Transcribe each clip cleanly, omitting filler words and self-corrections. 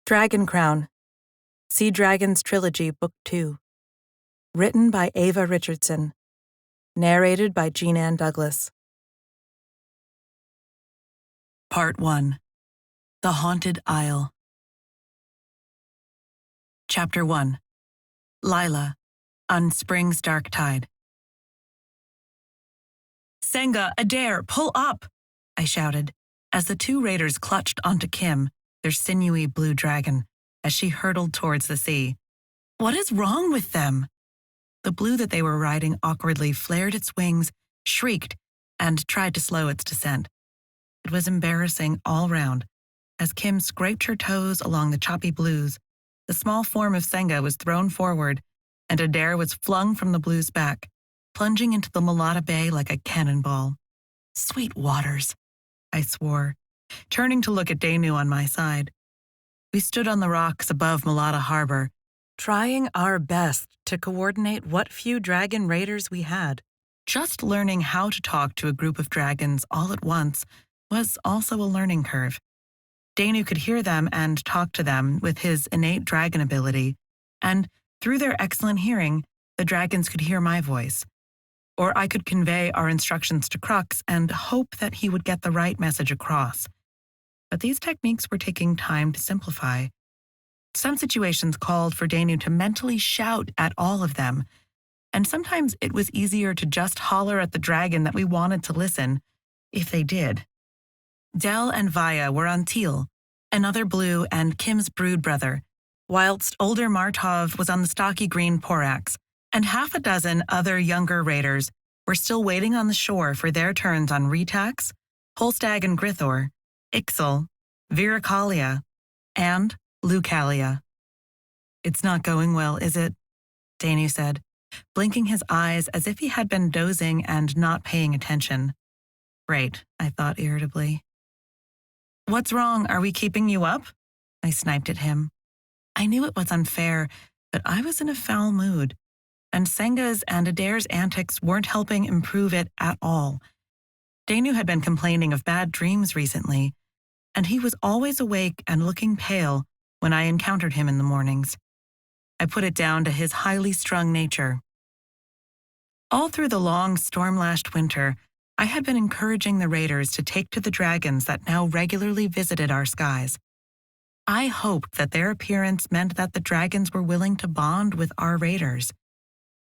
Dragon Crown, Sea Dragons Trilogy, Book 2. Written by Ava Richardson. Narrated by Jean Ann Douglas. Part 1. The Haunted Isle. Chapter 1. Lila, on Spring's Dark Tide. "Senga, Adair, pull up!" I shouted, as the two raiders clutched onto Kim, their sinewy blue dragon, as she hurtled towards the sea. What is wrong with them? The blue that they were riding awkwardly flared its wings, shrieked, and tried to slow its descent. It was embarrassing all round. As Kim scraped her toes along the choppy blues, the small form of Senga was thrown forward, and Adair was flung from the blue's back, plunging into the Mulata Bay like a cannonball. Sweet waters, I swore, turning to look at Danu on my side. We stood on the rocks above Mulata Harbor, trying our best to coordinate what few dragon raiders we had. Just learning how to talk to a group of dragons all at once was also a learning curve. Danu could hear them and talk to them with his innate dragon ability, and through their excellent hearing, the dragons could hear my voice. Or I could convey our instructions to Crux and hope that he would get the right message across. But these techniques were taking time to simplify. Some situations called for Danu to mentally shout at all of them, and sometimes it was easier to just holler at the dragon that we wanted to listen, if they did. Del and Vaya were on Teal, another blue and Kim's brood brother, whilst older Martov was on the stocky green Porax, and half a dozen other younger raiders were still waiting on the shore for their turns on Retax, Holstag and Grithor, Ixal, Viracalia, and Lucalia. "It's not going well, is it?" Danu said, blinking his eyes as if he had been dozing and not paying attention. Great, I thought irritably. "What's wrong? Are we keeping you up?" I sniped at him. I knew it was unfair, but I was in a foul mood, and Senga's and Adair's antics weren't helping improve it at all. Danu had been complaining of bad dreams recently, and he was always awake and looking pale when I encountered him in the mornings. I put it down to his highly strung nature. All through the long, storm-lashed winter, I had been encouraging the raiders to take to the dragons that now regularly visited our skies. I hoped that their appearance meant that the dragons were willing to bond with our raiders,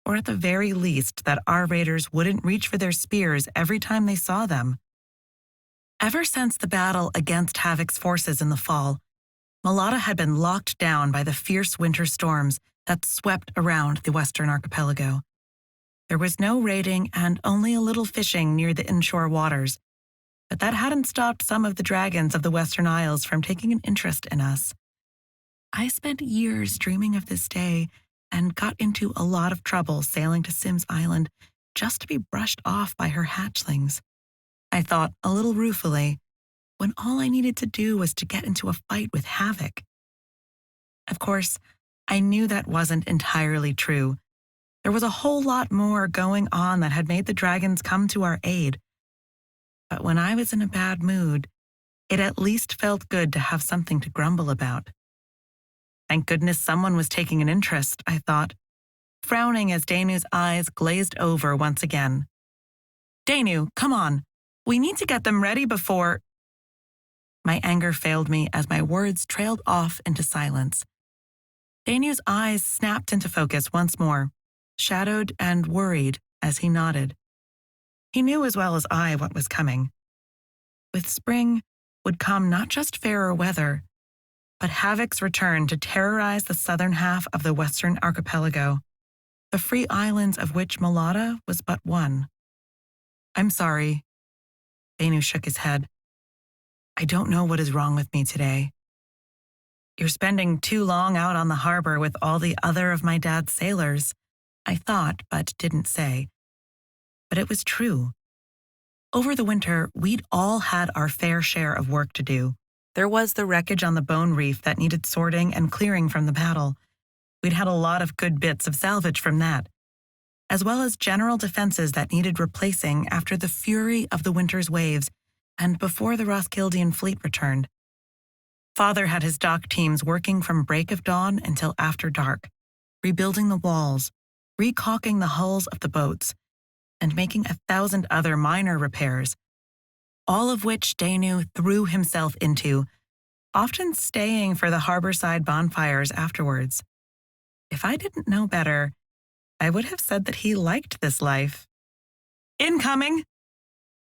or at the very least that our raiders wouldn't reach for their spears every time they saw them. Ever since the battle against Havoc's forces in the fall, Mulata had been locked down by the fierce winter storms that swept around the western archipelago. There was no raiding and only a little fishing near the inshore waters, but that hadn't stopped some of the dragons of the Western Isles from taking an interest in us. I spent years dreaming of this day and got into a lot of trouble sailing to Sims Island just to be brushed off by her hatchlings. I thought a little ruefully, when all I needed to do was to get into a fight with Havoc. Of course, I knew that wasn't entirely true. There was a whole lot more going on that had made the dragons come to our aid. But when I was in a bad mood, it at least felt good to have something to grumble about. Thank goodness someone was taking an interest, I thought, frowning as Danu's eyes glazed over once again. "Danu, come on. We need to get them ready before—" My anger failed me as my words trailed off into silence. Danu's eyes snapped into focus once more, shadowed and worried as he nodded. He knew as well as I what was coming. With spring would come not just fairer weather, but Havoc's return to terrorize the southern half of the western archipelago, the free islands of which Mulata was but one. "I'm sorry." Danu shook his head. "I don't know what is wrong with me today. You're spending too long out on the harbor with all the other of my dad's sailors," I thought but didn't say. But it was true. Over the winter, we'd all had our fair share of work to do. There was the wreckage on the Bone Reef that needed sorting and clearing from the battle. We'd had a lot of good bits of salvage from that, as well as general defenses that needed replacing after the fury of the winter's waves and before the Roskildean fleet returned. Father had his dock teams working from break of dawn until after dark, rebuilding the walls, recaulking the hulls of the boats, and making 1,000 other minor repairs, all of which Danu threw himself into, often staying for the harborside bonfires afterwards. If I didn't know better, I would have said that he liked this life. "Incoming!"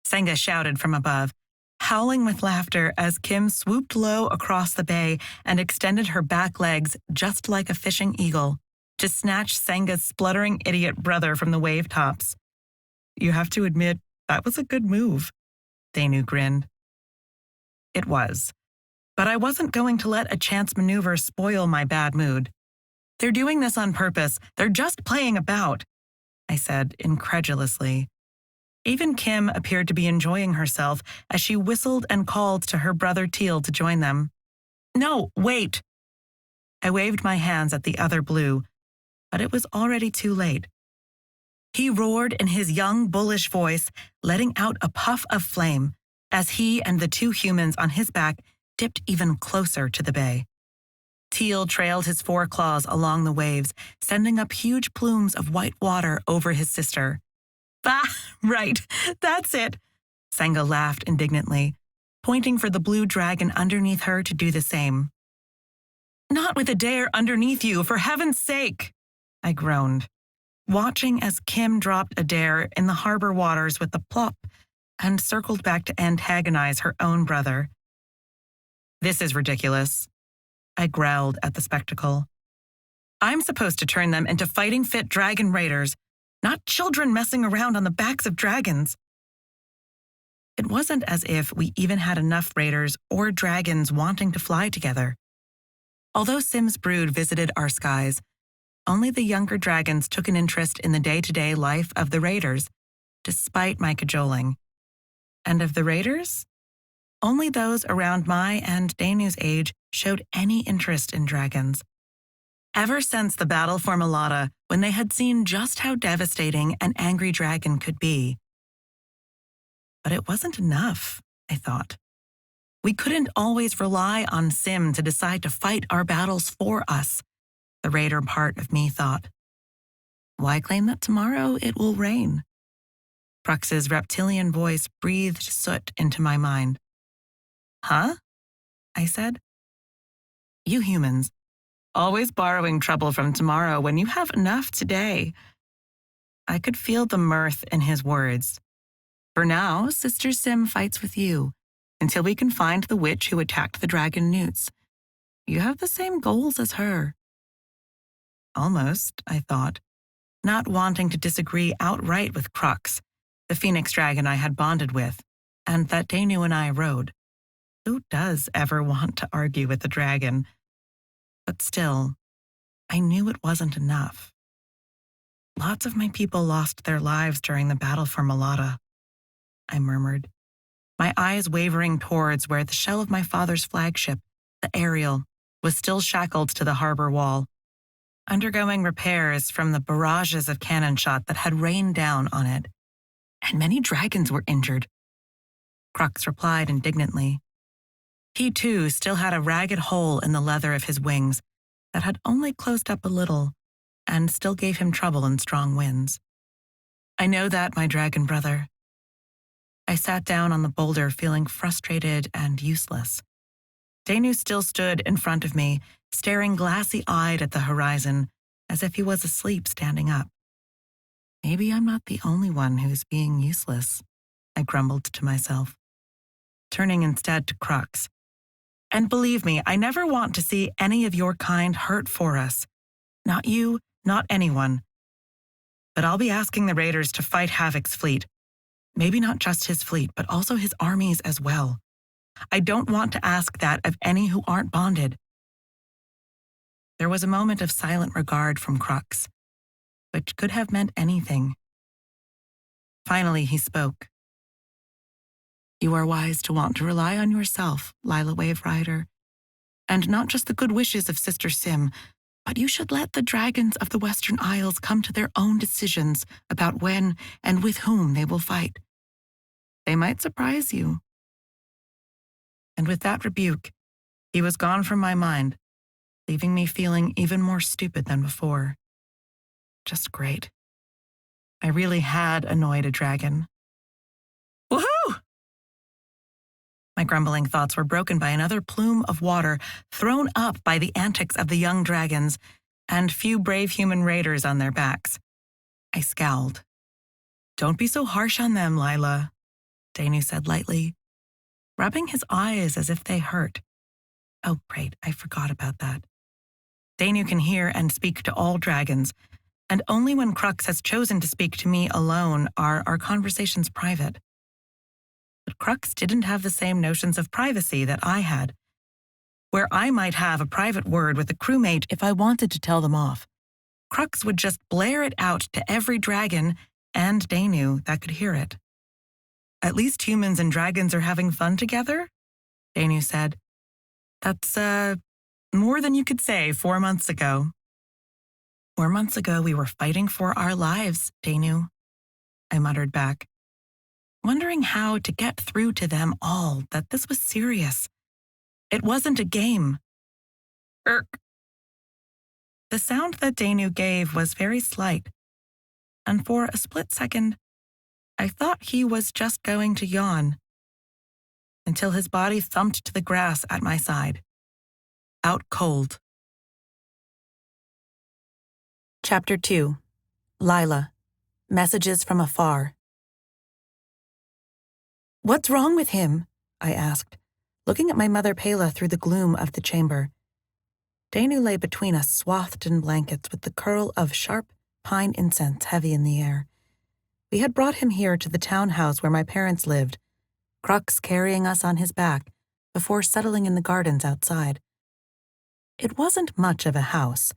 Senga shouted from above, howling with laughter as Kim swooped low across the bay and extended her back legs just like a fishing eagle to snatch Senga's spluttering idiot brother from the wave tops. "You have to admit, that was a good move," Danu grinned. It was, but I wasn't going to let a chance maneuver spoil my bad mood. "They're doing this on purpose. They're just playing about," I said incredulously. Even Kim appeared to be enjoying herself as she whistled and called to her brother Teal to join them. "No, wait!" I waved my hands at the other blue, but it was already too late. He roared in his young, bullish voice, letting out a puff of flame as he and the 2 humans on his back dipped even closer to the bay. Teal trailed his foreclaws along the waves, sending up huge plumes of white water over his sister. "Ah, right, that's it," Senga laughed indignantly, pointing for the blue dragon underneath her to do the same. "Not with Adair underneath you, for heaven's sake," I groaned, watching as Kim dropped Adair in the harbor waters with a plop and circled back to antagonize her own brother. "This is ridiculous," I growled at the spectacle. "I'm supposed to turn them into fighting-fit dragon raiders, not children messing around on the backs of dragons." It wasn't as if we even had enough raiders or dragons wanting to fly together. Although Sim's brood visited our skies, only the younger dragons took an interest in the day-to-day life of the raiders, despite my cajoling. And of the raiders, only those around my and Danu's age showed any interest in dragons. Ever since the battle for Malata, when they had seen just how devastating an angry dragon could be. But it wasn't enough, I thought. We couldn't always rely on Sim to decide to fight our battles for us, the raider part of me thought. Why claim that tomorrow it will rain? Brux's reptilian voice breathed soot into my mind. "Huh?" I said. "You humans, always borrowing trouble from tomorrow when you have enough today." I could feel the mirth in his words. "For now, Sister Sim fights with you, until we can find the witch who attacked the dragon newts. You have the same goals as her." Almost, I thought, not wanting to disagree outright with Crux, the phoenix dragon I had bonded with, and that Danu and I rode. Who does ever want to argue with the dragon? But still, I knew it wasn't enough. "Lots of my people lost their lives during the battle for Malata," I murmured, my eyes wavering towards where the shell of my father's flagship, the Ariel, was still shackled to the harbor wall, undergoing repairs from the barrages of cannon shot that had rained down on it. "And many dragons were injured," Crux replied indignantly. He, too, still had a ragged hole in the leather of his wings that had only closed up a little and still gave him trouble in strong winds. "I know that, my dragon brother." I sat down on the boulder feeling frustrated and useless. Danu still stood in front of me, staring glassy-eyed at the horizon, as if he was asleep standing up. Maybe I'm not the only one who's being useless, I grumbled to myself, turning instead to Crux. "And believe me, I never want to see any of your kind hurt for us. Not you, not anyone. But I'll be asking the raiders to fight Havoc's fleet. Maybe not just his fleet, but also his armies as well. I don't want to ask that of any who aren't bonded." There was a moment of silent regard from Crux, which could have meant anything. Finally, he spoke. "You are wise to want to rely on yourself, Lila Wave Rider, and not just the good wishes of Sister Sim, but you should let the dragons of the Western Isles come to their own decisions about when and with whom they will fight. They might surprise you." And with that rebuke, He was gone from my mind, leaving me feeling even more stupid than before. Just great. I really had annoyed a dragon. Woohoo! My grumbling thoughts were broken by another plume of water thrown up by the antics of the young dragons and few brave human raiders on their backs. I scowled. Don't be so harsh on them, Lila, Danu said lightly, rubbing his eyes as if they hurt. Oh, great, I forgot about that. Danu can hear and speak to all dragons, and only when Crux has chosen to speak to me alone are our conversations private. But Crux didn't have the same notions of privacy that I had, where I might have a private word with a crewmate if I wanted to tell them off. Crux would just blare it out to every dragon and Danu that could hear it. At least humans and dragons are having fun together, Danu said. That's, more than you could say 4 months ago. 4 months ago, we were fighting for our lives, Danu, I muttered back, wondering how to get through to them all that this was serious. It wasn't a game. Irk. The sound that Danu gave was very slight, and for a split second, I thought he was just going to yawn, until his body thumped to the grass at my side. Out cold. Chapter 2. Lila. Messages from Afar. What's wrong with him? I asked, looking at my mother Pela through the gloom of the chamber. Danu lay between us, swathed in blankets with the curl of sharp pine incense heavy in the air. We had brought him here to the townhouse where my parents lived, Crux carrying us on his back before settling in the gardens outside. It wasn't much of a house,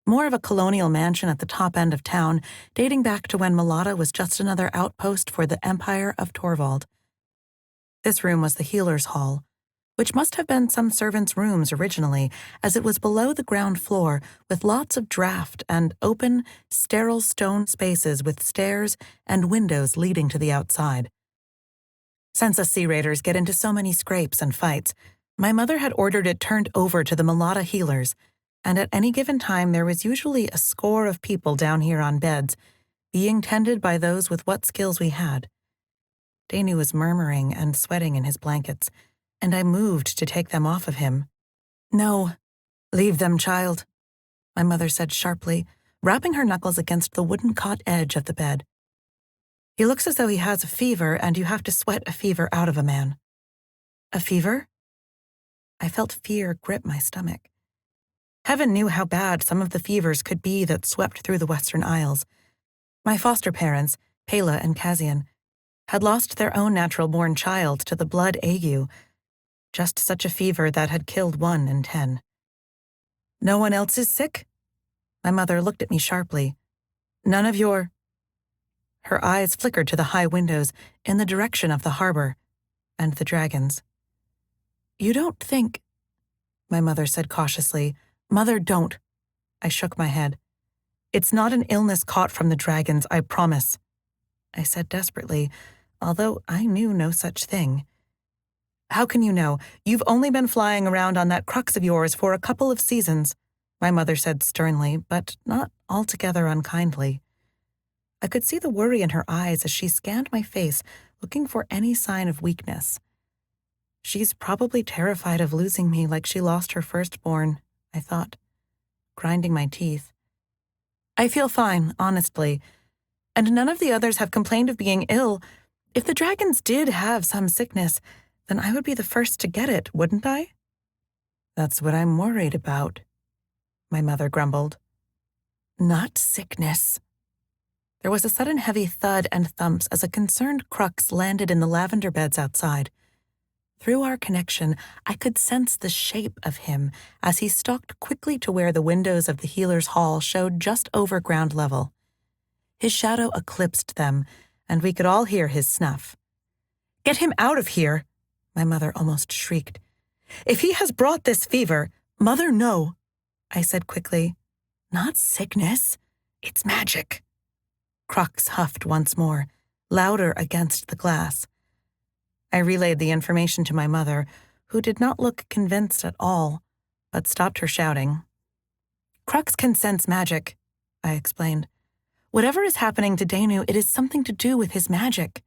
more of a colonial mansion at the top end of town, dating back to when Malata was just another outpost for the Empire of Torvald. This room was the healer's hall, which must have been some servants' rooms originally, as it was below the ground floor with lots of draught and open, sterile stone spaces with stairs and windows leading to the outside. Since us Sea Raiders get into so many scrapes and fights, my mother had ordered it turned over to the Malata healers, and at any given time there was usually a score of people down here on beds, being tended by those with what skills we had. Danu was murmuring and sweating in his blankets, and I moved to take them off of him. No, leave them, child, my mother said sharply, rapping her knuckles against the wooden cot edge of the bed. He looks as though he has a fever, and you have to sweat a fever out of a man. A fever? I felt fear grip my stomach. Heaven knew how bad some of the fevers could be that swept through the Western Isles. My foster parents, Pela and Kazian, had lost their own natural-born child to the blood ague, just such a fever that had killed 1 in 10. No one else is sick? My mother looked at me sharply. None of your... Her eyes flickered to the high windows in the direction of the harbor and the dragons. You don't think... My mother said cautiously. Mother, don't. I shook my head. It's not an illness caught from the dragons, I promise. I said desperately, although I knew no such thing. How can you know? You've only been flying around on that Crux of yours for a couple of seasons, my mother said sternly, but not altogether unkindly. I could see the worry in her eyes as she scanned my face, looking for any sign of weakness. She's probably terrified of losing me like she lost her firstborn, I thought, grinding my teeth. I feel fine, honestly, and none of the others have complained of being ill. If the dragons did have some sickness, then I would be the first to get it, wouldn't I? That's what I'm worried about, my mother grumbled. Not sickness. There was a sudden heavy thud and thumps as a concerned Crux landed in the lavender beds outside. Through our connection, I could sense the shape of him as he stalked quickly to where the windows of the healer's hall showed just over ground level. His shadow eclipsed them, and we could all hear his snuff. Get him out of here, my mother almost shrieked. If he has brought this fever, Mother, no, I said quickly. Not sickness, it's magic. Crux huffed once more, louder against the glass. I relayed the information to my mother, who did not look convinced at all, but stopped her shouting. "Crux can sense magic," I explained. "Whatever is happening to Danu, it is something to do with his magic."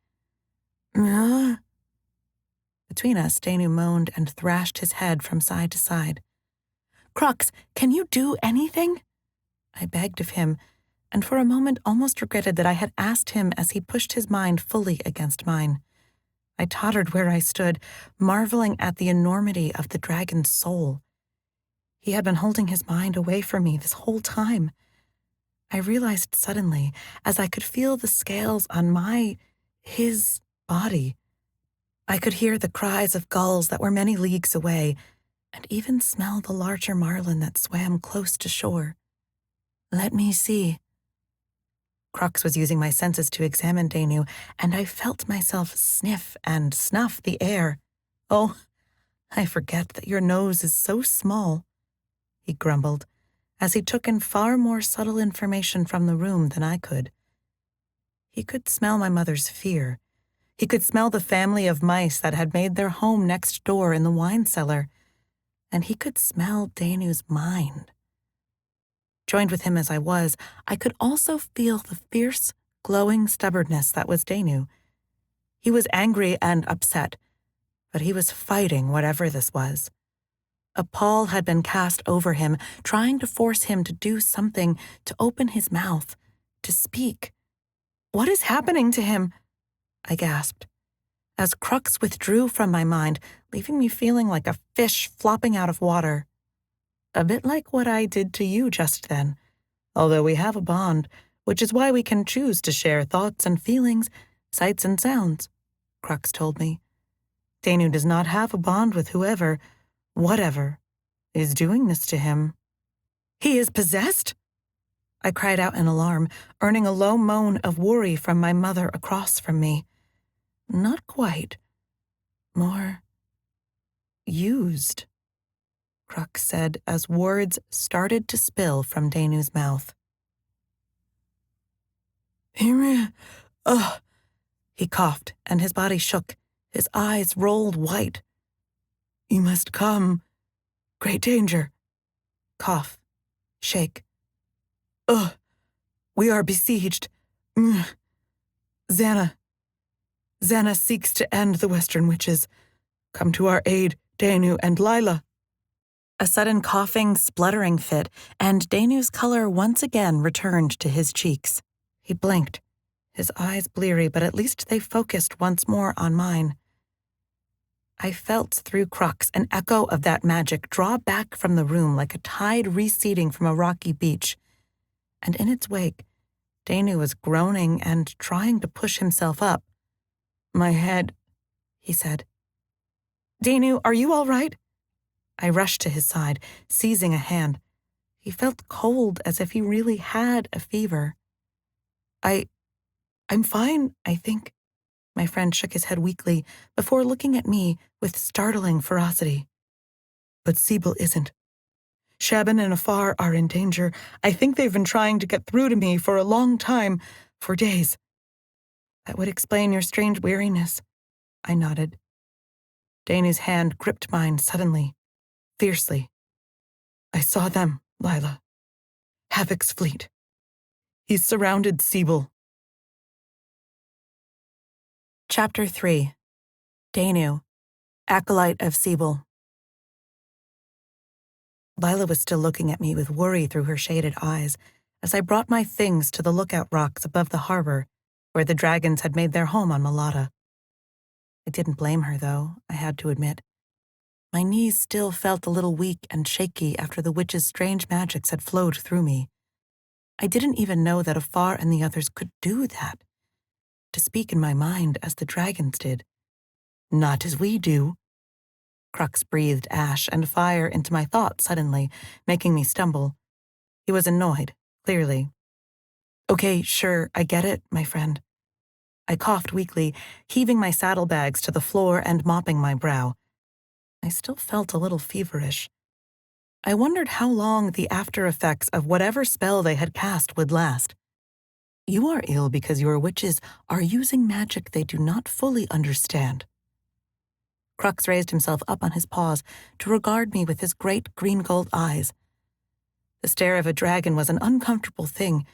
Between us, Danu moaned and thrashed his head from side to side. "Crux, can you do anything?" I begged of him, and for a moment almost regretted that I had asked him as he pushed his mind fully against mine. I tottered where I stood, marveling at the enormity of the dragon's soul. He had been holding his mind away from me this whole time. I realized suddenly, as I could feel the scales on his body. I could hear the cries of gulls that were many leagues away, and even smell the larger marlin that swam close to shore. "Let me see." Crux was using my senses to examine Danu, and I felt myself sniff and snuff the air. "Oh, I forget that your nose is so small," he grumbled, as he took in far more subtle information from the room than I could. He could smell my mother's fear. He could smell the family of mice that had made their home next door in the wine cellar, and he could smell Danu's mind. Joined with him as I was, I could also feel the fierce, glowing stubbornness that was Danu. He was angry and upset, but he was fighting whatever this was. A pall had been cast over him, trying to force him to do something, to open his mouth, to speak. "What is happening to him?" I gasped, as Crux withdrew from my mind, leaving me feeling like a fish flopping out of water. A bit like what I did to you just then, although we have a bond, which is why we can choose to share thoughts and feelings, sights and sounds, Crux told me. Danu does not have a bond with whatever, is doing this to him. "He is possessed?" I cried out in alarm, earning a low moan of worry from my mother across from me. "Not quite. More used," Crux said as words started to spill from Danu's mouth. He coughed, and his body shook. His eyes rolled white. "You must come. Great danger." Cough. Shake. We are besieged. Xana seeks to end the Western Witches. Come to our aid, Danu and Lila." A sudden coughing, spluttering fit, and Danu's color once again returned to his cheeks. He blinked, his eyes bleary, but at least they focused once more on mine. I felt through Crux an echo of that magic draw back from the room like a tide receding from a rocky beach, and in its wake, Danu was groaning and trying to push himself up. "My head," he said. "Danu, are you all right?" I rushed to his side, seizing a hand. He felt cold, as if he really had a fever. I'm fine, I think." My friend shook his head weakly before looking at me with startling ferocity. "But Sibyl isn't. Shaban and Afar are in danger. I think they've been trying to get through to me for a long time, for days." "That would explain your strange weariness," I nodded. Danu's hand gripped mine suddenly, fiercely. "I saw them, Lila. Havoc's fleet. He's surrounded Sibyl." Chapter 3. Danu, Acolyte of Sibyl. Lila was still looking at me with worry through her shaded eyes as I brought my things to the lookout rocks above the harbor, where the dragons had made their home on Malata. I didn't blame her, though, I had to admit. My knees still felt a little weak and shaky after the witch's strange magics had flowed through me. I didn't even know that Afar and the others could do that, to speak in my mind as the dragons did. "Not as we do." Crux breathed ash and fire into my thoughts suddenly, making me stumble. He was annoyed, clearly. "Okay, sure, I get it, my friend." I coughed weakly, heaving my saddlebags to the floor and mopping my brow. I still felt a little feverish. I wondered how long the after effects of whatever spell they had cast would last. "You are ill because your witches are using magic they do not fully understand." Crux raised himself up on his paws to regard me with his great green-gold eyes. The stare of a dragon was an uncomfortable thing,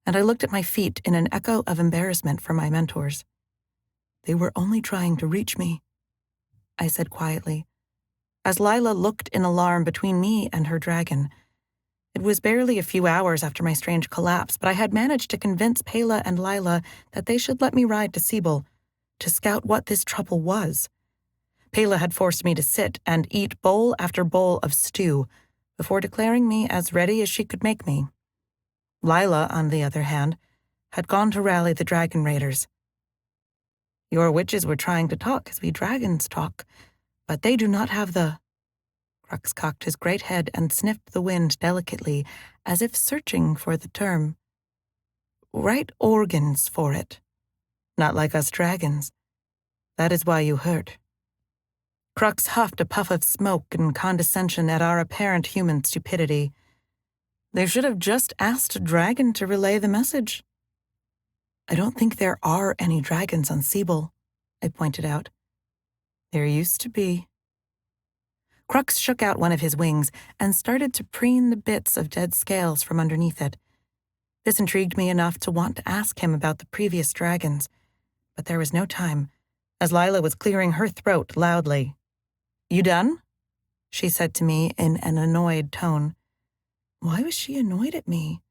and I looked at my feet in an echo of embarrassment for my mentors. They were only trying to reach me, I said quietly, as Lila looked in alarm between me and her dragon. It was barely a few hours after my strange collapse, but I had managed to convince Pela and Lila that they should let me ride to Siebel, to scout what this trouble was. Pela had forced me to sit and eat bowl after bowl of stew before declaring me as ready as she could make me. Lila, on the other hand, had gone to rally the dragon raiders. Your witches were trying to talk as we dragons talk, but they do not have the... Crux cocked his great head and sniffed the wind delicately, as if searching for the term. Right organs for it. Not like us dragons. That is why you hurt. Crux huffed a puff of smoke in condescension at our apparent human stupidity. They should have just asked a dragon to relay the message. I don't think there are any dragons on Siebel, I pointed out. There used to be. Crux shook out one of his wings and started to preen the bits of dead scales from underneath it. This intrigued me enough to want to ask him about the previous dragons, but there was no time, as Lila was clearing her throat loudly. You done? She said to me in an annoyed tone. Why was she annoyed at me?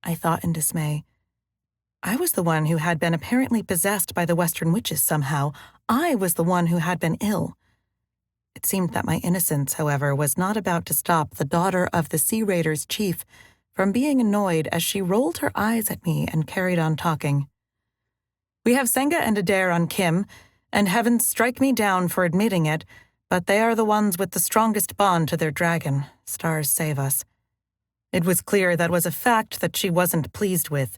I thought in dismay. I was the one who had been apparently possessed by the Western witches somehow. I was the one who had been ill. It seemed that my innocence, however, was not about to stop the daughter of the Sea Raiders' chief from being annoyed as she rolled her eyes at me and carried on talking. We have Senga and Adair on Kim, and heavens strike me down for admitting it, but they are the ones with the strongest bond to their dragon. Stars save us. It was clear that was a fact that she wasn't pleased with,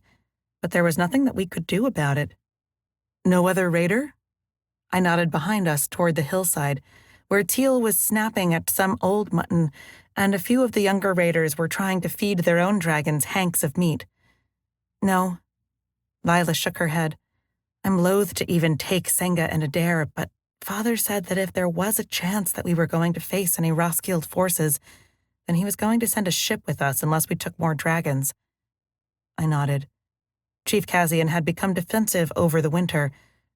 but there was nothing that we could do about it. No other raider? I nodded behind us toward the hillside, where Teal was snapping at some old mutton, and a few of the younger raiders were trying to feed their own dragons hanks of meat. No. Lila shook her head. I'm loath to even take Senga and Adair, but Father said that if there was a chance that we were going to face any Roskilde forces, then he was going to send a ship with us unless we took more dragons. I nodded. Chief Kazian had become defensive over the winter,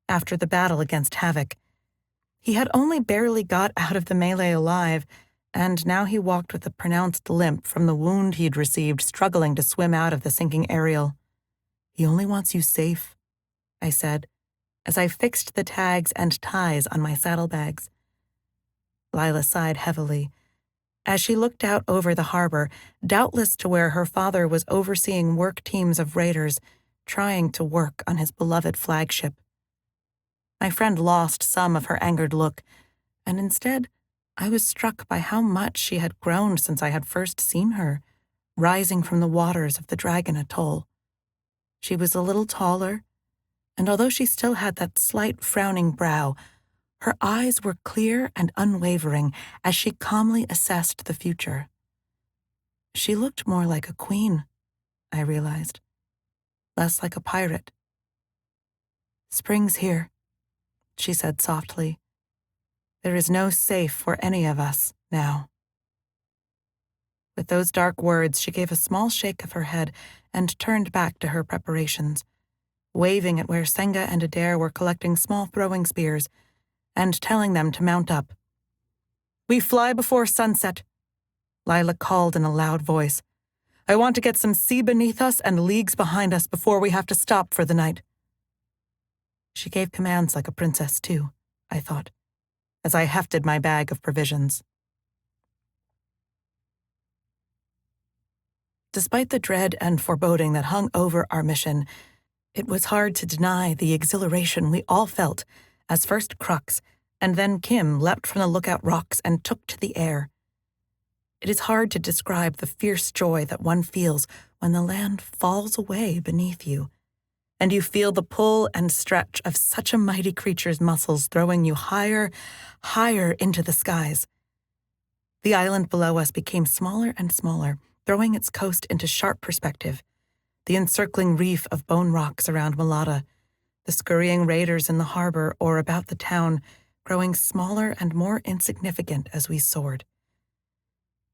after the battle against Havoc. He had only barely got out of the melee alive, and now he walked with a pronounced limp from the wound he'd received struggling to swim out of the sinking Ariel. He only wants you safe, I said, as I fixed the tags and ties on my saddlebags. Lila sighed heavily, as she looked out over the harbor, doubtless to where her father was overseeing work teams of raiders trying to work on his beloved flagship. My friend lost some of her angered look, and instead, I was struck by how much she had grown since I had first seen her, rising from the waters of the Dragon Atoll. She was a little taller, and although she still had that slight frowning brow, her eyes were clear and unwavering as she calmly assessed the future. She looked more like a queen, I realized, less like a pirate. Spring's here, she said softly. There is no safe for any of us now. With those dark words, she gave a small shake of her head and turned back to her preparations, waving at where Senga and Adair were collecting small throwing spears and telling them to mount up. We fly before sunset, Lila called in a loud voice. I want to get some sea beneath us and leagues behind us before we have to stop for the night. She gave commands like a princess, too, I thought, as I hefted my bag of provisions. Despite the dread and foreboding that hung over our mission, it was hard to deny the exhilaration we all felt as first Crux and then Kim leapt from the lookout rocks and took to the air. It is hard to describe the fierce joy that one feels when the land falls away beneath you, and you feel the pull and stretch of such a mighty creature's muscles throwing you higher, higher into the skies. The island below us became smaller and smaller, throwing its coast into sharp perspective. The encircling reef of bone rocks around Malata, the scurrying raiders in the harbor or about the town, growing smaller and more insignificant as we soared.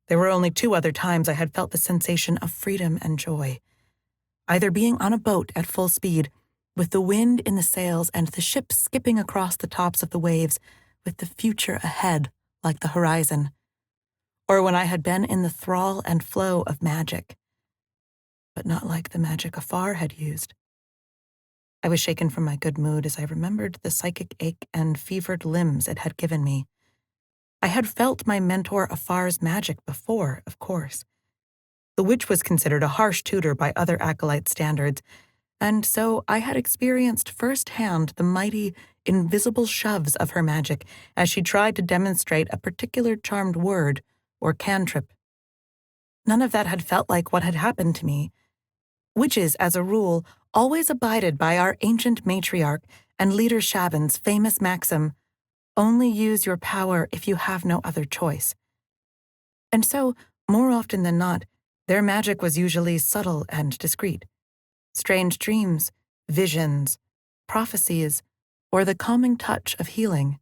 There were only 2 other times I had felt the sensation of freedom and joy, either being on a boat at full speed, with the wind in the sails and the ship skipping across the tops of the waves with the future ahead like the horizon, or when I had been in the thrall and flow of magic, but not like the magic Afar had used. I was shaken from my good mood as I remembered the psychic ache and fevered limbs it had given me. I had felt my mentor Afar's magic before, of course. The witch was considered a harsh tutor by other acolyte standards, and so I had experienced firsthand the mighty, invisible shoves of her magic as she tried to demonstrate a particular charmed word or cantrip. None of that had felt like what had happened to me. Witches, as a rule, always abided by our ancient matriarch and leader Shaban's famous maxim, "Only use your power if you have no other choice." And so, more often than not, their magic was usually subtle and discreet. Strange dreams, visions, prophecies, or the calming touch of healing.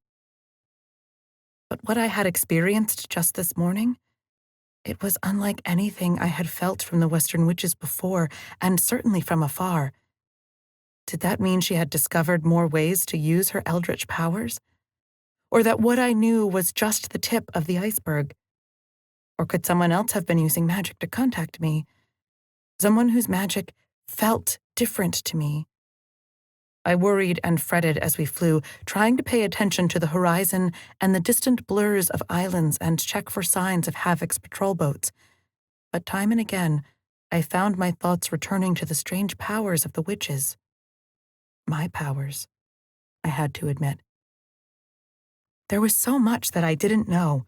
But what I had experienced just this morning, it was unlike anything I had felt from the Western witches before, and certainly from Afar. Did that mean she had discovered more ways to use her eldritch powers? Or that what I knew was just the tip of the iceberg? Or could someone else have been using magic to contact me? Someone whose magic felt different to me. I worried and fretted as we flew, trying to pay attention to the horizon and the distant blurs of islands and check for signs of Havoc's patrol boats. But time and again, I found my thoughts returning to the strange powers of the witches. My powers, I had to admit. There was so much that I didn't know,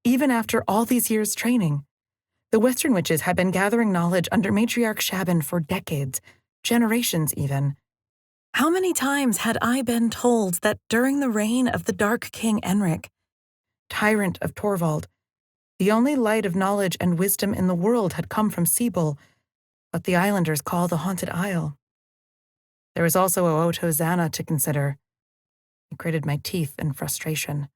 even after all these years' training. The Western witches had been gathering knowledge under Matriarch Shaban for decades, generations even. How many times had I been told that during the reign of the Dark King Enric, tyrant of Torvald, the only light of knowledge and wisdom in the world had come from Sebel, what the islanders call the Haunted Isle. There was also Ooto Zana to consider. I gritted my teeth in frustration.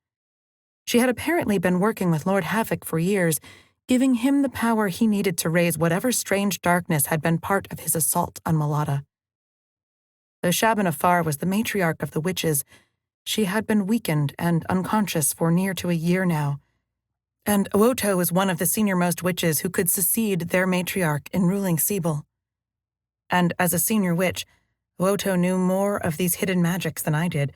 She had apparently been working with Lord Havoc for years, giving him the power he needed to raise whatever strange darkness had been part of his assault on Malata. Though Shaban Afar was the matriarch of the witches, she had been weakened and unconscious for near to a year now, and Ooto was one of the senior-most witches who could succeed their matriarch in ruling Sebel. And as a senior witch, Ooto knew more of these hidden magics than I did,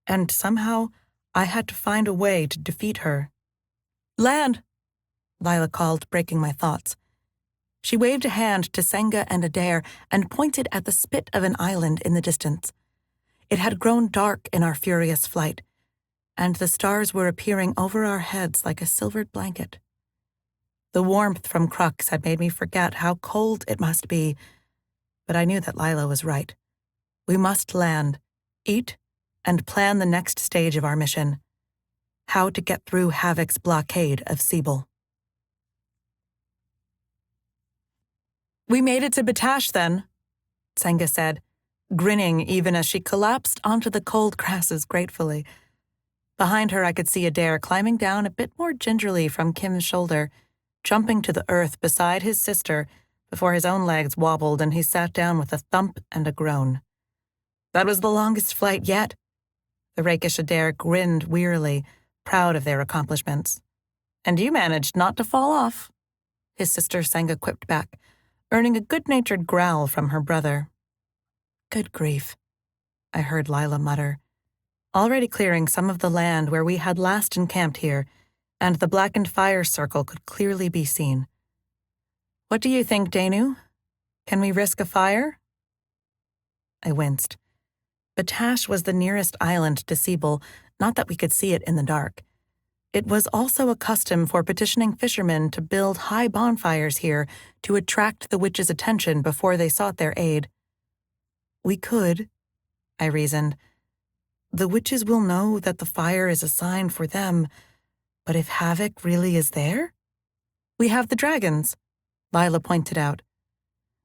and somehow I had to find a way to defeat her. "Land!" Lila called, breaking my thoughts. She waved a hand to Senga and Adair and pointed at the spit of an island in the distance. It had grown dark in our furious flight, and the stars were appearing over our heads like a silvered blanket. The warmth from Crux had made me forget how cold it must be, but I knew that Lila was right. We must land, eat, and plan the next stage of our mission: how to get through Havoc's blockade of Sebel. "We made it to Batash, then," Senga said, grinning even as she collapsed onto the cold grasses gratefully. Behind her, I could see Adair climbing down a bit more gingerly from Kim's shoulder, jumping to the earth beside his sister before his own legs wobbled and he sat down with a thump and a groan. That was the longest flight yet. The rakish Adair grinned wearily, proud of their accomplishments. "And you managed not to fall off," his sister Senga quipped back, earning a good-natured growl from her brother. "Good grief," I heard Lila mutter, already clearing some of the land where we had last encamped here, and the blackened fire circle could clearly be seen. "What do you think, Danu? Can we risk a fire?" I winced. Batash was the nearest island to Sebel, not that we could see it in the dark. It was also a custom for petitioning fishermen to build high bonfires here to attract the witches' attention before they sought their aid. "We could," I reasoned. "The witches will know that the fire is a sign for them, but if Havoc really is there?" "We have the dragons," Lila pointed out.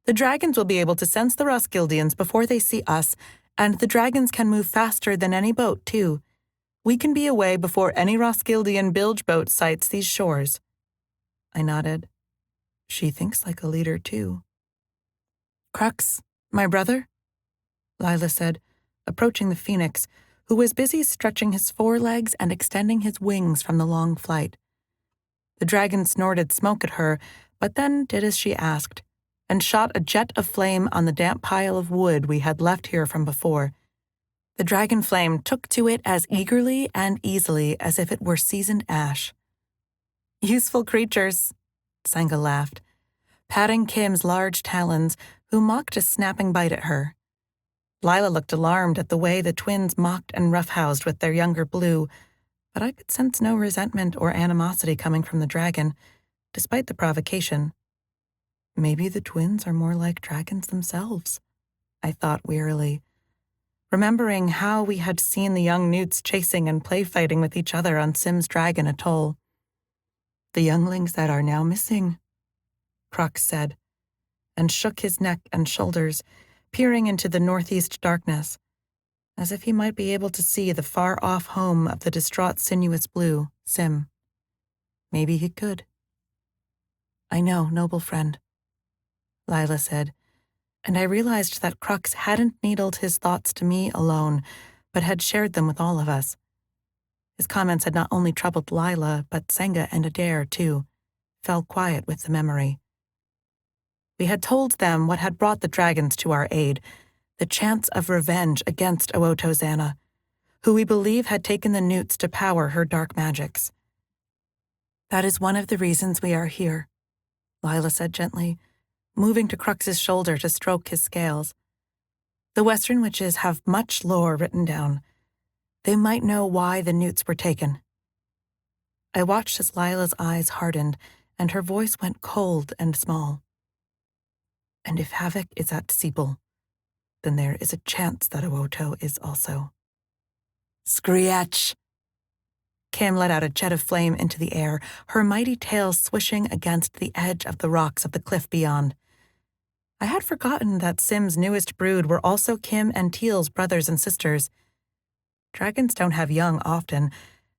"The dragons will be able to sense the Roskildians before they see us, and the dragons can move faster than any boat, too. We can be away before any Roskildean bilge boat sights these shores. I nodded. She thinks like a leader, too. Crux, my brother? Lila said, approaching the phoenix, who was busy stretching his forelegs and extending his wings from the long flight. The dragon snorted smoke at her, but then did as she asked, and shot a jet of flame on the damp pile of wood we had left here from before. The dragon flame took to it as eagerly and easily as if it were seasoned ash. Useful creatures, Senga laughed, patting Kim's large talons, who mocked a snapping bite at her. Lila looked alarmed at the way the twins mocked and roughhoused with their younger Blue, but I could sense no resentment or animosity coming from the dragon, despite the provocation. Maybe the twins are more like dragons themselves, I thought wearily, remembering how we had seen the young newts chasing and play-fighting with each other on Sim's Dragon Atoll. The younglings that are now missing, Crux said, and shook his neck and shoulders, peering into the northeast darkness, as if he might be able to see the far-off home of the distraught sinuous Blue, Sim. Maybe he could. I know, noble friend, Lila said, and I realized that Crux hadn't needled his thoughts to me alone, but had shared them with all of us. His comments had not only troubled Lila, but Senga and Adair, too, fell quiet with the memory. We had told them what had brought the dragons to our aid, the chance of revenge against Owotozana, who we believe had taken the newts to power her dark magics. That is one of the reasons we are here, Lila said gently, moving to Crux's shoulder to stroke his scales. The Western witches have much lore written down. They might know why the newts were taken. I watched as Lila's eyes hardened, and her voice went cold and small. And if Havoc is at Seeble, then there is a chance that Owoto is also. Screech! Kim let out a jet of flame into the air, her mighty tail swishing against the edge of the rocks of the cliff beyond. I had forgotten that Sim's newest brood were also Kim and Teal's brothers and sisters. Dragons don't have young often,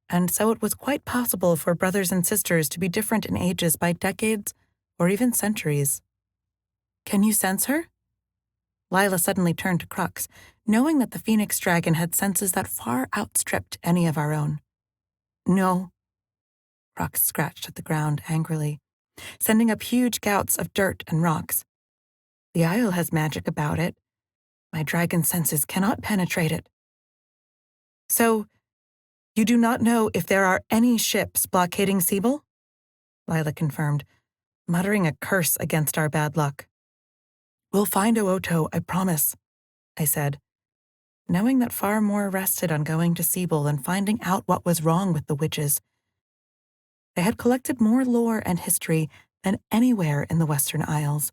and so it was quite possible for brothers and sisters to be different in ages by decades or even centuries. Can you sense her? Lila suddenly turned to Crux, knowing that the phoenix dragon had senses that far outstripped any of our own. No. Crux scratched at the ground angrily, sending up huge gouts of dirt and rocks. The isle has magic about it. My dragon senses cannot penetrate it. So, you do not know if there are any ships blockading Seeble? Lila confirmed, muttering a curse against our bad luck. We'll find Owoto, I promise, I said, knowing that far more rested on going to Seeble and finding out what was wrong with the witches. They had collected more lore and history than anywhere in the Western Isles.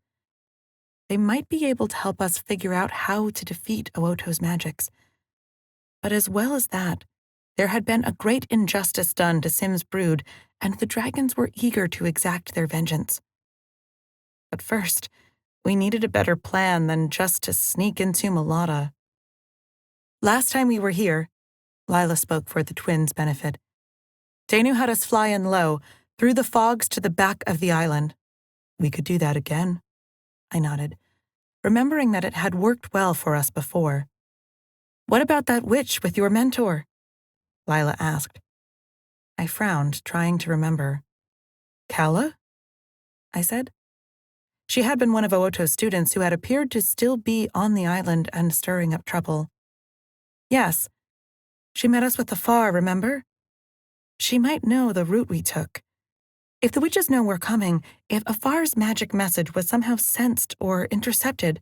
They might be able to help us figure out how to defeat Owoto's magics. But as well as that, there had been a great injustice done to Sim's brood, and the dragons were eager to exact their vengeance. But first, we needed a better plan than just to sneak into Malata. Last time we were here, Lila spoke for the twins' benefit, Danu had us fly in low, through the fogs to the back of the island. We could do that again, I nodded, remembering that it had worked well for us before. What about that witch with your mentor? Lila asked. I frowned, trying to remember. Kala? I said. She had been one of Owoto's students who had appeared to still be on the island and stirring up trouble. Yes. She met us with Afar, remember? She might know the route we took. If the witches know we're coming, if Afar's magic message was somehow sensed or intercepted.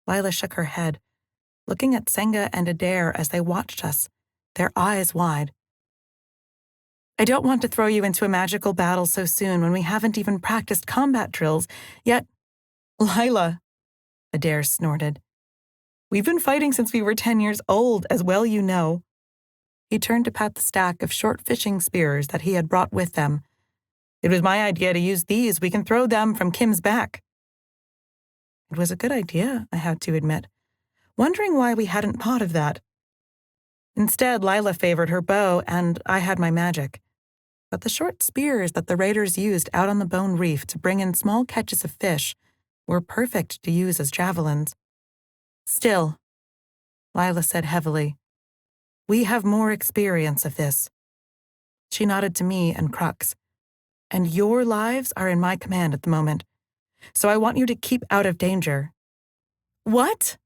Lila shook her head, looking at Senga and Adair as they watched us, their eyes wide. I don't want to throw you into a magical battle so soon when we haven't even practiced combat drills, yet— Lila, Adair snorted. We've been fighting since we were 10 years old, as well you know. He turned to pat the stack of short fishing spears that he had brought with them. It was my idea to use these. We can throw them from Kim's back. It was a good idea, I had to admit, wondering why we hadn't thought of that. Instead, Lila favored her bow, and I had my magic. But the short spears that the raiders used out on the Bone Reef to bring in small catches of fish were perfect to use as javelins. Still, Lila said heavily, we have more experience of this. She nodded to me and Crux. And your lives are in my command at the moment, so I want you to keep out of danger. What?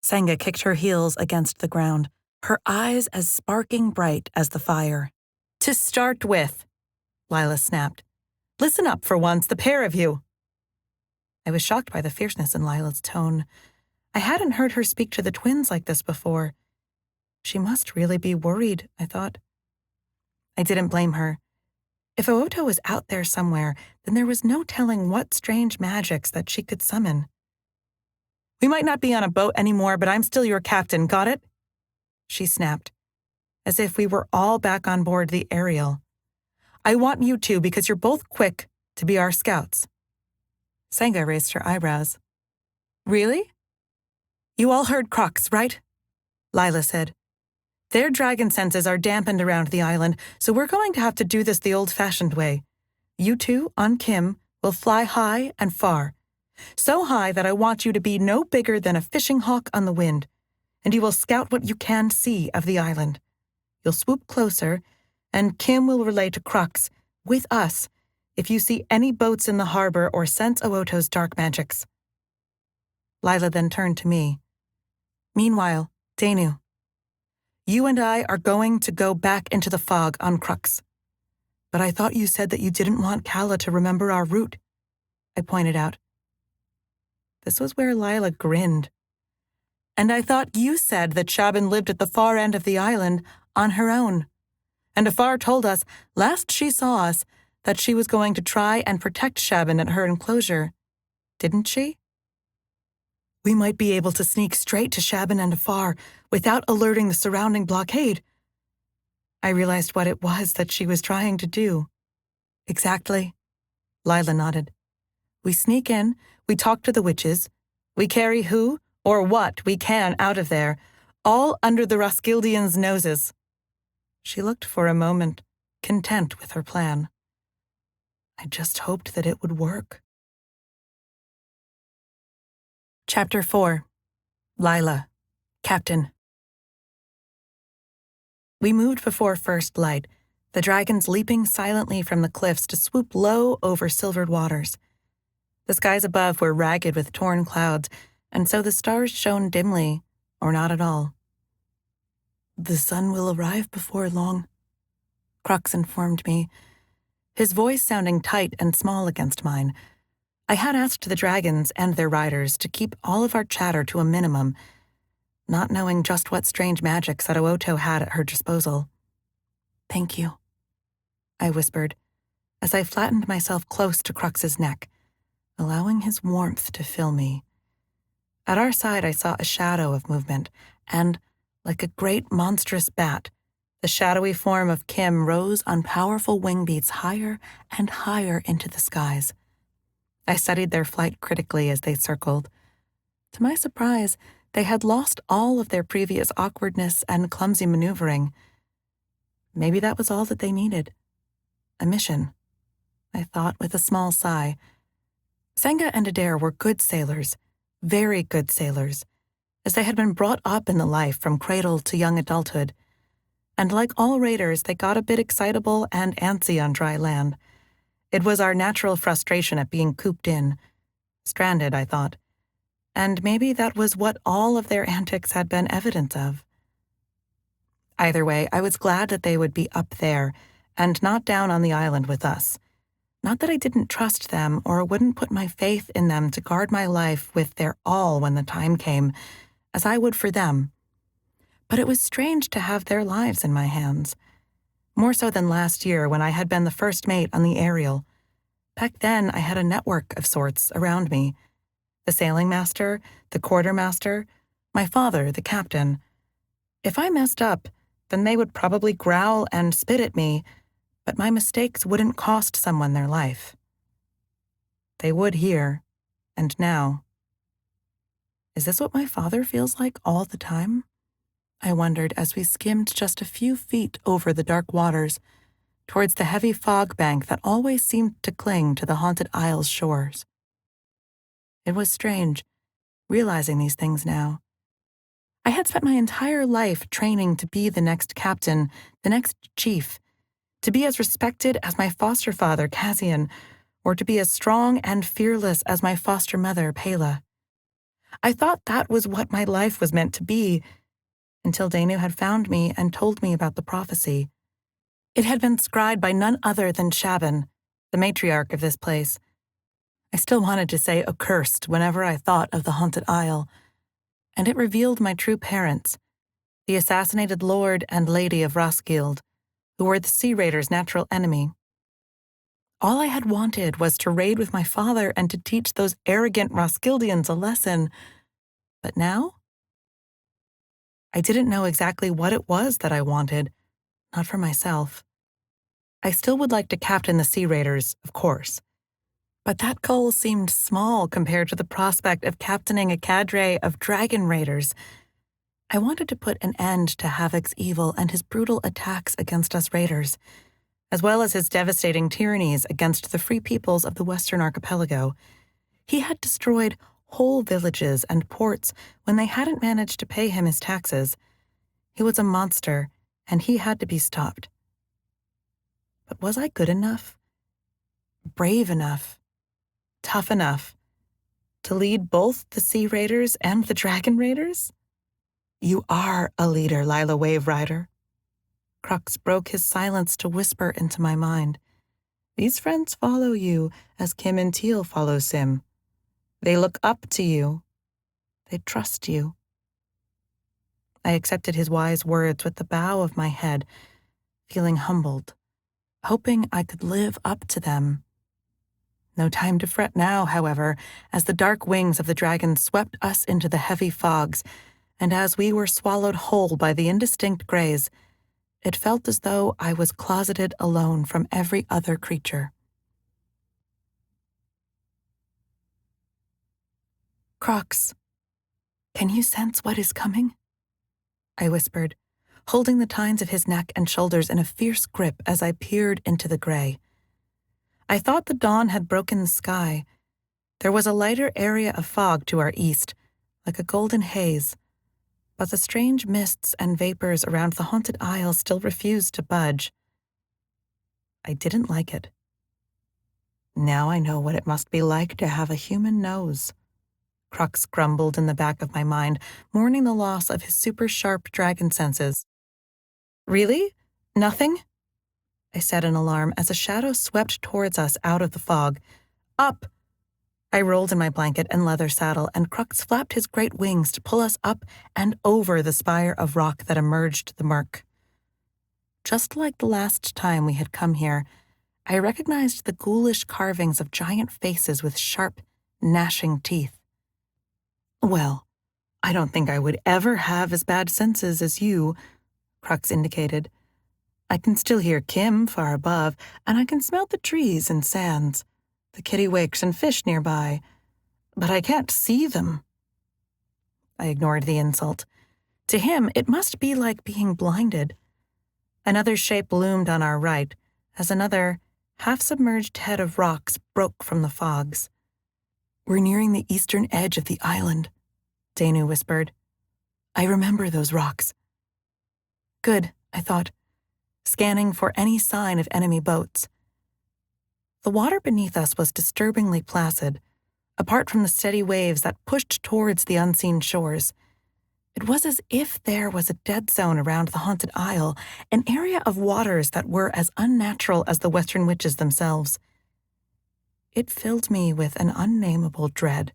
Senga kicked her heels against the ground, her eyes as sparking bright as the fire. To start with, Lila snapped. Listen up for once, the pair of you. I was shocked by the fierceness in Lila's tone. I hadn't heard her speak to the twins like this before. She must really be worried, I thought. I didn't blame her. If Ooto was out there somewhere, then there was no telling what strange magics that she could summon. We might not be on a boat anymore, but I'm still your captain, got it? She snapped, as if we were all back on board the Ariel. I want you two because you're both quick to be our scouts. Senga raised her eyebrows. Really? You all heard Crux, right? Lila said. Their dragon senses are dampened around the island, so we're going to have to do this the old-fashioned way. You two, on Kim, will fly high and far. So high that I want you to be no bigger than a fishing hawk on the wind, and you will scout what you can see of the island. You'll swoop closer, and Kim will relay to Crux, with us, if you see any boats in the harbor or sense Ooto's dark magics. Lila then turned to me. Meanwhile, Danu, you and I are going to go back into the fog on Crux. But I thought you said that you didn't want Kala to remember our route, I pointed out. This was where Lila grinned. And I thought you said that Shaban lived at the far end of the island on her own. And Afar told us, last she saw us, that she was going to try and protect Shaban at her enclosure. Didn't she? We might be able to sneak straight to Shaban and Afar without alerting the surrounding blockade. I realized what it was that she was trying to do. Exactly. Lila nodded. We sneak in, we talk to the witches, we carry who or what we can out of there, all under the Roskildians' noses. She looked for a moment, content with her plan. I just hoped that it would work. Chapter 4. Lila, Captain. We moved before first light, the dragons leaping silently from the cliffs to swoop low over silvered waters. The skies above were ragged with torn clouds, and so the stars shone dimly, or not at all. The sun will arrive before long, Crux informed me, his voice sounding tight and small against mine. I had asked the dragons and their riders to keep all of our chatter to a minimum, not knowing just what strange magics that Ooto had at her disposal. Thank you, I whispered, as I flattened myself close to Crux's neck, allowing his warmth to fill me. At our side I saw a shadow of movement, and, like a great monstrous bat, the shadowy form of Kim rose on powerful wing beats higher and higher into the skies. I studied their flight critically as they circled. To my surprise, they had lost all of their previous awkwardness and clumsy maneuvering. Maybe that was all that they needed. A mission, I thought with a small sigh. Senga and Adair were good sailors, very good sailors, as they had been brought up in the life from cradle to young adulthood. And like all raiders, they got a bit excitable and antsy on dry land. It was our natural frustration at being cooped in. Stranded, I thought. And maybe that was what all of their antics had been evidence of. Either way, I was glad that they would be up there, and not down on the island with us. Not that I didn't trust them or wouldn't put my faith in them to guard my life with their all when the time came, as I would for them. But it was strange to have their lives in my hands. More so than last year when I had been the first mate on the Ariel. Back then, I had a network of sorts around me. The sailing master, the quartermaster, my father, the captain. If I messed up, then they would probably growl and spit at me, but my mistakes wouldn't cost someone their life. They would here, and now. Is this what my father feels like all the time? I wondered as we skimmed just a few feet over the dark waters, towards the heavy fog bank that always seemed to cling to the haunted isle's shores. It was strange, realizing these things now. I had spent my entire life training to be the next captain, the next chief, to be as respected as my foster father, Cassian, or to be as strong and fearless as my foster mother, Pela. I thought that was what my life was meant to be, until Danu had found me and told me about the prophecy. It had been scried by none other than Shaban, the matriarch of this place. I still wanted to say accursed whenever I thought of the haunted isle, and it revealed my true parents, the assassinated lord and lady of Roskilde, who were the Sea Raiders' natural enemy. All I had wanted was to raid with my father and to teach those arrogant Roskildians a lesson. But now? I didn't know exactly what it was that I wanted, not for myself. I still would like to captain the Sea Raiders, of course. But that goal seemed small compared to the prospect of captaining a cadre of dragon raiders. I wanted to put an end to Havoc's evil and his brutal attacks against us raiders, as well as his devastating tyrannies against the free peoples of the Western Archipelago. He had destroyed whole villages and ports when they hadn't managed to pay him his taxes. He was a monster, and he had to be stopped. But was I good enough? Brave enough? Tough enough? To lead both the Sea Raiders and the Dragon Raiders? You are a leader, Lila Wave Rider. Crux broke his silence to whisper into my mind. These friends follow you as Kim and Teal follow Sim. They look up to you. They trust you. I accepted his wise words with the bow of my head, feeling humbled, hoping I could live up to them. No time to fret now, however, as the dark wings of the dragon swept us into the heavy fogs, and as we were swallowed whole by the indistinct grays, it felt as though I was closeted alone from every other creature. Crux, can you sense what is coming? I whispered, holding the tines of his neck and shoulders in a fierce grip as I peered into the gray. I thought the dawn had broken the sky. There was a lighter area of fog to our east, like a golden haze, but the strange mists and vapors around the haunted isle still refused to budge. I didn't like it. Now I know what it must be like to have a human nose. Crux grumbled in the back of my mind, mourning the loss of his super-sharp dragon senses. Really? Nothing? I said in alarm as a shadow swept towards us out of the fog. Up! I rolled in my blanket and leather saddle, and Crux flapped his great wings to pull us up and over the spire of rock that emerged the murk. Just like the last time we had come here, I recognized the ghoulish carvings of giant faces with sharp, gnashing teeth. Well, I don't think I would ever have as bad senses as you, Crux indicated. I can still hear Kim far above, and I can smell the trees and sands, the kittiwakes and fish nearby, but I can't see them. I ignored the insult. To him, it must be like being blinded. Another shape loomed on our right, as another, half-submerged head of rocks broke from the fogs. We're nearing the eastern edge of the island, Danu whispered. I remember those rocks. Good, I thought, scanning for any sign of enemy boats. The water beneath us was disturbingly placid, apart from the steady waves that pushed towards the unseen shores. It was as if there was a dead zone around the haunted isle, an area of waters that were as unnatural as the Western witches themselves. It filled me with an unnameable dread.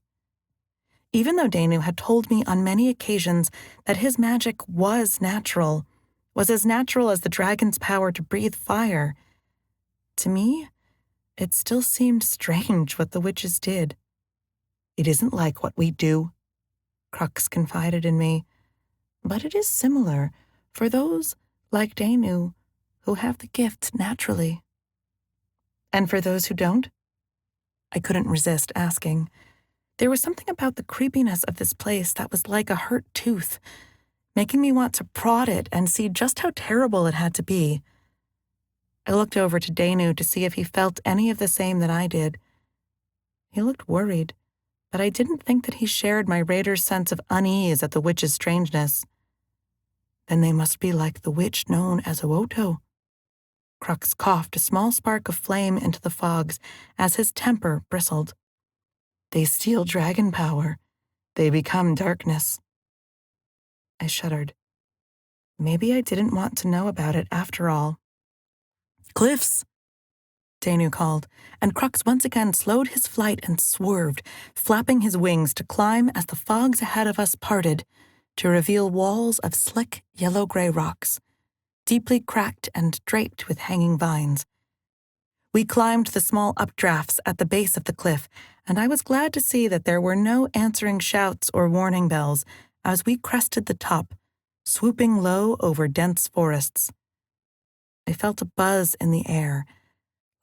Even though Danu had told me on many occasions that his magic was as natural as the dragon's power to breathe fire, to me, it still seemed strange what the witches did. It isn't like what we do, Crux confided in me, but it is similar for those, like Danu, who have the gift naturally. And for those who don't? I couldn't resist asking. There was something about the creepiness of this place that was like a hurt tooth. making me want to prod it and see just how terrible it had to be. I looked over to Danu to see if he felt any of the same that I did. He looked worried, but I didn't think that he shared my raider's sense of unease at the witch's strangeness. Then they must be like the witch known as Owoto. Crux coughed a small spark of flame into the fogs as his temper bristled. They steal dragon power. They become darkness. I shuddered. Maybe I didn't want to know about it after all. Cliffs! Danu called, and Crux once again slowed his flight and swerved, flapping his wings to climb as the fogs ahead of us parted, to reveal walls of slick yellow-gray rocks, deeply cracked and draped with hanging vines. We climbed the small updrafts at the base of the cliff, and I was glad to see that there were no answering shouts or warning bells as we crested the top, swooping low over dense forests. I felt a buzz in the air,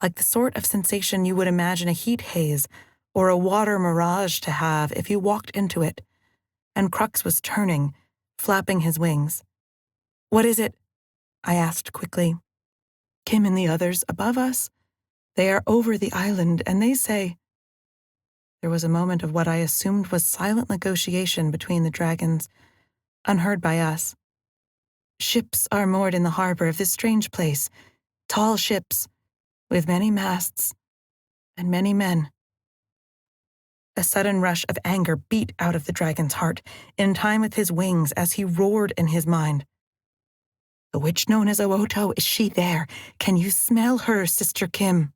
like the sort of sensation you would imagine a heat haze or a water mirage to have if you walked into it, and Crux was turning, flapping his wings. What is it? I asked quickly. Kim and the others above us. They are over the island, and they say... There was a moment of what I assumed was silent negotiation between the dragons, unheard by us. Ships are moored in the harbor of this strange place, tall ships, with many masts and many men. A sudden rush of anger beat out of the dragon's heart, in time with his wings as he roared in his mind. The witch known as Owoto, is she there? Can you smell her, Sister Kim?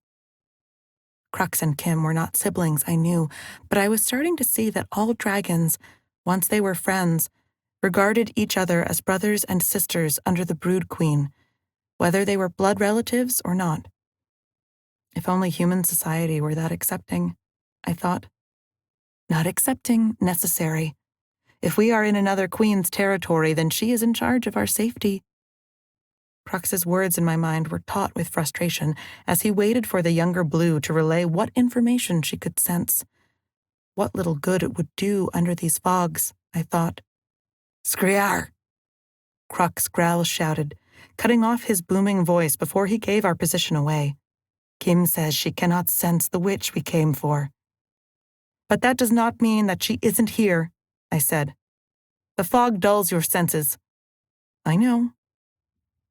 Crux and Kim were not siblings, I knew, but I was starting to see that all dragons, once they were friends, regarded each other as brothers and sisters under the Brood Queen, whether they were blood relatives or not. If only human society were that accepting, I thought. Not accepting, necessary. If we are in another queen's territory, then she is in charge of our safety. Crux's words in my mind were taut with frustration as he waited for the younger Blue to relay what information she could sense. What little good it would do under these fogs, I thought. Skriar! Crux growl shouted, cutting off his booming voice before he gave our position away. Kim says she cannot sense the witch we came for. But that does not mean that she isn't here, I said. The fog dulls your senses. I know.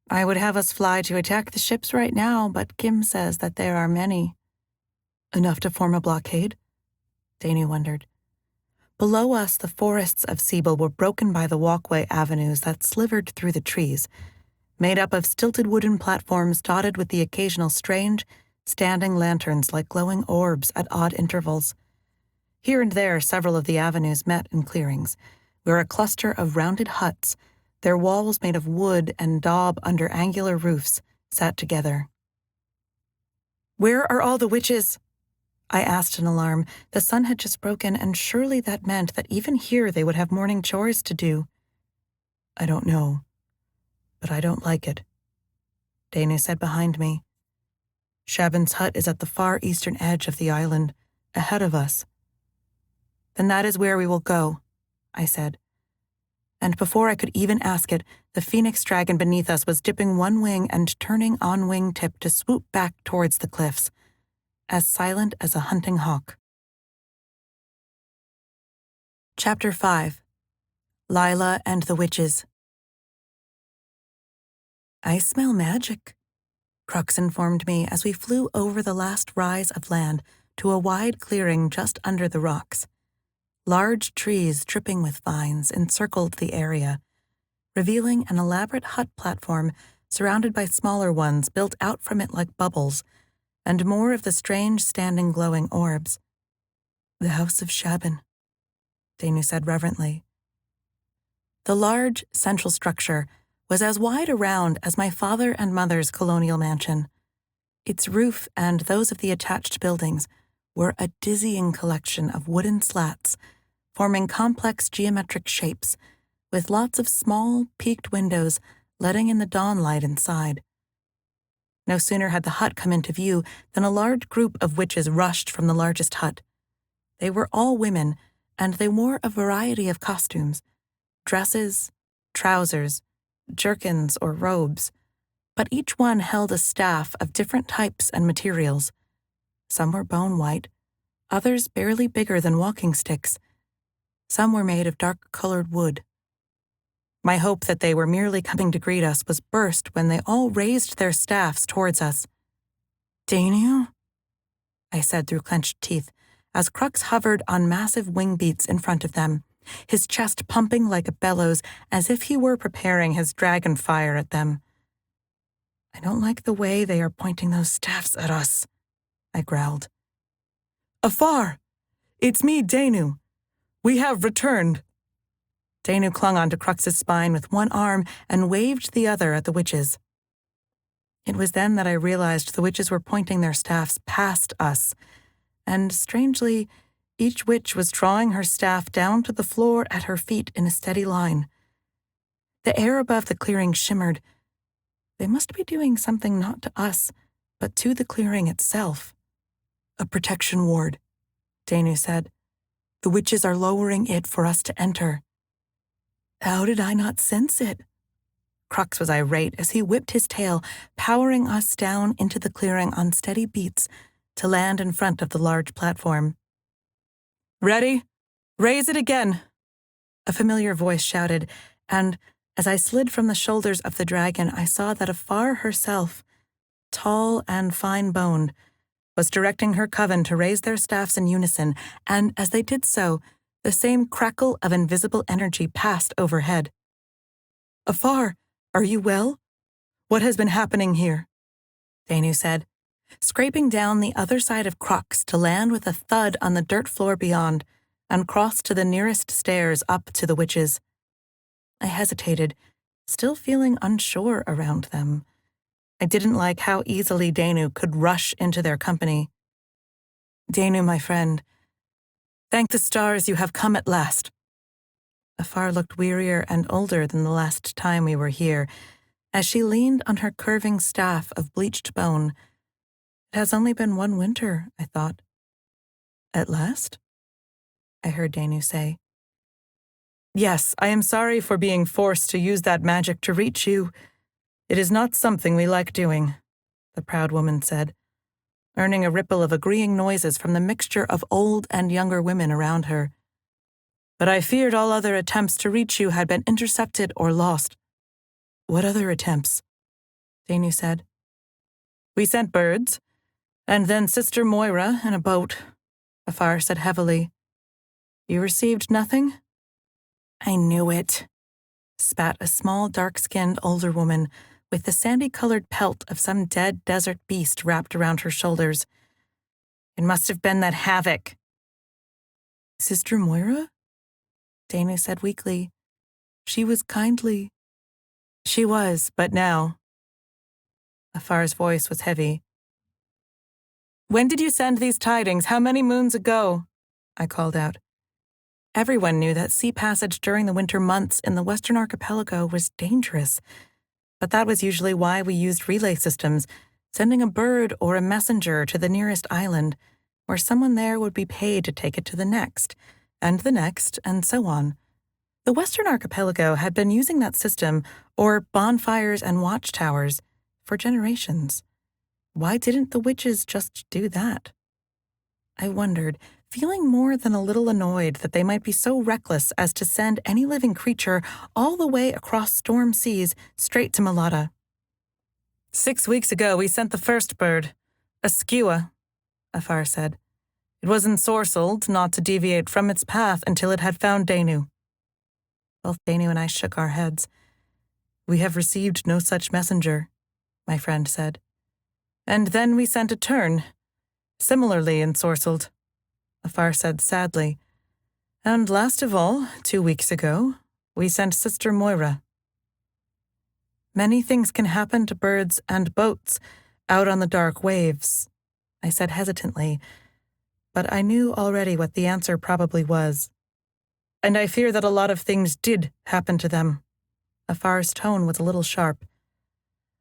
I would have us fly to attack the ships right now, but Kim says that there are many. Enough to form a blockade? Danu wondered. Below us, the forests of Siebel were broken by the walkway avenues that slivered through the trees, made up of stilted wooden platforms dotted with the occasional strange, standing lanterns like glowing orbs at odd intervals. Here and there, several of the avenues met in clearings, where a cluster of rounded huts, their walls made of wood and daub under angular roofs, sat together. Where are all the witches? I asked in alarm. The sun had just broken, and surely that meant that even here they would have morning chores to do. I don't know, but I don't like it, Danu said behind me. Shaban's hut is at the far eastern edge of the island, ahead of us. Then that is where we will go, I said. And before I could even ask it, the phoenix dragon beneath us was dipping one wing and turning on wingtip to swoop back towards the cliffs, as silent as a hunting hawk. Chapter 5. Lila and the Witches. I smell magic, Crux informed me as we flew over the last rise of land to a wide clearing just under the rocks. Large trees dripping with vines encircled the area, revealing an elaborate hut platform surrounded by smaller ones built out from it like bubbles, and more of the strange standing glowing orbs. The House of Shaban, Danu said reverently. The large, central structure was as wide around as my father and mother's colonial mansion. Its roof and those of the attached buildings were a dizzying collection of wooden slats, forming complex geometric shapes, with lots of small, peaked windows letting in the dawn light inside. No sooner had the hut come into view than a large group of witches rushed from the largest hut. They were all women, and they wore a variety of costumes, dresses, trousers, jerkins, or robes, but each one held a staff of different types and materials. Some were bone white, others barely bigger than walking sticks. Some were made of dark-colored wood. My hope that they were merely coming to greet us was burst when they all raised their staffs towards us. "Danu?" I said through clenched teeth, as Crux hovered on massive wing beats in front of them, his chest pumping like a bellows as if he were preparing his dragon fire at them. "I don't like the way they are pointing those staffs at us," I growled. "Afar! It's me, Danu. We have returned." Danu clung onto Crux's spine with one arm and waved the other at the witches. It was then that I realized the witches were pointing their staffs past us, and strangely, each witch was drawing her staff down to the floor at her feet in a steady line. The air above the clearing shimmered. They must be doing something not to us, but to the clearing itself. "A protection ward," Danu said. "The witches are lowering it for us to enter." "How did I not sense it?" Crux was irate as he whipped his tail, powering us down into the clearing on steady beats to land in front of the large platform. "Ready? Raise it again!" A familiar voice shouted, and as I slid from the shoulders of the dragon, I saw that Afar herself, tall and fine-boned, was directing her coven to raise their staffs in unison, and as they did so, the same crackle of invisible energy passed overhead. "Afar, are you well? What has been happening here?" Danu said, scraping down the other side of Crux to land with a thud on the dirt floor beyond, and cross to the nearest stairs up to the witches. I hesitated, still feeling unsure around them. I didn't like how easily Danu could rush into their company. "Danu, my friend, thank the stars you have come at last." Afar looked wearier and older than the last time we were here, as she leaned on her curving staff of bleached bone. "It has only been one winter," I thought. "At last?" I heard Danu say. "Yes, I am sorry for being forced to use that magic to reach you. It is not something we like doing," the proud woman said, earning a ripple of agreeing noises from the mixture of old and younger women around her. "But I feared all other attempts to reach you had been intercepted or lost." "What other attempts?" Danu said. "We sent birds, and then Sister Moira in a boat," Afar said heavily. "You received nothing?" "I knew it," spat a small, dark-skinned older woman with the sandy-colored pelt of some dead desert beast wrapped around her shoulders. "It must have been that havoc." "Sister Moira?" Danu said weakly. "She was kindly." "She was, but now." Afar's voice was heavy. "When did you send these tidings? How many moons ago?" I called out. Everyone knew that sea passage during the winter months in the Western Archipelago was dangerous, but that was usually why we used relay systems, sending a bird or a messenger to the nearest island, where someone there would be paid to take it to the next, and so on. The Western Archipelago had been using that system, or bonfires and watchtowers, for generations. Why didn't the witches just do that? I wondered, feeling more than a little annoyed that they might be so reckless as to send any living creature all the way across storm seas straight to Malata. 6 weeks ago we sent the first bird, a skua, Afar said. It was ensorcelled not to deviate from its path until it had found Danu. Both Danu and I shook our heads. "We have received no such messenger," my friend said. "And then we sent a tern, similarly ensorcelled," Afar said sadly. "And last of all, 2 weeks ago, we sent Sister Moira." "Many things can happen to birds and boats out on the dark waves," I said hesitantly, but I knew already what the answer probably was. "And I fear that a lot of things did happen to them." Afar's tone was a little sharp.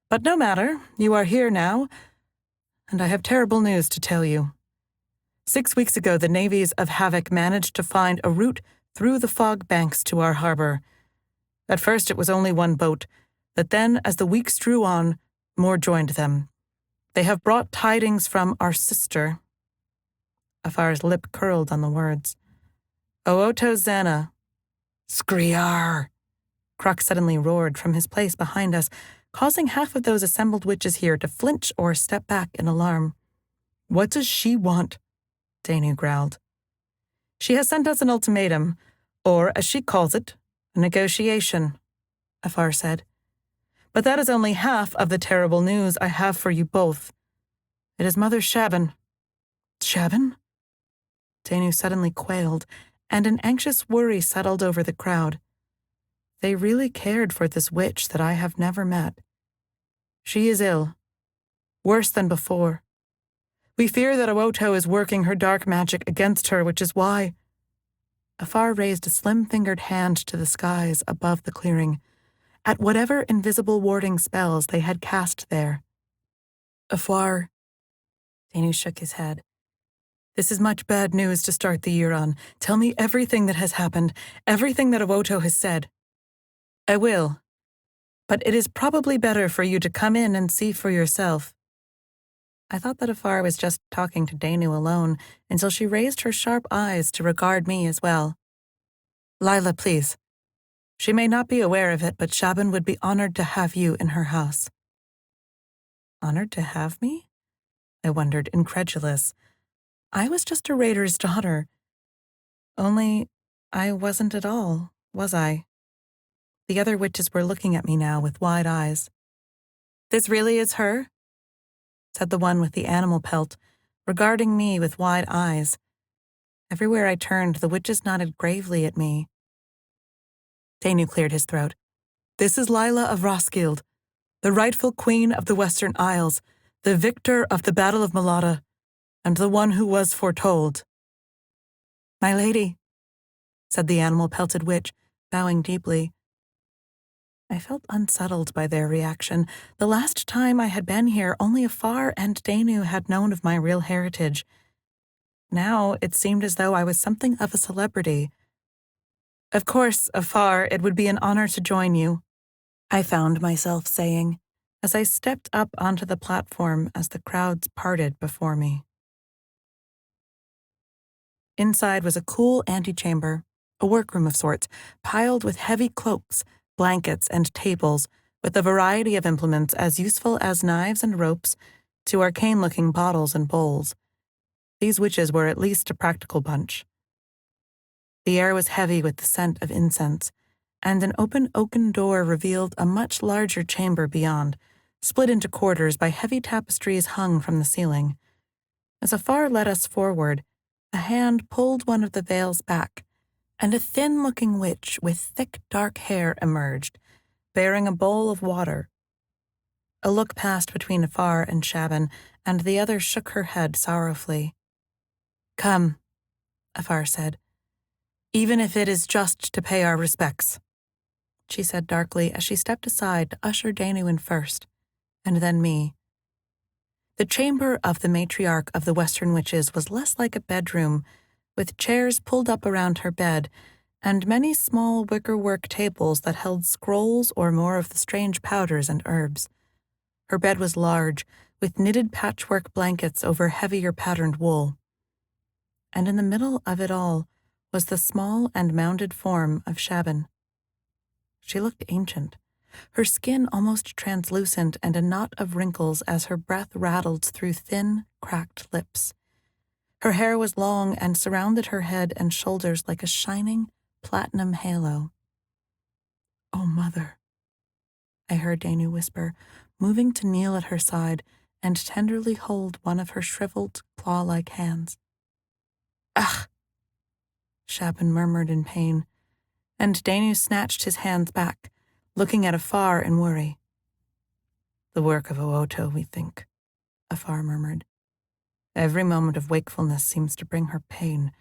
"But no matter, you are here now, and I have terrible news to tell you. 6 weeks ago, the navies of Havoc managed to find a route through the fog banks to our harbor. At first it was only one boat, but then, as the weeks drew on, more joined them. They have brought tidings from our sister. Afar's lip curled on the words. Ooto Zana. Skriar! Kruk suddenly roared from his place behind us, causing half of those assembled witches here to flinch or step back in alarm. What does she want? Danu growled. She has sent us an ultimatum, or, as she calls it, a negotiation, Afar said. But that is only half of the terrible news I have for you both. It is Mother Shaban. Shaban? Danu suddenly quailed, and an anxious worry settled over the crowd. They really cared for this witch that I have never met. She is ill, worse than before. We fear that Ooto is working her dark magic against her, which is why. Afar raised a slim-fingered hand to the skies above the clearing, at whatever invisible warding spells they had cast there. Afar. Danu shook his head. This is much bad news to start the year on. Tell me everything that has happened, everything that Ooto has said. I will, but it is probably better for you to come in and see for yourself. I thought that Afar was just talking to Danu alone until she raised her sharp eyes to regard me as well. Lila, please. She may not be aware of it, but Shaban would be honored to have you in her house. Honored to have me? I wondered, incredulous. I was just a raider's daughter. Only I wasn't at all, was I? The other witches were looking at me now with wide eyes. This really is her? Said the one with the animal pelt, regarding me with wide eyes. Everywhere I turned, the witches nodded gravely at me. Danu cleared his throat. This is Lila of Roskilde, the rightful queen of the Western Isles, the victor of the Battle of Malata, and the one who was foretold. My lady, said the animal-pelted witch, bowing deeply. I felt unsettled by their reaction. The last time I had been here, only Afar and Danu had known of my real heritage. Now it seemed as though I was something of a celebrity. Of course, Afar, it would be an honor to join you, I found myself saying, as I stepped up onto the platform as the crowds parted before me. Inside was a cool antechamber, a workroom of sorts, piled with heavy cloaks, blankets, and tables, with a variety of implements as useful as knives and ropes to arcane-looking bottles and bowls. These witches were at least a practical bunch. The air was heavy with the scent of incense, and an open oaken door revealed a much larger chamber beyond, split into quarters by heavy tapestries hung from the ceiling. As Afar led us forward, a hand pulled one of the veils back, and a thin-looking witch with thick, dark hair emerged, bearing a bowl of water. A look passed between Afar and Shaban, and the other shook her head sorrowfully. Come, Afar said, even if it is just to pay our respects, she said darkly as she stepped aside to usher Danu in first, and then me. The chamber of the matriarch of the Western Witches was less like a bedroom, with chairs pulled up around her bed, and many small wickerwork tables that held scrolls or more of the strange powders and herbs. Her bed was large, with knitted patchwork blankets over heavier patterned wool. And in the middle of it all was the small and mounded form of Shaban. She looked ancient, her skin almost translucent and a knot of wrinkles as her breath rattled through thin, cracked lips. Her hair was long and surrounded her head and shoulders like a shining, platinum halo. Oh, Mother, I heard Danu whisper, moving to kneel at her side and tenderly hold one of her shriveled, claw-like hands. Ugh! Shaban murmured in pain, and Danu snatched his hands back, looking at Afar in worry. The work of Ooto, we think, Afar murmured. Every moment of wakefulness seems to bring her pain,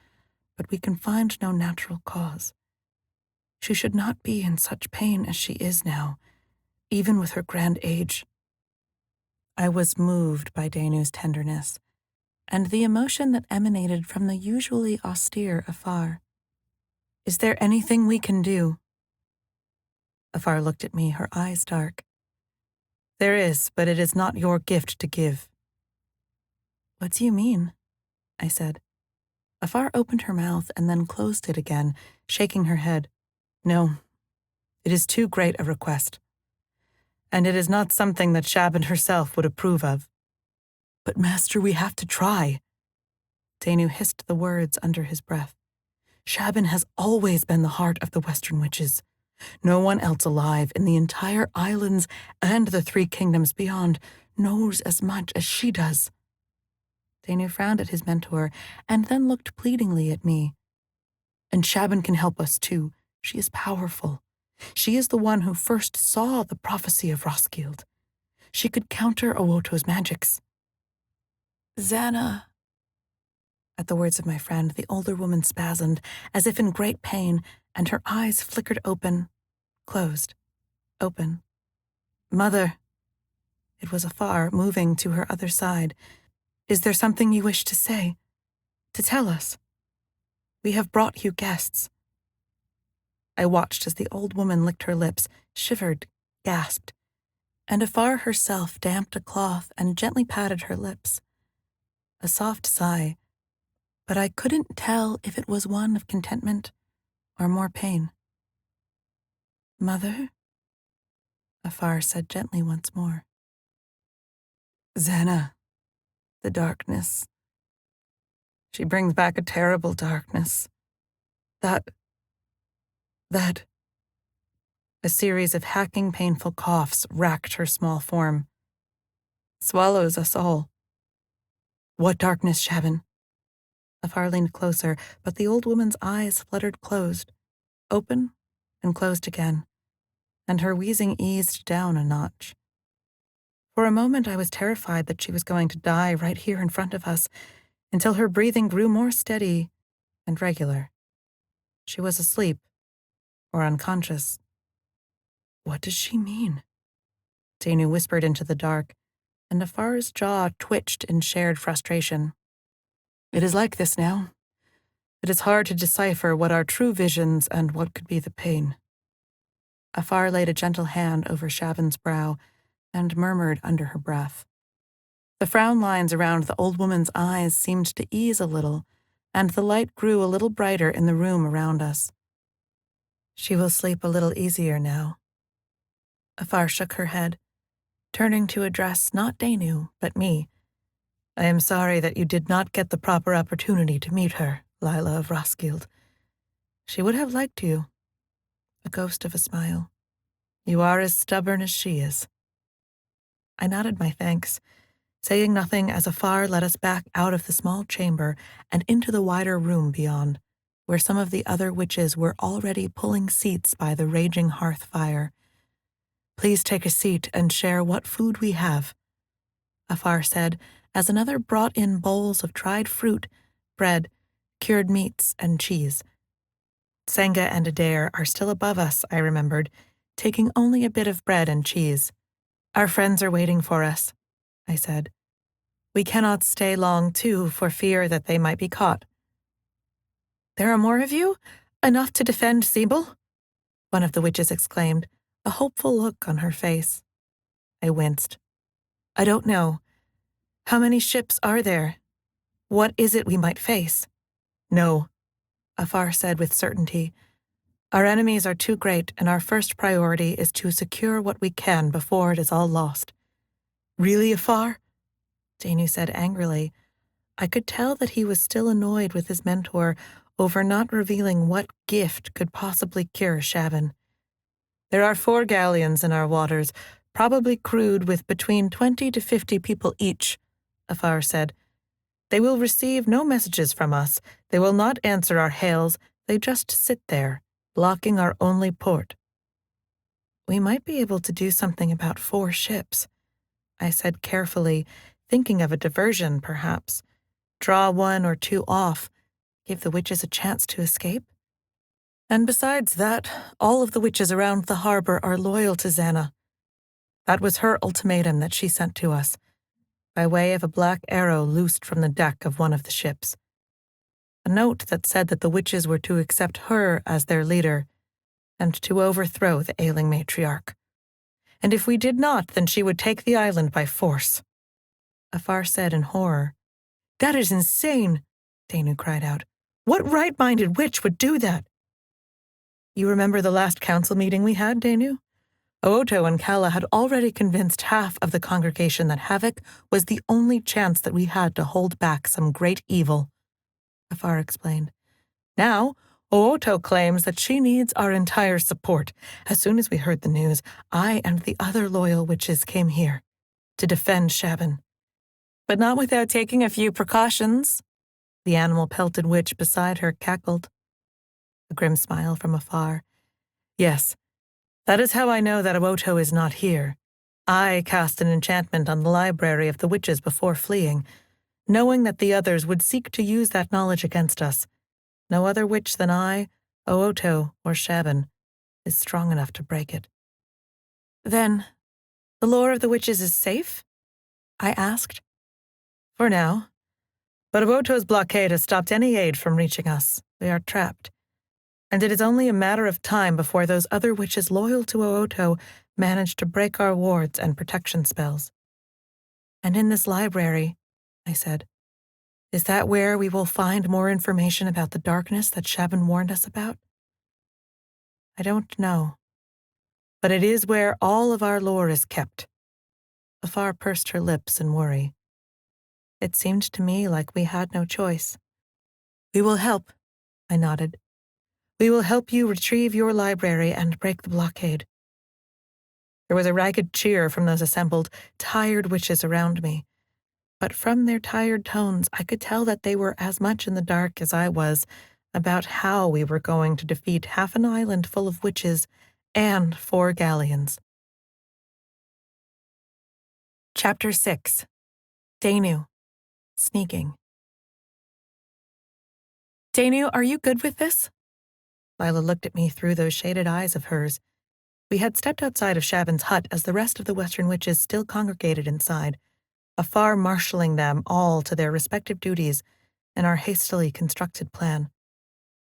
but we can find no natural cause. She should not be in such pain as she is now, even with her grand age. I was moved by Danu's tenderness, and the emotion that emanated from the usually austere Afar. Is there anything we can do? Afar looked at me, her eyes dark. There is, but it is not your gift to give. What do you mean? I said. Afar opened her mouth and then closed it again, shaking her head. No, it is too great a request. And it is not something that Shaban herself would approve of. But, Master, we have to try. Danu hissed the words under his breath. Shaban has always been the heart of the Western witches. No one else alive in the entire islands and the 3 kingdoms beyond knows as much as she does. Danu frowned at his mentor and then looked pleadingly at me. And Shaban can help us too. She is powerful. She is the one who first saw the prophecy of Roskilde. She could counter Owoto's magics. Xana. At the words of my friend, the older woman spasmed, as if in great pain, and her eyes flickered open, closed, open. Mother. It was Afar, moving to her other side. Is there something you wish to say? To tell us? We have brought you guests. I watched as the old woman licked her lips, shivered, gasped, and Afar herself damped a cloth and gently patted her lips. A soft sigh, but I couldn't tell if it was one of contentment or more pain. Mother? Afar said gently once more. Xana, the darkness. She brings back a terrible darkness. That... A series of hacking, painful coughs racked her small form. Swallows us all. What darkness, Shaban? Afar leaned closer, but the old woman's eyes fluttered closed, open and closed again, and her wheezing eased down a notch. For a moment I was terrified that she was going to die right here in front of us, until her breathing grew more steady and regular. She was asleep, or unconscious. What does she mean? Danu whispered into the dark, and Afar's jaw twitched in shared frustration. It is like this now. It is hard to decipher what are true visions and what could be the pain. Afar laid a gentle hand over Shaban's brow and murmured under her breath. The frown lines around the old woman's eyes seemed to ease a little, and the light grew a little brighter in the room around us. She will sleep a little easier now. Afar shook her head, turning to address not Danu, but me. I am sorry that you did not get the proper opportunity to meet her, Lila of Roskilde. She would have liked you. A ghost of a smile. You are as stubborn as she is. I nodded my thanks, saying nothing as Afar led us back out of the small chamber and into the wider room beyond, where some of the other witches were already pulling seats by the raging hearth fire. Please take a seat and share what food we have, Afar said, as another brought in bowls of dried fruit, bread, cured meats, and cheese. Senga and Adair are still above us, I remembered, taking only a bit of bread and cheese. Our friends are waiting for us, I said. We cannot stay long, too, for fear that they might be caught. There are more of you? Enough to defend Sibyl? One of the witches exclaimed, a hopeful look on her face. I winced. I don't know. How many ships are there? What is it we might face? No, Afar said with certainty. Our enemies are too great, and our first priority is to secure what we can before it is all lost. Really, Afar? Danu said angrily. I could tell that he was still annoyed with his mentor over not revealing what gift could possibly cure Shaban. There are 4 galleons in our waters, probably crewed with between 20 to 50 people each, Afar said. They will receive no messages from us. They will not answer our hails. They just sit there, blocking our only port. We might be able to do something about 4 ships, I said carefully, thinking of a diversion, perhaps. Draw 1 or 2 off, give the witches a chance to escape. And besides that, all of the witches around the harbor are loyal to Xana. That was her ultimatum that she sent to us, by way of a black arrow loosed from the deck of one of the ships. A note that said that the witches were to accept her as their leader, and to overthrow the ailing matriarch. And if we did not, then she would take the island by force. Afar said in horror. That is insane, Danu cried out. What right-minded witch would do that? You remember the last council meeting we had, Danu? Ooto and Kala had already convinced half of the congregation that havoc was the only chance that we had to hold back some great evil, Afar explained. Now, Ooto claims that she needs our entire support. As soon as we heard the news, I and the other loyal witches came here to defend Shaban. But not without taking a few precautions, the animal-pelted witch beside her cackled. A grim smile from afar. Yes, that is how I know that Ooto is not here. I cast an enchantment on the library of the witches before fleeing, knowing that the others would seek to use that knowledge against us. No other witch than I, Ooto, or Shaban is strong enough to break it. Then, the lore of the witches is safe? I asked. For now. But Ooto's blockade has stopped any aid from reaching us. We are trapped. And it is only a matter of time before those other witches loyal to Ooto manage to break our wards and protection spells. And in this library, I said, is that where we will find more information about the darkness that Shaban warned us about? I don't know. But it is where all of our lore is kept. Afar pursed her lips in worry. It seemed to me like we had no choice. We will help, I nodded. We will help you retrieve your library and break the blockade. There was a ragged cheer from those assembled, tired witches around me. But from their tired tones, I could tell that they were as much in the dark as I was about how we were going to defeat half an island full of witches and 4 galleons. Chapter 6. Danu. Sneaking. Danu, are you good with this? Lila looked at me through those shaded eyes of hers. We had stepped outside of Shaban's hut as the rest of the Western witches still congregated inside, Afar marshalling them all to their respective duties in our hastily constructed plan.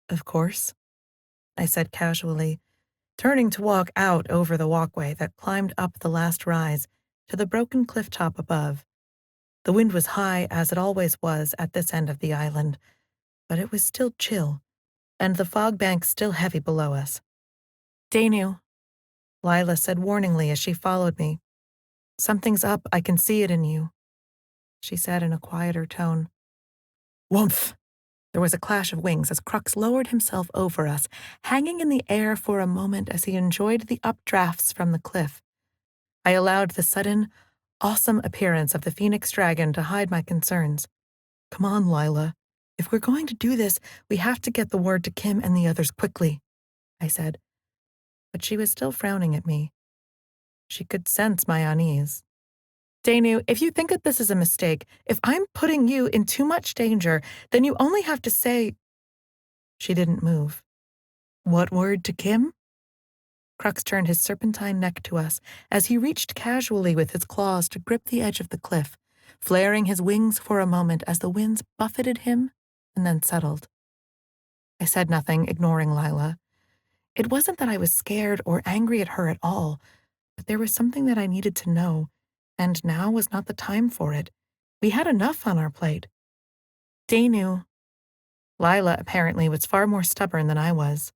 Of course, I said casually, turning to walk out over the walkway that climbed up the last rise to the broken cliff top above. The wind was high, as it always was at this end of the island, but it was still chill, and the fog bank still heavy below us. Danu, Lila said warningly as she followed me. Something's up, I can see it in you, she said in a quieter tone. Woomph! There was a clash of wings as Crux lowered himself over us, hanging in the air for a moment as he enjoyed the updrafts from the cliff. I allowed the sudden, awesome appearance of the phoenix dragon to hide my concerns. Come on, Lila. If we're going to do this, we have to get the word to Kim and the others quickly, I said. But she was still frowning at me. She could sense my unease. Danu, if you think that this is a mistake, if I'm putting you in too much danger, then you only have to say... She didn't move. What word to Kim? Crux turned his serpentine neck to us as he reached casually with his claws to grip the edge of the cliff, flaring his wings for a moment as the winds buffeted him and then settled. I said nothing, ignoring Lila. It wasn't that I was scared or angry at her at all, but there was something that I needed to know, and now was not the time for it. We had enough on our plate. Danu. Lila apparently was far more stubborn than I was.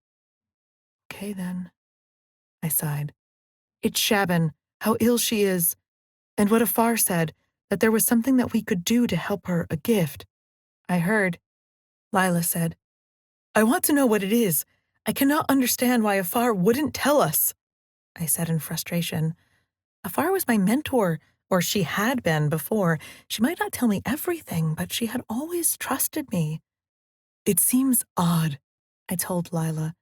Okay, then, I sighed. It's Shaban, how ill she is, and what Afar said, that there was something that we could do to help her, a gift. I heard, Lila said. I want to know what it is. I cannot understand why Afar wouldn't tell us, I said in frustration. Afar was my mentor, or she had been before. She might not tell me everything, but she had always trusted me. It seems odd, I told Lila.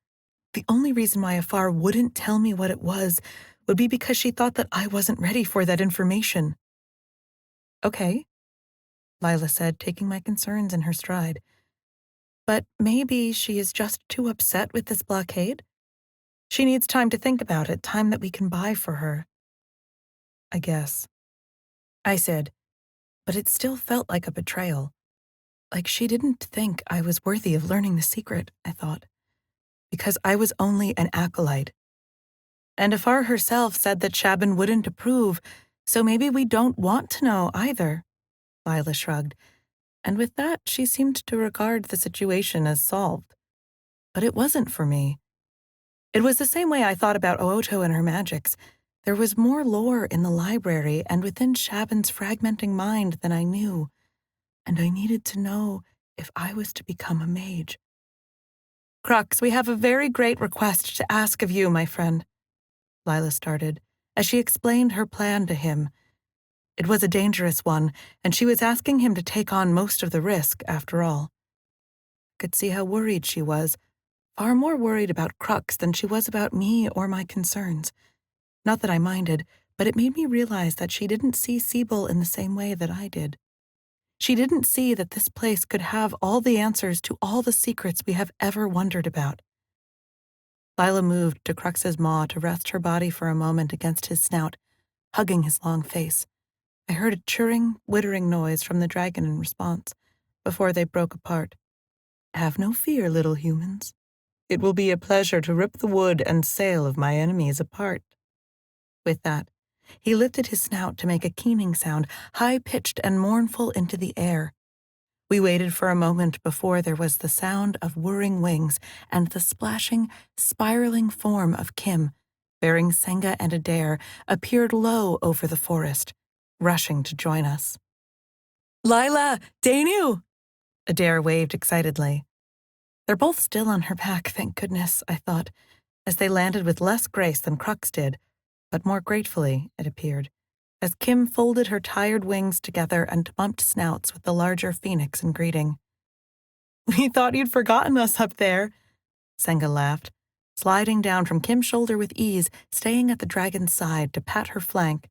The only reason why Afar wouldn't tell me what it was would be because she thought that I wasn't ready for that information. Okay, Lila said, taking my concerns in her stride. But maybe she is just too upset with this blockade? She needs time to think about it, time that we can buy for her. I guess, I said, but it still felt like a betrayal. Like she didn't think I was worthy of learning the secret, I thought. because I was only an acolyte. And Afar herself said that Shaban wouldn't approve, so maybe we don't want to know either. Lila shrugged, and with that she seemed to regard the situation as solved. But it wasn't for me. It was the same way I thought about Ooto and her magics. There was more lore in the library and within Shaban's fragmenting mind than I knew, and I needed to know if I was to become a mage. Crux, we have a very great request to ask of you, my friend, Lila started, as she explained her plan to him. It was a dangerous one, and she was asking him to take on most of the risk, after all. I could see how worried she was, far more worried about Crux than she was about me or my concerns. Not that I minded, but it made me realize that she didn't see Sibyl in the same way that I did. She didn't see that this place could have all the answers to all the secrets we have ever wondered about. Lila moved to Crux's maw to rest her body for a moment against his snout, hugging his long face. I heard a churring, whittering noise from the dragon in response, before they broke apart. Have no fear, little humans. It will be a pleasure to rip the wood and sail of my enemies apart. With that, he lifted his snout to make a keening sound, high-pitched and mournful into the air. We waited for a moment before there was the sound of whirring wings and the splashing, spiraling form of Kim, bearing Senga and Adair, appeared low over the forest, rushing to join us. Lila! Danu! Adair waved excitedly. They're both still on her back, thank goodness, I thought, as they landed with less grace than Crux did, but more gratefully, it appeared, as Kim folded her tired wings together and bumped snouts with the larger phoenix in greeting. We thought you'd forgotten us up there, Senga laughed, sliding down from Kim's shoulder with ease, staying at the dragon's side to pat her flank.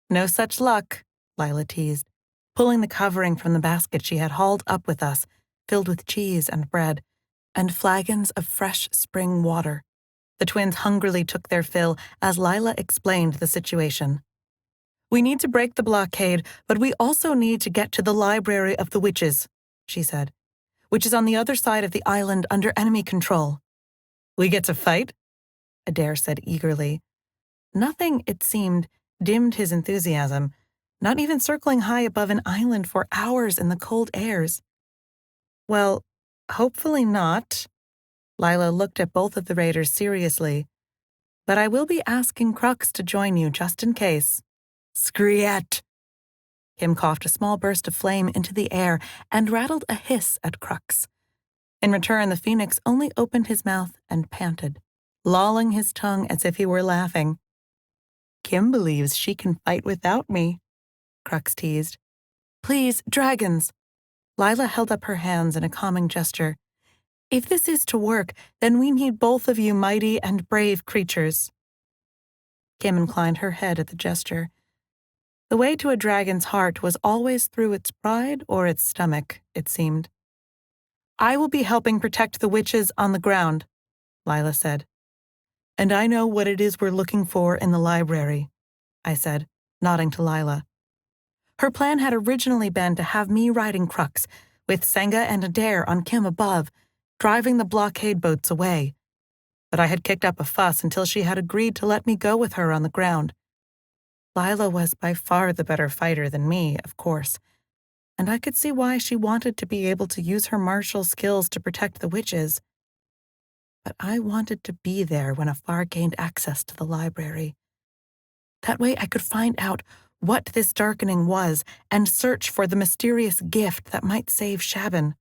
No such luck, Lila teased, pulling the covering from the basket she had hauled up with us, filled with cheese and bread, and flagons of fresh spring water. The twins hungrily took their fill as Lila explained the situation. We need to break the blockade, but we also need to get to the Library of the Witches, she said, which is on the other side of the island under enemy control. We get to fight? Adair said eagerly. Nothing, it seemed, dimmed his enthusiasm, not even circling high above an island for hours in the cold airs. Well, hopefully not. Lila looked at both of the raiders seriously. But I will be asking Crux to join you just in case. Screet! Kim coughed a small burst of flame into the air and rattled a hiss at Crux. In return, the phoenix only opened his mouth and panted, lolling his tongue as if he were laughing. Kim believes she can fight without me, Crux teased. Please, dragons! Lila held up her hands in a calming gesture. If this is to work, then we need both of you mighty and brave creatures. Kim inclined her head at the gesture. The way to a dragon's heart was always through its pride or its stomach, it seemed. I will be helping protect the witches on the ground, Lila said. And I know what it is we're looking for in the library, I said, nodding to Lila. Her plan had originally been to have me riding Crux, with Senga and Adair on Kim above, driving the blockade boats away. But I had kicked up a fuss until she had agreed to let me go with her on the ground. Lila was by far the better fighter than me, of course, and I could see why she wanted to be able to use her martial skills to protect the witches. But I wanted to be there when Afar gained access to the library. That way I could find out what this darkening was and search for the mysterious gift that might save Shaban.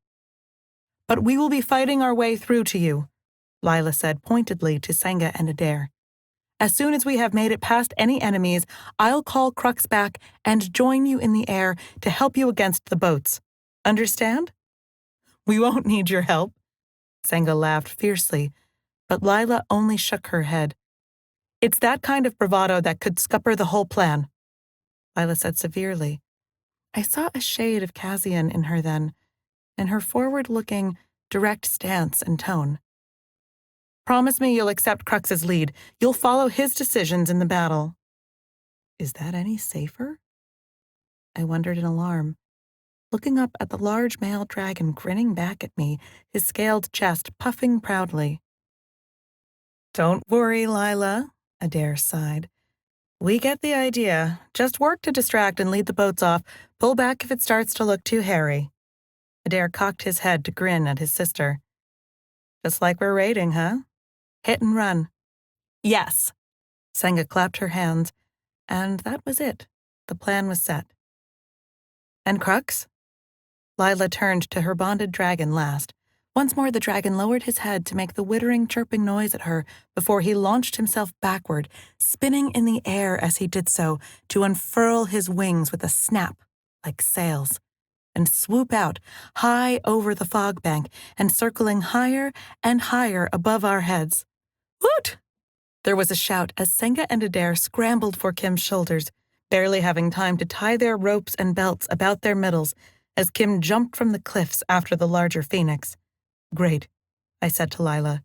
But we will be fighting our way through to you, Lila said pointedly to Senga and Adair. As soon as we have made it past any enemies, I'll call Crux back and join you in the air to help you against the boats. Understand? We won't need your help. Senga laughed fiercely, but Lila only shook her head. It's that kind of bravado that could scupper the whole plan, Lila said severely. I saw a shade of Cassian in her then, in her forward-looking, direct stance and tone. Promise me you'll accept Crux's lead. You'll follow his decisions in the battle. Is that any safer? I wondered in alarm, looking up at the large male dragon grinning back at me, his scaled chest puffing proudly. Don't worry, Lila, Adair sighed. We get the idea. Just work to distract and lead the boats off. Pull back if it starts to look too hairy. Adair cocked his head to grin at his sister. Just like we're raiding, huh? Hit and run. Yes. Senga clapped her hands, and that was it. The plan was set. And Crux? Lila turned to her bonded dragon last. Once more the dragon lowered his head to make the whittering, chirping noise at her before he launched himself backward, spinning in the air as he did so to unfurl his wings with a snap like sails, and swoop out high over the fog bank and circling higher and higher above our heads. Woot! There was a shout as Senga and Adair scrambled for Kim's shoulders, barely having time to tie their ropes and belts about their middles as Kim jumped from the cliffs after the larger phoenix. Great, I said to Lila.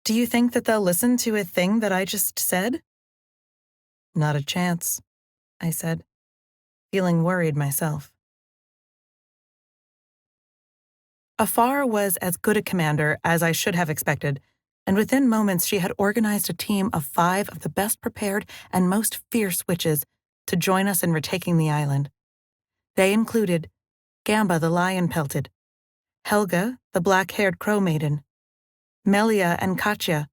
Do you think that they'll listen to a thing that I just said? Not a chance, I said, feeling worried myself. Afar was as good a commander as I should have expected, and within moments she had organized a team of 5 of the best prepared and most fierce witches to join us in retaking the island. They included Gamba the lion-pelted, Helga, the black-haired crow maiden, Melia and Katya,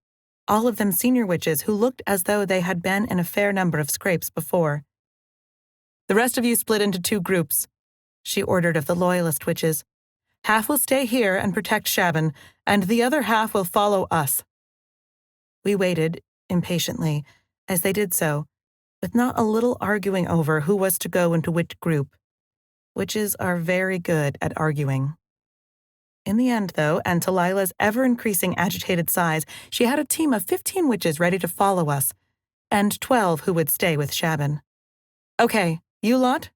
all of them senior witches who looked as though they had been in a fair number of scrapes before. The rest of you split into 2 groups, she ordered of the loyalist witches. Half will stay here and protect Shaban, and the other half will follow us. We waited, impatiently, as they did so, with not a little arguing over who was to go into which group. Witches are very good at arguing. In the end, though, and to Lila's ever-increasing agitated sighs, she had a team of 15 witches ready to follow us, and 12 who would stay with Shaban. Okay, you lot?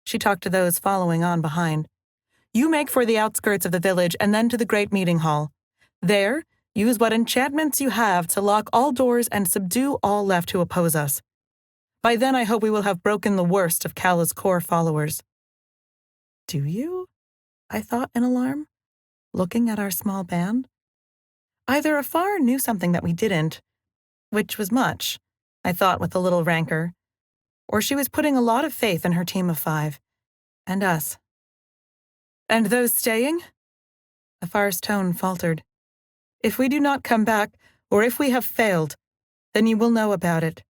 She talked to those following on behind. You make for the outskirts of the village and then to the great meeting hall. There, use what enchantments you have to lock all doors and subdue all left to oppose us. By then I hope we will have broken the worst of Kala's core followers. Do you? I thought in alarm, looking at our small band. Either Afar knew something that we didn't, which was much, I thought with a little rancor, or she was putting a lot of faith in her team of 5, and us. And those staying? Afar's tone faltered. If we do not come back, or if we have failed, then you will know about it.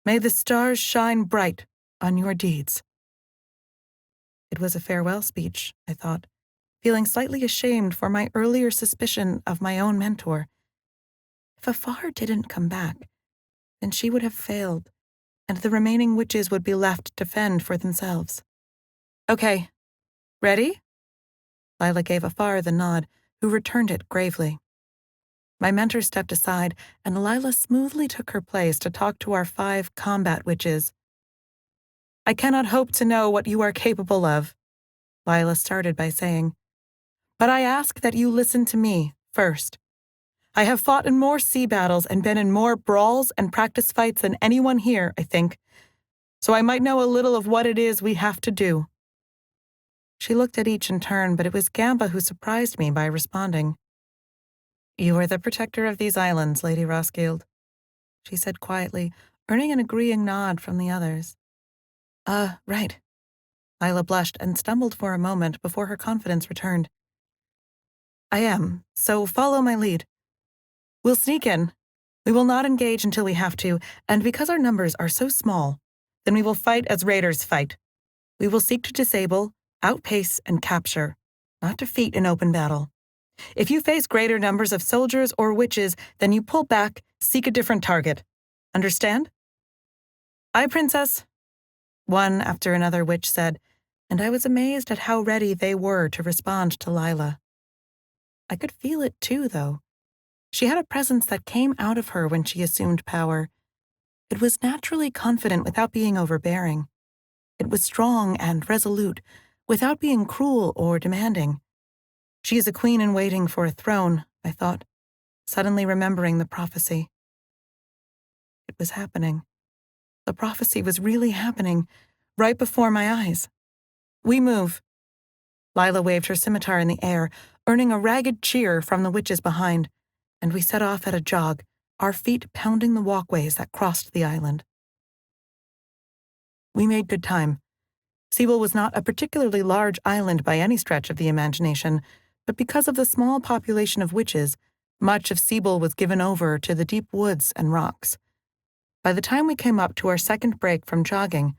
May the stars shine bright on your deeds. It was a farewell speech, I thought, feeling slightly ashamed for my earlier suspicion of my own mentor. If Afar didn't come back, then she would have failed, and the remaining witches would be left to fend for themselves. Okay, ready? Lila gave Afar the nod, who returned it gravely. My mentor stepped aside, and Lila smoothly took her place to talk to our 5 combat witches. I cannot hope to know what you are capable of, Lila started by saying, but I ask that you listen to me first. I have fought in more sea battles and been in more brawls and practice fights than anyone here, I think, so I might know a little of what it is we have to do. She looked at each in turn, but it was Gamba who surprised me by responding. You are the protector of these islands, Lady Roskilde, she said quietly, earning an agreeing nod from the others. Right. Lila blushed and stumbled for a moment before her confidence returned. I am, so follow my lead. We'll sneak in. We will not engage until we have to, and because our numbers are so small, then we will fight as raiders fight. We will seek to disable, outpace, and capture, not defeat in open battle. If you face greater numbers of soldiers or witches, then you pull back, seek a different target. Understand? Aye, Princess, one after another witch said, and I was amazed at how ready they were to respond to Lila. I could feel it too, though. She had a presence that came out of her when she assumed power. It was naturally confident without being overbearing. It was strong and resolute, without being cruel or demanding. She is a queen in waiting for a throne, I thought, suddenly remembering the prophecy. It was happening. The prophecy was really happening, right before my eyes. We move. Lila waved her scimitar in the air, earning a ragged cheer from the witches behind. and we set off at a jog, our feet pounding the walkways that crossed the island. We made good time. Sebel was not a particularly large island by any stretch of the imagination, but because of the small population of witches, much of Sebel was given over to the deep woods and rocks. By the time we came up to our second break from jogging,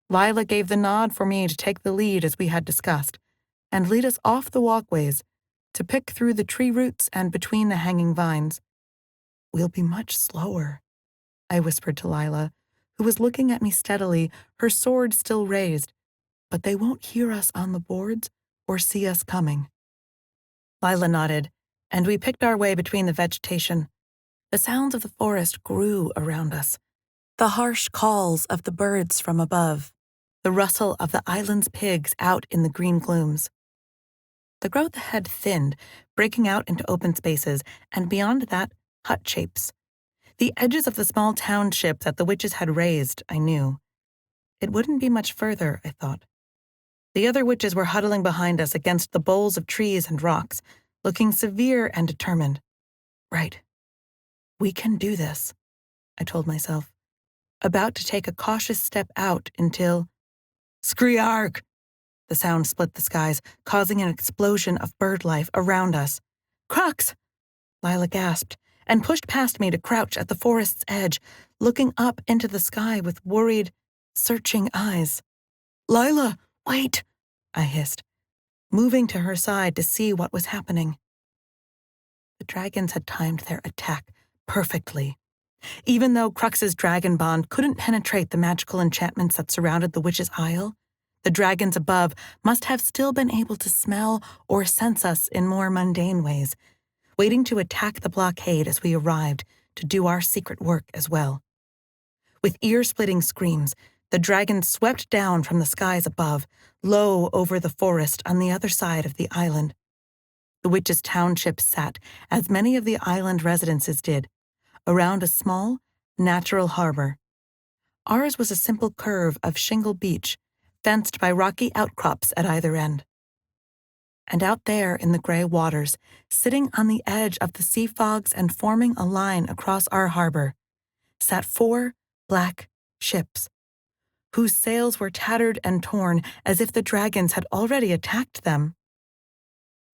Lila gave the nod for me to take the lead as we had discussed, and lead us off the walkways to pick through the tree roots and between the hanging vines. "We'll be much slower," I whispered to Lila, who was looking at me steadily, her sword still raised, "but they won't hear us on the boards or see us coming." Lila nodded, and we picked our way between the vegetation. The sounds of the forest grew around us. The harsh calls of the birds from above, the rustle of the island's pigs out in the green glooms. The growth ahead thinned, breaking out into open spaces, and beyond that, hut shapes. The edges of the small township that the witches had raised, I knew. It wouldn't be much further, I thought. The other witches were huddling behind us against the boles of trees and rocks, looking severe and determined. Right. We can do this, I told myself, about to take a cautious step out until... Skriark! The sound split the skies, causing an explosion of bird life around us. Crux! Lila gasped, and pushed past me to crouch at the forest's edge, looking up into the sky with worried, searching eyes. Lila, wait! I hissed, moving to her side to see what was happening. The dragons had timed their attack perfectly. Even though Crux's dragon bond couldn't penetrate the magical enchantments that surrounded the witch's isle, the dragons above must have still been able to smell or sense us in more mundane ways, waiting to attack the blockade as we arrived to do our secret work as well. With ear-splitting screams, the dragons swept down from the skies above, low over the forest on the other side of the island. The witches' township sat, as many of the island residences did, around a small, natural harbor. Ours was a simple curve of shingle beach, fenced by rocky outcrops at either end. And out there in the gray waters, sitting on the edge of the sea fogs and forming a line across our harbor, sat 4 black ships, whose sails were tattered and torn as if the dragons had already attacked them.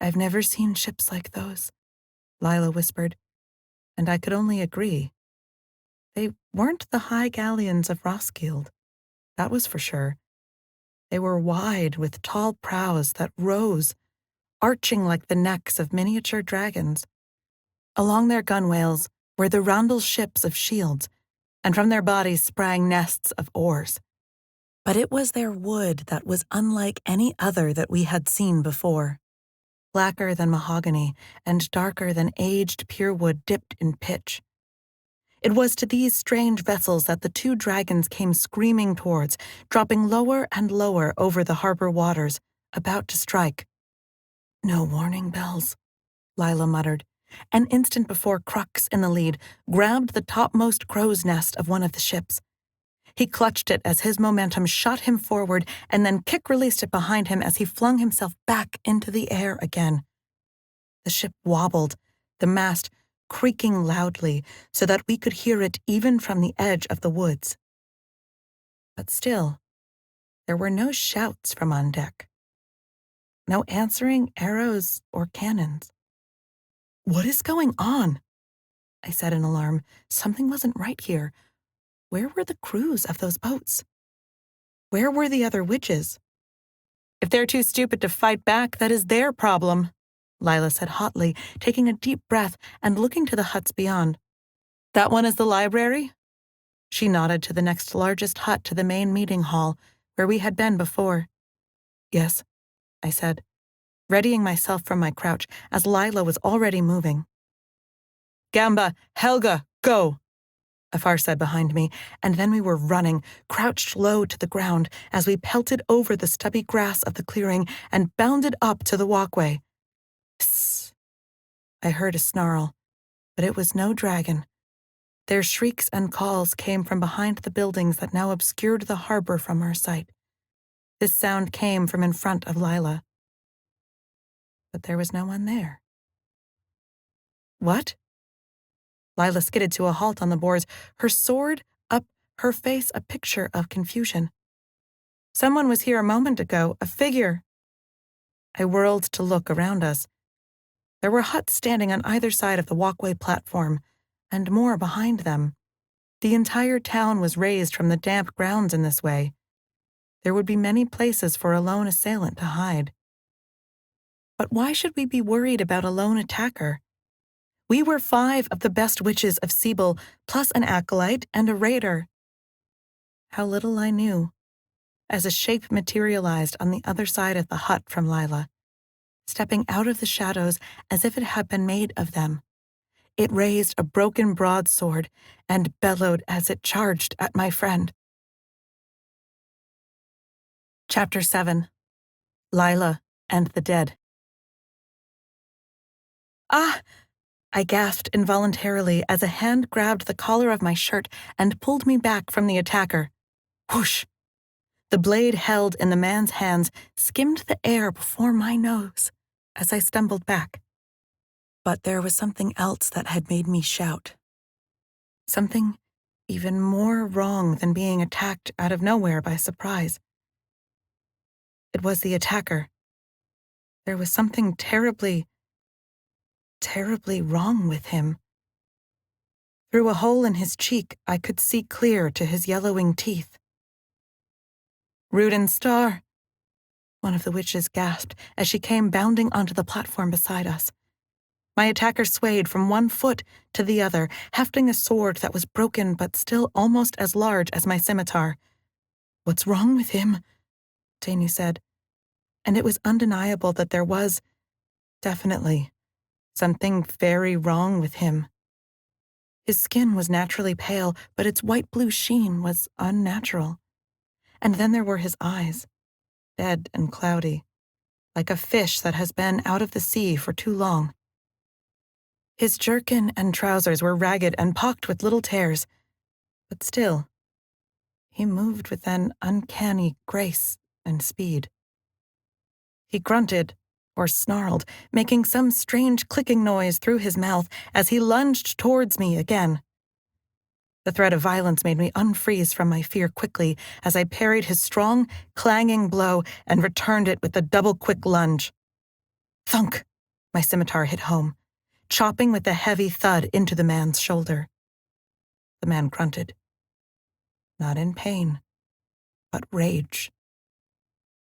I've never seen ships like those, Lila whispered, and I could only agree. They weren't the high galleons of Roskilde, that was for sure. They were wide with tall prows that rose, arching like the necks of miniature dragons. Along their gunwales were the roundel ships of shields, and from their bodies sprang nests of oars. But it was their wood that was unlike any other that we had seen before. Blacker than mahogany and darker than aged pure wood dipped in pitch. It was to these strange vessels that the 2 dragons came screaming towards, dropping lower and lower over the harbor waters, about to strike. No warning bells, Lila muttered, an instant before Crux in the lead grabbed the topmost crow's nest of one of the ships. He clutched it as his momentum shot him forward and then kick-released it behind him as he flung himself back into the air again. The ship wobbled, the mast creaking loudly so that we could hear it even from the edge of the woods. But still, there were no shouts from on deck. No answering arrows or cannons. What is going on? I said in alarm. Something wasn't right here. Where were the crews of those boats? Where were the other witches? If they're too stupid to fight back, that is their problem, Lila said hotly, taking a deep breath and looking to the huts beyond. That one is the library? She nodded to the next largest hut to the main meeting hall, where we had been before. Yes, I said, readying myself from my crouch as Lila was already moving. Gamba, Helga, go! Afar said behind me, and then we were running, crouched low to the ground as we pelted over the stubby grass of the clearing and bounded up to the walkway. Psst! I heard a snarl, but it was no dragon. Their shrieks and calls came from behind the buildings that now obscured the harbor from our sight. This sound came from in front of Lila. But there was no one there. What? Lila skidded to a halt on the boards, her sword up, her face a picture of confusion. Someone was here a moment ago, a figure. I whirled to look around us. There were huts standing on either side of the walkway platform, and more behind them. The entire town was raised from the damp grounds in this way. There would be many places for a lone assailant to hide. But why should we be worried about a lone attacker? We were 5 of the best witches of Sibyl, plus an acolyte and a raider. How little I knew, as a shape materialized on the other side of the hut from Lila, stepping out of the shadows as if it had been made of them. It raised a broken broadsword and bellowed as it charged at my friend. Chapter 7. Lila and the Dead. Ah! I gasped involuntarily as a hand grabbed the collar of my shirt and pulled me back from the attacker. Whoosh! The blade held in the man's hands skimmed the air before my nose as I stumbled back. But there was something else that had made me shout. Something even more wrong than being attacked out of nowhere by surprise. It was the attacker. There was something terribly wrong with him. Through a hole in his cheek, I could see clear to his yellowing teeth. Ruden Star, one of the witches gasped as she came bounding onto the platform beside us. My attacker swayed from one foot to the other, hefting a sword that was broken but still almost as large as my scimitar. What's wrong with him? Danu said. And it was undeniable that there was, definitely, something very wrong with him. His skin was naturally pale, but its white-blue sheen was unnatural. And then there were his eyes, dead and cloudy, like a fish that has been out of the sea for too long. His jerkin and trousers were ragged and pocked with little tears, but still, he moved with an uncanny grace and speed. He grunted, or snarled, making some strange clicking noise through his mouth as he lunged towards me again. The threat of violence made me unfreeze from my fear quickly as I parried his strong, clanging blow and returned it with a double-quick lunge. Thunk! My scimitar hit home, chopping with a heavy thud into the man's shoulder. The man grunted. Not in pain, but rage.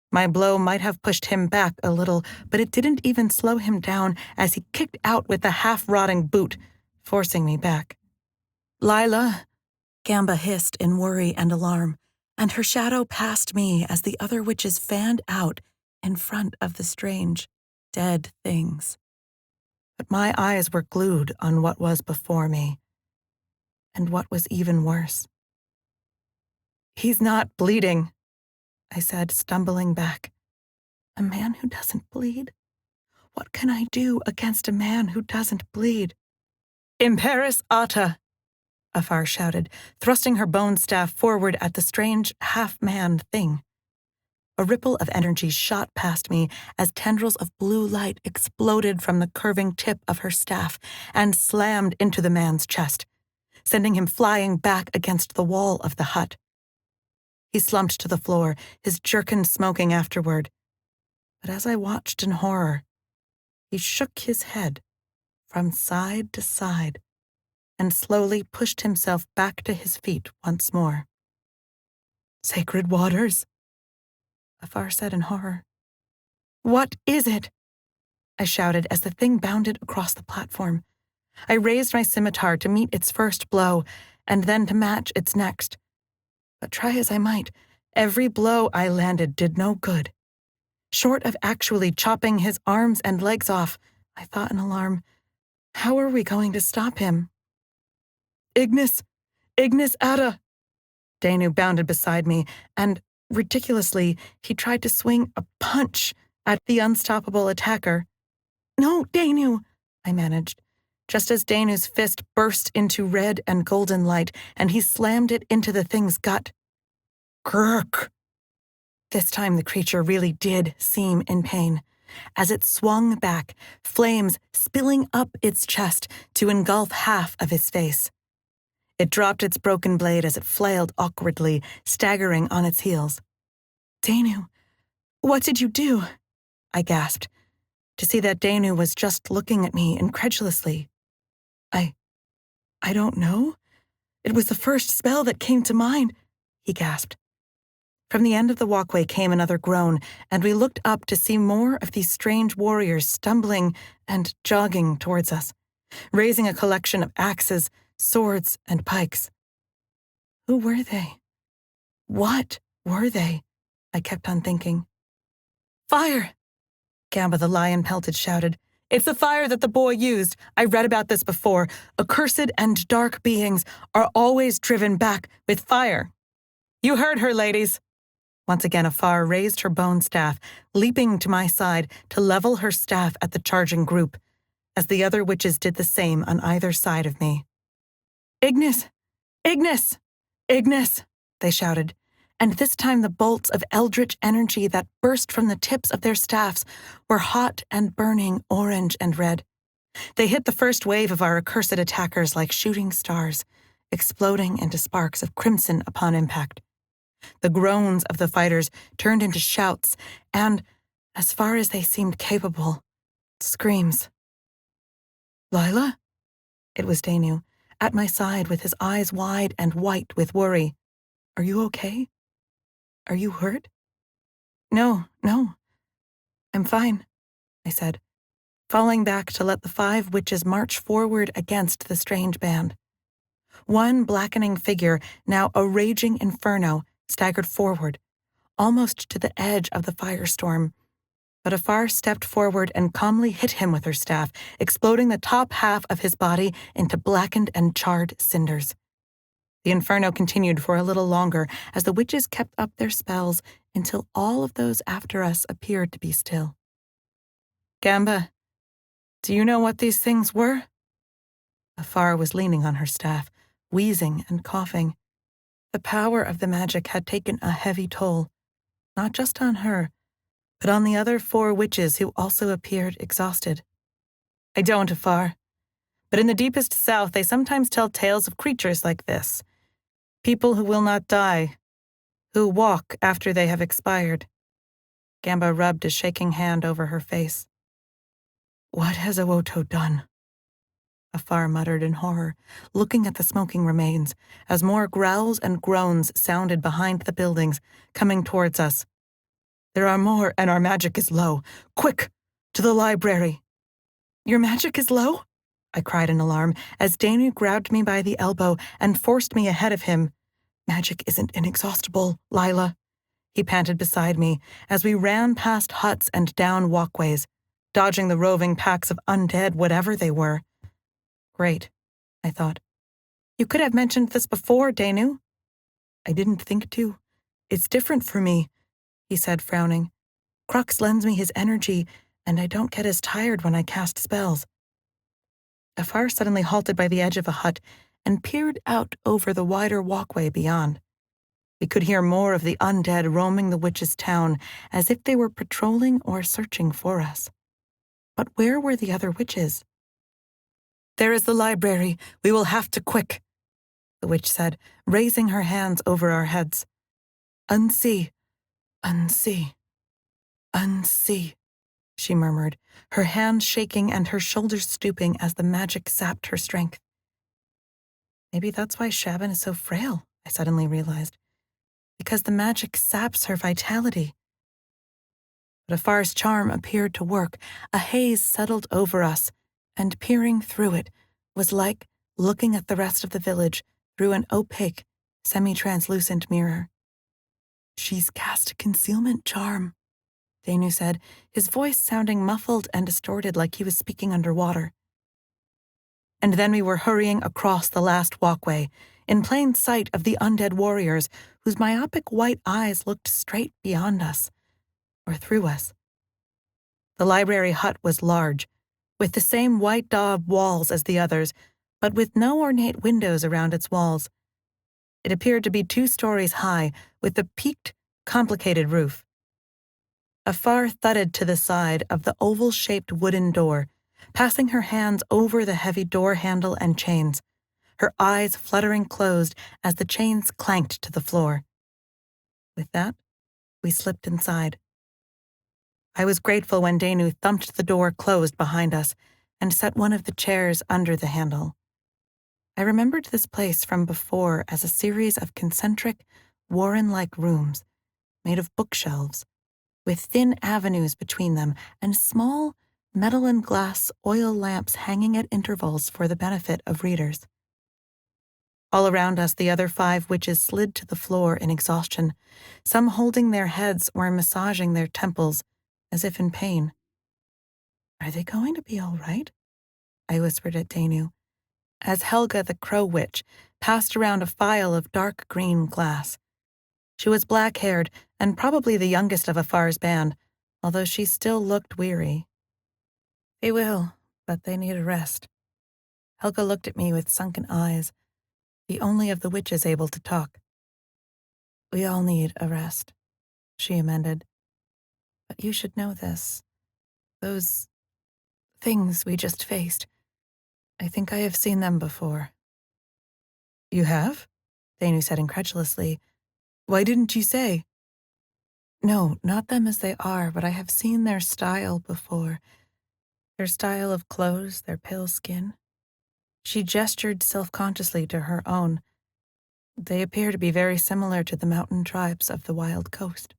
My blow might have pushed him back a little, but it didn't even slow him down as he kicked out with the half-rotting boot, forcing me back. Lila, Gamba hissed in worry and alarm, and her shadow passed me as the other witches fanned out in front of the strange, dead things. But my eyes were glued on what was before me, and what was even worse. He's not bleeding, I said, stumbling back. A man who doesn't bleed? What can I do against a man who doesn't bleed? Imperis Ata, Afar shouted, thrusting her bone staff forward at the strange half-man thing. A ripple of energy shot past me as tendrils of blue light exploded from the curving tip of her staff and slammed into the man's chest, sending him flying back against the wall of the hut. He slumped to the floor, his jerkin smoking afterward. But as I watched in horror, he shook his head from side to side and slowly pushed himself back to his feet once more. Sacred waters, Afar said in horror. What is it? I shouted as the thing bounded across the platform. I raised my scimitar to meet its first blow and then to match its next. But try as I might, every blow I landed did no good. Short of actually chopping his arms and legs off, I thought in alarm, how are we going to stop him? Ignis Ada! Danu bounded beside me, and, ridiculously, he tried to swing a punch at the unstoppable attacker. No, Danu, I managed, just as Danu's fist burst into red and golden light, and he slammed it into the thing's gut. Grrk! This time the creature really did seem in pain. as it swung back, flames spilling up its chest to engulf half of his face. It dropped its broken blade as it flailed awkwardly, staggering on its heels. "Danu, what did you do?" I gasped, to see that Danu was just looking at me incredulously. I don't know. It was the first spell that came to mind," he gasped. From the end of the walkway came another groan, and we looked up to see more of these strange warriors stumbling and jogging towards us, raising a collection of axes, swords, and pikes. Who were they? What were they? I kept on thinking. "Fire!" Gamba the lion-pelted shouted. "It's the fire that the boy used. I read about this before. Accursed and dark beings are always driven back with fire. You heard her, ladies." Once again, Afar raised her bone staff, leaping to my side to level her staff at the charging group, as the other witches did the same on either side of me. "Ignis! Ignis! Ignis!" they shouted, and this time the bolts of eldritch energy that burst from the tips of their staffs were hot and burning orange and red. They hit the first wave of our accursed attackers like shooting stars, exploding into sparks of crimson upon impact. The groans of the fighters turned into shouts and, as far as they seemed capable, screams. "Lila?" It was Danu, at my side with his eyes wide and white with worry. "Are you okay? Are you hurt?" No. I'm fine," I said, falling back to let the 5 witches march forward against the strange band. One blackening figure, now a raging inferno, staggered forward, almost to the edge of the firestorm, but Afar stepped forward and calmly hit him with her staff, exploding the top half of his body into blackened and charred cinders. The inferno continued for a little longer as the witches kept up their spells until all of those after us appeared to be still. "Gamba, do you know what these things were?" Afar was leaning on her staff, wheezing and coughing. The power of the magic had taken a heavy toll, not just on her, but on the other 4 witches who also appeared exhausted. "I don't, Afar. But in the deepest south they sometimes tell tales of creatures like this. People who will not die, who walk after they have expired." Gamba rubbed a shaking hand over her face. "What has Awoto done?" Afar muttered in horror, looking at the smoking remains, as more growls and groans sounded behind the buildings, coming towards us. "There are more, and our magic is low. Quick, to the library." "Your magic is low?" I cried in alarm, as Danu grabbed me by the elbow and forced me ahead of him. "Magic isn't inexhaustible, Lila," he panted beside me, as we ran past huts and down walkways, dodging the roving packs of undead whatever they were. Great, I thought. "You could have mentioned this before, Danu." "I didn't think to. It's different for me," he said, frowning. "Crux lends me his energy, and I don't get as tired when I cast spells." Afar suddenly halted by the edge of a hut and peered out over the wider walkway beyond. We could hear more of the undead roaming the witches' town, as if they were patrolling or searching for us. But where were the other witches? "There is the library. We will have to quick," the witch said, raising her hands over our heads. Unsee, unsee, unsee," she murmured, her hands shaking and her shoulders stooping as the magic sapped her strength. Maybe that's why Shaban is so frail, I suddenly realized, because the magic saps her vitality. But Afar's charm appeared to work. A haze settled over us, and peering through it was like looking at the rest of the village through an opaque, semi-translucent mirror. "She's cast a concealment charm," Danu said, his voice sounding muffled and distorted like he was speaking underwater. And then we were hurrying across the last walkway, in plain sight of the undead warriors whose myopic white eyes looked straight beyond us, or through us. The library hut was large, with the same white daub walls as the others, but with no ornate windows around its walls. It appeared to be 2 stories high, with a peaked, complicated roof. Afar thudded to the side of the oval-shaped wooden door, passing her hands over the heavy door handle and chains, her eyes fluttering closed as the chains clanked to the floor. With that, we slipped inside. I was grateful when Danu thumped the door closed behind us and set one of the chairs under the handle. I remembered this place from before as a series of concentric, warren-like rooms made of bookshelves, with thin avenues between them and small metal and glass oil lamps hanging at intervals for the benefit of readers. All around us, the other 5 witches slid to the floor in exhaustion, some holding their heads or massaging their temples, as if in pain. "Are they going to be all right?" I whispered at Danu, as Helga the Crow Witch passed around a phial of dark green glass. She was black-haired and probably the youngest of Afar's band, although she still looked weary. "They will, but they need a rest." Helga looked at me with sunken eyes, the only of the witches able to talk. "We all need a rest," she amended. "But you should know this. Those things we just faced, I think I have seen them before." "You have?" Danu said incredulously. "Why didn't you say?" "No, not them as they are, but I have seen their style before. Their style of clothes, their pale skin." She gestured self-consciously to her own. "They appear to be very similar to the mountain tribes of the Wild Coast."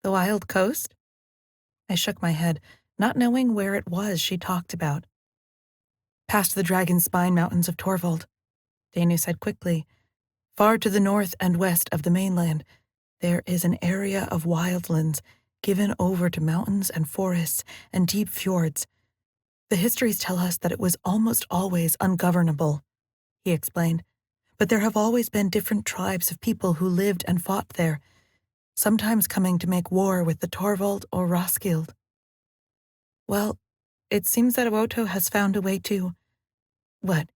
"The Wild Coast?" I shook my head, not knowing where it was she talked about. "Past the Dragon Spine Mountains of Torvald," Danu said quickly. "Far to the north and west of the mainland, there is an area of wildlands given over to mountains and forests and deep fjords. The histories tell us that it was almost always ungovernable," he explained, "but there have always been different tribes of people who lived and fought there, sometimes coming to make war with the Torvald or Roskilde. Well, it seems that Oto has found a way to, what,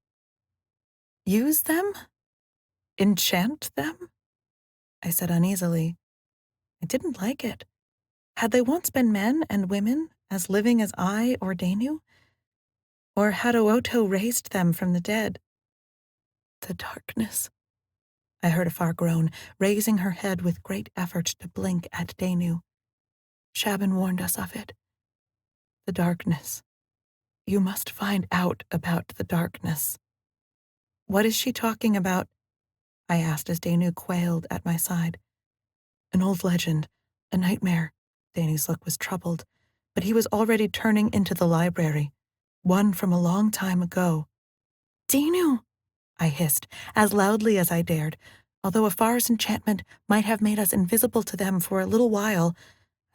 use them? Enchant them?" I said uneasily. I didn't like it. Had they once been men and women, as living as I or Danu? Or had Oto raised them from the dead? "The darkness," I heard Afar groan, raising her head with great effort to blink at Danu. "Shaban warned us of it. The darkness. You must find out about the darkness." "What is she talking about?" I asked as Danu quailed at my side. "An old legend, a nightmare." Danu's look was troubled, but he was already turning into the library. "One from a long time ago." "Danu!" I hissed, as loudly as I dared. Although Afar's enchantment might have made us invisible to them for a little while,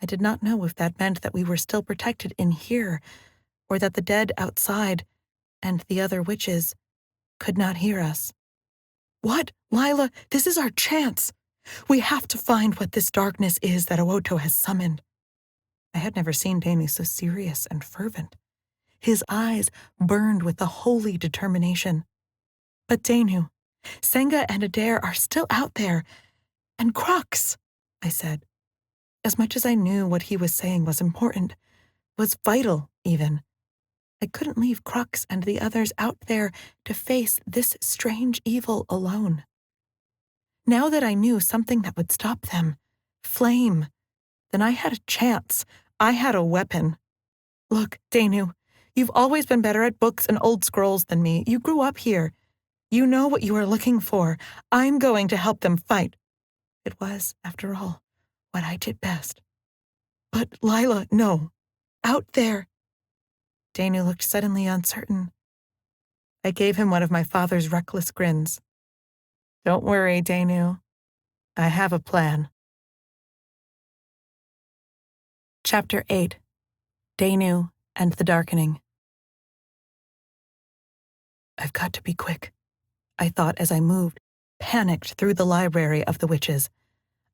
I did not know if that meant that we were still protected in here, or that the dead outside, and the other witches, could not hear us. "What, Lila? This is our chance! We have to find what this darkness is that Oto has summoned." I had never seen Danu so serious and fervent. His eyes burned with a holy determination. "But Danu, Senga and Adair are still out there, and Crux," I said. As much as I knew what he was saying was important, was vital even, I couldn't leave Crux and the others out there to face this strange evil alone. Now that I knew something that would stop them, flame, then I had a chance. I had a weapon. "Look, Danu, you've always been better at books and old scrolls than me. You grew up here. You know what you are looking for. I'm going to help them fight." It was, after all, what I did best. "But Lila, no. Out there." Danu looked suddenly uncertain. I gave him one of my father's reckless grins. "Don't worry, Danu. I have a plan." Chapter 8. Danu and the Darkening. "I've got to be quick," I thought as I moved, panicked through the library of the witches.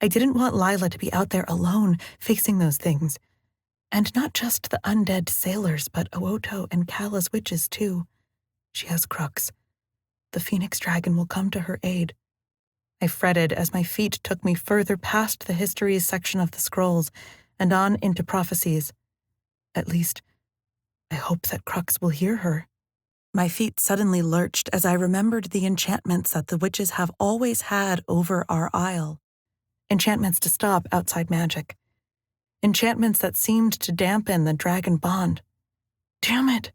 I didn't want Lila to be out there alone, facing those things. And not just the undead sailors, but Oto and Kala's witches, too. She has Crux. The Phoenix Dragon will come to her aid. I fretted as my feet took me further past the histories section of the scrolls, and on into prophecies. At least, I hope that Crux will hear her. My feet suddenly lurched as I remembered the enchantments that the witches have always had over our isle. Enchantments to stop outside magic. Enchantments that seemed to dampen the dragon bond. Damn it!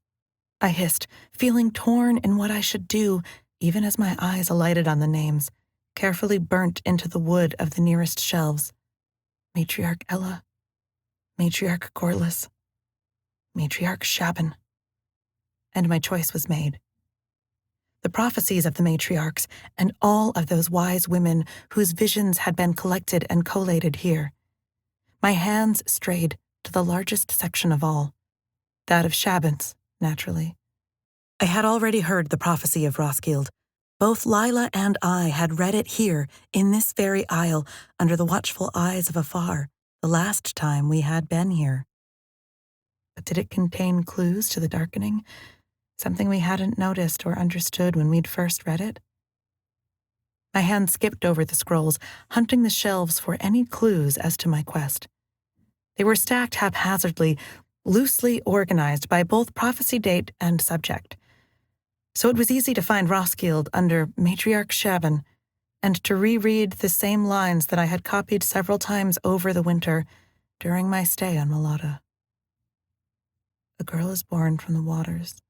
I hissed, feeling torn in what I should do, even as my eyes alighted on the names, carefully burnt into the wood of the nearest shelves. Matriarch Ella, Matriarch Corliss, Matriarch Shaban. And my choice was made. The prophecies of the matriarchs and all of those wise women whose visions had been collected and collated here. My hands strayed to the largest section of all, that of Shaban's, naturally. I had already heard the prophecy of Roskilde. Both Lila and I had read it here, in this very isle, under the watchful eyes of afar, the last time we had been here. But did it contain clues to the darkening? Something we hadn't noticed or understood when we'd first read it? My hand skipped over the scrolls, hunting the shelves for any clues as to my quest. They were stacked haphazardly, loosely organized by both prophecy date and subject. So it was easy to find Roskilde under Matriarch Shaban, and to reread the same lines that I had copied several times over the winter during my stay on Malata. A girl is born from the waters,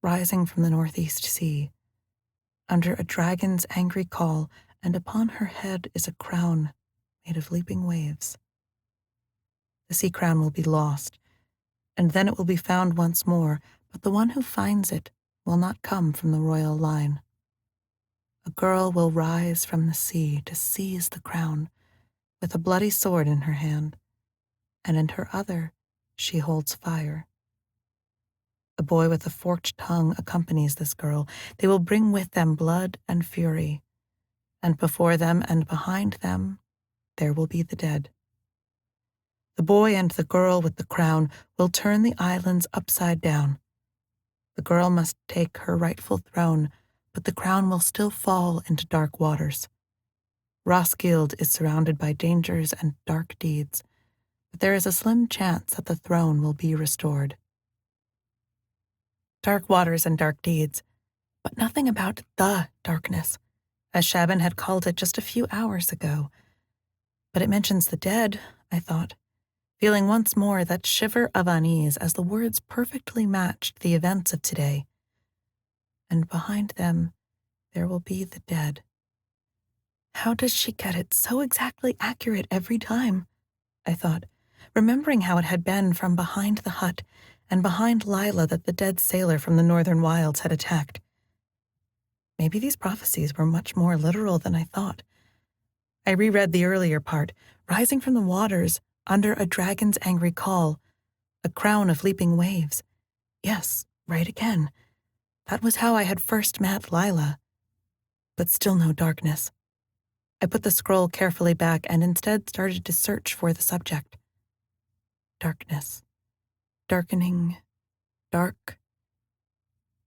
rising from the northeast sea, under a dragon's angry call, and upon her head is a crown made of leaping waves. The sea crown will be lost, and then it will be found once more, but the one who finds it will not come from the royal line. A girl will rise from the sea to seize the crown, with a bloody sword in her hand, and in her other she holds fire. A boy with a forked tongue accompanies this girl. They will bring with them blood and fury, and before them and behind them there will be the dead. The boy and the girl with the crown will turn the islands upside down. The girl must take her rightful throne, but the crown will still fall into dark waters. Roskilde is surrounded by dangers and dark deeds, but there is a slim chance that the throne will be restored. Dark waters and dark deeds, but nothing about the darkness, as Shaban had called it just a few hours ago. But it mentions the dead, I thought, feeling once more that shiver of unease as the words perfectly matched the events of today. And behind them, there will be the dead. How does she get it so exactly accurate every time? I thought, remembering how it had been from behind the hut and behind Lila that the dead sailor from the northern wilds had attacked. Maybe these prophecies were much more literal than I thought. I reread the earlier part, rising from the waters under a dragon's angry call, a crown of leaping waves. Yes, right again. That was how I had first met Lila. But still no darkness. I put the scroll carefully back and instead started to search for the subject. Darkness. Darkening. Dark.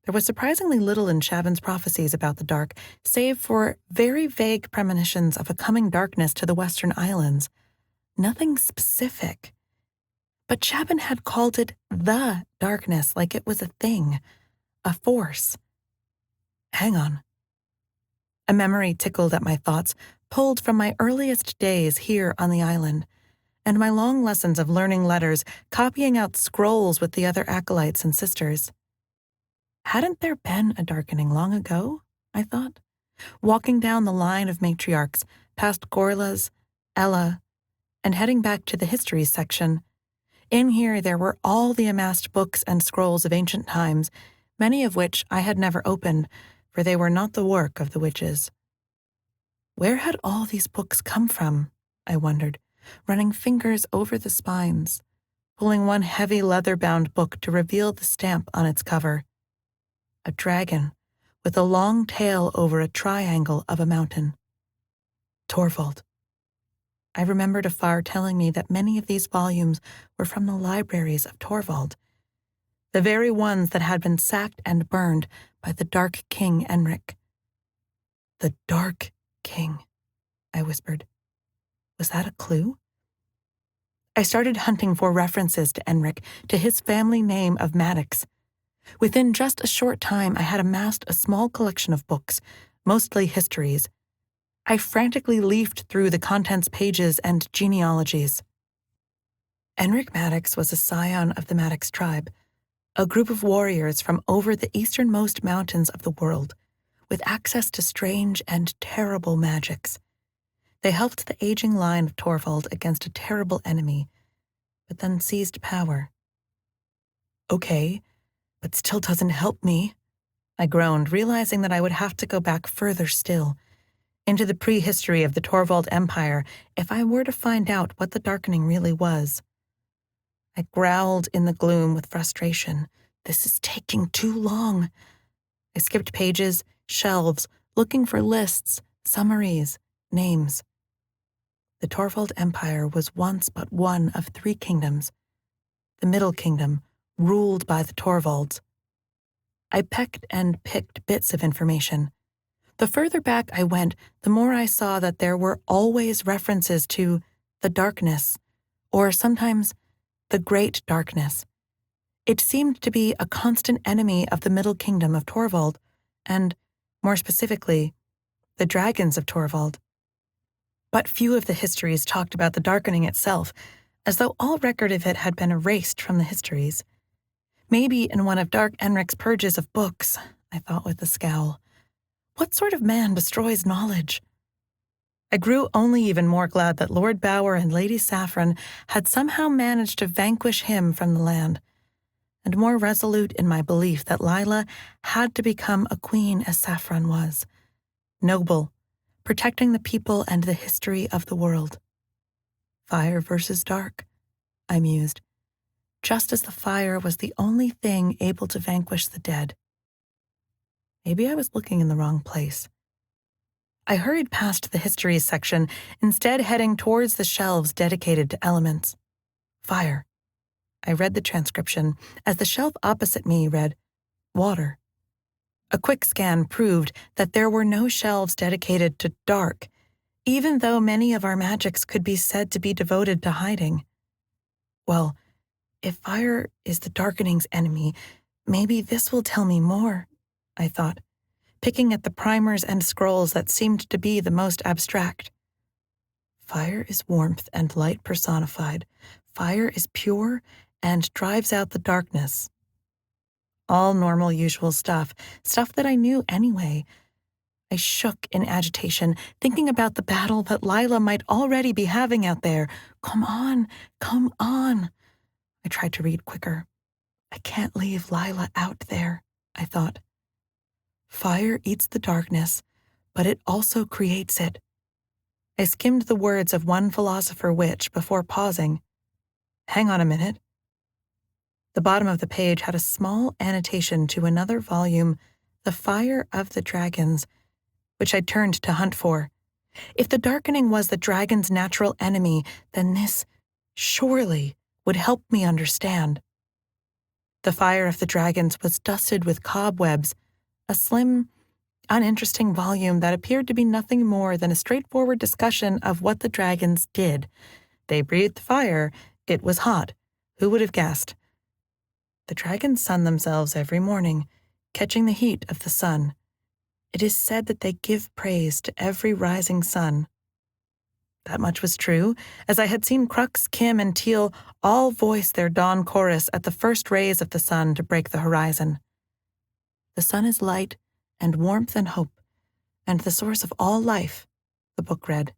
There was surprisingly little in Shaban's prophecies about the dark, save for very vague premonitions of a coming darkness to the Western Islands. Nothing specific. But Shaban had called it the darkness, like it was a thing, a force. Hang on. A memory tickled at my thoughts, pulled from my earliest days here on the island, and my long lessons of learning letters, copying out scrolls with the other acolytes and sisters. Hadn't there been a darkening long ago, I thought, walking down the line of matriarchs, past Gorla's, Ella, and heading back to the history section. In here there were all the amassed books and scrolls of ancient times, many of which I had never opened, for they were not the work of the witches. Where had all these books come from, I wondered, running fingers over the spines, pulling one heavy leather-bound book to reveal the stamp on its cover. A dragon, with a long tail over a triangle of a mountain. Torvald. I remembered Afar telling me that many of these volumes were from the libraries of Torvald, the very ones that had been sacked and burned by the Dark King Enric. The Dark King, I whispered. Was that a clue? I started hunting for references to Enric, to his family name of Maddox. Within just a short time, I had amassed a small collection of books, mostly histories. I frantically leafed through the contents pages and genealogies. Enric Maddox was a scion of the Maddox tribe, a group of warriors from over the easternmost mountains of the world, with access to strange and terrible magics. They helped the aging line of Torvald against a terrible enemy, but then seized power. Okay, but still doesn't help me, I groaned, realizing that I would have to go back further still, into the prehistory of the Torvald Empire, if I were to find out what the darkening really was. I growled in the gloom with frustration. This is taking too long. I skipped pages, shelves, looking for lists, summaries, names. The Torvald Empire was once but one of 3 kingdoms. The Middle Kingdom, ruled by the Torvalds. I pecked and picked bits of information. The further back I went, the more I saw that there were always references to the darkness, or sometimes the Great Darkness. It seemed to be a constant enemy of the Middle Kingdom of Torvald, and, more specifically, the dragons of Torvald. But few of the histories talked about the darkening itself, as though all record of it had been erased from the histories. Maybe in one of Dark Enric's purges of books, I thought with a scowl. What sort of man destroys knowledge? I grew only even more glad that Lord Bower and Lady Saffron had somehow managed to vanquish him from the land, and more resolute in my belief that Lila had to become a queen as Saffron was, noble, protecting the people and the history of the world. Fire versus dark, I mused, just as the fire was the only thing able to vanquish the dead. Maybe I was looking in the wrong place. I hurried past the histories section, instead heading towards the shelves dedicated to elements. Fire. I read the transcription, as the shelf opposite me read, water. A quick scan proved that there were no shelves dedicated to dark, even though many of our magics could be said to be devoted to hiding. Well, if fire is the darkening's enemy, maybe this will tell me more, I thought, picking at the primers and scrolls that seemed to be the most abstract. Fire is warmth and light personified. Fire is pure and drives out the darkness. All normal, usual stuff that I knew anyway. I shook in agitation, thinking about the battle that Lila might already be having out there. Come on, come on. I tried to read quicker. I can't leave Lila out there, I thought. Fire eats the darkness, but it also creates it. I skimmed the words of one philosopher witch before pausing. Hang on a minute. The bottom of the page had a small annotation to another volume, The Fire of the Dragons, which I turned to hunt for. If the darkening was the dragon's natural enemy, then this, surely, would help me understand. The Fire of the Dragons was dusted with cobwebs, a slim, uninteresting volume that appeared to be nothing more than a straightforward discussion of what the dragons did. They breathed fire. It was hot. Who would have guessed? The dragons sun themselves every morning, catching the heat of the sun. It is said that they give praise to every rising sun. That much was true, as I had seen Crux, Kim, and Teal all voice their dawn chorus at the first rays of the sun to break the horizon. The sun is light and warmth and hope, and the source of all life, the book read.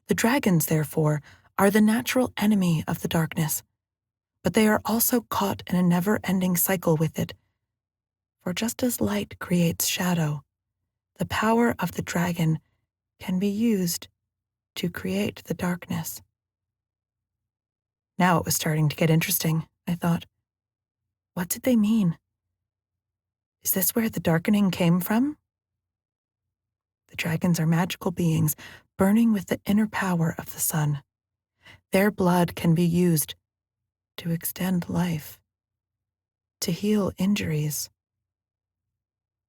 The dragons, therefore, are the natural enemy of the darkness, but they are also caught in a never-ending cycle with it. For just as light creates shadow, the power of the dragon can be used to create the darkness. Now it was starting to get interesting, I thought. What did they mean? Is this where the darkening came from? The dragons are magical beings burning with the inner power of the sun. Their blood can be used to extend life, to heal injuries,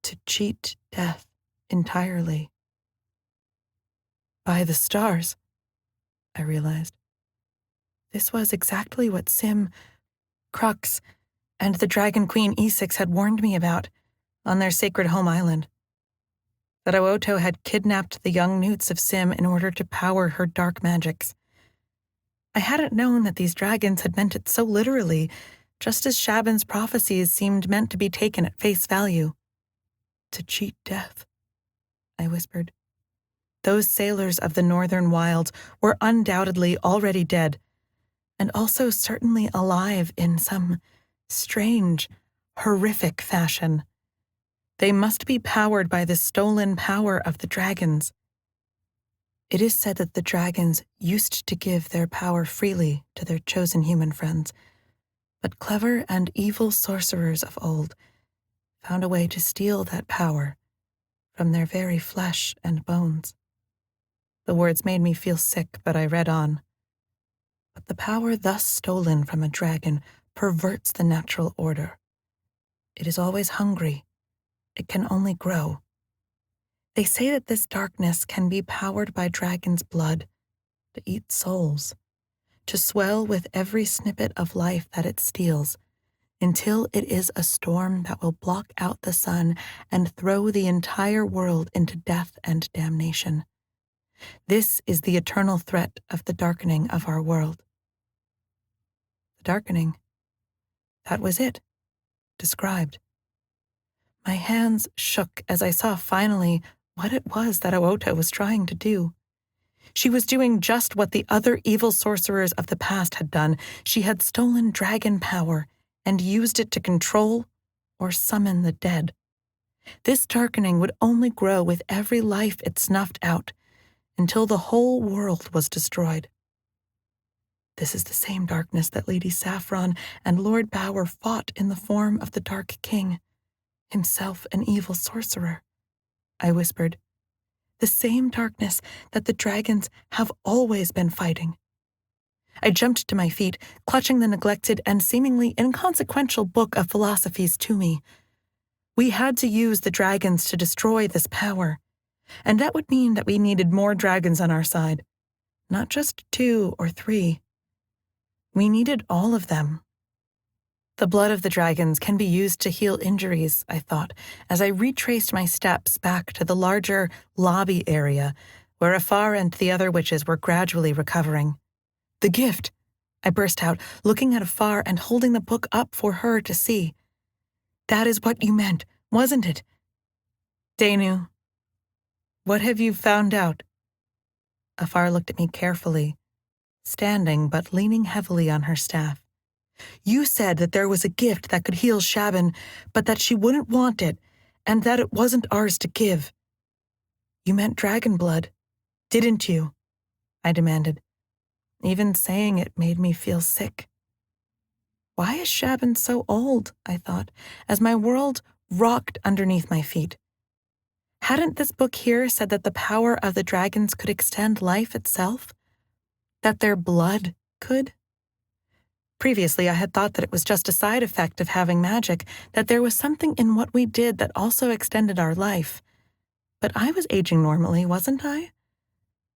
to cheat death entirely. By the stars, I realized. This was exactly what Sim, Crux, and the Dragon Queen E6 had warned me about on their sacred home island. That Aoto had kidnapped the young newts of Sim in order to power her dark magics. I hadn't known that these dragons had meant it so literally, just as Shaban's prophecies seemed meant to be taken at face value. To cheat death, I whispered. Those sailors of the northern wilds were undoubtedly already dead, and also certainly alive in some strange, horrific fashion. They must be powered by the stolen power of the dragons. It is said that the dragons used to give their power freely to their chosen human friends, but clever and evil sorcerers of old found a way to steal that power from their very flesh and bones. The words made me feel sick, but I read on. But the power thus stolen from a dragon perverts the natural order. It is always hungry. It can only grow. They say that this darkness can be powered by dragon's blood to eat souls, to swell with every snippet of life that it steals, until it is a storm that will block out the sun and throw the entire world into death and damnation. This is the eternal threat of the darkening of our world. The darkening. That was it. Described. My hands shook as I saw finally what it was that Aota was trying to do. She was doing just what the other evil sorcerers of the past had done. She had stolen dragon power and used it to control or summon the dead. This darkening would only grow with every life it snuffed out, until the whole world was destroyed. This is the same darkness that Lady Saffron and Lord Bower fought in the form of the Dark King, himself an evil sorcerer, I whispered. The same darkness that the dragons have always been fighting. I jumped to my feet, clutching the neglected and seemingly inconsequential book of philosophies to me. We had to use the dragons to destroy this power, and that would mean that we needed more dragons on our side, not just 2 or 3. We needed all of them. The blood of the dragons can be used to heal injuries, I thought, as I retraced my steps back to the larger lobby area where Afar and the other witches were gradually recovering. The gift, I burst out, looking at Afar and holding the book up for her to see. That is what you meant, wasn't it? Danu, what have you found out? Afar looked at me carefully, standing but leaning heavily on her staff. You said that there was a gift that could heal Shaban, but that she wouldn't want it, and that it wasn't ours to give. You meant dragon blood, didn't you? I demanded. Even saying it made me feel sick. Why is Shaban so old, I thought, as my world rocked underneath my feet. Hadn't this book here said that the power of the dragons could extend life itself? That their blood could? Previously, I had thought that it was just a side effect of having magic, that there was something in what we did that also extended our life. But I was aging normally, wasn't I?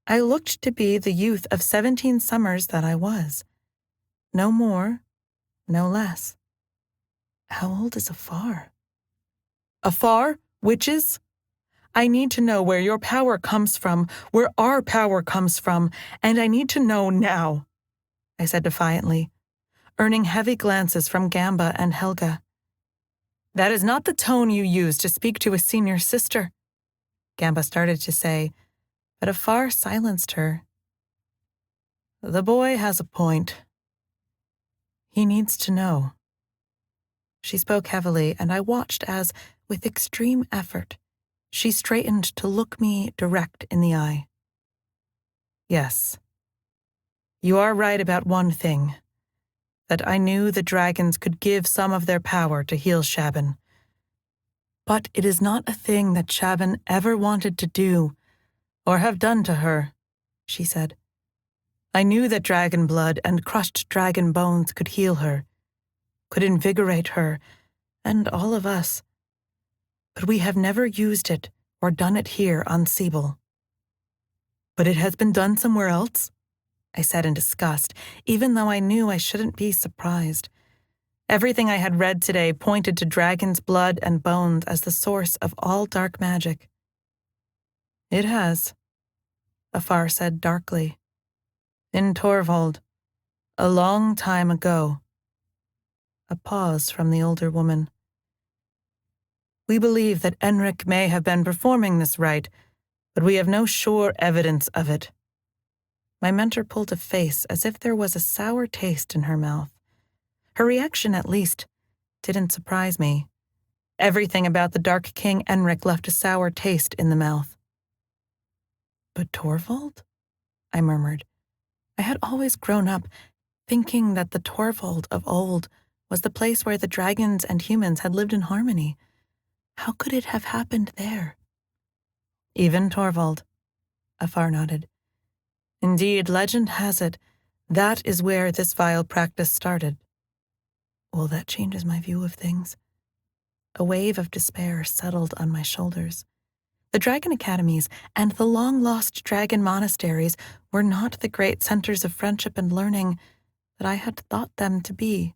I looked to be the youth of 17 summers that I was. No more, no less. How old is Afar? Afar? Witches? I need to know where your power comes from, where our power comes from, and I need to know now, I said defiantly, earning heavy glances from Gamba and Helga. That is not the tone you use to speak to a senior sister, Gamba started to say, but Afar silenced her. The boy has a point. He needs to know. She spoke heavily, and I watched as, with extreme effort, she straightened to look me direct in the eye. Yes, you are right about one thing, that I knew the dragons could give some of their power to heal Shaban. But it is not a thing that Shaban ever wanted to do, or have done to her, she said. I knew that dragon blood and crushed dragon bones could heal her, could invigorate her, and all of us. But we have never used it or done it here on Siebel. But it has been done somewhere else? I said in disgust, even though I knew I shouldn't be surprised. Everything I had read today pointed to dragon's blood and bones as the source of all dark magic. It has, Afar said darkly. In Torvald, a long time ago. A pause from the older woman. We believe that Enric may have been performing this rite, but we have no sure evidence of it. My mentor pulled a face as if there was a sour taste in her mouth. Her reaction, at least, didn't surprise me. Everything about the Dark King Enric left a sour taste in the mouth. But Torvald? I murmured. I had always grown up thinking that the Torvald of old was the place where the dragons and humans had lived in harmony. How could it have happened there? Even Torvald, Afar nodded. Indeed, legend has it, that is where this vile practice started. Well, that changes my view of things. A wave of despair settled on my shoulders. The dragon academies and the long-lost dragon monasteries were not the great centers of friendship and learning that I had thought them to be.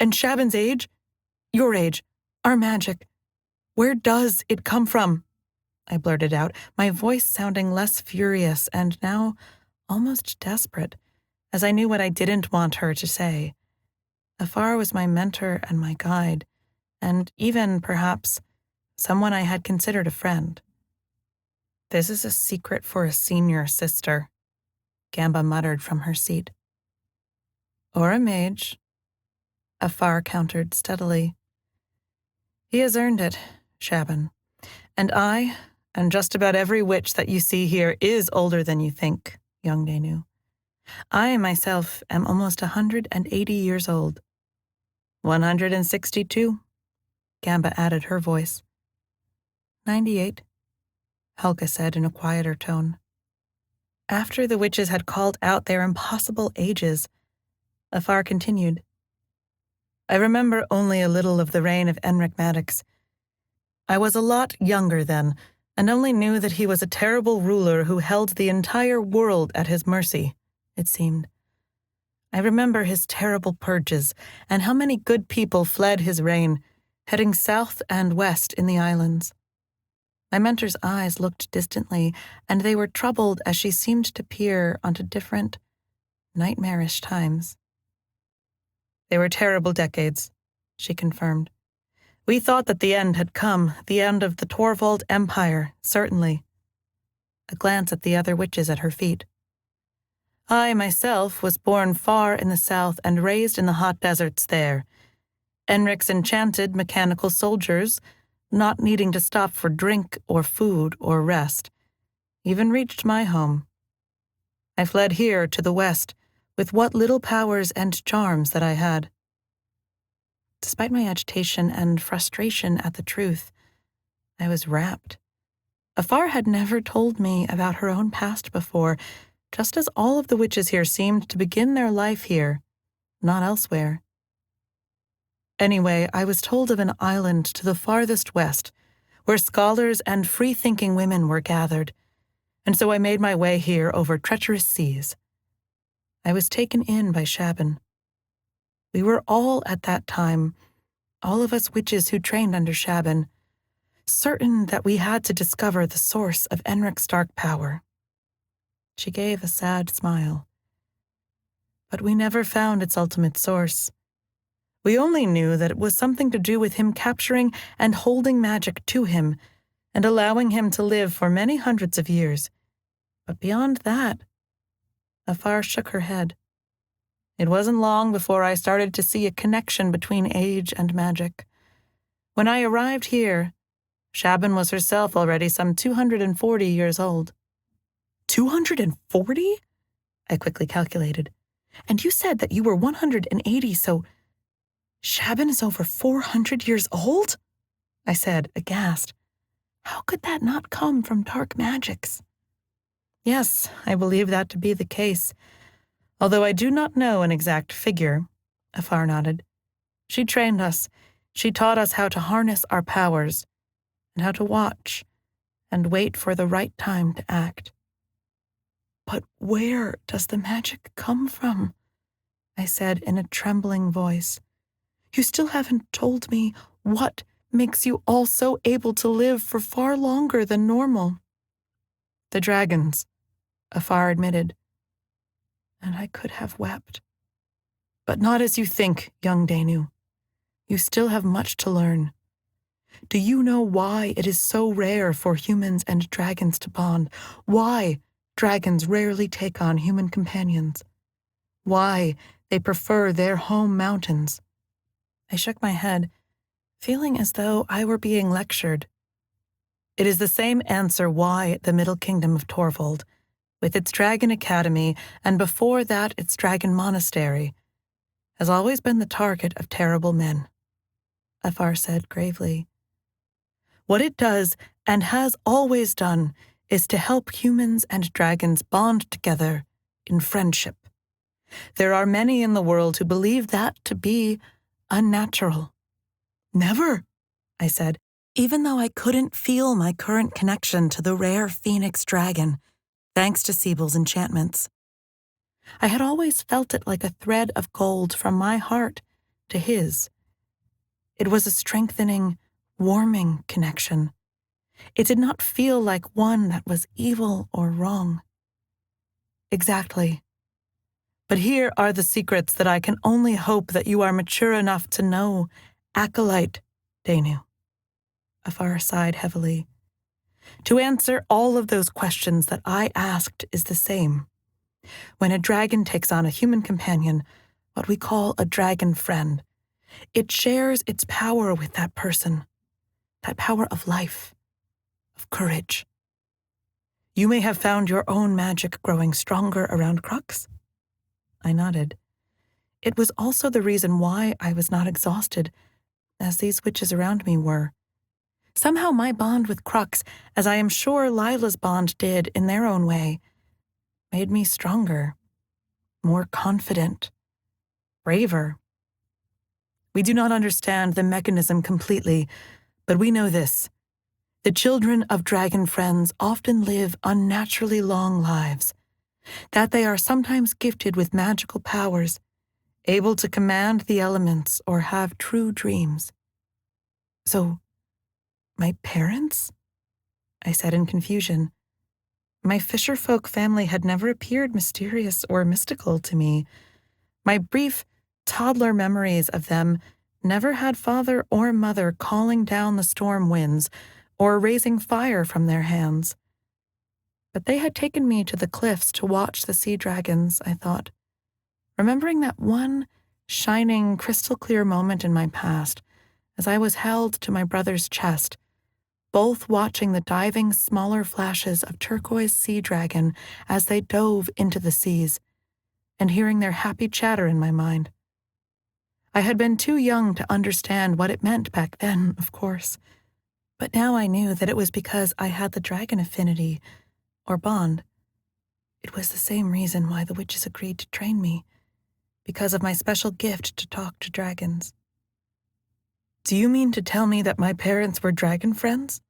And Shaban's age? Your age? Our magic? Where does it come from? I blurted out, my voice sounding less furious and now almost desperate, as I knew what I didn't want her to say. Afar was my mentor and my guide, and even, perhaps, someone I had considered a friend. This is a secret for a senior sister, Gamba muttered from her seat. Or a mage, Afar countered steadily. He has earned it, Shaban, and I, and just about every witch that you see here is older than you think, young Danu. I myself am almost 180 years old. 162, Gamba added her voice. 98, Helga said in a quieter tone. After the witches had called out their impossible ages, Afar continued. I remember only a little of the reign of Enric Maddox. I was a lot younger then, and only knew that he was a terrible ruler who held the entire world at his mercy, it seemed. I remember his terrible purges and how many good people fled his reign, heading south and west in the islands. My mentor's eyes looked distantly, and they were troubled as she seemed to peer onto different, nightmarish times. They were terrible decades, she confirmed. We thought that the end had come, the end of the Torvald Empire, certainly. A glance at the other witches at her feet. I, myself, was born far in the south and raised in the hot deserts there. Enric's enchanted mechanical soldiers, not needing to stop for drink or food or rest, even reached my home. I fled here to the west with what little powers and charms that I had. Despite my agitation and frustration at the truth, I was rapt. Afar had never told me about her own past before, just as all of the witches here seemed to begin their life here, not elsewhere. Anyway, I was told of an island to the farthest west, where scholars and free-thinking women were gathered, and so I made my way here over treacherous seas. I was taken in by Shaban. We were all at that time, all of us witches who trained under Shaban, certain that we had to discover the source of Enric's dark power. She gave a sad smile. But we never found its ultimate source. We only knew that it was something to do with him capturing and holding magic to him and allowing him to live for many hundreds of years. But beyond that, Afar shook her head. It wasn't long before I started to see a connection between age and magic. When I arrived here, Shaban was herself already some 240 years old. 240? I quickly calculated. And you said that you were 180, so Shaban is over 400 years old? I said, aghast. How could that not come from dark magics? Yes, I believe that to be the case. Although I do not know an exact figure, Afar nodded. She trained us. She taught us how to harness our powers, and how to watch, and wait for the right time to act. But where does the magic come from? I said in a trembling voice. You still haven't told me what makes you all so able to live for far longer than normal. The dragons, Afar admitted, and I could have wept. But not as you think, young Danu. You still have much to learn. Do you know why it is so rare for humans and dragons to bond? Why dragons rarely take on human companions? Why they prefer their home mountains? I shook my head, feeling as though I were being lectured. It is the same answer why the Middle Kingdom of Torvald, with its dragon academy and before that its dragon monastery, has always been the target of terrible men, Afar said gravely. What it does, and has always done, is to help humans and dragons bond together in friendship. There are many in the world who believe that to be unnatural. Never, I said, even though I couldn't feel my current connection to the rare phoenix dragon, thanks to Siebel's enchantments. I had always felt it like a thread of gold from my heart to his. It was a strengthening, warming connection. It did not feel like one that was evil or wrong. Exactly. But here are the secrets that I can only hope that you are mature enough to know, acolyte Danu. Afar sighed heavily. To answer all of those questions that I asked is the same. When a dragon takes on a human companion, what we call a dragon friend, it shares its power with that person, that power of life, of courage. You may have found your own magic growing stronger around Crux. I nodded. It was also the reason why I was not exhausted, as these witches around me were. Somehow my bond with Crux, as I am sure Lila's bond did in their own way, made me stronger, more confident, braver. We do not understand the mechanism completely, but we know this. The children of dragon friends often live unnaturally long lives, that they are sometimes gifted with magical powers, able to command the elements or have true dreams. So, my parents? I said in confusion. My fisherfolk family had never appeared mysterious or mystical to me. My brief, toddler memories of them never had father or mother calling down the storm winds or raising fire from their hands. But they had taken me to the cliffs to watch the sea dragons, I thought, remembering that one shining, crystal-clear moment in my past as I was held to my brother's chest, both watching the diving smaller flashes of turquoise sea dragon as they dove into the seas, and hearing their happy chatter in my mind. I had been too young to understand what it meant back then, of course, but now I knew that it was because I had the dragon affinity, or bond. It was the same reason why the witches agreed to train me, because of my special gift to talk to dragons. Do you mean to tell me that my parents were dragon friends?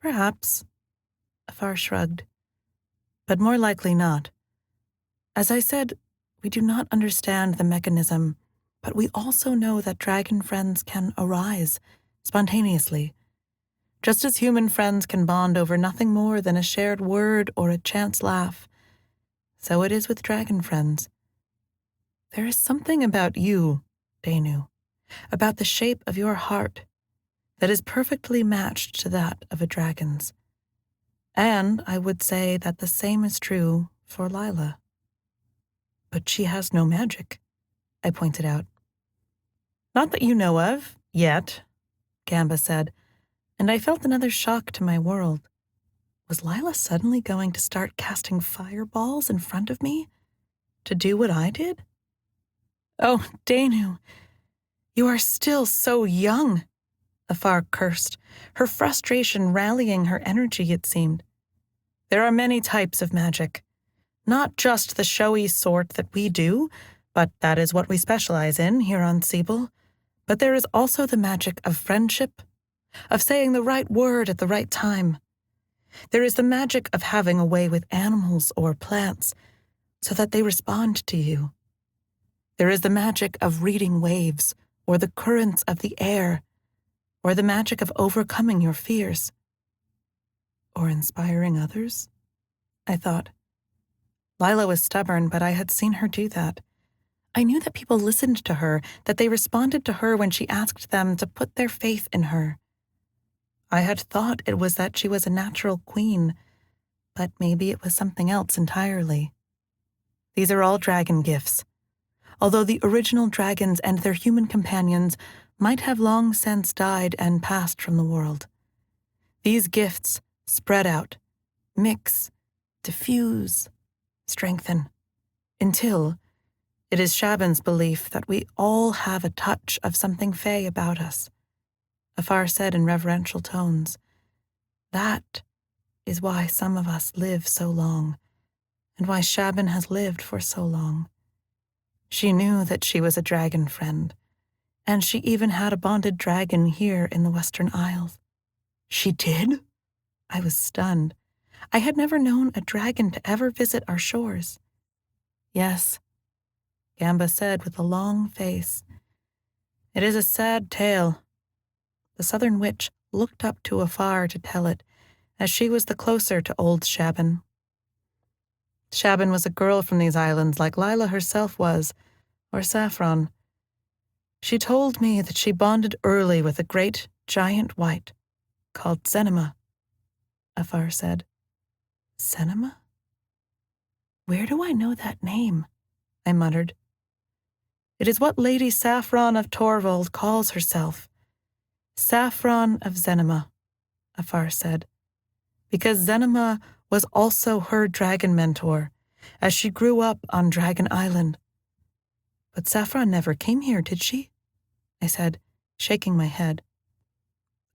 Perhaps, Afar shrugged, but more likely not. As I said, we do not understand the mechanism, but we also know that dragon friends can arise spontaneously, just as human friends can bond over nothing more than a shared word or a chance laugh. So it is with dragon friends. There is something about you, Danu, about the shape of your heart, that is perfectly matched to that of a dragon's. And I would say that the same is true for Lila. But she has no magic, I pointed out. Not that you know of, yet, Gamba said, and I felt another shock to my world. Was Lila suddenly going to start casting fireballs in front of me? To do what I did? Oh, Danu, you are still so young, Afar cursed, her frustration rallying her energy, it seemed. There are many types of magic. Not just the showy sort that we do, but that is what we specialize in here on Siebel. But there is also the magic of friendship, of saying the right word at the right time. There is the magic of having a way with animals or plants so that they respond to you. There is the magic of reading waves or the currents of the air, or the magic of overcoming your fears. Or inspiring others, I thought. Lila was stubborn, but I had seen her do that. I knew that people listened to her, that they responded to her when she asked them to put their faith in her. I had thought it was that she was a natural queen, but maybe it was something else entirely. These are all dragon gifts. Although the original dragons and their human companions might have long since died and passed from the world. These gifts spread out, mix, diffuse, strengthen, until it is Shaban's belief that we all have a touch of something fey about us. Afar said in reverential tones, "That is why some of us live so long, and why Shaban has lived for so long." She knew that she was a dragon friend, and she even had a bonded dragon here in the Western Isles. She did? I was stunned. I had never known a dragon to ever visit our shores. Yes, Gamba said with a long face. It is a sad tale. The Southern Witch looked up to afar to tell it, as she was the closer to old Shaban. Shaban was a girl from these islands like Lila herself was, or Saffron. She told me that she bonded early with a great giant white called Zenema, Afar said. Zenema? Where do I know that name? I muttered. It is what Lady Saffron of Torvald calls herself. Saffron of Zenema, Afar said, because Zenema was also her dragon mentor, as she grew up on Dragon Island. But Saffron never came here, did she? I said, shaking my head.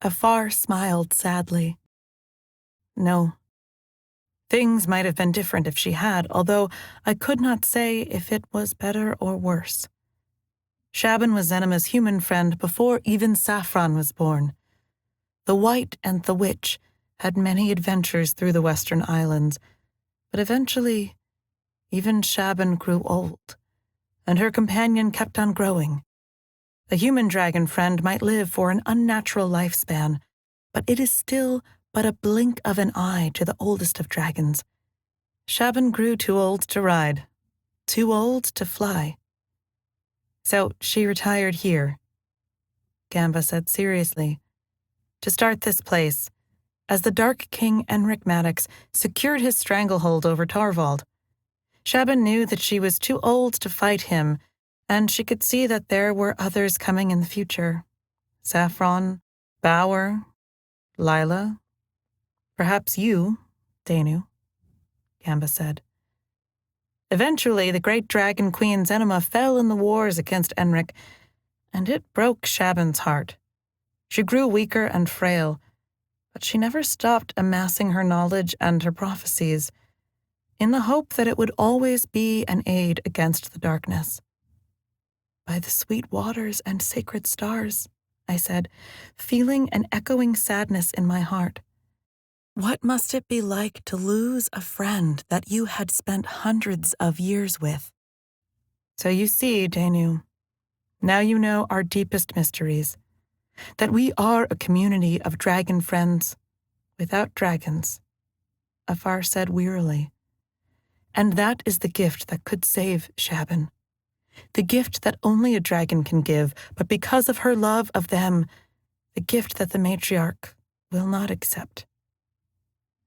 Afar smiled sadly. No. Things might have been different if she had, although I could not say if it was better or worse. Shaban was Zenema's human friend before even Saffron was born. The White and the Witch had many adventures through the Western Islands, but eventually, even Shaban grew old, and her companion kept on growing. A human dragon friend might live for an unnatural lifespan, but it is still but a blink of an eye to the oldest of dragons. Shaban grew too old to ride, too old to fly. So she retired here, Gamba said seriously, to start this place, as the Dark King Enric Maddox secured his stranglehold over Torvald. Shaban knew that she was too old to fight him, and she could see that there were others coming in the future. Saffron, Bauer, Lila, perhaps you, Danu, Gamba said. Eventually, the great dragon queen Zenema fell in the wars against Enric, and it broke Shaban's heart. She grew weaker and frail, but she never stopped amassing her knowledge and her prophecies, in the hope that it would always be an aid against the darkness. By the sweet waters and sacred stars, I said, feeling an echoing sadness in my heart. What must it be like to lose a friend that you had spent hundreds of years with? So you see, Danu, now you know our deepest mysteries, that we are a community of dragon friends without dragons, Afar said wearily. And that is the gift that could save Shaban, the gift that only a dragon can give, but because of her love of them, the gift that the matriarch will not accept.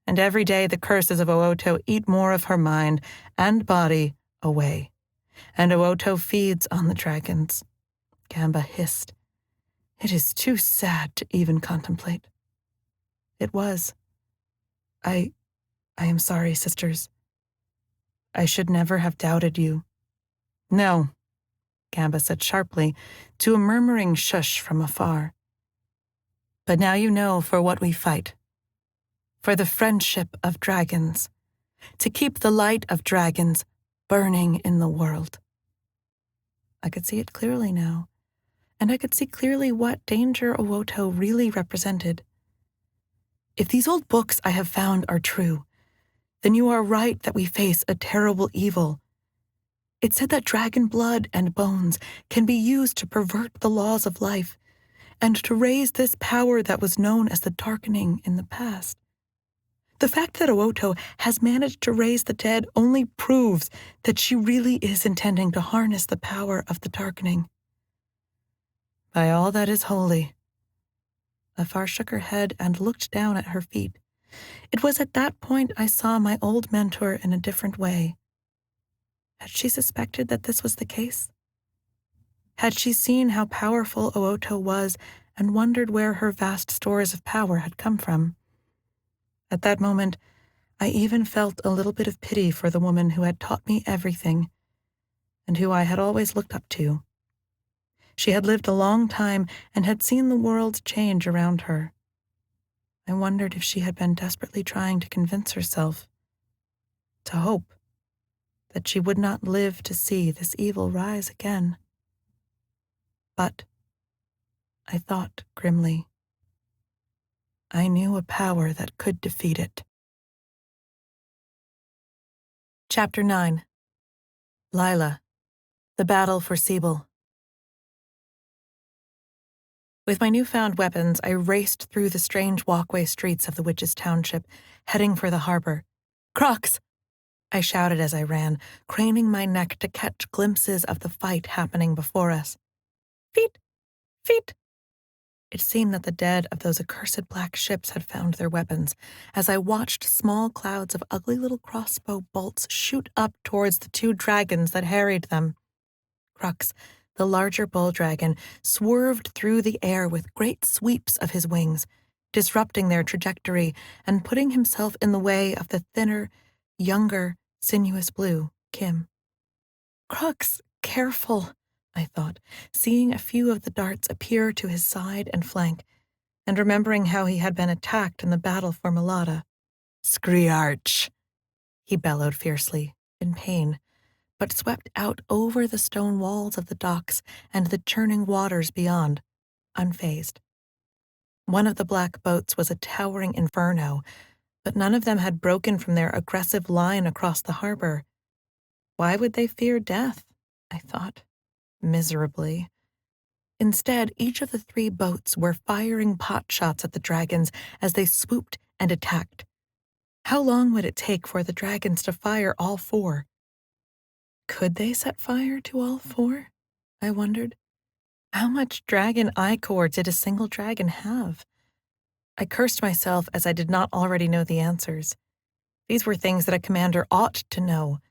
And every day the curses of Ooto eat more of her mind and body away, and Ooto feeds on the dragons. Gamba hissed. It is too sad to even contemplate. It was. I am sorry, sisters. I should never have doubted you. No, Gamba said sharply, to a murmuring shush from afar. But now you know for what we fight. For the friendship of dragons, to keep the light of dragons burning in the world. I could see it clearly now, and I could see clearly what danger Ooto really represented. If these old books I have found are true, then you are right that we face a terrible evil. It said that dragon blood and bones can be used to pervert the laws of life and to raise this power that was known as the darkening in the past. The fact that Oto has managed to raise the dead only proves that she really is intending to harness the power of the darkening. By all that is holy. Afar shook her head and looked down at her feet. It was at that point I saw my old mentor in a different way. Had she suspected that this was the case? Had she seen how powerful Ooto was and wondered where her vast stores of power had come from? At that moment, I even felt a little bit of pity for the woman who had taught me everything and who I had always looked up to. She had lived a long time and had seen the world change around her. I wondered if she had been desperately trying to convince herself, to hope, that she would not live to see this evil rise again. But, I thought grimly, I knew a power that could defeat it. Chapter 9. Lila, the Battle for Siebel. With my newfound weapons, I raced through the strange walkway streets of the Witches' Township, heading for the harbor. "Crocs!" I shouted as I ran, craning my neck to catch glimpses of the fight happening before us. "Feet! Feet!" It seemed that the dead of those accursed black ships had found their weapons, as I watched small clouds of ugly little crossbow bolts shoot up towards the two dragons that harried them. Crux, the larger bull dragon, swerved through the air with great sweeps of his wings, disrupting their trajectory and putting himself in the way of the thinner, younger, sinuous blue, Kim. "Crux, careful," I thought, seeing a few of the darts appear to his side and flank, and remembering how he had been attacked in the battle for Malada. "Screarch!" he bellowed fiercely, in pain, but swept out over the stone walls of the docks and the churning waters beyond, unfazed. One of the black boats was a towering inferno, but none of them had broken from their aggressive line across the harbor. Why would they fear death? I thought, miserably. Instead, each of the three boats were firing pot shots at the dragons as they swooped and attacked. How long would it take for the dragons to fire all four? Could they set fire to all four? I wondered. How much dragon ichor did a single dragon have? I cursed myself as I did not already know the answers. These were things that a commander ought to know,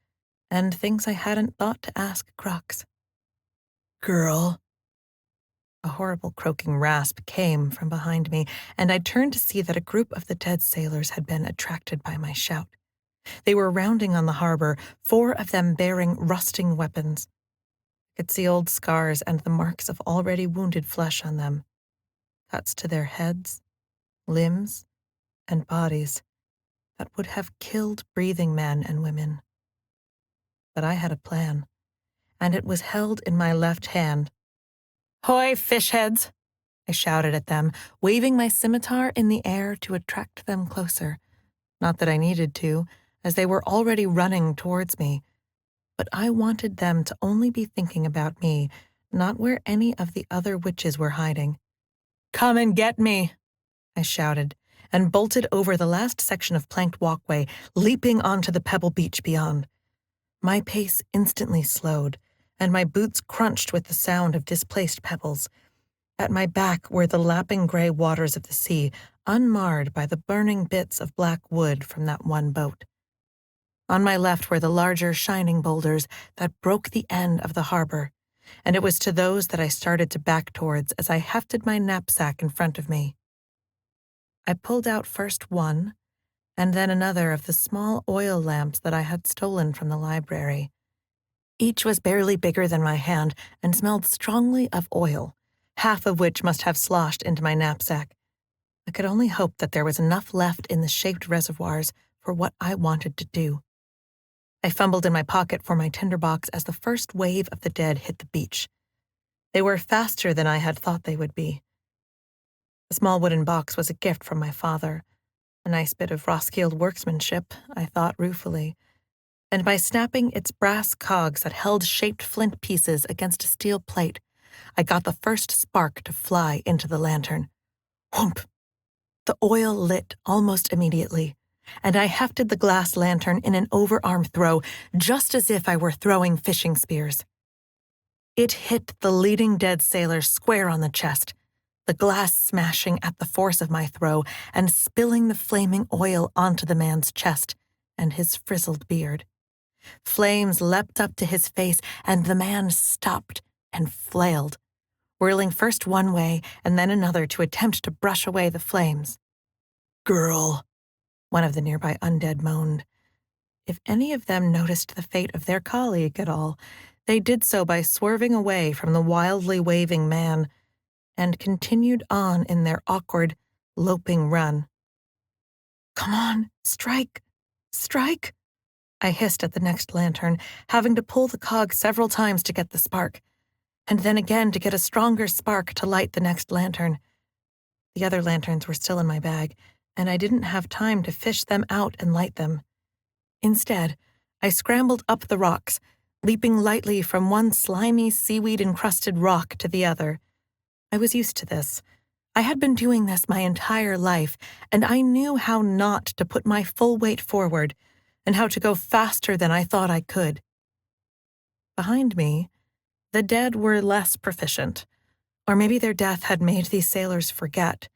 and things I hadn't thought to ask Crux. "Girl." A horrible croaking rasp came from behind me, and I turned to see that a group of the dead sailors had been attracted by my shout. They were rounding on the harbor, 4 of them bearing rusting weapons. I could see old scars and the marks of already wounded flesh on them. Cuts to their heads, limbs, and bodies that would have killed breathing men and women. But I had a plan, and it was held in my left hand. "Hoy, fishheads!" I shouted at them, waving my scimitar in the air to attract them closer. Not that I needed to, as they were already running towards me. But I wanted them to only be thinking about me, not where any of the other witches were hiding. "Come and get me!" I shouted, and bolted over the last section of planked walkway, leaping onto the pebble beach beyond. My pace instantly slowed, and my boots crunched with the sound of displaced pebbles. At my back were the lapping gray waters of the sea, unmarred by the burning bits of black wood from that one boat. On my left were the larger, shining boulders that broke the end of the harbor, and it was to those that I started to back towards as I hefted my knapsack in front of me. I pulled out first one, and then another of the small oil lamps that I had stolen from the library. Each was barely bigger than my hand and smelled strongly of oil, half of which must have sloshed into my knapsack. I could only hope that there was enough left in the shaped reservoirs for what I wanted to do. I fumbled in my pocket for my tinderbox as the first wave of the dead hit the beach. They were faster than I had thought they would be. The small wooden box was a gift from my father, A nice bit of Roskilde workmanship, I thought ruefully, and by snapping its brass cogs that held shaped flint pieces against a steel plate, I got the first spark to fly into the lantern. Whoomp! The oil lit almost immediately, and I hefted the glass lantern in an overarm throw, just as if I were throwing fishing spears. It hit the leading dead sailor square on the chest, the glass smashing at the force of my throw and spilling the flaming oil onto the man's chest and his frizzled beard. Flames leapt up to his face, and the man stopped and flailed, whirling first one way and then another to attempt to brush away the flames. "Girl," one of the nearby undead moaned. If any of them noticed the fate of their colleague at all, they did so by swerving away from the wildly waving man and continued on in their awkward, loping run. "Come on, strike! Strike!" I hissed at the next lantern, having to pull the cog several times to get the spark, and then again to get a stronger spark to light the next lantern. The other lanterns were still in my bag, and I didn't have time to fish them out and light them. Instead, I scrambled up the rocks, leaping lightly from one slimy, seaweed-encrusted rock to the other. I was used to this. I had been doing this my entire life, and I knew how not to put my full weight forward, and how to go faster than I thought I could. Behind me, the dead were less proficient, or maybe their death had made these sailors forget,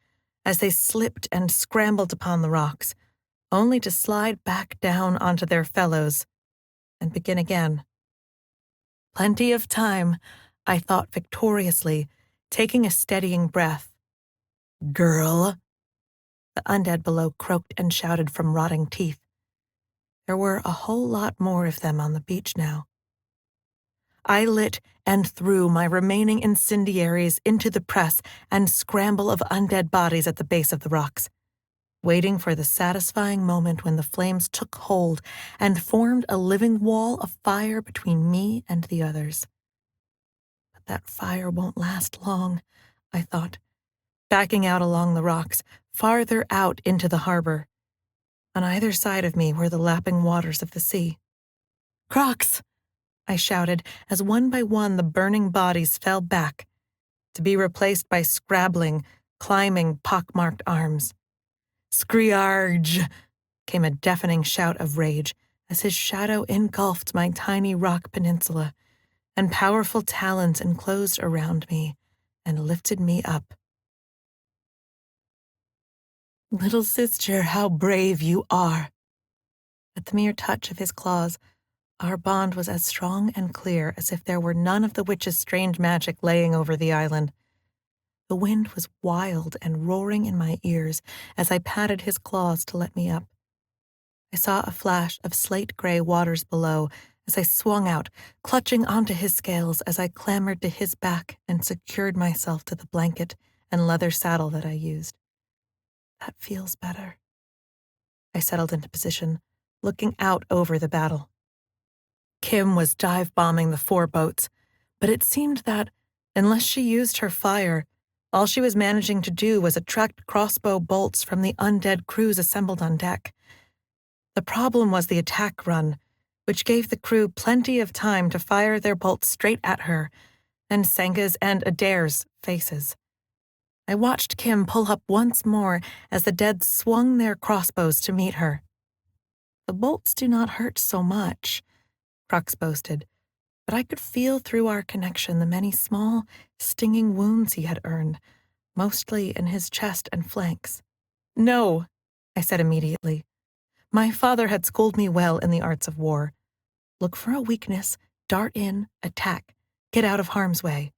as they slipped and scrambled upon the rocks, only to slide back down onto their fellows and begin again. Plenty of time, I thought victoriously, taking a steadying breath. "Girl," the undead below croaked and shouted from rotting teeth. There were a whole lot more of them on the beach now. I lit and threw my remaining incendiaries into the press and scramble of undead bodies at the base of the rocks, waiting for the satisfying moment when the flames took hold and formed a living wall of fire between me and the others. But that fire won't last long, I thought, backing out along the rocks, farther out into the harbor. On either side of me were the lapping waters of the sea. "Crocs!" I shouted as one by one the burning bodies fell back, to be replaced by scrabbling, climbing, pockmarked arms. "Screarge!" came a deafening shout of rage as his shadow engulfed my tiny rock peninsula, and powerful talons enclosed around me and lifted me up. "Little sister, how brave you are!" At the mere touch of his claws, our bond was as strong and clear as if there were none of the witch's strange magic laying over the island. The wind was wild and roaring in my ears as I patted his claws to let me up. I saw a flash of slate-gray waters below as I swung out, clutching onto his scales as I clambered to his back and secured myself to the blanket and leather saddle that I used. "That feels better." I settled into position, looking out over the battle. Kim was dive-bombing the 4 boats, but it seemed that, unless she used her fire, all she was managing to do was attract crossbow bolts from the undead crews assembled on deck. The problem was the attack run, which gave the crew plenty of time to fire their bolts straight at her, and Senga's and Adair's faces. I watched Kim pull up once more as the dead swung their crossbows to meet her. "The bolts do not hurt so much," Crux boasted, but I could feel through our connection the many small, stinging wounds he had earned, mostly in his chest and flanks. "No," I said immediately. My father had schooled me well in the arts of war. Look for a weakness, dart in, attack, get out of harm's way.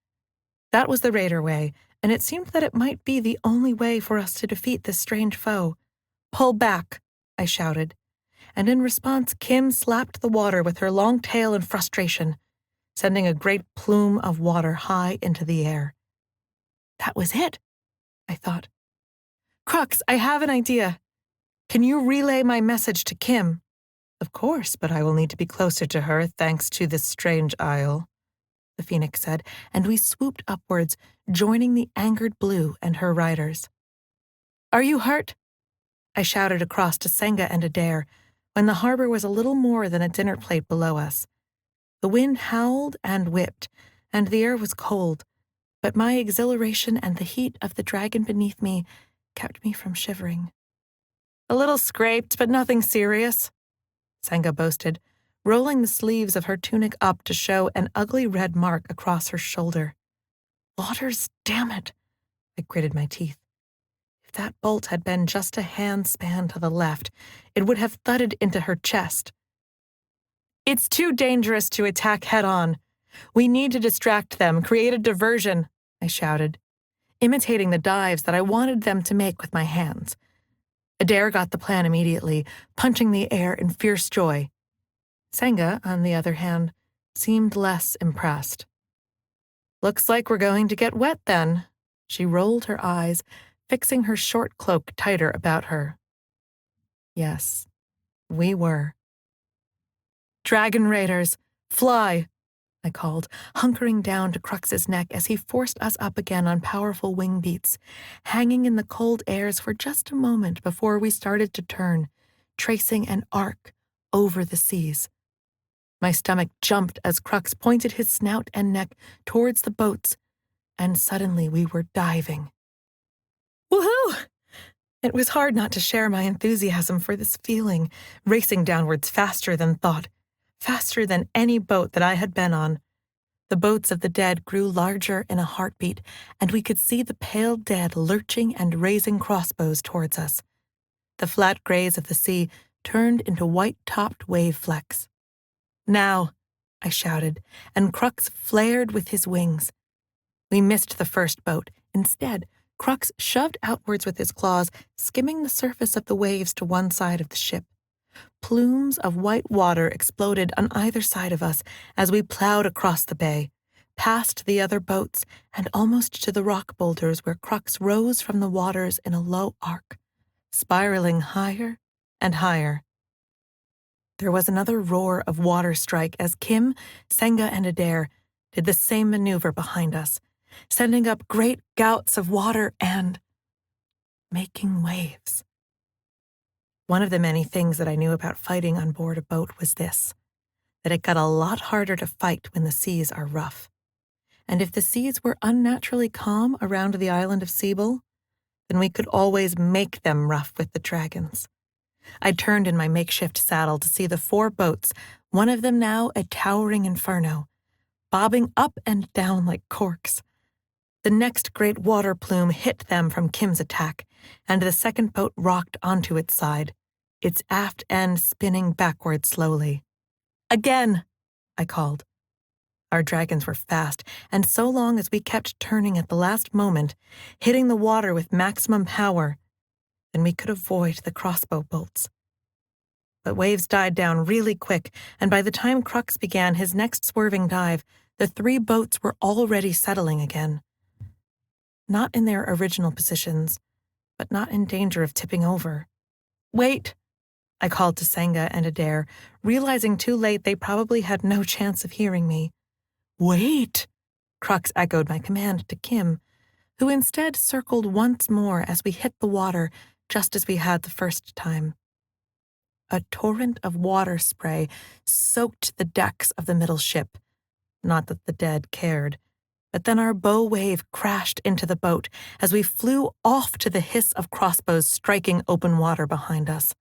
That was the raider way, and it seemed that it might be the only way for us to defeat this strange foe. "Pull back," I shouted, and in response Kim slapped the water with her long tail in frustration, sending a great plume of water high into the air. That was it, I thought. "Crux, I have an idea. Can you relay my message to Kim?" "Of course, but I will need to be closer to her thanks to this strange isle," the Phoenix said, and we swooped upwards, joining the angered Blue and her riders. "Are you hurt?" I shouted across to Senga and Adair when the harbor was a little more than a dinner plate below us. The wind howled and whipped, and the air was cold, but my exhilaration and the heat of the dragon beneath me kept me from shivering. "A little scraped, but nothing serious," Senga boasted, rolling the sleeves of her tunic up to show an ugly red mark across her shoulder. "Waters, damn it," I gritted my teeth. If that bolt had been just a handspan to the left, it would have thudded into her chest. "It's too dangerous to attack head-on. We need to distract them, create a diversion," I shouted, imitating the dives that I wanted them to make with my hands. Adair got the plan immediately, punching the air in fierce joy. Senga, on the other hand, seemed less impressed. "Looks like we're going to get wet then." She rolled her eyes, fixing her short cloak tighter about her. Yes, we were. "Dragon Raiders, fly!" I called, hunkering down to Crux's neck as he forced us up again on powerful wing beats, hanging in the cold airs for just a moment before we started to turn, tracing an arc over the seas. My stomach jumped as Crux pointed his snout and neck towards the boats, and suddenly we were diving. Woohoo! It was hard not to share my enthusiasm for this feeling, racing downwards faster than thought, faster than any boat that I had been on. The boats of the dead grew larger in a heartbeat, and we could see the pale dead lurching and raising crossbows towards us. The flat grays of the sea turned into white-topped wave flecks. "Now," I shouted, and Crux flared with his wings. We missed the first boat. Instead, Crux shoved outwards with his claws, skimming the surface of the waves to one side of the ship. Plumes of white water exploded on either side of us as we plowed across the bay, past the other boats, and almost to the rock boulders where Crux rose from the waters in a low arc, spiraling higher and higher. There was another roar of water strike as Kim, Senga, and Adair did the same maneuver behind us, sending up great gouts of water and making waves. One of the many things that I knew about fighting on board a boat was this, that it got a lot harder to fight when the seas are rough. And if the seas were unnaturally calm around the island of Seabull, then we could always make them rough with the dragons. I turned in my makeshift saddle to see the 4 boats, one of them now a towering inferno, bobbing up and down like corks. The next great water plume hit them from Kim's attack, and the second boat rocked onto its side, its aft end spinning backward slowly. "Again!" I called. Our dragons were fast, and so long as we kept turning at the last moment, hitting the water with maximum power, then we could avoid the crossbow bolts. But waves died down really quick, and by the time Crux began his next swerving dive, the 3 boats were already settling again. Not in their original positions, but not in danger of tipping over. "Wait!" I called to Senga and Adair, realizing too late they probably had no chance of hearing me. "Wait!" Crux echoed my command to Kim, who instead circled once more as we hit the water just as we had the first time. A torrent of water spray soaked the decks of the middle ship. Not that the dead cared. But then our bow wave crashed into the boat as we flew off to the hiss of crossbows striking open water behind us.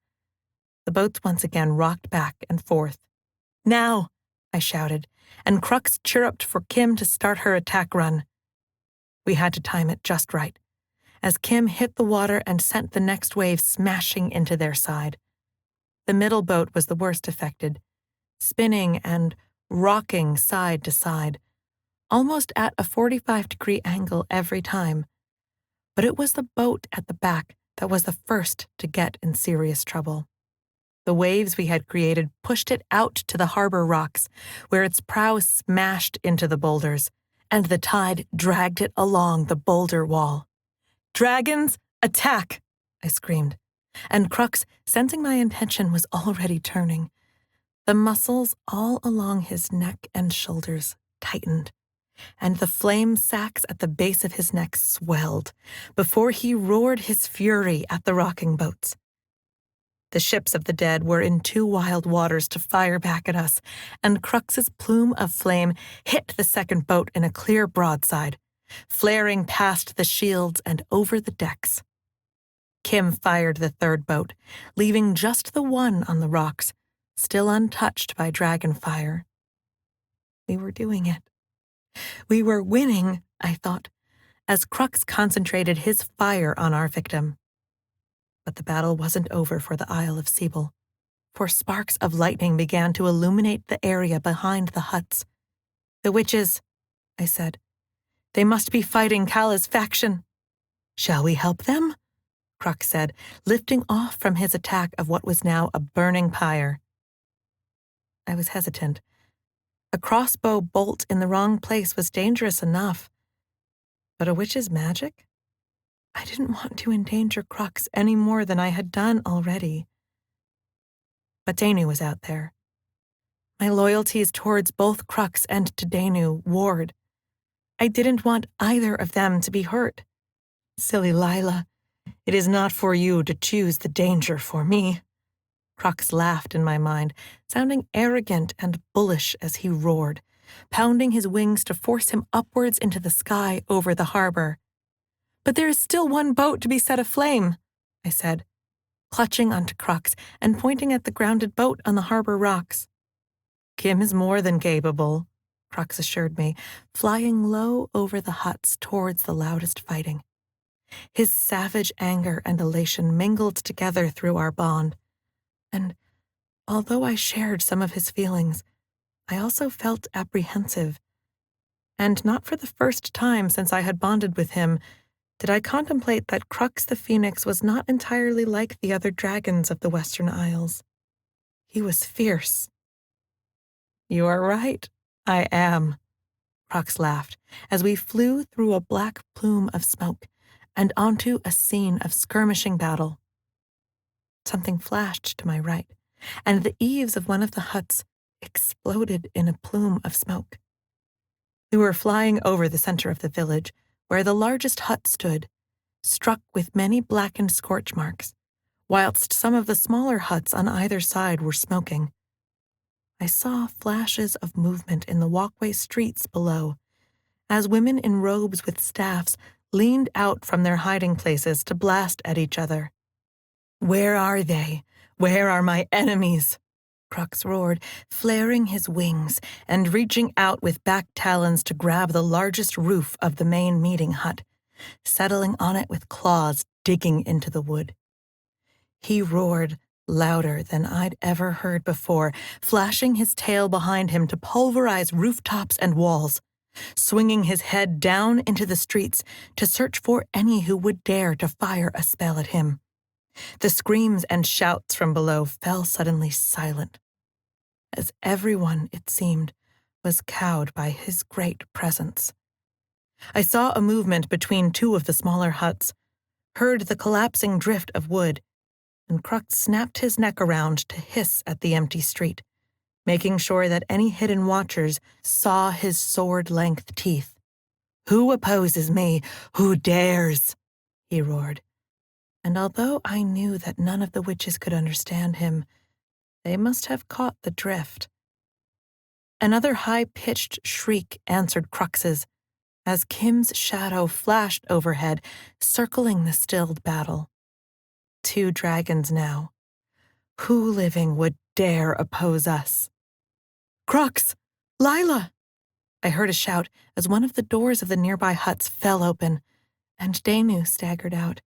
The boats once again rocked back and forth. "Now!" I shouted, and Crux chirruped for Kim to start her attack run. We had to time it just right, as Kim hit the water and sent the next wave smashing into their side. The middle boat was the worst affected, spinning and rocking side to side, almost at a 45-degree angle every time. But it was the boat at the back that was the first to get in serious trouble. The waves we had created pushed it out to the harbor rocks, where its prow smashed into the boulders, and the tide dragged it along the boulder wall. "Dragons, attack!" I screamed, and Crux, sensing my intention, was already turning. The muscles all along his neck and shoulders tightened, and the flame sacs at the base of his neck swelled before he roared his fury at the rocking boats. The ships of the dead were in too wild waters to fire back at us, and Crux's plume of flame hit the second boat in a clear broadside, flaring past the shields and over the decks. Kim fired the third boat, leaving just the one on the rocks, still untouched by dragon fire. We were doing it. We were winning, I thought, as Crux concentrated his fire on our victim. But the battle wasn't over for the Isle of Sebel, for sparks of lightning began to illuminate the area behind the huts. "The witches," I said. "They must be fighting Kala's faction." "Shall we help them?" Crux said, lifting off from his attack of what was now a burning pyre. I was hesitant. A crossbow bolt in the wrong place was dangerous enough. But a witch's magic? I didn't want to endanger Crux any more than I had done already. But Danu was out there. My loyalties towards both Crux and to Danu warred. I didn't want either of them to be hurt. Silly Lila, it is not for you to choose the danger for me. Crux laughed in my mind, sounding arrogant and bullish as he roared, pounding his wings to force him upwards into the sky over the harbor. "But there is still one boat to be set aflame," I said, clutching onto Crux and pointing at the grounded boat on the harbor rocks. "Kim is more than capable," Crux assured me, flying low over the huts towards the loudest fighting. His savage anger and elation mingled together through our bond, and although I shared some of his feelings, I also felt apprehensive. And not for the first time since I had bonded with him did I contemplate that Crux the Phoenix was not entirely like the other dragons of the Western Isles. He was fierce. "You are right, I am," Crux laughed, as we flew through a black plume of smoke and onto a scene of skirmishing battle. Something flashed to my right, and the eaves of one of the huts exploded in a plume of smoke. We were flying over the center of the village, where the largest hut stood, struck with many blackened scorch marks, whilst some of the smaller huts on either side were smoking. I saw flashes of movement in the walkway streets below, as women in robes with staffs leaned out from their hiding places to blast at each other. "Where are they? Where are my enemies?" Crux roared, flaring his wings and reaching out with back talons to grab the largest roof of the main meeting hut, settling on it with claws digging into the wood. He roared louder than I'd ever heard before, flashing his tail behind him to pulverize rooftops and walls, swinging his head down into the streets to search for any who would dare to fire a spell at him. The screams and shouts from below fell suddenly silent, as everyone, it seemed, was cowed by his great presence. I saw a movement between two of the smaller huts, heard the collapsing drift of wood, and Crux snapped his neck around to hiss at the empty street, making sure that any hidden watchers saw his sword-length teeth. "Who opposes me? Who dares?" he roared. And although I knew that none of the witches could understand him, they must have caught the drift. Another high-pitched shriek answered Crux's, as Kim's shadow flashed overhead, circling the stilled battle. 2 dragons now. Who living would dare oppose us? "Crux! Lila!" I heard a shout as one of the doors of the nearby huts fell open, and Danu staggered out.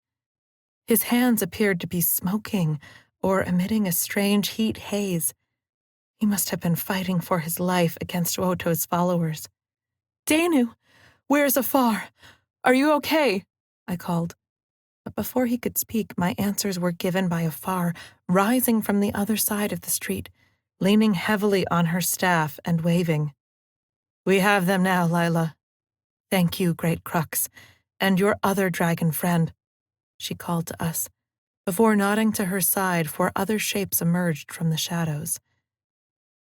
His hands appeared to be smoking or emitting a strange heat haze. He must have been fighting for his life against Woto's followers. "Danu, where's Afar? Are you okay?" I called. But before he could speak, my answers were given by Afar, rising from the other side of the street, leaning heavily on her staff and waving. "We have them now, Lila. Thank you, great Crux, and your other dragon friend," she called to us, before nodding to her side for other shapes emerged from the shadows.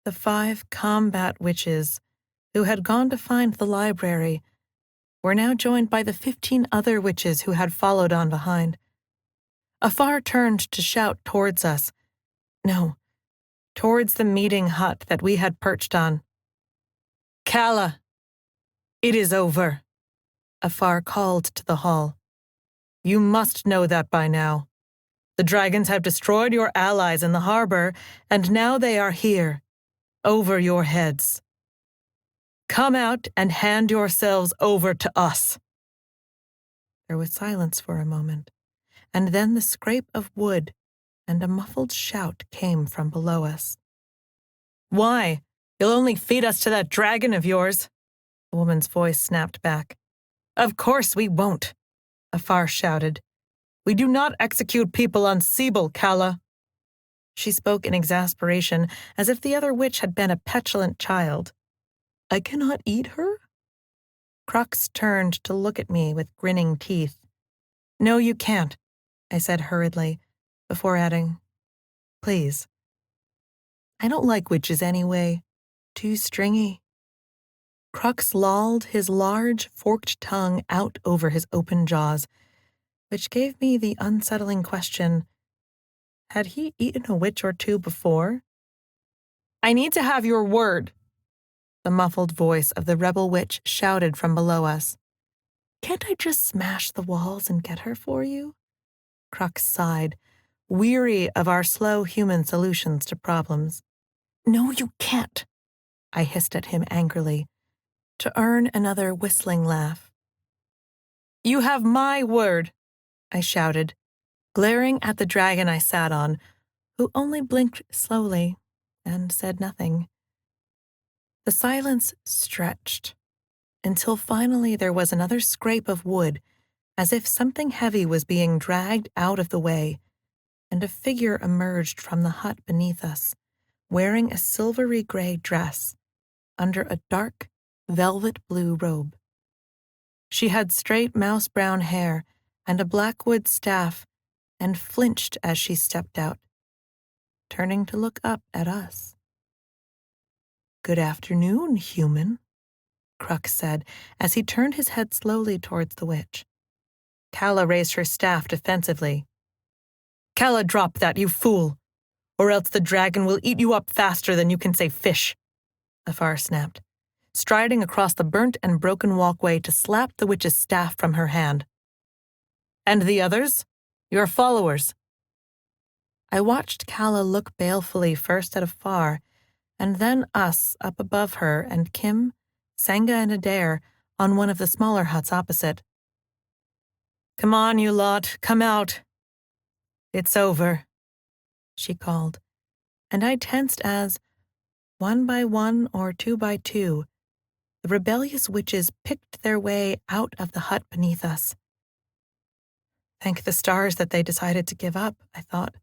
The 5 combat witches, who had gone to find the library, were now joined by the 15 other witches who had followed on behind. Afar turned to shout towards us, No, towards the meeting hut that we had perched on. Calla, it is over, Afar called to the hall. You must know that by now. The dragons have destroyed your allies in the harbor, and now they are here, over your heads. Come out and hand yourselves over to us. There was silence for a moment, and then the scrape of wood and a muffled shout came from below us. Why? You'll only feed us to that dragon of yours, the woman's voice snapped back. Of course we won't, Afar shouted. We do not execute people on Sibyl, Calla. She spoke in exasperation, as if the other witch had been a petulant child. I cannot eat her? Crux turned to look at me with grinning teeth. No, you can't, I said hurriedly, before adding, please. I don't like witches anyway. Too stringy. Crux lolled his large, forked tongue out over his open jaws, which gave me the unsettling question, had he eaten a witch or two before? I need to have your word, the muffled voice of the rebel witch shouted from below us. Can't I just smash the walls and get her for you? Crux sighed, weary of our slow human solutions to problems. No, you can't, I hissed at him angrily, to earn another whistling laugh. You have my word, I shouted, glaring at the dragon I sat on, who only blinked slowly and said nothing. The silence stretched, until finally there was another scrape of wood, as if something heavy was being dragged out of the way, and a figure emerged from the hut beneath us, wearing a silvery gray dress under a dark, velvet blue robe. She had straight mouse-brown hair and a blackwood staff, and flinched as she stepped out, turning to look up at us. Good afternoon, human, Crux said as he turned his head slowly towards the witch. Calla raised her staff defensively. Calla, drop that, you fool, or else the dragon will eat you up faster than you can say fish, Afar snapped, striding across the burnt and broken walkway to slap the witch's staff from her hand. And the others? Your followers. I watched Calla look balefully first at Afar, and then us up above her and Kim, Senga, and Adair on one of the smaller huts opposite. Come on, you lot, come out. It's over, she called, and I tensed as, one by one or two by two, the rebellious witches picked their way out of the hut beneath us. Thank the stars that they decided to give up, I thought,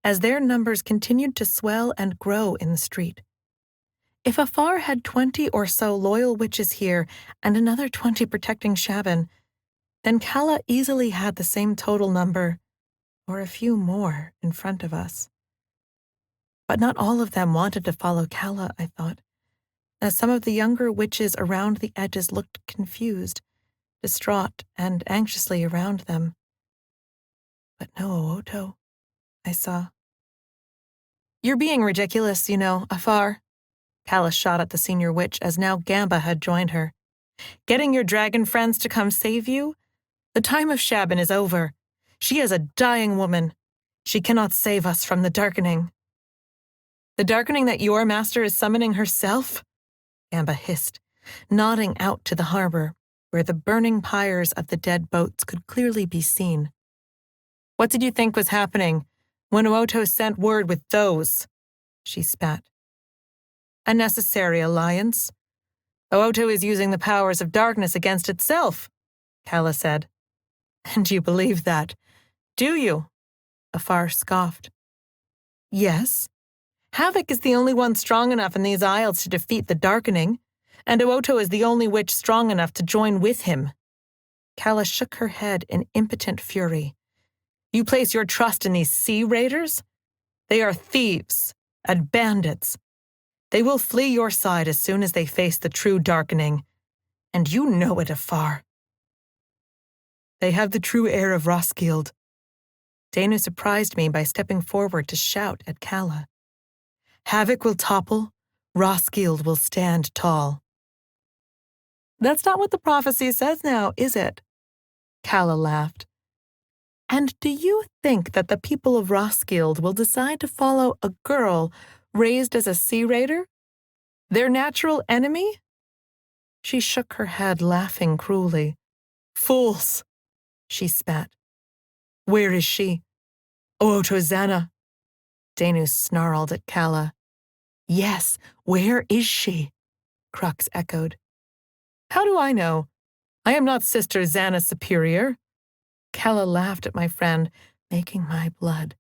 as their numbers continued to swell and grow in the street. If Afar had 20 or so loyal witches here and another 20 protecting Shaban, then Calla easily had the same total number, or a few more, in front of us. But not all of them wanted to follow Calla, I thought, as some of the younger witches around the edges looked confused, distraught, and anxiously around them. But no Ooto, I saw. You're being ridiculous, you know, Afar. Calla shot at the senior witch as now Gamba had joined her. Getting your dragon friends to come save you? The time of Shaban is over. She is a dying woman. She cannot save us from the darkening. The darkening that your master is summoning herself? Gamba hissed, nodding out to the harbor, where the burning pyres of the dead boats could clearly be seen. What did you think was happening when Ooto sent word with those? She spat. A necessary alliance. Ooto is using the powers of darkness against itself, Calla said. And you believe that, do you? Afar scoffed. Yes. Havoc is the only one strong enough in these isles to defeat the darkening, and Ooto is the only witch strong enough to join with him. Calla shook her head in impotent fury. You place your trust in these sea raiders? They are thieves and bandits. They will flee your side as soon as they face the true darkening, and you know it, Afar. They have the true air of Roskilde. Danu surprised me by stepping forward to shout at Calla. Havoc will topple, Roskilde will stand tall. That's not what the prophecy says now, is it? Calla laughed. And do you think that the people of Roskilde will decide to follow a girl raised as a sea raider? Their natural enemy? She shook her head, laughing cruelly. Fools, she spat. Where is she? Ootozana. Danu snarled at Calla. Yes, where is she? Crux echoed. How do I know? I am not Sister Xana Superior. Calla laughed at my friend, making my blood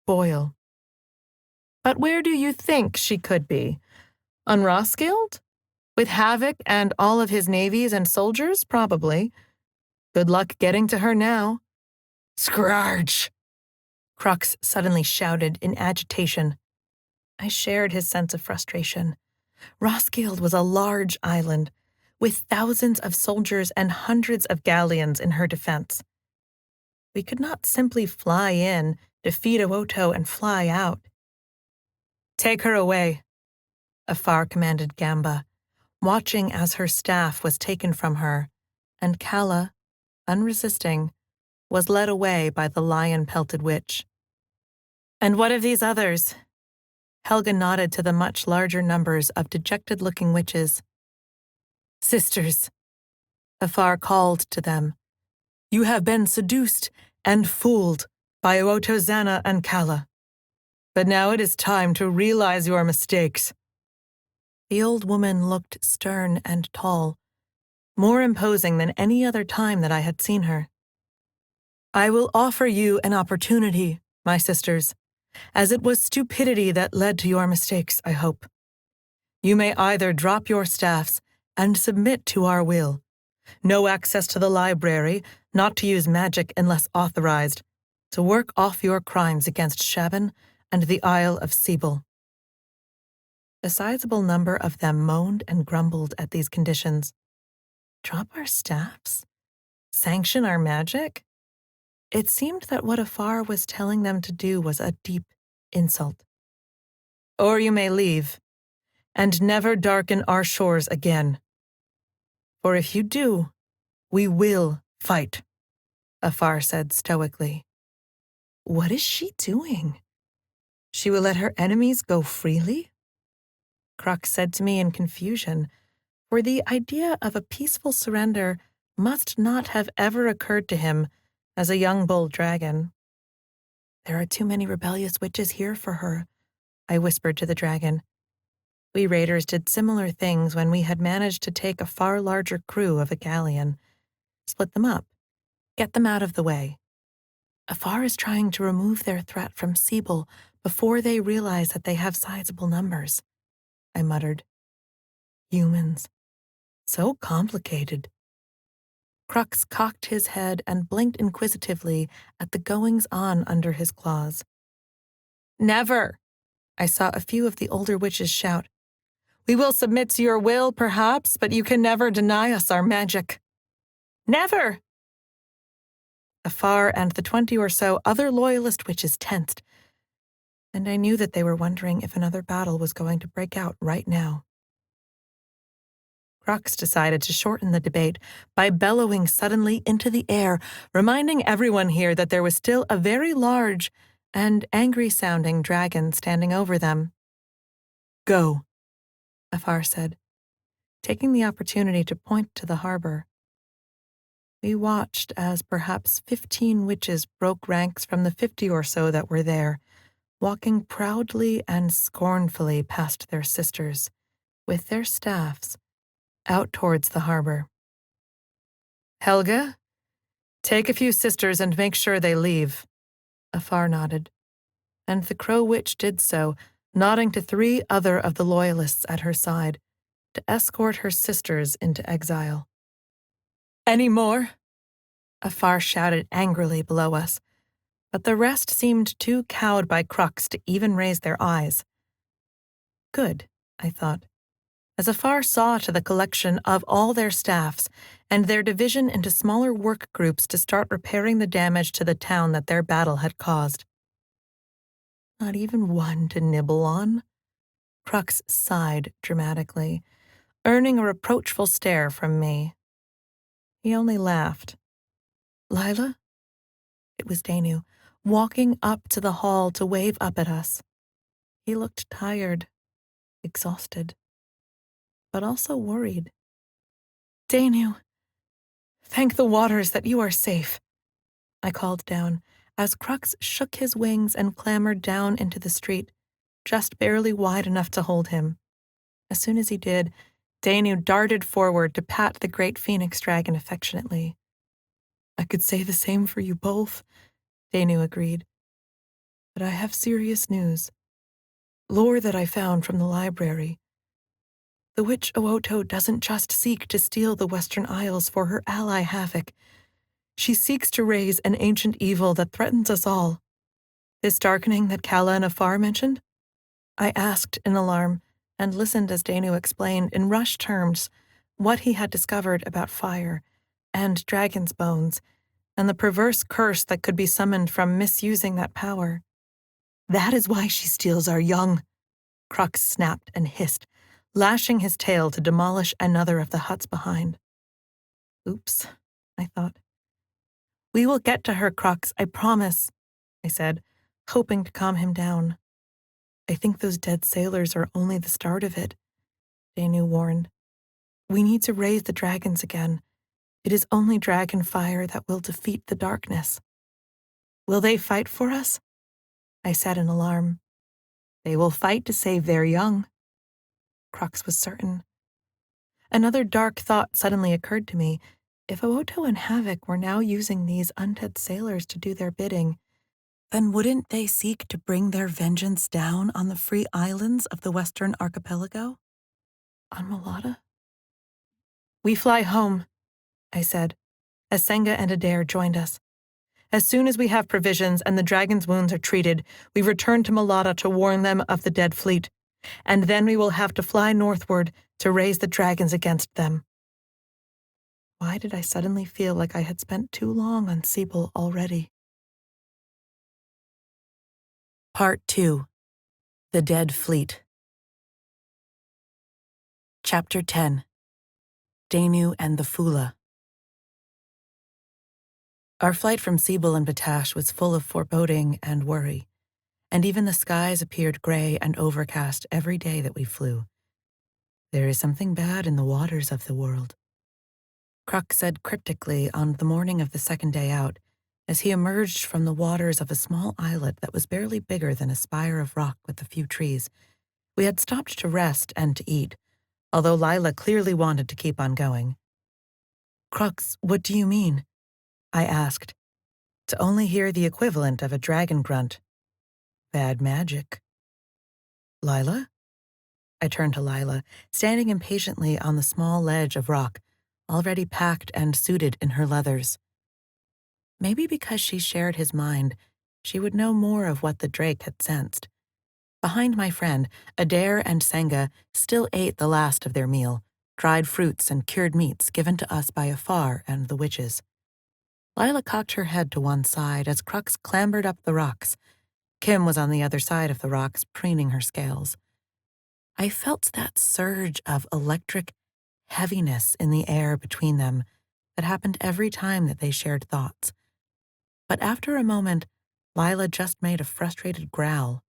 boil. But where do you think she could be? On Roskilde? With Havoc and all of his navies and soldiers, probably. Good luck getting to her now. Scourge! Crux suddenly shouted in agitation. I shared his sense of frustration. Roskilde was a large island, with thousands of soldiers and hundreds of galleons in her defense. We could not simply fly in, defeat Owoto, and fly out. Take her away, Afar commanded Gamba, watching as her staff was taken from her, and Calla, unresisting, was led away by the lion-pelted witch. And what of these others? Helga nodded to the much larger numbers of dejected-looking witches. Sisters, Afar called to them. You have been seduced and fooled by Ootozana and Calla. But now it is time to realize your mistakes. The old woman looked stern and tall, more imposing than any other time that I had seen her. I will offer you an opportunity, my sisters, as it was stupidity that led to your mistakes, I hope. You may either drop your staffs and submit to our will. No access to the library, not to use magic unless authorized, to work off your crimes against Shaban and the Isle of Sebel. A sizable number of them moaned and grumbled at these conditions. Drop our staffs? Sanction our magic? It seemed that what Afar was telling them to do was a deep insult. Or you may leave, and never darken our shores again. For if you do, we will fight, Afar said stoically. What is she doing? She will let her enemies go freely? Crux said to me in confusion, for the idea of a peaceful surrender must not have ever occurred to him as a young bull dragon. There are too many rebellious witches here for her, I whispered to the dragon. We raiders did similar things when we had managed to take a far larger crew of a galleon. Split them up. Get them out of the way. Afar is trying to remove their threat from Sebel before they realize that they have sizable numbers, I muttered. Humans. So complicated. Crux cocked his head and blinked inquisitively at the goings-on under his claws. Never! I saw a few of the older witches shout. We will submit to your will, perhaps, but you can never deny us our magic. Never! Afar and the 20 or so other loyalist witches tensed, and I knew that they were wondering if another battle was going to break out right now. Crux decided to shorten the debate by bellowing suddenly into the air, reminding everyone here that there was still a very large and angry-sounding dragon standing over them. Go, Afar said, taking the opportunity to point to the harbor. We watched as perhaps 15 witches broke ranks from the 50 or so that were there, walking proudly and scornfully past their sisters, with their staffs, out towards the harbor. Helga, take a few sisters and make sure they leave. Afar nodded, and the Crow Witch did so, nodding to 3 other of the loyalists at her side, to escort her sisters into exile. Any more? Afar shouted angrily below us, but the rest seemed too cowed by Crux to even raise their eyes. Good, I thought. as Afar saw to the collection of all their staffs and their division into smaller work groups to start repairing the damage to the town that their battle had caused. Not even one to nibble on? Crux sighed dramatically, earning a reproachful stare from me. He only laughed. Lila? It was Danu, walking up to the hall to wave up at us. He looked tired, exhausted, but also worried. Danu, thank the waters that you are safe, I called down, as Crux shook his wings and clambered down into the street, just barely wide enough to hold him. As soon as he did, Danu darted forward to pat the great phoenix dragon affectionately. I could say the same for you both, Danu agreed. But I have serious news. Lore that I found from the library. The witch Owoto doesn't just seek to steal the Western Isles for her ally Havoc. She seeks to raise an ancient evil that threatens us all. This darkening that Kala and Afar mentioned? I asked in alarm and listened as Danu explained in rushed terms what he had discovered about fire and dragon's bones and the perverse curse that could be summoned from misusing that power. That is why she steals our young, Crux snapped and hissed, lashing his tail to demolish another of the huts behind. Oops, I thought. We will get to her, Crux, I promise, I said, hoping to calm him down. I think those dead sailors are only the start of it, Danu warned. We need to raise the dragons again. It is only dragon fire that will defeat the darkness. Will they fight for us? I said in alarm. They will fight to save their young. Crux was certain. Another dark thought suddenly occurred to me. If Owoto and Havoc were now using these undead sailors to do their bidding, then wouldn't they seek to bring their vengeance down on the free islands of the Western Archipelago? On Mulata? We fly home, I said, as Senga and Adair joined us. As soon as we have provisions and the dragon's wounds are treated, we return to Mulata to warn them of the dead fleet, and then we will have to fly northward to raise the dragons against them. Why did I suddenly feel like I had spent too long on Sibyl already? Part 2. The Dead Fleet. Chapter 10. Danu and the Fula. Our flight from Sibyl and Batash was full of foreboding and worry, and even the skies appeared gray and overcast every day that we flew. There is something bad in the waters of the world, Crux said cryptically on the morning of the second day out, as he emerged from the waters of a small islet that was barely bigger than a spire of rock with a few trees. We had stopped to rest and to eat, although Lila clearly wanted to keep on going. Crux, what do you mean? I asked, to only hear the equivalent of a dragon grunt. Bad magic. Lila? I turned to Lila, standing impatiently on the small ledge of rock, already packed and suited in her leathers. Maybe because she shared his mind, she would know more of what the Drake had sensed. Behind my friend, Adair and Senga still ate the last of their meal, dried fruits and cured meats given to us by Afar and the witches. Lila cocked her head to one side as Crux clambered up the rocks. Kim was on the other side of the rocks, preening her scales. I felt that surge of electric heaviness in the air between them that happened every time that they shared thoughts. But after a moment, Lila just made a frustrated growl.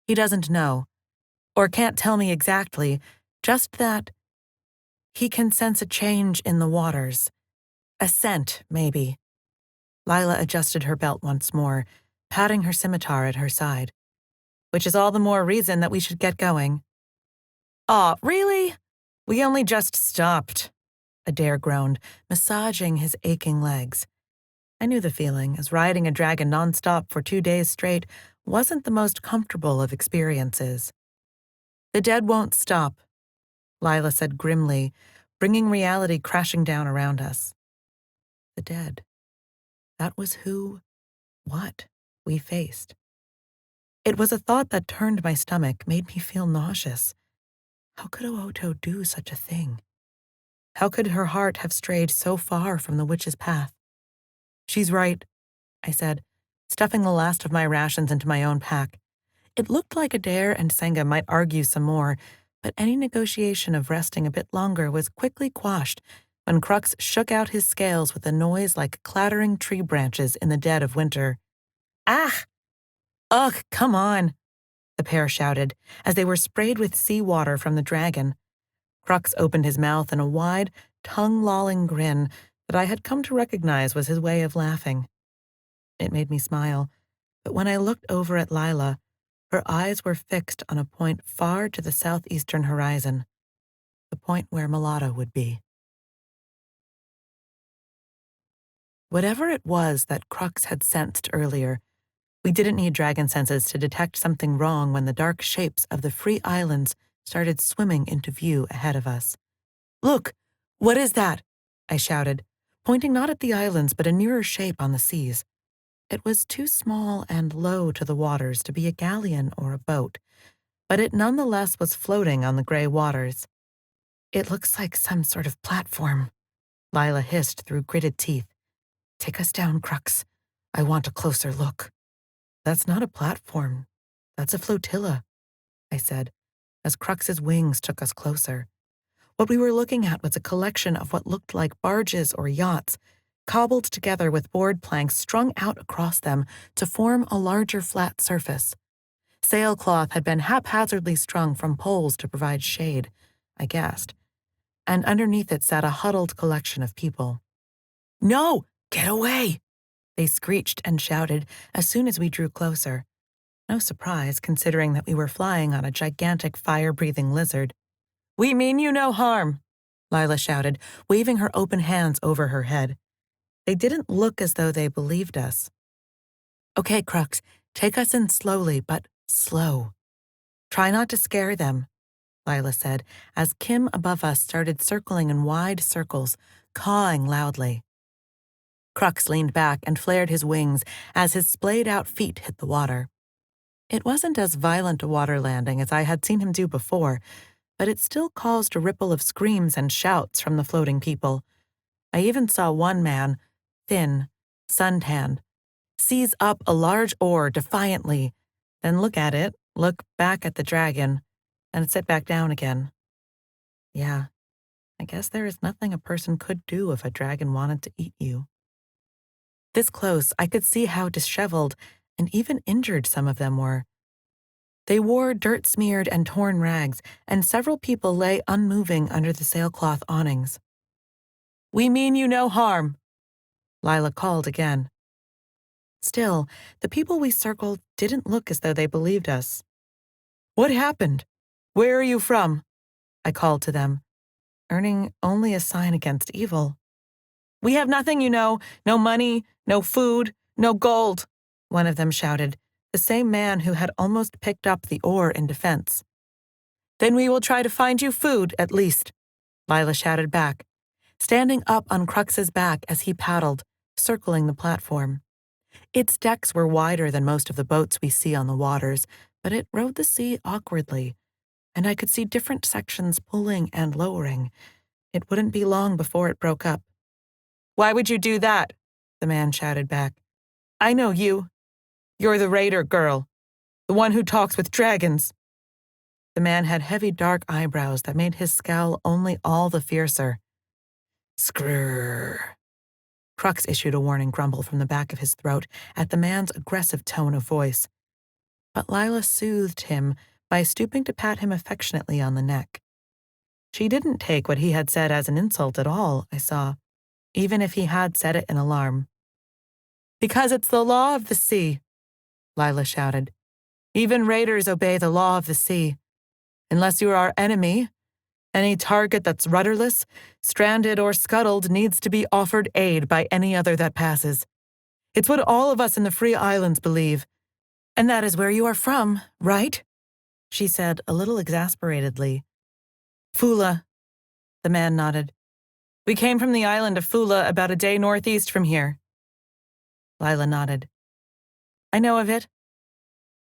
He doesn't know, or can't tell me exactly, just that he can sense a change in the waters. A scent, maybe. Lila adjusted her belt once more, patting her scimitar at her side. Which is all the more reason that we should get going. Aw, really? We only just stopped, Adair groaned, massaging his aching legs. I knew the feeling, as riding a dragon nonstop for 2 days straight wasn't the most comfortable of experiences. The dead won't stop, Lila said grimly, bringing reality crashing down around us. The dead. That was what we faced. It was a thought that turned my stomach, made me feel nauseous. How could Ooto do such a thing? How could her heart have strayed so far from the witch's path? She's right, I said, stuffing the last of my rations into my own pack. It looked like Adair and Senga might argue some more, but any negotiation of resting a bit longer was quickly quashed when Crux shook out his scales with a noise like clattering tree branches in the dead of winter. Ah! Ugh, come on, the pair shouted as they were sprayed with seawater from the dragon. Crux opened his mouth in a wide, tongue-lolling grin that I had come to recognize was his way of laughing. It made me smile, but when I looked over at Lila, her eyes were fixed on a point far to the southeastern horizon, the point where Mulatto would be. Whatever it was that Crux had sensed earlier, we didn't need dragon senses to detect something wrong when the dark shapes of the Free Islands started swimming into view ahead of us. Look! What is that? I shouted, pointing not at the islands but a nearer shape on the seas. It was too small and low to the waters to be a galleon or a boat, but it nonetheless was floating on the gray waters. It looks like some sort of platform, Lila hissed through gritted teeth. Take us down, Crux. I want a closer look. That's not a platform. That's a flotilla, I said, as Crux's wings took us closer. What we were looking at was a collection of what looked like barges or yachts, cobbled together with board planks strung out across them to form a larger flat surface. Sailcloth had been haphazardly strung from poles to provide shade, I guessed, and underneath it sat a huddled collection of people. No! Get away! They screeched and shouted as soon as we drew closer. No surprise, considering that we were flying on a gigantic fire-breathing lizard. We mean you no harm, Lila shouted, waving her open hands over her head. They didn't look as though they believed us. Okay, Crux, take us in slowly, but slow. Try not to scare them, Lila said, as Kim above us started circling in wide circles, cawing loudly. Crux leaned back and flared his wings as his splayed-out feet hit the water. It wasn't as violent a water landing as I had seen him do before, but it still caused a ripple of screams and shouts from the floating people. I even saw one man, thin, suntanned, seize up a large oar defiantly, then look at it, look back at the dragon, and sit back down again. Yeah, I guess there is nothing a person could do if a dragon wanted to eat you. This close, I could see how disheveled and even injured some of them were. They wore dirt-smeared and torn rags, and several people lay unmoving under the sailcloth awnings. We mean you no harm, Lila called again. Still, the people we circled didn't look as though they believed us. What happened? Where are you from? I called to them, earning only a sign against evil. We have nothing, you know, no money, no food, no gold, one of them shouted, the same man who had almost picked up the oar in defense. Then we will try to find you food, at least, Lila shouted back, standing up on Crux's back as he paddled, circling the platform. Its decks were wider than most of the boats we see on the waters, but it rode the sea awkwardly, and I could see different sections pulling and lowering. It wouldn't be long before it broke up. Why would you do that? The man shouted back. I know you. You're the raider girl, the one who talks with dragons. The man had heavy dark eyebrows that made his scowl only all the fiercer. Skrrr. Crux issued a warning grumble from the back of his throat at the man's aggressive tone of voice. But Lila soothed him by stooping to pat him affectionately on the neck. She didn't take what he had said as an insult at all, I saw, even if he had said it in alarm. Because it's the law of the sea, Lila shouted. Even raiders obey the law of the sea. Unless you're our enemy, any target that's rudderless, stranded, or scuttled needs to be offered aid by any other that passes. It's what all of us in the Free Islands believe. And that is where you are from, right? She said a little exasperatedly. Fula, the man nodded. We came from the island of Fula about a day northeast from here. Lila nodded. I know of it.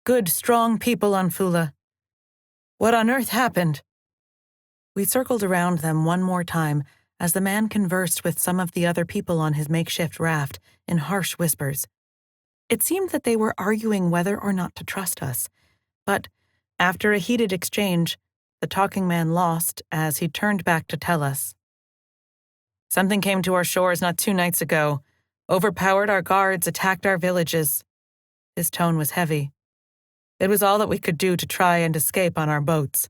Good, strong people on Fula. What on earth happened? We circled around them one more time as the man conversed with some of the other people on his makeshift raft in harsh whispers. It seemed that they were arguing whether or not to trust us, but after a heated exchange, the talking man lost as he turned back to tell us. Something came to our shores not 2 nights ago, overpowered our guards, attacked our villages. His tone was heavy. It was all that we could do to try and escape on our boats.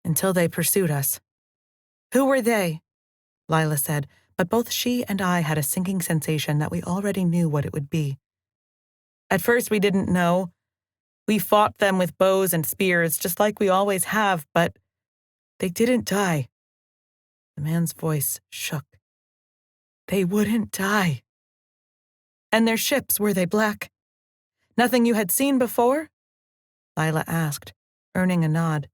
Until they pursued us. Who were they? Lila said, but both she and I had a sinking sensation that we already knew what it would be. At first we didn't know. We fought them with bows and spears, just like we always have, but they didn't die. The man's voice shook. They wouldn't die. And their ships, were they black? Nothing you had seen before? Lila asked, earning a nod.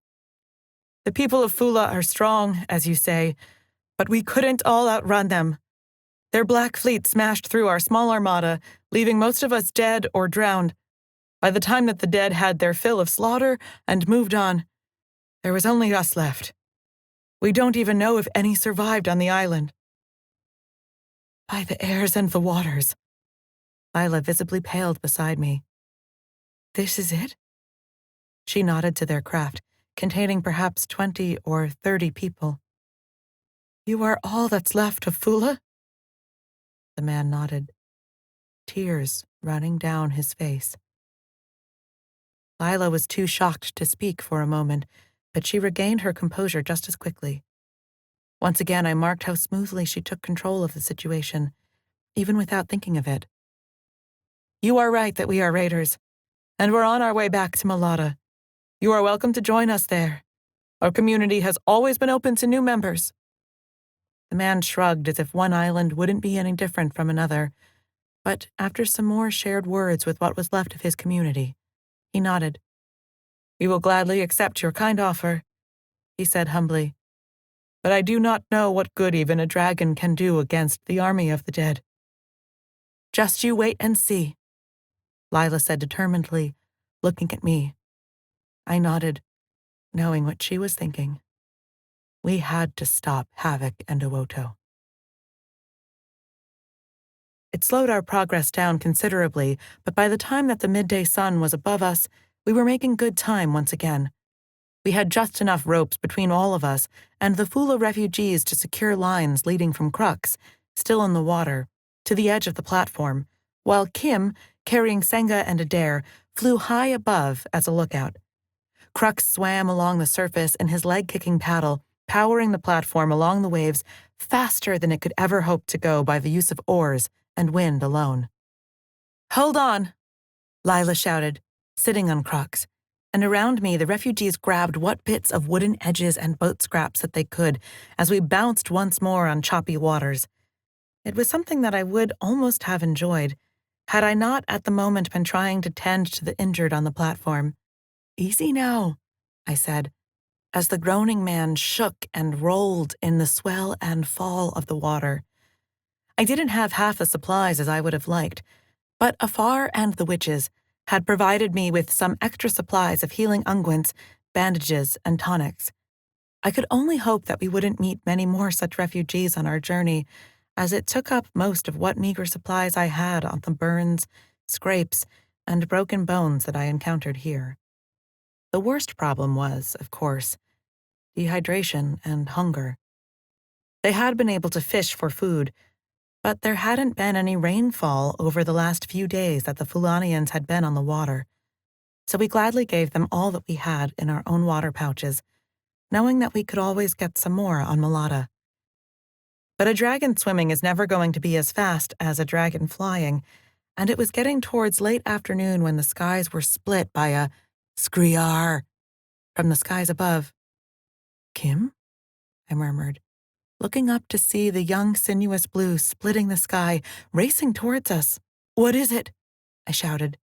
The people of Fula are strong, as you say, but we couldn't all outrun them. Their black fleet smashed through our small armada, leaving most of us dead or drowned. By the time that the dead had their fill of slaughter and moved on, there was only us left. We don't even know if any survived on the island. By the airs and the waters. Lila visibly paled beside me. This is it? She nodded to their craft, containing perhaps 20 or 30 people. You are all that's left of Fula? The man nodded, tears running down his face. Lila was too shocked to speak for a moment, but she regained her composure just as quickly. Once again, I marked how smoothly she took control of the situation, even without thinking of it. You are right that we are raiders, and we're on our way back to Malata. You are welcome to join us there. Our community has always been open to new members. The man shrugged as if one island wouldn't be any different from another, but after some more shared words with what was left of his community, he nodded. We will gladly accept your kind offer, he said humbly. But I do not know what good even a dragon can do against the army of the dead. Just you wait and see, Lila said determinedly, looking at me. I nodded, knowing what she was thinking. We had to stop Havoc and Owoto. It slowed our progress down considerably, but by the time that the midday sun was above us, we were making good time once again. We had just enough ropes between all of us and the Fula refugees to secure lines leading from Crux, still in the water, to the edge of the platform, while Kim, carrying Senga and Adair, flew high above as a lookout. Crux swam along the surface in his leg-kicking paddle, powering the platform along the waves faster than it could ever hope to go by the use of oars and wind alone. Hold on, Lila shouted, sitting on Crux, and around me the refugees grabbed what bits of wooden edges and boat scraps that they could as we bounced once more on choppy waters. It was something that I would almost have enjoyed, had I not at the moment been trying to tend to the injured on the platform. Easy now, I said, as the groaning man shook and rolled in the swell and fall of the water. I didn't have half the supplies as I would have liked, but Afar and the witches had provided me with some extra supplies of healing unguents, bandages, and tonics. I could only hope that we wouldn't meet many more such refugees on our journey, as it took up most of what meager supplies I had on the burns, scrapes, and broken bones that I encountered here. The worst problem was, of course, dehydration and hunger. They had been able to fish for food, but there hadn't been any rainfall over the last few days that the Fulanians had been on the water, so we gladly gave them all that we had in our own water pouches, knowing that we could always get some more on Malata. But a dragon swimming is never going to be as fast as a dragon flying, and it was getting towards late afternoon when the skies were split by a screar from the skies above. Kim? I murmured, looking up to see the young sinuous blue splitting the sky, racing towards us. What is it? I shouted,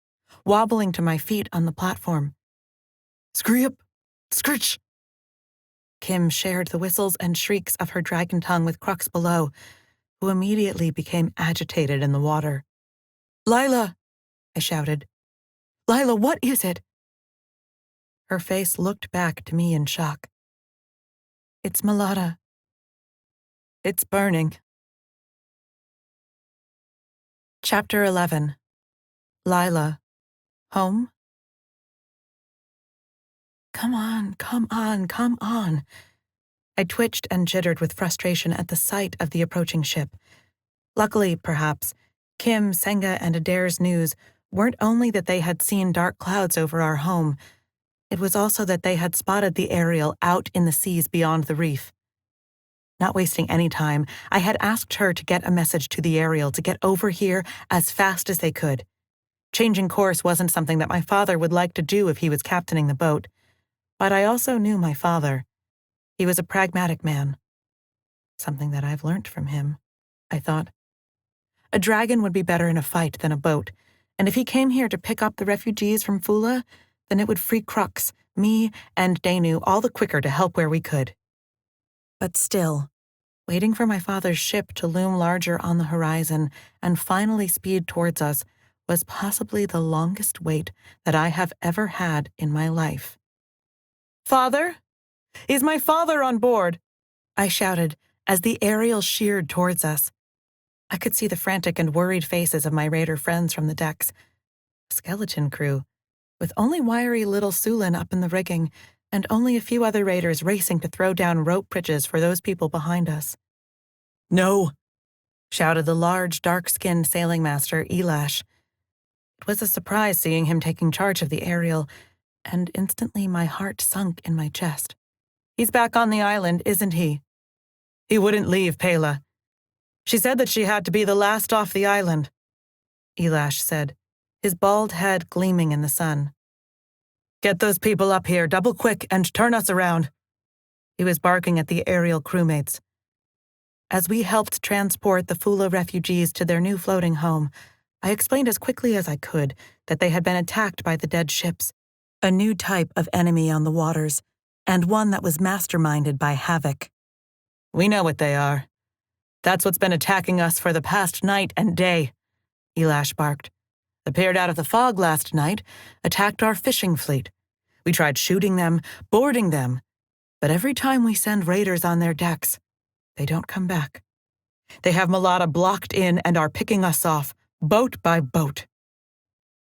wobbling to my feet on the platform. Screep! Scritch! Kim shared the whistles and shrieks of her dragon tongue with Crux below, who immediately became agitated in the water. Lila! I shouted. Lila, what is it? Her face looked back to me in shock. It's Malata. It's burning. Chapter 11. Lila. Home? Come on, come on, come on. I twitched and jittered with frustration at the sight of the approaching ship. Luckily, perhaps, Kim, Senga, and Adair's news weren't only that they had seen dark clouds over our home, it was also that they had spotted the Ariel out in the seas beyond the reef. Not wasting any time, I had asked her to get a message to the Ariel to get over here as fast as they could. Changing course wasn't something that my father would like to do if he was captaining the boat, but I also knew my father. He was a pragmatic man. Something that I've learnt from him, I thought. A dragon would be better in a fight than a boat, and if he came here to pick up the refugees from Fula, then it would free Crux, me, and Danu all the quicker to help where we could. But still, waiting for my father's ship to loom larger on the horizon and finally speed towards us was possibly the longest wait that I have ever had in my life. "Father? Is my father on board?" I shouted as the Ariel sheered towards us. I could see the frantic and worried faces of my raider friends from the decks. A skeleton crew, with only wiry little Sulin up in the rigging, and only a few other raiders racing to throw down rope bridges for those people behind us. "No!" shouted the large, dark-skinned sailing master, Elash. It was a surprise seeing him taking charge of the Ariel, and instantly my heart sunk in my chest. "He's back on the island, isn't he?" "He wouldn't leave, Pela. She said that she had to be the last off the island," Elash said, his bald head gleaming in the sun. "Get those people up here, double quick, and turn us around." He was barking at the Ariel crewmates. As we helped transport the Fula refugees to their new floating home, I explained as quickly as I could that they had been attacked by the dead ships, a new type of enemy on the waters, and one that was masterminded by Havoc. "We know what they are. That's what's been attacking us for the past night and day," Elash barked. "Appeared out of the fog last night, attacked our fishing fleet. We tried shooting them, boarding them, but every time we send raiders on their decks, they don't come back. They have Malata blocked in and are picking us off, boat by boat.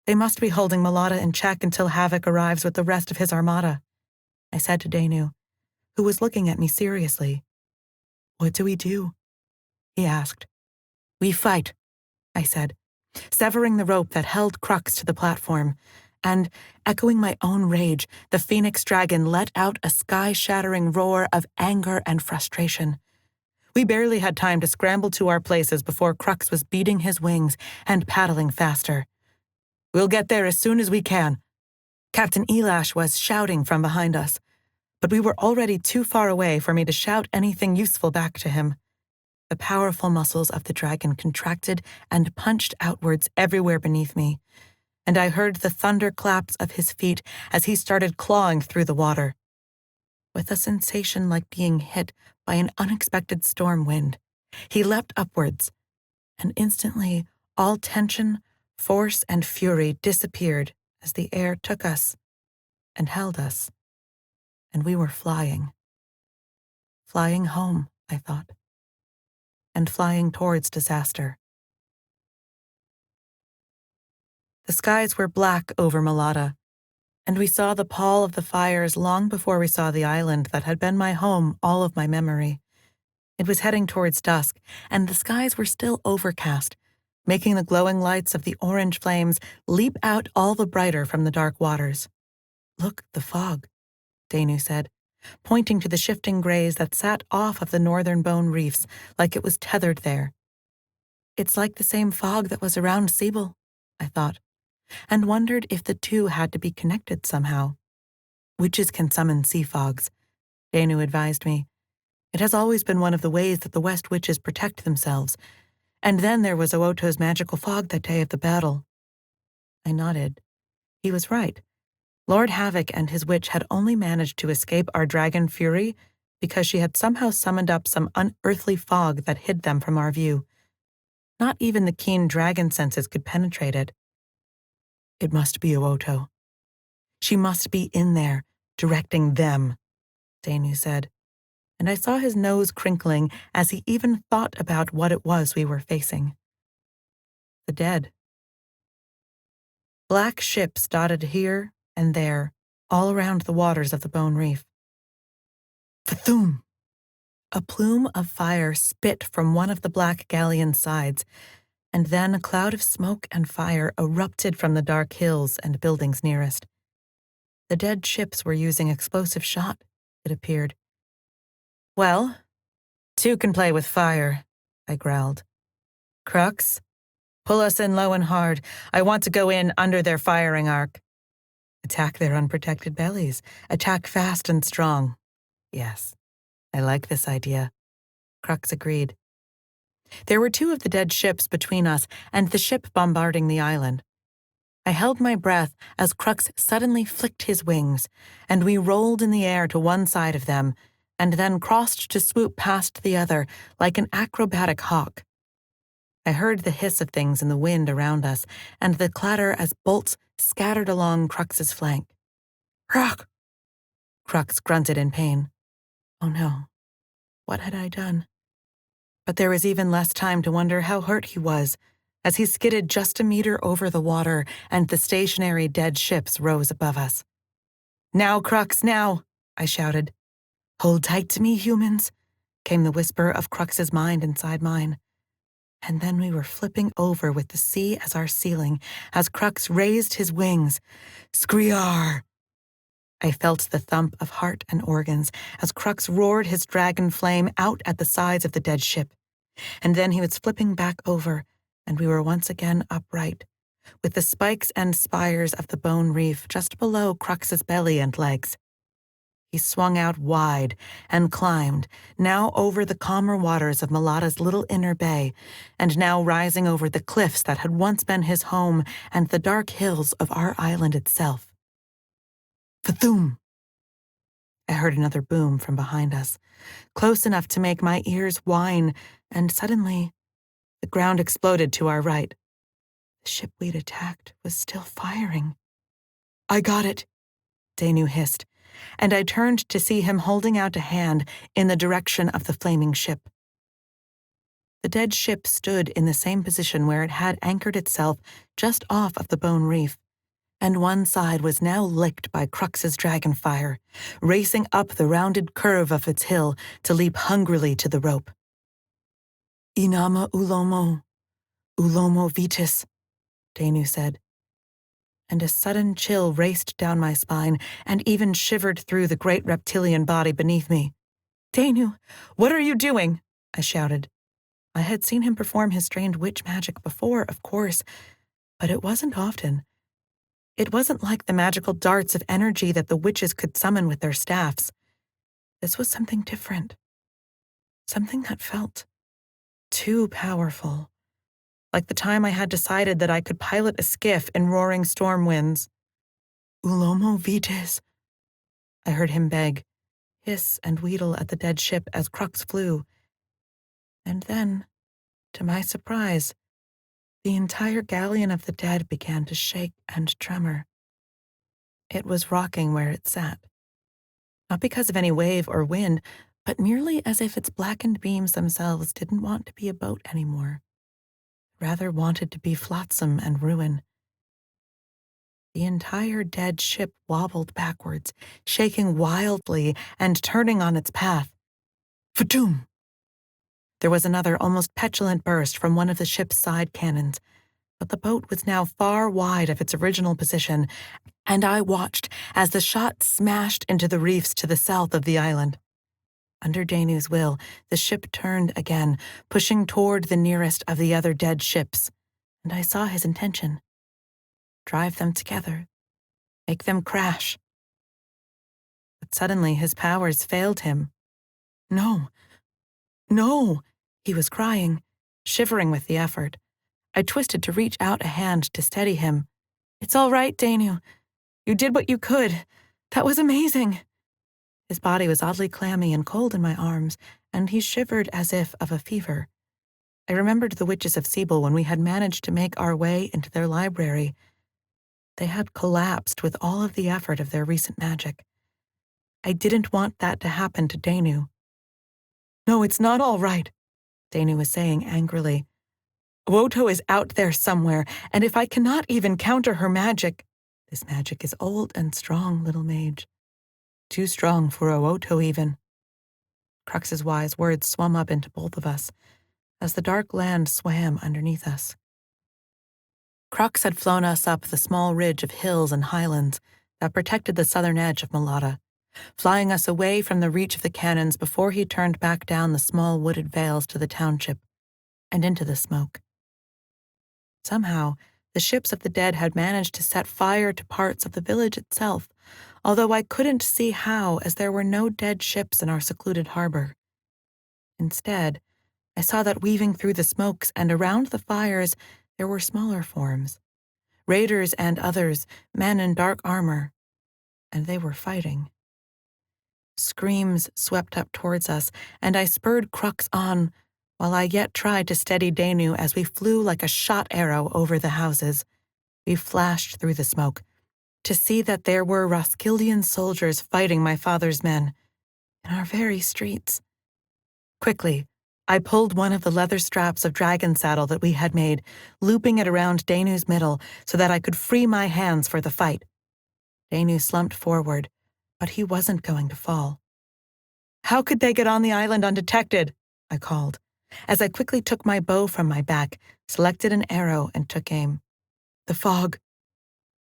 They must be holding Malata in check until Havoc arrives with the rest of his armada," I said to Danu, who was looking at me seriously. "What do we do?" he asked. "We fight," I said, severing the rope that held Crux to the platform, and, echoing my own rage, the Phoenix Dragon let out a sky-shattering roar of anger and frustration. We barely had time to scramble to our places before Crux was beating his wings and paddling faster. "We'll get there as soon as we can." Captain Elash was shouting from behind us, but we were already too far away for me to shout anything useful back to him. The powerful muscles of the dragon contracted and punched outwards everywhere beneath me, and I heard the thunderclaps of his feet as he started clawing through the water. With a sensation like being hit by an unexpected storm wind, he leapt upwards, and instantly all tension, force, and fury disappeared as the air took us and held us, and we were flying. Flying home, I thought, and flying towards disaster. The skies were black over Malata, and we saw the pall of the fires long before we saw the island that had been my home all of my memory. It was heading towards dusk, and the skies were still overcast, making the glowing lights of the orange flames leap out all the brighter from the dark waters. "Look, the fog," Danu said, pointing to the shifting grays that sat off of the northern bone reefs like it was tethered there. "It's like the same fog that was around Siebel," I thought, and wondered if the two had to be connected somehow. "Witches can summon sea fogs," Danu advised me. "It has always been one of the ways that the West Witches protect themselves. And then there was Ooto's magical fog that day of the battle." I nodded. He was right. Lord Havoc and his witch had only managed to escape our dragon fury because she had somehow summoned up some unearthly fog that hid them from our view. Not even the keen dragon senses could penetrate it. "It must be Ooto. She must be in there, directing them," Danu said. and I saw his nose crinkling as he even thought about what it was we were facing. The dead. Black ships dotted here and there, all around the waters of the Bone Reef. Fathum! A plume of fire spit from one of the black galleon's sides, and then a cloud of smoke and fire erupted from the dark hills and buildings nearest. The dead ships were using explosive shot, it appeared. Well, two can play with fire, I growled. Crux, pull us in low and hard. I want to go in under their firing arc. Attack their unprotected bellies. Attack fast and strong. Yes, I like this idea. Crux agreed. There were two of the dead ships between us and the ship bombarding the island. I held my breath as Crux suddenly flicked his wings, and we rolled in the air to one side of them, and then crossed to swoop past the other like an acrobatic hawk. I heard the hiss of things in the wind around us, and the clatter as bolts scattered along Crux's flank. Rock! Crux grunted in pain. Oh no, what had I done? But there was even less time to wonder how hurt he was, as he skidded just a meter over the water and the stationary dead ships rose above us. Now, Crux, now, I shouted. Hold tight to me, humans, came the whisper of Crux's mind inside mine. And then we were flipping over with the sea as our ceiling, as Crux raised his wings. Screar! I felt the thump of heart and organs as Crux roared his dragon flame out at the sides of the dead ship. And then he was flipping back over, and we were once again upright, with the spikes and spires of the Bone Reef just below Crux's belly and legs. He swung out wide and climbed, now over the calmer waters of Malata's little inner bay, and now rising over the cliffs that had once been his home and the dark hills of our island itself. Fathum! I heard another boom from behind us, close enough to make my ears whine, and suddenly the ground exploded to our right. The ship we'd attacked was still firing. I got it, Danu hissed, and I turned to see him holding out a hand in the direction of the flaming ship. The dead ship stood in the same position where it had anchored itself just off of the Bone Reef, and one side was now licked by Crux's dragonfire, racing up the rounded curve of its hill to leap hungrily to the rope. Inama ulomo, ulomo vitis, Danu said. And a sudden chill raced down my spine and even shivered through the great reptilian body beneath me. Danu, what are you doing? I shouted. I had seen him perform his strange witch magic before, of course, but it wasn't often. It wasn't like the magical darts of energy that the witches could summon with their staffs. This was something different. Something that felt too powerful. Like the time I had decided that I could pilot a skiff in roaring storm winds. Ulomo vites, I heard him beg, hiss and wheedle at the dead ship as Crux flew. And then, to my surprise, the entire galleon of the dead began to shake and tremor. It was rocking where it sat. Not because of any wave or wind, but merely as if its blackened beams themselves didn't want to be a boat anymore. Rather wanted to be flotsam and ruin. The entire dead ship wobbled backwards, shaking wildly and turning on its path. Fatum! There was another almost petulant burst from one of the ship's side cannons, but the boat was now far wide of its original position, and I watched as the shot smashed into the reefs to the south of the island. Under Danu's will, the ship turned again, pushing toward the nearest of the other dead ships, and I saw his intention. Drive them together. Make them crash. But suddenly his powers failed him. No, no, he was crying, shivering with the effort. I twisted to reach out a hand to steady him. It's all right, Danu. You did what you could. That was amazing. His body was oddly clammy and cold in my arms, and he shivered as if of a fever. I remembered the witches of Sibyl when we had managed to make our way into their library. They had collapsed with all of the effort of their recent magic. I didn't want that to happen to Danu. No, it's not all right, Danu was saying angrily. Woto is out there somewhere, and if I cannot even counter her magic— This magic is old and strong, little mage. Too strong for a Woto even. Crux's wise words swum up into both of us, as the dark land swam underneath us. Crux had flown us up the small ridge of hills and highlands that protected the southern edge of Malata, flying us away from the reach of the cannons before he turned back down the small wooded vales to the township, and into the smoke. Somehow, the ships of the dead had managed to set fire to parts of the village itself, although I couldn't see how, as there were no dead ships in our secluded harbor. Instead, I saw that weaving through the smokes and around the fires there were smaller forms, raiders and others, men in dark armor, and they were fighting. Screams swept up towards us, and I spurred Crux on, while I yet tried to steady Danu as we flew like a shot arrow over the houses. We flashed through the smoke, to see that there were Roskildian soldiers fighting my father's men, in our very streets. Quickly, I pulled one of the leather straps of dragon saddle that we had made, looping it around Danu's middle so that I could free my hands for the fight. Danu slumped forward, but he wasn't going to fall. How could they get on the island undetected? I called, as I quickly took my bow from my back, selected an arrow, and took aim. The fog.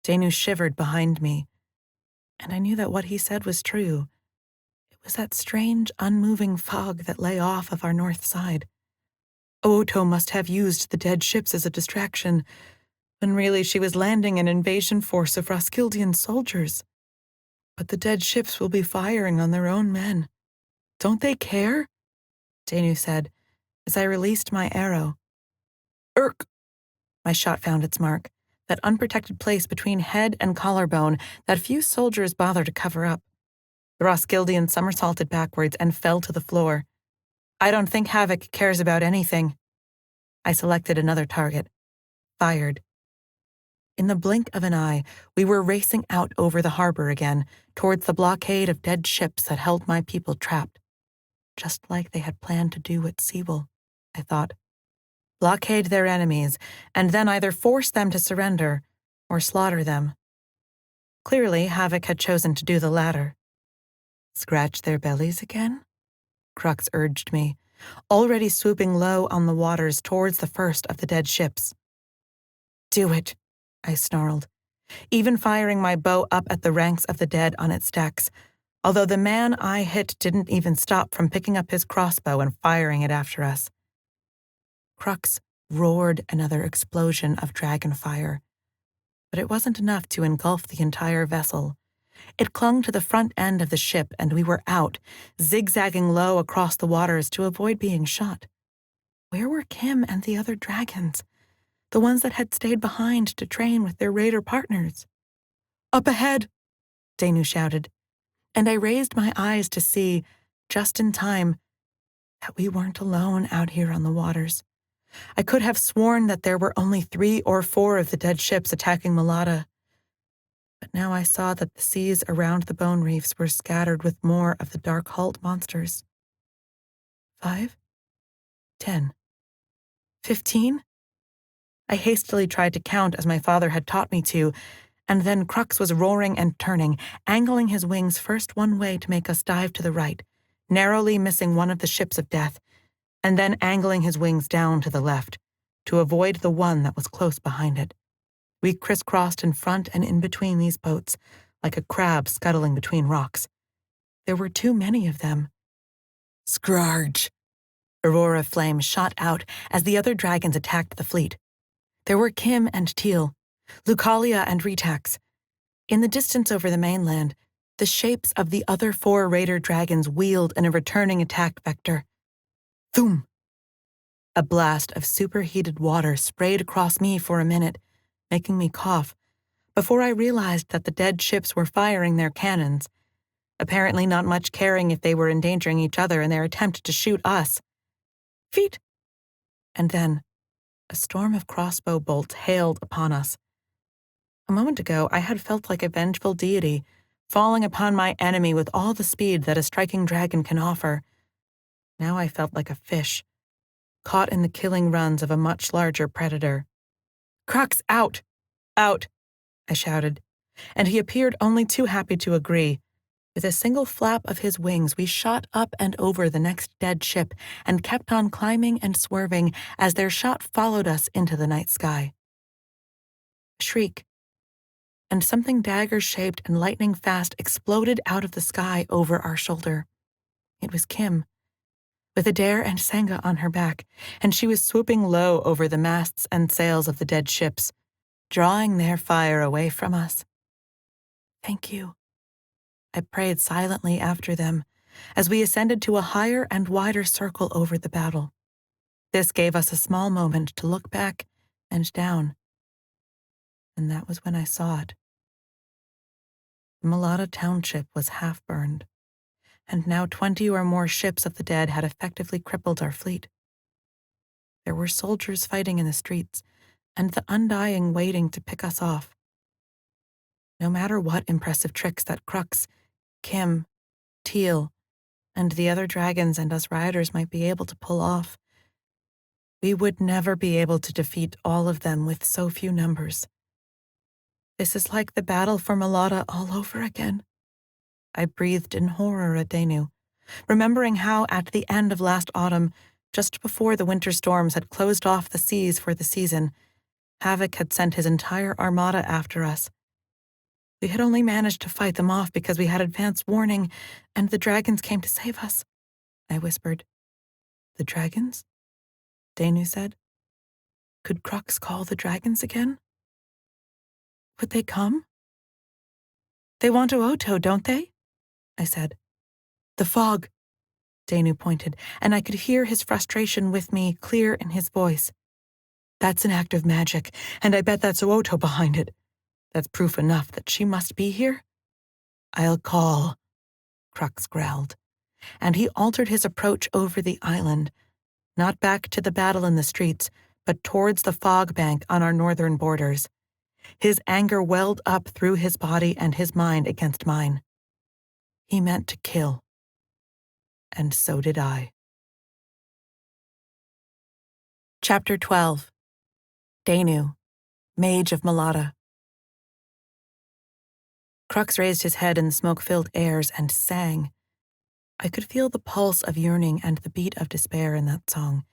Danu shivered behind me, and I knew that what he said was true. It was that strange, unmoving fog that lay off of our north side. Oto must have used the dead ships as a distraction, when really she was landing an invasion force of Roskildian soldiers. But the dead ships will be firing on their own men. Don't they care? Danu said, as I released my arrow. Irk! My shot found its mark, that unprotected place between head and collarbone that few soldiers bother to cover up. The Roskildian somersaulted backwards and fell to the floor. I don't think Havoc cares about anything. I selected another target. Fired. In the blink of an eye, we were racing out over the harbor again, towards the blockade of dead ships that held my people trapped. Just like they had planned to do at Sewell, I thought. Blockade their enemies, and then either force them to surrender or slaughter them. Clearly, Havoc had chosen to do the latter. Scratch their bellies again? Crux urged me, already swooping low on the waters towards the first of the dead ships. Do it, I snarled, even firing my bow up at the ranks of the dead on its decks, although the man I hit didn't even stop from picking up his crossbow and firing it after us. Crux roared another explosion of dragon fire, but it wasn't enough to engulf the entire vessel. It clung to the front end of the ship, and we were out, zigzagging low across the waters to avoid being shot. Where were Kim and the other dragons, the ones that had stayed behind to train with their raider partners? Up ahead, Danu shouted, and I raised my eyes to see, just in time, that we weren't alone out here on the waters. I could have sworn that there were only 3 or 4 of the dead ships attacking Malata. But now I saw that the seas around the bone reefs were scattered with more of the dark-hulled monsters. 5? 10? 15? I hastily tried to count as my father had taught me to, and then Crux was roaring and turning, angling his wings first one way to make us dive to the right, narrowly missing one of the ships of death, and then angling his wings down to the left, to avoid the one that was close behind it. We crisscrossed in front and in between these boats, like a crab scuttling between rocks. There were too many of them. Scourge! Aurora flame shot out as the other dragons attacked the fleet. There were Kim and Teal, Lucalia and Retax. In the distance over the mainland, the shapes of the other 4 raider dragons wheeled in a returning attack vector. Thoom! A blast of superheated water sprayed across me for a minute, making me cough, before I realized that the dead ships were firing their cannons, apparently not much caring if they were endangering each other in their attempt to shoot us. Feet! And then, a storm of crossbow bolts hailed upon us. A moment ago, I had felt like a vengeful deity, falling upon my enemy with all the speed that a striking dragon can offer. Now I felt like a fish, caught in the killing runs of a much larger predator. "Crux, out! Out!" I shouted, and he appeared only too happy to agree. With a single flap of his wings, we shot up and over the next dead ship and kept on climbing and swerving as their shot followed us into the night sky. A shriek, and something dagger-shaped and lightning-fast exploded out of the sky over our shoulder. It was Kim, with Adair and Senga on her back, and she was swooping low over the masts and sails of the dead ships, drawing their fire away from us. "Thank you," I prayed silently after them, as we ascended to a higher and wider circle over the battle. This gave us a small moment to look back and down, and that was when I saw it. The Malata township was half-burned, and now 20 or more ships of the dead had effectively crippled our fleet. There were soldiers fighting in the streets, and the Undying waiting to pick us off. No matter what impressive tricks that Crux, Kim, Teal, and the other dragons and us riders might be able to pull off, we would never be able to defeat all of them with so few numbers. This is like the battle for Malata all over again. I breathed in horror at Danu, remembering how at the end of last autumn, just before the winter storms had closed off the seas for the season, Havoc had sent his entire armada after us. We had only managed to fight them off because we had advance warning, and the dragons came to save us, I whispered. "The dragons?" Danu said. "Could Crux call the dragons again? Would they come?" "They want to Oto, don't they?" I said. "The fog," Danu pointed, and I could hear his frustration with me clear in his voice. "That's an act of magic, and I bet that's Oto behind it. That's proof enough that she must be here." "I'll call," Crux growled, and he altered his approach over the island, not back to the battle in the streets, but towards the fog bank on our northern borders. His anger welled up through his body and his mind against mine. He meant to kill. And so did I. Chapter 12. Danu, Mage of Malata. Crux raised his head in the smoke-filled airs and sang. I could feel the pulse of yearning and the beat of despair in that song,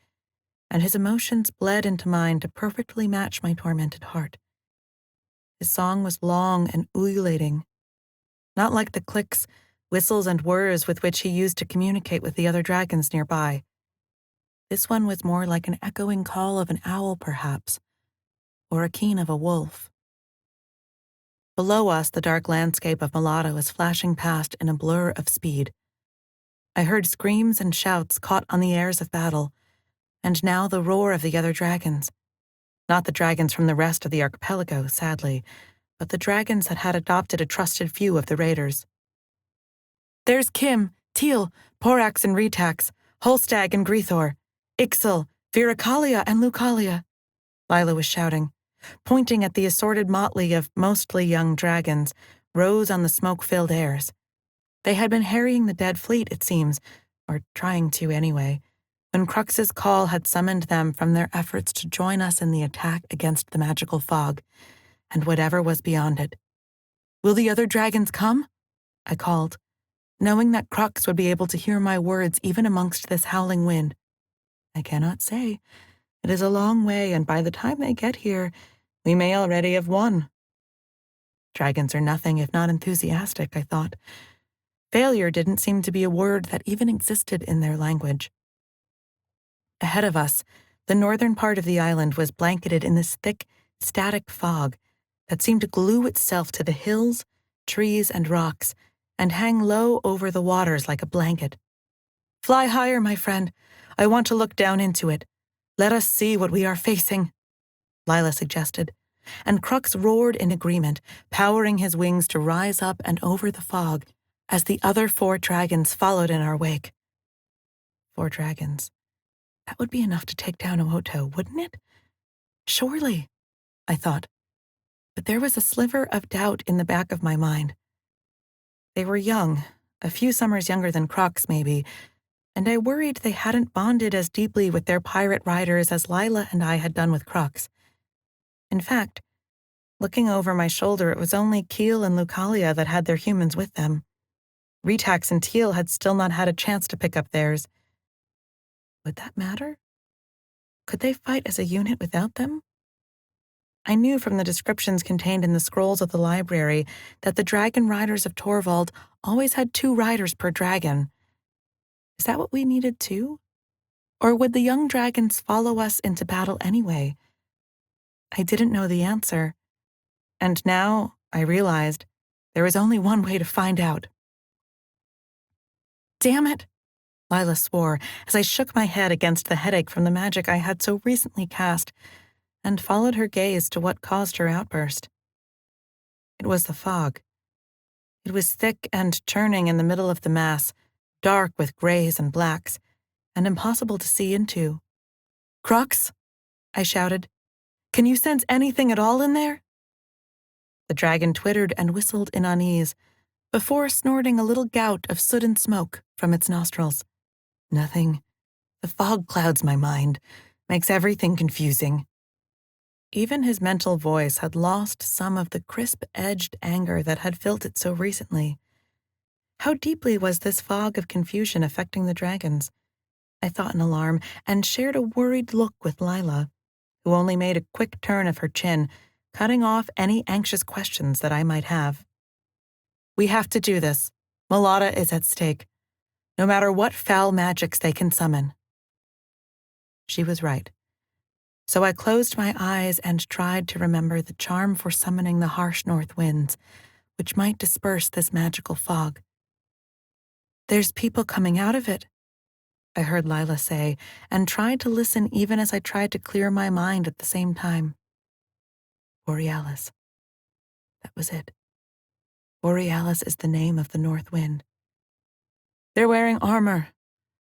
and his emotions bled into mine to perfectly match my tormented heart. His song was long and ululating, not like the clicks, whistles, and whirs with which he used to communicate with the other dragons nearby. This one was more like an echoing call of an owl, perhaps, or a keen of a wolf. Below us, the dark landscape of Malata was flashing past in a blur of speed. I heard screams and shouts caught on the airs of battle, and now the roar of the other dragons. Not the dragons from the rest of the archipelago, sadly, but the dragons that had adopted a trusted few of the raiders. "There's Kim, Teal, Porax and Retax, Holstag and Grethor, Ixil, Viracalia and Lucalia," Lila was shouting, pointing at the assorted motley of mostly young dragons, rose on the smoke-filled airs. They had been harrying the dead fleet, it seems, or trying to anyway, when Crux's call had summoned them from their efforts to join us in the attack against the magical fog, and whatever was beyond it. "Will the other dragons come?" I called, knowing that Crux would be able to hear my words even amongst this howling wind. "I cannot say. It is a long way, and by the time they get here, we may already have won." Dragons are nothing if not enthusiastic, I thought. Failure didn't seem to be a word that even existed in their language. Ahead of us, the northern part of the island was blanketed in this thick, static fog that seemed to glue itself to the hills, trees, and rocks, and hang low over the waters like a blanket. "Fly higher, my friend. I want to look down into it. Let us see what we are facing," Lila suggested, and Crux roared in agreement, powering his wings to rise up and over the fog as the other 4 dragons followed in our wake. 4 dragons. That would be enough to take down Oto, wouldn't it? Surely, I thought, but there was a sliver of doubt in the back of my mind. They were young, a few summers younger than Crux, maybe, and I worried they hadn't bonded as deeply with their pirate riders as Lila and I had done with Crux. In fact, looking over my shoulder, it was only Keel and Lucalia that had their humans with them. Retax and Teal had still not had a chance to pick up theirs. Would that matter? Could they fight as a unit without them? I knew from the descriptions contained in the scrolls of the library that the dragon riders of Torvald always had 2 riders per dragon. Is that what we needed too? Or would the young dragons follow us into battle anyway? I didn't know the answer, and now I realized there was only one way to find out. Damn it, Lila swore as I shook my head against the headache from the magic I had so recently cast and followed her gaze to what caused her outburst. It was the fog. It was thick and churning in the middle of the mass, dark with grays and blacks, and impossible to see into. Crux, I shouted. Can you sense anything at all in there? The dragon twittered and whistled in unease, before snorting a little gout of soot and smoke from its nostrils. Nothing. The fog clouds my mind, makes everything confusing. Even his mental voice had lost some of the crisp-edged anger that had filled it so recently. How deeply was this fog of confusion affecting the dragons? I thought in alarm, and shared a worried look with Lila, who only made a quick turn of her chin, cutting off any anxious questions that I might have. We have to do this. Mulata is at stake, no matter what foul magics they can summon. She was right. So I closed my eyes and tried to remember the charm for summoning the harsh north winds, which might disperse this magical fog. There's people coming out of it, I heard Lila say, and tried to listen even as I tried to clear my mind at the same time. Borealis. That was it. Borealis is the name of the north wind. They're wearing armor.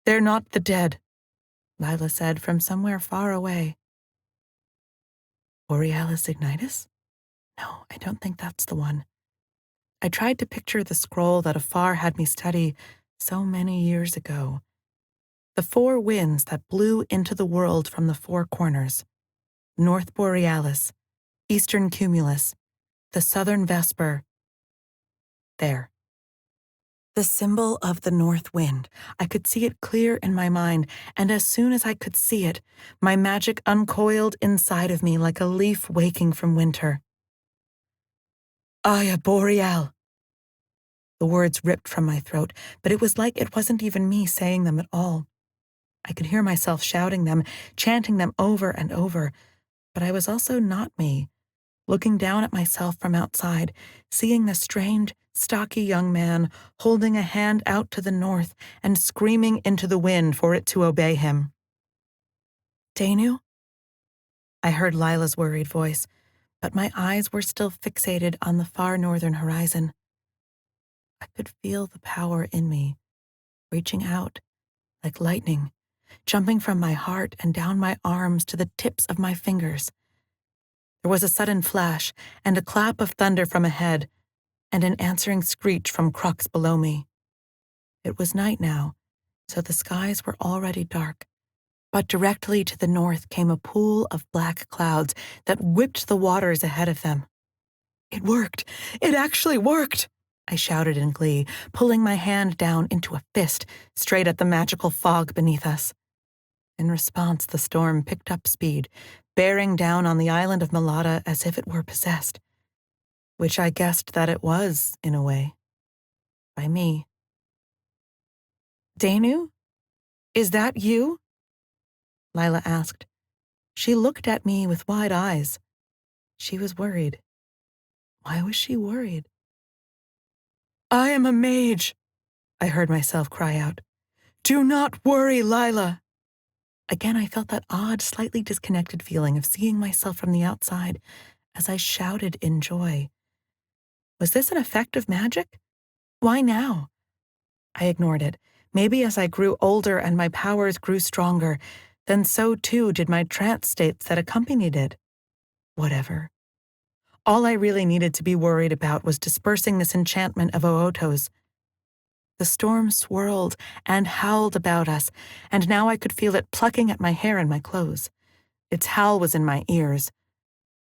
They're not the dead, Lila said from somewhere far away. Borealis ignitus? No, I don't think that's the one. I tried to picture the scroll that Afar had me study so many years ago. The 4 winds that blew into the world from the 4 corners. North Borealis, Eastern Cumulus, the Southern Vesper. There. The symbol of the north wind. I could see it clear in my mind, and as soon as I could see it, my magic uncoiled inside of me like a leaf waking from winter. Aya Boreal. The words ripped from my throat, but it was like it wasn't even me saying them at all. I could hear myself shouting them, chanting them over and over, but I was also not me, looking down at myself from outside, seeing the strange, stocky young man holding a hand out to the north and screaming into the wind for it to obey him. Danu? I heard Lila's worried voice, but my eyes were still fixated on the far northern horizon. I could feel the power in me, reaching out, like lightning, jumping from my heart and down my arms to the tips of my fingers. There was a sudden flash and a clap of thunder from ahead, and an answering screech from Crux below me. It was night now, so the skies were already dark, but directly to the north came a pool of black clouds that whipped the waters ahead of them. It worked! It actually worked! I shouted in glee, pulling my hand down into a fist, straight at the magical fog beneath us. In response, the storm picked up speed, bearing down on the island of Mulata as if it were possessed, which I guessed that it was, in a way, by me. Danu? Is that you? Lila asked. She looked at me with wide eyes. She was worried. Why was she worried? I am a mage, I heard myself cry out. Do not worry, Lila. Again, I felt that odd, slightly disconnected feeling of seeing myself from the outside as I shouted in joy. Was this an effect of magic? Why now? I ignored it. Maybe as I grew older and my powers grew stronger, then so too did my trance states that accompanied it. Whatever. All I really needed to be worried about was dispersing this enchantment of Ooto's. The storm swirled and howled about us, and now I could feel it plucking at my hair and my clothes. Its howl was in my ears.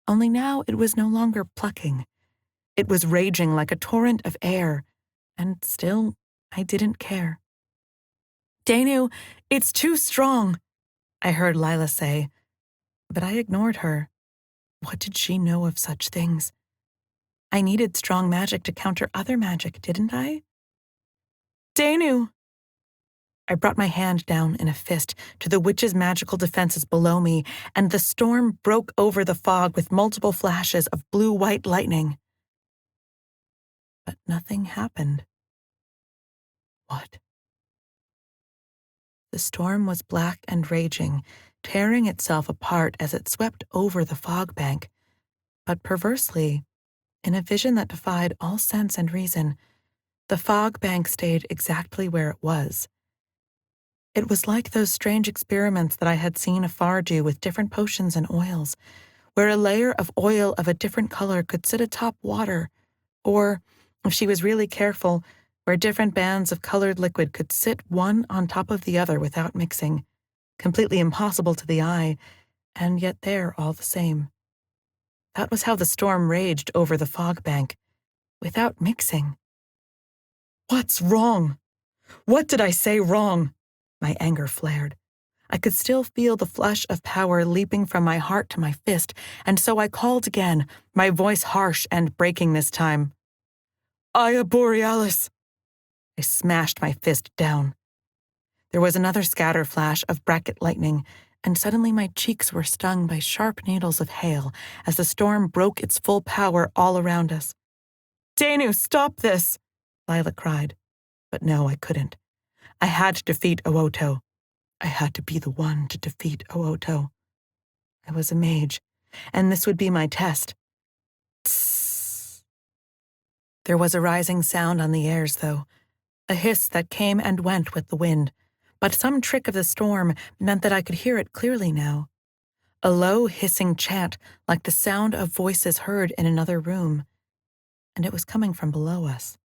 Only now it was no longer plucking. It was raging like a torrent of air, and still I didn't care. "Danu, it's too strong," I heard Lila say, but I ignored her. What did she know of such things? I needed strong magic to counter other magic, didn't I? "Danu!" I brought my hand down in a fist to the witch's magical defenses below me, and the storm broke over the fog with multiple flashes of blue-white lightning. But nothing happened. What? The storm was black and raging, tearing itself apart as it swept over the fog bank. But perversely, in a vision that defied all sense and reason, the fog bank stayed exactly where it was. It was like those strange experiments that I had seen Afar do with different potions and oils, where a layer of oil of a different color could sit atop water, or, if she was really careful, where different bands of colored liquid could sit one on top of the other without mixing, completely impossible to the eye, and yet there all the same. That was how the storm raged over the fog bank, without mixing. "What's wrong? What did I say wrong?" My anger flared. I could still feel the flush of power leaping from my heart to my fist, and so I called again, my voice harsh and breaking this time. "Aya Borealis!" I smashed my fist down. There was another scatter flash of bracket lightning, and suddenly my cheeks were stung by sharp needles of hail as the storm broke its full power all around us. "Danu, stop this!" Lila cried. But no, I couldn't. I had to defeat Ooto. I had to be the one to defeat Ooto. I was a mage, and this would be my test. Tss. There was a rising sound on the airs, though, a hiss that came and went with the wind, but some trick of the storm meant that I could hear it clearly now. A low, hissing chant like the sound of voices heard in another room, and it was coming from below us.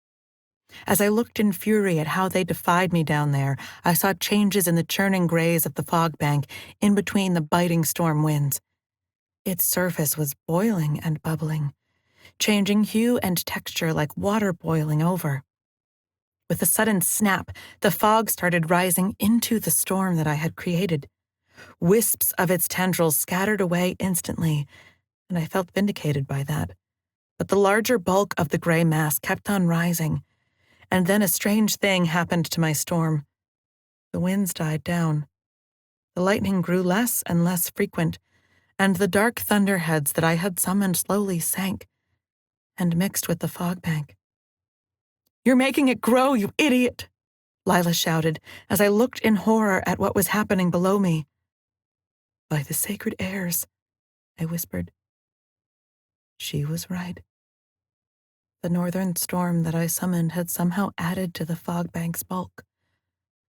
As I looked in fury at how they defied me down there, I saw changes in the churning grays of the fog bank in between the biting storm winds. Its surface was boiling and bubbling, changing hue and texture like water boiling over. With a sudden snap, the fog started rising into the storm that I had created. Wisps of its tendrils scattered away instantly, and I felt vindicated by that. But the larger bulk of the gray mass kept on rising, and then a strange thing happened to my storm. The winds died down. The lightning grew less and less frequent, and the dark thunderheads that I had summoned slowly sank and mixed with the fog bank. "You're making it grow, you idiot!" Lila shouted as I looked in horror at what was happening below me. "By the sacred airs," I whispered. She was right. The northern storm that I summoned had somehow added to the fog bank's bulk,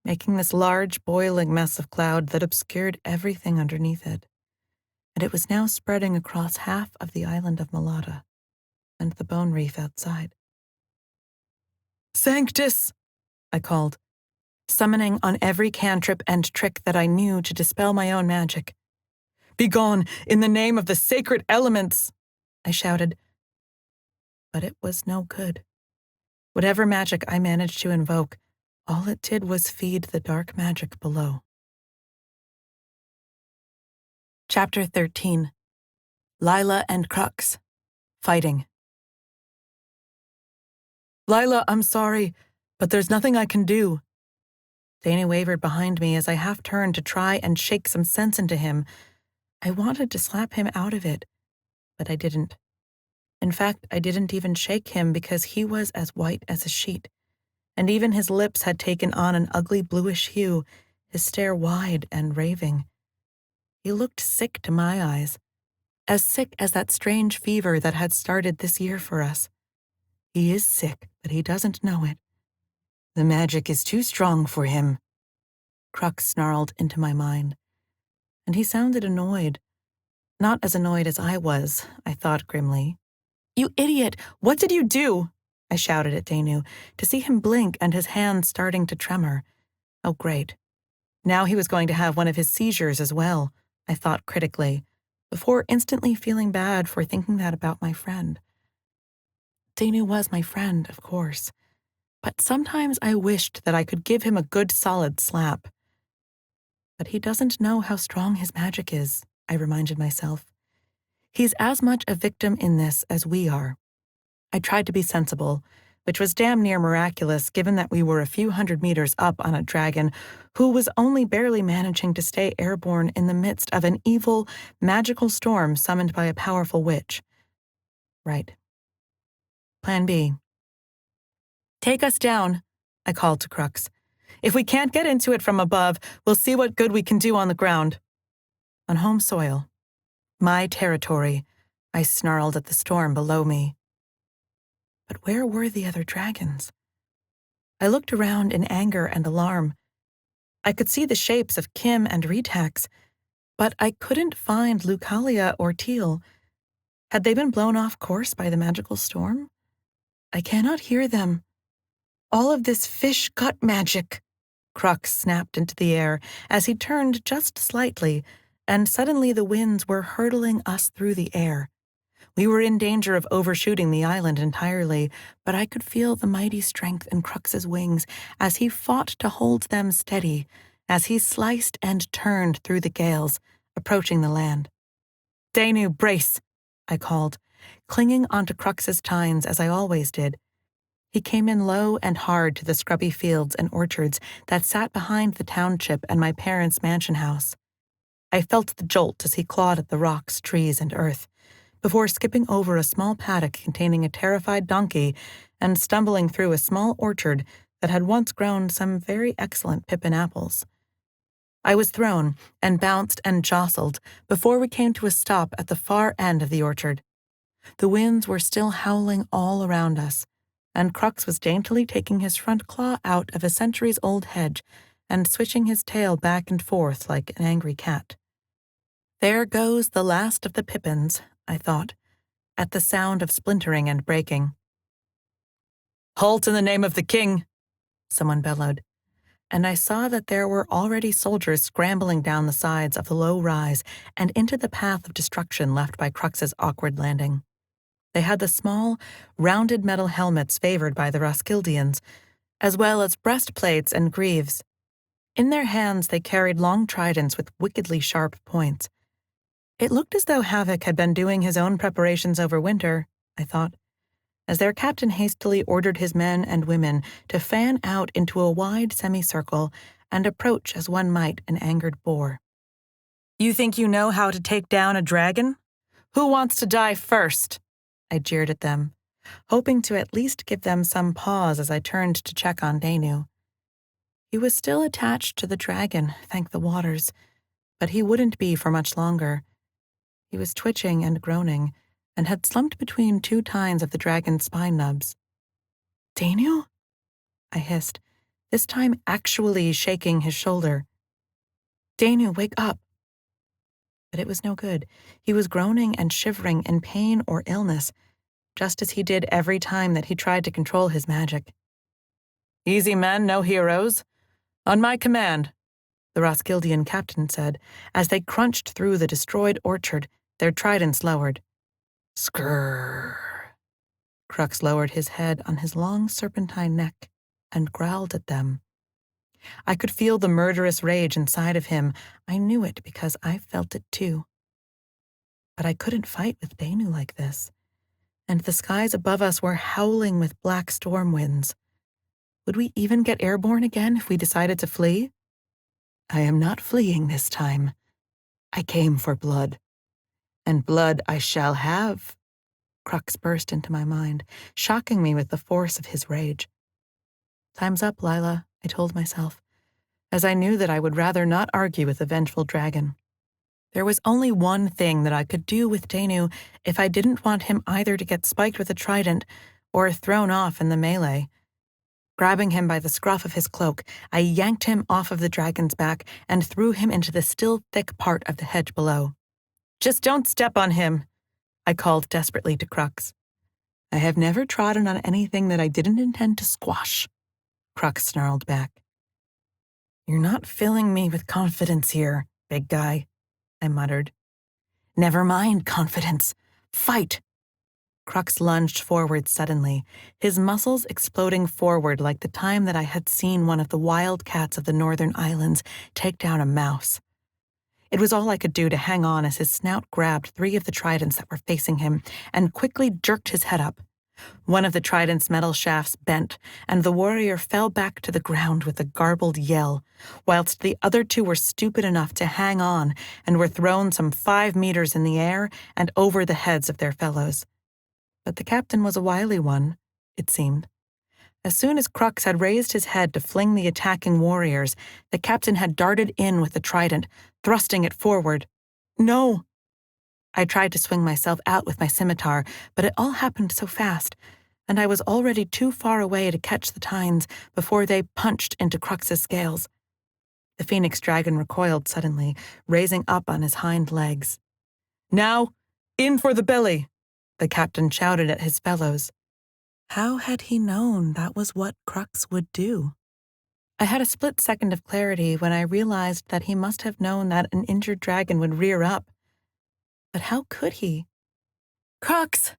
making this large, boiling mess of cloud that obscured everything underneath it. And it was now spreading across half of the island of Malata and the bone reef outside. "Sanctus!" I called, summoning on every cantrip and trick that I knew to dispel my own magic. "Begone, in the name of the sacred elements!" I shouted. But it was no good. Whatever magic I managed to invoke, all it did was feed the dark magic below. Chapter 13. Lila and Crux. Fighting. "Lila, I'm sorry, but there's nothing I can do." Dana wavered behind me as I half-turned to try and shake some sense into him. I wanted to slap him out of it, but I didn't. In fact, I didn't even shake him because he was as white as a sheet, and even his lips had taken on an ugly bluish hue, his stare wide and raving. He looked sick to my eyes, as sick as that strange fever that had started this year for us. He is sick, but he doesn't know it. The magic is too strong for him, Crux snarled into my mind. And he sounded annoyed. Not as annoyed as I was, I thought grimly. "You idiot! What did you do?" I shouted at Danu, to see him blink and his hand starting to tremor. Oh, great. Now he was going to have one of his seizures as well, I thought critically, before instantly feeling bad for thinking that about my friend. Danu was my friend, of course, but sometimes I wished that I could give him a good solid slap. But he doesn't know how strong his magic is, I reminded myself. He's as much a victim in this as we are. I tried to be sensible, which was damn near miraculous given that we were a few hundred meters up on a dragon who was only barely managing to stay airborne in the midst of an evil, magical storm summoned by a powerful witch. Right. Plan B. Take us down, I called to Crux. If we can't get into it from above, we'll see what good we can do on the ground. On home soil. My territory, I snarled at the storm below me. But where were the other dragons? I looked around in anger and alarm. I could see the shapes of Kim and Retax, but I couldn't find Lucalia or Teal. Had they been blown off course by the magical storm? I cannot hear them. All of this fish gut magic. Crux snapped into the air as he turned just slightly, and suddenly the winds were hurtling us through the air. We were in danger of overshooting the island entirely, but I could feel the mighty strength in Crux's wings as he fought to hold them steady, as he sliced and turned through the gales, approaching the land. Danu, brace, I called, clinging onto Crux's tines as I always did. He came in low and hard to the scrubby fields and orchards that sat behind the township and my parents' mansion house. I felt the jolt as he clawed at the rocks, trees, and earth, before skipping over a small paddock containing a terrified donkey and stumbling through a small orchard that had once grown some very excellent pippin apples. I was thrown and bounced and jostled before we came to a stop at the far end of the orchard. The winds were still howling all around us, and Crux was daintily taking his front claw out of a centuries-old hedge and switching his tail back and forth like an angry cat. There goes the last of the pippins, I thought, at the sound of splintering and breaking. Halt in the name of the king, someone bellowed, and I saw that there were already soldiers scrambling down the sides of the low rise and into the path of destruction left by Crux's awkward landing. They had the small, rounded metal helmets favored by the Roskildians, as well as breastplates and greaves. In their hands they carried long tridents with wickedly sharp points. It looked as though Havoc had been doing his own preparations over winter, I thought, as their captain hastily ordered his men and women to fan out into a wide semicircle and approach as one might an angered boar. You think you know how to take down a dragon? Who wants to die first? I jeered at them, hoping to at least give them some pause as I turned to check on Danu. He was still attached to the dragon, thank the waters, but he wouldn't be for much longer. He was twitching and groaning, and had slumped between two tines of the dragon's spine nubs. Danu? I hissed, this time actually shaking his shoulder. Danu, wake up. But it was no good. He was groaning and shivering in pain or illness, just as he did every time that he tried to control his magic. Easy men, no heroes. On my command, the Roskildian captain said, as they crunched through the destroyed orchard, their tridents lowered. Skrrr. Crux lowered his head on his long serpentine neck and growled at them. I could feel the murderous rage inside of him. I knew it because I felt it too. But I couldn't fight with Danu like this, and the skies above us were howling with black storm winds. Would we even get airborne again if we decided to flee? I am not fleeing this time. I came for blood. And blood I shall have. Crux burst into my mind, shocking me with the force of his rage. Time's up, Lila, I told myself, as I knew that I would rather not argue with the vengeful dragon. There was only one thing that I could do with Danu if I didn't want him either to get spiked with a trident or thrown off in the melee. Grabbing him by the scruff of his cloak, I yanked him off of the dragon's back and threw him into the still thick part of the hedge below. Just don't step on him, I called desperately to Crux. I have never trodden on anything that I didn't intend to squash, Crux snarled back. You're not filling me with confidence here, big guy, I muttered. Never mind confidence. Fight! Crux lunged forward suddenly, his muscles exploding forward like the time that I had seen one of the wild cats of the northern islands take down a mouse. It was all I could do to hang on as his snout grabbed 3 of the tridents that were facing him and quickly jerked his head up. One of the trident's metal shafts bent, and the warrior fell back to the ground with a garbled yell, whilst the other 2 were stupid enough to hang on and were thrown some 5 meters in the air and over the heads of their fellows. But the captain was a wily one, it seemed. As soon as Crux had raised his head to fling the attacking warriors, the captain had darted in with the trident, thrusting it forward. No! I tried to swing myself out with my scimitar, but it all happened so fast, and I was already too far away to catch the tines before they punched into Crux's scales. The phoenix dragon recoiled suddenly, raising up on his hind legs. Now, in for the belly! The captain shouted at his fellows. How had he known that was what Crux would do? I had a split second of clarity when I realized that he must have known that an injured dragon would rear up. But how could he? Crux!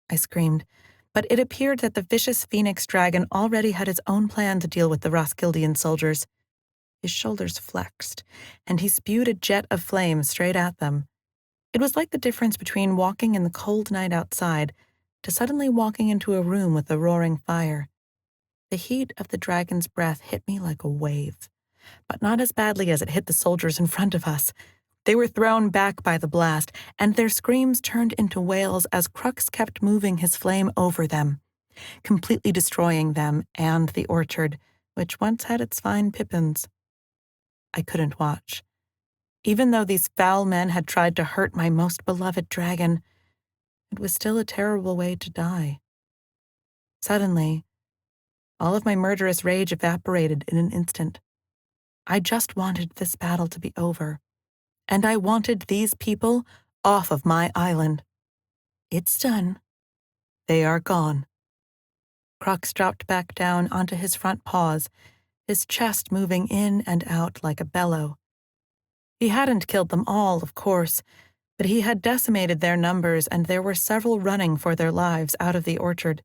I screamed, but it appeared that the vicious phoenix dragon already had his own plan to deal with the Roskildian soldiers. His shoulders flexed, and he spewed a jet of flame straight at them. It was like the difference between walking in the cold night outside to suddenly walking into a room with a roaring fire. The heat of the dragon's breath hit me like a wave, but not as badly as it hit the soldiers in front of us. They were thrown back by the blast, and their screams turned into wails as Crux kept moving his flame over them, completely destroying them and the orchard, which once had its fine pippins. I couldn't watch. Even though these foul men had tried to hurt my most beloved dragon, it was still a terrible way to die. Suddenly, all of my murderous rage evaporated in an instant. I just wanted this battle to be over, and I wanted these people off of my island. It's done. They are gone. Crux dropped back down onto his front paws, his chest moving in and out like a bellow. He hadn't killed them all, of course, but he had decimated their numbers, and there were several running for their lives out of the orchard.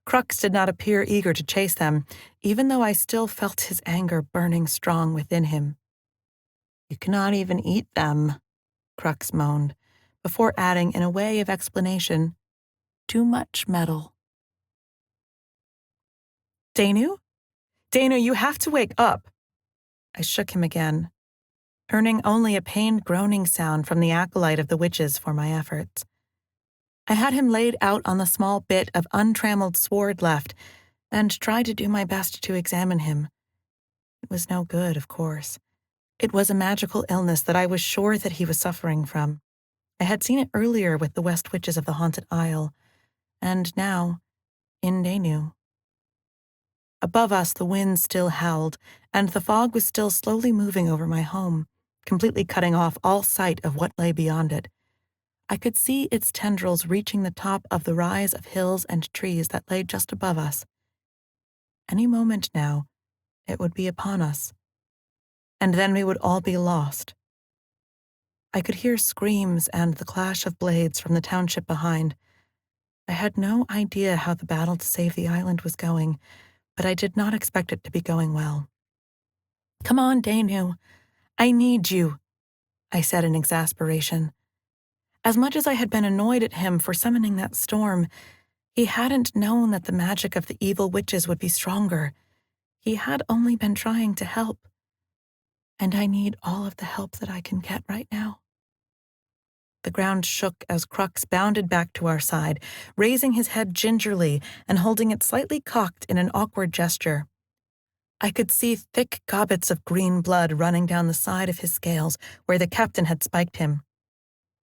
Crux did not appear eager to chase them, even though I still felt his anger burning strong within him. You cannot even eat them, Crux moaned, before adding in a way of explanation, too much metal. Danu? Danu, you have to wake up. I shook him again, earning only a pained groaning sound from the acolyte of the witches for my efforts. I had him laid out on the small bit of untrammeled sward left, and tried to do my best to examine him. It was no good, of course. It was a magical illness that I was sure that he was suffering from. I had seen it earlier with the West Witches of the Haunted Isle, and now, in Danu. Above us, the wind still howled, and the fog was still slowly moving over my home, completely cutting off all sight of what lay beyond it. I could see its tendrils reaching the top of the rise of hills and trees that lay just above us. Any moment now, it would be upon us, and then we would all be lost. I could hear screams and the clash of blades from the township behind. I had no idea how the battle to save the island was going, but I did not expect it to be going well. Come on, Danu. I need you, I said in exasperation. As much as I had been annoyed at him for summoning that storm, he hadn't known that the magic of the evil witches would be stronger. He had only been trying to help. And I need all of the help that I can get right now. The ground shook as Crux bounded back to our side, raising his head gingerly and holding it slightly cocked in an awkward gesture. I could see thick gobbets of green blood running down the side of his scales where the captain had spiked him.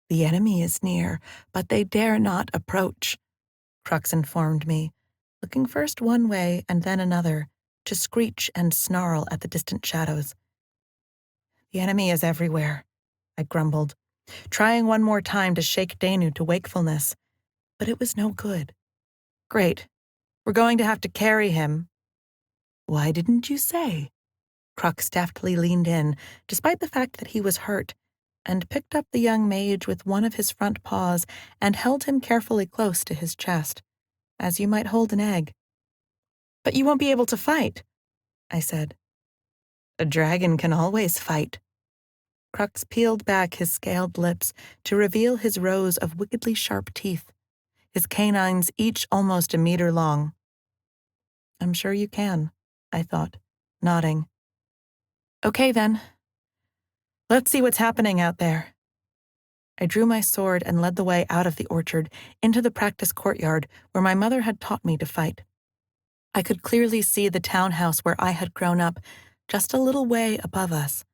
The enemy is near, but they dare not approach, Crux informed me, looking first one way and then another, to screech and snarl at the distant shadows. The enemy is everywhere, I grumbled, trying one more time to shake Danu to wakefulness, but it was no good. Great. We're going to have to carry him. Why didn't you say? Crux deftly leaned in, despite the fact that he was hurt, and picked up the young mage with one of his front paws and held him carefully close to his chest, as you might hold an egg. But you won't be able to fight, I said. A dragon can always fight. Crux peeled back his scaled lips to reveal his rows of wickedly sharp teeth, his canines each almost a meter long. I'm sure you can, I thought, nodding. Okay, then. Let's see what's happening out there. I drew my sword and led the way out of the orchard into the practice courtyard where my mother had taught me to fight. I could clearly see the townhouse where I had grown up just a little way above us.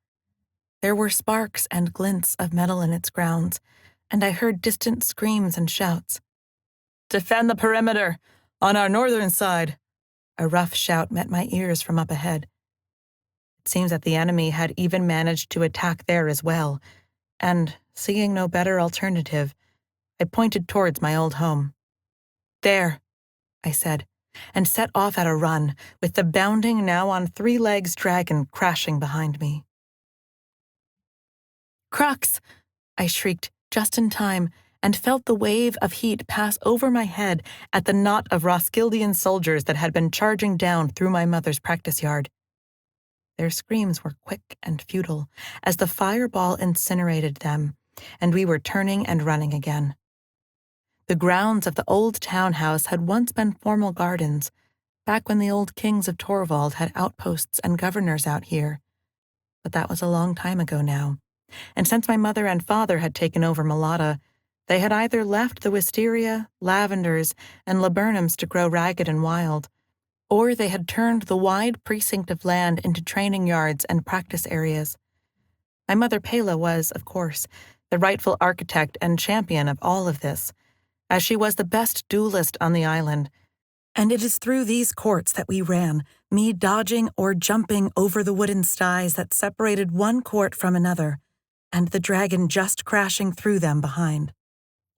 There were sparks and glints of metal in its grounds, and I heard distant screams and shouts. Defend the perimeter! On our northern side! A rough shout met my ears from up ahead. It seems that the enemy had even managed to attack there as well, and, seeing no better alternative, I pointed towards my old home. There, I said, and set off at a run, with the bounding, now on 3 legs dragon crashing behind me. Crux! I shrieked just in time, and felt the wave of heat pass over my head at the knot of Roskildian soldiers that had been charging down through my mother's practice yard. Their screams were quick and futile, as the fireball incinerated them, and we were turning and running again. The grounds of the old townhouse had once been formal gardens, back when the old kings of Torvald had outposts and governors out here. But that was a long time ago now, and since my mother and father had taken over Malata, they had either left the wisteria, lavenders, and laburnums to grow ragged and wild, or they had turned the wide precinct of land into training yards and practice areas. My mother Pela was, of course, the rightful architect and champion of all of this, as she was the best duelist on the island, and it is through these courts that we ran, me dodging or jumping over the wooden sties that separated one court from another, and the dragon just crashing through them behind.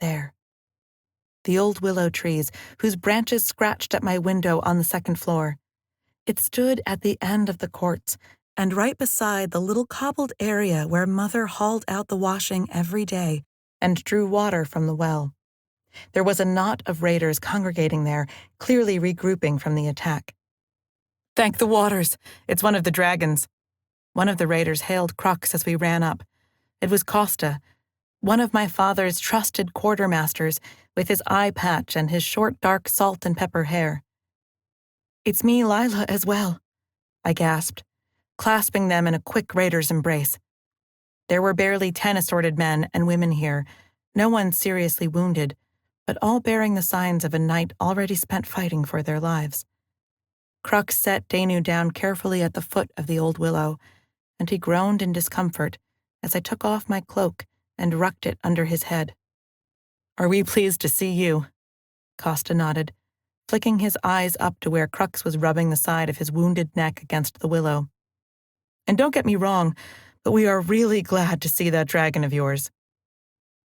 There. The old willow trees, whose branches scratched at my window on the 2nd floor. It stood at the end of the courts, and right beside the little cobbled area where Mother hauled out the washing every day and drew water from the well. There was a knot of raiders congregating there, clearly regrouping from the attack. Thank the waters! It's one of the dragons. One of the raiders hailed Crux as we ran up. It was Costa, one of my father's trusted quartermasters, with his eye patch and his short dark salt and pepper hair. It's me, Lila, as well, I gasped, clasping them in a quick raider's embrace. There were barely 10 assorted men and women here, no one seriously wounded, but all bearing the signs of a night already spent fighting for their lives. Crux set Danu down carefully at the foot of the old willow, and he groaned in discomfort as I took off my cloak and rucked it under his head. Are we pleased to see you? Costa nodded, flicking his eyes up to where Crux was rubbing the side of his wounded neck against the willow. And don't get me wrong, but we are really glad to see that dragon of yours.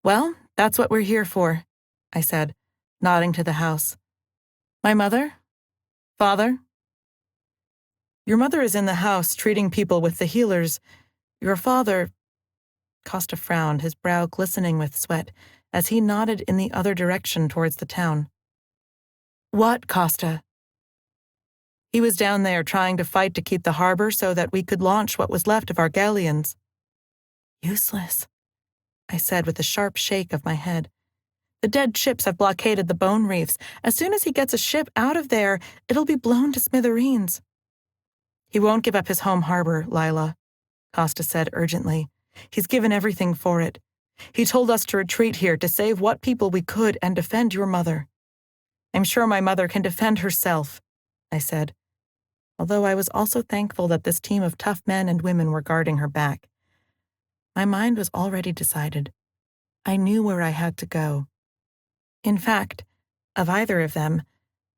Well, that's what we're here for, I said, nodding to the house. My mother? Father? Your mother is in the house treating people with the healers. Your father... Costa frowned, his brow glistening with sweat, as he nodded in the other direction towards the town. What, Costa? He was down there trying to fight to keep the harbor so that we could launch what was left of our galleons. Useless, I said with a sharp shake of my head. The dead ships have blockaded the bone reefs. As soon as he gets a ship out of there, it'll be blown to smithereens. He won't give up his home harbor, Lila, Costa said urgently. He's given everything for it. He told us to retreat here to save what people we could and defend your mother. I'm sure my mother can defend herself, I said, although I was also thankful that this team of tough men and women were guarding her back. My mind was already decided. I knew where I had to go. In fact, of either of them,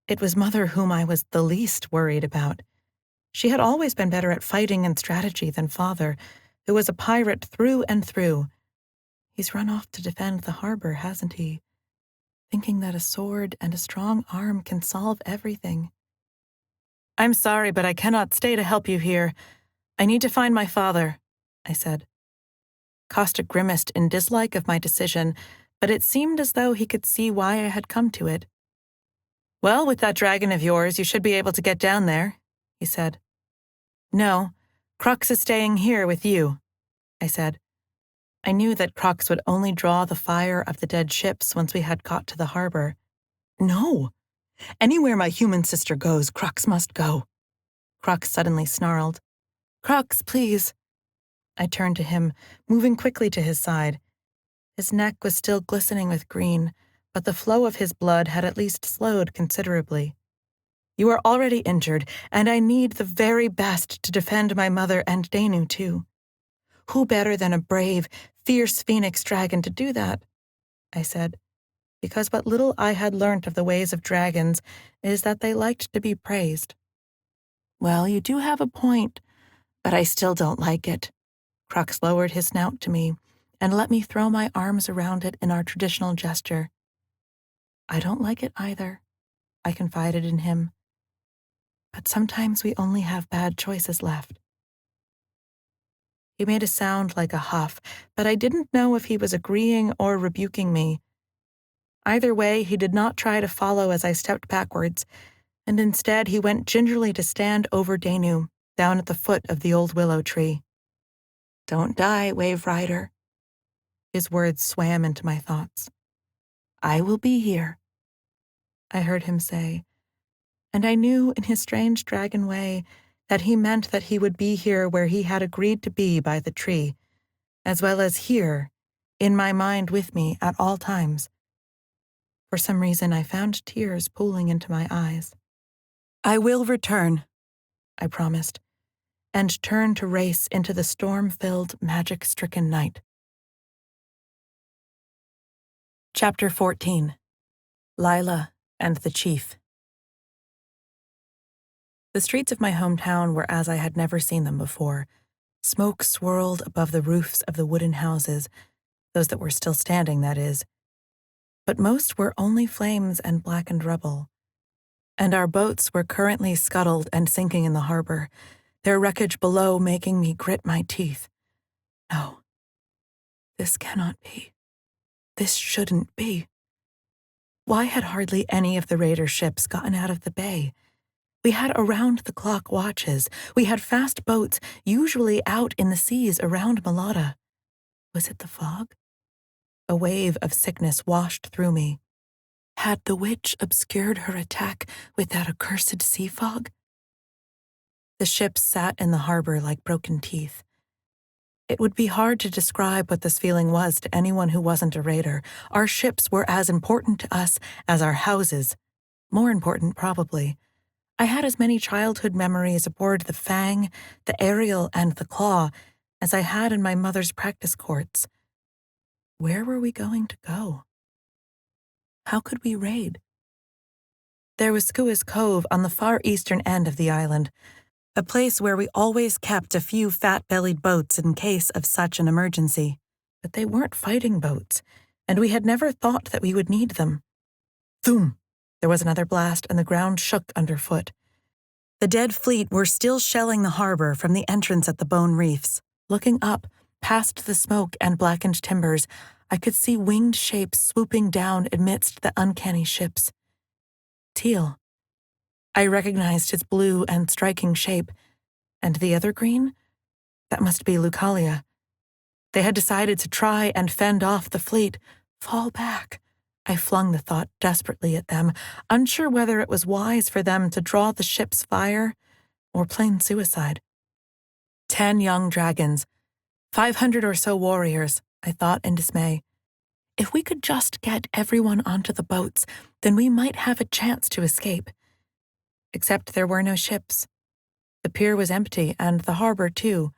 it was Mother whom I was the least worried about. She had always been better at fighting and strategy than Father, who was a pirate through and through. He's run off to defend the harbor, hasn't he? thinking that a sword and a strong arm can solve everything. "I'm sorry, but I cannot stay to help you here. I need to find my father," I said. Costa grimaced in dislike of my decision, but it seemed as though he could see why I had come to it. "Well, with that dragon of yours, you should be able to get down there," he said. "No, Crux is staying here with you," I said. I knew that Crux would only draw the fire of the dead ships once we had got to the harbor. "No! Anywhere my human sister goes, Crux must go," Crux suddenly snarled. "Crux, please." I turned to him, moving quickly to his side. His neck was still glistening with green, but the flow of his blood had at least slowed considerably. "You are already injured, and I need the very best to defend my mother and Danu, too. Who better than a brave, fierce phoenix dragon to do that?" I said, because what little I had learnt of the ways of dragons is that they liked to be praised. "Well, you do have a point, but I still don't like it." Crux lowered his snout to me and let me throw my arms around it in our traditional gesture. "I don't like it either," I confided in him. "But sometimes we only have bad choices left." He made a sound like a huff, but I didn't know if he was agreeing or rebuking me. Either way, he did not try to follow as I stepped backwards, and instead he went gingerly to stand over Danu, down at the foot of the old willow tree. "Don't die, Wave Rider." His words swam into my thoughts. "I will be here," I heard him say, and I knew in his strange dragon way that he meant that he would be here where he had agreed to be by the tree, as well as here, in my mind with me at all times. For some reason, I found tears pooling into my eyes. "I will return," I promised, and turned to race into the storm-filled, magic-stricken night. Chapter 14. Lila and the Chief. The streets of my hometown were as I had never seen them before. Smoke swirled above the roofs of the wooden houses, those that were still standing, that is. But most were only flames and blackened rubble. And our boats were currently scuttled and sinking in the harbor, their wreckage below making me grit my teeth. No, this cannot be. This shouldn't be. Why had hardly any of the raider ships gotten out of the bay? We had around-the-clock watches. We had fast boats, usually out in the seas around Malata. Was it the fog? A wave of sickness washed through me. Had the witch obscured her attack with that accursed sea fog? The ships sat in the harbor like broken teeth. It would be hard to describe what this feeling was to anyone who wasn't a raider. Our ships were as important to us as our houses. More important, probably. I had as many childhood memories aboard the Fang, the Ariel, and the Claw as I had in my mother's practice courts. Where were we going to go? How could we raid? There was Skua's Cove on the far eastern end of the island, a place where we always kept a few fat-bellied boats in case of such an emergency. But they weren't fighting boats, and we had never thought that we would need them. Thoom! There was another blast, and the ground shook underfoot. The dead fleet were still shelling the harbor from the entrance at the Bone Reefs. Looking up, past the smoke and blackened timbers, I could see winged shapes swooping down amidst the uncanny ships. Teal. I recognized his blue and striking shape. And the other green? That must be Lucalia. They had decided to try and fend off the fleet. Fall back. I flung the thought desperately at them, unsure whether it was wise for them to draw the ship's fire or plain suicide. 10 young dragons, 500 or so warriors, I thought in dismay. If we could just get everyone onto the boats, then we might have a chance to escape. Except there were no ships. The pier was empty, and the harbor too.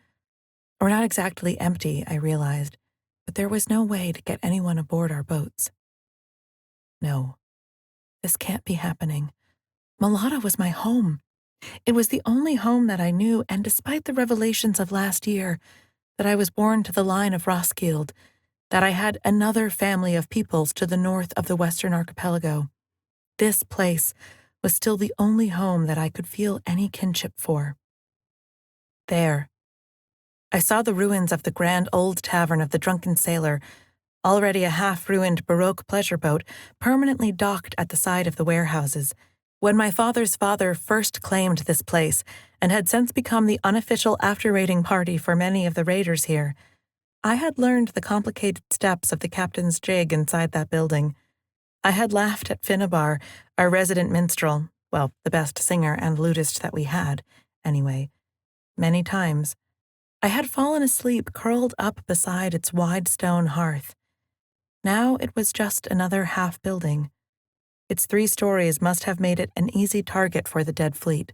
Or not exactly empty, I realized, but there was no way to get anyone aboard our boats. No, this can't be happening. Malata was my home. It was the only home that I knew, and despite the revelations of last year, that I was born to the line of Roskilde, that I had another family of peoples to the north of the Western Archipelago. This place was still the only home that I could feel any kinship for. There, I saw the ruins of the grand old tavern of the Drunken Sailor, already a half-ruined Baroque pleasure boat permanently docked at the side of the warehouses. When my father's father first claimed this place and had since become the unofficial after-raiding party for many of the raiders here, I had learned the complicated steps of the captain's jig inside that building. I had laughed at Finnabar, our resident minstrel, well, the best singer and lutist that we had, anyway, many times. I had fallen asleep curled up beside its wide stone hearth. Now it was just another half-building. Its 3 stories must have made it an easy target for the dead fleet.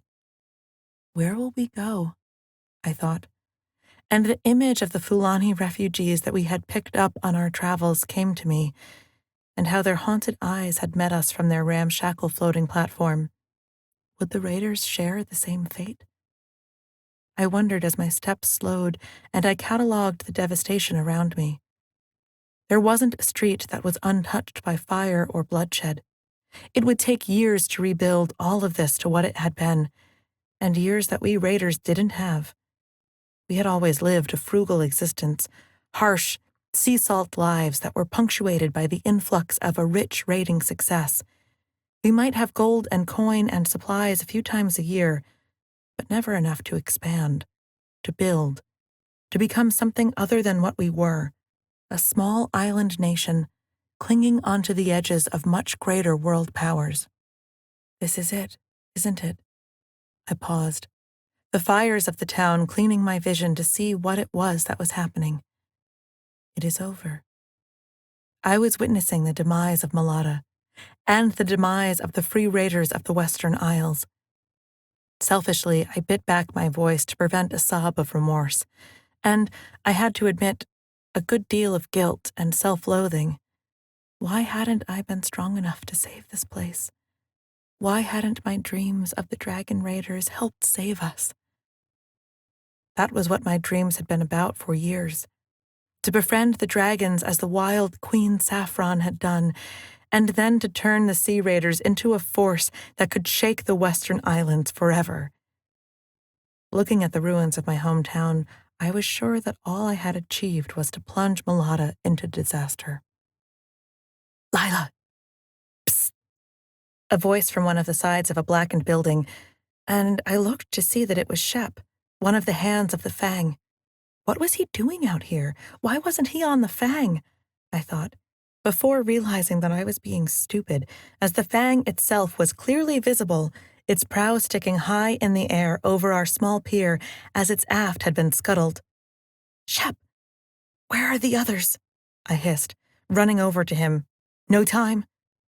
Where will we go? I thought. And the image of the Fulani refugees that we had picked up on our travels came to me, and how their haunted eyes had met us from their ramshackle floating platform. Would the raiders share the same fate? I wondered as my steps slowed and I catalogued the devastation around me. There wasn't a street that was untouched by fire or bloodshed. It would take years to rebuild all of this to what it had been, and years that we raiders didn't have. We had always lived a frugal existence, harsh, sea salt lives that were punctuated by the influx of a rich raiding success. We might have gold and coin and supplies a few times a year, but never enough to expand, to build, to become something other than what we were, a small island nation, clinging onto the edges of much greater world powers. This is it, isn't it? I paused, the fires of the town cleaning my vision to see what it was that was happening. It is over. I was witnessing the demise of Malata, and the demise of the free raiders of the Western Isles. Selfishly, I bit back my voice to prevent a sob of remorse, and, I had to admit, a good deal of guilt and self-loathing. Why hadn't I been strong enough to save this place? Why hadn't my dreams of the Dragon Raiders helped save us? That was what my dreams had been about for years. To befriend the dragons as the wild Queen Saffron had done, and then to turn the Sea Raiders into a force that could shake the Western Islands forever. Looking at the ruins of my hometown, I was sure that all I had achieved was to plunge Malata into disaster. Lila! Psst! A voice from one of the sides of a blackened building, and I looked to see that it was Shep, one of the hands of the Fang. What was he doing out here? Why wasn't he on the Fang? I thought, before realizing that I was being stupid, as the Fang itself was clearly visible, its prow sticking high in the air over our small pier as its aft had been scuttled. Shep, where are the others? I hissed, running over to him. No time.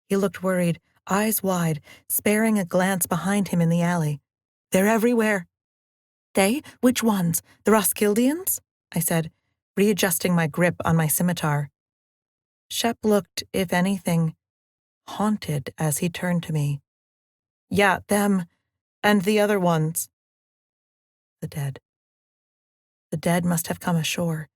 He looked worried, eyes wide, sparing a glance behind him in the alley. They're everywhere. They? Which ones? The Roskildians? I said, readjusting my grip on my scimitar. Shep looked, if anything, haunted as he turned to me. Yeah, them. And the other ones. The dead. The dead must have come ashore.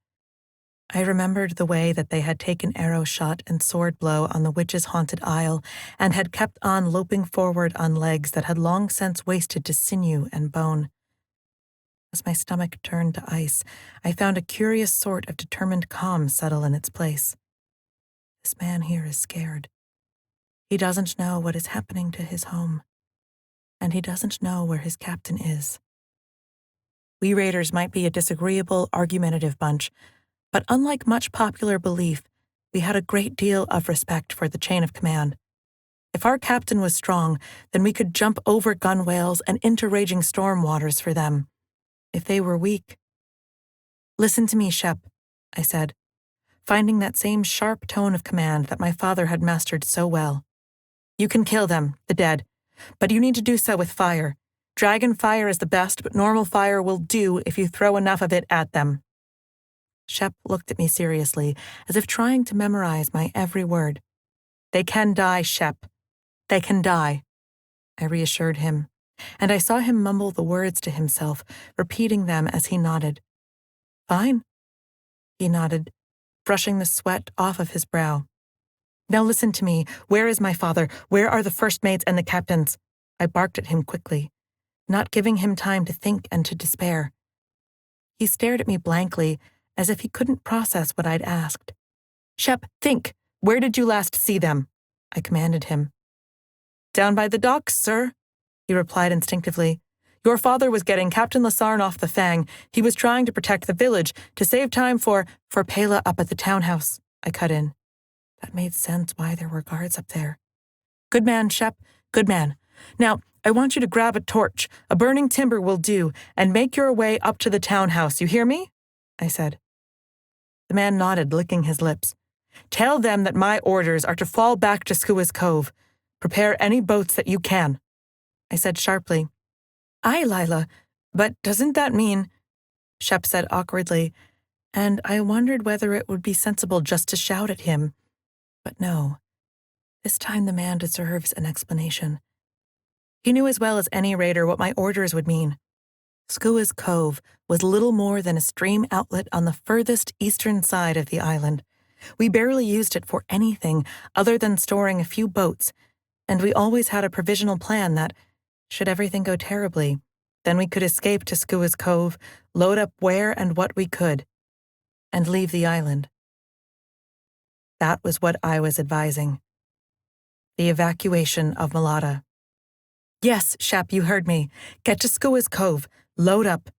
I remembered the way that they had taken arrow shot and sword blow on the witch's haunted isle and had kept on loping forward on legs that had long since wasted to sinew and bone. As my stomach turned to ice, I found a curious sort of determined calm settle in its place. This man here is scared. He doesn't know what is happening to his home, and he doesn't know where his captain is. We raiders might be a disagreeable, argumentative bunch, but unlike much popular belief, we had a great deal of respect for the chain of command. If our captain was strong, then we could jump over gunwales and into raging storm waters for them. If they were weak... Listen to me, Shep, I said, finding that same sharp tone of command that my father had mastered so well. You can kill them, the dead, but you need to do so with fire. Dragon fire is the best, but normal fire will do if you throw enough of it at them. Shep looked at me seriously, as if trying to memorize my every word. They can die, Shep. They can die, I reassured him, and I saw him mumble the words to himself, repeating them as he nodded. Fine. He nodded. brushing the sweat off of his brow. "Now listen to me. Where is my father? Where are the first mates and the captains?" I barked at him quickly, not giving him time to think and to despair. He stared at me blankly, as if he couldn't process what I'd asked. "Shep, think! Where did you last see them?" I commanded him. "Down by the docks, sir," he replied instinctively. "Your father was getting Captain Lasarn off the Fang. He was trying to protect the village, to save time for Pela up at the townhouse," I cut in. That made sense why there were guards up there. "Good man, Shep, good man. Now, I want you to grab a torch, a burning timber will do, and make your way up to the townhouse, you hear me?" I said. The man nodded, licking his lips. "Tell them that my orders are to fall back to Skua's Cove. Prepare any boats that you can." I said sharply. "Aye, Lila, but doesn't that mean—" Shep said awkwardly, and I wondered whether it would be sensible just to shout at him. But no. This time the man deserves an explanation. He knew as well as any raider what my orders would mean. Skua's Cove was little more than a stream outlet on the furthest eastern side of the island. We barely used it for anything other than storing a few boats, and we always had a provisional plan that, should everything go terribly, then we could escape to Skua's Cove, load up where and what we could, and leave the island. That was what I was advising. The evacuation of Malata. "Yes, Shep, you heard me. Get to Skua's Cove. Load up.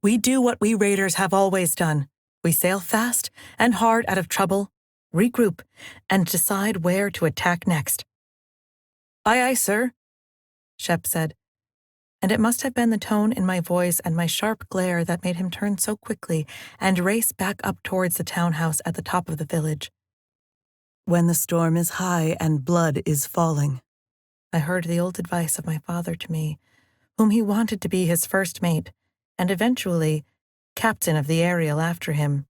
We do what we raiders have always done. We sail fast and hard out of trouble, regroup, and decide where to attack next." "Aye, aye, sir," Shep said, and it must have been the tone in my voice and my sharp glare that made him turn so quickly and race back up towards the townhouse at the top of the village. "When the storm is high and blood is falling," I heard the old advice of my father to me, whom he wanted to be his first mate, and eventually captain of the Ariel after him.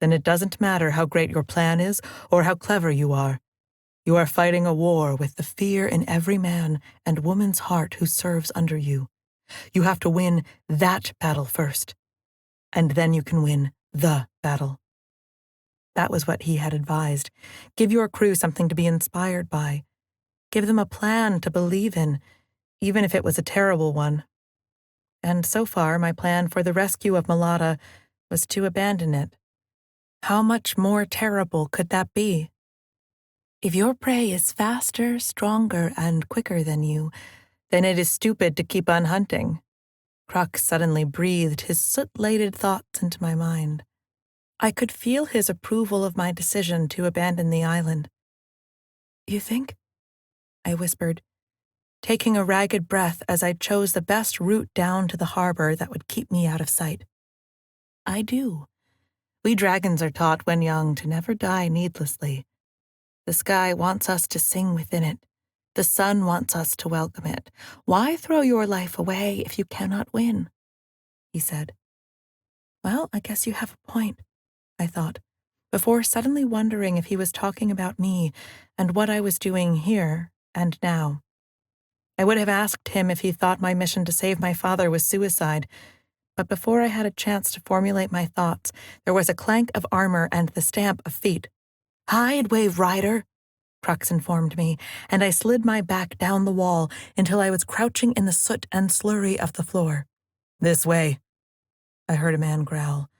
"Then it doesn't matter how great your plan is or how clever you are. You are fighting a war with the fear in every man and woman's heart who serves under you. You have to win that battle first, and then you can win the battle." That was what he had advised. Give your crew something to be inspired by. Give them a plan to believe in, even if it was a terrible one. And so far, my plan for the rescue of Malata was to abandon it. How much more terrible could that be? If your prey is faster, stronger, and quicker than you, then it is stupid to keep on hunting. Crux suddenly breathed his soot-laden thoughts into my mind. I could feel his approval of my decision to abandon the island. "You think?" I whispered, taking a ragged breath as I chose the best route down to the harbor that would keep me out of sight. "I do. We dragons are taught when young to never die needlessly. The sky wants us to sing within it. The sun wants us to welcome it. Why throw your life away if you cannot win?" he said. Well, I guess you have a point, I thought, before suddenly wondering if he was talking about me and what I was doing here and now. I would have asked him if he thought my mission to save my father was suicide, but before I had a chance to formulate my thoughts, there was a clank of armor and the stamp of feet. "Hide, Wave Rider," Crux informed me, and I slid my back down the wall until I was crouching in the soot and slurry of the floor. "This way," I heard a man growl,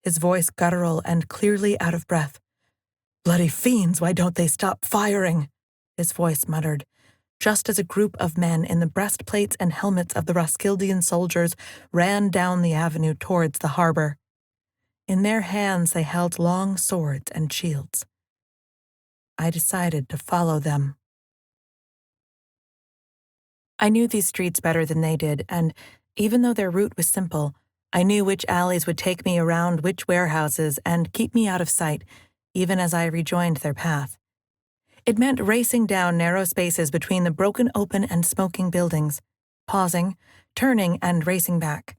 his voice guttural and clearly out of breath. "Bloody fiends, why don't they stop firing?" his voice muttered, just as a group of men in the breastplates and helmets of the Roskildian soldiers ran down the avenue towards the harbor. In their hands they held long swords and shields. I decided to follow them. I knew these streets better than they did, and even though their route was simple, I knew which alleys would take me around which warehouses and keep me out of sight, even as I rejoined their path. It meant racing down narrow spaces between the broken open and smoking buildings, pausing, turning, and racing back.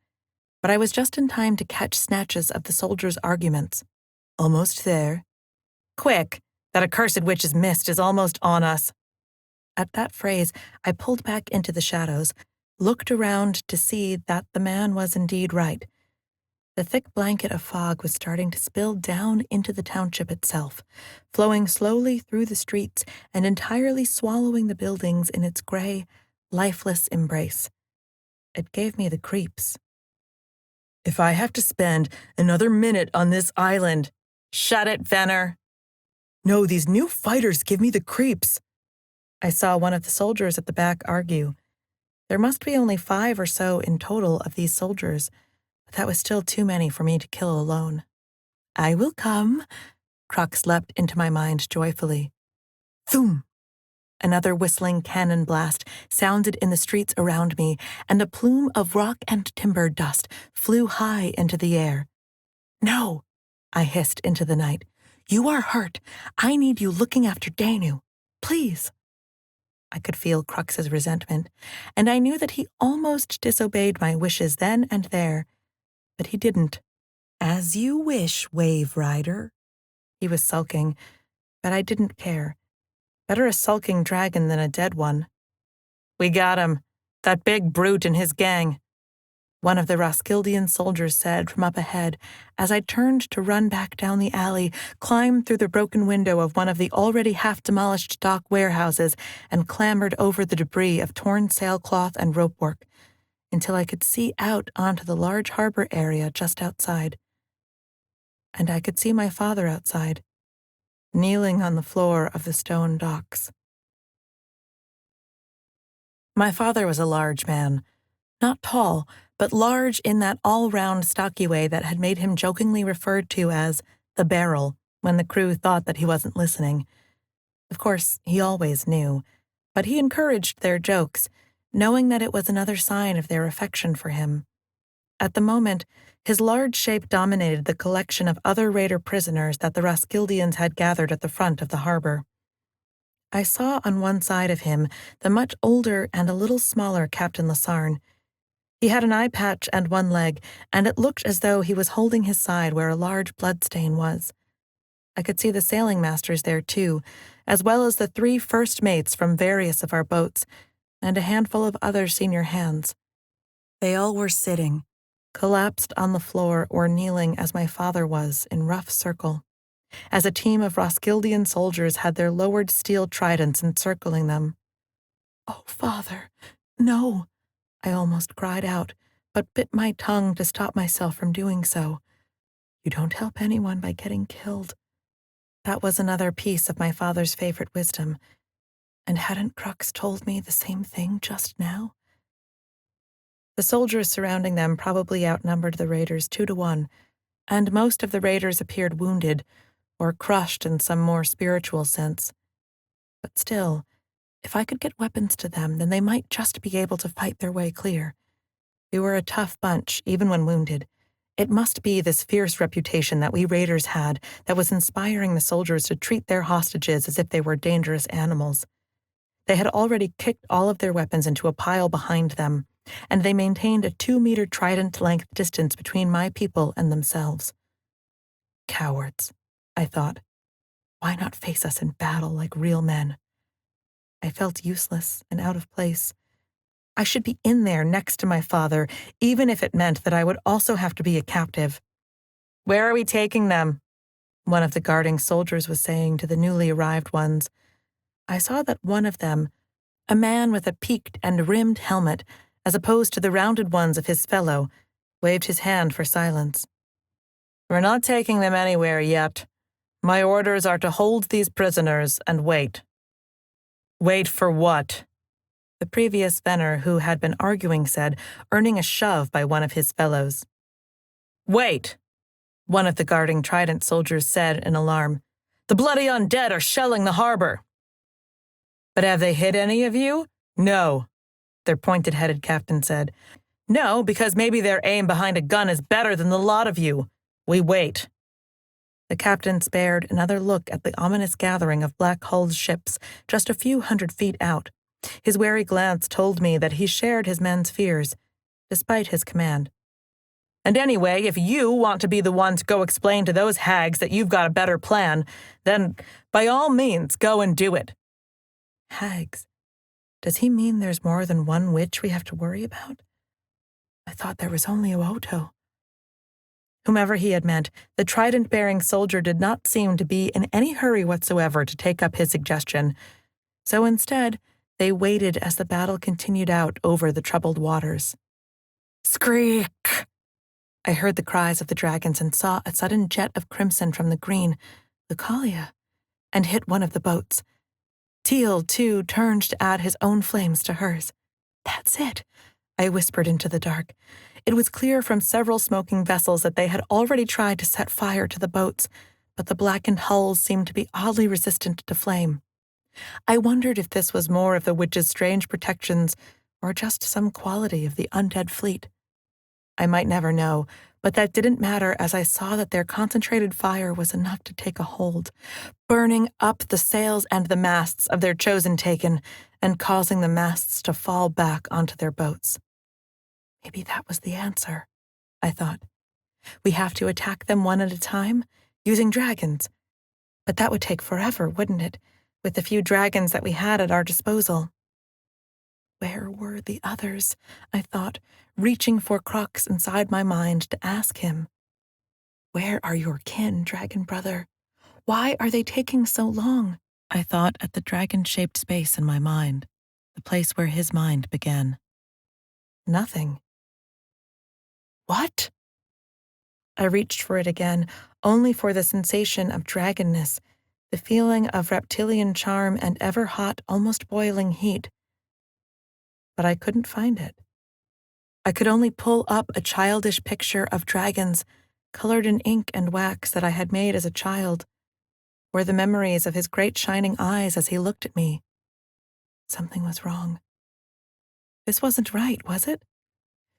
But I was just in time to catch snatches of the soldiers' arguments. "Almost there." "Quick! That accursed witch's mist is almost on us." At that phrase, I pulled back into the shadows, looked around to see that the man was indeed right. The thick blanket of fog was starting to spill down into the township itself, flowing slowly through the streets and entirely swallowing the buildings in its gray, lifeless embrace. It gave me the creeps. If I have to spend another minute on this island— Shut it, Venner. No, these new fighters give me the creeps. I saw one of the soldiers at the back argue. There must be only 5 or so in total of these soldiers, but that was still too many for me to kill alone. I will come. Crux leapt into my mind joyfully. Thoom! Another whistling cannon blast sounded in the streets around me, and a plume of rock and timber dust flew high into the air. No, I hissed into the night. You are hurt. I need you looking after Danu. Please. I could feel Crux's resentment, and I knew that he almost disobeyed my wishes then and there, but he didn't. As you wish, Wave Rider. He was sulking, but I didn't care. Better a sulking dragon than a dead one. We got him. That big brute and his gang. One of the Roskildian soldiers said from up ahead as I turned to run back down the alley, climb through the broken window of one of the already half-demolished dock warehouses, and clambered over the debris of torn sailcloth and ropework until I could see out onto the large harbor area just outside. And I could see my father outside, kneeling on the floor of the stone docks. My father was a large man, not tall, but large in that all-round stocky way that had made him jokingly referred to as the barrel when the crew thought that he wasn't listening. Of course, he always knew, but he encouraged their jokes, knowing that it was another sign of their affection for him. At the moment, his large shape dominated the collection of other raider prisoners that the Roskildians had gathered at the front of the harbor. I saw on one side of him the much older and a little smaller Captain Lasarne. He had an eye patch and one leg, and it looked as though he was holding his side where a large bloodstain was. I could see the sailing masters there, too, as well as the 3 first mates from various of our boats, and a handful of other senior hands. They all were sitting, collapsed on the floor or kneeling as my father was, in rough circle, as a team of Roskildian soldiers had their lowered steel tridents encircling them. Oh, Father, no! I almost cried out, but bit my tongue to stop myself from doing so. You don't help anyone by getting killed. That was another piece of my father's favorite wisdom. And hadn't Crux told me the same thing just now? The soldiers surrounding them probably outnumbered the raiders 2 to 1, and most of the raiders appeared wounded or crushed in some more spiritual sense. But still, if I could get weapons to them, then they might just be able to fight their way clear. They were a tough bunch, even when wounded. It must be this fierce reputation that we raiders had that was inspiring the soldiers to treat their hostages as if they were dangerous animals. They had already kicked all of their weapons into a pile behind them, and they maintained a 2-meter trident-length distance between my people and themselves. Cowards, I thought. Why not face us in battle like real men? I felt useless and out of place. I should be in there next to my father, even if it meant that I would also have to be a captive. Where are we taking them? One of the guarding soldiers was saying to the newly arrived ones. I saw that one of them, a man with a peaked and rimmed helmet, as opposed to the rounded ones of his fellow, waved his hand for silence. We're not taking them anywhere yet. My orders are to hold these prisoners and wait. Wait for what? The previous Venner who had been arguing said, earning a shove by one of his fellows. Wait! One of the guarding trident soldiers said in alarm. The bloody undead are shelling the harbor. But have they hit any of you? No, their pointed-headed captain said. No, because maybe their aim behind a gun is better than the lot of you. We wait. The captain spared another look at the ominous gathering of black-hulled ships just a few hundred feet out. His wary glance told me that he shared his men's fears, despite his command. And anyway, if you want to be the one to go explain to those hags that you've got a better plan, then by all means go and do it. Hags? Does he mean there's more than one witch we have to worry about? I thought there was only Oto. Whomever he had meant, the trident-bearing soldier did not seem to be in any hurry whatsoever to take up his suggestion, so instead, they waited as the battle continued out over the troubled waters. Skreek! I heard the cries of the dragons and saw a sudden jet of crimson from the green, Lucalia, and hit one of the boats. Teal, too, turned to add his own flames to hers. That's it, I whispered into the dark. It was clear from several smoking vessels that they had already tried to set fire to the boats, but the blackened hulls seemed to be oddly resistant to flame. I wondered if this was more of the witch's strange protections or just some quality of the undead fleet. I might never know, but that didn't matter as I saw that their concentrated fire was enough to take a hold, burning up the sails and the masts of their chosen taken and causing the masts to fall back onto their boats. Maybe that was the answer, I thought. We have to attack them one at a time, using dragons. But that would take forever, wouldn't it, with the few dragons that we had at our disposal? Where were the others? I thought, reaching for Crux inside my mind to ask him. Where are your kin, dragon brother? Why are they taking so long? I thought at the dragon-shaped space in my mind, the place where his mind began. Nothing. What? I reached for it again, only for the sensation of dragonness, the feeling of reptilian charm and ever-hot, almost boiling heat. But I couldn't find it. I could only pull up a childish picture of dragons, colored in ink and wax that I had made as a child, or the memories of his great shining eyes as he looked at me. Something was wrong. This wasn't right, was it?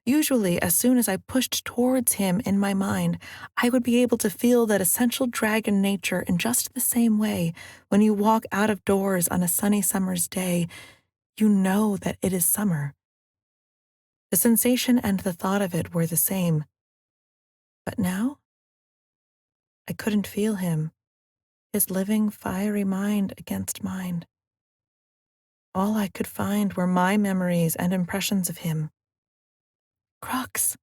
Usually, as soon as I pushed towards him in my mind, I would be able to feel that essential dragon nature in just the same way when you walk out of doors on a sunny summer's day, you know that it is summer. The sensation and the thought of it were the same. But now? I couldn't feel him, his living, fiery mind against mine. All I could find were my memories and impressions of him. Crux,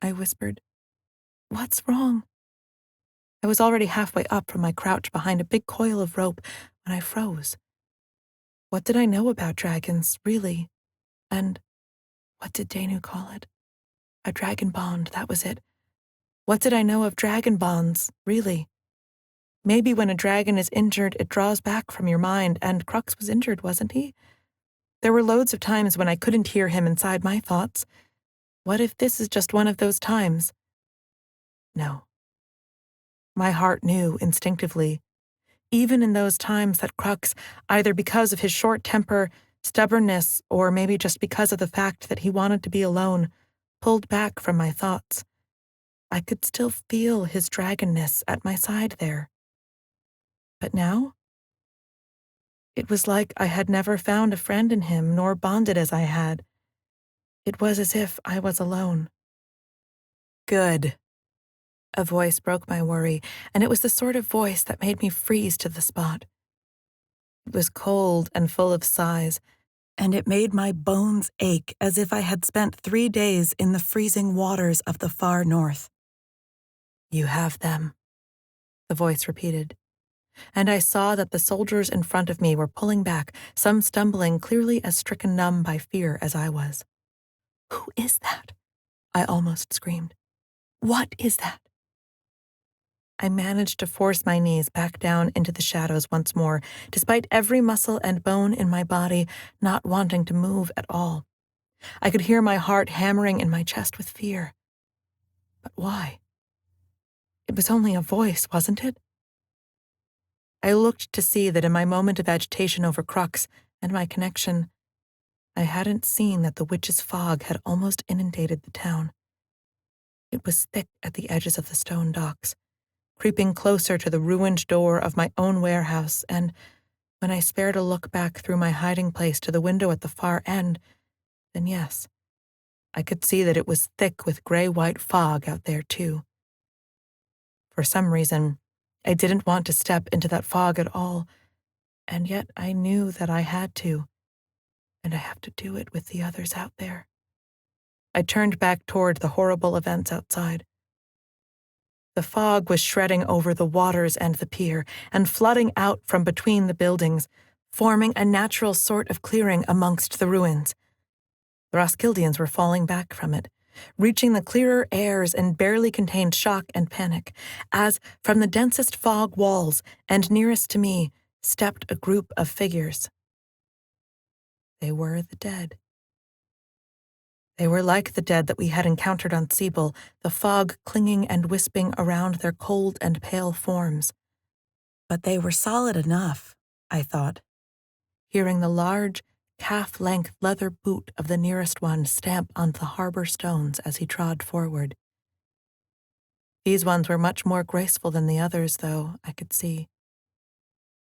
I whispered. What's wrong? I was already halfway up from my crouch behind a big coil of rope when I froze. What did I know about dragons, really? And what did Danu call it? A dragon bond, that was it. What did I know of dragon bonds, really? Maybe when a dragon is injured, it draws back from your mind, and Crux was injured, wasn't he? There were loads of times when I couldn't hear him inside my thoughts. What if this is just one of those times? No. My heart knew instinctively. Even in those times that Crux, either because of his short temper, stubbornness, or maybe just because of the fact that he wanted to be alone, pulled back from my thoughts, I could still feel his dragonness at my side there. But now? It was like I had never found a friend in him, nor bonded as I had. It was as if I was alone. Good. A voice broke my worry, and it was the sort of voice that made me freeze to the spot. It was cold and full of sighs, and it made my bones ache as if I had spent 3 days in the freezing waters of the far north. You have them, the voice repeated, and I saw that the soldiers in front of me were pulling back, some stumbling clearly as stricken numb by fear as I was. Who is that? I almost screamed. What is that? I managed to force my knees back down into the shadows once more, despite every muscle and bone in my body not wanting to move at all. I could hear my heart hammering in my chest with fear. But why? It was only a voice, wasn't it? I looked to see that in my moment of agitation over Crux and my connection, I hadn't seen that the witch's fog had almost inundated the town. It was thick at the edges of the stone docks, creeping closer to the ruined door of my own warehouse, and when I spared a look back through my hiding place to the window at the far end, then yes, I could see that it was thick with gray-white fog out there too. For some reason, I didn't want to step into that fog at all, and yet I knew that I had to, and I have to do it with the others out there. I turned back toward the horrible events outside. The fog was shredding over the waters and the pier, and flooding out from between the buildings, forming a natural sort of clearing amongst the ruins. The Roskildians were falling back from it, reaching the clearer airs in barely contained shock and panic, as, from the densest fog walls and nearest to me, stepped a group of figures. They were the dead. They were like the dead that we had encountered on Siebel, the fog clinging and wisping around their cold and pale forms. But they were solid enough, I thought, hearing the large, calf-length leather boot of the nearest one stamp on the harbor stones as he trod forward. These ones were much more graceful than the others, though, I could see.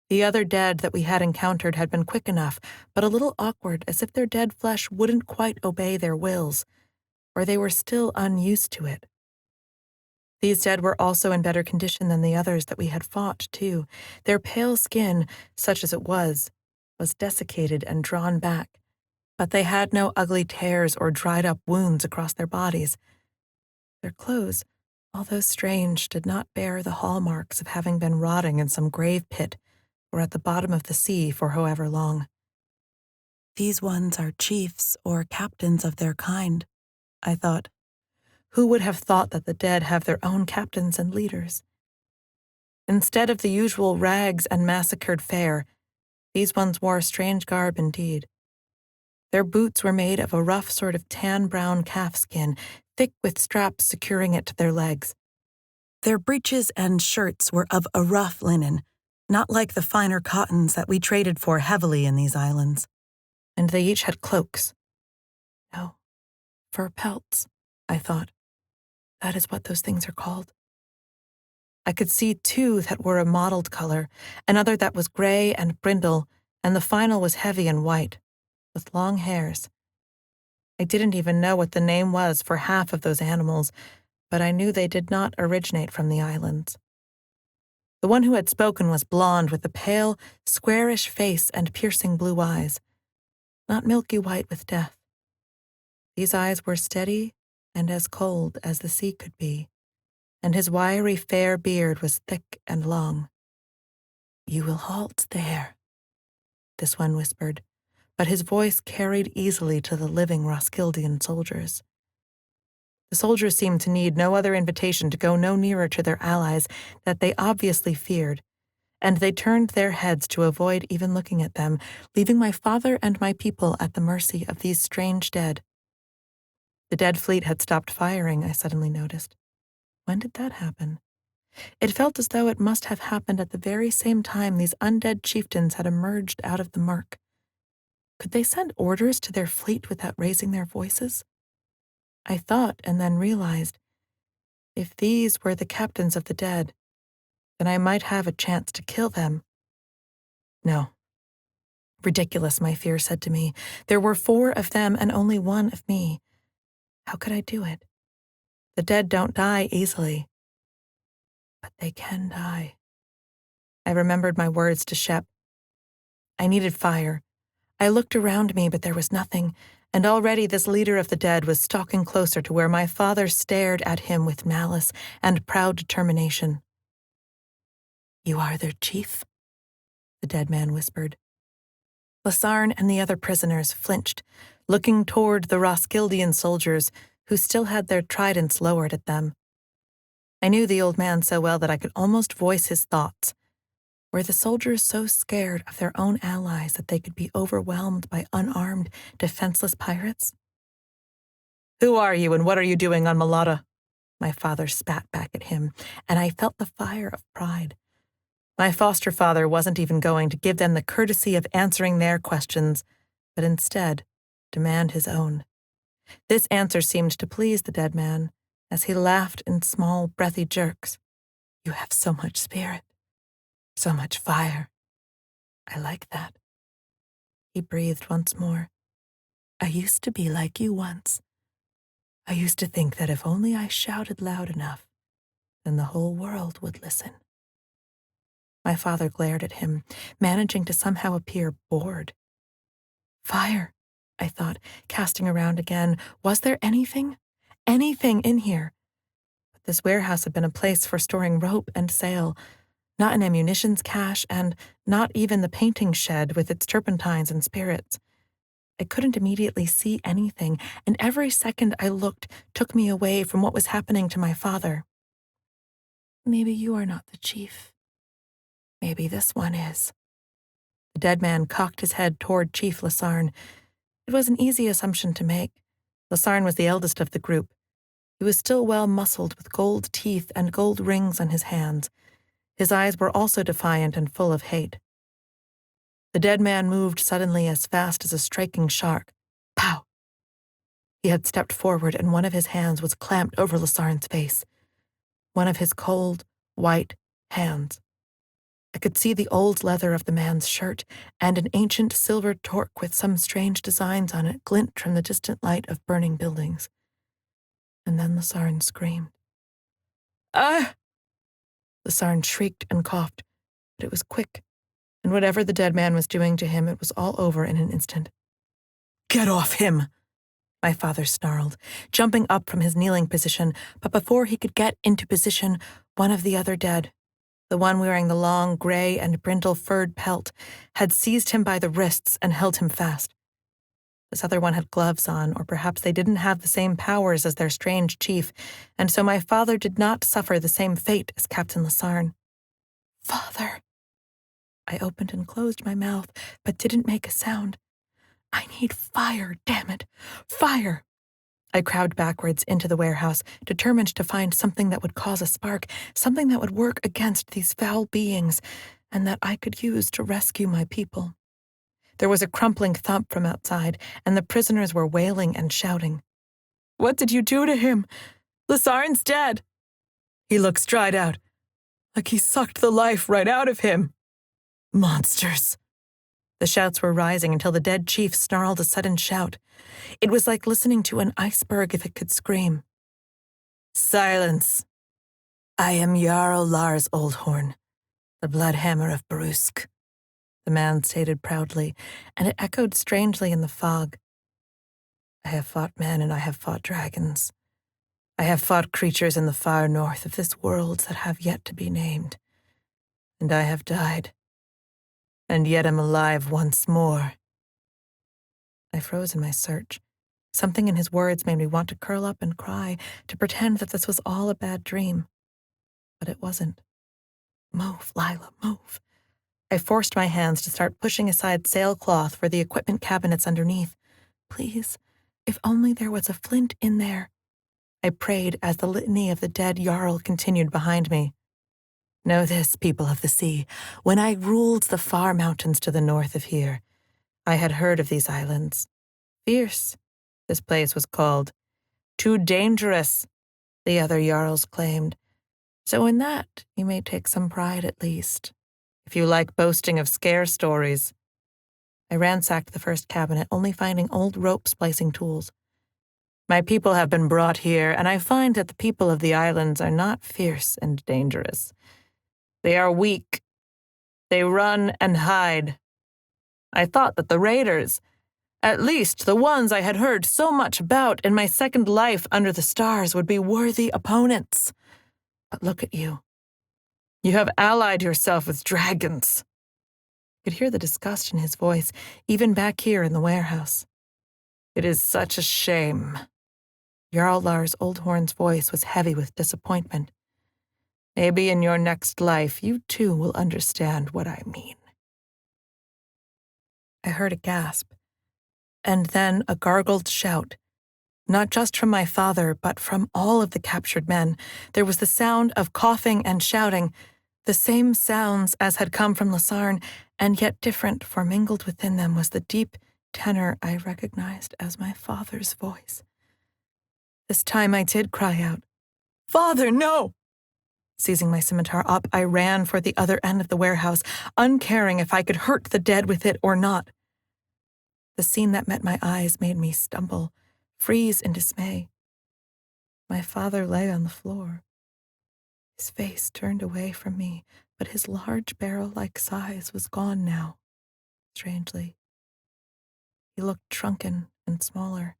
The other dead that we had encountered had been quick enough, but a little awkward, as if their dead flesh wouldn't quite obey their wills, or they were still unused to it. These dead were also in better condition than the others that we had fought, too. Their pale skin, such as it was desiccated and drawn back, but they had no ugly tears or dried-up wounds across their bodies. Their clothes, although strange, did not bear the hallmarks of having been rotting in some grave pit or at the bottom of the sea for however long. These ones are chiefs or captains of their kind, I thought. Who would have thought that the dead have their own captains and leaders? Instead of the usual rags and massacred fare, these ones wore a strange garb indeed. Their boots were made of a rough sort of tan-brown calfskin, thick with straps securing it to their legs. Their breeches and shirts were of a rough linen, not like the finer cottons that we traded for heavily in these islands. And they each had cloaks. No, fur pelts, I thought. That is what those things are called. I could see two that were a mottled color, another that was gray and brindle, and the final was heavy and white, with long hairs. I didn't even know what the name was for half of those animals, but I knew they did not originate from the islands. The one who had spoken was blonde with a pale, squarish face and piercing blue eyes, not milky white with death. These eyes were steady and as cold as the sea could be, and his wiry fair beard was thick and long. "You will halt there," this one whispered, but his voice carried easily to the living Roskildian soldiers. The soldiers seemed to need no other invitation to go no nearer to their allies that they obviously feared, and they turned their heads to avoid even looking at them, leaving my father and my people at the mercy of these strange dead. The dead fleet had stopped firing, I suddenly noticed. When did that happen? It felt as though it must have happened at the very same time these undead chieftains had emerged out of the murk. Could they send orders to their fleet without raising their voices? I thought and then realized, if these were the captains of the dead, then I might have a chance to kill them. No. Ridiculous, my fear said to me. There were 4 of them and only 1 of me. How could I do it? The dead don't die easily. But they can die. I remembered my words to Shep. I needed fire. I looked around me, but there was nothing, and already this leader of the dead was stalking closer to where my father stared at him with malice and proud determination. "You are their chief?" the dead man whispered. Lasarn and the other prisoners flinched, looking toward the Roskildian soldiers, who still had their tridents lowered at them. I knew the old man so well that I could almost voice his thoughts. Were the soldiers so scared of their own allies that they could be overwhelmed by unarmed, defenseless pirates? "Who are you and what are you doing on Malata?" My father spat back at him, and I felt the fire of pride. My foster father wasn't even going to give them the courtesy of answering their questions, but instead demand his own. This answer seemed to please the dead man, as he laughed in small, breathy jerks. "You have so much spirit. So much fire. I like that." He breathed once more. "I used to be like you once. I used to think that if only I shouted loud enough, then the whole world would listen." My father glared at him, managing to somehow appear bored. Fire, I thought, casting around again. Was there anything in here? This warehouse had been a place for storing rope and sail, not an ammunitions cache, and not even the painting shed with its turpentines and spirits. I couldn't immediately see anything, and every second I looked took me away from what was happening to my father. Maybe you are not the chief. Maybe this one is. The dead man cocked his head toward Chief Lasarne. It was an easy assumption to make. Lasarne was the eldest of the group. He was still well-muscled with gold teeth and gold rings on his hands. His eyes were also defiant and full of hate. The dead man moved suddenly as fast as a striking shark. Pow! He had stepped forward, and one of his hands was clamped over Lasarne's face. One of his cold, white hands. I could see the old leather of the man's shirt, and an ancient silver torque with some strange designs on it glint from the distant light of burning buildings. And then Lasarne screamed. Ah! Lasarne shrieked and coughed, but it was quick, and whatever the dead man was doing to him, it was all over in an instant. Get off him! My father snarled, jumping up from his kneeling position, but before he could get into position, one of the other dead, the one wearing the long, gray and brindle furred pelt, had seized him by the wrists and held him fast. This other one had gloves on, or perhaps they didn't have the same powers as their strange chief, and so my father did not suffer the same fate as Captain Lasarne. Father! I opened and closed my mouth, but didn't make a sound. I need fire, damn it! Fire! I crowded backwards into the warehouse, determined to find something that would cause a spark, something that would work against these foul beings, and that I could use to rescue my people. There was a crumpling thump from outside, and the prisoners were wailing and shouting. What did you do to him? Lasarne's dead. He looks dried out, like he sucked the life right out of him. Monsters. The shouts were rising until the dead chief snarled a sudden shout. It was like listening to an iceberg if it could scream. Silence. I am Jarl Lars Oldhorn, the Bloodhammer of Brusk, the man stated proudly, and it echoed strangely in the fog. I have fought men and I have fought dragons. I have fought creatures in the far north of this world that have yet to be named. And I have died. And yet am alive once more. I froze in my search. Something in his words made me want to curl up and cry, to pretend that this was all a bad dream. But it wasn't. Move, Lila, move. I forced my hands to start pushing aside sailcloth for the equipment cabinets underneath. Please, if only there was a flint in there. I prayed as the litany of the dead Jarl continued behind me. Know this, people of the sea, when I ruled the far mountains to the north of here, I had heard of these islands. Fierce, this place was called. Too dangerous, the other Jarls claimed. So in that, you may take some pride at least, if you like boasting of scare stories. I ransacked the first cabinet, only finding old rope splicing tools. My people have been brought here, and I find that the people of the islands are not fierce and dangerous. They are weak. They run and hide. I thought that the raiders, at least the ones I had heard so much about in my second life under the stars, would be worthy opponents. But look at you. You have allied yourself with dragons. I could hear the disgust in his voice, even back here in the warehouse. It is such a shame. Jarl Lars Oldhorn's voice was heavy with disappointment. Maybe in your next life, you too will understand what I mean. I heard a gasp, and then a gargled shout. Not just from my father, but from all of the captured men. There was the sound of coughing and shouting, the same sounds as had come from Lasarne, and yet different, for mingled within them was the deep tenor I recognized as my father's voice. This time I did cry out, Father, no! Seizing my scimitar up, I ran for the other end of the warehouse, uncaring if I could hurt the dead with it or not. The scene that met my eyes made me stumble, freeze in dismay. My father lay on the floor. His face turned away from me, but his large barrel-like size was gone now, strangely. He looked shrunken and smaller.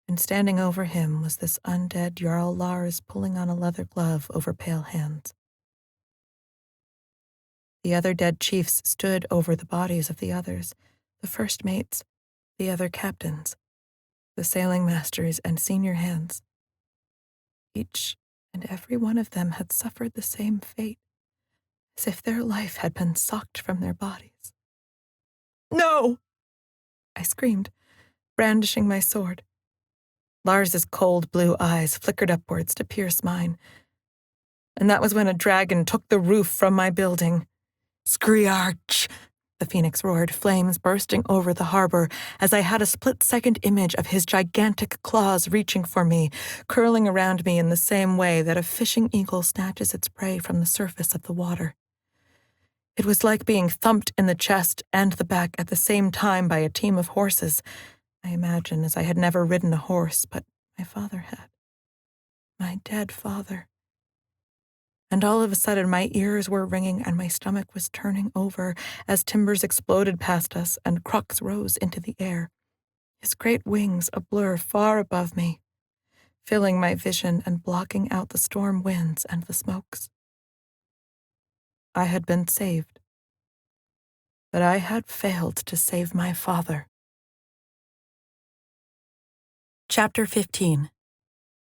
and standing over him was this undead Jarl Lars pulling on a leather glove over pale hands. The other dead chiefs stood over the bodies of the others, the first mates, the other captains, the sailing masters and senior hands. Each and every one of them had suffered the same fate, as if their life had been sucked from their bodies. "No!" I screamed, brandishing my sword. Lars's cold blue eyes flickered upwards to pierce mine. And that was when a dragon took the roof from my building. "Skriarch!" the phoenix roared, flames bursting over the harbor as I had a split-second image of his gigantic claws reaching for me, curling around me in the same way that a fishing eagle snatches its prey from the surface of the water. It was like being thumped in the chest and the back at the same time by a team of horses, I imagine, as I had never ridden a horse, but my father had. My dead father. And all of a sudden my ears were ringing and my stomach was turning over as timbers exploded past us and Crux rose into the air, his great wings a blur far above me, filling my vision and blocking out the storm winds and the smokes. I had been saved, but I had failed to save my father. Chapter 15.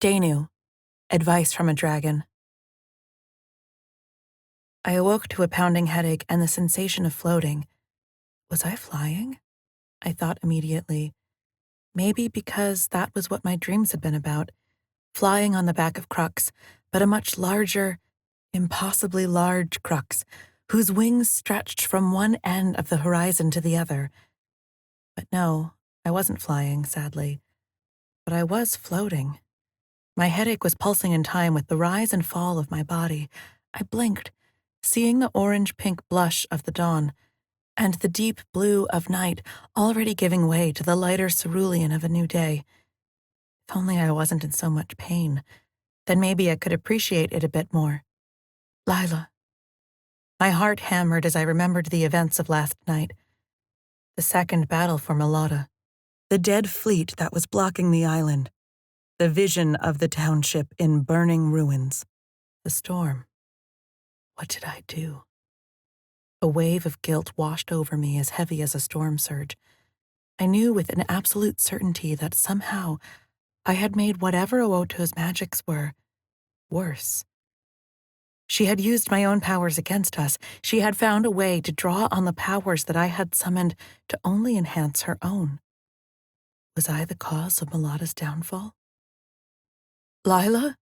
Danu. Advice from a Dragon. I awoke to a pounding headache and the sensation of floating. Was I flying? I thought immediately. Maybe because that was what my dreams had been about, flying on the back of Crux, but a much larger, impossibly large Crux, whose wings stretched from one end of the horizon to the other. But no, I wasn't flying, sadly. But I was floating. My headache was pulsing in time with the rise and fall of my body. I blinked, seeing the orange-pink blush of the dawn, and the deep blue of night already giving way to the lighter cerulean of a new day. If only I wasn't in so much pain, then maybe I could appreciate it a bit more. Lila. My heart hammered as I remembered the events of last night. The second battle for Malata. The dead fleet that was blocking the island. The vision of the township in burning ruins. The storm. What did I do? A wave of guilt washed over me as heavy as a storm surge. I knew with an absolute certainty that somehow I had made whatever Ooto's magics were worse. She had used my own powers against us. She had found a way to draw on the powers that I had summoned to only enhance her own. Was I the cause of Malata's downfall? "Lila?"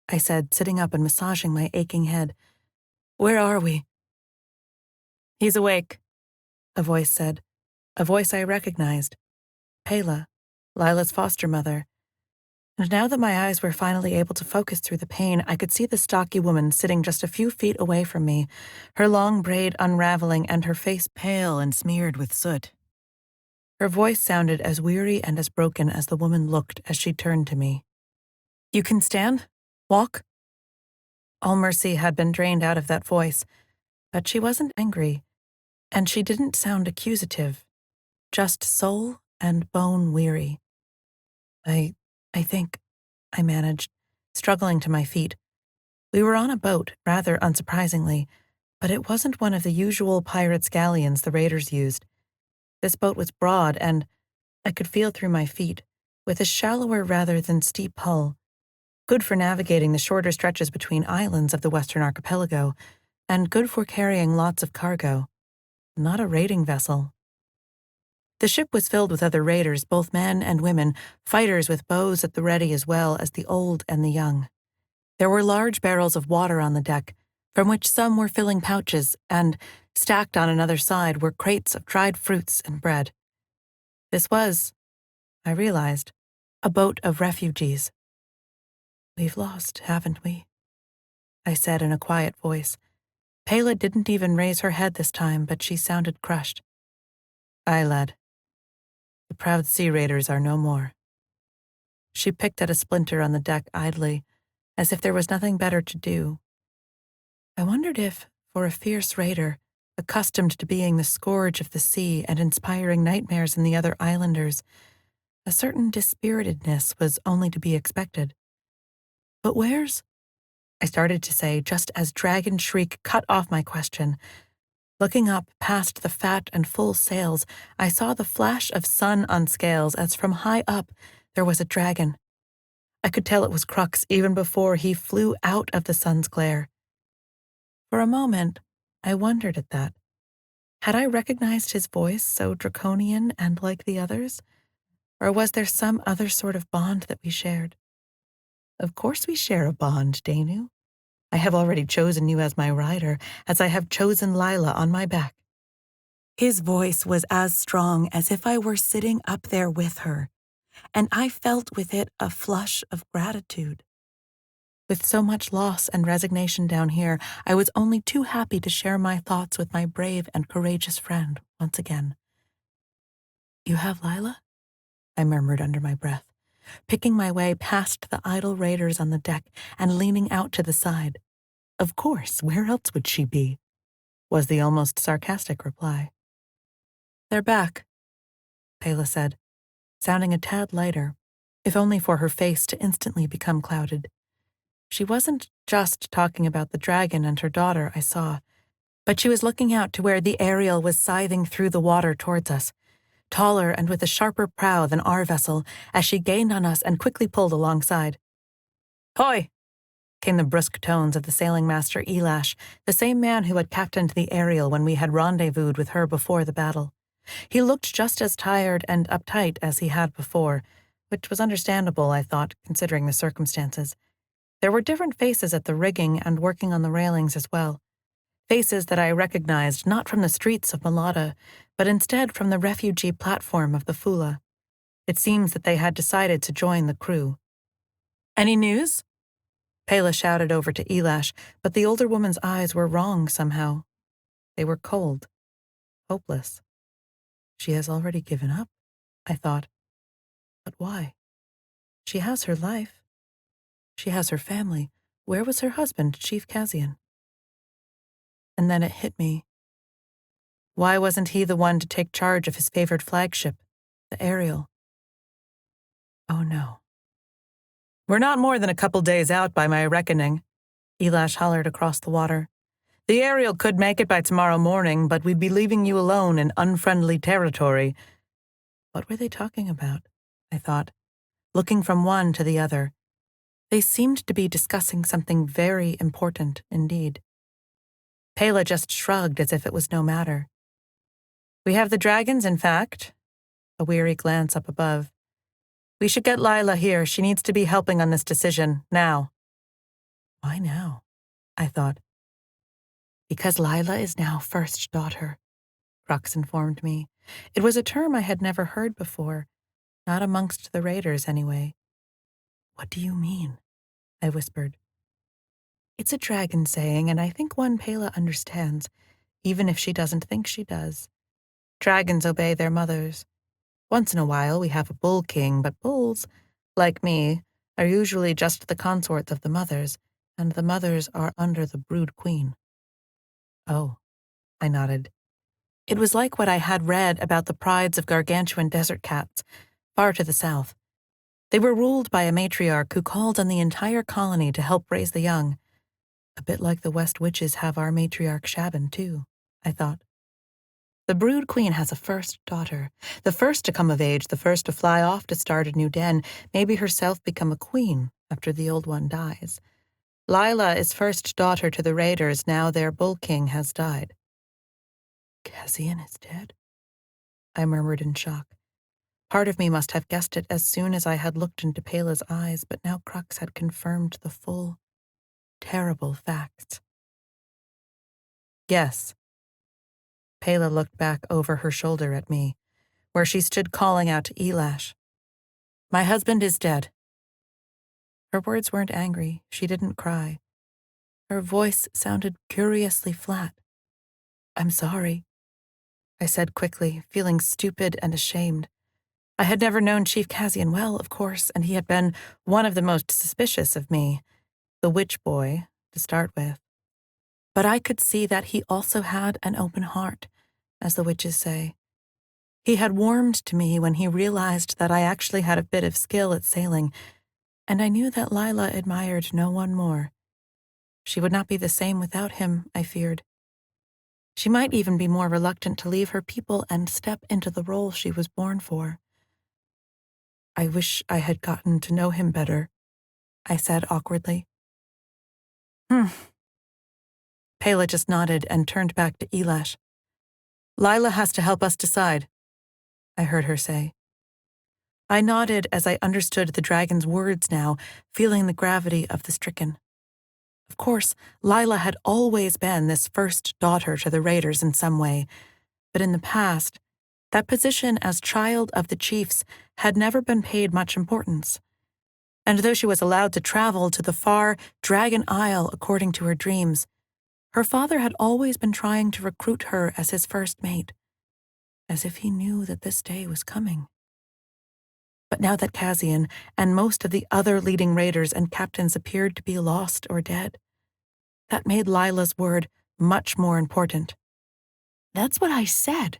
I said, sitting up and massaging my aching head. "Where are we?" "He's awake," a voice said, a voice I recognized. Pela, Lila's foster mother. And now that my eyes were finally able to focus through the pain, I could see the stocky woman sitting just a few feet away from me, her long braid unraveling and her face pale and smeared with soot. Her voice sounded as weary and as broken as the woman looked as she turned to me. "You can stand? Walk?" All mercy had been drained out of that voice, but she wasn't angry, and she didn't sound accusative, just soul and bone weary. I think, I managed, struggling to my feet. We were on a boat, rather unsurprisingly, but it wasn't one of the usual pirates' galleons the raiders used. This boat was broad and, I could feel through my feet, with a shallower rather than steep hull, good for navigating the shorter stretches between islands of the Western Archipelago, and good for carrying lots of cargo. Not a raiding vessel. The ship was filled with other raiders, both men and women, fighters with bows at the ready as well as the old and the young. There were large barrels of water on the deck, from which some were filling pouches, and, stacked on another side, were crates of dried fruits and bread. This was, I realized, a boat of refugees. "We've lost, haven't we?" I said in a quiet voice. Pela didn't even raise her head this time, but she sounded crushed. "Aye, lad. The proud sea raiders are no more." She picked at a splinter on the deck idly, as if there was nothing better to do. I wondered if, for a fierce raider, accustomed to being the scourge of the sea and inspiring nightmares in the other islanders, A certain dispiritedness was only to be expected. But where's? I started to say just as Dragon Shriek cut off my question. Looking up past the fat and full sails, I saw the flash of sun on scales as from high up there was a dragon. I could tell it was Crux even before he flew out of the sun's glare. For a moment, I wondered at that. Had I recognized his voice so draconian and like the others? Or was there some other sort of bond that we shared? Of course we share a bond, Danu. I have already chosen you as my rider, as I have chosen Lila on my back. His voice was as strong as if I were sitting up there with her, and I felt with it a flush of gratitude. With so much loss and resignation down here, I was only too happy to share my thoughts with my brave and courageous friend once again. You have Lila? I murmured under my breath, picking my way past the idle raiders on the deck and leaning out to the side. Of course, where else would she be? Was the almost sarcastic reply. They're back, Pela said, sounding a tad lighter, if only for her face to instantly become clouded. She wasn't just talking about the dragon and her daughter, I saw, but she was looking out to where the Ariel was scything through the water towards us, taller and with a sharper prow than our vessel, as she gained on us and quickly pulled alongside. Hoy! Came the brusque tones of the sailing master Elash, the same man who had captained the Ariel when we had rendezvoused with her before the battle. He looked just as tired and uptight as he had before, which was understandable, I thought, considering the circumstances. There were different faces at the rigging and working on the railings as well. Faces that I recognized not from the streets of Malata, but instead from the refugee platform of the Fula. It seems that they had decided to join the crew. Any news? Pela shouted over to Elash, but the older woman's eyes were wrong somehow. They were cold, hopeless. She has already given up, I thought. But why? She has her life. She has her family. Where was her husband, Chief Kazian? And then it hit me. Why wasn't he the one to take charge of his favored flagship, the Ariel? Oh no. We're not more than a couple days out by my reckoning, Elash hollered across the water. The Ariel could make it by tomorrow morning, but we'd be leaving you alone in unfriendly territory. What were they talking about? I thought, looking from one to the other. They seemed to be discussing something very important indeed. Pela just shrugged as if it was no matter. We have the dragons, in fact. A weary glance up above. We should get Lila here. She needs to be helping on this decision, now. Why now? I thought. Because Lila is now first daughter, Crux informed me. It was a term I had never heard before, not amongst the raiders anyway. What do you mean? I whispered. It's a dragon saying, and I think one Pela understands, even if she doesn't think she does. Dragons obey their mothers. Once in a while we have a bull king, but bulls, like me, are usually just the consorts of the mothers, and the mothers are under the brood queen. Oh, I nodded. It was like what I had read about the prides of gargantuan desert cats, far to the south. They were ruled by a matriarch who called on the entire colony to help raise the young. A bit like the West Witches have our matriarch Shaban, too, I thought. The brood queen has a first daughter, the first to come of age, the first to fly off to start a new den, maybe herself become a queen after the old one dies. Lila is first daughter to the raiders now their bull king has died. Kazian is dead? I murmured in shock. Part of me must have guessed it as soon as I had looked into Pela's eyes, but now Crux had confirmed the full, terrible facts. Yes. Pela looked back over her shoulder at me, where she stood calling out to Elash. My husband is dead. Her words weren't angry. She didn't cry. Her voice sounded curiously flat. I'm sorry, I said quickly, feeling stupid and ashamed. I had never known Chief Kazian well, of course, and he had been one of the most suspicious of me, the witch boy, to start with. But I could see that he also had an open heart, as the witches say. He had warmed to me when he realized that I actually had a bit of skill at sailing, and I knew that Lila admired no one more. She would not be the same without him, I feared. She might even be more reluctant to leave her people and step into the role she was born for. I wish I had gotten to know him better, I said awkwardly. Pela just nodded and turned back to Elash. Lila has to help us decide, I heard her say. I nodded as I understood the dragon's words now, feeling the gravity of the stricken. Of course, Lila had always been this first daughter to the raiders in some way, but in the past, that position as child of the chiefs had never been paid much importance. And though she was allowed to travel to the far Dragon Isle according to her dreams, her father had always been trying to recruit her as his first mate, as if he knew that this day was coming. But now that Kazian and most of the other leading raiders and captains appeared to be lost or dead, that made Lila's word much more important. That's what I said.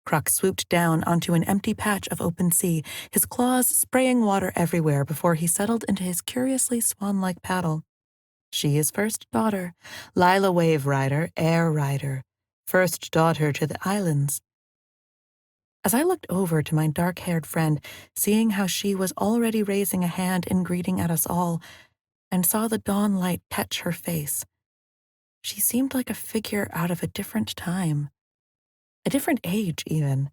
Kruk swooped down onto an empty patch of open sea, his claws spraying water everywhere before he settled into his curiously swan-like paddle. She is first daughter, Lila Wave Rider, Air Rider, first daughter to the islands. As I looked over to my dark-haired friend, seeing how she was already raising a hand in greeting at us all, and saw the dawn light touch her face, she seemed like a figure out of a different time. A different age, even.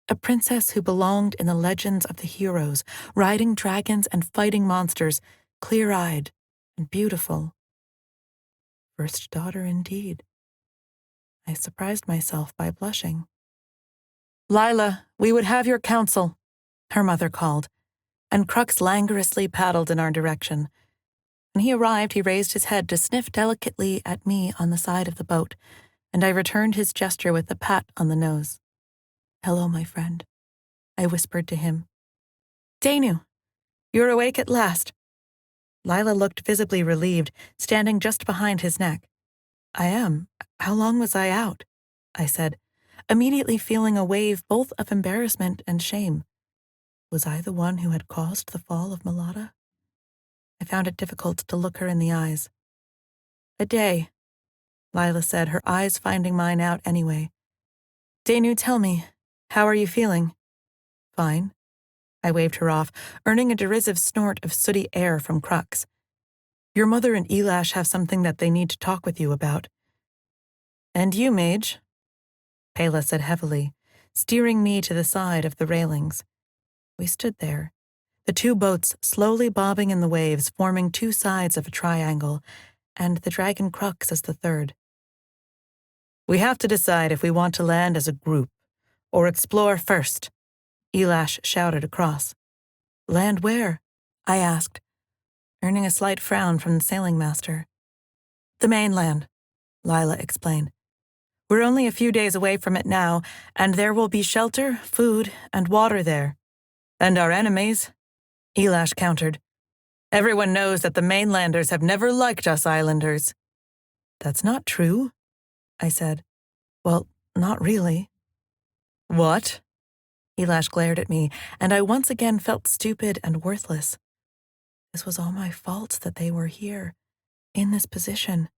A princess who belonged in the legends of the heroes, riding dragons and fighting monsters, clear-eyed and beautiful. First daughter indeed. I surprised myself by blushing. Lila, we would have your counsel, her mother called, and Crux languorously paddled in our direction. When he arrived, he raised his head to sniff delicately at me on the side of the boat, and I returned his gesture with a pat on the nose. Hello, my friend, I whispered to him. Danu, you're awake at last. Lila looked visibly relieved, standing just behind his neck. I am. How long was I out? I said, immediately feeling a wave both of embarrassment and shame. Was I the one who had caused the fall of Malata? I found it difficult to look her in the eyes. A day, Lila said, her eyes finding mine out anyway. Danu, tell me, how are you feeling? Fine. I waved her off, earning a derisive snort of sooty air from Crux. Your mother and Elash have something that they need to talk with you about. And you, mage, Pela said heavily, steering me to the side of the railings. We stood there, the two boats slowly bobbing in the waves, forming two sides of a triangle, and the dragon Crux as the third. We have to decide if we want to land as a group, or explore first, Elash shouted across. Land where? I asked, earning a slight frown from the sailing master. The mainland, Lila explained. We're only a few days away from it now, and there will be shelter, food, and water there. And our enemies, Elash countered. Everyone knows that the mainlanders have never liked us islanders. That's not true, I said. Well, not really. What? Elash glared at me, and I once again felt stupid and worthless. This was all my fault that they were here, in this position.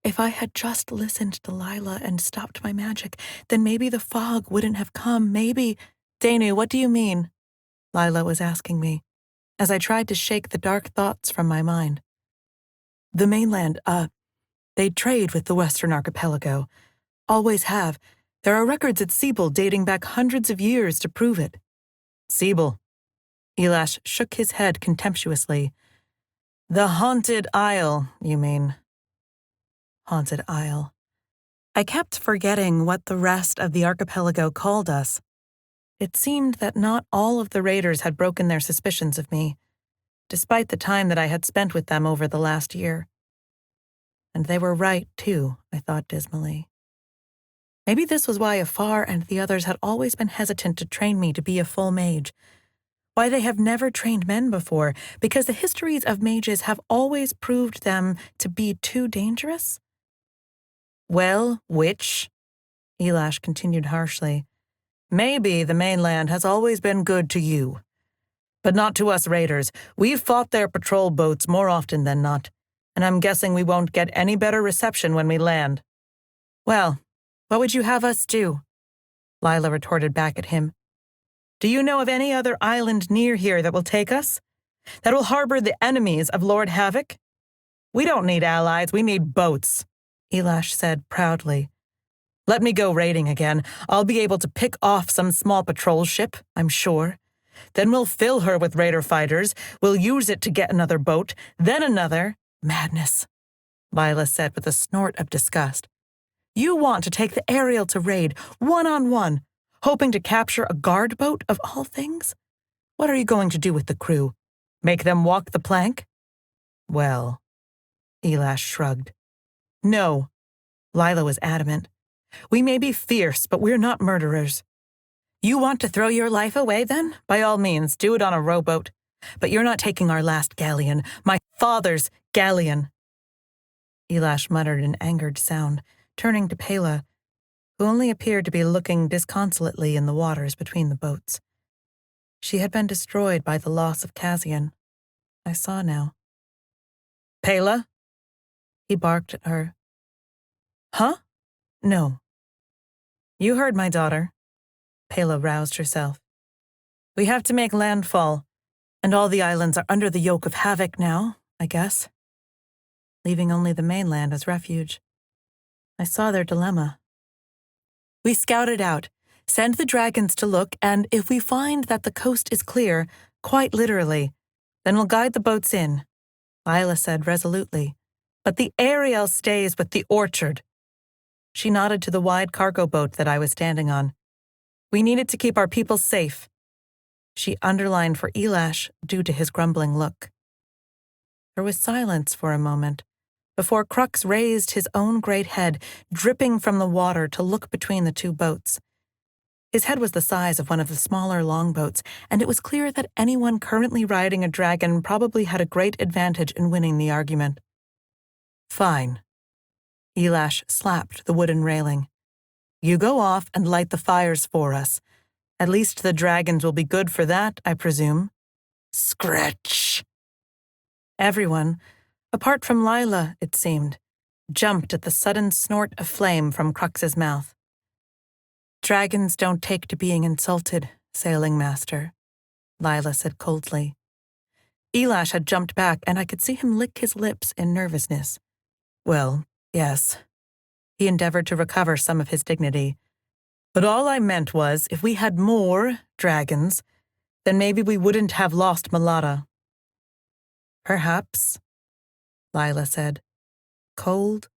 If I had just listened to Lila and stopped my magic, then maybe the fog wouldn't have come, maybe— Danu, what do you mean? Lila was asking me, as I tried to shake the dark thoughts from my mind. The mainland, they trade with the Western Archipelago. Always have. There are records at Siebel dating back hundreds of years to prove it. Siebel. Elash shook his head contemptuously. The Haunted Isle, you mean. Haunted Isle. I kept forgetting what the rest of the archipelago called us. It seemed that not all of the raiders had broken their suspicions of me, despite the time that I had spent with them over the last year. And they were right, too, I thought dismally. Maybe this was why Afar and the others had always been hesitant to train me to be a full mage. Why they have never trained men before, because the histories of mages have always proved them to be too dangerous? Well, which? Elash continued harshly. Maybe the mainland has always been good to you, but not to us raiders. We've fought their patrol boats more often than not, and I'm guessing we won't get any better reception when we land." "Well, what would you have us do?" Lila retorted back at him. "Do you know of any other island near here that will take us? That will harbor the enemies of Lord Havoc? We don't need allies, we need boats," Elash said proudly. "Let me go raiding again. I'll be able to pick off some small patrol ship, I'm sure. Then we'll fill her with raider fighters, we'll use it to get another boat, then another—" "Madness," Lila said with a snort of disgust. "You want to take the Ariel to raid, one-on-one, hoping to capture a guard boat of all things? What are you going to do with the crew? Make them walk the plank?" "Well," Elash shrugged. "No," Lila was adamant. "We may be fierce, but we're not murderers. You want to throw your life away, then? By all means, do it on a rowboat. But you're not taking our last galleon, my father's galleon." Elash muttered an angered sound, turning to Pela, who only appeared to be looking disconsolately in the waters between the boats. She had been destroyed by the loss of Cassian. I saw now. "Pela?" He barked at her. "Huh? No." "You heard my daughter." Pela roused herself. "We have to make landfall, and all the islands are under the yoke of Havoc now, I guess. Leaving only the mainland as refuge. I saw their dilemma. We scout it out, send the dragons to look, and if we find that the coast is clear, quite literally, then we'll guide the boats in," Lila said resolutely. "But the Ariel stays with the Orchard." She nodded to the wide cargo boat that I was standing on. "We needed to keep our people safe." She underlined for Elash due to his grumbling look. There was silence for a moment, before Crux raised his own great head, dripping from the water, to look between the two boats. His head was the size of one of the smaller longboats, and it was clear that anyone currently riding a dragon probably had a great advantage in winning the argument. "Fine." Elash slapped the wooden railing. "You go off and light the fires for us. At least the dragons will be good for that, I presume." Scratch! Everyone, apart from Lila, it seemed, jumped at the sudden snort of flame from Crux's mouth. "Dragons don't take to being insulted, sailing master," Lila said coldly. Elash had jumped back, and I could see him lick his lips in nervousness. "Well, yes." He endeavored to recover some of his dignity. "But all I meant was, if we had more dragons, then maybe we wouldn't have lost Malata." "Perhaps," Lila said, cold,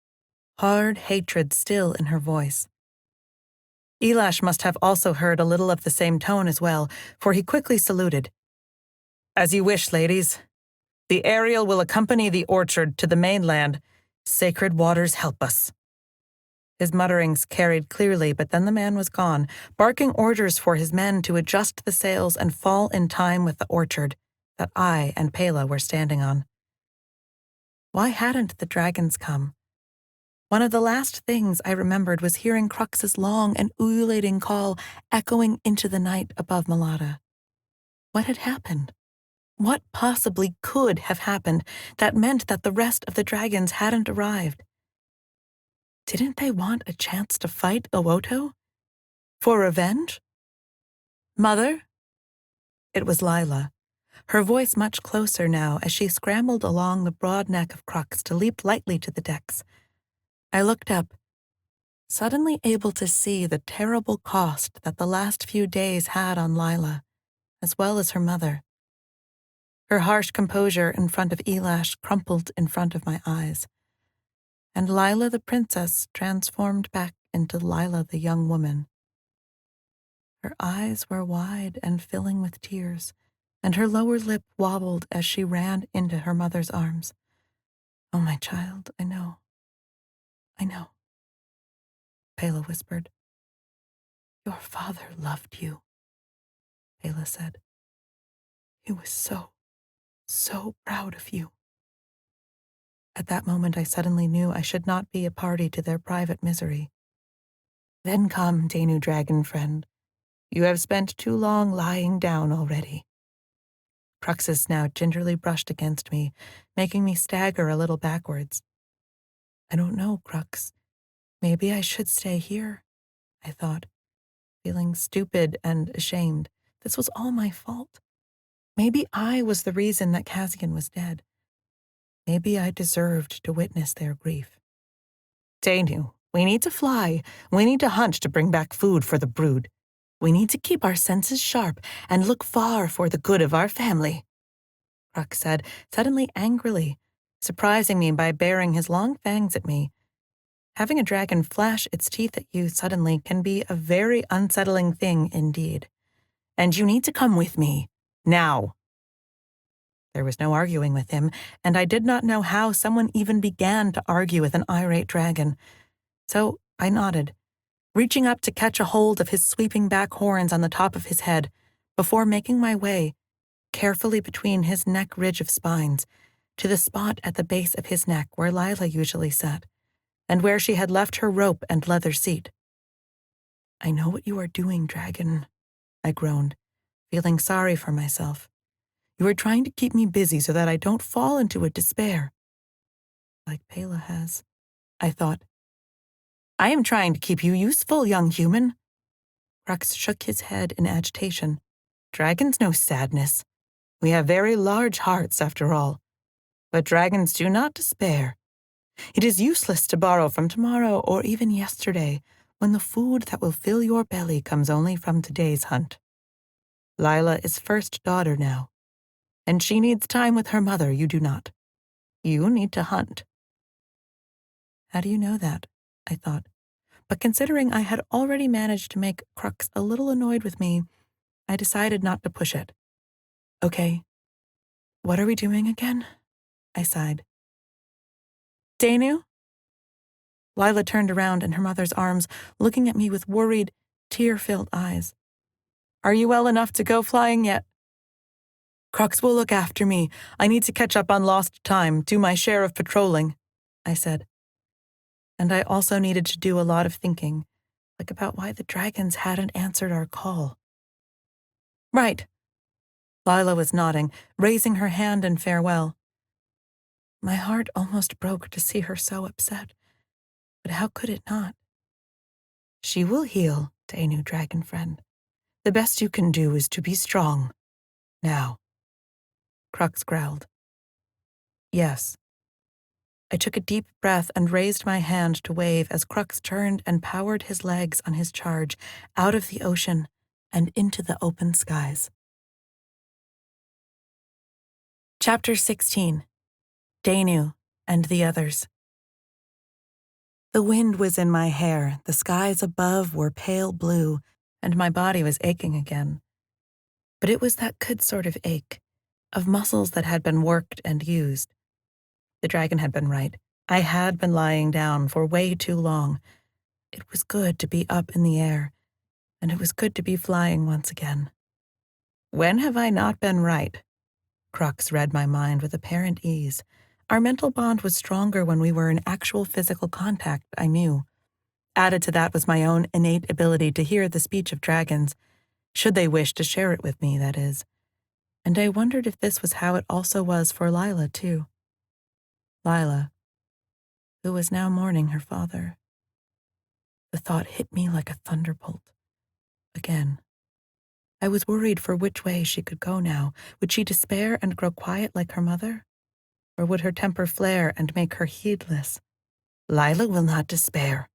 hard hatred still in her voice. Elash must have also heard a little of the same tone as well, for he quickly saluted. "As you wish, ladies. The Ariel will accompany the Orchard to the mainland. Sacred waters help us." His mutterings carried clearly, but then the man was gone, barking orders for his men to adjust the sails and fall in time with the Orchard that I and Pela were standing on. Why hadn't the dragons come? One of the last things I remembered was hearing Crux's long and ululating call echoing into the night above Malata. What had happened? What possibly could have happened that meant that the rest of the dragons hadn't arrived? Didn't they want a chance to fight Owoto? For revenge? "Mother?" It was Lila, her voice much closer now as she scrambled along the broad neck of Crux to leap lightly to the decks. I looked up, suddenly able to see the terrible cost that the last few days had on Lila, as well as her mother. Her harsh composure in front of Elash crumpled in front of my eyes, and Lila the princess transformed back into Lila the young woman. Her eyes were wide and filling with tears, and her lower lip wobbled as she ran into her mother's arms. "Oh, my child, I know. I know," Pela whispered. "Your father loved you," Pela said. "He was so proud of you." At that moment I suddenly knew I should not be a party to their private misery. "Then come, Danu dragon friend. You have spent too long lying down already. Crux's snout gingerly brushed against me, making me stagger a little backwards. I don't know, Crux. Maybe I should stay here, I thought, feeling stupid and ashamed. This was all my fault. Maybe I was the reason that Cassian was dead. Maybe I deserved to witness their grief. Danu, we need to fly. We need to hunt to bring back food for the brood. We need to keep our senses sharp and look far for the good of our family, Crux said, suddenly angrily, surprising me by baring his long fangs at me. Having a dragon flash its teeth at you suddenly can be a very unsettling thing indeed. And you need to come with me. Now. There was no arguing with him, and I did not know how someone even began to argue with an irate dragon. So I nodded, reaching up to catch a hold of his sweeping back horns on the top of his head, before making my way, carefully between his neck ridge of spines, to the spot at the base of his neck where Lila usually sat, and where she had left her rope and leather seat. I know what you are doing, dragon, I groaned, feeling sorry for myself. You are trying to keep me busy so that I don't fall into a despair. Like Pela has, I thought. I am trying to keep you useful, young human. Crux shook his head in agitation. Dragons know sadness. We have very large hearts, after all. But dragons do not despair. It is useless to borrow from tomorrow or even yesterday, when the food that will fill your belly comes only from today's hunt. Lila is first daughter now, and she needs time with her mother. You do not. You need to hunt. How do you know that? I thought. But considering I had already managed to make Crux a little annoyed with me, I decided not to push it. Okay, what are we doing again? I sighed. Danu? Lila turned around in her mother's arms, looking at me with worried, tear-filled eyes. Are you well enough to go flying yet? Crux will look after me. I need to catch up on lost time, do my share of patrolling, I said. And I also needed to do a lot of thinking, like about why the dragons hadn't answered our call. Right. Lila was nodding, raising her hand in farewell. My heart almost broke to see her so upset, but how could it not? She will heal, Danu, dragon friend. The best you can do is to be strong. Now. Crux growled. Yes. I took a deep breath and raised my hand to wave as Crux turned and powered his legs on his charge out of the ocean and into the open skies. Chapter 16. Danu and the Others. The wind was in my hair, the skies above were pale blue, and my body was aching again. But it was that good sort of ache, of muscles that had been worked and used. The dragon had been right. I had been lying down for way too long. It was good to be up in the air, and it was good to be flying once again. When have I not been right? Crux read my mind with apparent ease. Our mental bond was stronger when we were in actual physical contact, I knew. Added to that was my own innate ability to hear the speech of dragons, should they wish to share it with me, that is. And I wondered if this was how it also was for Lila, too. Lila, who was now mourning her father. The thought hit me like a thunderbolt. Again. I was worried for which way she could go now. Would she despair and grow quiet like her mother? Or would her temper flare and make her heedless? Lila will not despair,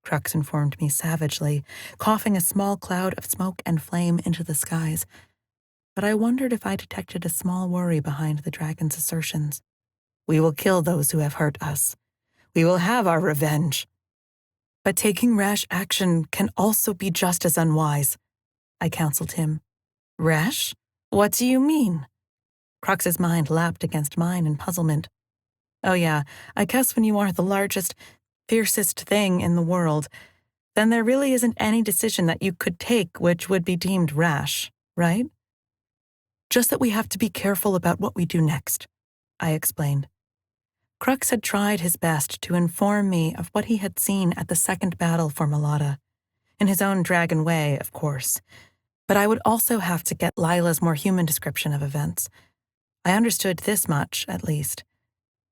Crux informed me savagely, coughing a small cloud of smoke and flame into the skies. But I wondered if I detected a small worry behind the dragon's assertions. We will kill those who have hurt us. We will have our revenge. But taking rash action can also be just as unwise, I counseled him. Rash? What do you mean? Crux's mind lapped against mine in puzzlement. Oh yeah, I guess when you are the largest, fiercest thing in the world, then there really isn't any decision that you could take which would be deemed rash, right? Just that we have to be careful about what we do next, I explained. Crux had tried his best to inform me of what he had seen at the second battle for Malata. in his own dragon way, of course. But I would also have to get Lila's more human description of events. I understood this much, at least,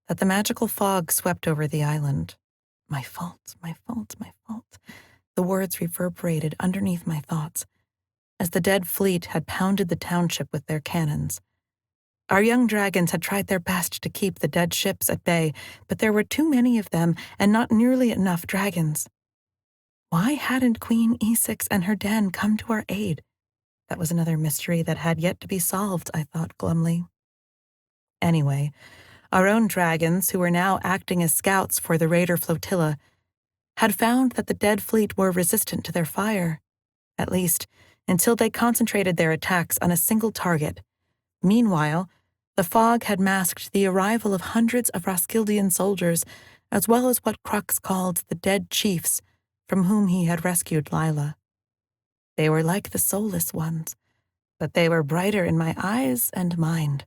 that the magical fog swept over the island. My fault, my fault, my fault. The words reverberated underneath my thoughts, as the dead fleet had pounded the township with their cannons. Our young dragons had tried their best to keep the dead ships at bay, but there were too many of them and not nearly enough dragons. Why hadn't Queen E6 and her den come to our aid? That was another mystery that had yet to be solved, I thought glumly. Anyway, our own dragons, who were now acting as scouts for the raider flotilla, had found that the dead fleet were resistant to their fire, at least until they concentrated their attacks on a single target. Meanwhile, the fog had masked the arrival of hundreds of Roskildian soldiers, as well as what Crux called the dead chiefs, from whom he had rescued Lila. They were like the soulless ones, but they were brighter in my eyes and mind,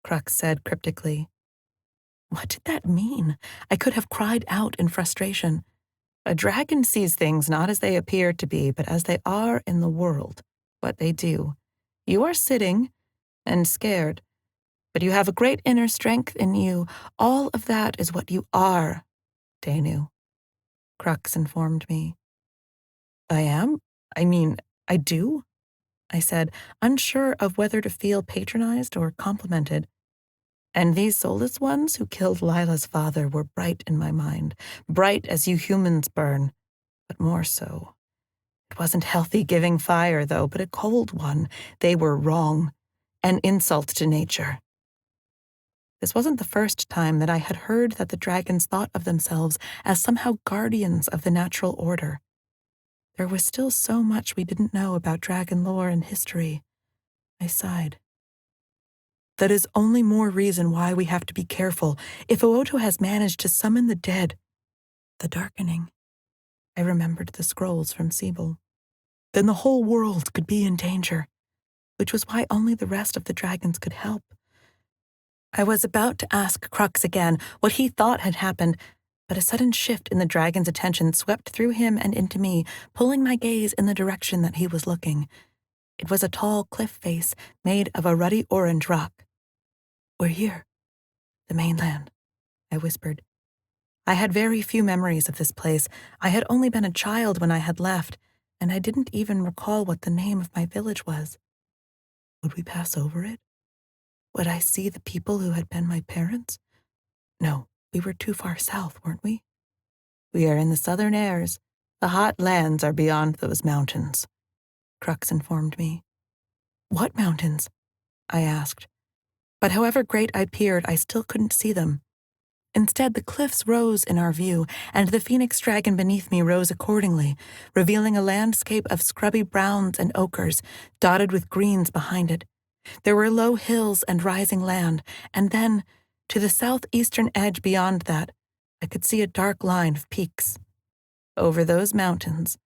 Crux said cryptically. What did that mean? I could have cried out in frustration. A dragon sees things not as they appear to be, but as they are in the world, what they do. You are sitting and scared, but you have a great inner strength in you. All of that is what you are, Danu, Crux informed me. I am? I do? I said, unsure of whether to feel patronized or complimented. And these soulless ones who killed Lila's father were bright in my mind, bright as you humans burn, but more so. It wasn't healthy giving fire, though, but a cold one. They were wrong, an insult to nature. This wasn't the first time that I had heard that the dragons thought of themselves as somehow guardians of the natural order. There was still so much we didn't know about dragon lore and history. I sighed. That is only more reason why we have to be careful. If Ooto has managed to summon the dead, the darkening. I remembered the scrolls from Sibyl. Then the whole world could be in danger, which was why only the rest of the dragons could help. I was about to ask Crux again what he thought had happened, but a sudden shift in the dragon's attention swept through him and into me, pulling my gaze in the direction that he was looking. It was a tall cliff face made of a ruddy orange rock. We're here. The mainland, I whispered. I had very few memories of this place. I had only been a child when I had left, and I didn't even recall what the name of my village was. Would we pass over it? Would I see the people who had been my parents? No, we were too far south, weren't we? We are in the southern airs. The hot lands are beyond those mountains, Crux informed me. What mountains? I asked. But however great I peered, I still couldn't see them. Instead, the cliffs rose in our view, and the phoenix dragon beneath me rose accordingly, revealing a landscape of scrubby browns and ochres, dotted with greens behind it. There were low hills and rising land, and then, to the southeastern edge beyond that, I could see a dark line of peaks. Over those mountains,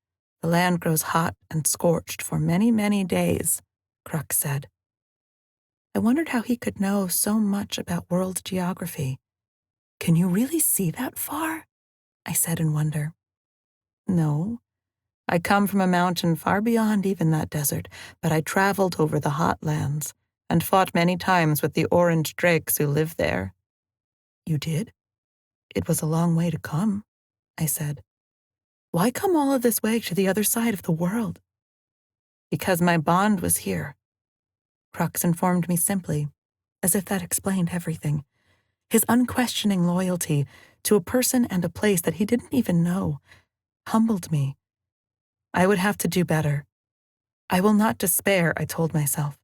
the land grows hot and scorched for many, many days, Crux said. I wondered how he could know so much about world geography. Can you really see that far? I said in wonder. No. I come from a mountain far beyond even that desert, but I traveled over the hot lands and fought many times with the orange drakes who live there. You did? It was a long way to come, I said. Why come all of this way to the other side of the world? Because my bond was here. Crux informed me simply, as if that explained everything. His unquestioning loyalty to a person and a place that he didn't even know humbled me. I would have to do better. I will not despair, I told myself.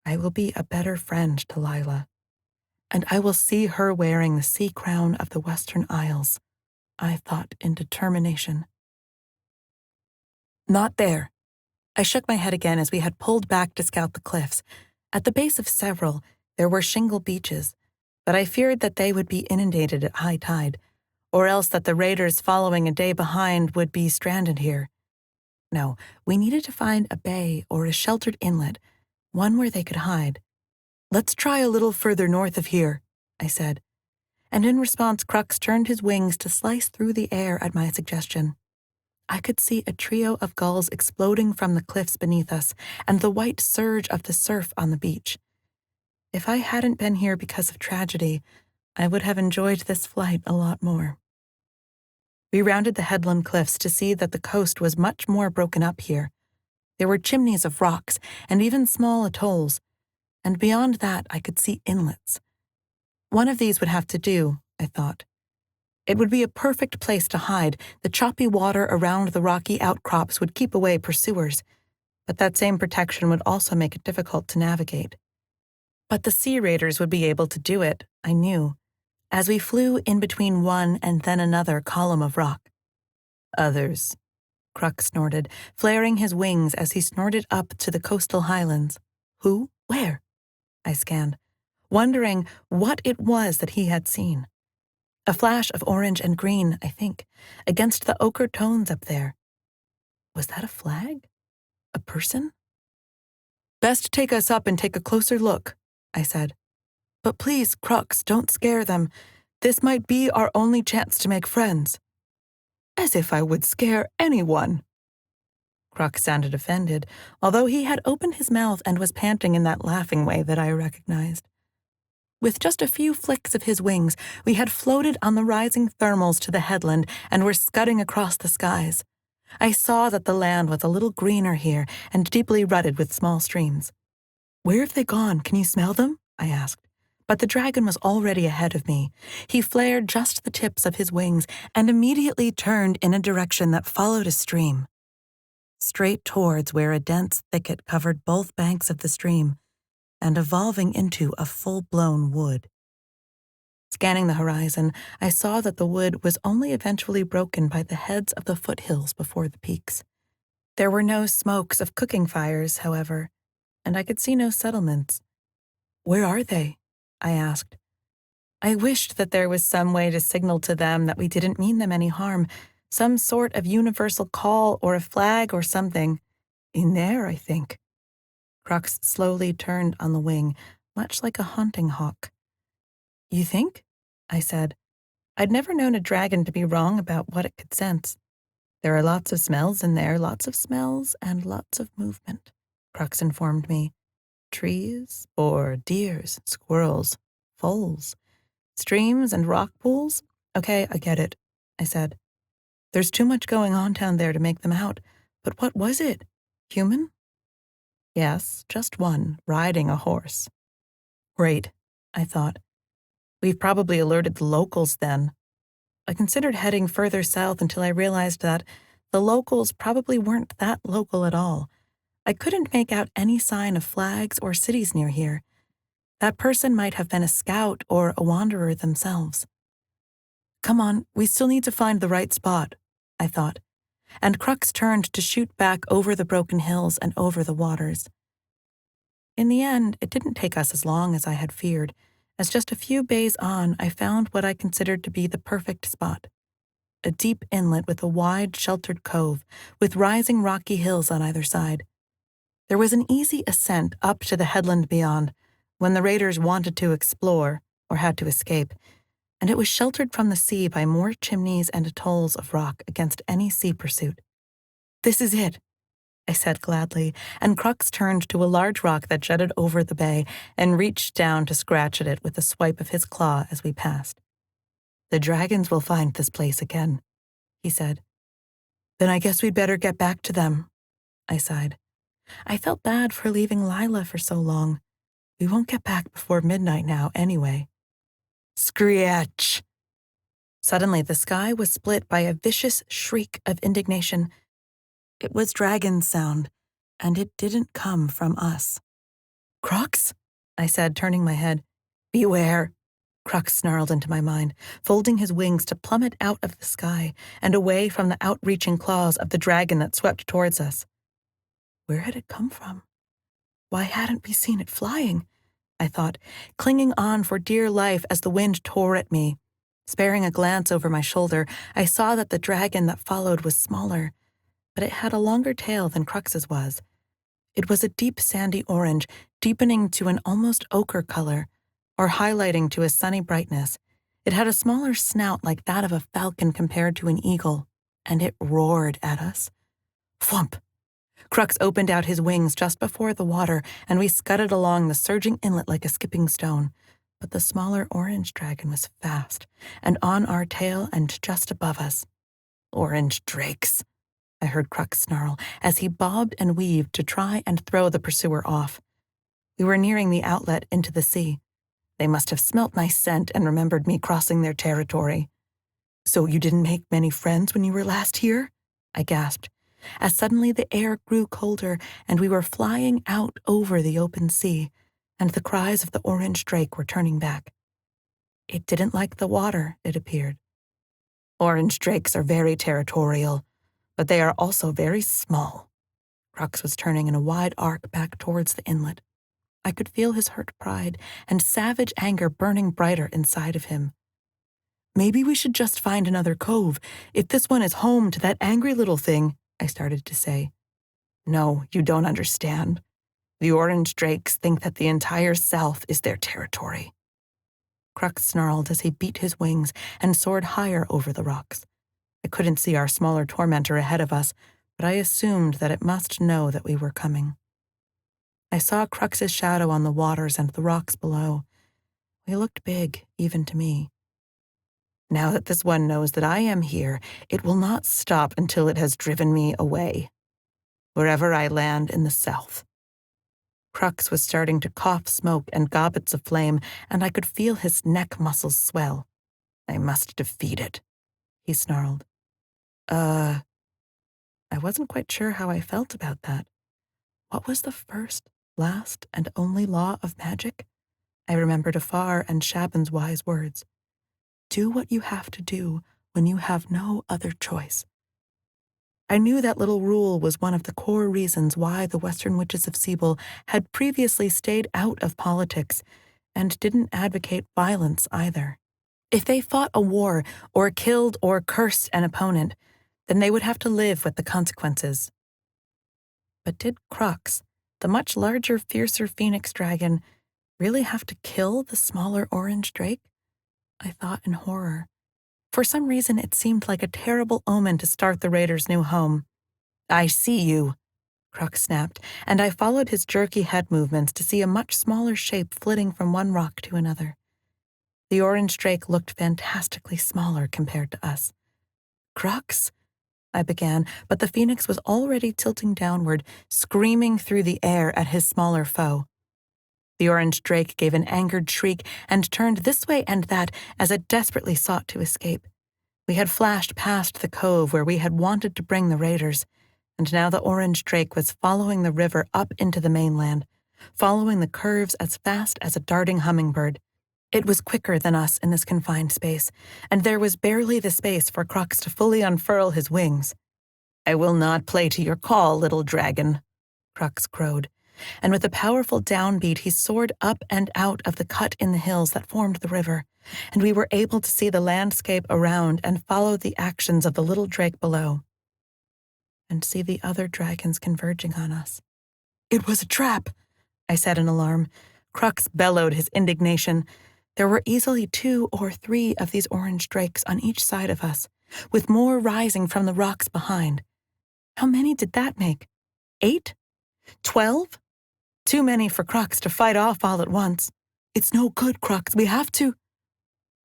I will be a better friend to Lila, and I will see her wearing the sea crown of the Western Isles, I thought in determination. Not there. I shook my head again as we had pulled back to scout the cliffs. At the base of several, there were shingle beaches, but I feared that they would be inundated at high tide, or else that the raiders following a day behind would be stranded here. No, we needed to find a bay or a sheltered inlet, one where they could hide. Let's try a little further north of here, I said, and in response Crux turned his wings to slice through the air at my suggestion. I could see a trio of gulls exploding from the cliffs beneath us and the white surge of the surf on the beach. If I hadn't been here because of tragedy, I would have enjoyed this flight a lot more. We rounded the headland cliffs to see that the coast was much more broken up here. There were chimneys of rocks and even small atolls, and beyond that I could see inlets. One of these would have to do, I thought. It would be a perfect place to hide. The choppy water around the rocky outcrops would keep away pursuers, but that same protection would also make it difficult to navigate. But the sea raiders would be able to do it, I knew, as we flew in between one and then another column of rock. Others, Kruk snorted, flaring his wings as he snorted up to the coastal highlands. Who? Where? I scanned, wondering what it was that he had seen. A flash of orange and green, I think, against the ochre tones up there. Was that a flag? A person? Best take us up and take a closer look, I said. But please, Crux, don't scare them. This might be our only chance to make friends. As if I would scare anyone. Crux sounded offended, although he had opened his mouth and was panting in that laughing way that I recognized. With just a few flicks of his wings, we had floated on the rising thermals to the headland and were scudding across the skies. I saw that the land was a little greener here and deeply rutted with small streams. Where have they gone? Can you smell them? I asked. But the dragon was already ahead of me. He flared just the tips of his wings and immediately turned in a direction that followed a stream, straight towards where a dense thicket covered both banks of the stream, and evolving into a full-blown wood. Scanning the horizon, I saw that the wood was only eventually broken by the heads of the foothills before the peaks. There were no smokes of cooking fires, however, and I could see no settlements. Where are they? I asked. I wished that there was some way to signal to them that we didn't mean them any harm, some sort of universal call or a flag or something. In there, I think. Crux slowly turned on the wing, much like a hunting hawk. You think? I said. I'd never known a dragon to be wrong about what it could sense. There are lots of smells in there, lots of smells and lots of movement, Crux informed me. Trees, or deers, squirrels, foals, streams and rock pools? Okay, I get it, I said. There's too much going on down there to make them out, but what was it? Human? Yes, just one, riding a horse. Great, I thought. We've probably alerted the locals then. I considered heading further south until I realized that the locals probably weren't that local at all. I couldn't make out any sign of flags or cities near here. That person might have been a scout or a wanderer themselves. Come on, we still need to find the right spot, I thought, and Crux turned to shoot back over the broken hills and over the waters. In the end, it didn't take us as long as I had feared, as just a few bays on I found what I considered to be the perfect spot. A deep inlet with a wide, sheltered cove, with rising rocky hills on either side. There was an easy ascent up to the headland beyond, when the raiders wanted to explore, or had to escape, and it was sheltered from the sea by more chimneys and atolls of rock against any sea pursuit. This is it, I said gladly, and Crux turned to a large rock that jutted over the bay and reached down to scratch at it with a swipe of his claw as we passed. The dragons will find this place again, he said. Then I guess we'd better get back to them, I sighed. I felt bad for leaving Lila for so long. We won't get back before midnight now, anyway. Screech! Suddenly, the sky was split by a vicious shriek of indignation. It was dragon's sound, and it didn't come from us. Crux? I said, turning my head. Beware! Crux snarled into my mind, folding his wings to plummet out of the sky and away from the outreaching claws of the dragon that swept towards us. Where had it come from? Why hadn't we seen it flying? I thought, clinging on for dear life as the wind tore at me. Sparing a glance over my shoulder, I saw that the dragon that followed was smaller, but it had a longer tail than Crux's was. It was a deep sandy orange, deepening to an almost ochre color, or highlighting to a sunny brightness. It had a smaller snout like that of a falcon compared to an eagle. and it roared at us. Thwump! Crux opened out his wings just before the water, and we scudded along the surging inlet like a skipping stone. But the smaller orange dragon was fast, and on our tail and just above us. Orange drakes, I heard Crux snarl as he bobbed and weaved to try and throw the pursuer off. We were nearing the outlet into the sea. They must have smelt my scent and remembered me crossing their territory. "So you didn't make many friends when you were last here?" I gasped, as suddenly the air grew colder and we were flying out over the open sea, and the cries of the orange drake were turning back. It didn't like the water, it appeared. Orange drakes are very territorial, but they are also very small. Crux was turning in a wide arc back towards the inlet. I could feel his hurt pride and savage anger burning brighter inside of him. "Maybe we should just find another cove, if this one is home to that angry little thing," I started to say. "No, you don't understand. The orange drakes think that the entire South is their territory." Crux snarled as he beat his wings and soared higher over the rocks. I couldn't see our smaller tormentor ahead of us, but I assumed that it must know that we were coming. I saw Crux's shadow on the waters and the rocks below. He looked big, even to me. "Now that this one knows that I am here, it will not stop until it has driven me away. Wherever I land in the South." Crux was starting to cough smoke and gobbets of flame, and I could feel his neck muscles swell. "I must defeat it," he snarled. I wasn't quite sure how I felt about that. What was the first, last, and only law of magic? I remembered Afar and Shaban's wise words. Do what you have to do when you have no other choice. I knew that little rule was one of the core reasons why the Western Witches of Sebel had previously stayed out of politics and didn't advocate violence either. If they fought a war or killed or cursed an opponent, then they would have to live with the consequences. But did Crux, the much larger, fiercer phoenix dragon, really have to kill the smaller orange drake? I thought in horror. For some reason, it seemed like a terrible omen to start the raiders' new home. "I see you," Crux snapped, and I followed his jerky head movements to see a much smaller shape flitting from one rock to another. The orange drake looked fantastically smaller compared to us. "Crux?" I began, but the phoenix was already tilting downward, screaming through the air at his smaller foe. The orange drake gave an angered shriek and turned this way and that as it desperately sought to escape. We had flashed past the cove where we had wanted to bring the raiders, and now the orange drake was following the river up into the mainland, following the curves as fast as a darting hummingbird. It was quicker than us in this confined space, and there was barely the space for Crux to fully unfurl his wings. "I will not play to your call, little dragon," Crux crowed, and with a powerful downbeat he soared up and out of the cut in the hills that formed the river, and we were able to see the landscape around and follow the actions of the little drake below, and see the other dragons converging on us. "It was a trap," I said in alarm. Crux bellowed his indignation. There were easily 2 or 3 of these orange drakes on each side of us, with more rising from the rocks behind. How many did that make? 8? 12? Too many for Crux to fight off all at once. "It's no good, Crux. We have to—"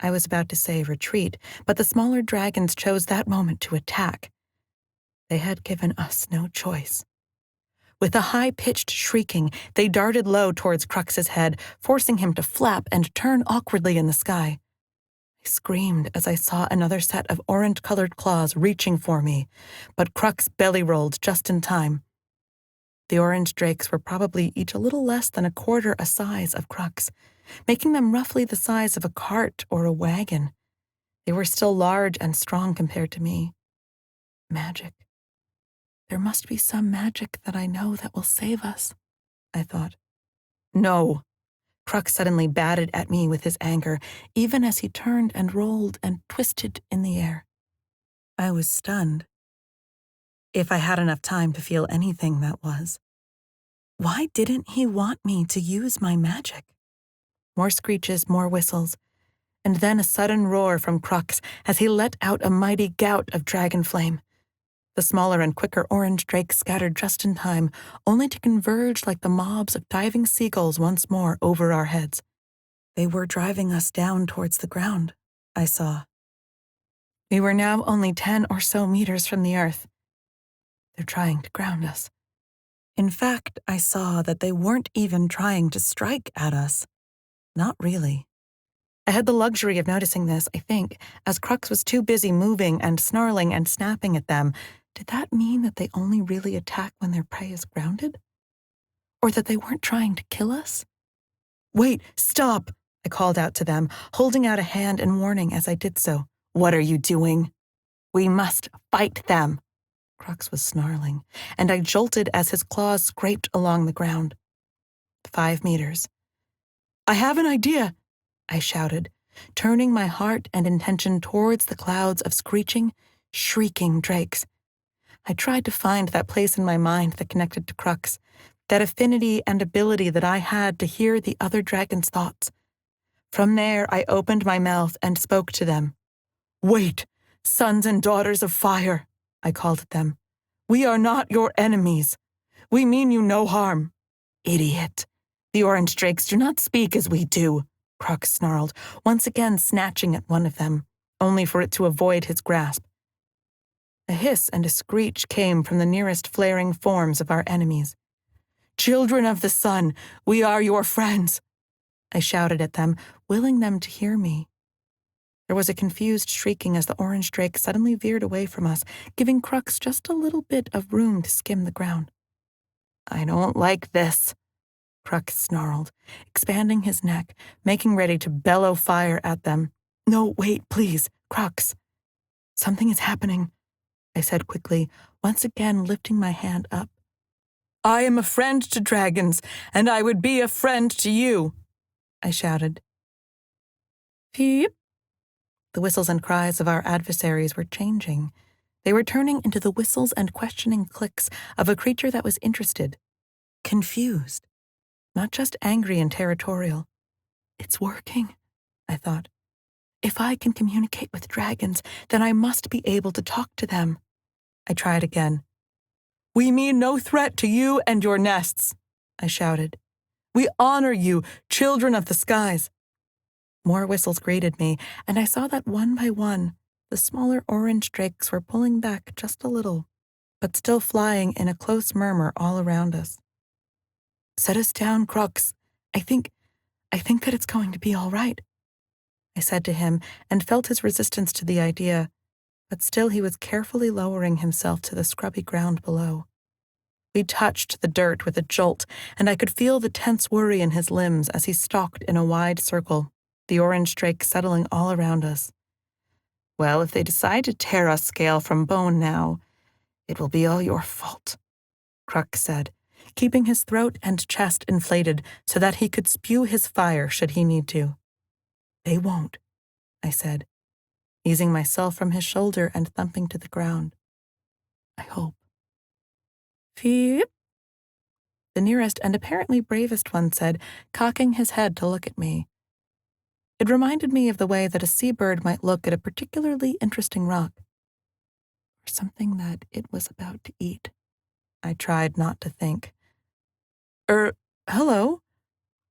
I was about to say retreat, but the smaller dragons chose that moment to attack. They had given us no choice. With a high-pitched shrieking, they darted low towards Crux's head, forcing him to flap and turn awkwardly in the sky. I screamed as I saw another set of orange-colored claws reaching for me, but Crux belly-rolled just in time. The orange drakes were probably each a little less than a quarter a size of Crux, making them roughly the size of a cart or a wagon. They were still large and strong compared to me. Magic. There must be some magic that I know that will save us, I thought. "No!" Crux suddenly batted at me with his anger, even as he turned and rolled and twisted in the air. I was stunned. If I had enough time to feel anything, that was. Why didn't he want me to use my magic? More screeches, more whistles, and then a sudden roar from Crux as he let out a mighty gout of dragon flame. The smaller and quicker orange drakes scattered just in time, only to converge like the mobs of diving seagulls once more over our heads. They were driving us down towards the ground, I saw. We were now only 10 or so meters from the earth. They're trying to ground us. In fact, I saw that they weren't even trying to strike at us. Not really. I had the luxury of noticing this, I think, as Crux was too busy moving and snarling and snapping at them. Did that mean that they only really attack when their prey is grounded? Or that they weren't trying to kill us? "Wait, stop!" I called out to them, holding out a hand in warning as I did so. "What are you doing?" "We must fight them." Crux was snarling, and I jolted as his claws scraped along the ground. 5 meters. "I have an idea," I shouted, turning my heart and intention towards the clouds of screeching, shrieking drakes. I tried to find that place in my mind that connected to Crux, that affinity and ability that I had to hear the other dragon's thoughts. From there, I opened my mouth and spoke to them. "Wait, sons and daughters of fire," I called at them. "We are not your enemies. We mean you no harm." "Idiot. The orange drakes do not speak as we do," Crux snarled, once again snatching at one of them, only for it to avoid his grasp. A hiss and a screech came from the nearest flaring forms of our enemies. "Children of the sun, we are your friends," I shouted at them, willing them to hear me. There was a confused shrieking as the orange drake suddenly veered away from us, giving Crux just a little bit of room to skim the ground. "I don't like this," Crux snarled, expanding his neck, making ready to bellow fire at them. "No, wait, please, Crux." "Something is happening," I said quickly, once again lifting my hand up. "I am a friend to dragons, and I would be a friend to you," I shouted. Peep. The whistles and cries of our adversaries were changing. They were turning into the whistles and questioning clicks of a creature that was interested, confused, not just angry and territorial. "It's working," I thought. "If I can communicate with dragons, then I must be able to talk to them." I tried again. "We mean no threat to you and your nests," I shouted. "We honor you, children of the skies." More whistles greeted me, and I saw that one by one, the smaller orange drakes were pulling back just a little, but still flying in a close murmur all around us. "Set us down, Crux. I think that it's going to be all right," I said to him, and felt his resistance to the idea, but still he was carefully lowering himself to the scrubby ground below. We touched the dirt with a jolt, and I could feel the tense worry in his limbs as he stalked in a wide circle, the orange drake settling all around us. "Well, if they decide to tear us scale from bone now, it will be all your fault," Crux said, keeping his throat and chest inflated so that he could spew his fire should he need to. "They won't," I said, easing myself from his shoulder and thumping to the ground. "I hope." "Peep," the nearest and apparently bravest one said, cocking his head to look at me. It reminded me of the way that a seabird might look at a particularly interesting rock, or something that it was about to eat. I tried not to think. Hello,"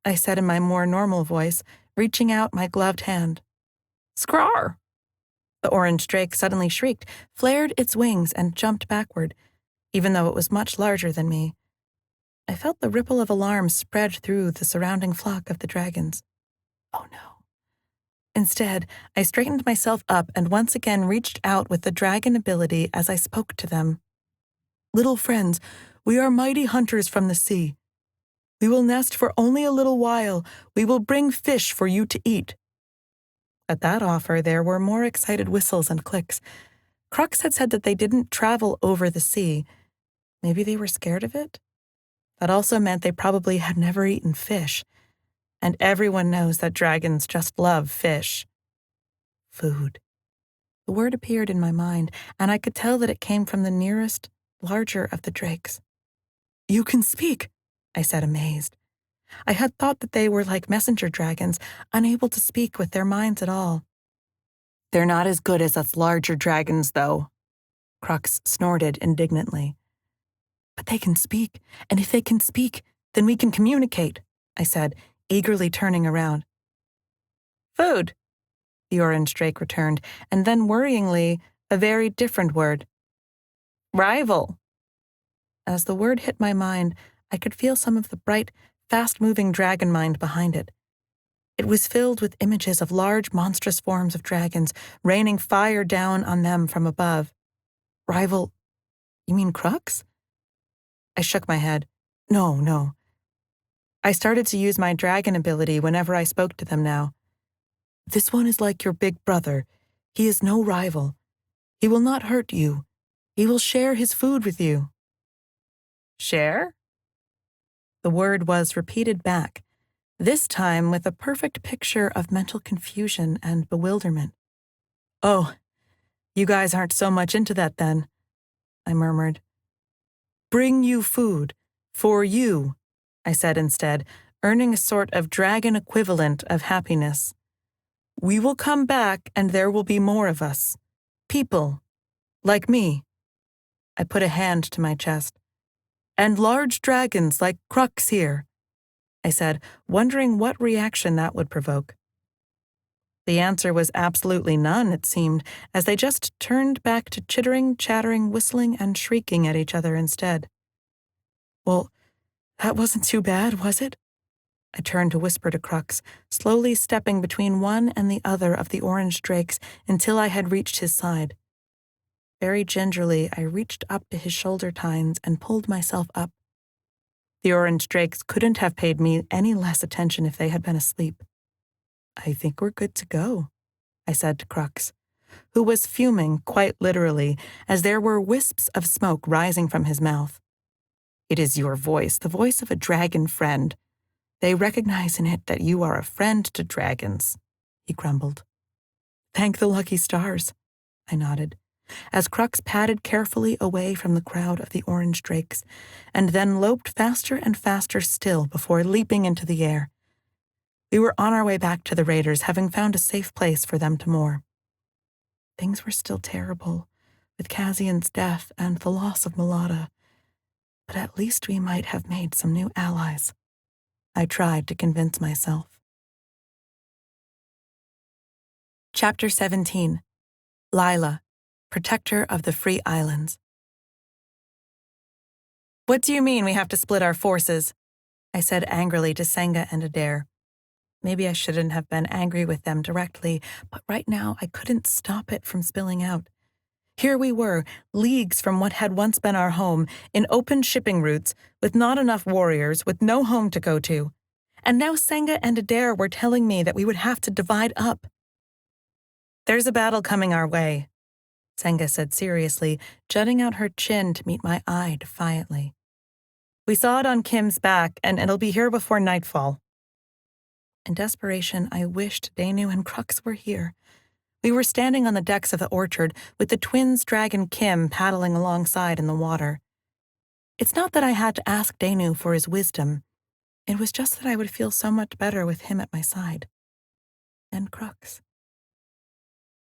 I said in my more normal voice, reaching out my gloved hand. "Scrar!" The orange drake suddenly shrieked, flared its wings, and jumped backward, even though it was much larger than me. I felt the ripple of alarm spread through the surrounding flock of the dragons. Oh no. Instead, I straightened myself up and once again reached out with the dragon ability as I spoke to them. "Little friends, we are mighty hunters from the sea. We will nest for only a little while. We will bring fish for you to eat." At that offer, there were more excited whistles and clicks. Crux had said that they didn't travel over the sea. Maybe they were scared of it? That also meant they probably had never eaten fish. And everyone knows that dragons just love fish. Food. The word appeared in my mind, and I could tell that it came from the nearest, larger of the drakes. "You can speak," I said, amazed. I had thought that they were like messenger dragons, unable to speak with their minds at all. "They're not as good as us larger dragons, though," Crux snorted indignantly. But they can speak, and if they can speak, then we can communicate, I said, eagerly turning around. Food, the orange drake returned, and then worryingly, a very different word. Rival. As the word hit my mind, I could feel some of the bright, fast-moving dragon mind behind it. It was filled with images of large, monstrous forms of dragons, raining fire down on them from above. Rival, you mean Crux? I shook my head. No. I started to use my dragon ability whenever I spoke to them now. This one is like your big brother. He is no rival. He will not hurt you. He will share his food with you. Share? The word was repeated back, this time with a perfect picture of mental confusion and bewilderment. Oh, you guys aren't so much into that then, I murmured. Bring you food. For you, I said instead, earning a sort of dragon equivalent of happiness. We will come back and there will be more of us. People. Like me. I put a hand to my chest. And large dragons like Crux here, I said, wondering what reaction that would provoke. The answer was absolutely none, it seemed, as they just turned back to chittering, chattering, whistling, and shrieking at each other instead. Well, that wasn't too bad, was it? I turned to whisper to Crux, slowly stepping between one and the other of the orange drakes until I had reached his side. Very gingerly, I reached up to his shoulder tines and pulled myself up. The orange drakes couldn't have paid me any less attention if they had been asleep. I think we're good to go, I said to Crux, who was fuming, quite literally, as there were wisps of smoke rising from his mouth. It is your voice, the voice of a dragon friend. They recognize in it that you are a friend to dragons, he grumbled. Thank the lucky stars, I nodded, as Crux padded carefully away from the crowd of the orange drakes, and then loped faster and faster still before leaping into the air. We were on our way back to the raiders, having found a safe place for them to moor. Things were still terrible, with Cassian's death and the loss of Mulata, but at least we might have made some new allies. I tried to convince myself. Chapter 17. Lila, Protector of the Free Islands. What do you mean we have to split our forces? I said angrily to Senga and Adair. Maybe I shouldn't have been angry with them directly, but right now I couldn't stop it from spilling out. Here we were, leagues from what had once been our home, in open shipping routes, with not enough warriors, with no home to go to. And now Senga and Adair were telling me that we would have to divide up. There's a battle coming our way, Senga said seriously, jutting out her chin to meet my eye defiantly. We saw it on Kim's back, and it'll be here before nightfall. In desperation, I wished Danu and Crux were here. We were standing on the decks of the orchard, with the twins' dragon Kim paddling alongside in the water. It's not that I had to ask Danu for his wisdom. It was just that I would feel so much better with him at my side. And Crux.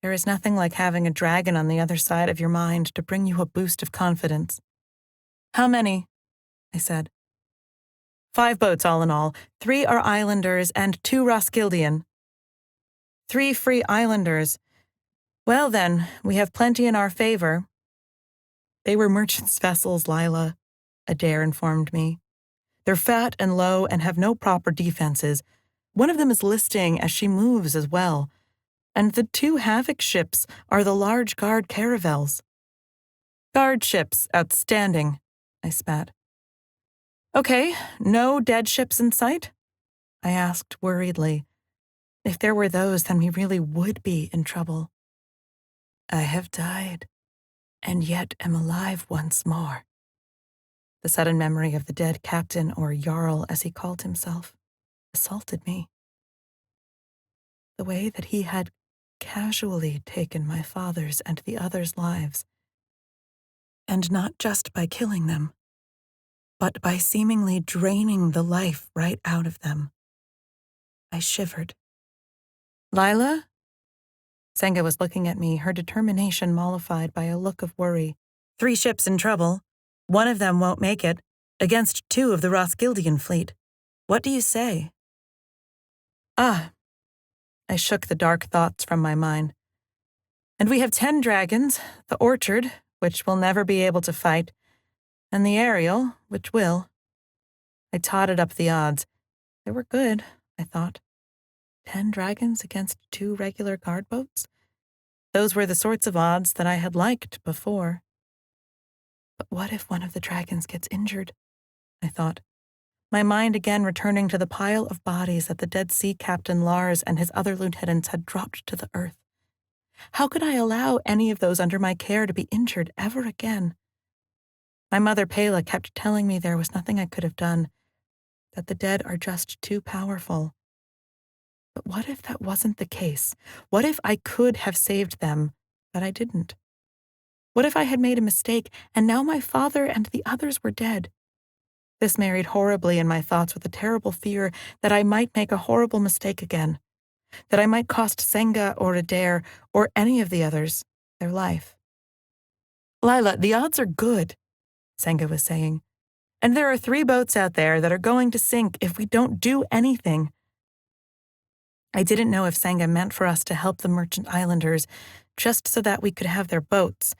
There is nothing like having a dragon on the other side of your mind to bring you a boost of confidence. How many? I said. 5 boats all in all. 3 are islanders and 2 Roskildian. 3 free islanders. Well then, we have plenty in our favor. They were merchants' vessels, Lila, Adair informed me. They're fat and low and have no proper defenses. One of them is listing as she moves as well. And the 2 Havoc ships are the large guard caravels. Guard ships, outstanding, I spat. Okay, no dead ships in sight? I asked worriedly. If there were those, then we really would be in trouble. I have died, and yet am alive once more. The sudden memory of the dead captain, or Jarl as he called himself, assaulted me. The way that he had casually taken my father's and the others' lives, and not just by killing them, but by seemingly draining the life right out of them. I shivered. Lila? Senga was looking at me, her determination mollified by a look of worry. 3 ships in trouble. One of them won't make it, against 2 of the Roskildian fleet. What do you say? Ah, I shook the dark thoughts from my mind. And we have 10 dragons, the Orchard, which will never be able to fight, and the Ariel, which will. I totted up the odds. They were good, I thought. 10 dragons against 2 regular guard boats? Those were the sorts of odds that I had liked before. But what if one of the dragons gets injured? I thought, my mind again returning to the pile of bodies that the dead sea captain Lars and his other lieutenants had dropped to the earth. How could I allow any of those under my care to be injured ever again? My mother Pela kept telling me there was nothing I could have done, that the dead are just too powerful. But what if that wasn't the case? What if I could have saved them, but I didn't? What if I had made a mistake, and now my father and the others were dead? This married horribly in my thoughts with a terrible fear that I might make a horrible mistake again, that I might cost Senga or Adair or any of the others their life. Lila, the odds are good, Senga was saying, and there are 3 boats out there that are going to sink if we don't do anything. I didn't know if Senga meant for us to help the merchant islanders just so that we could have their boats,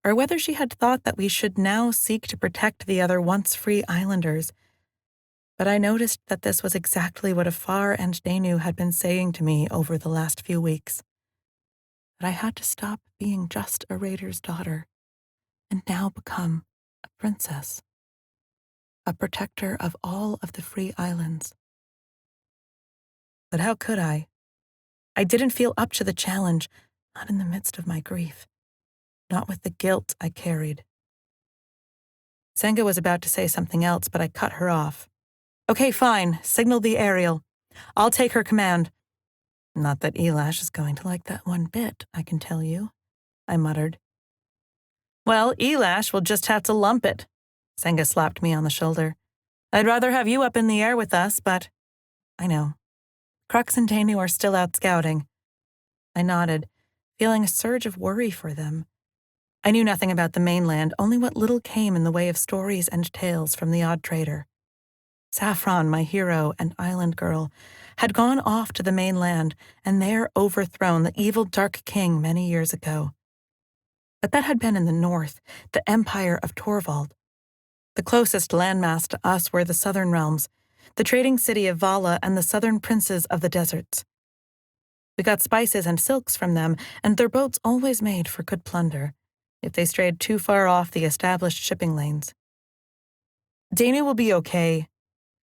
or whether she had thought that we should now seek to protect the other once-free islanders. But I noticed that this was exactly what Afar and Danu had been saying to me over the last few weeks. That I had to stop being just a raider's daughter, and now become a princess. A protector of all of the free islands. But how could I? I didn't feel up to the challenge, not in the midst of my grief. Not with the guilt I carried. Senga was about to say something else, but I cut her off. Okay, fine, signal the Ariel. I'll take her command. Not that Elash is going to like that one bit, I can tell you, I muttered. Well, Elash will just have to lump it. Senga slapped me on the shoulder. I'd rather have you up in the air with us, but I know. Crux and Danu are still out scouting. I nodded, feeling a surge of worry for them. I knew nothing about the mainland, only what little came in the way of stories and tales from the odd trader. Saffron, my hero and island girl, had gone off to the mainland and there overthrown the evil Dark King many years ago. But that had been in the north, the empire of Torvald. The closest landmass to us were the southern realms, the trading city of Vala and the southern princes of the deserts. We got spices and silks from them, and their boats always made for good plunder, if they strayed too far off the established shipping lanes. Danu will be okay,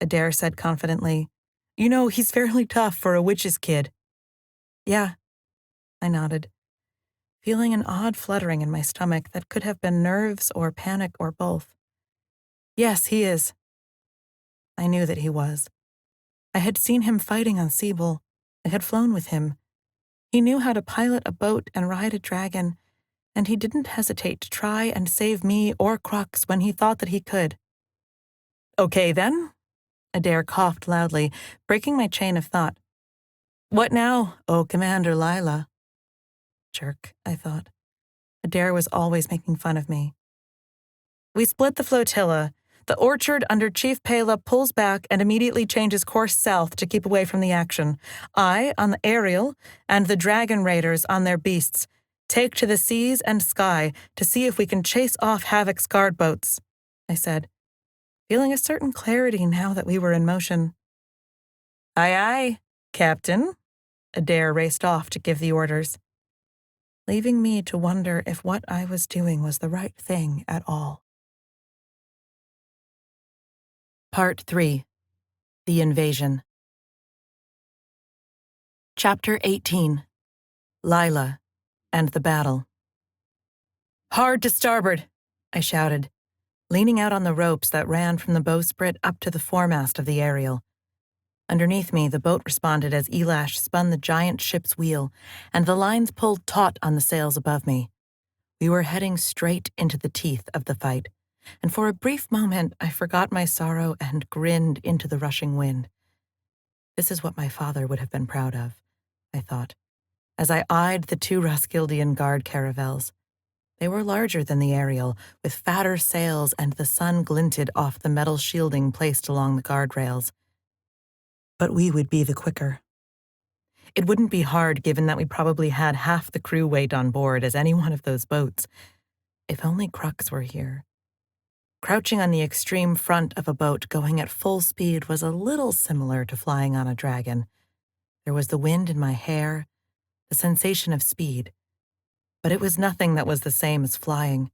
Adair said confidently. You know, he's fairly tough for a witch's kid. Yeah, I nodded, feeling an odd fluttering in my stomach that could have been nerves or panic or both. Yes, he is. I knew that he was. I had seen him fighting on Seabull. I had flown with him. He knew how to pilot a boat and ride a dragon, and he didn't hesitate to try and save me or Crux when he thought that he could. Okay, then, Adair coughed loudly, breaking my chain of thought. What now, oh Commander Lila? Jerk, I thought. Adair was always making fun of me. We split the flotilla. The Orchard under Chief Pela pulls back and immediately changes course south to keep away from the action. I, on the Ariel, and the Dragon Raiders on their beasts, take to the seas and sky to see if we can chase off Havoc's guard boats, I said, feeling a certain clarity now that we were in motion. Aye, aye, Captain. Adair raced off to give the orders, leaving me to wonder if what I was doing was the right thing at all. Part 3. The Invasion. Chapter 18. Lila and the Battle. Hard to starboard, I shouted, leaning out on the ropes that ran from the bowsprit up to the foremast of the Ariel. Underneath me, the boat responded as Elash spun the giant ship's wheel, and the lines pulled taut on the sails above me. We were heading straight into the teeth of the fight, and for a brief moment I forgot my sorrow and grinned into the rushing wind. This is what my father would have been proud of, I thought, as I eyed the 2 Roskildian guard caravels. They were larger than the Ariel, with fatter sails, and the sun glinted off the metal shielding placed along the guardrails. But we would be the quicker. It wouldn't be hard given that we probably had half the crew weight on board as any one of those boats. If only Crux were here. Crouching on the extreme front of a boat going at full speed was a little similar to flying on a dragon. There was the wind in my hair, the sensation of speed. But it was nothing that was the same as flying.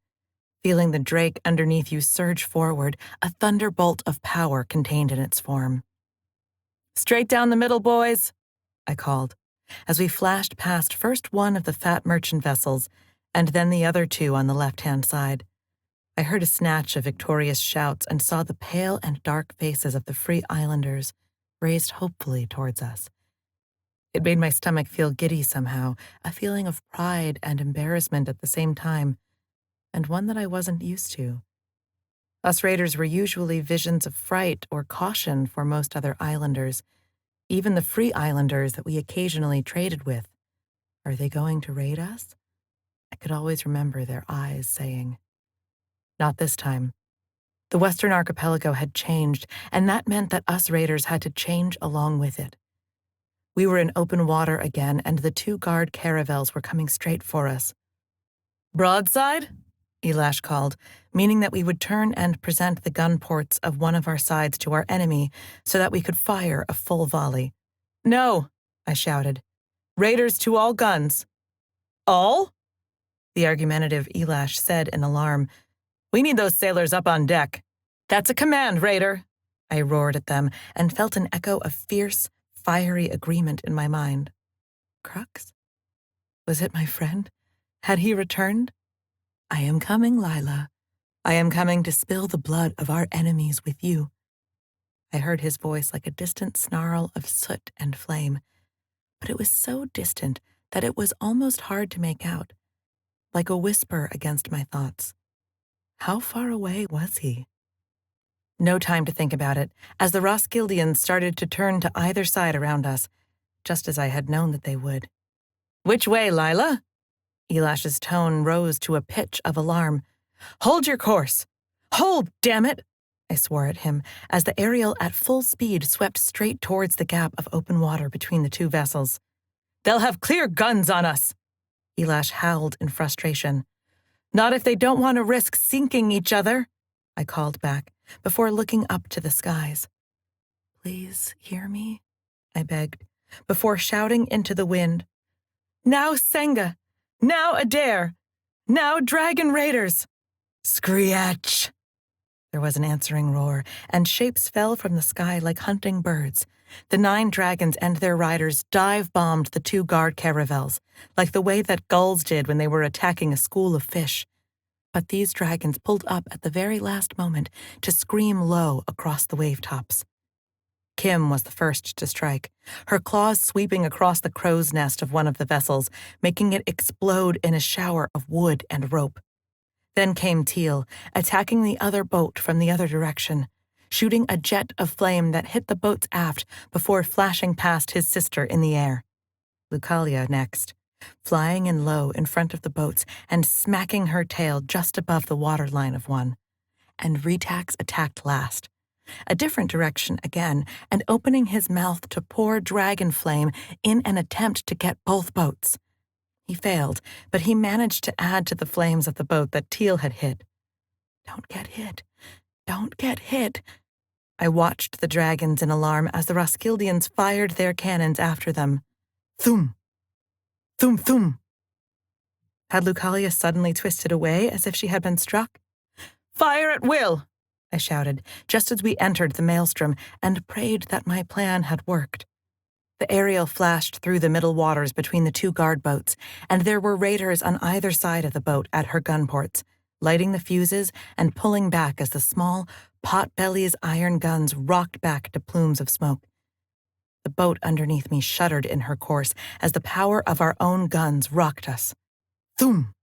Feeling the drake underneath you surge forward, a thunderbolt of power contained in its form. "Straight down the middle, boys," I called, as we flashed past first one of the fat merchant vessels, and then the other two on the left-hand side. I heard a snatch of victorious shouts and saw the pale and dark faces of the free islanders raised hopefully towards us. It made my stomach feel giddy somehow, a feeling of pride and embarrassment at the same time, and one that I wasn't used to. Us raiders were usually visions of fright or caution for most other islanders, even the free islanders that we occasionally traded with. Are they going to raid us? I could always remember their eyes saying. Not this time. The Western Archipelago had changed, and that meant that us raiders had to change along with it. We were in open water again, and the two guard caravels were coming straight for us. "Broadside?" Elash called, meaning that we would turn and present the gun ports of one of our sides to our enemy so that we could fire a full volley. "No," I shouted. "Raiders to all guns." "All?" the argumentative Elash said in alarm. "We need those sailors up on deck." "That's a command, Raider," I roared at them and felt an echo of fierce, fiery agreement in my mind. Crux? Was it my friend? Had he returned? "I am coming, Lila. I am coming to spill the blood of our enemies with you." I heard his voice like a distant snarl of soot and flame, but it was so distant that it was almost hard to make out, like a whisper against my thoughts. How far away was he? No time to think about it, as the Roskildians started to turn to either side around us, just as I had known that they would. "Which way, Lila?" Elash's tone rose to a pitch of alarm. "Hold your course! Hold, damn it!" I swore at him, as the Ariel at full speed swept straight towards the gap of open water between the two vessels. "They'll have clear guns on us!" Elash howled in frustration. "Not if they don't want to risk sinking each other," I called back, before looking up to the skies. "Please hear me," I begged, before shouting into the wind. "Now Senga! Now Adair! Now Dragon Raiders!" "Screech!" There was an answering roar, and shapes fell from the sky like hunting birds. The 9 dragons and their riders dive-bombed the 2 guard caravels, like the way that gulls did when they were attacking a school of fish. But these dragons pulled up at the very last moment to scream low across the wave-tops. Kim was the first to strike, her claws sweeping across the crow's nest of one of the vessels, making it explode in a shower of wood and rope. Then came Teal, attacking the other boat from the other direction, shooting a jet of flame that hit the boat's aft before flashing past his sister in the air. Lucalia next, flying in low in front of the boats and smacking her tail just above the waterline of one. And Retax attacked last, a different direction again, and opening his mouth to pour dragon flame in an attempt to get both boats. He failed, but he managed to add to the flames of the boat that Teal had hit. "Don't get hit. Don't get hit." I watched the dragons in alarm as the Roskildians fired their cannons after them. Thum! Thum thum! Had Lucalia suddenly twisted away as if she had been struck? "Fire at will!" I shouted, just as we entered the maelstrom, and prayed that my plan had worked. The Ariel flashed through the middle waters between the 2 guard boats, and there were raiders on either side of the boat at her gun ports, lighting the fuses and pulling back as the small, pot-bellies iron guns rocked back to plumes of smoke. The boat underneath me shuddered in her course as the power of our own guns rocked us. Thum!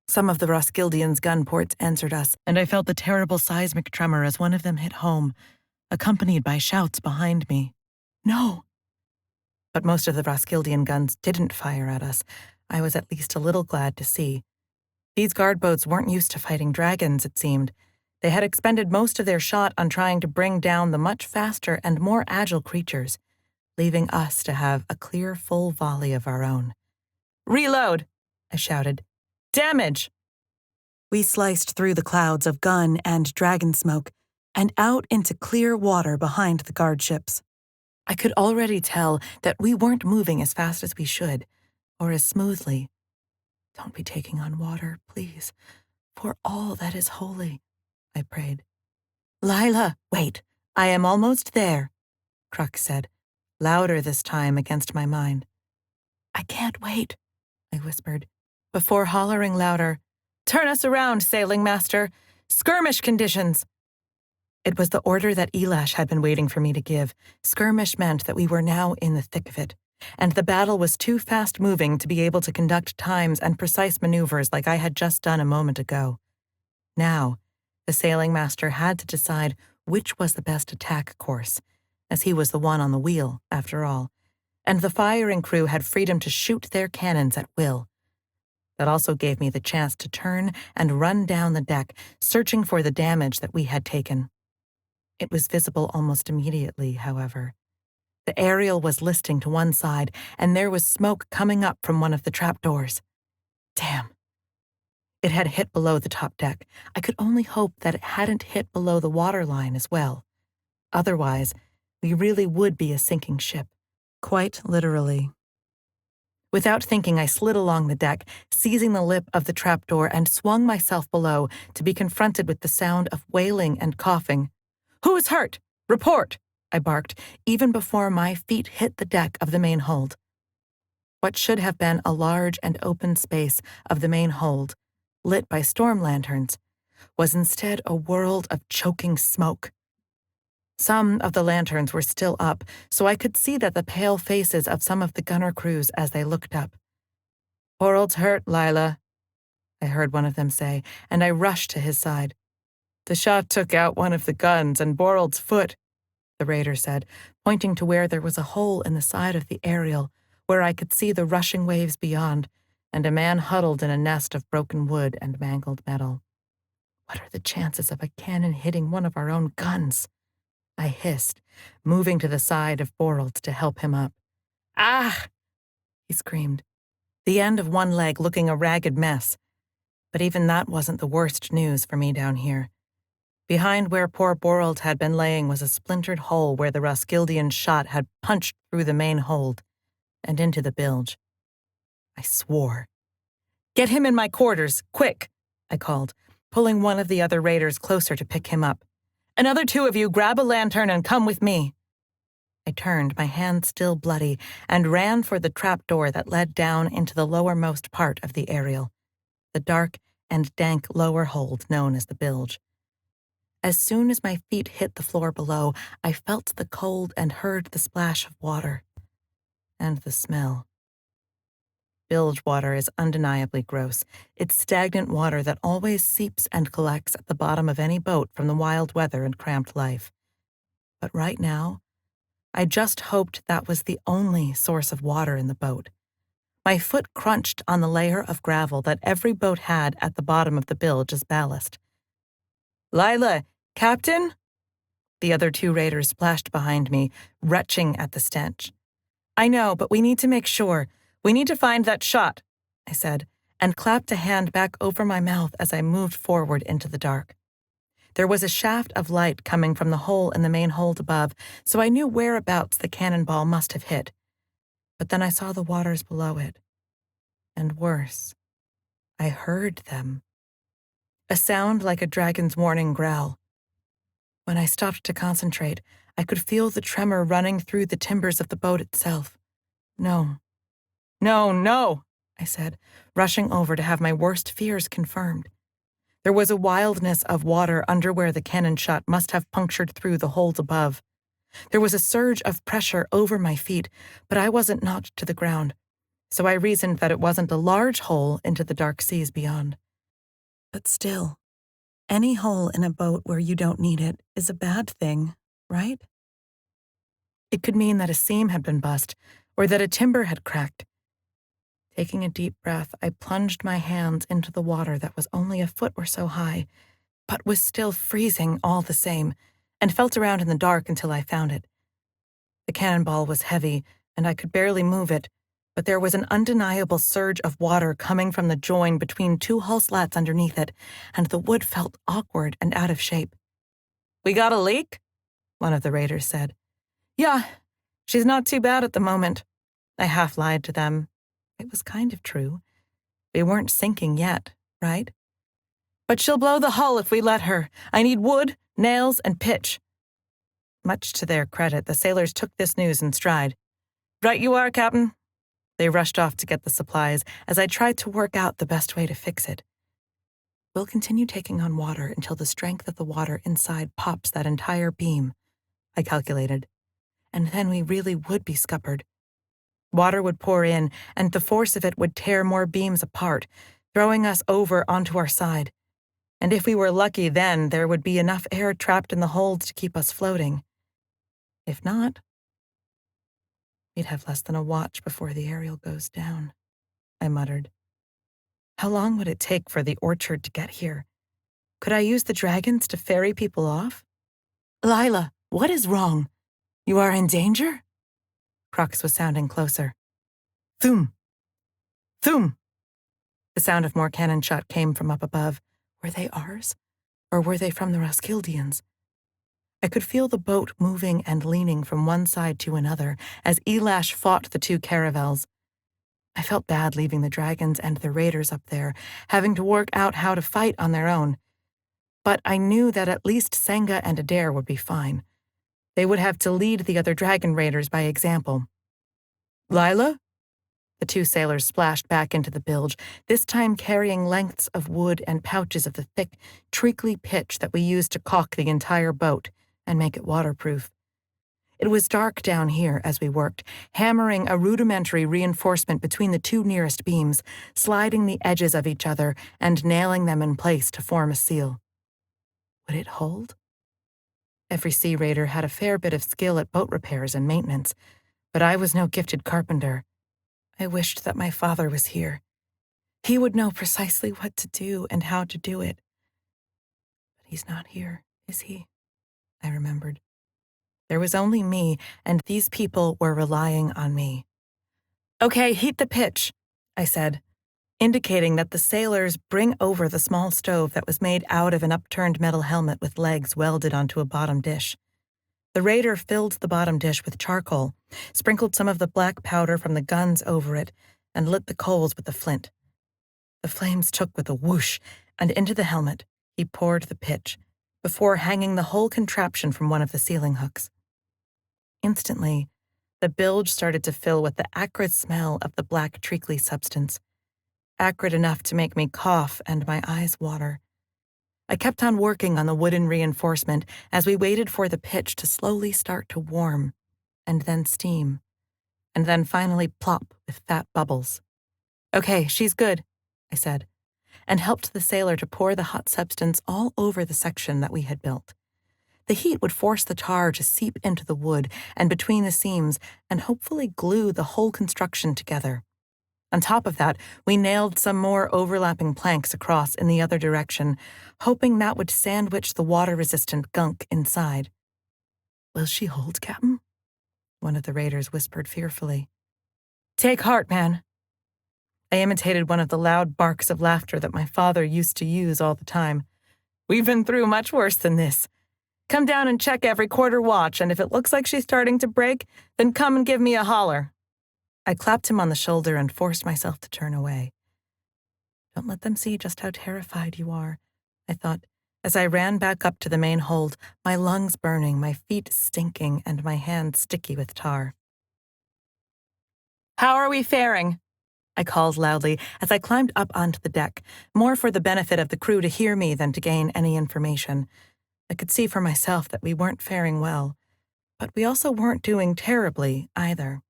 Some of the Roskildians' gun ports answered us, and I felt the terrible seismic tremor as one of them hit home, accompanied by shouts behind me. "No!" But most of the Roskildian guns didn't fire at us, I was at least a little glad to see. These guard boats weren't used to fighting dragons, it seemed. They had expended most of their shot on trying to bring down the much faster and more agile creatures, leaving us to have a clear full volley of our own. "Reload!" I shouted. "Damage!" We sliced through the clouds of gun and dragon smoke and out into clear water behind the guard ships. I could already tell that we weren't moving as fast as we should, or as smoothly. "Don't be taking on water, please, for all that is holy," I prayed. "Lila, wait, I am almost there," Crux said, louder this time against my mind. "I can't wait," I whispered, before hollering louder, "Turn us around, sailing master! Skirmish conditions!" It was the order that Elash had been waiting for me to give. Skirmish meant that we were now in the thick of it, and the battle was too fast-moving to be able to conduct times and precise maneuvers like I had just done a moment ago. Now, the sailing master had to decide which was the best attack course, as he was the one on the wheel, after all, and the firing crew had freedom to shoot their cannons at will. That also gave me the chance to turn and run down the deck, searching for the damage that we had taken. It was visible almost immediately, however. The aerial was listing to one side, and there was smoke coming up from one of the trapdoors. Damn. It had hit below the top deck. I could only hope that it hadn't hit below the waterline as well. Otherwise, we really would be a sinking ship. Quite literally. Without thinking, I slid along the deck, seizing the lip of the trapdoor, and swung myself below to be confronted with the sound of wailing and coughing. "Who is hurt? Report!" I barked, even before my feet hit the deck of the main hold. What should have been a large and open space of the main hold, lit by storm lanterns, was instead a world of choking smoke. Some of the lanterns were still up, so I could see that the pale faces of some of the gunner crews as they looked up. "Borald's hurt, Lila," I heard one of them say, and I rushed to his side. "The shot took out one of the guns and Borald's foot," the raider said, pointing to where there was a hole in the side of the aerial, where I could see the rushing waves beyond, and a man huddled in a nest of broken wood and mangled metal. "What are the chances of a cannon hitting one of our own guns?" I hissed, moving to the side of Borald to help him up. "Ah!" he screamed, the end of one leg looking a ragged mess. But even that wasn't the worst news for me down here. Behind where poor Borald had been laying was a splintered hole where the Roskildian shot had punched through the main hold and into the bilge. I swore. "Get him in my quarters, quick," I called, pulling one of the other raiders closer to pick him up. "Another two of you grab a lantern and come with me." I turned, my hand still bloody, and ran for the trapdoor that led down into the lowermost part of the aerial, the dark and dank lower hold known as the bilge. As soon as my feet hit the floor below, I felt the cold and heard the splash of water. And the smell. Bilge water is undeniably gross. It's stagnant water that always seeps and collects at the bottom of any boat from the wild weather and cramped life. But right now, I just hoped that was the only source of water in the boat. My foot crunched on the layer of gravel that every boat had at the bottom of the bilge as ballast. "Lila, Captain?" The other two raiders splashed behind me, retching at the stench. "I know, but we need to make sure. We need to find that shot," I said, and clapped a hand back over my mouth as I moved forward into the dark. There was a shaft of light coming from the hole in the main hold above, so I knew whereabouts the cannonball must have hit. But then I saw the waters below it. And worse, I heard them. A sound like a dragon's warning growl. When I stopped to concentrate, I could feel the tremor running through the timbers of the boat itself. "No. No, no," I said, rushing over to have my worst fears confirmed. There was a wildness of water under where the cannon shot must have punctured through the hold above. There was a surge of pressure over my feet, but I wasn't knocked to the ground, so I reasoned that it wasn't a large hole into the dark seas beyond. But still, any hole in a boat where you don't need it is a bad thing, right? It could mean that a seam had been bust, or that a timber had cracked. Taking a deep breath, I plunged my hands into the water that was only a foot or so high, but was still freezing all the same, and felt around in the dark until I found it. The cannonball was heavy, and I could barely move it, but there was an undeniable surge of water coming from the join between two hull slats underneath it, and the wood felt awkward and out of shape. "We got a leak?" one of the raiders said. "Yeah, she's not too bad at the moment." I half lied to them. It was kind of true. We weren't sinking yet, right? "But she'll blow the hull if we let her. I need wood, nails, and pitch." Much to their credit, the sailors took this news in stride. "Right you are, Captain." They rushed off to get the supplies as I tried to work out the best way to fix it. "We'll continue taking on water until the strength of the water inside pops that entire beam," I calculated. "And then we really would be scuppered. Water would pour in, and the force of it would tear more beams apart, throwing us over onto our side. And if we were lucky then, there would be enough air trapped in the holds to keep us floating. If not, we'd have less than a watch before the aerial goes down," I muttered. "How long would it take for the orchard to get here? Could I use the dragons to ferry people off?" "Lila, what is wrong? You are in danger?" Crux was sounding closer. "Thum! Thum!" The sound of more cannon shot came from up above. Were they ours? Or were they from the Roskildians? I could feel the boat moving and leaning from one side to another as Elash fought the two caravels. I felt bad leaving the dragons and the raiders up there, having to work out how to fight on their own. But I knew that at least Senga and Adair would be fine. They would have to lead the other dragon raiders by example. "Lila?" The two sailors splashed back into the bilge, this time carrying lengths of wood and pouches of the thick, treacly pitch that we used to caulk the entire boat and make it waterproof. It was dark down here as we worked, hammering a rudimentary reinforcement between the two nearest beams, sliding the edges of each other and nailing them in place to form a seal. Would it hold? Every sea raider had a fair bit of skill at boat repairs and maintenance, but I was no gifted carpenter. I wished that my father was here. He would know precisely what to do and how to do it. But he's not here, is he? I remembered. There was only me, and these people were relying on me. "Okay, heat the pitch," I said, indicating that the sailors bring over the small stove that was made out of an upturned metal helmet with legs welded onto a bottom dish. The raider filled the bottom dish with charcoal, sprinkled some of the black powder from the guns over it, and lit the coals with the flint. The flames took with a whoosh, and into the helmet he poured the pitch, before hanging the whole contraption from one of the ceiling hooks. Instantly, the bilge started to fill with the acrid smell of the black treacly substance, acrid enough to make me cough and my eyes water. I kept on working on the wooden reinforcement as we waited for the pitch to slowly start to warm, and then steam, and then finally plop with fat bubbles. "Okay, she's good," I said, and helped the sailor to pour the hot substance all over the section that we had built. The heat would force the tar to seep into the wood and between the seams and hopefully glue the whole construction together. On top of that, we nailed some more overlapping planks across in the other direction, hoping that would sandwich the water-resistant gunk inside. "Will she hold, Captain?" one of the raiders whispered fearfully. "Take heart, man." I imitated one of the loud barks of laughter that my father used to use all the time. "We've been through much worse than this. Come down and check every quarter watch, and if it looks like she's starting to break, then come and give me a holler." I clapped him on the shoulder and forced myself to turn away. "Don't let them see just how terrified you are," I thought, as I ran back up to the main hold, my lungs burning, my feet stinking, and my hands sticky with tar. "How are we faring?" I called loudly as I climbed up onto the deck, more for the benefit of the crew to hear me than to gain any information. I could see for myself that we weren't faring well, but we also weren't doing terribly either.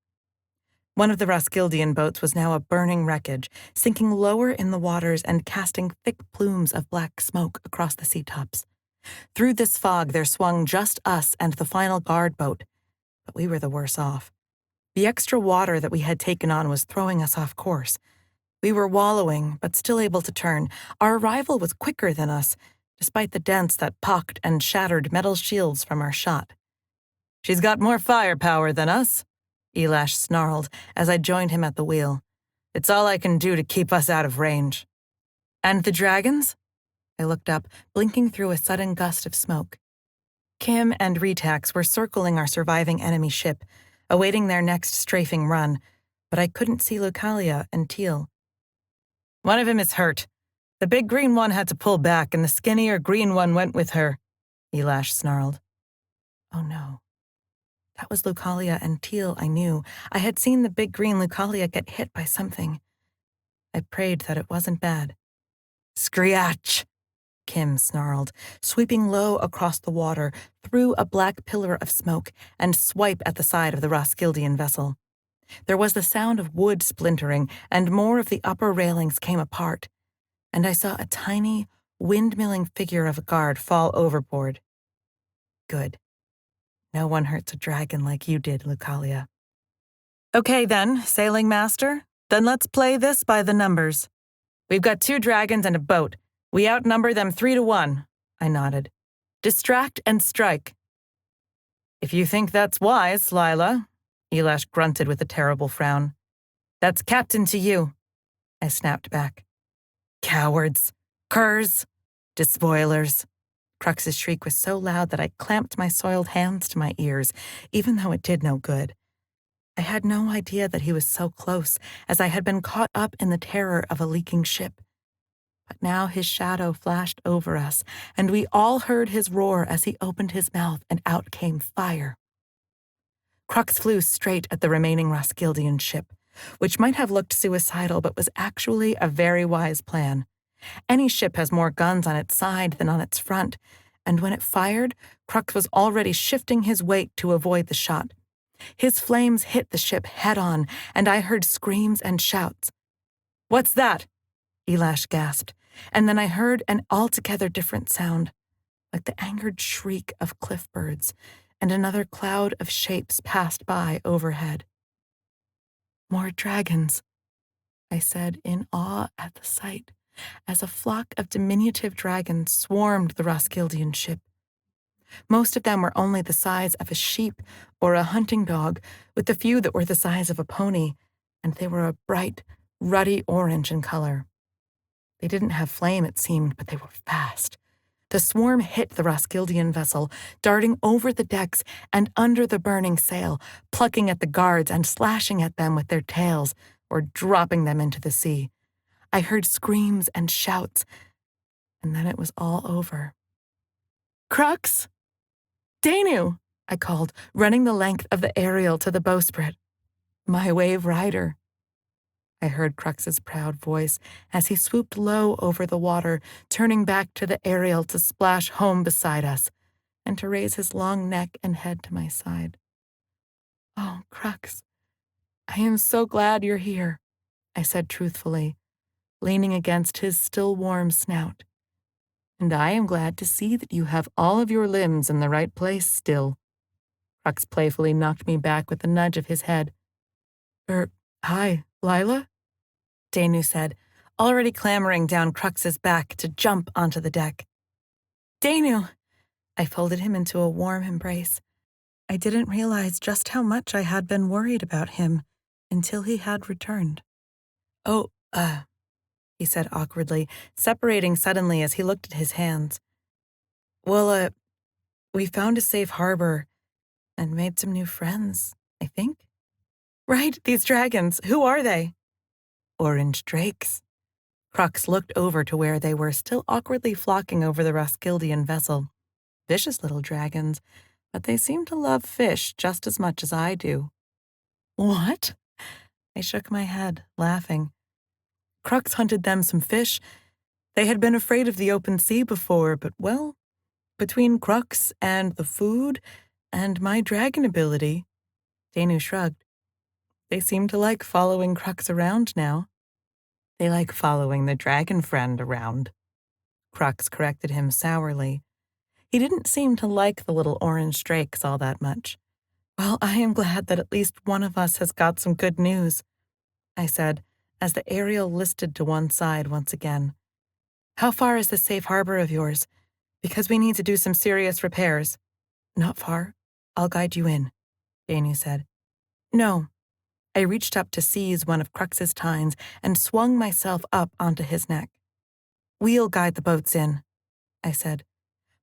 One of the Roskildian boats was now a burning wreckage, sinking lower in the waters and casting thick plumes of black smoke across the sea tops. Through this fog there swung just us and the final guard boat, but we were the worse off. The extra water that we had taken on was throwing us off course. We were wallowing, but still able to turn. Our arrival was quicker than us, despite the dents that pocked and shattered metal shields from our shot. "She's got more firepower than us," Elash snarled as I joined him at the wheel. "It's all I can do to keep us out of range." "And the dragons?" I looked up, blinking through a sudden gust of smoke. Kim and Retax were circling our surviving enemy ship, awaiting their next strafing run, but I couldn't see Lucalia and Teal. "One of 'em is hurt. The big green one had to pull back, and the skinnier green one went with her," Elash snarled. Oh no. That was Lucalia and Teal, I knew. I had seen the big green Lucalia get hit by something. I prayed that it wasn't bad. "Screech!" Kim snarled, sweeping low across the water, through a black pillar of smoke, and swipe at the side of the Roskildian vessel. There was the sound of wood splintering, and more of the upper railings came apart, and I saw a tiny, windmilling figure of a guard fall overboard. Good. No one hurts a dragon like you did, Lucalia. "Okay then, sailing master. Then let's play this by the numbers. We've got 2 dragons and a boat. We outnumber them 3-1, I nodded. "Distract and strike." "If you think that's wise, Lila," Elash grunted with a terrible frown. "That's captain to you," I snapped back. "Cowards. Curs. Despoilers." Crux's shriek was so loud that I clamped my soiled hands to my ears, even though it did no good. I had no idea that he was so close, as I had been caught up in the terror of a leaking ship. But now his shadow flashed over us, and we all heard his roar as he opened his mouth and out came fire. Crux flew straight at the remaining Roskildian ship, which might have looked suicidal but was actually a very wise plan. Any ship has more guns on its side than on its front, and when it fired, Crux was already shifting his weight to avoid the shot. His flames hit the ship head-on, and I heard screams and shouts. "What's that?" Elash gasped, and then I heard an altogether different sound, like the angered shriek of cliff birds, and another cloud of shapes passed by overhead. "More dragons," I said in awe at the sight, as a flock of diminutive dragons swarmed the Roskildian ship. Most of them were only the size of a sheep or a hunting dog, with a few that were the size of a pony, and they were a bright, ruddy orange in color. They didn't have flame, it seemed, but they were fast. The swarm hit the Roskildian vessel, darting over the decks and under the burning sail, plucking at the guards and slashing at them with their tails, or dropping them into the sea. I heard screams and shouts, and then it was all over. "Crux! Danu!" I called, running the length of the aerial to the bowsprit. "My wave rider." I heard Crux's proud voice as he swooped low over the water, turning back to the aerial to splash home beside us, and to raise his long neck and head to my side. "Oh, Crux, I am so glad you're here," I said truthfully, leaning against his still warm snout. "And I am glad to see that you have all of your limbs in the right place still." Crux playfully knocked me back with a nudge of his head. Hi, Lila?" Danu said, already clambering down Crux's back to jump onto the deck. "Danu!" I folded him into a warm embrace. I didn't realize just how much I had been worried about him until he had returned. "Oh, he said awkwardly, separating suddenly as he looked at his hands. "Well, we found a safe harbor and made some new friends, I think." "Right, these dragons. Who are they?" "Orange drakes." Crux looked over to where they were still awkwardly flocking over the Roskildian vessel. Vicious little dragons, but they seem to love fish just as much as I do. "What?" I shook my head, laughing. Crux hunted them some fish. They had been afraid of the open sea before, but well, between Crux and the food and my dragon ability, Danu shrugged. They seem to like following Crux around now. "They like following the dragon friend around," Crux corrected him sourly. He didn't seem to like the little orange drakes all that much. "Well, I am glad that at least one of us has got some good news," I said, as the aerial listed to one side once again. "How far is this safe harbor of yours? Because we need to do some serious repairs." "Not far. I'll guide you in," Danu said. "No." I reached up to seize one of Crux's tines and swung myself up onto his neck. "We'll guide the boats in," I said,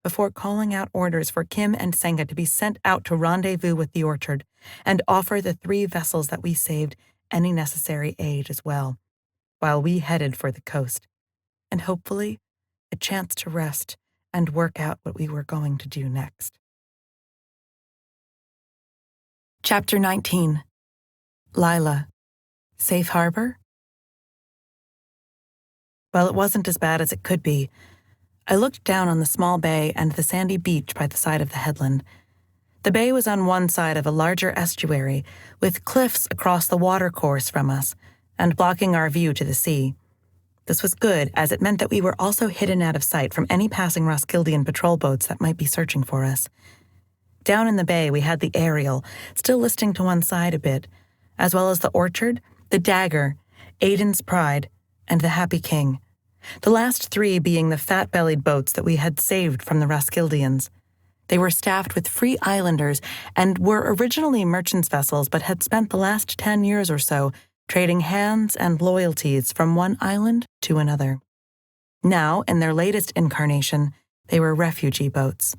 before calling out orders for Kim and Senga to be sent out to rendezvous with the orchard and offer the 3 vessels that we saved any necessary aid as well, while we headed for the coast, and hopefully a chance to rest and work out what we were going to do next. Chapter 19. Lila. Safe harbor? Well, it wasn't as bad as it could be. I looked down on the small bay and the sandy beach by the side of the headland. The bay was on one side of a larger estuary, with cliffs across the watercourse from us, and blocking our view to the sea. This was good, as it meant that we were also hidden out of sight from any passing Roskildian patrol boats that might be searching for us. Down in the bay, we had the Ariel, still listing to one side a bit, as well as the Orchard, the Dagger, Aiden's Pride, and the Happy King, the last 3 being the fat-bellied boats that we had saved from the Roskildians. They were staffed with free islanders and were originally merchants' vessels but had spent the last 10 years or so trading hands and loyalties from one island to another. Now, in their latest incarnation, they were refugee boats.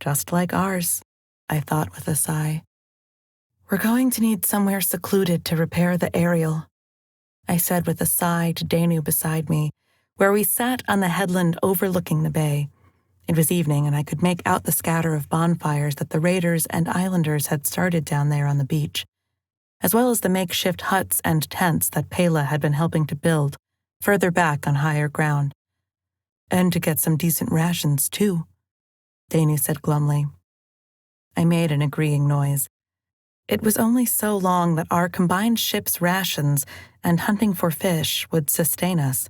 Just like ours, I thought with a sigh. "We're going to need somewhere secluded to repair the Ariel," I said with a sigh to Danu beside me, where we sat on the headland overlooking the bay. It was evening, and I could make out the scatter of bonfires that the raiders and islanders had started down there on the beach, as well as the makeshift huts and tents that Pela had been helping to build, further back on higher ground. "And to get some decent rations, too," Danu said glumly. I made an agreeing noise. It was only so long that our combined ship's rations and hunting for fish would sustain us.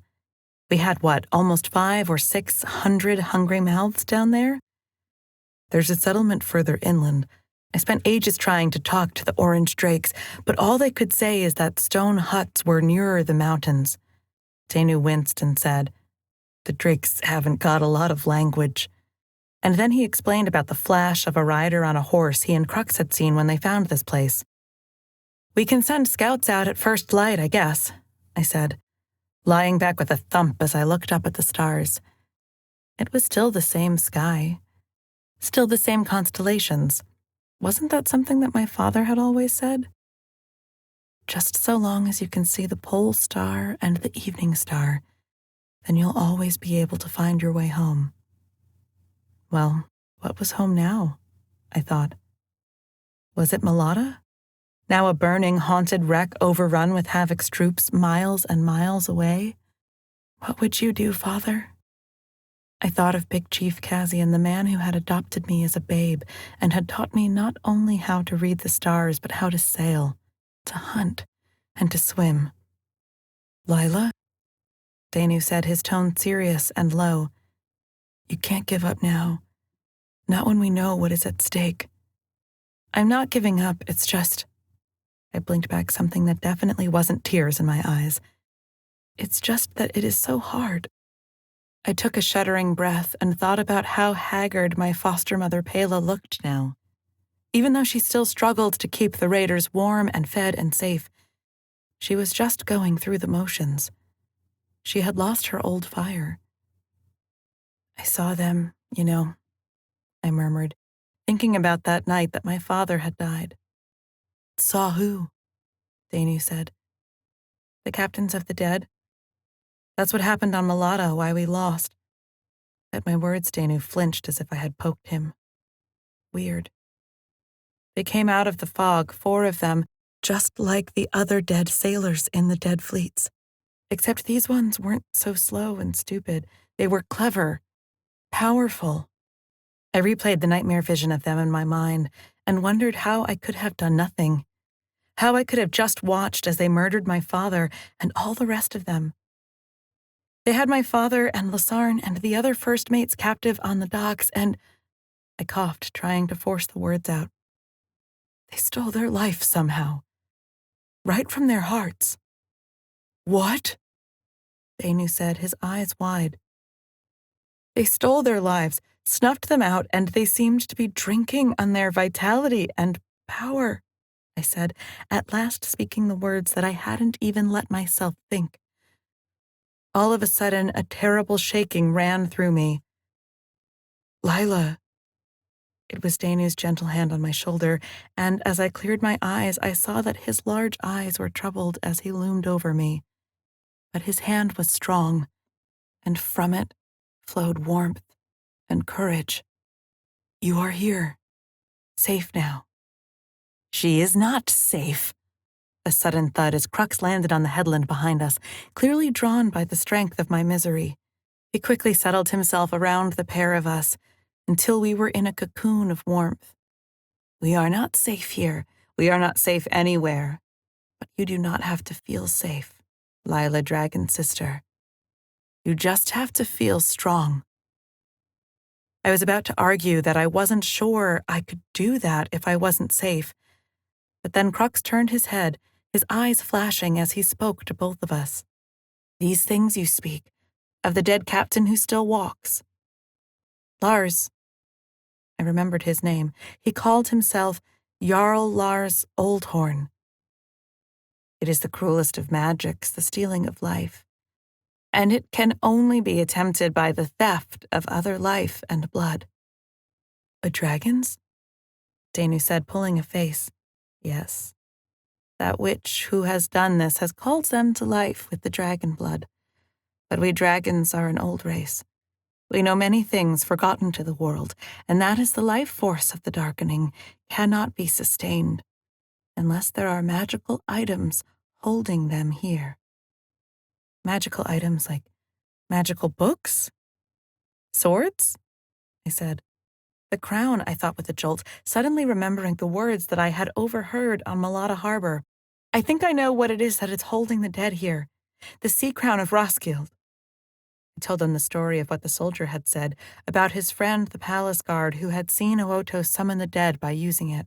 We had, almost 500 or 600 hungry mouths down there? There's a settlement further inland. I spent ages trying to talk to the Orange Drakes, but all they could say is that stone huts were nearer the mountains. Danu winced and said, "The Drakes haven't got a lot of language." And then he explained about the flash of a rider on a horse he and Crux had seen when they found this place. "We can send scouts out at first light, I guess," I said, lying back with a thump as I looked up at the stars. It was still the same sky, still the same constellations. Wasn't that something that my father had always said? "Just so long as you can see the pole star and the evening star, then you'll always be able to find your way home." Well, what was home now? I thought. Was it Malata? Now a burning, haunted wreck overrun with Havoc's troops miles and miles away? "What would you do, Father?" I thought of Big Chief Kazian, the man who had adopted me as a babe and had taught me not only how to read the stars, but how to sail, to hunt, and to swim. "Lila?" Danu said, his tone serious and low. "You can't give up now. Not when we know what is at stake." "I'm not giving up, it's just..." I blinked back something that definitely wasn't tears in my eyes. "It's just that it is so hard." I took a shuddering breath and thought about how haggard my foster mother Pela looked now. Even though she still struggled to keep the raiders warm and fed and safe, she was just going through the motions. She had lost her old fire. "I saw them, I murmured, thinking about that night that my father had died. "Saw who?" Danu said. "The captains of the dead. That's what happened on Malata, why we lost." At my words, Danu flinched as if I had poked him. Weird. They came out of the fog, 4 of them, just like the other dead sailors in the dead fleets. Except these ones weren't so slow and stupid. They were clever, powerful. I replayed the nightmare vision of them in my mind and wondered how I could have done nothing. How I could have just watched as they murdered my father and all the rest of them. They had my father and Lasarn and the other first mates captive on the docks, and I coughed, trying to force the words out. They stole their life somehow. Right from their hearts. What? Danu said, his eyes wide. They stole their lives, snuffed them out, and they seemed to be drinking on their vitality and power, I said, at last speaking the words that I hadn't even let myself think. All of a sudden, a terrible shaking ran through me. Lila. It was Danu's gentle hand on my shoulder, and as I cleared my eyes, I saw that his large eyes were troubled as he loomed over me. But his hand was strong, and from it flowed warmth and courage. You are here, safe now. She is not safe. A sudden thud as Crux landed on the headland behind us, clearly drawn by the strength of my misery. He quickly settled himself around the pair of us until we were in a cocoon of warmth. We are not safe here. We are not safe anywhere. But you do not have to feel safe, Lila Dragon's sister. You just have to feel strong. I was about to argue that I wasn't sure I could do that if I wasn't safe, but then Crux turned his head, his eyes flashing as he spoke to both of us. These things you speak, of the dead captain who still walks. Lars. I remembered his name. He called himself Jarl Lars Oldhorn. It is the cruelest of magics, the stealing of life. And it can only be attempted by the theft of other life and blood. A dragon's? Danu said, pulling a face. Yes. That witch who has done this has called them to life with the dragon blood. But we dragons are an old race. We know many things forgotten to the world, and that is the life force of the darkening cannot be sustained unless there are magical items holding them here. Magical items like magical books? Swords? I said. The crown, I thought with a jolt, suddenly remembering the words that I had overheard on Malata Harbor. I think I know what it is that is holding the dead here. The sea crown of Roskilde. I told them the story of what the soldier had said about his friend, the palace guard, who had seen Ooto summon the dead by using it.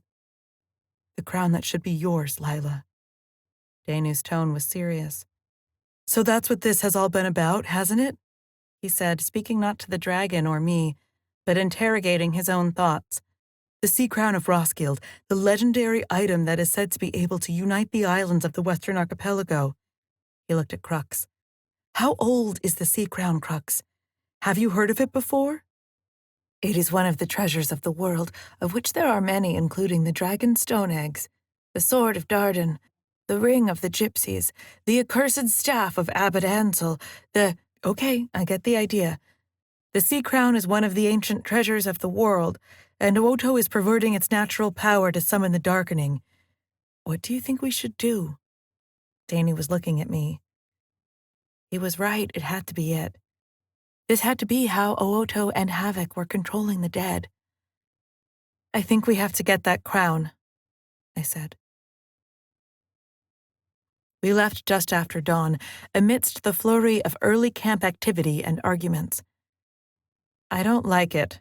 The crown that should be yours, Lila. Danu's tone was serious. So that's what this has all been about, hasn't it? He said, speaking not to the dragon or me, but interrogating his own thoughts. The sea crown of Roskilde, the legendary item that is said to be able to unite the islands of the Western Archipelago. He looked at Crux. How old is the sea crown, Crux? Have you heard of it before? It is one of the treasures of the world, of which there are many, including the dragon stone eggs, the sword of Dardan, the ring of the gypsies, the accursed staff of Abbot Ansel, Okay, I get the idea. The sea crown is one of the ancient treasures of the world, and Ooto is perverting its natural power to summon the darkening. What do you think we should do? Danu was looking at me. He was right, it had to be it. This had to be how Ooto and Havoc were controlling the dead. I think we have to get that crown, I said. We left just after dawn, amidst the flurry of early camp activity and arguments. I don't like it.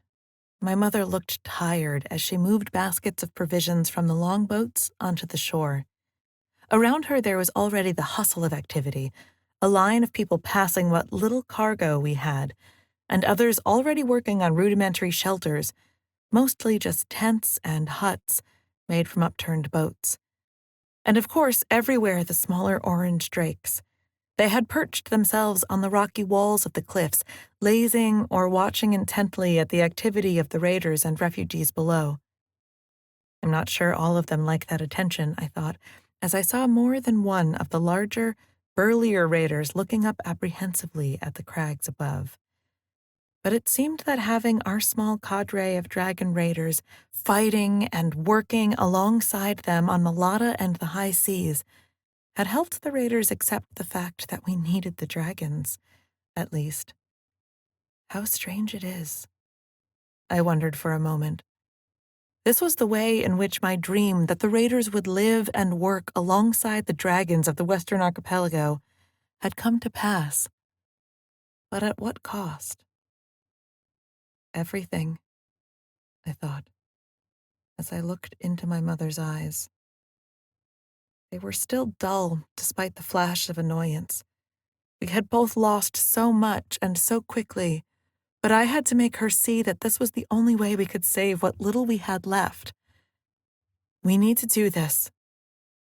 My mother looked tired as she moved baskets of provisions from the longboats onto the shore. Around her there was already the hustle of activity, a line of people passing what little cargo we had, and others already working on rudimentary shelters, mostly just tents and huts made from upturned boats. And of course, everywhere the smaller orange drakes. They had perched themselves on the rocky walls of the cliffs, lazing or watching intently at the activity of the raiders and refugees below. I'm not sure all of them like that attention, I thought, as I saw more than one of the larger, burlier raiders looking up apprehensively at the crags above. But it seemed that having our small cadre of dragon raiders fighting and working alongside them on Malata and the high seas had helped the raiders accept the fact that we needed the dragons, at least. How strange it is. I wondered for a moment. This was the way in which my dream that the raiders would live and work alongside the dragons of the Western Archipelago had come to pass. But at what cost? Everything, I thought, as I looked into my mother's eyes. They were still dull, despite the flash of annoyance, We had both lost so much and so quickly, but I had to make her see that this was the only way we could save what little we had left. "We need to do this,"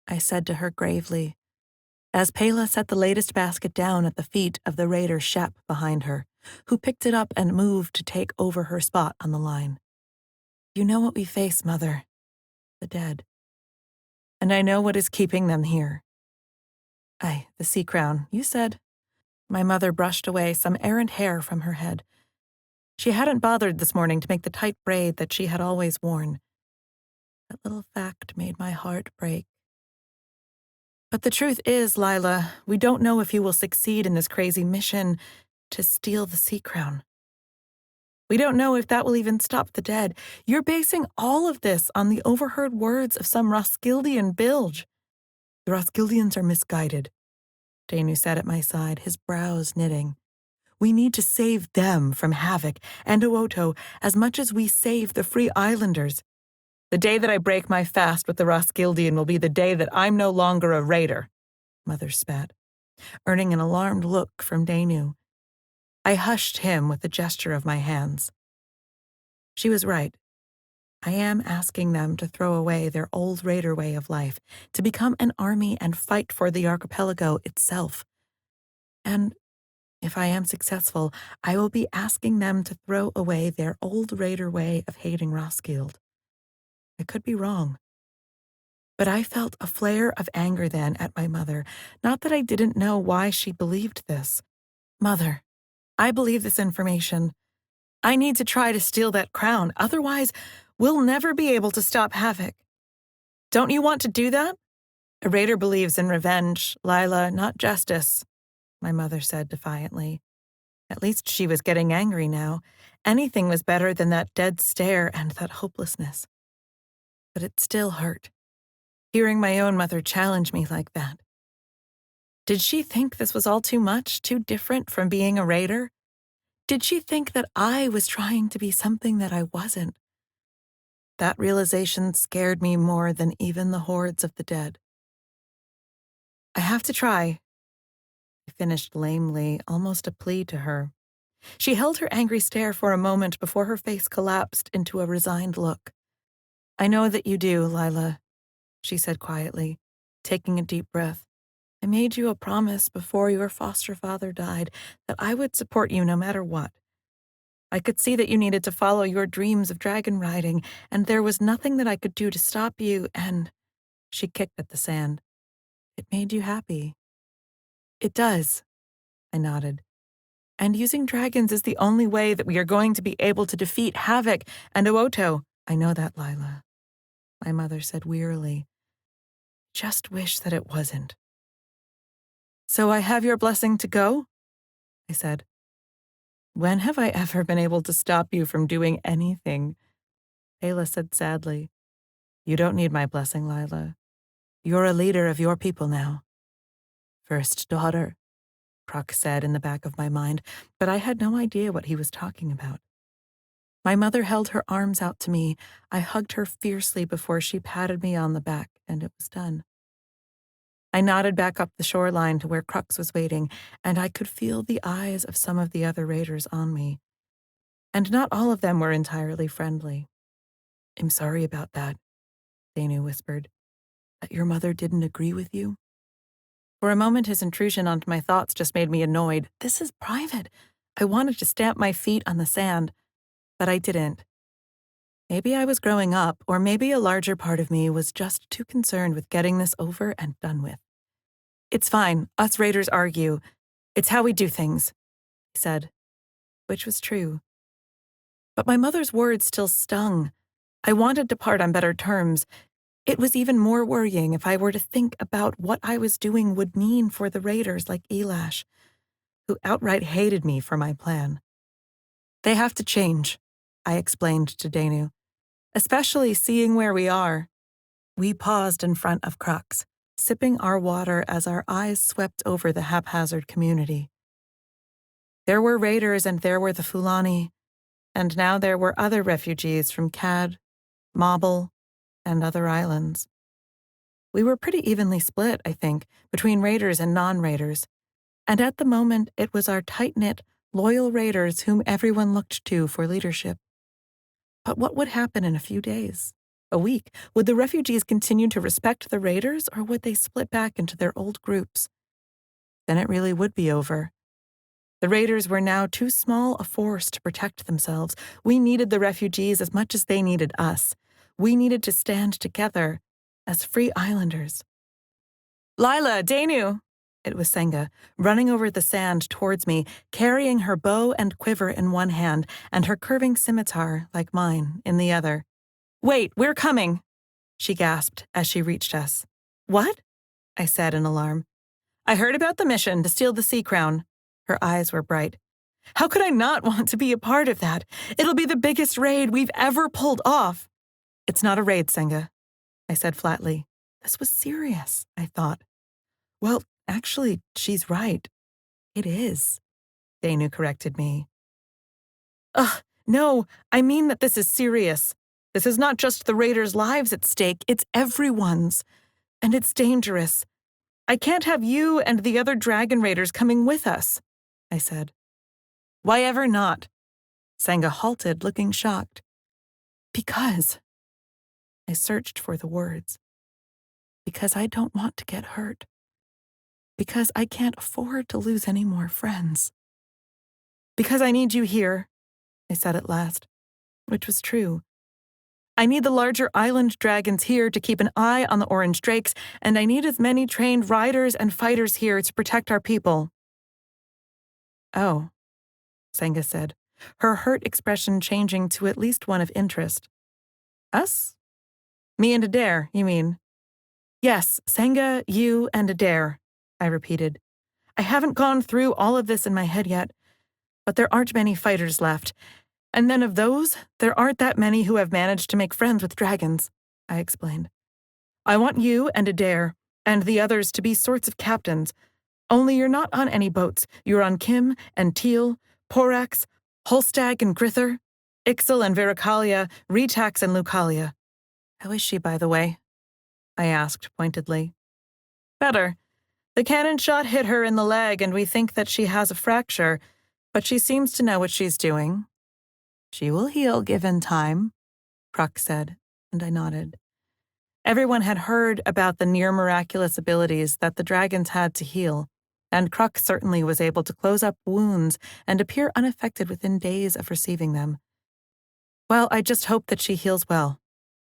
I said to her gravely, as Pela set the latest basket down at the feet of the raider Shep behind her, who picked it up and moved to take over her spot on the line. "You know what we face, Mother. The dead. And I know what is keeping them here." "Aye, the sea crown, you said." My mother brushed away some errant hair from her head. She hadn't bothered this morning to make the tight braid that she had always worn. That little fact made my heart break. "But the truth is, Lila, we don't know if you will succeed in this crazy mission to steal the sea crown. We don't know if that will even stop the dead. You're basing all of this on the overheard words of some Roskildian bilge." "The Roskildians are misguided," Danu sat at my side, his brows knitting. "We need to save them from Havoc and Owoto as much as we save the Free Islanders. The day that I break my fast with the Roskildian will be the day that I'm no longer a raider," Mother spat, earning an alarmed look from Danu. I hushed him with a gesture of my hands. She was right. I am asking them to throw away their old raider way of life, to become an army and fight for the archipelago itself. And if I am successful, I will be asking them to throw away their old raider way of hating Roskilde. I could be wrong. But I felt a flare of anger then at my mother, not that I didn't know why she believed this. "Mother, I believe this information. I need to try to steal that crown, otherwise we'll never be able to stop Havoc. Don't you want to do that?" "A raider believes in revenge, Lila, not justice," my mother said defiantly. At least she was getting angry now. Anything was better than that dead stare and that hopelessness. But it still hurt, hearing my own mother challenge me like that. Did she think this was all too much, too different from being a raider? Did she think that I was trying to be something that I wasn't? That realization scared me more than even the hordes of the dead. "I have to try," I finished lamely, almost a plea to her. She held her angry stare for a moment before her face collapsed into a resigned look. "I know that you do, Lila," she said quietly, taking a deep breath. "I made you a promise before your foster father died that I would support you no matter what. I could see that you needed to follow your dreams of dragon riding, and there was nothing that I could do to stop you, and—" She kicked at the sand. "It made you happy." "It does," I nodded. "And using dragons is the only way that we are going to be able to defeat Havoc and Owoto." "I know that, Lila," my mother said wearily. "Just wish that it wasn't." "So I have your blessing to go?" I said. "When have I ever been able to stop you from doing anything?" Ayla said sadly. "You don't need my blessing, Lila. You're a leader of your people now." "First daughter," Croc said in the back of my mind, but I had no idea what he was talking about. My mother held her arms out to me. I hugged her fiercely before she patted me on the back, and it was done. I nodded back up the shoreline to where Crux was waiting, and I could feel the eyes of some of the other raiders on me. And not all of them were entirely friendly. "I'm sorry about that," Danu whispered. "That your mother didn't agree with you?" For a moment, his intrusion onto my thoughts just made me annoyed. This is private. I wanted to stamp my feet on the sand, but I didn't. Maybe I was growing up, or maybe a larger part of me was just too concerned with getting this over and done with. "It's fine. Us raiders argue. It's how we do things," he said, which was true. But my mother's words still stung. I wanted to part on better terms. It was even more worrying if I were to think about what I was doing would mean for the raiders like Elash, who outright hated me for my plan. "They have to change," I explained to Danu, "especially seeing where we are." We paused in front of Crux, sipping our water as our eyes swept over the haphazard community. There were raiders and there were the Fulani, and now there were other refugees from Cad, Mobble, and other islands. We were pretty evenly split, I think, between raiders and non-raiders, And at the moment, it was our tight-knit, loyal raiders whom everyone looked to for leadership. But what would happen in a few days? A week? Would the refugees continue to respect the raiders, or would they split back into their old groups? Then it really would be over. The raiders were now too small a force to protect themselves. We needed the refugees as much as they needed us. We needed to stand together as free islanders. Lila, Danu! It was Senga, running over the sand towards me, carrying her bow and quiver in one hand and her curving scimitar, like mine, in the other. Wait, we're coming, she gasped as she reached us. What? I said in alarm. I heard about the mission to steal the sea crown. Her eyes were bright. How could I not want to be a part of that? It'll be the biggest raid we've ever pulled off. It's not a raid, Senga, I said flatly. This was serious, I thought. Well, actually, she's right. It is, Danu corrected me. Ugh, no, I mean that this is serious. This is not just the raiders' lives at stake, it's everyone's. And it's dangerous. I can't have you and the other dragon raiders coming with us, I said. Why ever not? Senga halted, looking shocked. Because. I searched for the words. Because I don't want to get hurt. Because I can't afford to lose any more friends. Because I need you here, I said at last, which was true. I need the larger island dragons here to keep an eye on the orange drakes, and I need as many trained riders and fighters here to protect our people. Oh, Senga said, her hurt expression changing to at least one of interest. Us? Me and Adair, you mean? Yes, Senga, you, and Adair, I repeated. I haven't gone through all of this in my head yet, but there aren't many fighters left. And then of those, there aren't that many who have managed to make friends with dragons, I explained. I want you and Adair, and the others to be sorts of captains. Only you're not on any boats. You're on Kim and Teal, Porax, Holstag and Grither, Ixal and Veracalia, Retax and Lucalia. How is she, by the way? I asked pointedly. Better. The cannon shot hit her in the leg, and we think that she has a fracture, but she seems to know what she's doing. She will heal given time, Kruk said, and I nodded. Everyone had heard about the near-miraculous abilities that the dragons had to heal, and Kruk certainly was able to close up wounds and appear unaffected within days of receiving them. Well, I just hope that she heals well,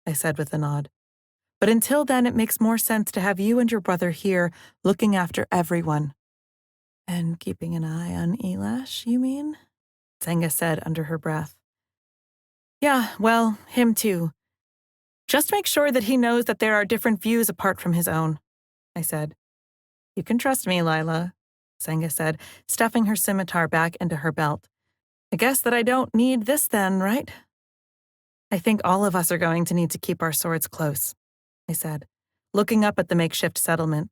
I said with a nod. But until then, it makes more sense to have you and your brother here looking after everyone. And keeping an eye on Elash, you mean? Senga said under her breath. Yeah, well, him too. Just make sure that he knows that there are different views apart from his own, I said. You can trust me, Lila, Senga said, stuffing her scimitar back into her belt. I guess that I don't need this then, right? I think all of us are going to need to keep our swords close, I said, looking up at the makeshift settlement.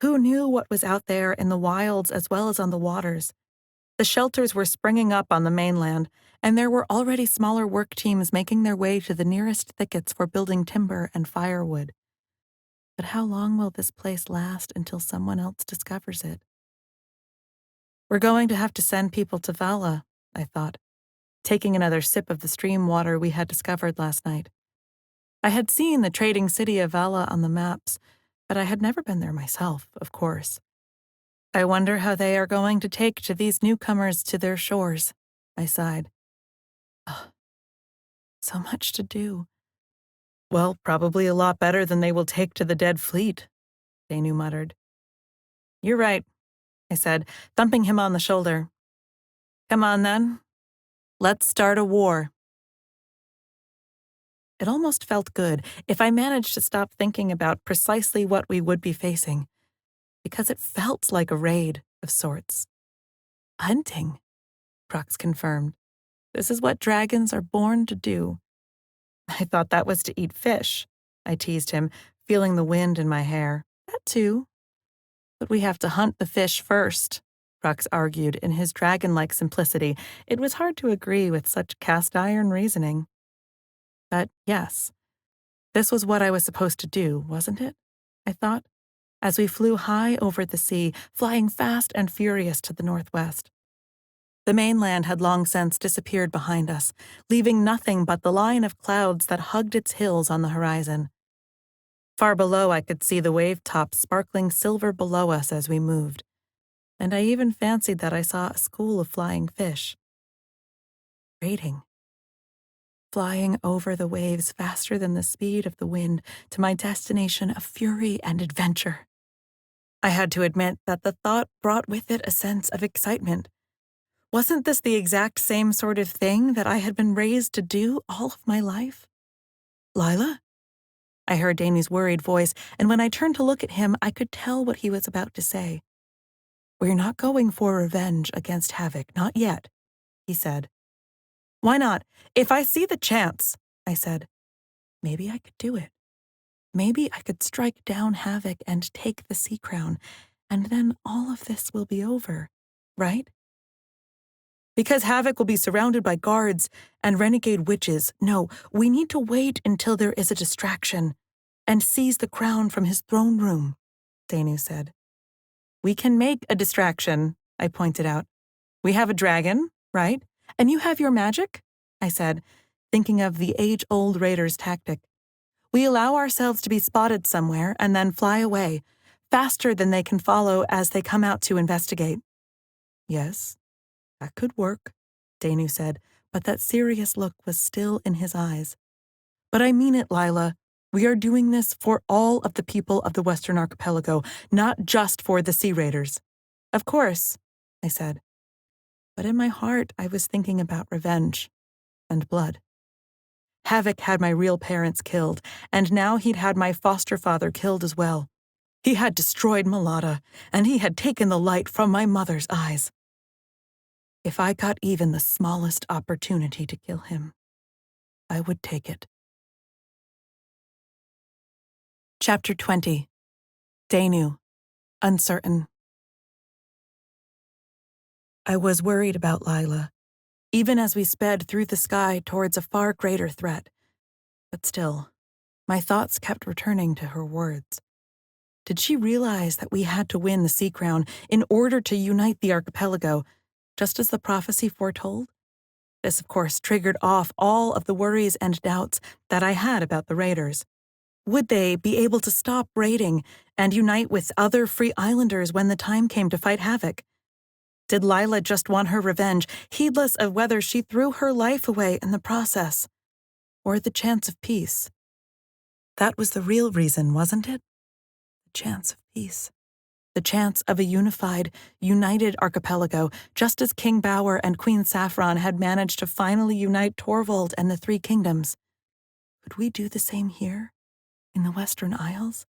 Who knew what was out there in the wilds as well as on the waters? The shelters were springing up on the mainland, and there were already smaller work teams making their way to the nearest thickets for building timber and firewood. But how long will this place last until someone else discovers it? We're going to have to send people to Vala, I thought, taking another sip of the stream water we had discovered last night. I had seen the trading city of Vala on the maps, but I had never been there myself, of course. I wonder how they are going to take to these newcomers to their shores, I sighed. Oh, so much to do. Well, probably a lot better than they will take to the dead fleet, Danu muttered. You're right, I said, thumping him on the shoulder. Come on, then. Let's start a war. It almost felt good if I managed to stop thinking about precisely what we would be facing, because it felt like a raid of sorts. Hunting, Prox confirmed. This is what dragons are born to do. I thought that was to eat fish, I teased him, feeling the wind in my hair. That too. But we have to hunt the fish first, Prox argued in his dragon-like simplicity. It was hard to agree with such cast-iron reasoning. But yes, this was what I was supposed to do, wasn't it? I thought. as we flew high over the sea, flying fast and furious to the northwest. The mainland had long since disappeared behind us, leaving nothing but the line of clouds that hugged its hills on the horizon. Far below, I could see the wave tops sparkling silver below us as we moved, and I even fancied that I saw a school of flying fish. Waiting. Flying over the waves faster than the speed of the wind to my destination of fury and adventure. I had to admit that the thought brought with it a sense of excitement. Wasn't this the exact same sort of thing that I had been raised to do all of my life? Lila? I heard Danny's worried voice, and when I turned to look at him, I could tell what he was about to say. We're not going for revenge against Havoc, not yet, he said. Why not? If I see the chance, I said. Maybe I could do it. Maybe I could strike down Havoc and take the sea crown, and then all of this will be over, right? Because Havoc will be surrounded by guards and renegade witches. No, we need to wait until there is a distraction and seize the crown from his throne room, Danu said. We can make a distraction, I pointed out. We have a dragon, right? And you have your magic, I said, thinking of the age-old raider's tactic. We allow ourselves to be spotted somewhere and then fly away, faster than they can follow as they come out to investigate. Yes. That could work, Danu said, but that serious look was still in his eyes. But I mean it, Lila. We are doing this for all of the people of the Western Archipelago, not just for the Sea Raiders. Of course, I said. But in my heart, I was thinking about revenge and blood. Havoc had my real parents killed, and now he'd had my foster father killed as well. He had destroyed Malata, and he had taken the light from my mother's eyes. If I got even the smallest opportunity to kill him, I would take it. Chapter 20. Danu, uncertain. I was worried about Lila, even as we sped through the sky towards a far greater threat. But still, my thoughts kept returning to her words. Did she realize that we had to win the Sea Crown in order to unite the archipelago, just as the prophecy foretold? This, of course, triggered off all of the worries and doubts that I had about the raiders. Would they be able to stop raiding and unite with other free islanders when the time came to fight Havoc? Did Lila just want her revenge, heedless of whether she threw her life away in the process, or the chance of peace? That was the real reason, wasn't it? The chance of peace. The chance of a unified, united archipelago, just as King Bauer and Queen Saffron had managed to finally unite Torvald and the Three Kingdoms. Could we do the same here, in the Western Isles?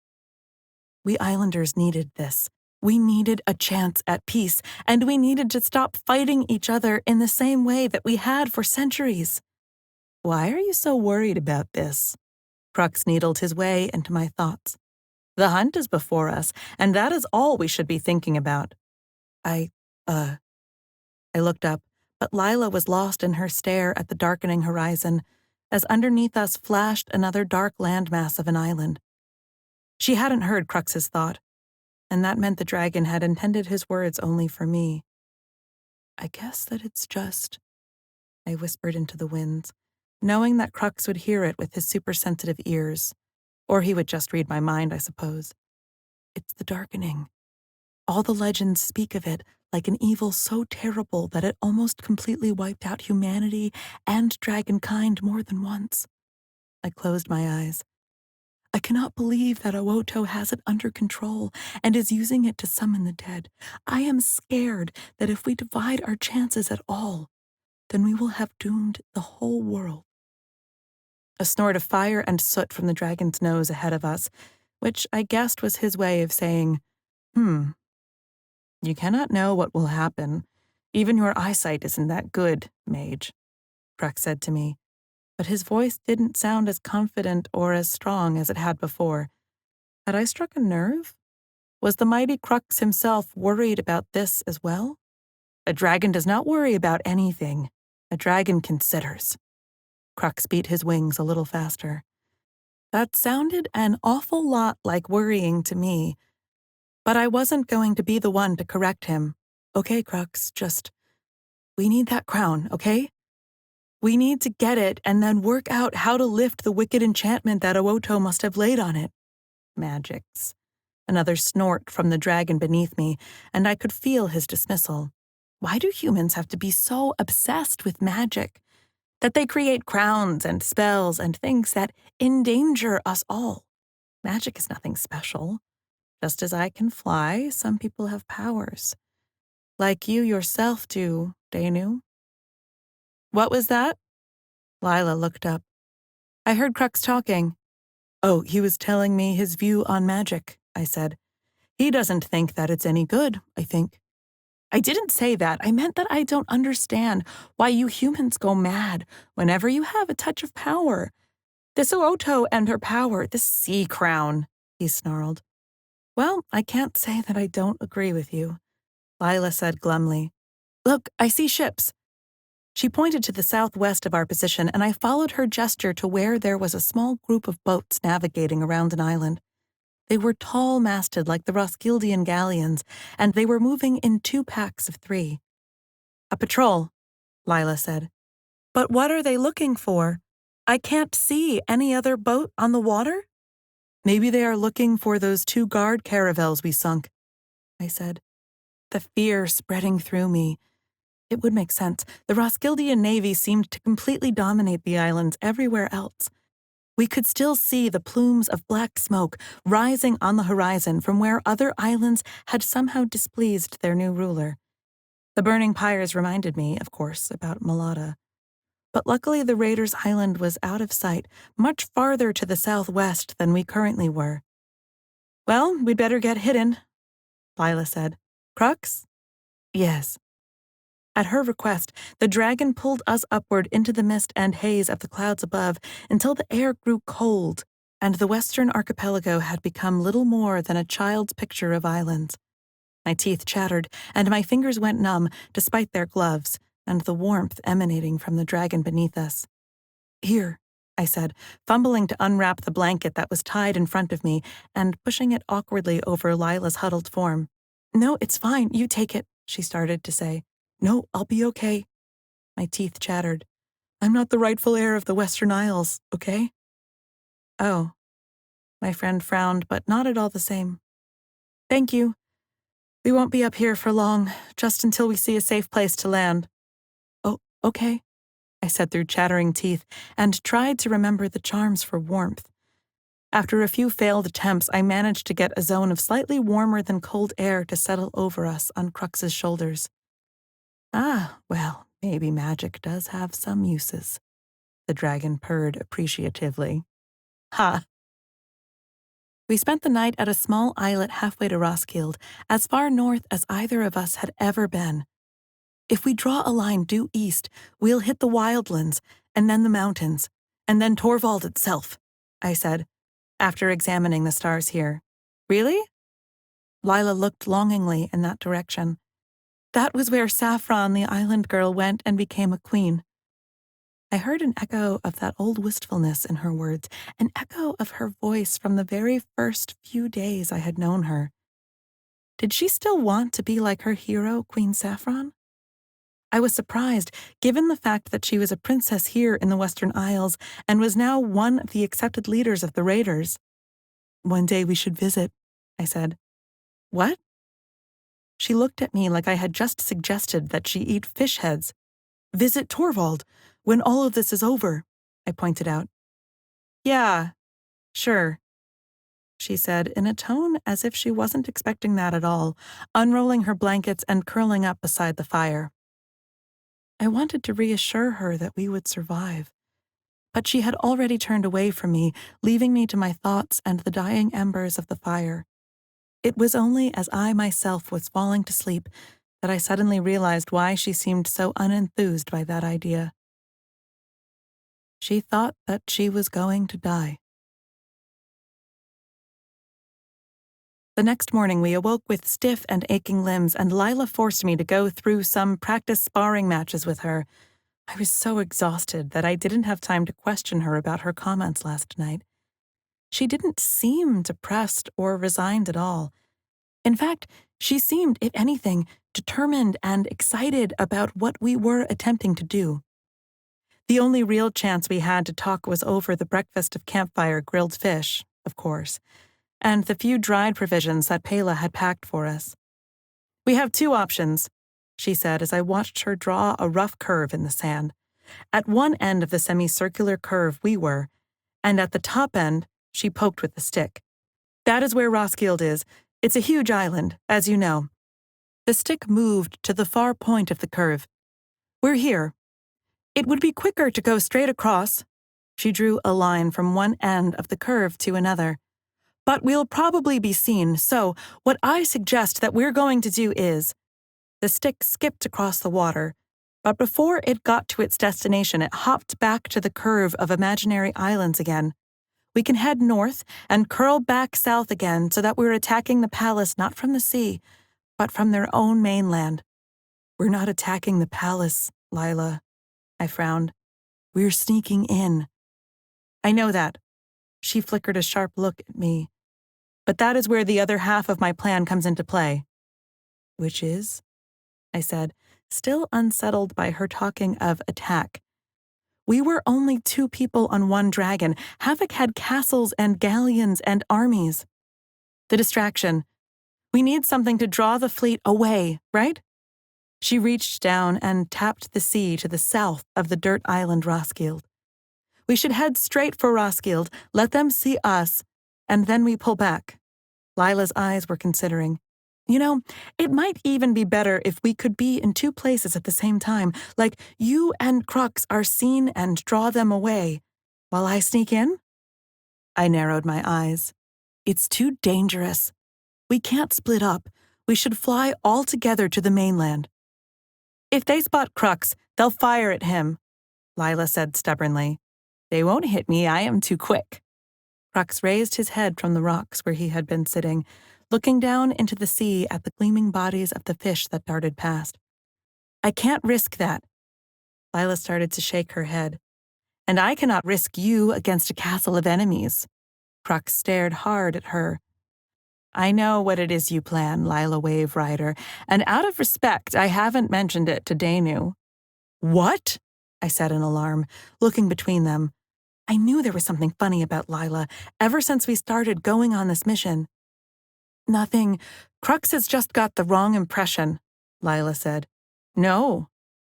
We islanders needed this. We needed a chance at peace, and we needed to stop fighting each other in the same way that we had for centuries. Why are you so worried about this? Crux needled his way into my thoughts. The hunt is before us, and that is all we should be thinking about. I looked up, but Lila was lost in her stare at the darkening horizon, as underneath us flashed another dark landmass of an island. She hadn't heard Crux's thought, and that meant the dragon had intended his words only for me. I guess that it's just, I whispered into the winds, knowing that Crux would hear it with his super-sensitive ears. Or he would just read my mind, I suppose. It's the darkening. All the legends speak of it like an evil so terrible that it almost completely wiped out humanity and dragonkind more than once. I closed my eyes. I cannot believe that Awoto has it under control and is using it to summon the dead. I am scared that if we divide our chances at all, then we will have doomed the whole world. A snort of fire and soot from the dragon's nose ahead of us, which I guessed was his way of saying, You cannot know what will happen. Even your eyesight isn't that good, mage, Crux said to me, but his voice didn't sound as confident or as strong as it had before. Had I struck a nerve? Was the mighty Crux himself worried about this as well? A dragon does not worry about anything. A dragon considers. Crux beat his wings a little faster. That sounded an awful lot like worrying to me, But I wasn't going to be the one to correct him. Okay, Crux, we need that crown, okay? We need to get it and then work out how to lift the wicked enchantment that Owoto must have laid on it. Magics. Another snort from the dragon beneath me, and I could feel his dismissal. Why do humans have to be so obsessed with magic that they create crowns and spells and things that endanger us all? Magic is nothing special. Just as I can fly, some people have powers. Like you yourself do, Danu. What was that? Lila looked up. I heard Crux talking. Oh, he was telling me his view on magic, I said. He doesn't think that it's any good, I think. I didn't say that. I meant that I don't understand why you humans go mad whenever you have a touch of power. This Owoto and her power, this sea crown, he snarled. Well, I can't say that I don't agree with you, Lila said glumly. Look, I see ships. She pointed to the southwest of our position, and I followed her gesture to where there was a small group of boats navigating around an island. They were tall-masted like the Roskildian galleons, and they were moving in 2 packs of 3. A patrol, Lila said. But what are they looking for? I can't see any other boat on the water? Maybe they are looking for those 2 guard caravels we sunk, I said. The fear spreading through me. It would make sense. The Roskildian Navy seemed to completely dominate the islands everywhere else. We could still see the plumes of black smoke rising on the horizon from where other islands had somehow displeased their new ruler. The burning pyres reminded me, of course, about Malata. But luckily the raiders' island was out of sight, much farther to the southwest than we currently were. Well, we'd better get hidden, Lila said. Crux? Yes. At her request, the dragon pulled us upward into the mist and haze of the clouds above until the air grew cold, and the western archipelago had become little more than a child's picture of islands. My teeth chattered, and my fingers went numb despite their gloves and the warmth emanating from the dragon beneath us. Here, I said, fumbling to unwrap the blanket that was tied in front of me and pushing it awkwardly over Lila's huddled form. No, it's fine, you take it, she started to say. No, I'll be okay. My teeth chattered. I'm not the rightful heir of the Western Isles, okay? Oh. My friend frowned, but nodded all the same. Thank you. We won't be up here for long, just until we see a safe place to land. Oh, okay, I said through chattering teeth, and tried to remember the charms for warmth. After a few failed attempts, I managed to get a zone of slightly warmer than cold air to settle over us on Crux's shoulders. Ah, well, maybe magic does have some uses, the dragon purred appreciatively. Ha! We spent the night at a small islet halfway to Roskilde, as far north as either of us had ever been. If we draw a line due east, we'll hit the wildlands, and then the mountains, and then Torvald itself, I said, after examining the stars here. Really? Lila looked longingly in that direction. That was where Saffron, the island girl, went and became a queen. I heard an echo of that old wistfulness in her words, an echo of her voice from the very first few days I had known her. Did she still want to be like her hero, Queen Saffron? I was surprised, given the fact that she was a princess here in the Western Isles and was now one of the accepted leaders of the raiders. One day we should visit, I said. What? She looked at me like I had just suggested that she eat fish heads. Visit Torvald, when all of this is over, I pointed out. Yeah, sure, she said in a tone as if she wasn't expecting that at all, unrolling her blankets and curling up beside the fire. I wanted to reassure her that we would survive, but she had already turned away from me, leaving me to my thoughts and the dying embers of the fire. It was only as I myself was falling to sleep that I suddenly realized why she seemed so unenthused by that idea. She thought that she was going to die. The next morning we awoke with stiff and aching limbs, and Lila forced me to go through some practice sparring matches with her. I was so exhausted that I didn't have time to question her about her comments last night. She didn't seem depressed or resigned at all. In fact, she seemed, if anything, determined and excited about what we were attempting to do. The only real chance we had to talk was over the breakfast of campfire grilled fish, of course, and the few dried provisions that Pela had packed for us. "We have two options," she said as I watched her draw a rough curve in the sand. At one end of the semicircular curve we were, and at the top end, she poked with the stick. "That is where Roskilde is. It's a huge island, as you know." The stick moved to the far point of the curve. "We're here. It would be quicker to go straight across." She drew a line from one end of the curve to another. "But we'll probably be seen, so what I suggest that we're going to do is—" The stick skipped across the water, but before it got to its destination, it hopped back to the curve of imaginary islands again. "We can head north and curl back south again so that we're attacking the palace not from the sea, but from their own mainland." "We're not attacking the palace, Lila," I frowned. "We're sneaking in." "I know that." She flickered a sharp look at me. "But that is where the other half of my plan comes into play." "Which is?" I said, still unsettled by her talking of attack. We were only 2 people on one dragon. Havoc had castles and galleons and armies. "The distraction. We need something to draw the fleet away, right?" She reached down and tapped the sea to the south of the dirt island Roskilde. "We should head straight for Roskilde, let them see us, and then we pull back." Lila's eyes were considering. "You know, it might even be better if we could be in 2 places at the same time, like you and Crux are seen and draw them away, while I sneak in?" I narrowed my eyes. "It's too dangerous. We can't split up. We should fly all together to the mainland." "If they spot Crux, they'll fire at him," Lila said stubbornly. "They won't hit me, I am too quick." Crux raised his head from the rocks where he had been sitting, looking down into the sea at the gleaming bodies of the fish that darted past. "I can't risk that." Lila started to shake her head. "And I cannot risk you against a castle of enemies." Crux stared hard at her. "I know what it is you plan, Lila Wave Rider, and out of respect, I haven't mentioned it to Danu." "What?" I said in alarm, looking between them. I knew there was something funny about Lila ever since we started going on this mission. "Nothing. Crux has just got the wrong impression," Lila said. "No,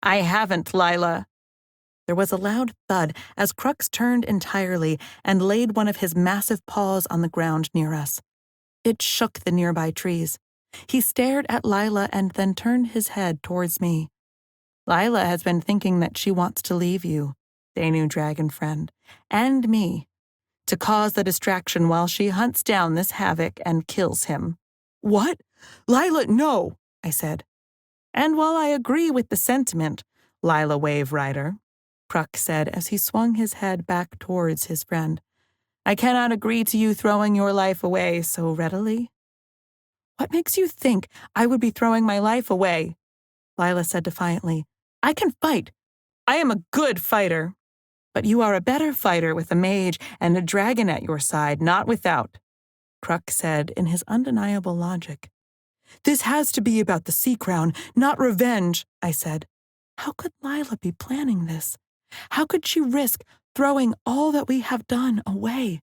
I haven't, Lila." There was a loud thud as Crux turned entirely and laid one of his massive paws on the ground near us. It shook the nearby trees. He stared at Lila and then turned his head towards me. "Lila has been thinking that she wants to leave you, Danu dragon friend, and me, to cause the distraction while she hunts down this Havoc and kills him." "What? Lila, no," I said. "And while I agree with the sentiment, Lila Wave Rider," Crux said as he swung his head back towards his friend, "I cannot agree to you throwing your life away so readily." "What makes you think I would be throwing my life away?" Lila said defiantly. "I can fight. I am a good fighter. But you are a better fighter with a mage and a dragon at your side, not without," Crux said in his undeniable logic. "This has to be about the sea crown, not revenge," I said. How could Lila be planning this? How could she risk throwing all that we have done away?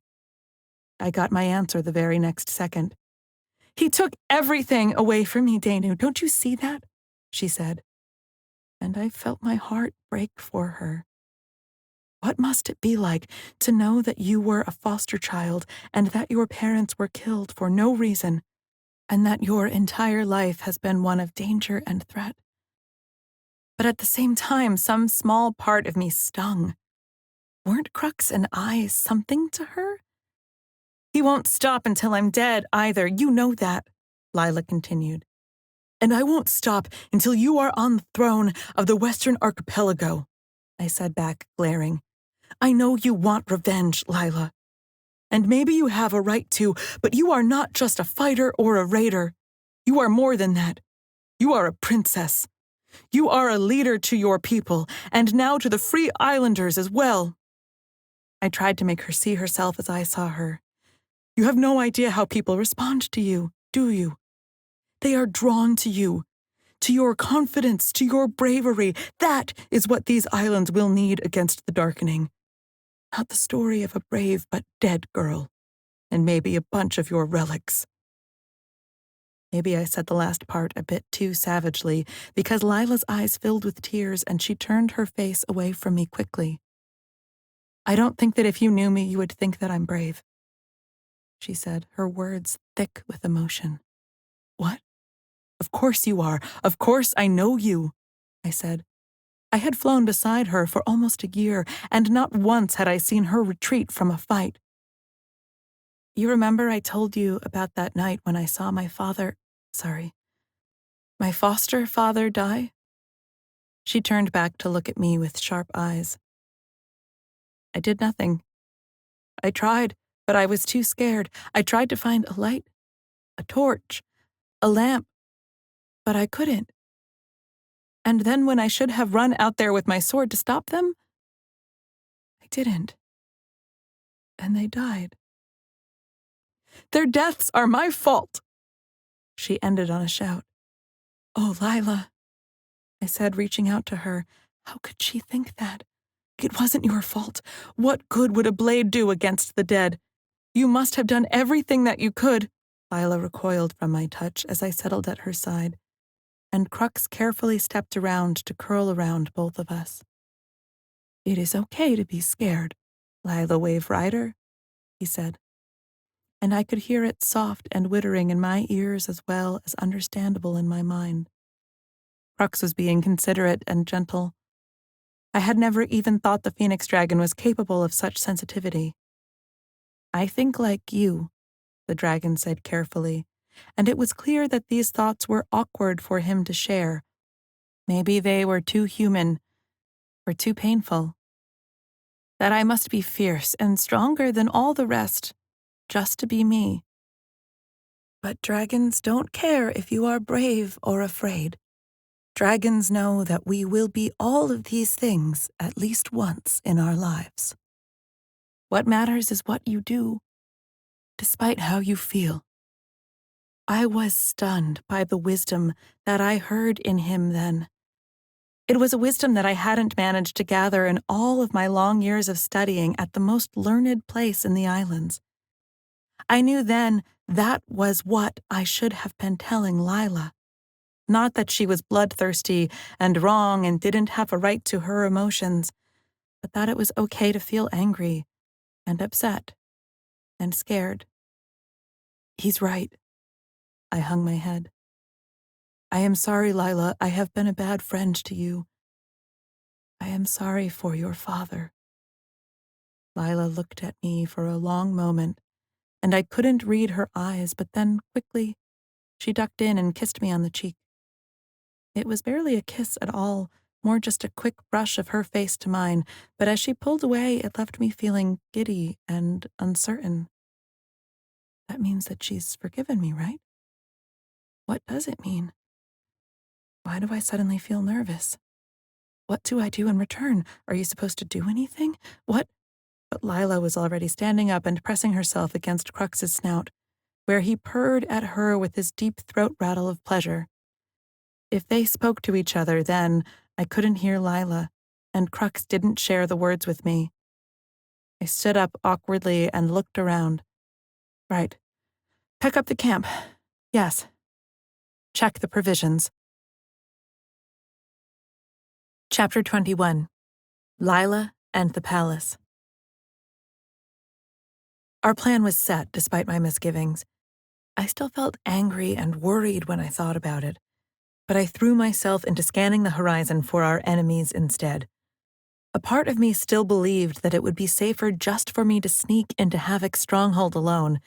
I got my answer the very next second. "He took everything away from me, Danu. Don't you see that?" she said. And I felt my heart break for her. What must it be like to know that you were a foster child and that your parents were killed for no reason, and that your entire life has been one of danger and threat? But at the same time, some small part of me stung. Weren't Crux and I something to her? "He won't stop until I'm dead either, you know that," Lila continued. "And I won't stop until you are on the throne of the Western Archipelago," I said back, glaring. "I know you want revenge, Lila. And maybe you have a right to, but you are not just a fighter or a raider. You are more than that. You are a princess. You are a leader to your people, and now to the free islanders as well." I tried to make her see herself as I saw her. "You have no idea how people respond to you, do you? They are drawn to you, to your confidence, to your bravery. That is what these islands will need against the darkening. Not the story of a brave but dead girl, and maybe a bunch of your relics." Maybe I said the last part a bit too savagely, because Lila's eyes filled with tears and she turned her face away from me quickly. "I don't think that if you knew me, you would think that I'm brave," she said, her words thick with emotion. "What? Of course you are. Of course I know you," I said. I had flown beside her for almost a year, and not once had I seen her retreat from a fight. "You remember I told you about that night when I saw my foster father die?" She turned back to look at me with sharp eyes. "I did nothing. I tried, but I was too scared. I tried to find a light, a torch, a lamp, but I couldn't. And then when I should have run out there with my sword to stop them, I didn't. And they died. Their deaths are my fault," she ended on a shout. "Oh, Lila," I said, reaching out to her. "How could she think that? It wasn't your fault. What good would a blade do against the dead? You must have done everything that you could." Lila recoiled from my touch as I settled at her side, and Crux carefully stepped around to curl around both of us. "It is okay to be scared, Lila Wave Rider," he said, and I could hear it soft and whittering in my ears as well as understandable in my mind. Crux was being considerate and gentle. I had never even thought the Phoenix Dragon was capable of such sensitivity. "I think like you," the dragon said carefully, and it was clear that these thoughts were awkward for him to share. Maybe they were too human, or too painful. "That I must be fierce and stronger than all the rest, just to be me. But dragons don't care if you are brave or afraid. Dragons know that we will be all of these things at least once in our lives. What matters is what you do, despite how you feel." I was stunned by the wisdom that I heard in him then. It was a wisdom that I hadn't managed to gather in all of my long years of studying at the most learned place in the islands. I knew then that was what I should have been telling Lila. Not that she was bloodthirsty and wrong and didn't have a right to her emotions, but that it was okay to feel angry and upset and scared. "He's right." I hung my head. "I am sorry, Lila. I have been a bad friend to you. I am sorry for your father." Lila looked at me for a long moment, and I couldn't read her eyes, but then, quickly, she ducked in and kissed me on the cheek. It was barely a kiss at all, more just a quick brush of her face to mine, but as she pulled away, it left me feeling giddy and uncertain. That means that she's forgiven me, right? What does it mean? Why do I suddenly feel nervous? What do I do in return? Are you supposed to do anything? What? But Lila was already standing up and pressing herself against Crux's snout, where he purred at her with his deep throat rattle of pleasure. If they spoke to each other then, I couldn't hear Lila, and Crux didn't share the words with me. I stood up awkwardly and looked around. Right. Pack up the camp. Yes. Check the provisions. Chapter 21. Lila and the Palace. Our plan was set despite my misgivings. I still felt angry and worried when I thought about it, but I threw myself into scanning the horizon for our enemies instead. A part of me still believed that it would be safer just for me to sneak into Havoc's stronghold alone,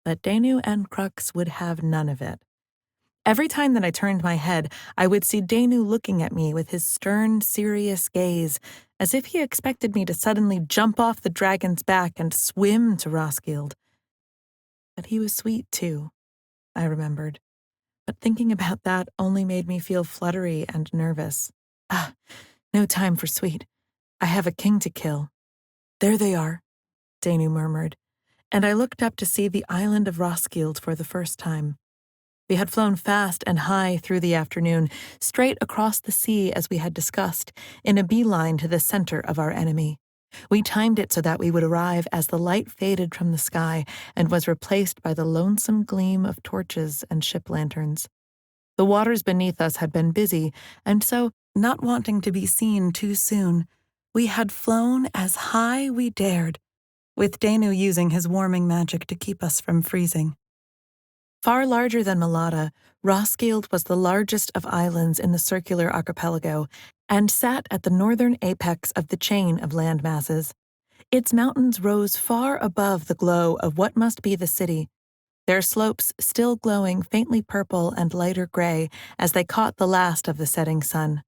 but Danu and Crux would have none of it. Every time that I turned my head, I would see Danu looking at me with his stern, serious gaze, as if he expected me to suddenly jump off the dragon's back and swim to Roskilde. But he was sweet, too, I remembered. But thinking about that only made me feel fluttery and nervous. No time for sweet. I have a king to kill. There they are, Danu murmured, and I looked up to see the island of Roskilde for the first time. We had flown fast and high through the afternoon, straight across the sea as we had discussed, in a beeline to the center of our enemy. We timed it so that we would arrive as the light faded from the sky and was replaced by the lonesome gleam of torches and ship lanterns. The waters beneath us had been busy, and so, not wanting to be seen too soon, we had flown as high we dared, with Danu using his warming magic to keep us from freezing. Far larger than Malata, Roskilde was the largest of islands in the circular archipelago and sat at the northern apex of the chain of land masses. Its mountains rose far above the glow of what must be the city, their slopes still glowing faintly purple and lighter gray as they caught the last of the setting sun.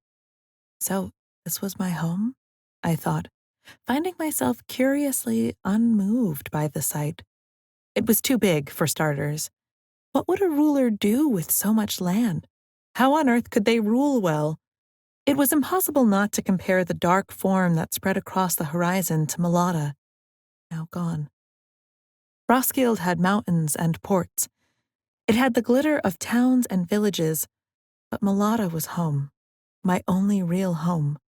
So, this was my home? I thought, finding myself curiously unmoved by the sight. It was too big, for starters. What would a ruler do with so much land? How on earth could they rule well? It was impossible not to compare the dark form that spread across the horizon to Malata, now gone. Roskilde had mountains and ports. It had the glitter of towns and villages, but Malata was home, my only real home.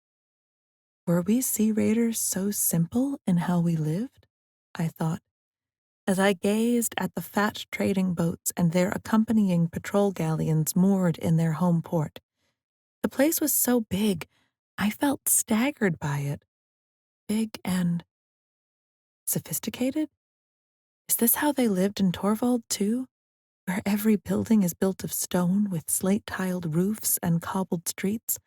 Were we sea raiders so simple in how we lived? I thought, as I gazed at the fat trading boats and their accompanying patrol galleons moored in their home port. The place was so big, I felt staggered by it. Big and sophisticated? Is this how they lived in Torvald, too? Where every building is built of stone with slate-tiled roofs and cobbled streets?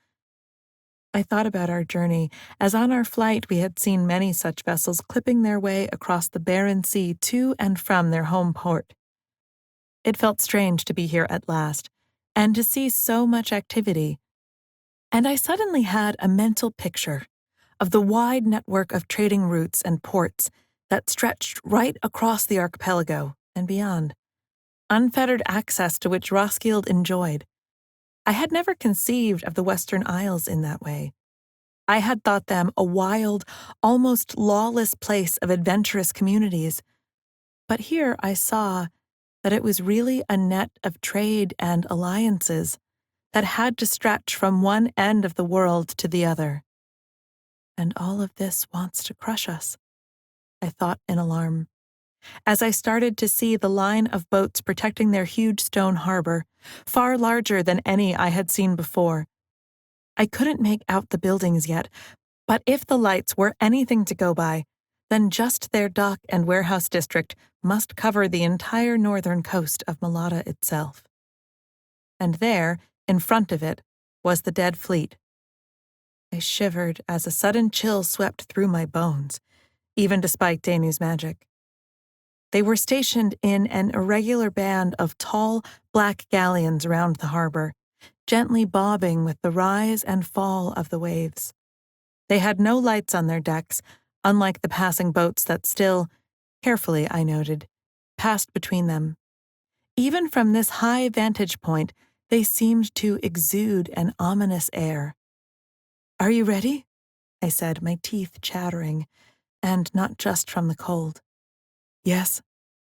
I thought about our journey, as on our flight we had seen many such vessels clipping their way across the barren sea to and from their home port. It felt strange to be here at last, and to see so much activity. And I suddenly had a mental picture of the wide network of trading routes and ports that stretched right across the archipelago and beyond, unfettered access to which Roskilde enjoyed. I had never conceived of the Western Isles in that way. I had thought them a wild, almost lawless place of adventurous communities. But here I saw that it was really a net of trade and alliances that had to stretch from one end of the world to the other. And all of this wants to crush us, I thought in alarm, as I started to see the line of boats protecting their huge stone harbor, far larger than any I had seen before. I couldn't make out the buildings yet, but if the lights were anything to go by, then just their dock and warehouse district must cover the entire northern coast of Malata itself. And there, in front of it, was the dead fleet. I shivered as a sudden chill swept through my bones, even despite Danu's magic. They were stationed in an irregular band of tall, black galleons around the harbor, gently bobbing with the rise and fall of the waves. They had no lights on their decks, unlike the passing boats that still, carefully I noted, passed between them. Even from this high vantage point, they seemed to exude an ominous air. "Are you ready?" I said, my teeth chattering, and not just from the cold. "Yes,"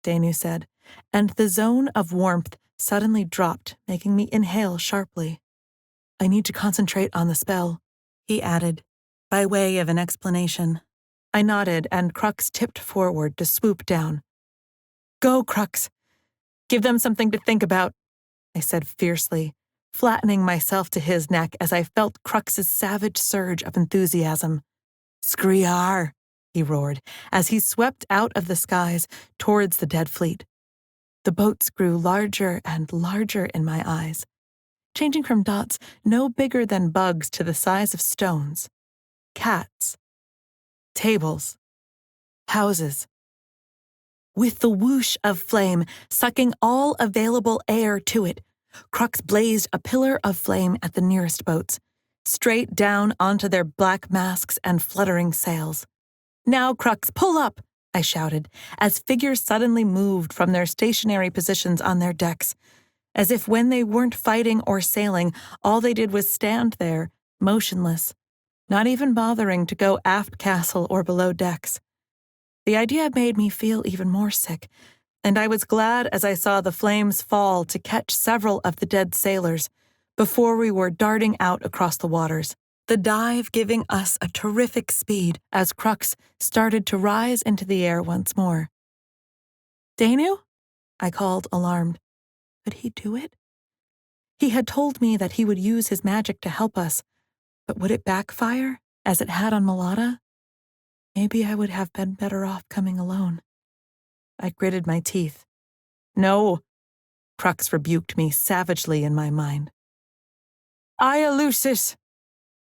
Danu said, and the zone of warmth suddenly dropped, making me inhale sharply. "I need to concentrate on the spell," he added, by way of an explanation. I nodded, and Crux tipped forward to swoop down. "Go, Crux! Give them something to think about," I said fiercely, flattening myself to his neck as I felt Crux's savage surge of enthusiasm. "Skriar!" he roared, as he swept out of the skies towards the dead fleet. The boats grew larger and larger in my eyes, changing from dots no bigger than bugs to the size of stones, cats, tables, houses. With the whoosh of flame sucking all available air to it, Crux blazed a pillar of flame at the nearest boats, straight down onto their black masks and fluttering sails. "Now, Crux, pull up!" I shouted, as figures suddenly moved from their stationary positions on their decks, as if when they weren't fighting or sailing, all they did was stand there, motionless, not even bothering to go aft castle or below decks. The idea made me feel even more sick, and I was glad as I saw the flames fall to catch several of the dead sailors before we were darting out across the waters, the dive giving us a terrific speed as Crux started to rise into the air once more. "Danu?" I called, alarmed. Could he do it? He had told me that he would use his magic to help us, but would it backfire, as it had on Mulata? Maybe I would have been better off coming alone. I gritted my teeth. "No," Crux rebuked me savagely in my mind. "Aya Lucis!"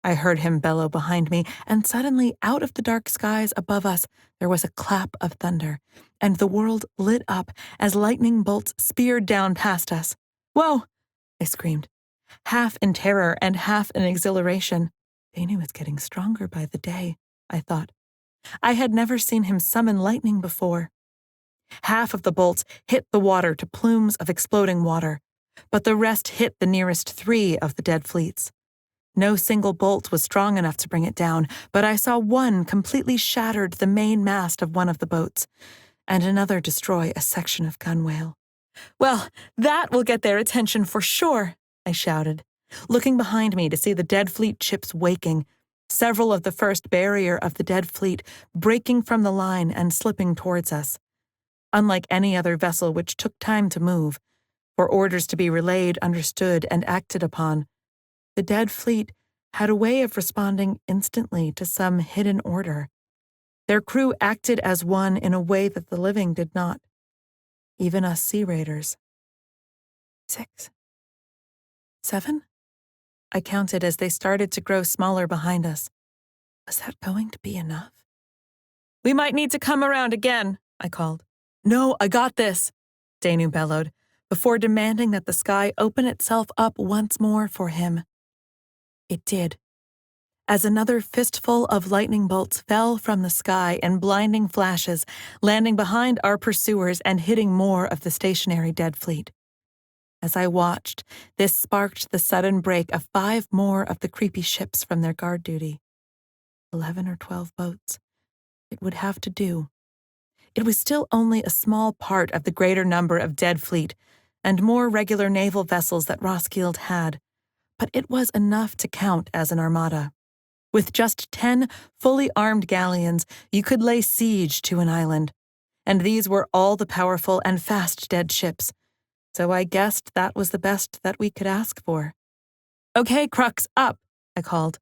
I heard him bellow behind me, and suddenly out of the dark skies above us there was a clap of thunder, and the world lit up as lightning bolts speared down past us. "Whoa!" I screamed, half in terror and half in exhilaration. Danu was getting stronger by the day, I thought. I had never seen him summon lightning before. Half of the bolts hit the water to plumes of exploding water, but the rest hit the nearest 3 of the dead fleets. No single bolt was strong enough to bring it down, but I saw one completely shattered the main mast of one of the boats, and another destroy a section of gunwale. "Well, that will get their attention for sure," I shouted, looking behind me to see the dead fleet ships waking, several of the first barrier of the dead fleet breaking from the line and slipping towards us. Unlike any other vessel which took time to move, for orders to be relayed, understood, and acted upon, the dead fleet had a way of responding instantly to some hidden order. Their crew acted as one in a way that the living did not, even us sea raiders. 6, 7? I counted as they started to grow smaller behind us. Was that going to be enough? "We might need to come around again," I called. "No, I got this," Danu bellowed, before demanding that the sky open itself up once more for him. It did, as another fistful of lightning bolts fell from the sky in blinding flashes, landing behind our pursuers and hitting more of the stationary dead fleet. As I watched, this sparked the sudden break of 5 more of the creepy ships from their guard duty. 11 or 12 boats. It would have to do. It was still only a small part of the greater number of dead fleet and more regular naval vessels that Roskilde had, but it was enough to count as an armada. With just 10 fully armed galleons, you could lay siege to an island, and these were all the powerful and fast dead ships, so I guessed that was the best that we could ask for. "Okay, Crux, up," I called,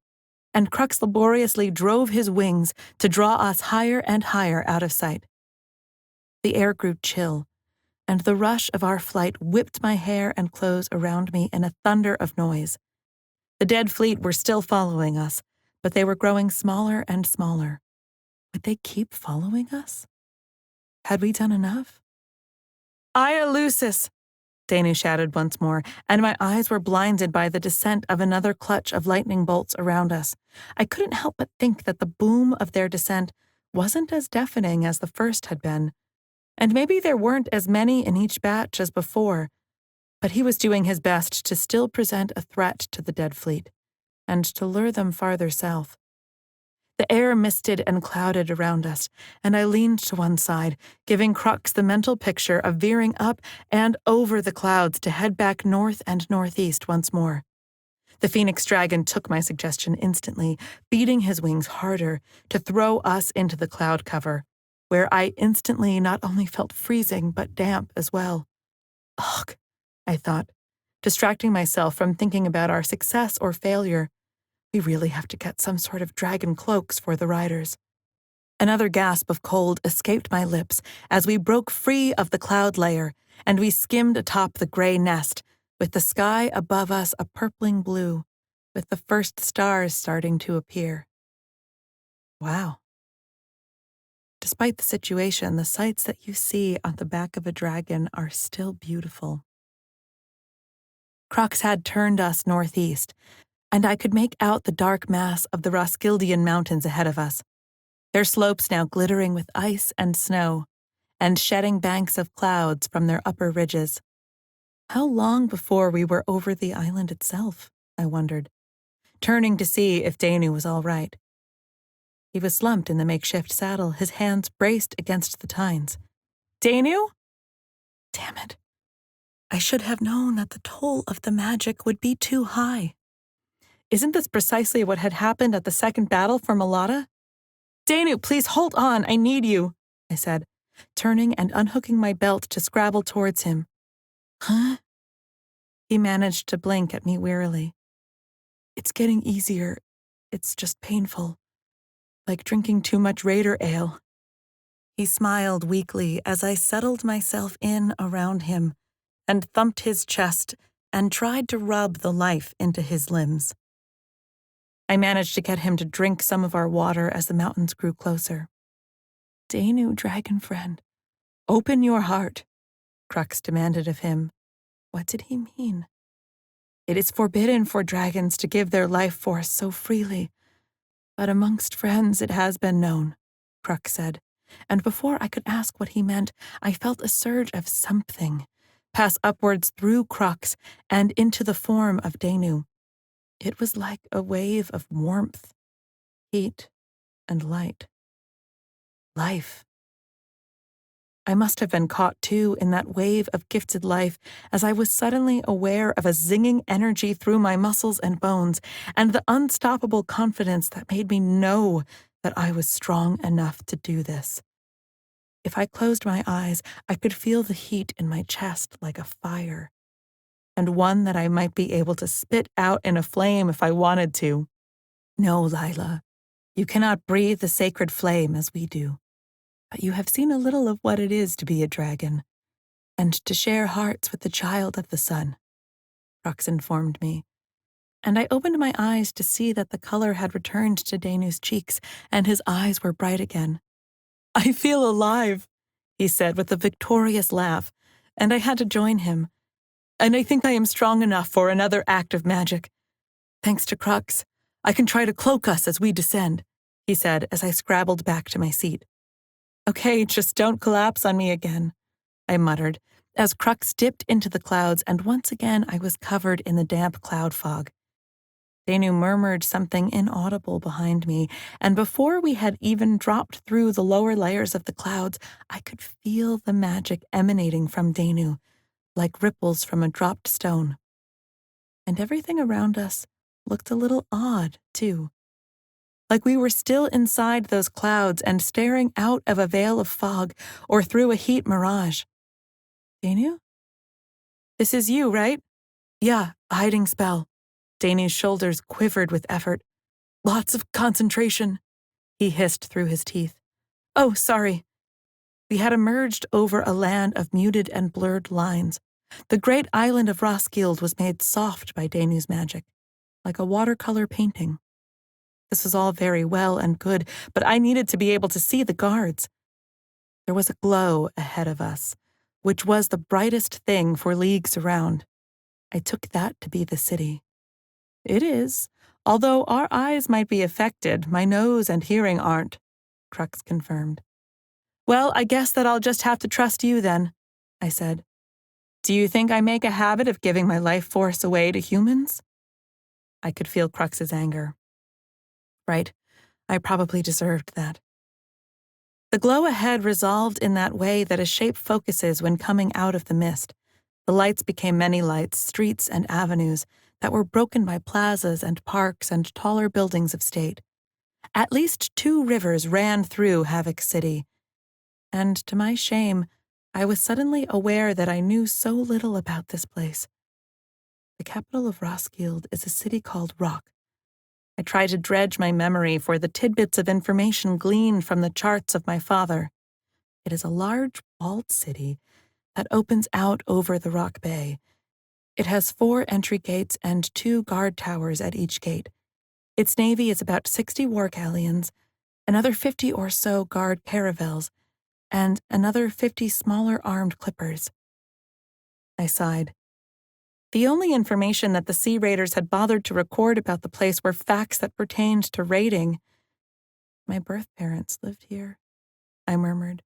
and Crux laboriously drove his wings to draw us higher and higher out of sight. The air grew chill, and the rush of our flight whipped my hair and clothes around me in a thunder of noise. The dead fleet were still following us, but they were growing smaller and smaller. Would they keep following us? Had we done enough? "Aya Lucis!" Danu shouted once more, and my eyes were blinded by the descent of another clutch of lightning bolts around us. I couldn't help but think that the boom of their descent wasn't as deafening as the first had been, and maybe there weren't as many in each batch as before, but he was doing his best to still present a threat to the dead fleet, and to lure them farther south. The air misted and clouded around us, and I leaned to one side, giving Crux the mental picture of veering up and over the clouds to head back north and northeast once more. The Phoenix Dragon took my suggestion instantly, beating his wings harder to throw us into the cloud cover, where I instantly not only felt freezing but damp as well. Ugh, I thought, distracting myself from thinking about our success or failure. We really have to get some sort of dragon cloaks for the riders. Another gasp of cold escaped my lips as we broke free of the cloud layer and we skimmed atop the gray nest, with the sky above us a purpling blue, with the first stars starting to appear. Wow. Despite the situation, the sights that you see on the back of a dragon are still beautiful. Crux had turned us northeast, and I could make out the dark mass of the Roskildian mountains ahead of us, their slopes now glittering with ice and snow, and shedding banks of clouds from their upper ridges. How long before we were over the island itself, I wondered, turning to see if Danu was all right. He was slumped in the makeshift saddle, his hands braced against the tines. "Danu?" Damn it. I should have known that the toll of the magic would be too high. Isn't this precisely what had happened at the second battle for Malata? Danu, please hold on, I need you, I said, turning and unhooking my belt to scrabble towards him. Huh? He managed to blink at me wearily. It's getting easier. It's just painful. Like drinking too much Raider ale. He smiled weakly as I settled myself in around him and thumped his chest and tried to rub the life into his limbs. I managed to get him to drink some of our water as the mountains grew closer. Danu, dragon friend, open your heart, Crux demanded of him. What did he mean? It is forbidden for dragons to give their life force so freely, but amongst friends it has been known, Crux said, and before I could ask what he meant, I felt a surge of something pass upwards through Crux and into the form of Danu. It was like a wave of warmth, heat, and light. Life. I must have been caught, too, in that wave of gifted life as I was suddenly aware of a zinging energy through my muscles and bones and the unstoppable confidence that made me know that I was strong enough to do this. If I closed my eyes, I could feel the heat in my chest like a fire, and one that I might be able to spit out in a flame if I wanted to. No, Lila, you cannot breathe the sacred flame as we do. But you have seen a little of what it is to be a dragon, and to share hearts with the child of the sun, Crux informed me, and I opened my eyes to see that the color had returned to Danu's cheeks, and his eyes were bright again. I feel alive, he said with a victorious laugh, and I had to join him, and I think I am strong enough for another act of magic. Thanks to Crux, I can try to cloak us as we descend, he said as I scrabbled back to my seat. Okay, just don't collapse on me again, I muttered, as Crux dipped into the clouds, and once again I was covered in the damp cloud fog. Danu murmured something inaudible behind me, and before we had even dropped through the lower layers of the clouds, I could feel the magic emanating from Danu, like ripples from a dropped stone. And everything around us looked a little odd, too. Like we were still inside those clouds and staring out of a veil of fog or through a heat mirage. Danu? This is you, right? Yeah, a hiding spell. Danu's shoulders quivered with effort. Lots of concentration, he hissed through his teeth. Oh, sorry. We had emerged over a land of muted and blurred lines. The great island of Roskilde was made soft by Danu's magic, like a watercolor painting. This was all very well and good, but I needed to be able to see the guards. There was a glow ahead of us, which was the brightest thing for leagues around. I took that to be the city. It is, although our eyes might be affected, my nose and hearing aren't, Crux confirmed. Well, I guess that I'll just have to trust you then, I said. Do you think I make a habit of giving my life force away to humans? I could feel Crux's anger. Right, I probably deserved that. The glow ahead resolved in that way that a shape focuses when coming out of the mist. The lights became many lights, streets and avenues that were broken by plazas and parks and taller buildings of state. At least 2 rivers ran through Havoc City, and to my shame, I was suddenly aware that I knew so little about this place. The capital of Roskilde is a city called Rock. I tried to dredge my memory for the tidbits of information gleaned from the charts of my father. It is a large walled city that opens out over the Rock Bay. It has 4 entry gates and 2 guard towers at each gate. Its navy is about 60 war galleons, another 50 or so guard caravels, and another 50 smaller armed clippers. I sighed. The only information that the Sea Raiders had bothered to record about the place were facts that pertained to raiding. My birth parents lived here, I murmured.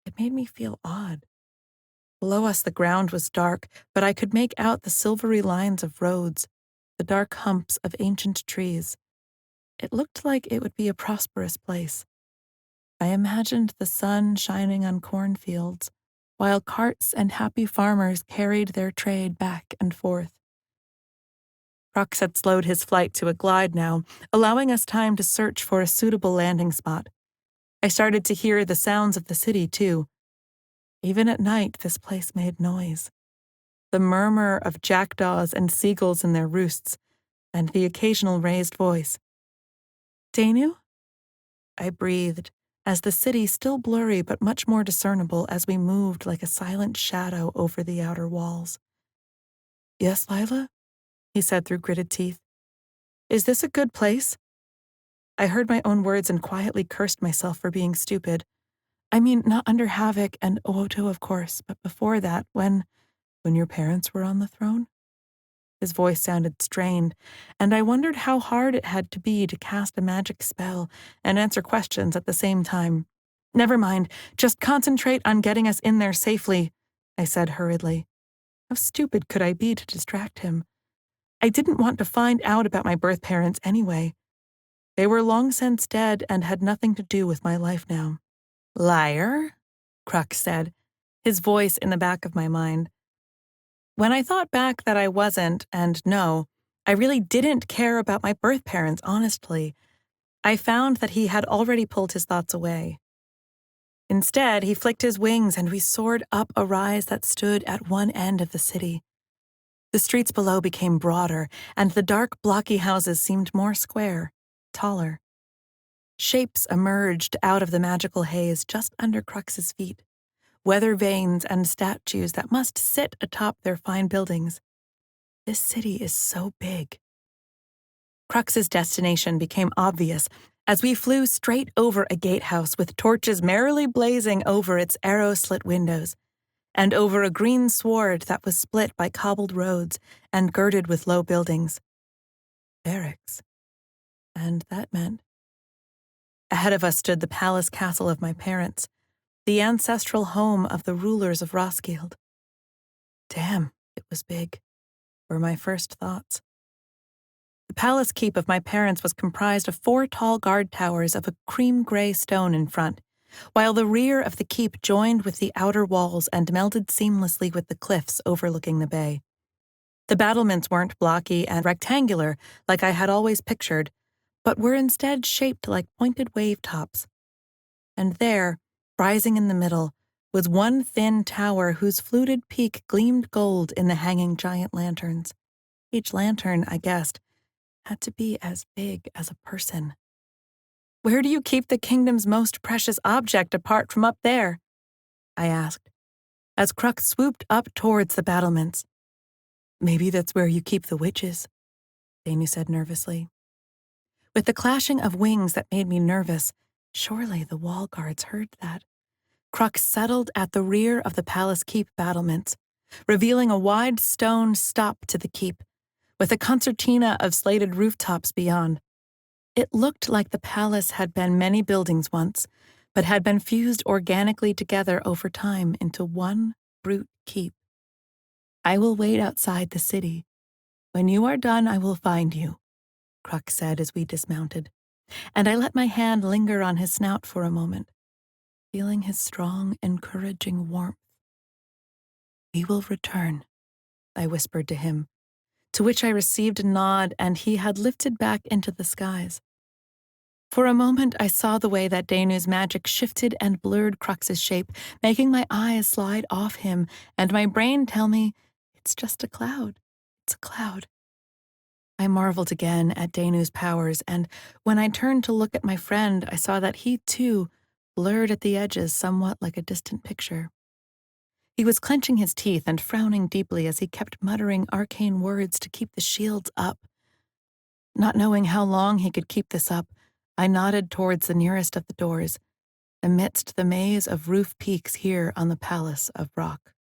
It made me feel odd. Below us the ground was dark, but I could make out the silvery lines of roads, the dark humps of ancient trees. It looked like it would be a prosperous place. I imagined the sun shining on cornfields, while carts and happy farmers carried their trade back and forth. Crux had slowed his flight to a glide now, allowing us time to search for a suitable landing spot. I started to hear the sounds of the city, too. Even at night, this place made noise. The murmur of jackdaws and seagulls in their roosts, and the occasional raised voice. "Danu?" I breathed, as the city, still blurry but much more discernible as we moved like a silent shadow over the outer walls. "Yes, Lila?" he said through gritted teeth. "Is this a good place?" I heard my own words and quietly cursed myself for being stupid. I mean, not under Havoc and Oto, of course, but before that, when your parents were on the throne? His voice sounded strained, and I wondered how hard it had to be to cast a magic spell and answer questions at the same time. "Never mind, just concentrate on getting us in there safely," I said hurriedly. How stupid could I be to distract him? I didn't want to find out about my birth parents anyway. They were long since dead and had nothing to do with my life now. "Liar," Crux said, his voice in the back of my mind. When I thought back that I wasn't, and no, I really didn't care about my birth parents, honestly, I found that he had already pulled his thoughts away. Instead, he flicked his wings and we soared up a rise that stood at one end of the city. The streets below became broader, and the dark, blocky houses seemed more square, taller. Shapes emerged out of the magical haze just under Crux's feet, weather vanes and statues that must sit atop their fine buildings. This city is so big. Crux's destination became obvious as we flew straight over a gatehouse with torches merrily blazing over its arrow-slit windows, and over a green sward that was split by cobbled roads and girded with low buildings. Barracks. And that meant. Ahead of us stood the palace castle of my parents, the ancestral home of the rulers of Roskilde. Damn, it was big, were my first thoughts. The palace keep of my parents was comprised of 4 tall guard towers of a cream-gray stone in front, while the rear of the keep joined with the outer walls and melded seamlessly with the cliffs overlooking the bay. The battlements weren't blocky and rectangular like I had always pictured, but were instead shaped like pointed wave tops. And there, rising in the middle, was one thin tower whose fluted peak gleamed gold in the hanging giant lanterns. Each lantern, I guessed, had to be as big as a person. "Where do you keep the kingdom's most precious object apart from up there?" I asked, as Crux swooped up towards the battlements. "Maybe that's where you keep the witches," Danu said nervously. With the clashing of wings that made me nervous, surely the wall guards heard that. Crux settled at the rear of the palace keep battlements, revealing a wide stone stop to the keep, with a concertina of slated rooftops beyond. It looked like the palace had been many buildings once, but had been fused organically together over time into one brute keep. "I will wait outside the city. When you are done, I will find you," Crux said as we dismounted, and I let my hand linger on his snout for a moment, feeling his strong, encouraging warmth. "We will return," I whispered to him, to which I received a nod and he had lifted back into the skies. For a moment, I saw the way that Danu's magic shifted and blurred Crux's shape, making my eyes slide off him and my brain tell me, it's just a cloud. It's a cloud. I marveled again at Danu's powers, and when I turned to look at my friend, I saw that he, too, blurred at the edges somewhat like a distant picture. He was clenching his teeth and frowning deeply as he kept muttering arcane words to keep the shields up. Not knowing how long he could keep this up, I nodded towards the nearest of the doors, amidst the maze of roof peaks here on the Palace of Rock.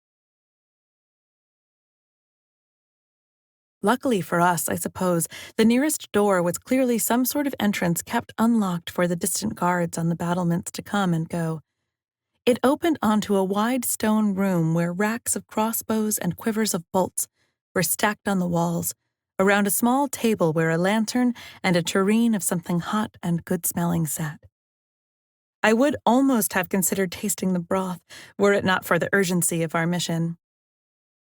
Luckily for us, I suppose, the nearest door was clearly some sort of entrance kept unlocked for the distant guards on the battlements to come and go. It opened onto a wide stone room where racks of crossbows and quivers of bolts were stacked on the walls, around a small table where a lantern and a tureen of something hot and good-smelling sat. I would almost have considered tasting the broth were it not for the urgency of our mission.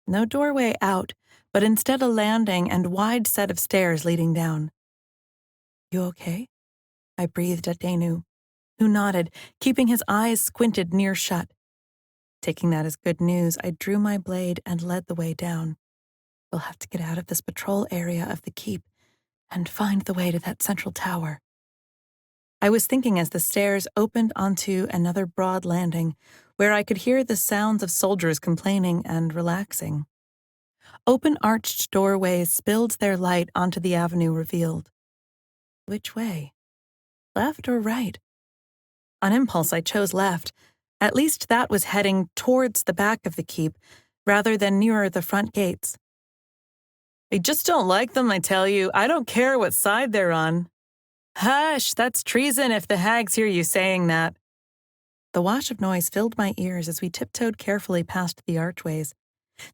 No doorway out, but instead a landing and wide set of stairs leading down. You okay? I breathed at Danu, who nodded, keeping his eyes squinted near shut. Taking that as good news, I drew my blade and led the way down. We'll have to get out of this patrol area of the keep and find the way to that central tower. I was thinking as the stairs opened onto another broad landing, where I could hear the sounds of soldiers complaining and relaxing. Open arched doorways spilled their light onto the avenue revealed. Which way? Left or right? On impulse, I chose left. At least that was heading towards the back of the keep, rather than nearer the front gates. I just don't like them, I tell you. I don't care what side they're on. Hush, that's treason if the hags hear you saying that. The wash of noise filled my ears as we tiptoed carefully past the archways.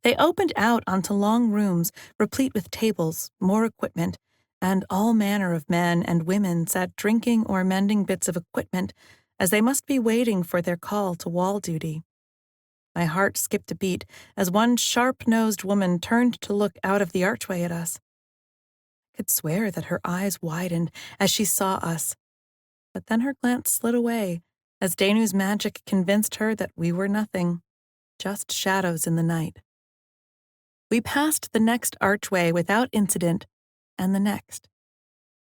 They opened out onto long rooms, replete with tables, more equipment, and all manner of men and women sat drinking or mending bits of equipment, as they must be waiting for their call to wall duty. My heart skipped a beat as one sharp-nosed woman turned to look out of the archway at us. I could swear that her eyes widened as she saw us, but then her glance slid away as Danu's magic convinced her that we were nothing, just shadows in the night. We passed the next archway without incident, and the next.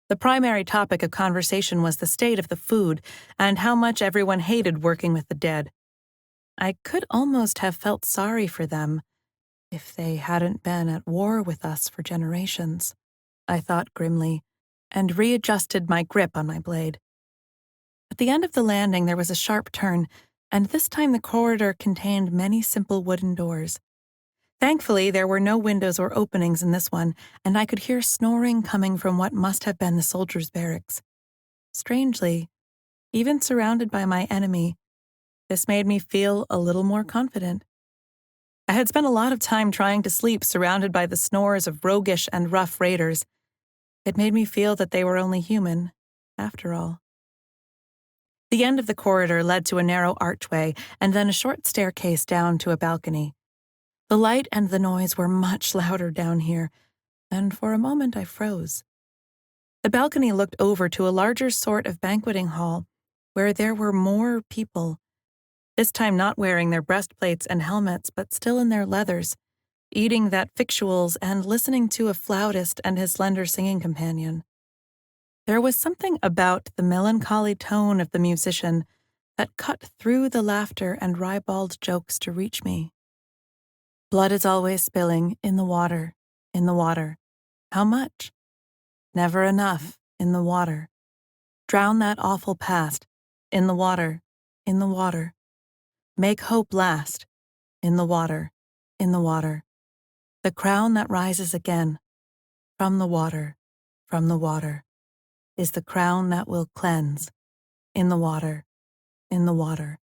The primary topic of conversation was the state of the food and how much everyone hated working with the dead. I could almost have felt sorry for them if they hadn't been at war with us for generations, I thought grimly, and readjusted my grip on my blade. At the end of the landing there was a sharp turn, and this time the corridor contained many simple wooden doors. Thankfully, there were no windows or openings in this one, and I could hear snoring coming from what must have been the soldiers' barracks. Strangely, even surrounded by my enemy, this made me feel a little more confident. I had spent a lot of time trying to sleep surrounded by the snores of roguish and rough raiders. It made me feel that they were only human, after all. The end of the corridor led to a narrow archway and then a short staircase down to a balcony. The light and the noise were much louder down here, and for a moment I froze. The balcony looked over to a larger sort of banqueting hall, where there were more people, this time not wearing their breastplates and helmets, but still in their leathers, eating that victuals and listening to a flautist and his slender singing companion. There was something about the melancholy tone of the musician that cut through the laughter and ribald jokes to reach me. Blood is always spilling in the water, in the water. How much? Never enough, in the water. Drown that awful past, in the water, in the water. Make hope last, in the water, in the water. The crown that rises again, from the water, is the crown that will cleanse, in the water, in the water.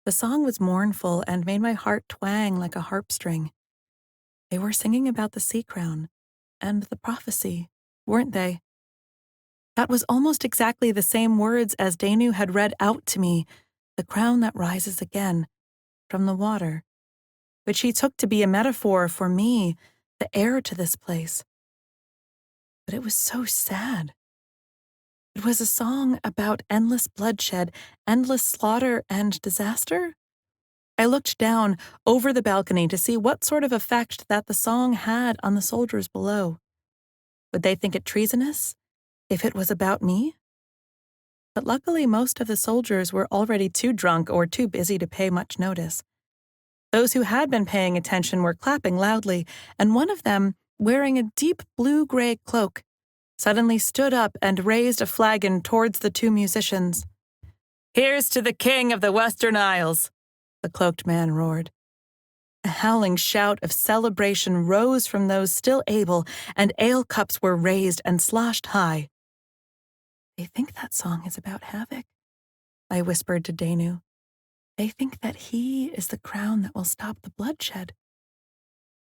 The song was mournful and made my heart twang like a harp string. They were singing about the sea crown and the prophecy, weren't they? That was almost exactly the same words as Danu had read out to me, the crown that rises again, from the water, which he took to be a metaphor for me, the heir to this place. But it was so sad. It was a song about endless bloodshed, endless slaughter and disaster. I looked down over the balcony to see what sort of effect that the song had on the soldiers below. Would they think it treasonous if it was about me? But luckily most of the soldiers were already too drunk or too busy to pay much notice. Those who had been paying attention were clapping loudly, and one of them, wearing a deep blue-gray cloak, suddenly stood up and raised a flagon towards the two musicians. "Here's to the King of the Western Isles," the cloaked man roared. A howling shout of celebration rose from those still able, and ale cups were raised and sloshed high. "They think that song is about havoc," I whispered to Danu. "They think that he is the crown that will stop the bloodshed."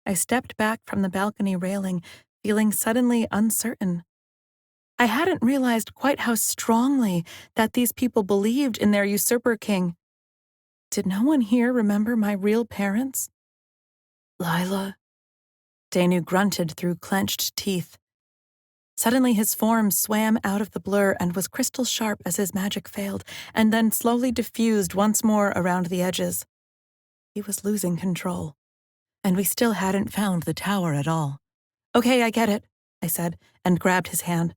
I stepped back from the balcony railing, feeling suddenly uncertain. I hadn't realized quite how strongly that these people believed in their usurper king. Did no one here remember my real parents? Lila, Danu grunted through clenched teeth. Suddenly his form swam out of the blur and was crystal sharp as his magic failed, and then slowly diffused once more around the edges. He was losing control. And we still hadn't found the tower at all. Okay, I get it, I said, and grabbed his hand.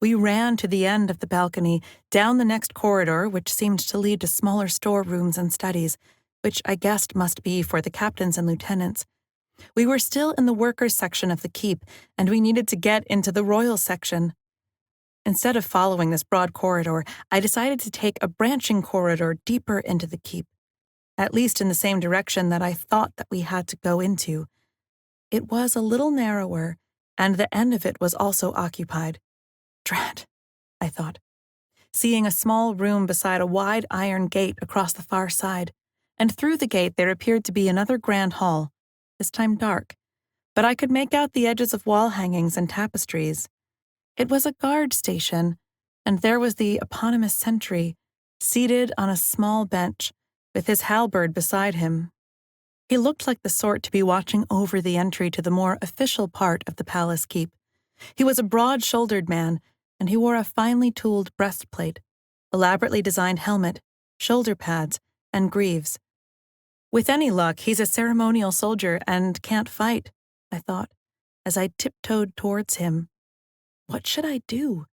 We ran to the end of the balcony, down the next corridor, which seemed to lead to smaller storerooms and studies, which I guessed must be for the captains and lieutenants. We were still in the workers' section of the keep, and we needed to get into the royal section. Instead of following this broad corridor, I decided to take a branching corridor deeper into the keep, at least in the same direction that I thought that we had to go into. It was a little narrower, and the end of it was also occupied. Drat, I thought, seeing a small room beside a wide iron gate across the far side, and through the gate there appeared to be another grand hall, this time dark, but I could make out the edges of wall hangings and tapestries. It was a guard station, and there was the eponymous sentry, seated on a small bench, with his halberd beside him. He looked like the sort to be watching over the entry to the more official part of the palace keep. He was a broad-shouldered man, and he wore a finely tooled breastplate, elaborately designed helmet, shoulder pads, and greaves. With any luck, he's a ceremonial soldier and can't fight, I thought, as I tiptoed towards him. What should I do?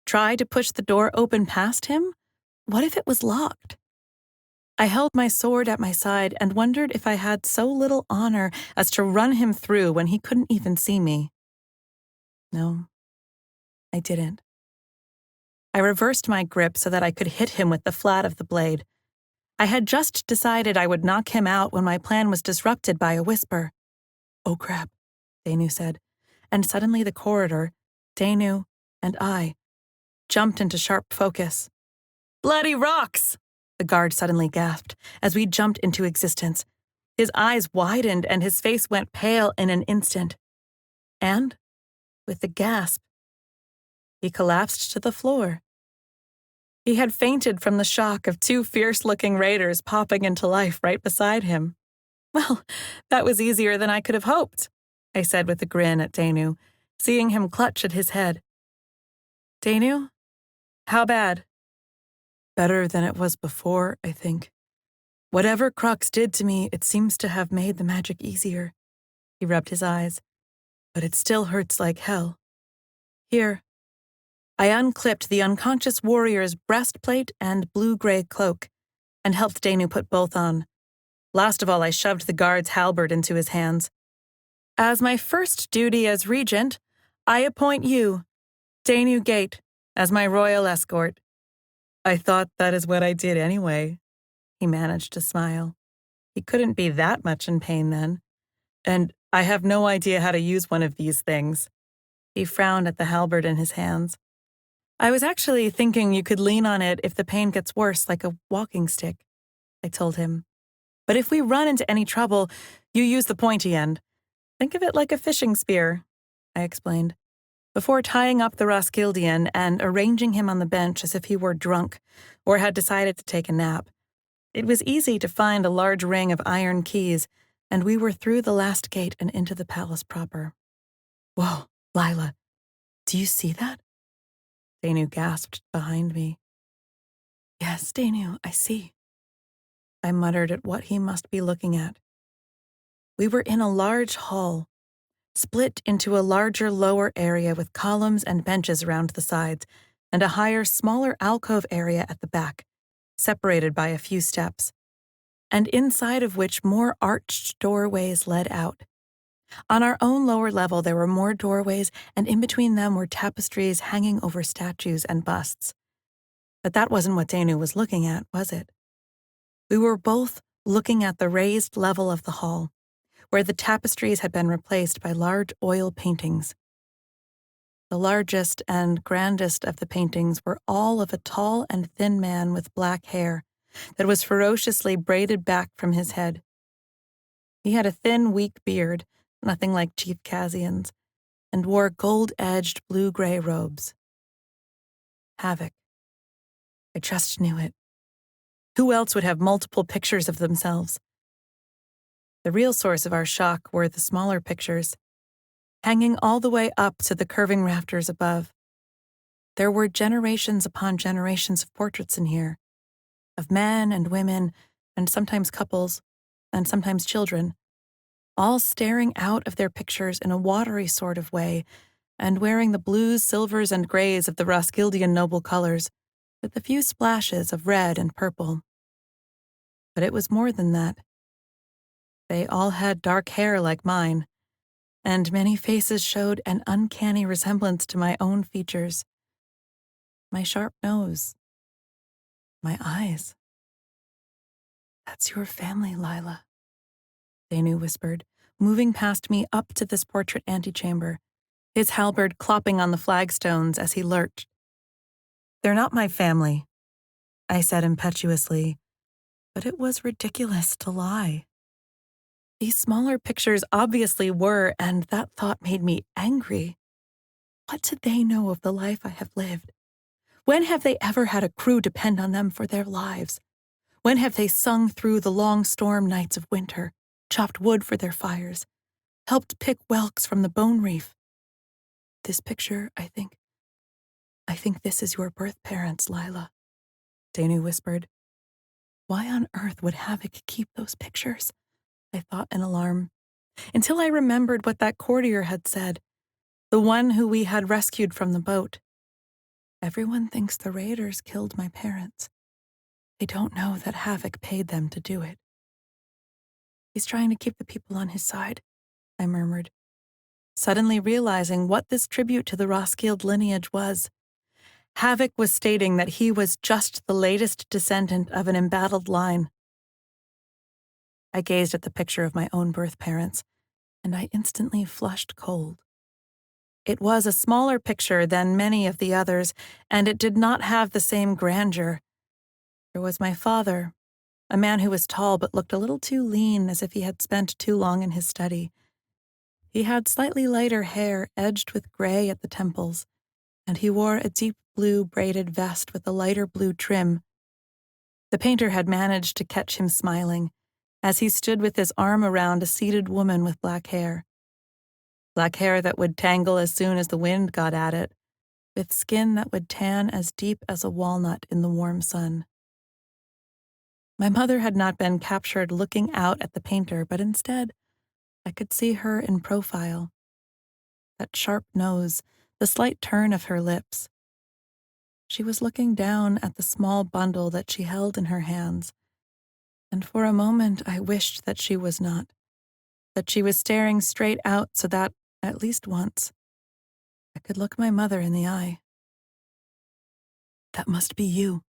Try to push the door open past him? What if it was locked? I held my sword at my side and wondered if I had so little honor as to run him through when he couldn't even see me. No, I didn't. I reversed my grip so that I could hit him with the flat of the blade. I had just decided I would knock him out when my plan was disrupted by a whisper. Oh crap, Danu said, and suddenly the corridor, Danu, and I jumped into sharp focus. Bloody rocks! The guard suddenly gasped as we jumped into existence. His eyes widened and his face went pale in an instant. And, with the gasp, he collapsed to the floor. He had fainted from the shock of two fierce-looking raiders popping into life right beside him. Well, that was easier than I could have hoped, I said with a grin at Danu, seeing him clutch at his head. Danu? How bad? Better than it was before, I think. Whatever Crux did to me, it seems to have made the magic easier. He rubbed his eyes. But it still hurts like hell. Here. I unclipped the unconscious warrior's breastplate and blue-gray cloak, and helped Danu put both on. Last of all, I shoved the guard's halberd into his hands. As my first duty as regent, I appoint you, Danu Gate, as my royal escort. I thought that is what I did anyway. He managed to smile. He couldn't be that much in pain then. And I have no idea how to use one of these things. He frowned at the halberd in his hands. I was actually thinking you could lean on it if the pain gets worse, like a walking stick, I told him. But if we run into any trouble, you use the pointy end. Think of it like a fishing spear, I explained, before tying up the Roskildian and arranging him on the bench as if he were drunk or had decided to take a nap. It was easy to find a large ring of iron keys, and we were through the last gate and into the palace proper. Whoa, Lila, do you see that? Danu gasped behind me. Yes, Danu, I see. I muttered at what he must be looking at. We were in a large hall, split into a larger lower area with columns and benches around the sides, and a higher, smaller alcove area at the back, separated by a few steps, and inside of which more arched doorways led out. On our own lower level there were more doorways, and in between them were tapestries hanging over statues and busts. But that wasn't what Danu was looking at, was it? We were both looking at the raised level of the hall, where the tapestries had been replaced by large oil paintings. The largest and grandest of the paintings were all of a tall and thin man with black hair that was ferociously braided back from his head. He had a thin, weak beard, nothing like Chief Cassian's, and wore gold-edged blue-gray robes. Havoc. I just knew it. Who else would have multiple pictures of themselves? The real source of our shock were the smaller pictures, hanging all the way up to the curving rafters above. There were generations upon generations of portraits in here, of men and women, and sometimes couples, and sometimes children, all staring out of their pictures in a watery sort of way, and wearing the blues, silvers, and grays of the Roskildian noble colors, with a few splashes of red and purple. But it was more than that. They all had dark hair like mine, and many faces showed an uncanny resemblance to my own features. My sharp nose, my eyes. "That's your family, Lila," Danu whispered, moving past me up to this portrait antechamber, his halberd clopping on the flagstones as he lurched. "They're not my family," I said impetuously, but it was ridiculous to lie. These smaller pictures obviously were, and that thought made me angry. What did they know of the life I have lived? When have they ever had a crew depend on them for their lives? When have they sung through the long storm nights of winter, chopped wood for their fires, helped pick whelks from the bone reef? This picture, I think this is your birth parents, Lila, Danu whispered. Why on earth would Havoc keep those pictures? I thought in alarm, until I remembered what that courtier had said, the one who we had rescued from the boat. Everyone thinks the raiders killed my parents. They don't know that Havoc paid them to do it. He's trying to keep the people on his side, I murmured, suddenly realizing what this tribute to the Roskilde lineage was. Havoc was stating that he was just the latest descendant of an embattled line. I gazed at the picture of my own birth parents, and I instantly flushed cold. It was a smaller picture than many of the others, and it did not have the same grandeur. There was my father, a man who was tall but looked a little too lean, as if he had spent too long in his study. He had slightly lighter hair edged with gray at the temples, and he wore a deep blue braided vest with a lighter blue trim. The painter had managed to catch him smiling, as he stood with his arm around a seated woman with black hair. Black hair that would tangle as soon as the wind got at it, with skin that would tan as deep as a walnut in the warm sun. My mother had not been captured looking out at the painter, but instead, I could see her in profile. That sharp nose, the slight turn of her lips. She was looking down at the small bundle that she held in her hands, and for a moment I wished that she was not, that she was staring straight out so that, at least once, I could look my mother in the eye. "That must be you,"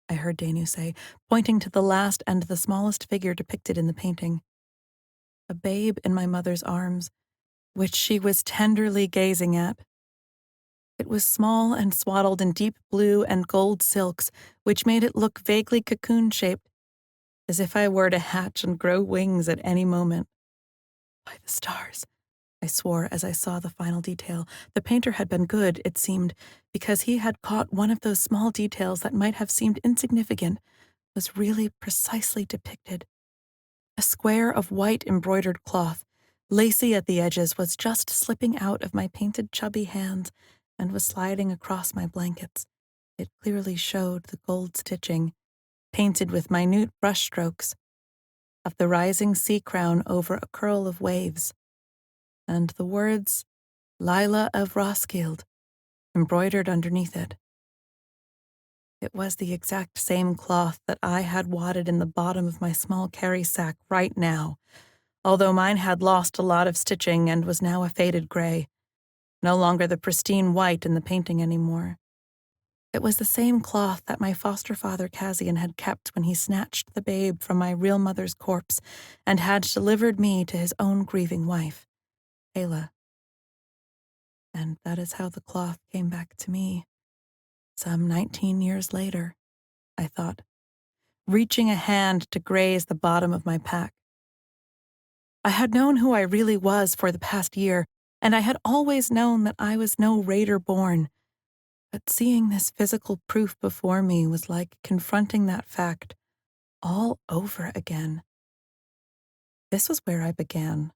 I heard Danu say, pointing to the last and the smallest figure depicted in the painting. A babe in my mother's arms, which she was tenderly gazing at. It was small and swaddled in deep blue and gold silks, which made it look vaguely cocoon-shaped, as if I were to hatch and grow wings at any moment. By the stars, I swore as I saw the final detail. The painter had been good, it seemed, because he had caught one of those small details that might have seemed insignificant, was really precisely depicted. A square of white embroidered cloth, lacy at the edges, was just slipping out of my painted chubby hands and was sliding across my blankets. It clearly showed the gold stitching, painted with minute brushstrokes, of the rising sea crown over a curl of waves, and the words, Lila of Roskilde, embroidered underneath it. It was the exact same cloth that I had wadded in the bottom of my small carry sack right now, although mine had lost a lot of stitching and was now a faded gray, no longer the pristine white in the painting anymore. It was the same cloth that my foster father Kazian had kept when he snatched the babe from my real mother's corpse and had delivered me to his own grieving wife, Ayla. And that is how the cloth came back to me, some 19 years later, I thought, reaching a hand to graze the bottom of my pack. I had known who I really was for the past year, and I had always known that I was no raider born. But seeing this physical proof before me was like confronting that fact all over again. This was where I began.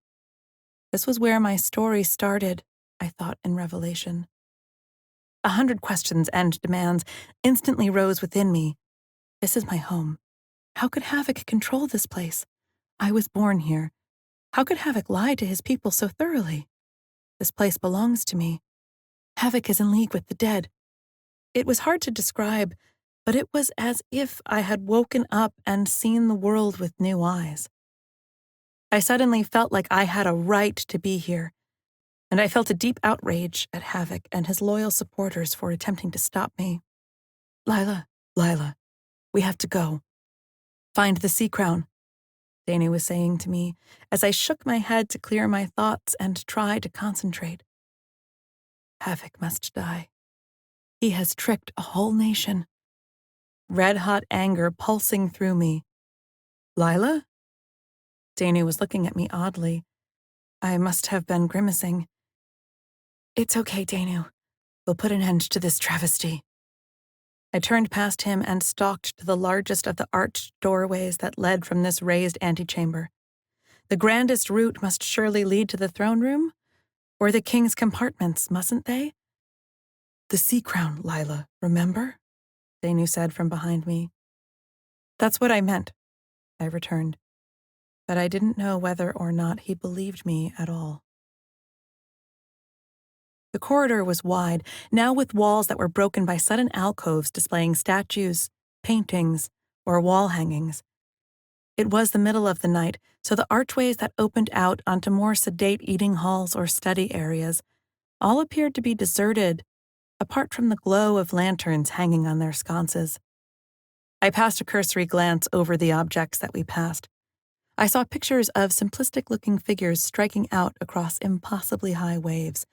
This was where my story started, I thought in revelation. 100 questions and demands instantly rose within me. This is my home. How could Havoc control this place? I was born here. How could Havoc lie to his people so thoroughly? This place belongs to me. Havoc is in league with the dead. It was hard to describe, but it was as if I had woken up and seen the world with new eyes. I suddenly felt like I had a right to be here, and I felt a deep outrage at Havoc and his loyal supporters for attempting to stop me. Lila, we have to go. Find the sea crown, Dana was saying to me as I shook my head to clear my thoughts and try to concentrate. Havoc must die. He has tricked a whole nation. Red-hot anger pulsing through me. Lila? Dana was looking at me oddly. I must have been grimacing. It's okay, Danu. We'll put an end to this travesty. I turned past him and stalked to the largest of the arched doorways that led from this raised antechamber. The grandest route must surely lead to the throne room, or the king's compartments, mustn't they? The sea crown, Lila, remember? Danu said from behind me. That's what I meant, I returned, but I didn't know whether or not he believed me at all. The corridor was wide, now with walls that were broken by sudden alcoves displaying statues, paintings, or wall hangings. It was the middle of the night, so the archways that opened out onto more sedate eating halls or study areas all appeared to be deserted, apart from the glow of lanterns hanging on their sconces. I passed a cursory glance over the objects that we passed. I saw pictures of simplistic-looking figures striking out across impossibly high waves,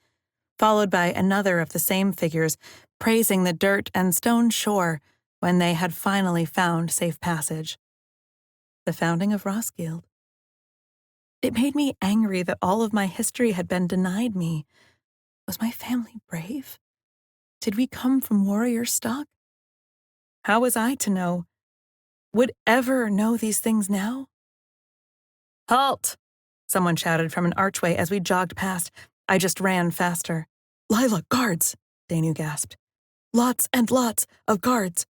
followed by another of the same figures praising the dirt and stone shore when they had finally found safe passage. The founding of Roskilde. It made me angry that all of my history had been denied me. Was my family brave? Did we come from warrior stock? How was I to know? Would ever know these things now? Halt! Someone shouted from an archway as we jogged past. I just ran faster. Lila, guards! Danu gasped. Lots and lots of guards.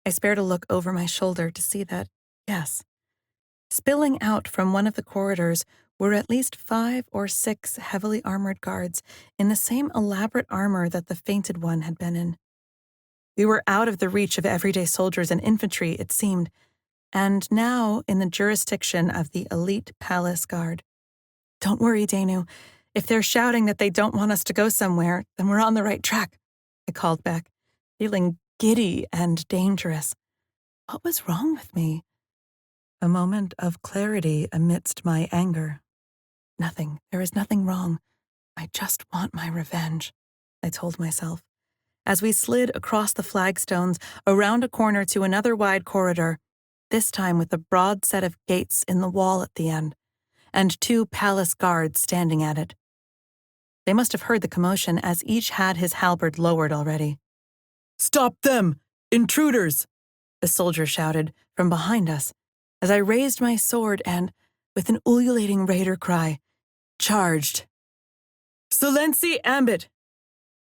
I spared a look over my shoulder to see that, yes. Spilling out from one of the corridors were at least 5 or 6 heavily armored guards in the same elaborate armor that the fainted one had been in. We were out of the reach of everyday soldiers and infantry, it seemed, and now in the jurisdiction of the elite palace guard. Don't worry, Danu. If they're shouting that they don't want us to go somewhere, then we're on the right track, I called back, feeling giddy and dangerous. What was wrong with me? A moment of clarity amidst my anger. Nothing. There is nothing wrong. I just want my revenge, I told myself, as we slid across the flagstones, around a corner to another wide corridor, this time with a broad set of gates in the wall at the end, and 2 palace guards standing at it. They must have heard the commotion, as each had his halberd lowered already. Stop them! Intruders! A soldier shouted from behind us, as I raised my sword and, with an ululating raider cry, charged. Silenci ambit!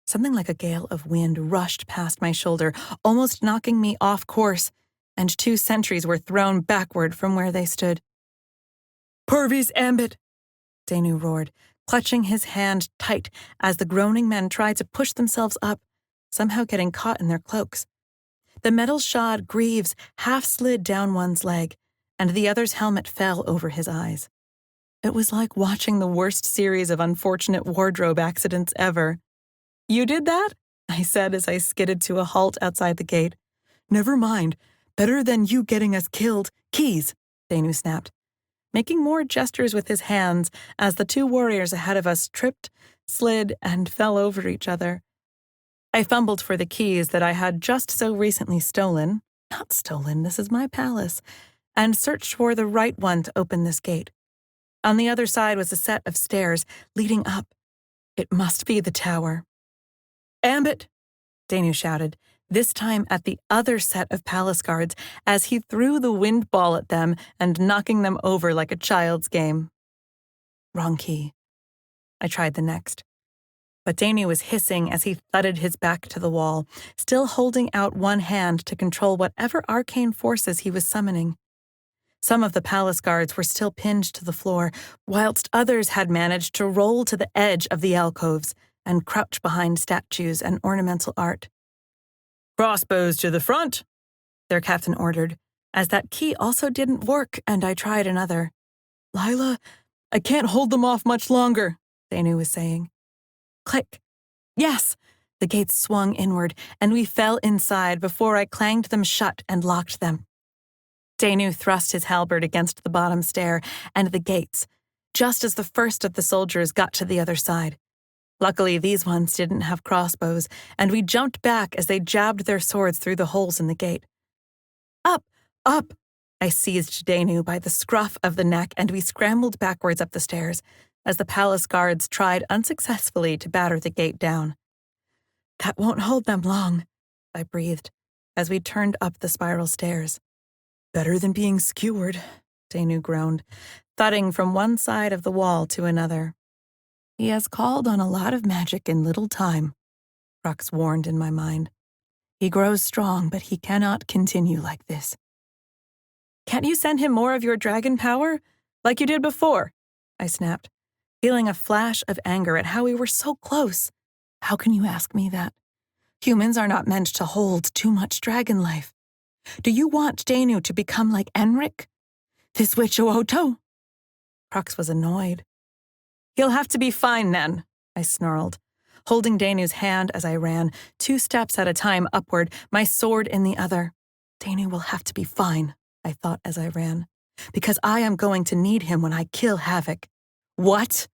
Something like a gale of wind rushed past my shoulder, almost knocking me off course, and 2 sentries were thrown backward from where they stood. Purvis ambit! Danu roared, clutching his hand tight as the groaning men tried to push themselves up, somehow getting caught in their cloaks. The metal-shod greaves half slid down one's leg, and the other's helmet fell over his eyes. It was like watching the worst series of unfortunate wardrobe accidents ever. You did that? I said as I skidded to a halt outside the gate. Never mind. Better than you getting us killed. Keys, Danu snapped, making more gestures with his hands as the 2 warriors ahead of us tripped, slid, and fell over each other. I fumbled for the keys that I had just so recently stolen. Not stolen, this is my palace, and searched for the right one to open this gate. On the other side was a set of stairs leading up. It must be the tower. Ambit! Danu shouted, this time at the other set of palace guards as he threw the wind ball at them and knocking them over like a child's game. Wrong key. I tried the next. But Danu was hissing as he thudded his back to the wall, still holding out one hand to control whatever arcane forces he was summoning. Some of the palace guards were still pinned to the floor, whilst others had managed to roll to the edge of the alcoves and crouch behind statues and ornamental art. Crossbows to the front, their captain ordered, as that key also didn't work and I tried another. Lila, I can't hold them off much longer, Danu was saying. Click. Yes! The gates swung inward, and we fell inside before I clanged them shut and locked them. Danu thrust his halberd against the bottom stair and the gates, just as the first of the soldiers got to the other side. Luckily, these ones didn't have crossbows, and we jumped back as they jabbed their swords through the holes in the gate. Up! Up! I seized Danu by the scruff of the neck, and we scrambled backwards up the stairs as the palace guards tried unsuccessfully to batter the gate down. That won't hold them long, I breathed, as we turned up the spiral stairs. Better than being skewered, Danu groaned, thudding from one side of the wall to another. He has called on a lot of magic in little time, Crux warned in my mind. He grows strong, but he cannot continue like this. Can't you send him more of your dragon power, like you did before? I snapped, feeling a flash of anger at how we were so close. How can you ask me that? Humans are not meant to hold too much dragon life. Do you want Danu to become like Enric? This witch Oto? Crux was annoyed. He'll have to be fine then, I snarled, holding Danu's hand as I ran, 2 steps at a time upward, my sword in the other. Danu will have to be fine, I thought as I ran, because I am going to need him when I kill Havoc. What?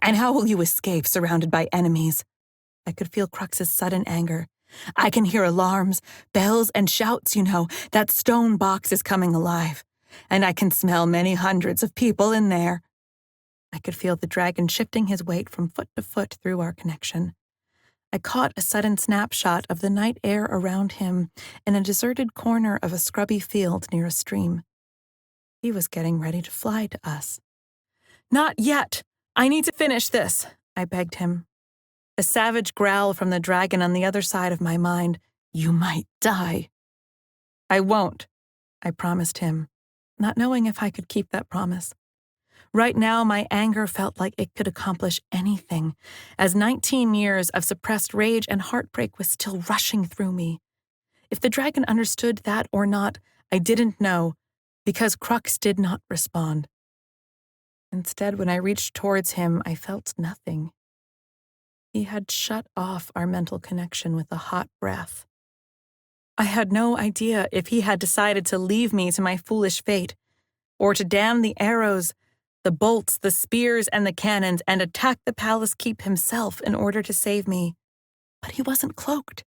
And how will you escape surrounded by enemies? I could feel Crux's sudden anger. I can hear alarms, bells, and shouts, you know. That stone box is coming alive. And I can smell many hundreds of people in there. I could feel the dragon shifting his weight from foot to foot through our connection. I caught a sudden snapshot of the night air around him in a deserted corner of a scrubby field near a stream. He was getting ready to fly to us. Not yet! I need to finish this, I begged him. A savage growl from the dragon on the other side of my mind. You might die. I won't, I promised him, not knowing if I could keep that promise. Right now, my anger felt like it could accomplish anything, as 19 years of suppressed rage and heartbreak was still rushing through me. If the dragon understood that or not, I didn't know, because Crux did not respond. Instead, when I reached towards him, I felt nothing. He had shut off our mental connection with a hot breath. I had no idea if he had decided to leave me to my foolish fate, or to damn the arrows, the bolts, the spears, and the cannons, and attack the palace keep himself in order to save me. But he wasn't cloaked.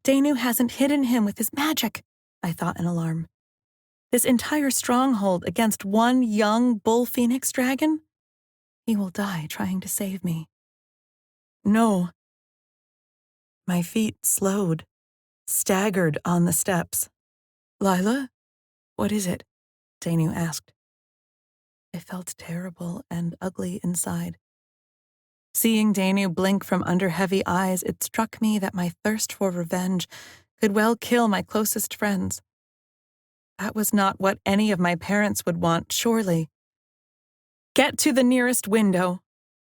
Danu hasn't hidden him with his magic, I thought in alarm. This entire stronghold against one young bull phoenix dragon? He will die trying to save me. No. My feet slowed, staggered on the steps. Lila? What is it? Danu asked. I felt terrible and ugly inside. Seeing Danu blink from under heavy eyes, it struck me that my thirst for revenge could well kill my closest friends. That was not what any of my parents would want, surely. Get to the nearest window,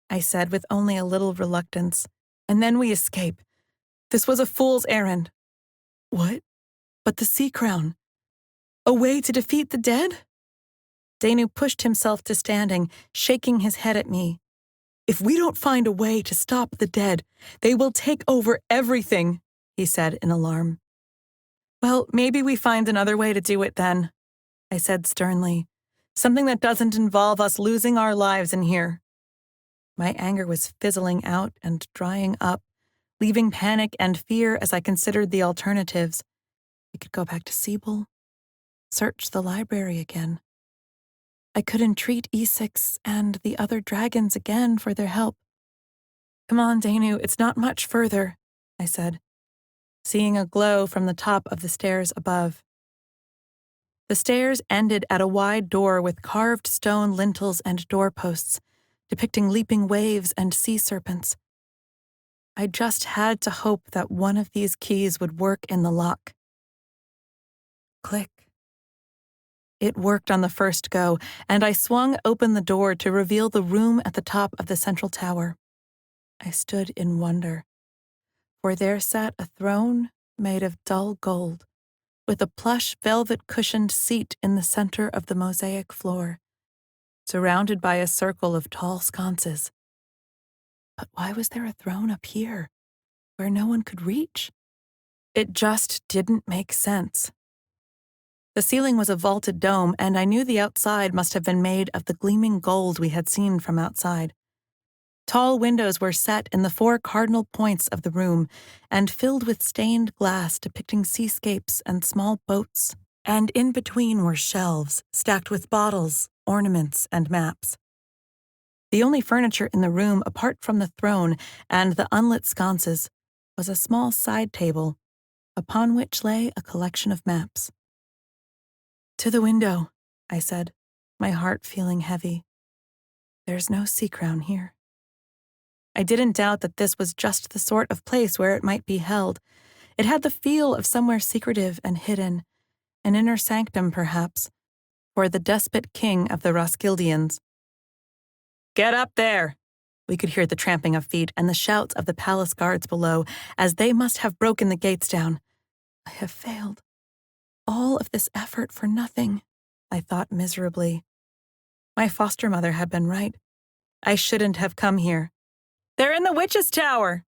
I said with only a little reluctance, and then we escape. This was a fool's errand. What? But the sea crown. A way to defeat the dead? Danu pushed himself to standing, shaking his head at me. If we don't find a way to stop the dead, they will take over everything, he said in alarm. Well, maybe we find another way to do it then, I said sternly. Something that doesn't involve us losing our lives in here. My anger was fizzling out and drying up, leaving panic and fear as I considered the alternatives. We could go back to Siebel, search the library again. I could entreat E6 and the other dragons again for their help. Come on, Danu, it's not much further, I said. seeing a glow from the top of the stairs above. The stairs ended at a wide door with carved stone lintels and doorposts, depicting leaping waves and sea serpents. I just had to hope that one of these keys would work in the lock. Click. It worked on the first go, and I swung open the door to reveal the room at the top of the central tower. I stood in wonder, for there sat a throne made of dull gold, with a plush velvet-cushioned seat in the center of the mosaic floor, surrounded by a circle of tall sconces. But why was there a throne up here, where no one could reach? It just didn't make sense. The ceiling was a vaulted dome, and I knew the outside must have been made of the gleaming gold we had seen from outside. Tall windows were set in the 4 cardinal points of the room and filled with stained glass depicting seascapes and small boats, and in between were shelves stacked with bottles, ornaments, and maps. The only furniture in the room apart from the throne and the unlit sconces was a small side table, upon which lay a collection of maps. "To the window," I said, my heart feeling heavy. "There's no sea crown here." I didn't doubt that this was just the sort of place where it might be held. It had the feel of somewhere secretive and hidden, an inner sanctum perhaps, for the despot king of the Roskildians. "Get up there!" We could hear the tramping of feet and the shouts of the palace guards below, as they must have broken the gates down. I have failed. All of this effort for nothing, I thought miserably. My foster mother had been right. I shouldn't have come here. "They're in the witch's tower!"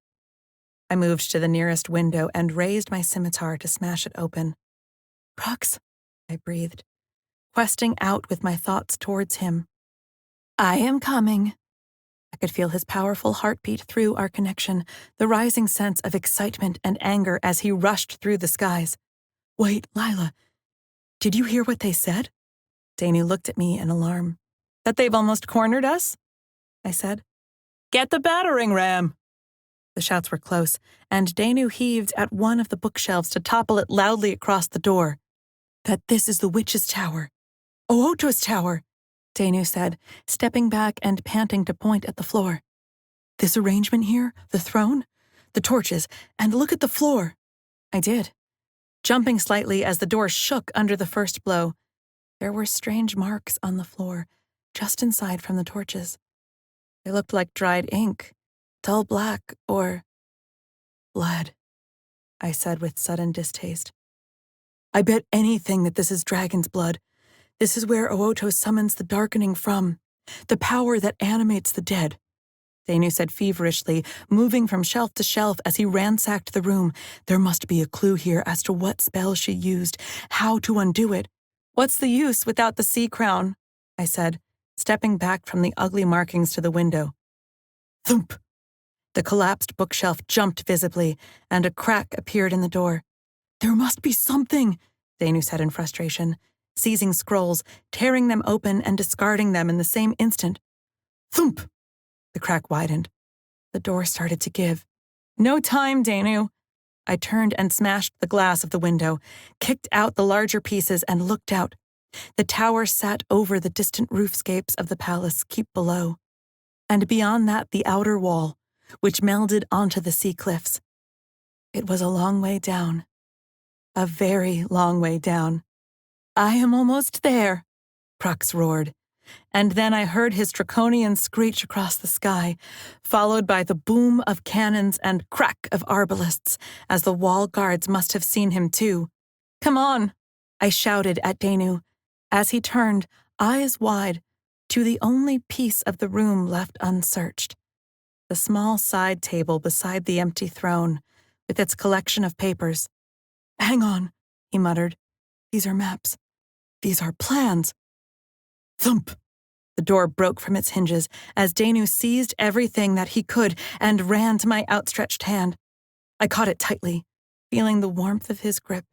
I moved to the nearest window and raised my scimitar to smash it open. "Crux," I breathed, questing out with my thoughts towards him. "I am coming." I could feel his powerful heartbeat through our connection, the rising sense of excitement and anger as he rushed through the skies. "Wait, Lila, did you hear what they said?" Danu looked at me in alarm. "That they've almost cornered us?" I said. "Get the battering ram!" The shouts were close, and Danu heaved at one of the bookshelves to topple it loudly across the door. "That this is the witch's tower. Ooto's tower," Danu said, stepping back and panting to point at the floor. "This arrangement here, the throne, the torches, and look at the floor." I did, jumping slightly as the door shook under the first blow. There were strange marks on the floor, just inside from the torches. They looked like dried ink, dull black, or blood, I said with sudden distaste. "I bet anything that this is dragon's blood. This is where Ooto summons the darkening from, the power that animates the dead," Danu said feverishly, moving from shelf to shelf as he ransacked the room. "There must be a clue here as to what spell she used, how to undo it." "What's the use without the sea crown?" I said, stepping back from the ugly markings to the window. Thump! The collapsed bookshelf jumped visibly, and a crack appeared in the door. "There must be something," Danu said in frustration, seizing scrolls, tearing them open and discarding them in the same instant. Thump! The crack widened. The door started to give. "No time, Danu!" I turned and smashed the glass of the window, kicked out the larger pieces, and looked out. The tower sat over the distant roofscapes of the palace keep below, and beyond that the outer wall, which melded onto the sea cliffs. It was a long way down. A very long way down. "I am almost there," Crux roared, and then I heard his draconian screech across the sky, followed by the boom of cannons and crack of arbalists, as the wall guards must have seen him too. "Come on," I shouted at Danu, as he turned, eyes wide, to the only piece of the room left unsearched. The small side table beside the empty throne, with its collection of papers. "Hang on," he muttered. "These are maps. These are plans." Thump! The door broke from its hinges as Danu seized everything that he could and ran to my outstretched hand. I caught it tightly, feeling the warmth of his grip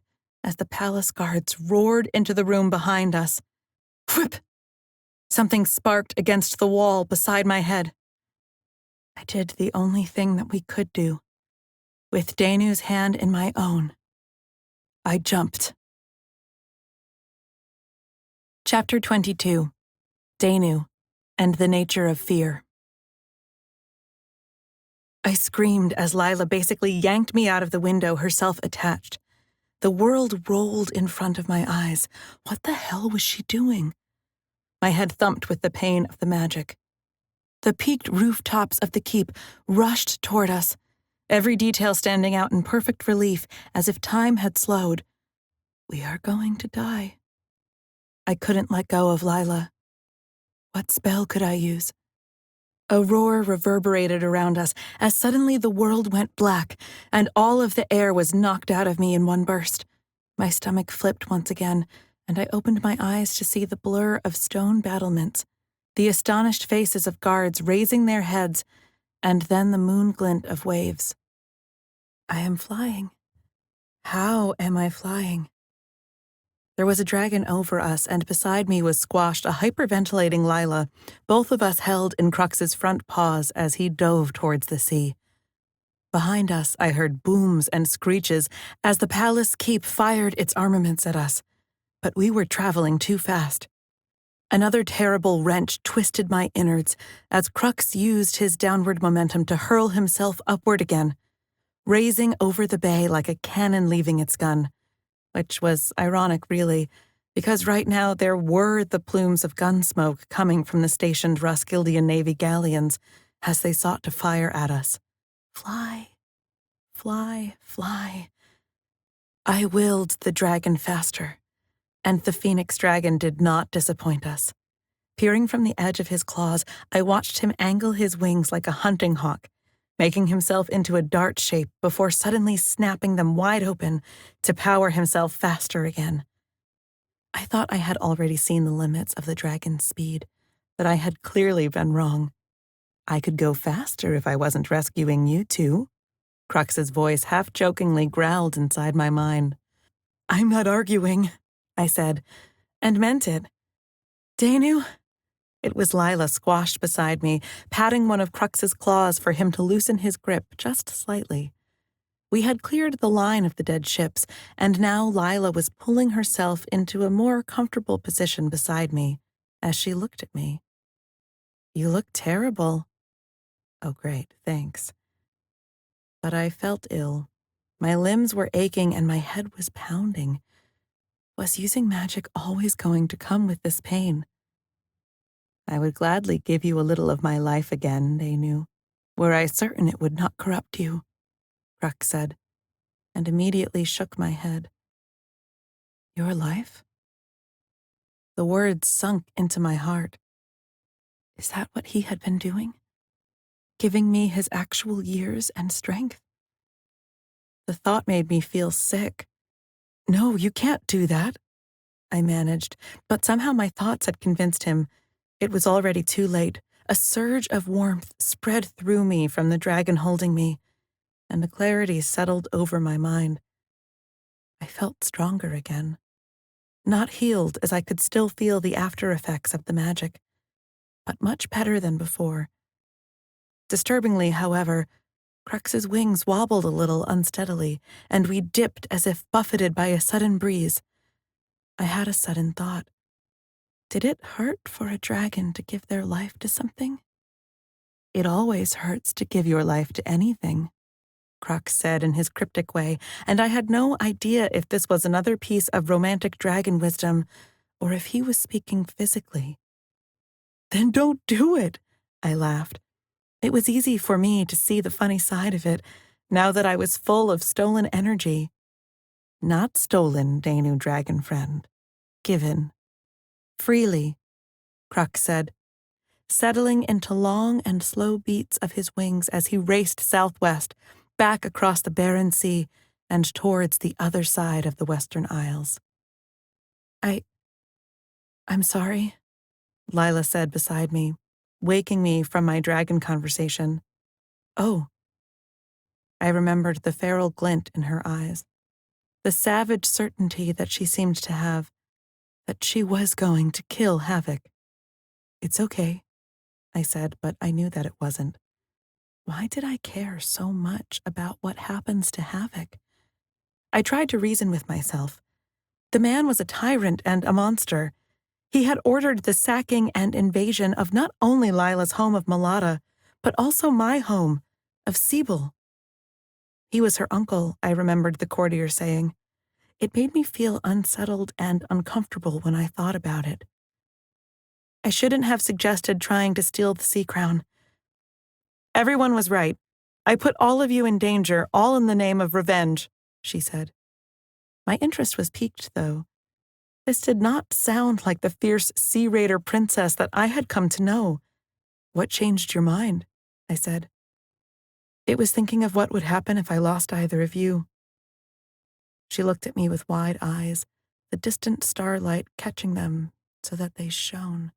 as the palace guards roared into the room behind us. Whip! Something sparked against the wall beside my head. I did the only thing that we could do. With Danu's hand in my own, I jumped. Chapter 22. Danu and the Nature of Fear. I screamed as Lila basically yanked me out of the window, herself attached. The world rolled in front of my eyes. What the hell was she doing? My head thumped with the pain of the magic. The peaked rooftops of the keep rushed toward us, every detail standing out in perfect relief as if time had slowed. We are going to die. I couldn't let go of Lila. What spell could I use? A roar reverberated around us as suddenly the world went black and all of the air was knocked out of me in one burst. My stomach flipped once again, and I opened my eyes to see the blur of stone battlements, the astonished faces of guards raising their heads, and then the moon glint of waves. I am flying. How am I flying? There was a dragon over us, and beside me was squashed a hyperventilating Lila, both of us held in Crux's front paws as he dove towards the sea. Behind us, I heard booms and screeches as the palace keep fired its armaments at us, but we were traveling too fast. Another terrible wrench twisted my innards as Crux used his downward momentum to hurl himself upward again, raising over the bay like a cannon leaving its gun. Which was ironic, really, because right now there were the plumes of gun smoke coming from the stationed Roskildian Navy galleons as they sought to fire at us. Fly, fly, fly. I willed the dragon faster, and the phoenix dragon did not disappoint us. Peering from the edge of his claws, I watched him angle his wings like a hunting hawk, making himself into a dart shape before suddenly snapping them wide open to power himself faster again. I thought I had already seen the limits of the dragon's speed, but I had clearly been wrong. I could go faster if I wasn't rescuing you two. Crux's voice half-jokingly growled inside my mind. I'm not arguing, I said, and meant it. Danu? It was Lila squashed beside me, patting one of Crux's claws for him to loosen his grip just slightly. We had cleared the line of the dead ships, and now Lila was pulling herself into a more comfortable position beside me as she looked at me. You look terrible. Oh, great, thanks. But I felt ill. My limbs were aching and my head was pounding. Was using magic always going to come with this pain? I would gladly give you a little of my life again, Danu, were I certain it would not corrupt you, Crux said, and immediately shook my head. Your life? The words sunk into my heart. Is that what he had been doing? Giving me his actual years and strength? The thought made me feel sick. No, you can't do that, I managed, but somehow my thoughts had convinced him. It was already too late. A surge of warmth spread through me from the dragon holding me, and a clarity settled over my mind. I felt stronger again. Not healed, as I could still feel the after effects of the magic, but much better than before. Disturbingly, however, Crux's wings wobbled a little unsteadily, and we dipped as if buffeted by a sudden breeze. I had a sudden thought. Did it hurt for a dragon to give their life to something? It always hurts to give your life to anything, Crux said in his cryptic way, and I had no idea if this was another piece of romantic dragon wisdom or if he was speaking physically. Then don't do it, I laughed. It was easy for me to see the funny side of it, now that I was full of stolen energy. Not stolen, Danu dragon friend. Given. Freely, Crux said, settling into long and slow beats of his wings as he raced southwest, back across the barren sea and towards the other side of the Western Isles. I'm sorry, Lila said beside me, waking me from my dragon conversation. Oh. I remembered the feral glint in her eyes, the savage certainty that she seemed to have, that she was going to kill Havoc. It's okay, I said, but I knew that it wasn't. Why did I care so much about what happens to Havoc? I tried to reason with myself. The man was a tyrant and a monster. He had ordered the sacking and invasion of not only Lila's home of Malata, but also my home, of Sibyl. He was her uncle, I remembered the courtier saying. It made me feel unsettled and uncomfortable when I thought about it. I shouldn't have suggested trying to steal the sea crown. Everyone was right. I put all of you in danger, all in the name of revenge, she said. My interest was piqued, though. This did not sound like the fierce sea raider princess that I had come to know. What changed your mind? I said. It was thinking of what would happen if I lost either of you. She looked at me with wide eyes, the distant starlight catching them so that they shone.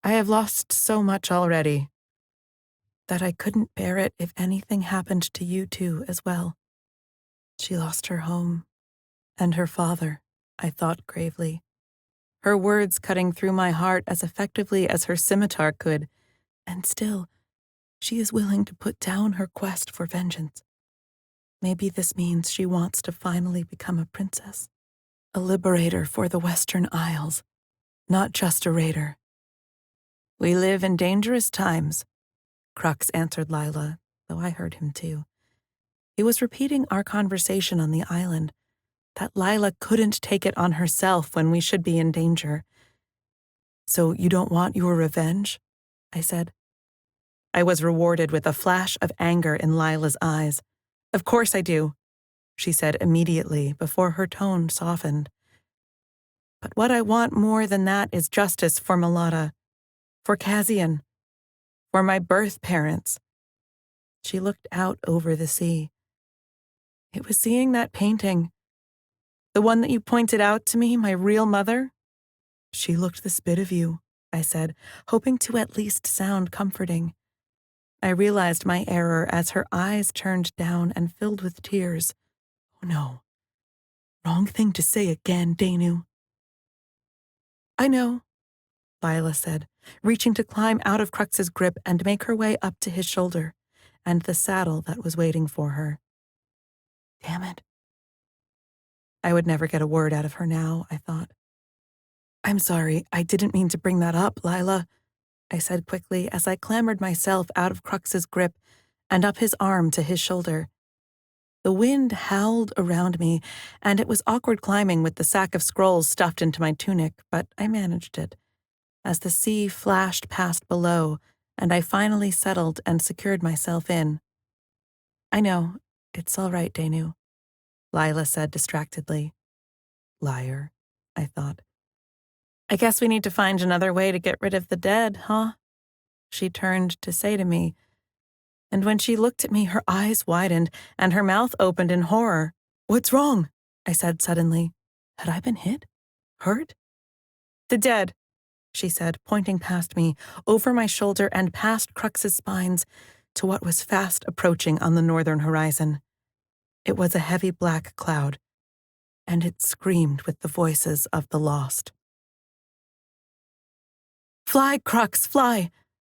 I have lost so much already that I couldn't bear it if anything happened to you two as well. She lost her home and her father, I thought gravely, her words cutting through my heart as effectively as her scimitar could, and still, she is willing to put down her quest for vengeance. Maybe this means she wants to finally become a princess, a liberator for the Western Isles, not just a raider. We live in dangerous times, Crux answered Lila, though I heard him too. He was repeating our conversation on the island, that Lila couldn't take it on herself when we should be in danger. So you don't want your revenge? I said. I was rewarded with a flash of anger in Lila's eyes. Of course I do, she said immediately before her tone softened. But what I want more than that is justice for Malata, for Kazian, for my birth parents. She looked out over the sea. It was seeing that painting, the one that you pointed out to me, my real mother. She looked the spit of you, I said, hoping to at least sound comforting. I realized my error as her eyes turned down and filled with tears. Oh no. Wrong thing to say again, Danu. I know, Lila said, reaching to climb out of Crux's grip and make her way up to his shoulder, and the saddle that was waiting for her. Damn it. I would never get a word out of her now, I thought. I'm sorry, I didn't mean to bring that up, Lila, I said quickly as I clambered myself out of Crux's grip and up his arm to his shoulder. The wind howled around me, and it was awkward climbing with the sack of scrolls stuffed into my tunic, but I managed it. As the sea flashed past below, and I finally settled and secured myself in. I know, it's all right, Danu, Lila said distractedly. Liar, I thought. I guess we need to find another way to get rid of the dead, huh? She turned to say to me, and when she looked at me, her eyes widened and her mouth opened in horror. What's wrong? I said suddenly. Had I been hit? Hurt? The dead, she said, pointing past me, over my shoulder and past Crux's spines, to what was fast approaching on the northern horizon. It was a heavy black cloud, and it screamed with the voices of the lost. Fly, Crux, fly!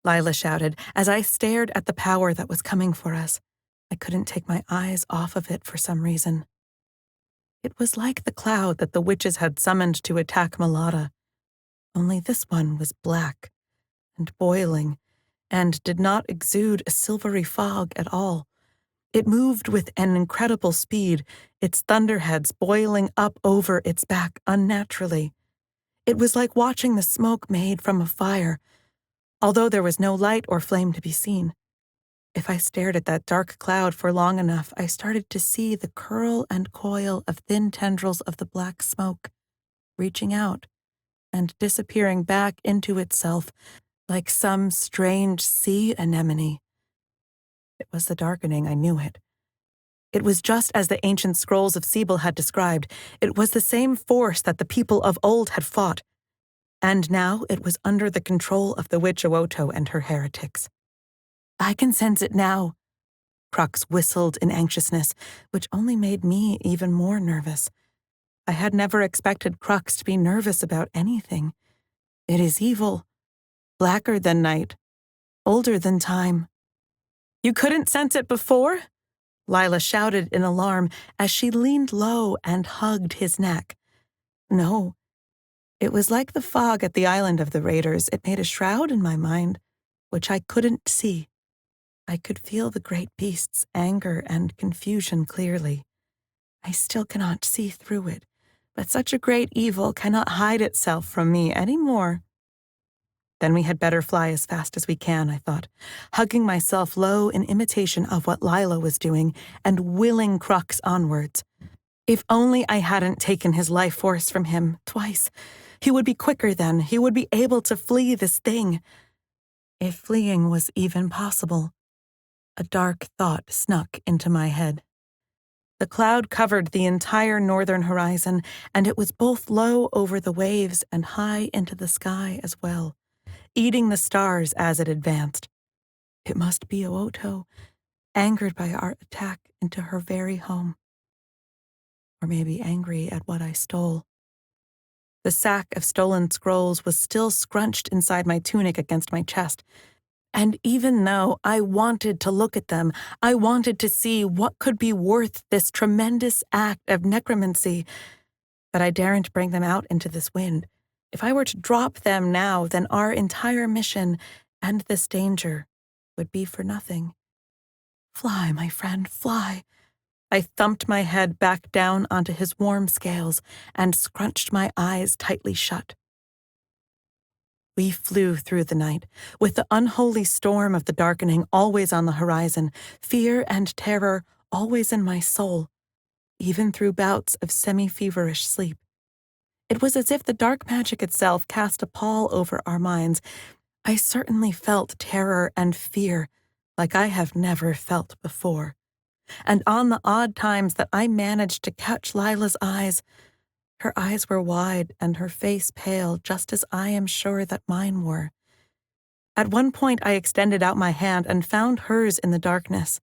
Lila shouted as I stared at the power that was coming for us. I couldn't take my eyes off of it for some reason. It was like the cloud that the witches had summoned to attack Malata, only this one was black and boiling and did not exude a silvery fog at all. It moved with an incredible speed, its thunderheads boiling up over its back unnaturally. It was like watching the smoke made from a fire, although there was no light or flame to be seen. If I stared at that dark cloud for long enough, I started to see the curl and coil of thin tendrils of the black smoke, reaching out and disappearing back into itself like some strange sea anemone. It was the darkening, I knew it. It was just as the ancient scrolls of Sibyl had described. It was the same force that the people of old had fought. And now it was under the control of the witch Owoto and her heretics. I can sense it now, Crux whistled in anxiousness, which only made me even more nervous. I had never expected Crux to be nervous about anything. It is evil, blacker than night, older than time. You couldn't sense it before? Lila shouted in alarm as she leaned low and hugged his neck. No. It was like the fog at the island of the raiders. It made a shroud in my mind, which I couldn't see. I could feel the great beast's anger and confusion clearly. I still cannot see through it, but such a great evil cannot hide itself from me any more. Then we had better fly as fast as we can, I thought, hugging myself low in imitation of what Lila was doing and willing Crux onwards. If only I hadn't taken his life force from him twice. He would be quicker then. He would be able to flee this thing. If fleeing was even possible. A dark thought snuck into my head. The cloud covered the entire northern horizon, and it was both low over the waves and high into the sky as well, eating the stars as it advanced. It must be Oto, angered by our attack into her very home. Or maybe angry at what I stole. The sack of stolen scrolls was still scrunched inside my tunic against my chest, and even though I wanted to look at them, I wanted to see what could be worth this tremendous act of necromancy, but I daren't bring them out into this wind. If I were to drop them now, then our entire mission and this danger would be for nothing. Fly, my friend, fly. I thumped my head back down onto his warm scales and scrunched my eyes tightly shut. We flew through the night, with the unholy storm of the darkening always on the horizon, fear and terror always in my soul, even through bouts of semi-feverish sleep. It was as if the dark magic itself cast a pall over our minds. I certainly felt terror and fear like I have never felt before. And on the odd times that I managed to catch Lila's eyes, her eyes were wide and her face pale, just as I am sure that mine were. At one point I extended out my hand and found hers in the darkness.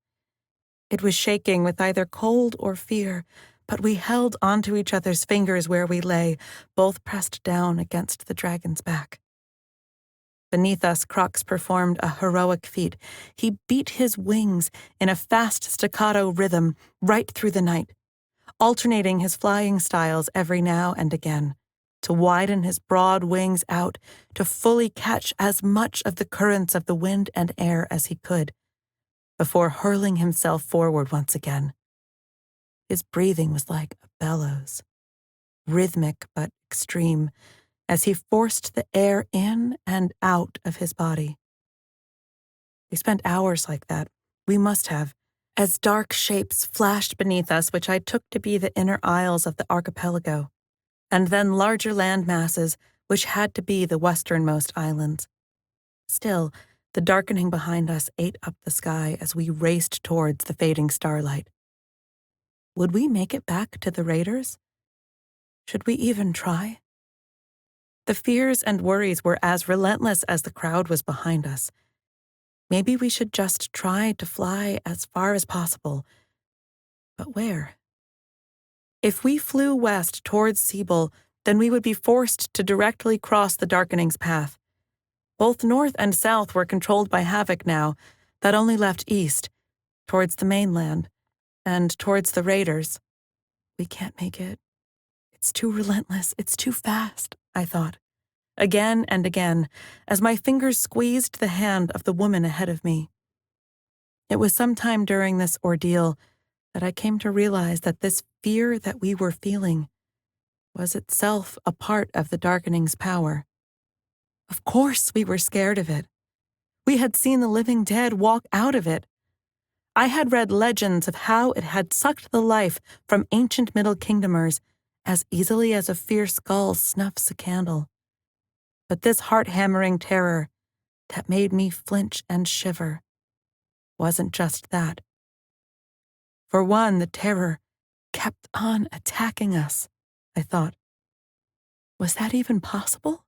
It was shaking with either cold or fear, but we held onto each other's fingers where we lay, both pressed down against the dragon's back. Beneath us, Crux performed a heroic feat. He beat his wings in a fast staccato rhythm right through the night, alternating his flying styles every now and again, to widen his broad wings out to fully catch as much of the currents of the wind and air as he could, before hurling himself forward once again. His breathing was like a bellows, rhythmic but extreme, as he forced the air in and out of his body. We spent hours like that. We must have, as dark shapes flashed beneath us, which I took to be the inner isles of the archipelago, and then larger land masses, which had to be the westernmost islands. Still, the darkening behind us ate up the sky as we raced towards the fading starlight. Would we make it back to the raiders? Should we even try? The fears and worries were as relentless as the crowd was behind us. Maybe we should just try to fly as far as possible. But where? If we flew west towards Siebel, then we would be forced to directly cross the darkening's path. Both north and south were controlled by Havoc now. That only left east, towards the mainland, and towards the raiders. We can't make it. It's too relentless. It's too fast, I thought. Again and again, as my fingers squeezed the hand of the woman ahead of me. It was sometime during this ordeal that I came to realize that this fear that we were feeling was itself a part of the darkening's power. Of course we were scared of it. We had seen the living dead walk out of it. I had read legends of how it had sucked the life from ancient Middle Kingdomers as easily as a fierce gull snuffs a candle. But this heart-hammering terror that made me flinch and shiver wasn't just that. For one, the terror kept on attacking us, I thought. Was that even possible?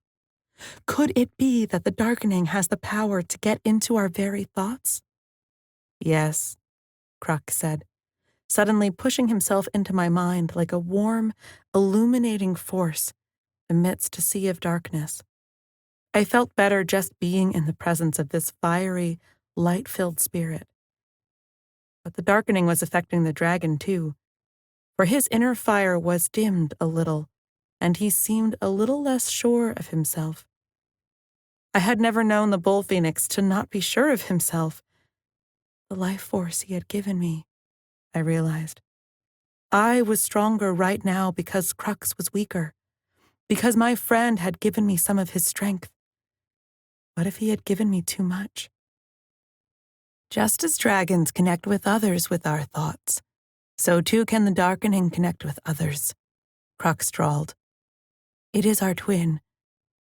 Could it be that the darkening has the power to get into our very thoughts? Yes, Crux said, suddenly pushing himself into my mind like a warm, illuminating force amidst a sea of darkness. I felt better just being in the presence of this fiery, light-filled spirit. But the darkening was affecting the dragon too, for his inner fire was dimmed a little, and he seemed a little less sure of himself. I had never known the bull phoenix to not be sure of himself. The life force he had given me, I realized. I was stronger right now because Crux was weaker, because my friend had given me some of his strength. What if he had given me too much? Just as dragons connect with others with our thoughts, so too can the darkening connect with others, Crux drawled. It is our twin,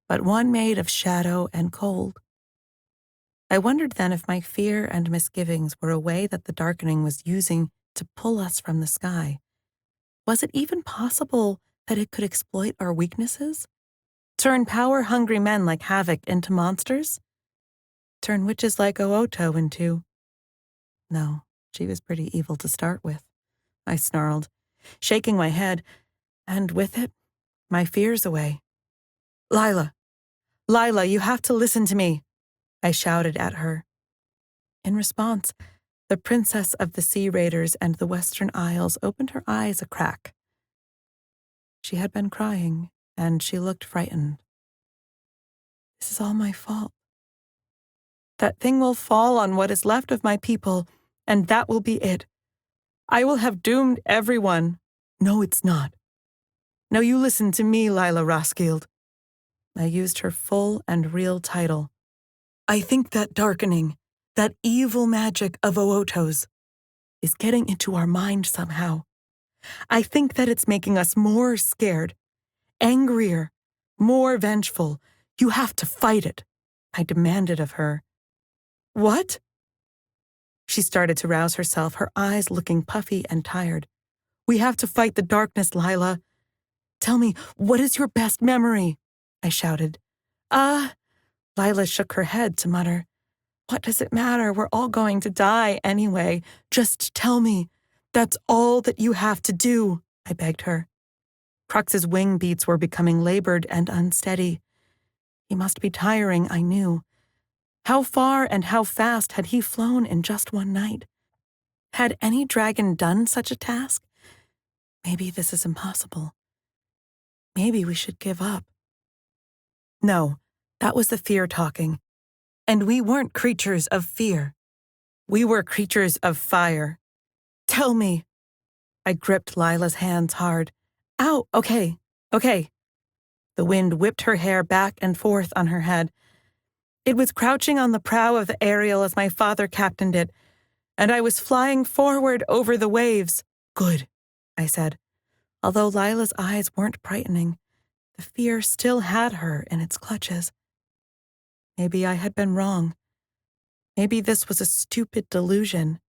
but one made of shadow and cold. I wondered then if my fear and misgivings were a way that the darkening was using to pull us from the sky. Was it even possible that it could exploit our weaknesses? Turn power-hungry men like Havoc into monsters? Turn witches like Ooto into... No, she was pretty evil to start with, I snarled, shaking my head, and with it, my fears away. Lila, you have to listen to me, I shouted at her. In response, the princess of the Sea Raiders and the Western Isles opened her eyes a crack. She had been crying, and she looked frightened. This is all my fault. That thing will fall on what is left of my people, and that will be it. I will have doomed everyone. No, it's not. Now you listen to me, Lila Roskilde. I used her full and real title. I think that darkening, that evil magic of Ooto's, is getting into our mind somehow. I think that it's making us more scared, angrier, more vengeful. You have to fight it, I demanded of her. What? She started to rouse herself, her eyes looking puffy and tired. We have to fight the darkness, Lila. Tell me, what is your best memory? I shouted. Lila shook her head to mutter. What does it matter? We're all going to die anyway. Just tell me. That's all that you have to do, I begged her. Crux's wing beats were becoming labored and unsteady. He must be tiring, I knew. How far and how fast had he flown in just one night? Had any dragon done such a task? Maybe this is impossible. Maybe we should give up. No, that was the fear talking. And we weren't creatures of fear. We were creatures of fire. Tell me. I gripped Lila's hands hard. Ow, okay. The wind whipped her hair back and forth on her head. It was crouching on the prow of the Ariel as my father captained it, and I was flying forward over the waves. Good, I said. Although Lila's eyes weren't brightening, the fear still had her in its clutches. Maybe I had been wrong. Maybe this was a stupid delusion.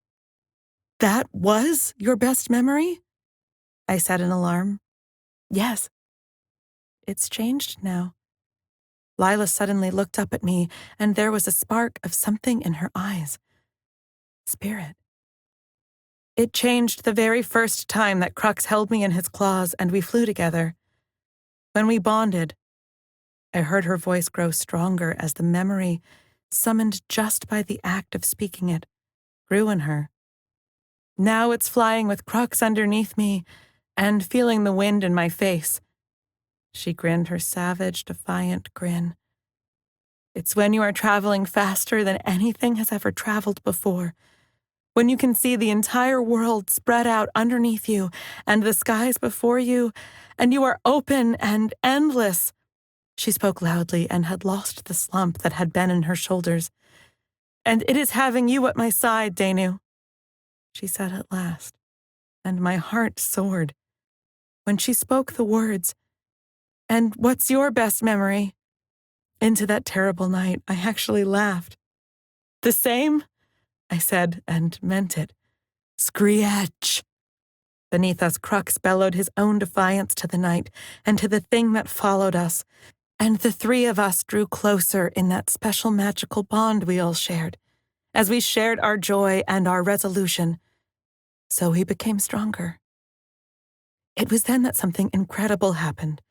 That was your best memory? I said in alarm. Yes. It's changed now. Lila suddenly looked up at me, and there was a spark of something in her eyes. Spirit. It changed the very first time that Crux held me in his claws and we flew together. When we bonded, I heard her voice grow stronger as the memory, summoned just by the act of speaking it, grew in her. Now it's flying with Crux underneath me and feeling the wind in my face. She grinned her savage, defiant grin. It's when you are traveling faster than anything has ever traveled before, when you can see the entire world spread out underneath you and the skies before you, and you are open and endless. She spoke loudly and had lost the slump that had been in her shoulders. And it is having you at my side, Danu, she said at last, and my heart soared. When she spoke the words, and what's your best memory? Into that terrible night, I actually laughed. The same? I said, and meant it. Screech! Beneath us, Crux bellowed his own defiance to the night and to the thing that followed us, and the three of us drew closer in that special magical bond we all shared, as we shared our joy and our resolution. So we became stronger. It was then that something incredible happened.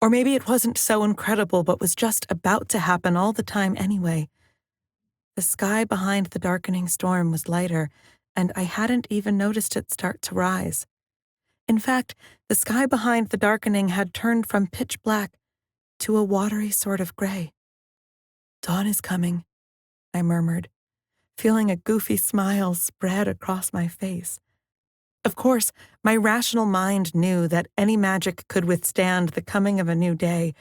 Or maybe it wasn't so incredible, but was just about to happen all the time anyway. The sky behind the darkening storm was lighter, and I hadn't even noticed it start to rise. In fact, the sky behind the darkening had turned from pitch black to a watery sort of gray. "Dawn is coming," I murmured, feeling a goofy smile spread across my face. Of course, my rational mind knew that any magic could withstand the coming of a new day,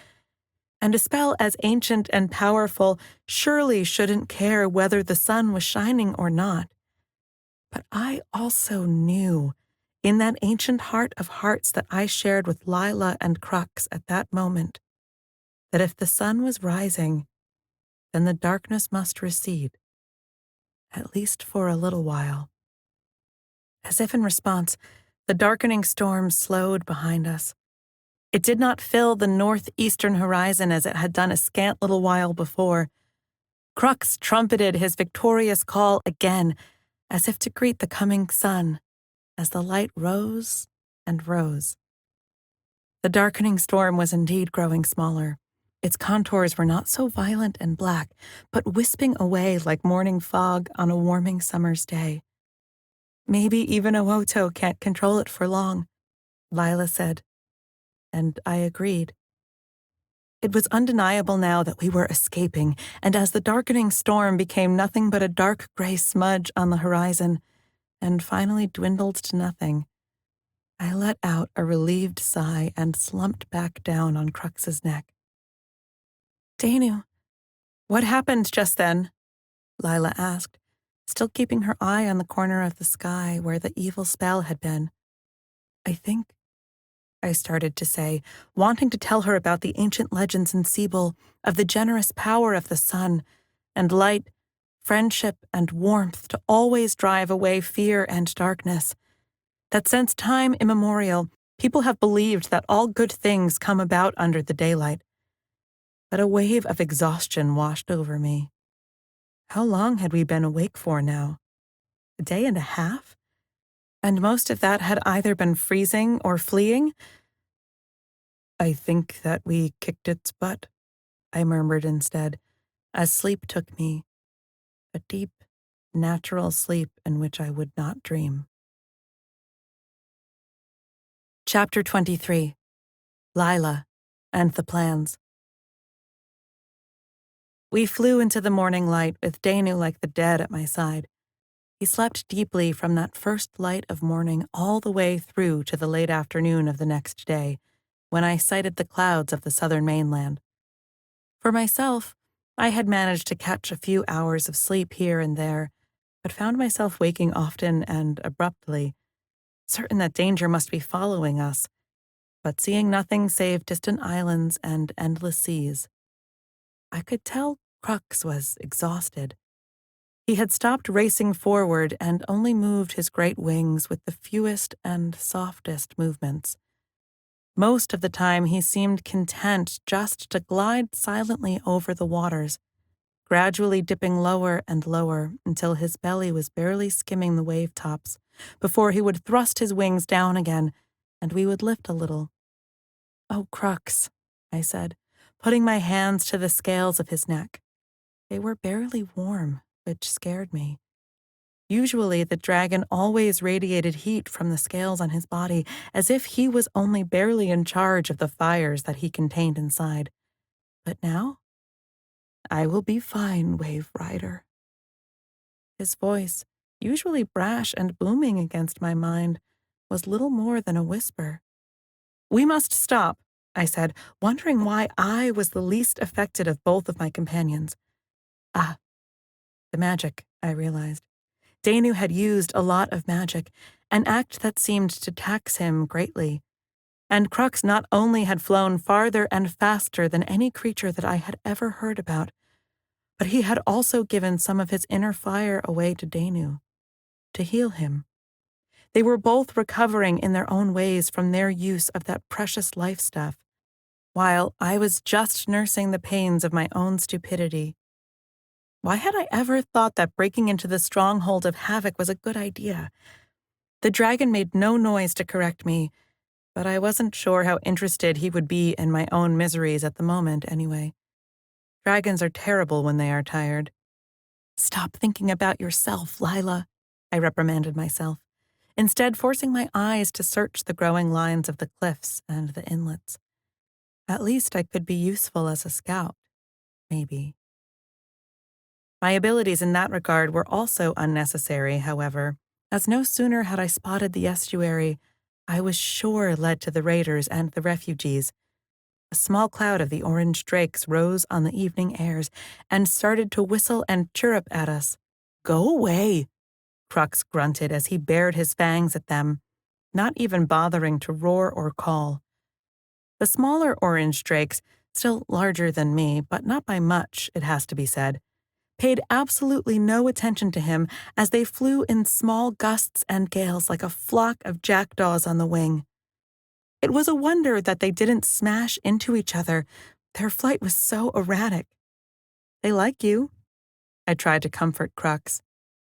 and a spell as ancient and powerful surely shouldn't care whether the sun was shining or not. But I also knew, in that ancient heart of hearts that I shared with Lila and Crux at that moment, that if the sun was rising, then the darkness must recede, at least for a little while. As if in response, the darkening storm slowed behind us. It did not fill the northeastern horizon as it had done a scant little while before. Crux trumpeted his victorious call again, as if to greet the coming sun, as the light rose and rose. The darkening storm was indeed growing smaller. Its contours were not so violent and black, but wisping away like morning fog on a warming summer's day. "Maybe even Owoto can't control it for long," Lila said, and I agreed. It was undeniable now that we were escaping, and as the darkening storm became nothing but a dark gray smudge on the horizon, and finally dwindled to nothing, I let out a relieved sigh and slumped back down on Crux's neck. "Danu, what happened just then?" Lila asked, still keeping her eye on the corner of the sky where the evil spell had been. "I think," I started to say, wanting to tell her about the ancient legends in Sibyl, of the generous power of the sun, and light, friendship, and warmth to always drive away fear and darkness. That since time immemorial, people have believed that all good things come about under the daylight. But a wave of exhaustion washed over me. How long had we been awake for now? A day and a half? And most of that had either been freezing or fleeing? "I think that we kicked its butt," I murmured instead, as sleep took me, a deep, natural sleep in which I would not dream. Chapter 23. Lila and the Plans. We flew into the morning light with Danu like the dead at my side. He slept deeply from that first light of morning all the way through to the late afternoon of the next day, when I sighted the clouds of the southern mainland. For myself, I had managed to catch a few hours of sleep here and there, but found myself waking often and abruptly, certain that danger must be following us, but seeing nothing save distant islands and endless seas. I could tell Crux was exhausted. He had stopped racing forward and only moved his great wings with the fewest and softest movements. Most of the time he seemed content just to glide silently over the waters, gradually dipping lower and lower until his belly was barely skimming the wave tops, before he would thrust his wings down again, and we would lift a little. "Oh, Crux," I said, putting my hands to the scales of his neck. They were barely warm, which scared me. Usually, the dragon always radiated heat from the scales on his body, as if he was only barely in charge of the fires that he contained inside. But now, "I will be fine, Wave Rider." His voice, usually brash and booming against my mind, was little more than a whisper. "We must stop," I said, wondering why I was the least affected of both of my companions. Ah, the magic, I realized. Danu had used a lot of magic, an act that seemed to tax him greatly. And Crux not only had flown farther and faster than any creature that I had ever heard about, but he had also given some of his inner fire away to Danu, to heal him. They were both recovering in their own ways from their use of that precious life stuff, while I was just nursing the pains of my own stupidity. Why had I ever thought that breaking into the stronghold of Havoc was a good idea? The dragon made no noise to correct me, but I wasn't sure how interested he would be in my own miseries at the moment, anyway. Dragons are terrible when they are tired. "Stop thinking about yourself, Lila," I reprimanded myself, instead forcing my eyes to search the growing lines of the cliffs and the inlets. At least I could be useful as a scout, maybe. My abilities in that regard were also unnecessary, however, as no sooner had I spotted the estuary I was sure led to the raiders and the refugees. A small cloud of the orange drakes rose on the evening airs and started to whistle and chirrup at us. "Go away," Crux grunted as he bared his fangs at them, not even bothering to roar or call. The smaller orange drakes, still larger than me, but not by much, it has to be said, paid absolutely no attention to him as they flew in small gusts and gales like a flock of jackdaws on the wing. It was a wonder that they didn't smash into each other. Their flight was so erratic. "They like you," I tried to comfort Crux.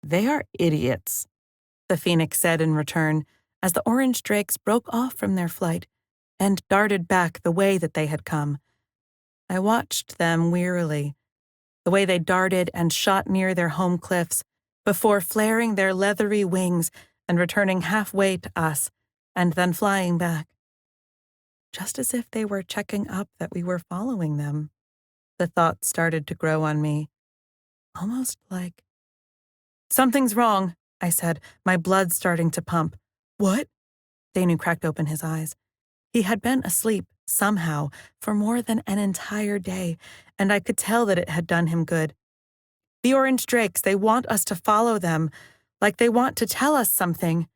"They are idiots," the phoenix said in return, as the orange drakes broke off from their flight and darted back the way that they had come. I watched them wearily, the way they darted and shot near their home cliffs, before flaring their leathery wings and returning halfway to us, and then flying back. Just as if they were checking up that we were following them. The thought started to grow on me, almost like... "Something's wrong," I said, my blood starting to pump. "What?" Danu cracked open his eyes. He had been asleep, somehow, for more than an entire day, and I could tell that it had done him good. "The orange drakes, they want us to follow them, like they want to tell us something,"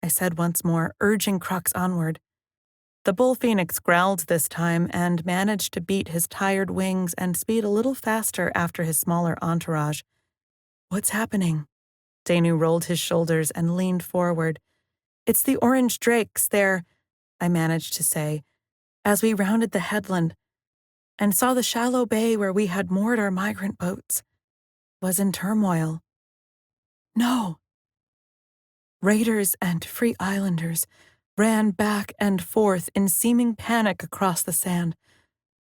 I said once more, urging Crux onward. The bull phoenix growled this time and managed to beat his tired wings and speed a little faster after his smaller entourage. "What's happening?" Danu rolled his shoulders and leaned forward. "It's the orange drakes, I managed to say, as we rounded the headland and saw the shallow bay where we had moored our migrant boats was in turmoil." "No." Raiders and free islanders ran back and forth in seeming panic across the sand.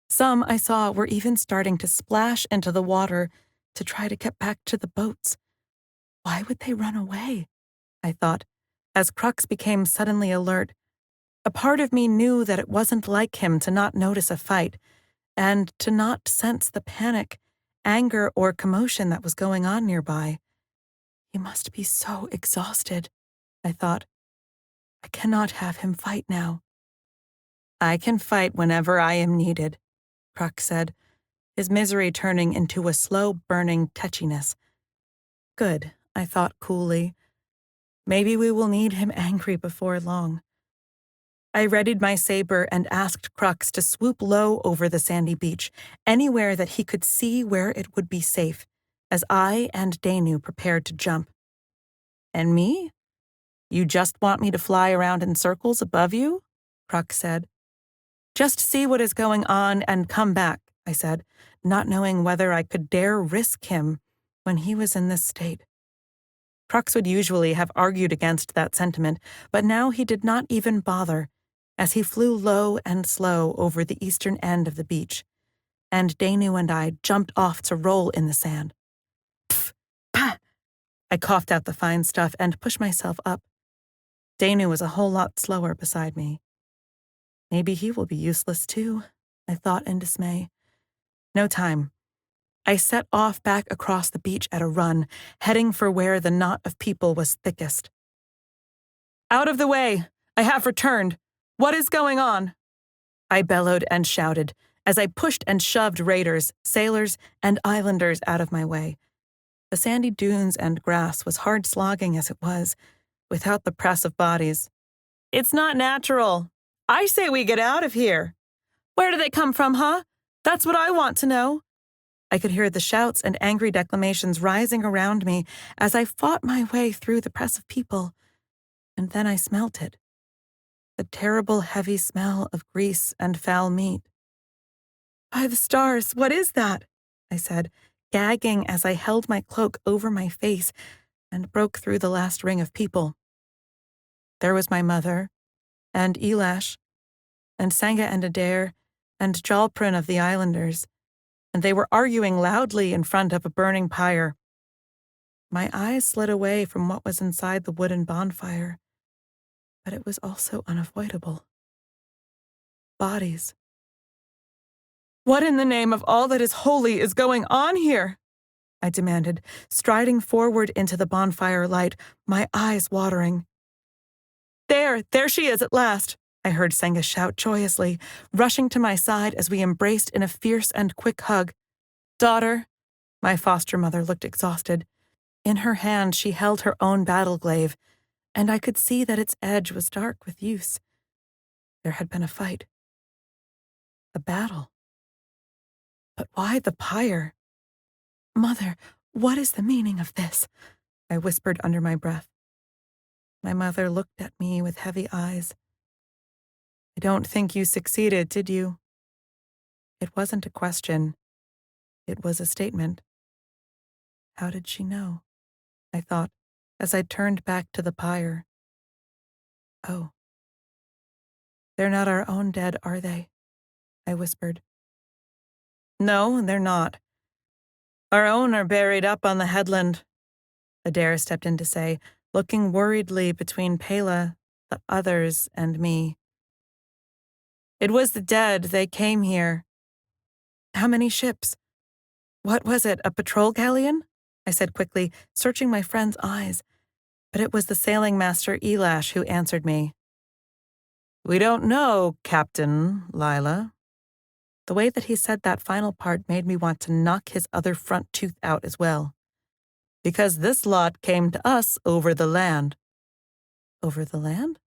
Some, I saw, were even starting to splash into the water to try to get back to the boats. Why would they run away? I thought, as Crux became suddenly alert. A part of me knew that it wasn't like him to not notice a fight, and to not sense the panic, anger, or commotion that was going on nearby. He must be so exhausted, I thought. I cannot have him fight now. "I can fight whenever I am needed," Crux said, his misery turning into a slow-burning tetchiness. "Good," I thought coolly. "Maybe we will need him angry before long." I readied my saber and asked Crux to swoop low over the sandy beach, anywhere that he could see where it would be safe, as I and Danu prepared to jump. "And me? You just want me to fly around in circles above you?" Crux said. "Just see what is going on and come back," I said, not knowing whether I could dare risk him when he was in this state. Crux would usually have argued against that sentiment, but now he did not even bother, as he flew low and slow over the eastern end of the beach, and Danu and I jumped off to roll in the sand. "Pff! Pah!" I coughed out the fine stuff and pushed myself up. Danu was a whole lot slower beside me. Maybe he will be useless too, I thought in dismay. No time. I set off back across the beach at a run, heading for where the knot of people was thickest. "Out of the way! I have returned! What is going on?" I bellowed and shouted as I pushed and shoved raiders, sailors, and islanders out of my way. The sandy dunes and grass was hard slogging as it was, without the press of bodies. "It's not natural. I say we get out of here." "Where do they come from, huh? That's what I want to know." I could hear the shouts and angry declamations rising around me as I fought my way through the press of people. And then I smelt it. The terrible heavy smell of grease and foul meat. "By the stars, what is that?" I said, gagging as I held my cloak over my face and broke through the last ring of people. There was my mother, and Elash, and Sanga and Adair, and Jalprin of the Islanders, and they were arguing loudly in front of a burning pyre. My eyes slid away from what was inside the wooden bonfire, but it was also unavoidable. Bodies. "What in the name of all that is holy is going on here?" I demanded, striding forward into the bonfire light, my eyes watering. There she is at last," I heard Senga shout joyously, rushing to my side as we embraced in a fierce and quick hug. "Daughter," my foster mother looked exhausted. In her hand she held her own battle glaive, and I could see that its edge was dark with use. There had been a fight. A battle. But why the pyre? "Mother, what is the meaning of this?" I whispered under my breath. My mother looked at me with heavy eyes. "I don't think you succeeded, did you?" It wasn't a question. It was a statement. How did she know? I thought, as I turned back to the pyre. Oh. "They're not our own dead, are they?" I whispered. "No, they're not. Our own are buried up on the headland," Adair stepped in to say, looking worriedly between Pela, the others, and me. "It was the dead. They came here." "How many ships? What was it, a patrol galleon?" I said quickly, searching my friend's eyes. But it was the sailing master Elash who answered me. "We don't know, Captain Lila." The way that he said that final part made me want to knock his other front tooth out as well. "Because this lot came to us over the land." "Over the land?"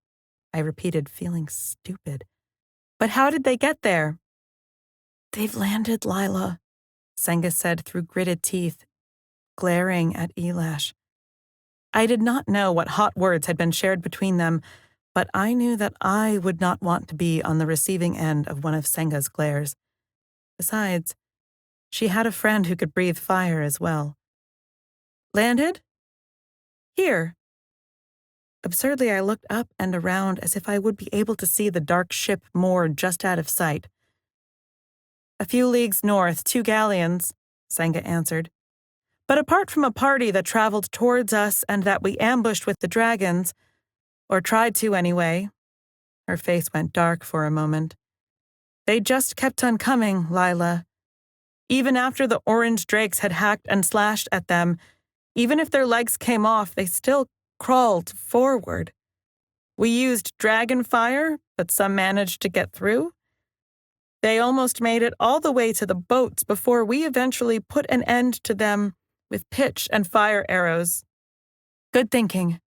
I repeated, feeling stupid. "But how did they get there?" "They've landed, Lila," Senga said through gritted teeth, glaring at Elash. I did not know what hot words had been shared between them, but I knew that I would not want to be on the receiving end of one of Senga's glares. Besides, she had a friend who could breathe fire as well. "Landed? Here." Absurdly, I looked up and around as if I would be able to see the dark ship moored just out of sight. "A few leagues north, 2 galleons," Senga answered. "But apart from a party that traveled towards us and that we ambushed with the dragons, or tried to anyway," her face went dark for a moment, "they just kept on coming, Lila. Even after the orange drakes had hacked and slashed at them, even if their legs came off, they still crawled forward. We used dragon fire, but some managed to get through. They almost made it all the way to the boats before we eventually put an end to them with pitch and fire arrows." "Good thinking."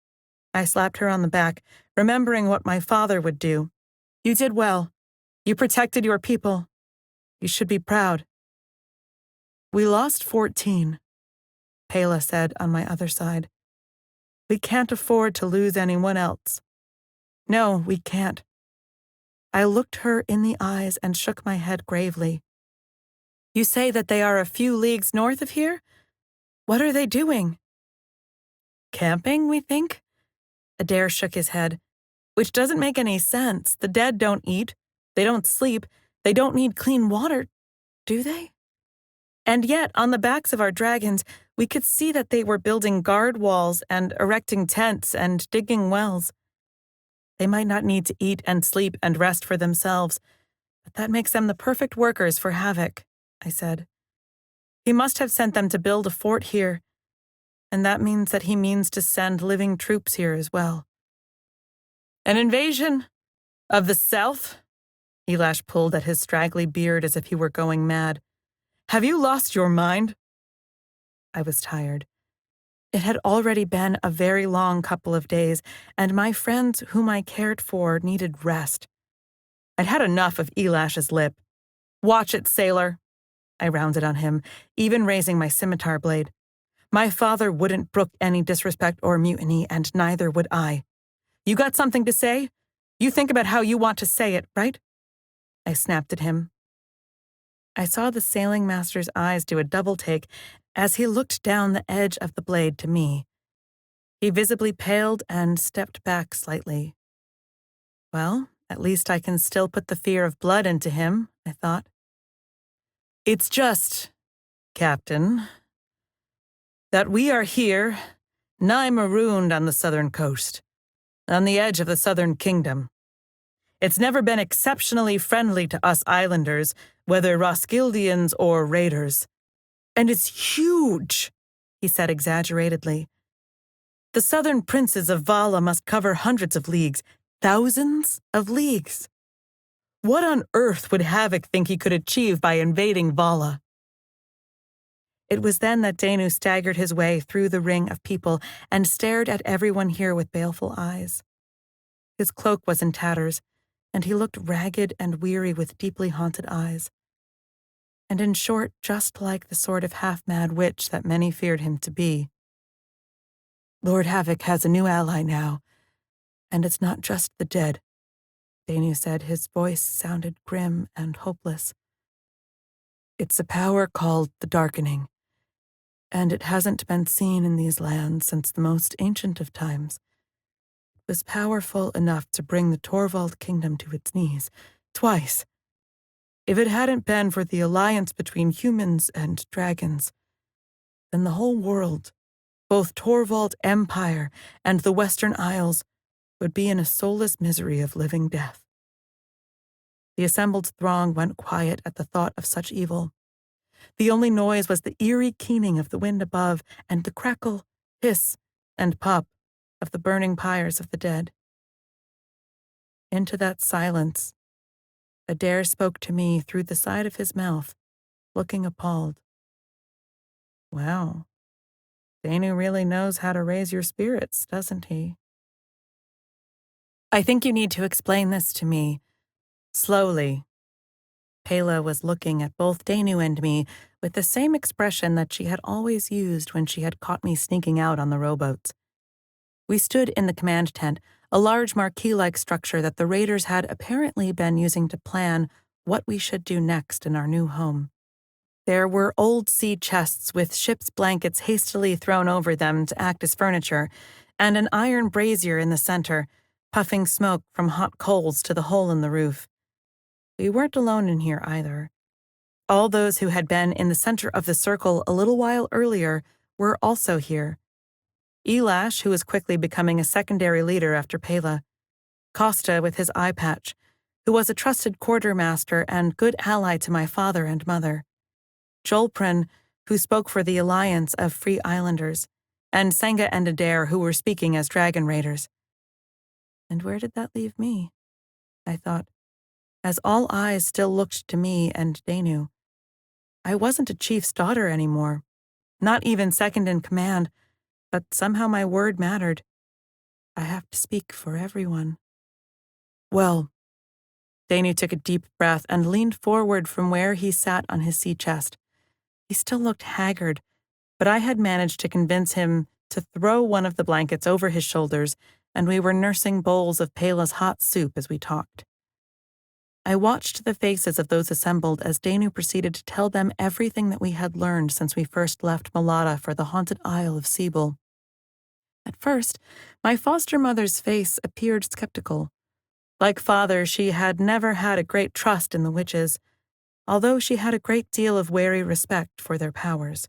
I slapped her on the back, remembering what my father would do. "You did well. You protected your people. You should be proud." "We lost 14, Pela said on my other side. "We can't afford to lose anyone else." "No, we can't." I looked her in the eyes and shook my head gravely. "You say that they are a few leagues north of here? What are they doing?" "Camping, we think?" Adair shook his head. "Which doesn't make any sense. The dead don't eat. They don't sleep. They don't need clean water, do they? And yet, on the backs of our dragons, we could see that they were building guard walls and erecting tents and digging wells. They might not need to eat and sleep and rest for themselves, but that makes them the perfect workers for havoc," I said. "He must have sent them to build a fort here, and that means that he means to send living troops here as well." "An invasion? Of the South?" Elash pulled at his straggly beard as if he were going mad. "Have you lost your mind?" I was tired. It had already been a very long couple of days, and my friends whom I cared for needed rest. I'd had enough of Elash's lip. "Watch it, sailor," I rounded on him, even raising my scimitar blade. "My father wouldn't brook any disrespect or mutiny, and neither would I. You got something to say? You think about how you want to say it, right?" I snapped at him. I saw the sailing master's eyes do a double take as he looked down the edge of the blade to me. He visibly paled and stepped back slightly. Well, at least I can still put the fear of blood into him, I thought. "It's just, Captain, that we are here, nigh marooned on the southern coast, on the edge of the southern kingdom. It's never been exceptionally friendly to us islanders, whether Roskildians or raiders. And it's huge, he said exaggeratedly. The southern princes of Vala must cover hundreds of leagues, thousands of leagues. What on earth would Havoc think he could achieve by invading Vala? It was then that Danu staggered his way through the ring of people and stared at everyone here with baleful eyes. His cloak was in tatters, and he looked ragged and weary with deeply haunted eyes. And in short, just like the sort of half-mad witch that many feared him to be. Lord Havoc has a new ally now, and it's not just the dead, Danu said. His voice sounded grim and hopeless. It's a power called the Darkening, and it hasn't been seen in these lands since the most ancient of times. It was powerful enough to bring the Torvald kingdom to its knees, twice. If it hadn't been for the alliance between humans and dragons, then the whole world, both Torvald Empire and the Western Isles, would be in a soulless misery of living death. The assembled throng went quiet at the thought of such evil. The only noise was the eerie keening of the wind above and the crackle, hiss, and pop of the burning pyres of the dead. Into that silence, Adair spoke to me through the side of his mouth, looking appalled. Wow, Danu really knows how to raise your spirits, doesn't he? I think you need to explain this to me, slowly. Pela was looking at both Danu and me with the same expression that she had always used when she had caught me sneaking out on the rowboats. We stood in the command tent, a large marquee-like structure that the raiders had apparently been using to plan what we should do next in our new home. There were old sea chests with ship's blankets hastily thrown over them to act as furniture, and an iron brazier in the center, puffing smoke from hot coals to the hole in the roof. We weren't alone in here either. All those who had been in the center of the circle a little while earlier were also here. Elash, who was quickly becoming a secondary leader after Pela. Costa with his eye patch, who was a trusted quartermaster and good ally to my father and mother. Jolprin, who spoke for the Alliance of Free Islanders, and Senga and Adair, who were speaking as dragon raiders. And where did that leave me? I thought, as all eyes still looked to me and Danu. I wasn't a chief's daughter anymore, not even second in command, but somehow my word mattered. I have to speak for everyone. Well, Danu took a deep breath and leaned forward from where he sat on his sea chest. He still looked haggard, but I had managed to convince him to throw one of the blankets over his shoulders, and we were nursing bowls of Pela's hot soup as we talked. I watched the faces of those assembled as Danu proceeded to tell them everything that we had learned since we first left Malata for the haunted Isle of Sebel. At first, my foster mother's face appeared skeptical. Like father, she had never had a great trust in the witches, although she had a great deal of wary respect for their powers.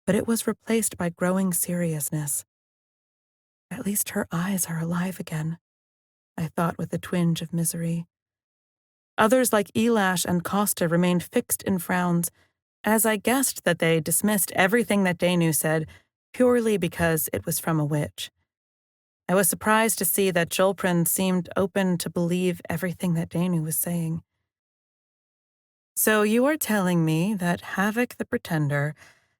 But it was replaced by growing seriousness. At least her eyes are alive again, I thought with a twinge of misery. Others like Elash and Costa remained fixed in frowns, as I guessed that they dismissed everything that Danu said purely because it was from a witch. I was surprised to see that Jolprin seemed open to believe everything that Danu was saying. So you are telling me that Havoc the Pretender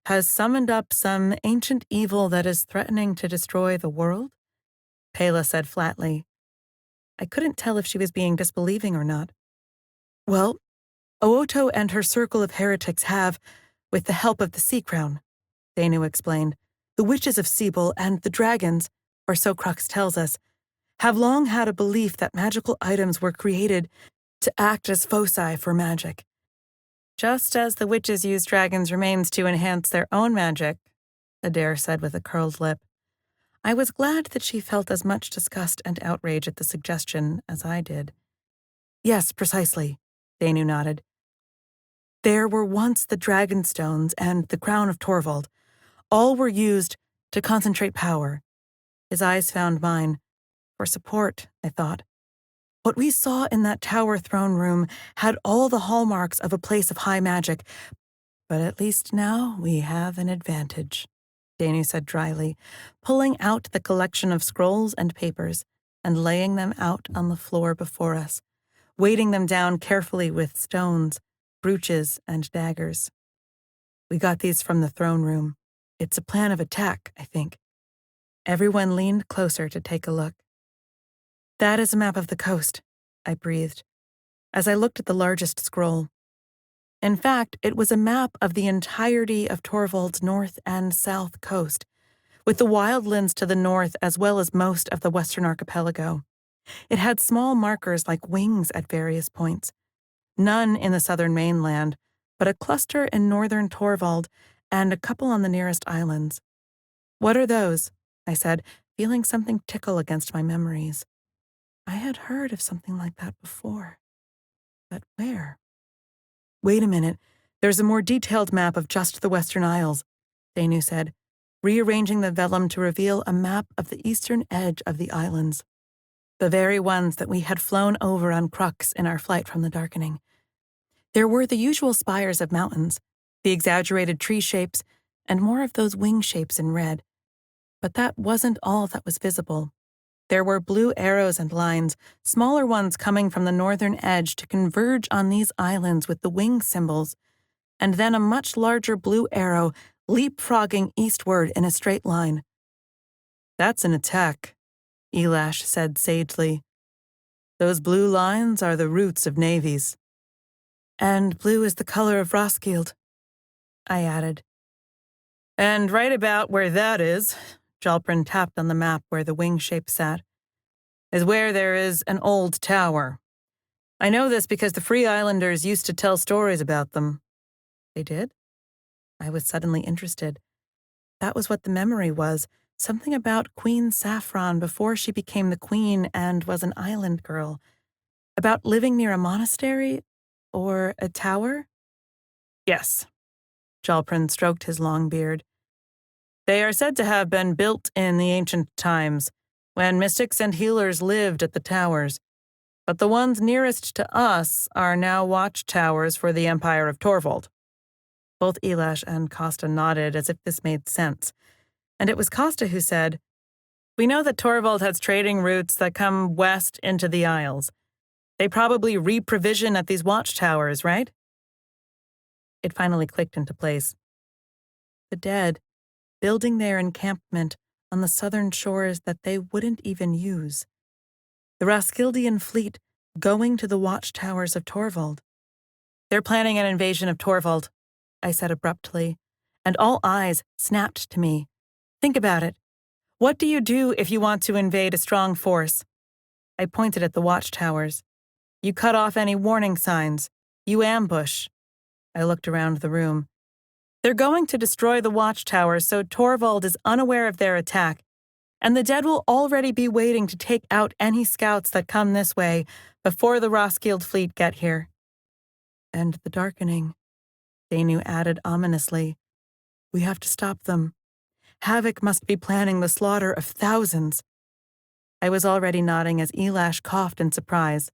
has summoned up some ancient evil that is threatening to destroy the world? Pela said flatly. I couldn't tell if she was being disbelieving or not. Well, Ooto and her circle of heretics have, with the help of the Sea Crown, Danu explained, the witches of Sebel and the dragons, or so Crux tells us, have long had a belief that magical items were created to act as foci for magic. Just as the witches use dragons' remains to enhance their own magic, Adair said with a curled lip. I was glad that she felt as much disgust and outrage at the suggestion as I did. Yes, precisely, Danu nodded. There were once the Dragonstones and the Crown of Torvald, All were used to concentrate power. His eyes found mine. For support, I thought. What we saw in that tower throne room had all the hallmarks of a place of high magic, but at least now we have an advantage, Danu said dryly, pulling out the collection of scrolls and papers and laying them out on the floor before us, weighting them down carefully with stones, brooches, and daggers. We got these from the throne room. It's a plan of attack, I think. Everyone leaned closer to take a look. That is a map of the coast, I breathed, as I looked at the largest scroll. In fact, it was a map of the entirety of Torvald's north and south coast, with the wildlands to the north as well as most of the western archipelago. It had small markers like wings at various points. None in the southern mainland, but a cluster in northern Torvald and a couple on the nearest islands. What are those? I said, feeling something tickle against my memories. I had heard of something like that before. But where? Wait a minute. There's a more detailed map of just the Western Isles, Danu said, rearranging the vellum to reveal a map of the eastern edge of the islands. The very ones that we had flown over on Crux in our flight from the darkening. There were the usual spires of mountains, the exaggerated tree shapes, and more of those wing shapes in red. But that wasn't all that was visible. There were blue arrows and lines, smaller ones coming from the northern edge to converge on these islands with the wing symbols, and then a much larger blue arrow leapfrogging eastward in a straight line. That's an attack, Elash said sagely. Those blue lines are the roots of navies. And blue is the color of Roskilde, I added. And right about where that is, Jalprin tapped on the map where the wing shape sat, is where there is an old tower. I know this because the Free Islanders used to tell stories about them. They did? I was suddenly interested. That was what the memory was, something about Queen Saffron before she became the queen and was an island girl. About living near a monastery? Or a tower? Yes. Jalprin stroked his long beard. They are said to have been built in the ancient times, when mystics and healers lived at the towers. But the ones nearest to us are now watchtowers for the Empire of Torvald. Both Elash and Costa nodded as if this made sense, and it was Costa who said, We know that Torvald has trading routes that come west into the Isles. They probably re-provision at these watchtowers, right? It finally clicked into place. The dead, building their encampment on the southern shores that they wouldn't even use. The Roskildian fleet going to the watchtowers of Torvald. They're planning an invasion of Torvald, I said abruptly, and all eyes snapped to me. Think about it. What do you do if you want to invade a strong force? I pointed at the watchtowers. You cut off any warning signs. You ambush. I looked around the room. They're going to destroy the watchtowers so Torvald is unaware of their attack, and the dead will already be waiting to take out any scouts that come this way before the Roskilde fleet get here. And the darkening, Danu added ominously. We have to stop them. Havoc must be planning the slaughter of thousands. I was already nodding as Elash coughed in surprise.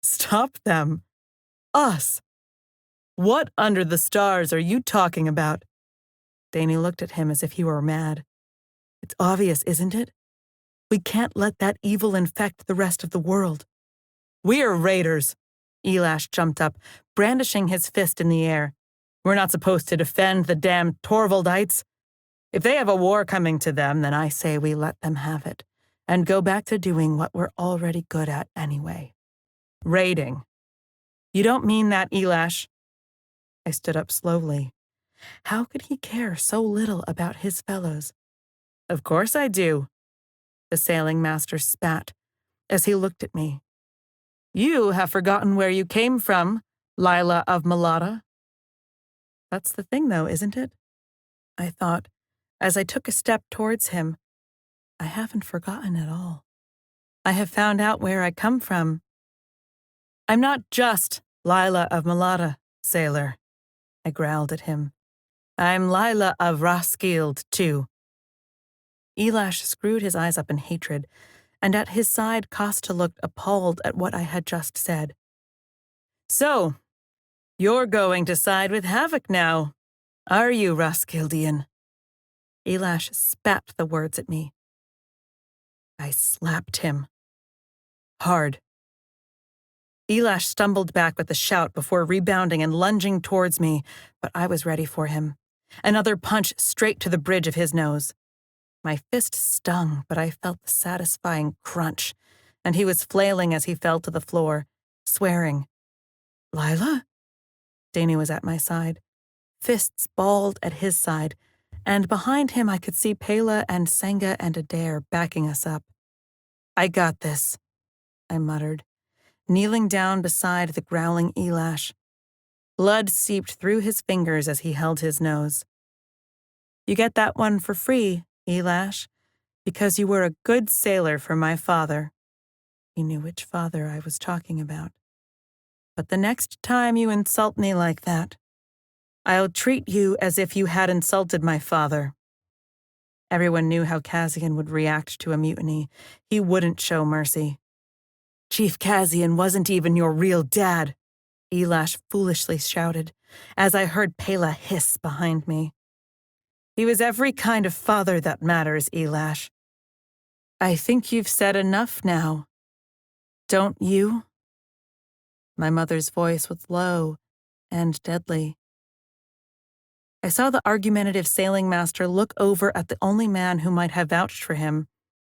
Stop them? Us? What under the stars are you talking about? Danu looked at him as if he were mad. It's obvious, isn't it? We can't let that evil infect the rest of the world. We're raiders. Elash jumped up, brandishing his fist in the air. We're not supposed to defend the damned Torvaldites. If they have a war coming to them, then I say we let them have it, and go back to doing what we're already good at anyway. Raiding. You don't mean that, Elash. I stood up slowly. How could he care so little about his fellows? Of course I do, the sailing master spat as he looked at me. You have forgotten where you came from, Lila of Malata. That's the thing, though, isn't it? I thought, as I took a step towards him. I haven't forgotten at all. I have found out where I come from. I'm not just Lila of Malata, sailor, I growled at him. I'm Lila of Roskilde, too. Elash screwed his eyes up in hatred, and at his side Costa looked appalled at what I had just said. So, you're going to side with Havoc now, are you, Roskildian? Elash spat the words at me. I slapped him. Hard. Elash stumbled back with a shout before rebounding and lunging towards me, but I was ready for him. Another punch straight to the bridge of his nose. My fist stung, but I felt the satisfying crunch, and he was flailing as he fell to the floor, swearing. Lila? Danny was at my side, fists balled at his side, and behind him I could see Pela and Senga and Adair backing us up. I got this, I muttered, kneeling down beside the growling Elash. Blood seeped through his fingers as he held his nose. You get that one for free, Elash, because you were a good sailor for my father. He knew which father I was talking about. But the next time you insult me like that, I'll treat you as if you had insulted my father. Everyone knew how Kazian would react to a mutiny. He wouldn't show mercy. Chief Kazian wasn't even your real dad, Elash foolishly shouted, as I heard Pela hiss behind me. He was every kind of father that matters, Elash. I think you've said enough now. Don't you? My mother's voice was low and deadly. I saw the argumentative sailing master look over at the only man who might have vouched for him,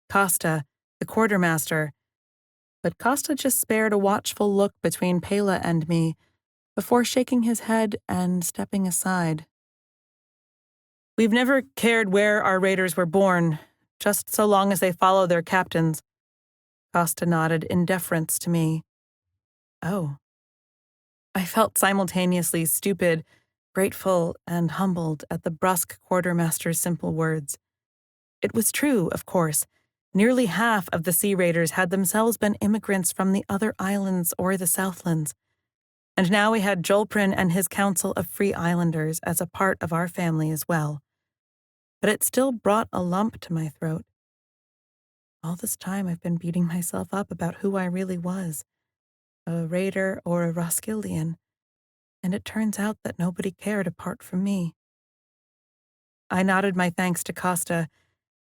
Costa, the quartermaster, but Costa just spared a watchful look between Pela and me before shaking his head and stepping aside. We've never cared where our raiders were born, just so long as they follow their captains. Costa nodded in deference to me. Oh. I felt simultaneously stupid, grateful, and humbled at the brusque quartermaster's simple words. It was true, of course. Nearly half of the sea raiders had themselves been immigrants from the other islands or the Southlands. And now we had Jolprin and his council of free islanders as a part of our family as well. But it still brought a lump to my throat. All this time I've been beating myself up about who I really was, a raider or a Roskildian, and it turns out that nobody cared apart from me. I nodded my thanks to Costa,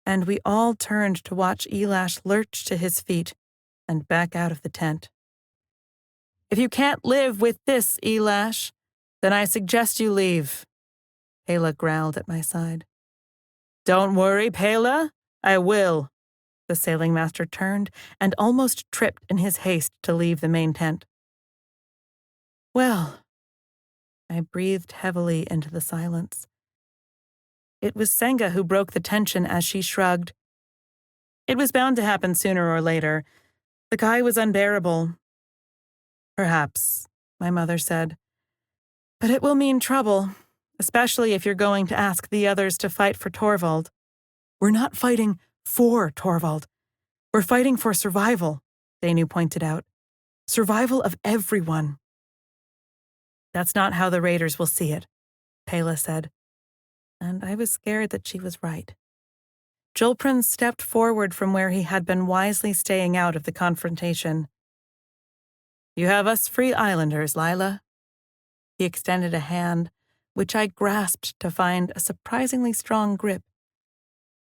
and we all turned to watch Elash lurch to his feet and back out of the tent. If you can't live with this, Elash, then I suggest you leave, Pela growled at my side. Don't worry, Pela, I will. The sailing master turned and almost tripped in his haste to leave the main tent. Well, I breathed heavily into the silence. It was Senga who broke the tension as she shrugged. It was bound to happen sooner or later. The guy was unbearable. Perhaps, my mother said. But it will mean trouble, especially if you're going to ask the others to fight for Torvald. We're not fighting for Torvald. We're fighting for survival, Danu pointed out. Survival of everyone. That's not how the raiders will see it, Pela said. And I was scared that she was right. Jolprin stepped forward from where he had been wisely staying out of the confrontation. You have us free islanders, Lila. He extended a hand, which I grasped to find a surprisingly strong grip.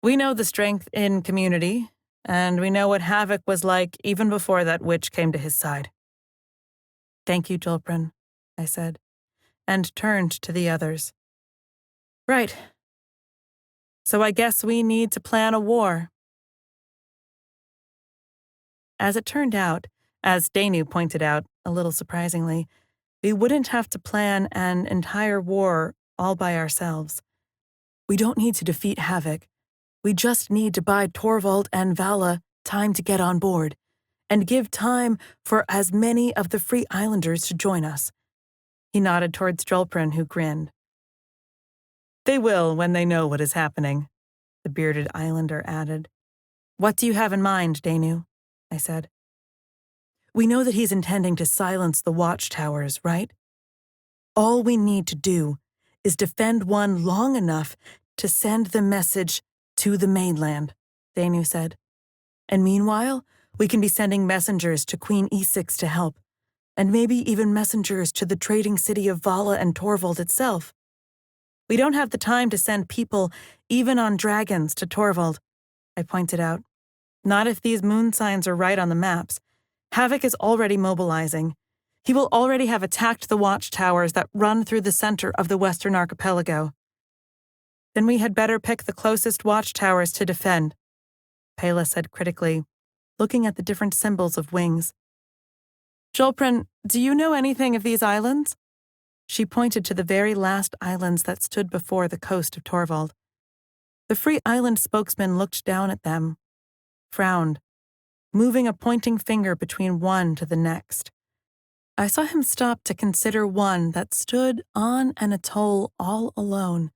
We know the strength in community, and we know what Havoc was like even before that witch came to his side. Thank you, Jolprin, I said, and turned to the others. Right. So I guess we need to plan a war. As it turned out, as Danu pointed out, a little surprisingly, we wouldn't have to plan an entire war all by ourselves. We don't need to defeat Havoc. We just need to buy Torvald and Vala time to get on board, and give time for as many of the free islanders to join us. He nodded towards Jolprin, who grinned. They will when they know what is happening, the bearded islander added. What do you have in mind, Danu? I said. We know that he's intending to silence the watchtowers, right? All we need to do is defend one long enough to send the message to the mainland, Danu said. And meanwhile, we can be sending messengers to Queen E6 to help, and maybe even messengers to the trading city of Vala and Torvald itself. We don't have the time to send people, even on dragons, to Torvald, I pointed out. Not if these moon signs are right on the maps. Havoc is already mobilizing. He will already have attacked the watchtowers that run through the center of the Western Archipelago. Then we had better pick the closest watchtowers to defend, Pela said critically, looking at the different symbols of wings. Jolprin, do you know anything of these islands? She pointed to the very last islands that stood before the coast of Torvald. The Free Island spokesman looked down at them, frowned, moving a pointing finger between one to the next. I saw him stop to consider one that stood on an atoll all alone,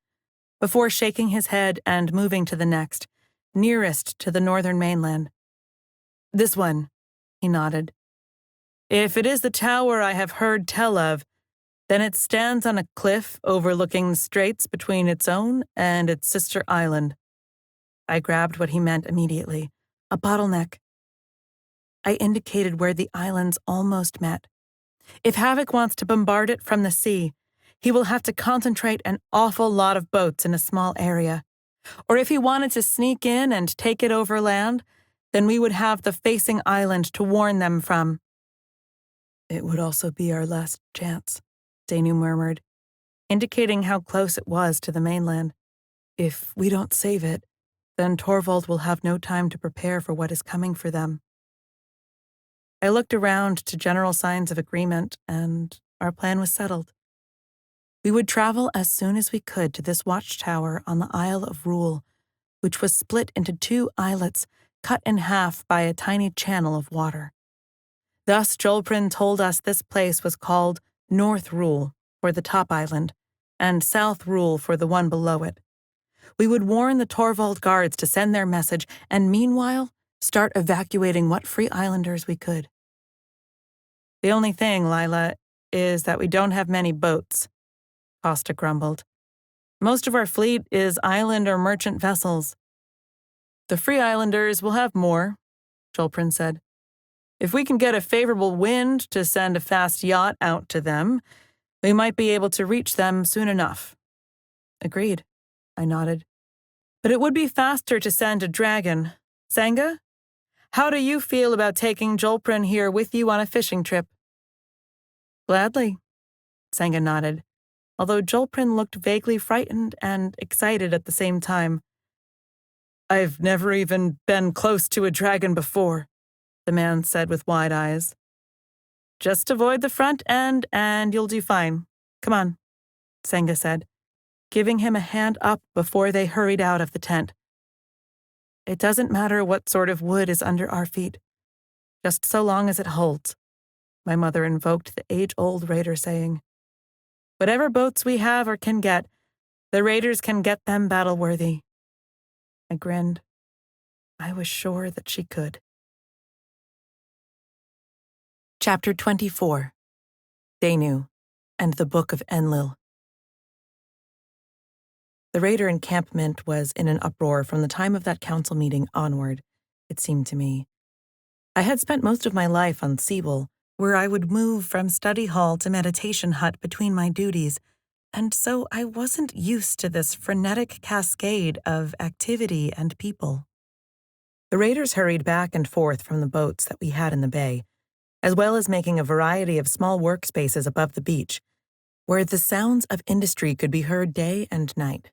before shaking his head and moving to the next, nearest to the northern mainland. This one, he nodded. If it is the tower I have heard tell of, then it stands on a cliff overlooking the straits between its own and its sister island. I grabbed what he meant immediately. A bottleneck. I indicated where the islands almost met. If Havoc wants to bombard it from the sea, he will have to concentrate an awful lot of boats in a small area. Or if he wanted to sneak in and take it over land, then we would have the facing island to warn them from. It would also be our last chance, Danu murmured, indicating how close it was to the mainland. If we don't save it, then Torvald will have no time to prepare for what is coming for them. I looked around to general signs of agreement, and our plan was settled. We would travel as soon as we could to this watchtower on the Isle of Rule, which was split into two islets cut in half by a tiny channel of water. Thus, Jolprin told us this place was called North Rule, for the top island, and South Rule for the one below it. We would warn the Torvald guards to send their message, and meanwhile, start evacuating what free islanders we could. The only thing, Lila, is that we don't have many boats, Costa grumbled. Most of our fleet is island or merchant vessels. The free islanders will have more, Jolprin said. If we can get a favorable wind to send a fast yacht out to them, we might be able to reach them soon enough. Agreed, I nodded. But it would be faster to send a dragon. Sanga? How do you feel about taking Jolprin here with you on a fishing trip? Gladly, Sanga nodded, although Jolprin looked vaguely frightened and excited at the same time. I've never even been close to a dragon before, the man said with wide eyes. Just avoid the front end and you'll do fine. Come on, Sanga said, giving him a hand up before they hurried out of the tent. It doesn't matter what sort of wood is under our feet, just so long as it holds, my mother invoked the age-old raider saying. Whatever boats we have or can get, the raiders can get them battle-worthy. I grinned. I was sure that she could. Chapter 24. Danu and the Book of Enlil. The raider encampment was in an uproar from the time of that council meeting onward, it seemed to me. I had spent most of my life on Seawell, where I would move from study hall to meditation hut between my duties, and so I wasn't used to this frenetic cascade of activity and people. The raiders hurried back and forth from the boats that we had in the bay, as well as making a variety of small workspaces above the beach, where the sounds of industry could be heard day and night.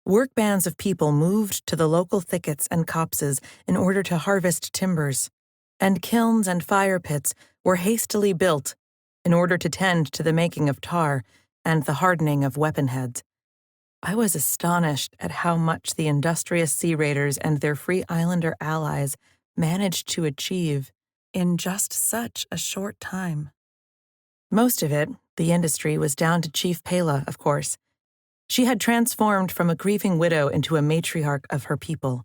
Work bands of people moved to the local thickets and copses in order to harvest timbers, and kilns and fire pits were hastily built in order to tend to the making of tar and the hardening of weapon heads. I was astonished at how much the industrious sea raiders and their free islander allies managed to achieve in just such a short time. Most of it, the industry, was down to Chief Pela, of course. She had transformed from a grieving widow into a matriarch of her people.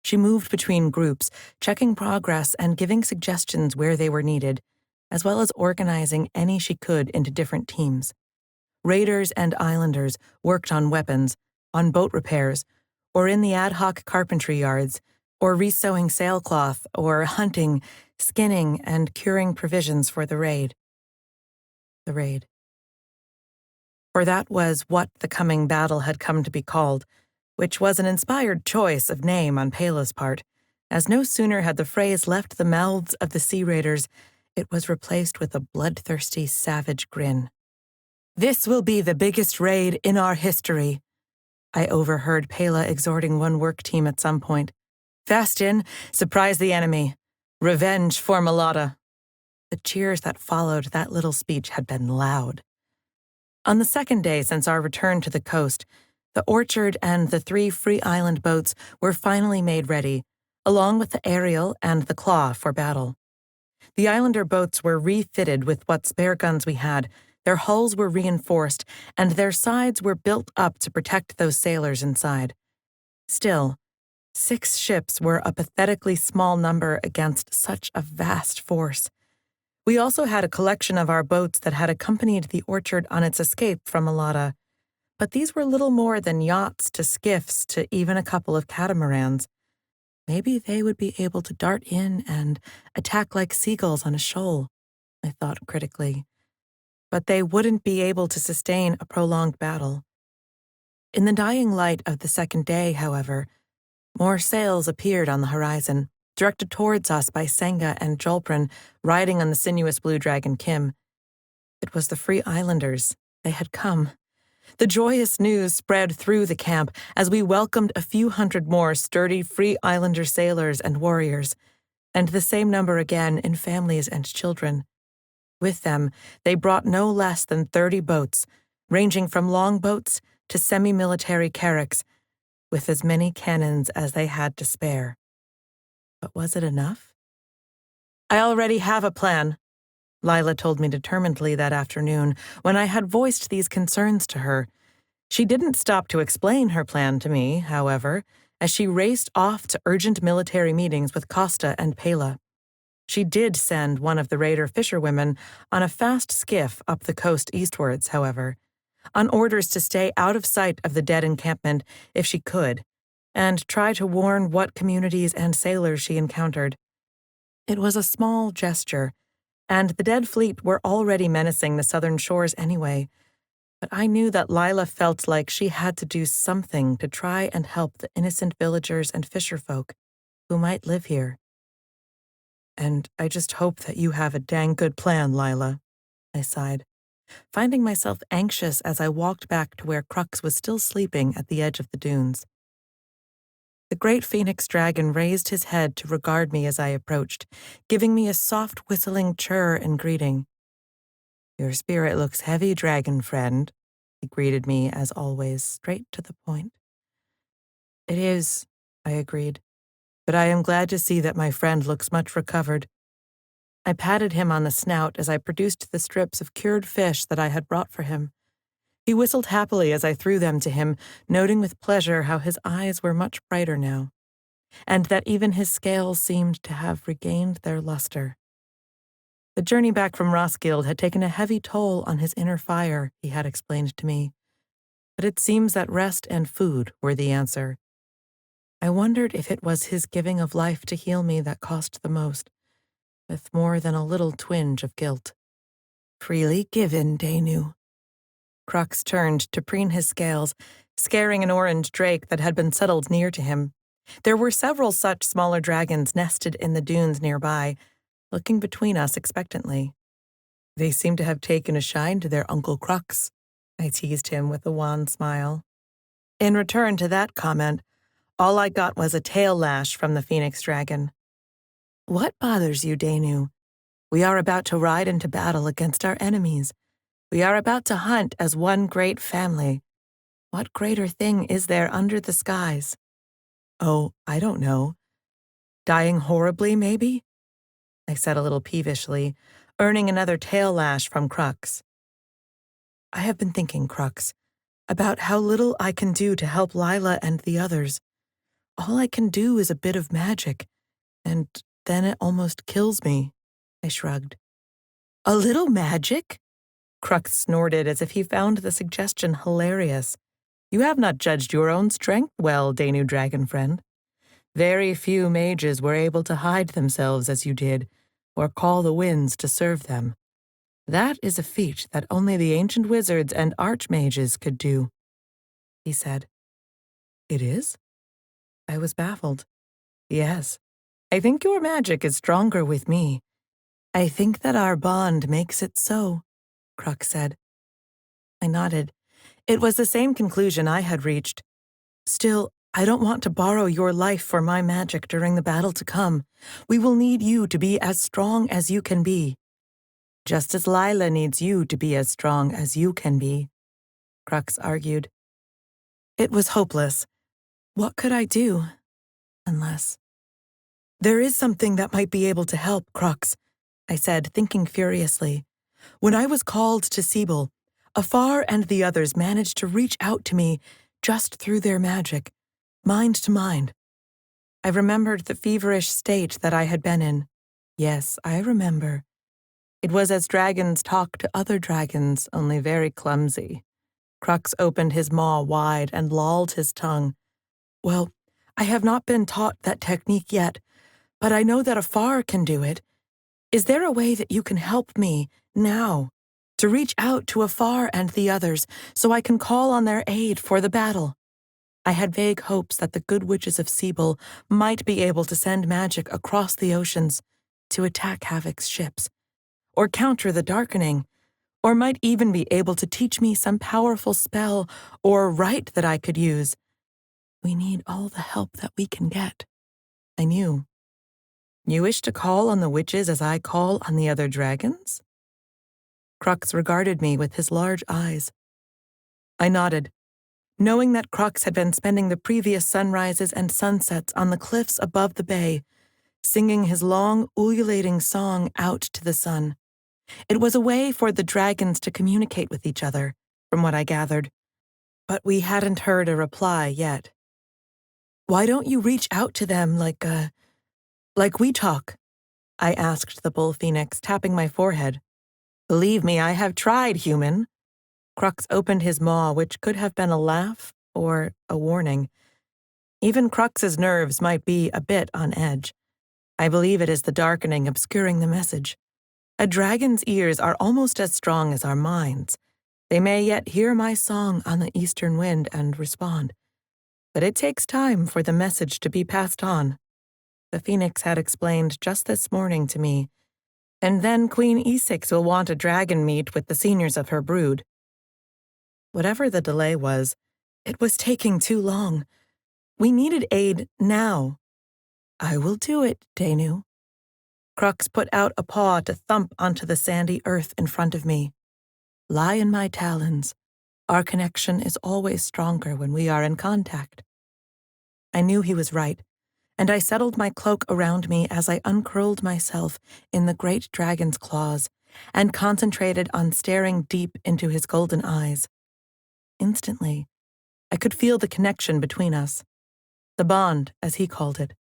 She moved between groups, checking progress and giving suggestions where they were needed, as well as organizing any she could into different teams. raiders and islanders worked on weapons, on boat repairs, or in the ad hoc carpentry yards, or resewing sailcloth, or hunting, skinning, and curing provisions for the raid. The raid. For that was what the coming battle had come to be called, which was an inspired choice of name on Pela's part, as no sooner had the phrase left the mouths of the sea raiders, it was replaced with a bloodthirsty, savage grin. "This will be the biggest raid in our history," I overheard Pela exhorting one work team at some point. "Fast in, surprise the enemy. Revenge for Mulata." The cheers that followed that little speech had been loud. On the second day since our return to the coast, the Orchard and the 3 Free Island boats were finally made ready, along with the Ariel and the Claw for battle. The Islander boats were refitted with what spare guns we had, their hulls were reinforced, and their sides were built up to protect those sailors inside. Still, 6 ships were a pathetically small number against such a vast force. We also had a collection of our boats that had accompanied the Orchard on its escape from Mulata, but these were little more than yachts to skiffs to even a couple of catamarans. Maybe they would be able to dart in and attack like seagulls on a shoal, I thought critically. But they wouldn't be able to sustain a prolonged battle. In the dying light of the second day, however, more sails appeared on the horizon, directed towards us by Senga and Jolprin riding on the sinuous blue dragon Kim. It was the Free Islanders. They had come. The joyous news spread through the camp as we welcomed a few hundred more sturdy Free Islander sailors and warriors, and the same number again in families and children. With them, they brought no less than 30 boats, ranging from longboats to semi-military carracks, with as many cannons as they had to spare. But was it enough? "I already have a plan," Lila told me determinedly that afternoon when I had voiced these concerns to her. She didn't stop to explain her plan to me, however, as she raced off to urgent military meetings with Costa and Pela. She did send one of the raider fisherwomen on a fast skiff up the coast eastwards, however, on orders to stay out of sight of the dead encampment if she could, and try to warn what communities and sailors she encountered. It was a small gesture, and the dead fleet were already menacing the southern shores anyway, but I knew that Lila felt like she had to do something to try and help the innocent villagers and fisherfolk who might live here. "And I just hope that you have a dang good plan, Lila," I sighed, finding myself anxious as I walked back to where Crux was still sleeping at the edge of the dunes. The great phoenix dragon raised his head to regard me as I approached, giving me a soft whistling chirr in greeting. "Your spirit looks heavy, dragon friend," he greeted me as always, straight to the point. "It is," I agreed, "but I am glad to see that my friend looks much recovered." I patted him on the snout as I produced the strips of cured fish that I had brought for him. He whistled happily as I threw them to him, noting with pleasure how his eyes were much brighter now, and that even his scales seemed to have regained their luster. The journey back from Roskilde had taken a heavy toll on his inner fire, he had explained to me, but it seems that rest and food were the answer. I wondered if it was his giving of life to heal me that cost the most, with more than a little twinge of guilt. "Freely given, Danu." Crux turned to preen his scales, scaring an orange drake that had been settled near to him. There were several such smaller dragons nested in the dunes nearby, looking between us expectantly. "They seem to have taken a shine to their Uncle Crux," I teased him with a wan smile. In return to that comment, all I got was a tail lash from the phoenix dragon. "What bothers you, Danu? We are about to ride into battle against our enemies. We are about to hunt as one great family. What greater thing is there under the skies?" "Oh, I don't know. Dying horribly, maybe?" I said a little peevishly, earning another tail lash from Crux. "I have been thinking, Crux, about how little I can do to help Lila and the others. All I can do is a bit of magic, and then it almost kills me," I shrugged. "A little magic?" Crux snorted as if he found the suggestion hilarious. You have not judged your own strength well, Danu dragon friend. Very few mages were able to hide themselves as you did, or call the winds to serve them. That is a feat that only the ancient wizards and archmages could do, he said. It is? I was baffled. Yes. I think your magic is stronger with me. I think that our bond makes it so, Crux said. I nodded. It was the same conclusion I had reached. Still, I don't want to borrow your life for my magic during the battle to come. We will need you to be as strong as you can be. Just as Lila needs you to be as strong as you can be, Crux argued. It was hopeless. What could I do? Unless... There is something that might be able to help, Crux, I said, thinking furiously. When I was called to Sibyl, Afar and the others managed to reach out to me just through their magic, mind to mind. I remembered the feverish state that I had been in. Yes, I remember. It was as dragons talk to other dragons, only very clumsy. Crux opened his maw wide and lolled his tongue. Well, I have not been taught that technique yet, but I know that Afar can do it. Is there a way that you can help me, now, to reach out to Afar and the others so I can call on their aid for the battle? I had vague hopes that the good witches of Sibyl might be able to send magic across the oceans to attack Havoc's ships, or counter the darkening, or might even be able to teach me some powerful spell or rite that I could use. We need all the help that we can get, I knew. You wish to call on the witches as I call on the other dragons? Crux regarded me with his large eyes. I nodded, knowing that Crux had been spending the previous sunrises and sunsets on the cliffs above the bay, singing his long, ululating song out to the sun. It was a way for the dragons to communicate with each other, from what I gathered, but we hadn't heard a reply yet. Why don't you reach out to them like we talk? I asked the bull phoenix, tapping my forehead. Believe me, I have tried, human. Crux opened his maw, which could have been a laugh or a warning. Even Crux's nerves might be a bit on edge. I believe it is the darkening obscuring the message. A dragon's ears are almost as strong as our minds. They may yet hear my song on the eastern wind and respond. But it takes time for the message to be passed on. The phoenix had explained just this morning to me. And then Queen E6 will want a dragon meet with the seniors of her brood. Whatever the delay was, it was taking too long. We needed aid now. I will do it, Danu. Crux put out a paw to thump onto the sandy earth in front of me. Lie in my talons. Our connection is always stronger when we are in contact. I knew he was right, and I settled my cloak around me as I uncurled myself in the great dragon's claws and concentrated on staring deep into his golden eyes. Instantly, I could feel the connection between us, the bond, as he called it.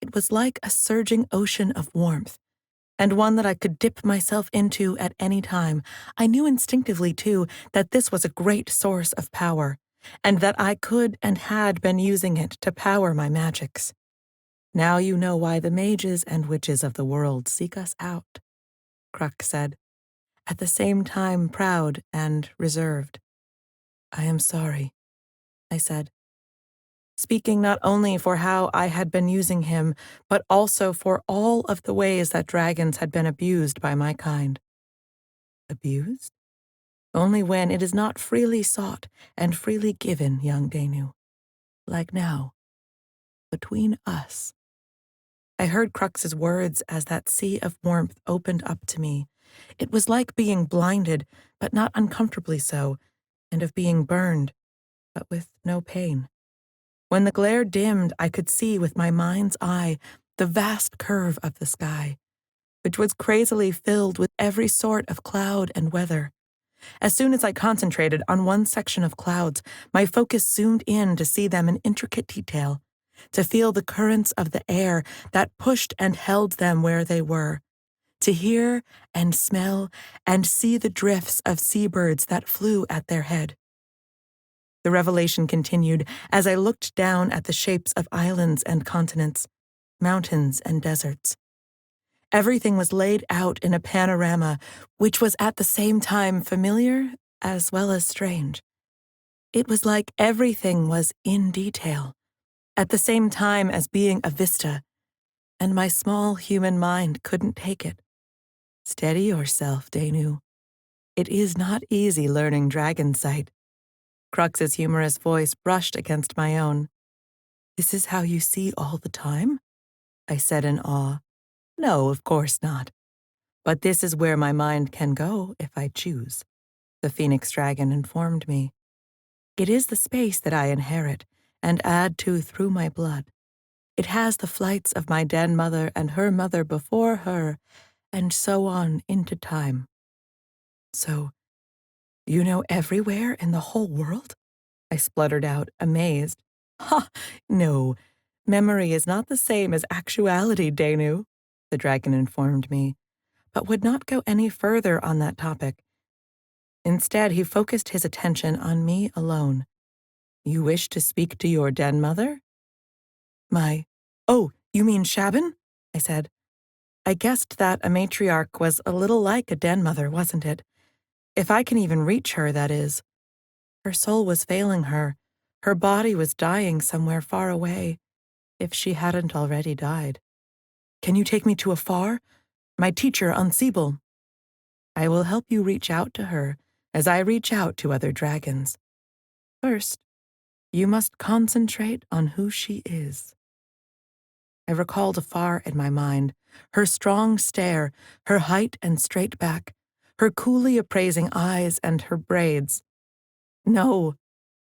It was like a surging ocean of warmth, and one that I could dip myself into at any time. I knew instinctively, too, that this was a great source of power, and that I could and had been using it to power my magics. Now you know why the mages and witches of the world seek us out, Crux said, at the same time proud and reserved. I am sorry, I said, speaking not only for how I had been using him, but also for all of the ways that dragons had been abused by my kind. Abused? Only when it is not freely sought and freely given, young Danu. Like now, between us. I heard Crux's words as that sea of warmth opened up to me. It was like being blinded, but not uncomfortably so, and of being burned, but with no pain. When the glare dimmed, I could see with my mind's eye the vast curve of the sky, which was crazily filled with every sort of cloud and weather. As soon as I concentrated on one section of clouds, my focus zoomed in to see them in intricate detail, to feel the currents of the air that pushed and held them where they were, to hear and smell and see the drifts of seabirds that flew at their head. The revelation continued as I looked down at the shapes of islands and continents, mountains and deserts. Everything was laid out in a panorama which was at the same time familiar as well as strange. It was like everything was in detail, at the same time as being a vista, and my small human mind couldn't take it. Steady yourself, Danu. It is not easy learning dragon sight. Crux's humorous voice brushed against my own. This is how you see all the time? I said in awe. No, of course not. But this is where my mind can go if I choose, the phoenix dragon informed me. It is the space that I inherit and add to through my blood. It has the flights of my dead mother and her mother before her, and so on into time. So, you know everywhere in the whole world? I spluttered out, amazed. Ha! No, memory is not the same as actuality, Danu, the dragon informed me, but would not go any further on that topic. Instead, he focused his attention on me alone. You wish to speak to your dead mother? Oh, you mean Shaban? I said. I guessed that a matriarch was a little like a den mother, wasn't it? If I can even reach her, that is. Her soul was failing her. Her body was dying somewhere far away, if she hadn't already died. Can you take me to Afar? My teacher, Unseeable. I will help you reach out to her, as I reach out to other dragons. First, you must concentrate on who she is. I recalled Afar in my mind, her strong stare, her height and straight back, her coolly appraising eyes and her braids. No,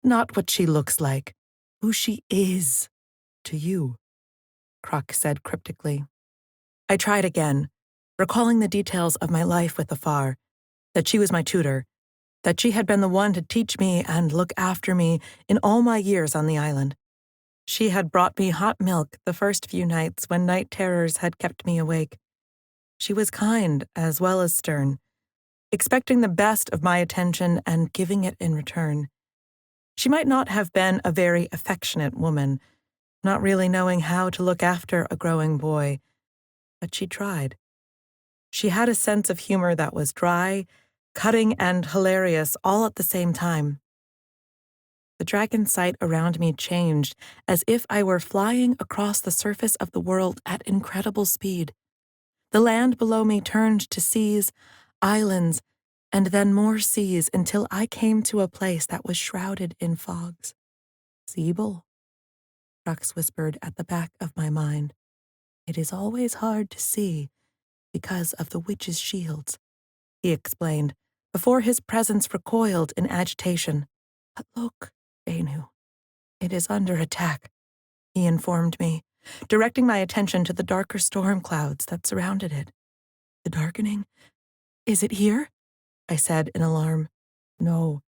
not what she looks like, who she is to you, Crux said cryptically. I tried again, recalling the details of my life with Afar, that she was my tutor, that she had been the one to teach me and look after me in all my years on the island. She had brought me hot milk the first few nights when night terrors had kept me awake. She was kind as well as stern, expecting the best of my attention and giving it in return. She might not have been a very affectionate woman, not really knowing how to look after a growing boy, but she tried. She had a sense of humor that was dry, cutting, and hilarious all at the same time. The dragon sight around me changed as if I were flying across the surface of the world at incredible speed. The land below me turned to seas, islands, and then more seas until I came to a place that was shrouded in fogs. Siebel, Crux whispered at the back of my mind. It is always hard to see because of the witch's shields, he explained, before his presence recoiled in agitation. But look, Danu, it is under attack, he informed me, directing my attention to the darker storm clouds that surrounded it. The darkening? Is it here? I said in alarm. No,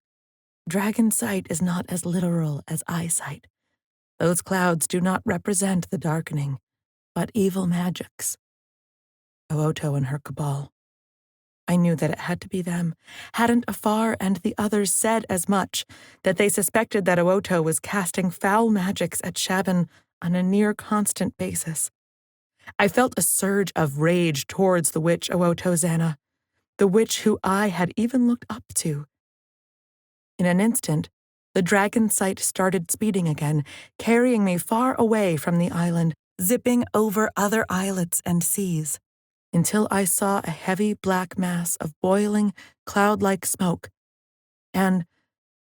dragon sight is not as literal as eyesight. Those clouds do not represent the darkening, but evil magics. Ooto and her cabal. I knew that it had to be them. Hadn't Afar and the others said as much, that they suspected that Ooto was casting foul magics at Shaban on a near-constant basis. I felt a surge of rage towards the witch Ooto Zana, the witch who I had even looked up to. In an instant, the dragon sight started speeding again, carrying me far away from the island, zipping over other islets and seas, until I saw a heavy black mass of boiling, cloud-like smoke, and,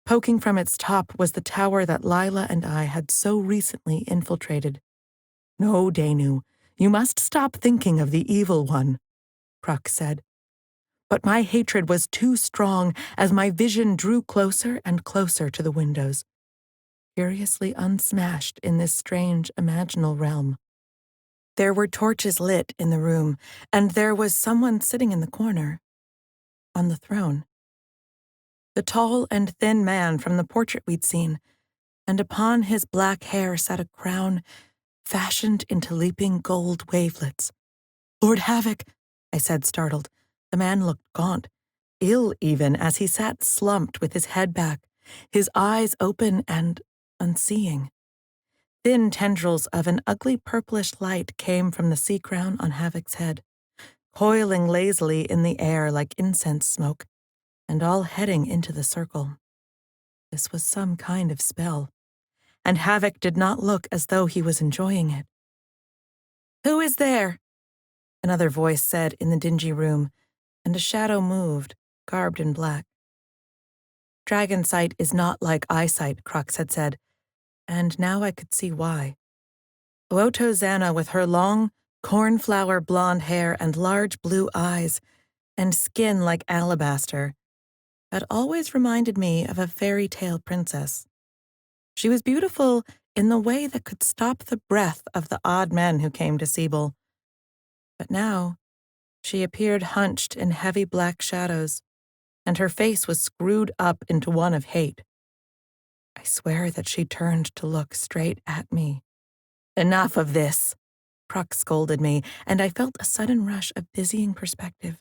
poking from its top, was the tower that Lila and I had so recently infiltrated. No, Danu, you must stop thinking of the evil one, Crux said. But my hatred was too strong as my vision drew closer and closer to the windows, curiously unsmashed in this strange imaginal realm. There were torches lit in the room, and there was someone sitting in the corner, on the throne. The tall and thin man from the portrait we'd seen, and upon his black hair sat a crown fashioned into leaping gold wavelets. Lord Havoc, I said, startled. The man looked gaunt, ill even, as he sat slumped with his head back, his eyes open and unseeing. Thin tendrils of an ugly purplish light came from the sea crown on Havoc's head, coiling lazily in the air like incense smoke, and all heading into the circle. This was some kind of spell, and Havoc did not look as though he was enjoying it. "Who is there?" another voice said in the dingy room, and a shadow moved, garbed in black. "Dragon sight is not like eyesight," Crux had said, and now I could see why. Uoto Zana, with her long, cornflower blonde hair and large blue eyes, and skin like alabaster, had always reminded me of a fairy tale princess. She was beautiful in the way that could stop the breath of the odd men who came to Siebel. But now, she appeared hunched in heavy black shadows, and her face was screwed up into one of hate. I swear that she turned to look straight at me. "Enough of this," Crux scolded me, and I felt a sudden rush of dizzying perspective,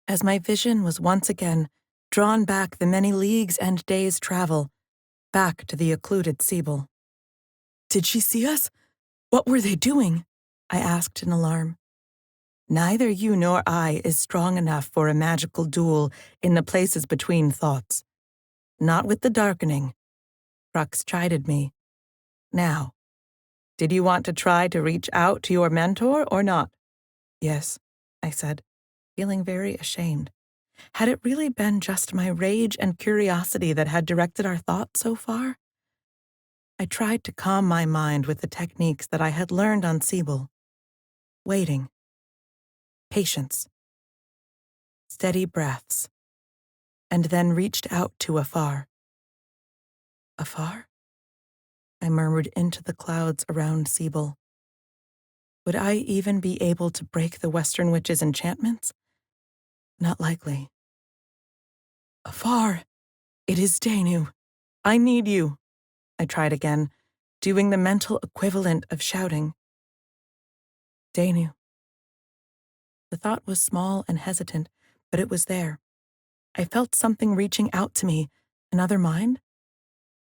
as my vision was once again drawn back the many leagues and days' travel, back to the occluded Siebel. "Did she see us? What were they doing?" I asked in alarm. "Neither you nor I is strong enough for a magical duel in the places between thoughts. Not with the darkening." Crux chided me. "Now, did you want to try to reach out to your mentor or not?" "Yes," I said, feeling very ashamed. Had it really been just my rage and curiosity that had directed our thoughts so far? I tried to calm my mind with the techniques that I had learned on Siebel. Waiting. Patience. Steady breaths. And then reached out to afar. Afar? I murmured into the clouds around Siebel. Would I even be able to break the Western Witch's enchantments? Not likely. "Afar! It is Danu. I need you," I tried again, doing the mental equivalent of shouting. "Danu." The thought was small and hesitant, but it was there. I felt something reaching out to me, another mind.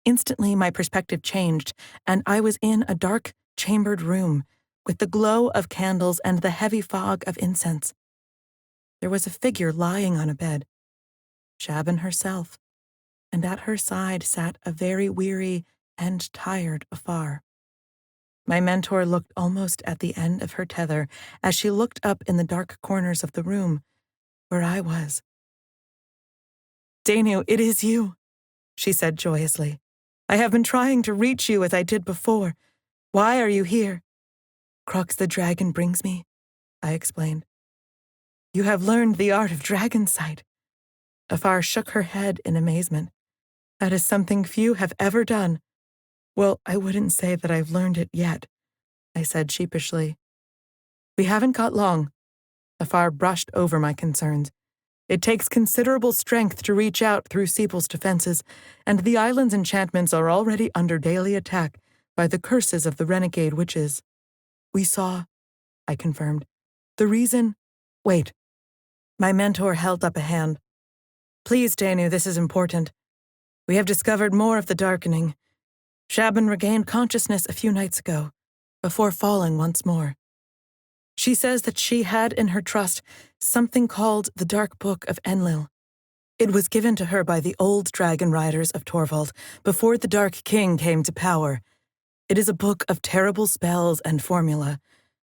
Instantly, my perspective changed, and I was in a dark, chambered room, with the glow of candles and the heavy fog of incense. There was a figure lying on a bed, Shaban herself, and at her side sat a very weary and tired Afar. My mentor looked almost at the end of her tether as she looked up in the dark corners of the room, where I was. "Danu, it is you," she said joyously. "I have been trying to reach you as I did before. Why are you here?" "Crux the dragon brings me," I explained. "You have learned the art of dragon sight." Afar shook her head in amazement. "That is something few have ever done." "Well, I wouldn't say that I've learned it yet," I said sheepishly. "We haven't got long." Afar brushed over my concerns. "It takes considerable strength to reach out through Siebel's defenses, and the island's enchantments are already under daily attack by the curses of the renegade witches." "We saw," I confirmed. "The reason—" "Wait." My mentor held up a hand. "Please, Danu, this is important. We have discovered more of the darkening. Shaban regained consciousness a few nights ago, before falling once more. She says that she had in her trust something called the Dark Book of Enlil. It was given to her by the old dragon riders of Torvald before the Dark King came to power. It is a book of terrible spells and formula,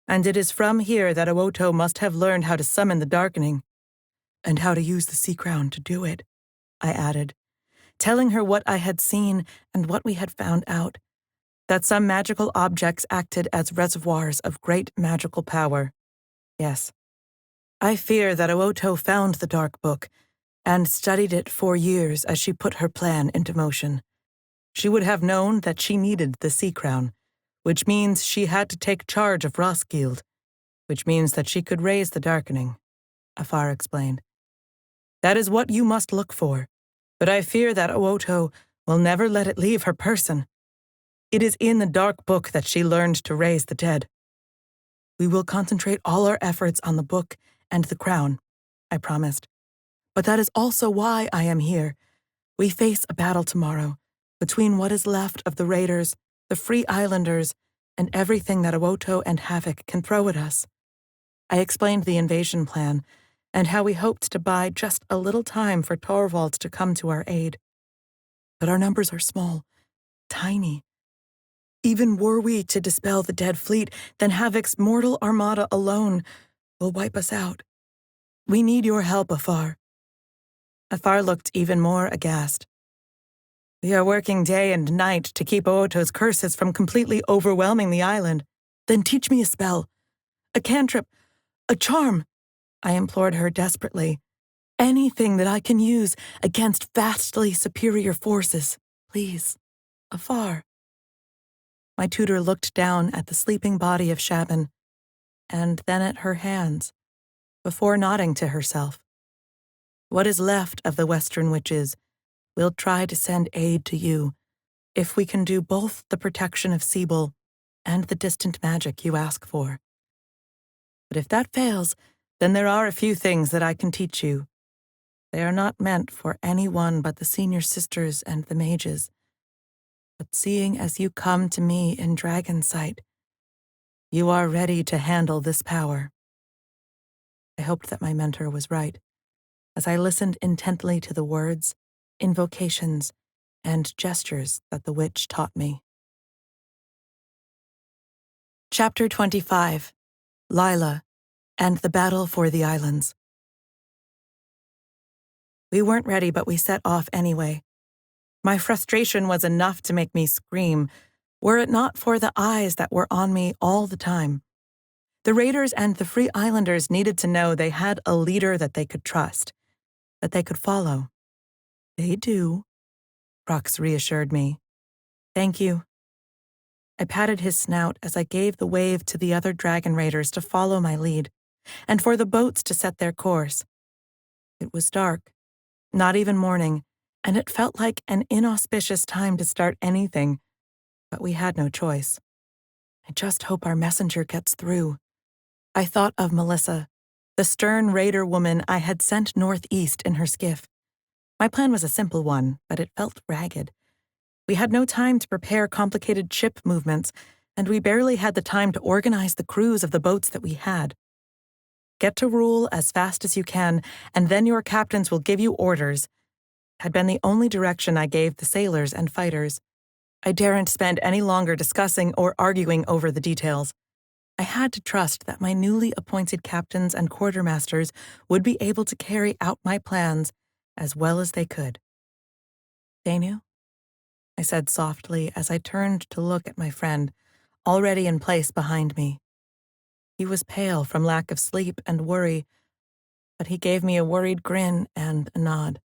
and it is from here that Uoto must have learned how to summon the darkening. And how to use the sea crown to do it," I added, telling her what I had seen and what we had found out. That some magical objects acted as reservoirs of great magical power. Yes. I fear that Uoto found the Dark Book and studied it for years as she put her plan into motion. She would have known that she needed the Sea Crown, which means she had to take charge of Roskilde, which means that she could raise the darkening, Afar explained. "That is what you must look for, but I fear that Uoto will never let it leave her person. It is in the Dark Book that she learned to raise the dead. We will concentrate all our efforts on the book and the crown, I promised. But that is also why I am here. We face a battle tomorrow between what is left of the raiders, the Free Islanders, and everything that Awoto and Havoc can throw at us. I explained the invasion plan and how we hoped to buy just a little time for Torvald to come to our aid. But our numbers are small, tiny. Even were we to dispel the dead fleet, then Havoc's mortal armada alone will wipe us out. We need your help, Afar. Afar looked even more aghast. We are working day and night to keep Ooto's curses from completely overwhelming the island. Then teach me a spell, a cantrip, a charm, I implored her desperately. Anything that I can use against vastly superior forces, please. Afar. My tutor looked down at the sleeping body of Shaban, and then at her hands, before nodding to herself. What is left of the Western witches will try to send aid to you, if we can do both the protection of Sibyl and the distant magic you ask for. But if that fails, then there are a few things that I can teach you. They are not meant for anyone but the senior sisters and the mages. But seeing as you come to me in dragon sight, you are ready to handle this power. I hoped that my mentor was right, as I listened intently to the words, invocations, and gestures that the witch taught me. Chapter 25, Lila, and the Battle for the Islands. We weren't ready, but we set off anyway. My frustration was enough to make me scream, were it not for the eyes that were on me all the time. The raiders and the Free Islanders needed to know they had a leader that they could trust, that they could follow. They do, Rox reassured me. Thank you. I patted his snout as I gave the wave to the other dragon raiders to follow my lead, and for the boats to set their course. It was dark, not even morning, and it felt like an inauspicious time to start anything, but we had no choice. I just hope our messenger gets through. I thought of Melissa, the stern raider woman I had sent northeast in her skiff. My plan was a simple one, but it felt ragged. We had no time to prepare complicated ship movements, and we barely had the time to organize the crews of the boats that we had. Get to Rule as fast as you can, and then your captains will give you orders, had been the only direction I gave the sailors and fighters. I daren't spend any longer discussing or arguing over the details. I had to trust that my newly appointed captains and quartermasters would be able to carry out my plans as well as they could. Danu? I said softly as I turned to look at my friend, already in place behind me. He was pale from lack of sleep and worry, but he gave me a worried grin and a nod.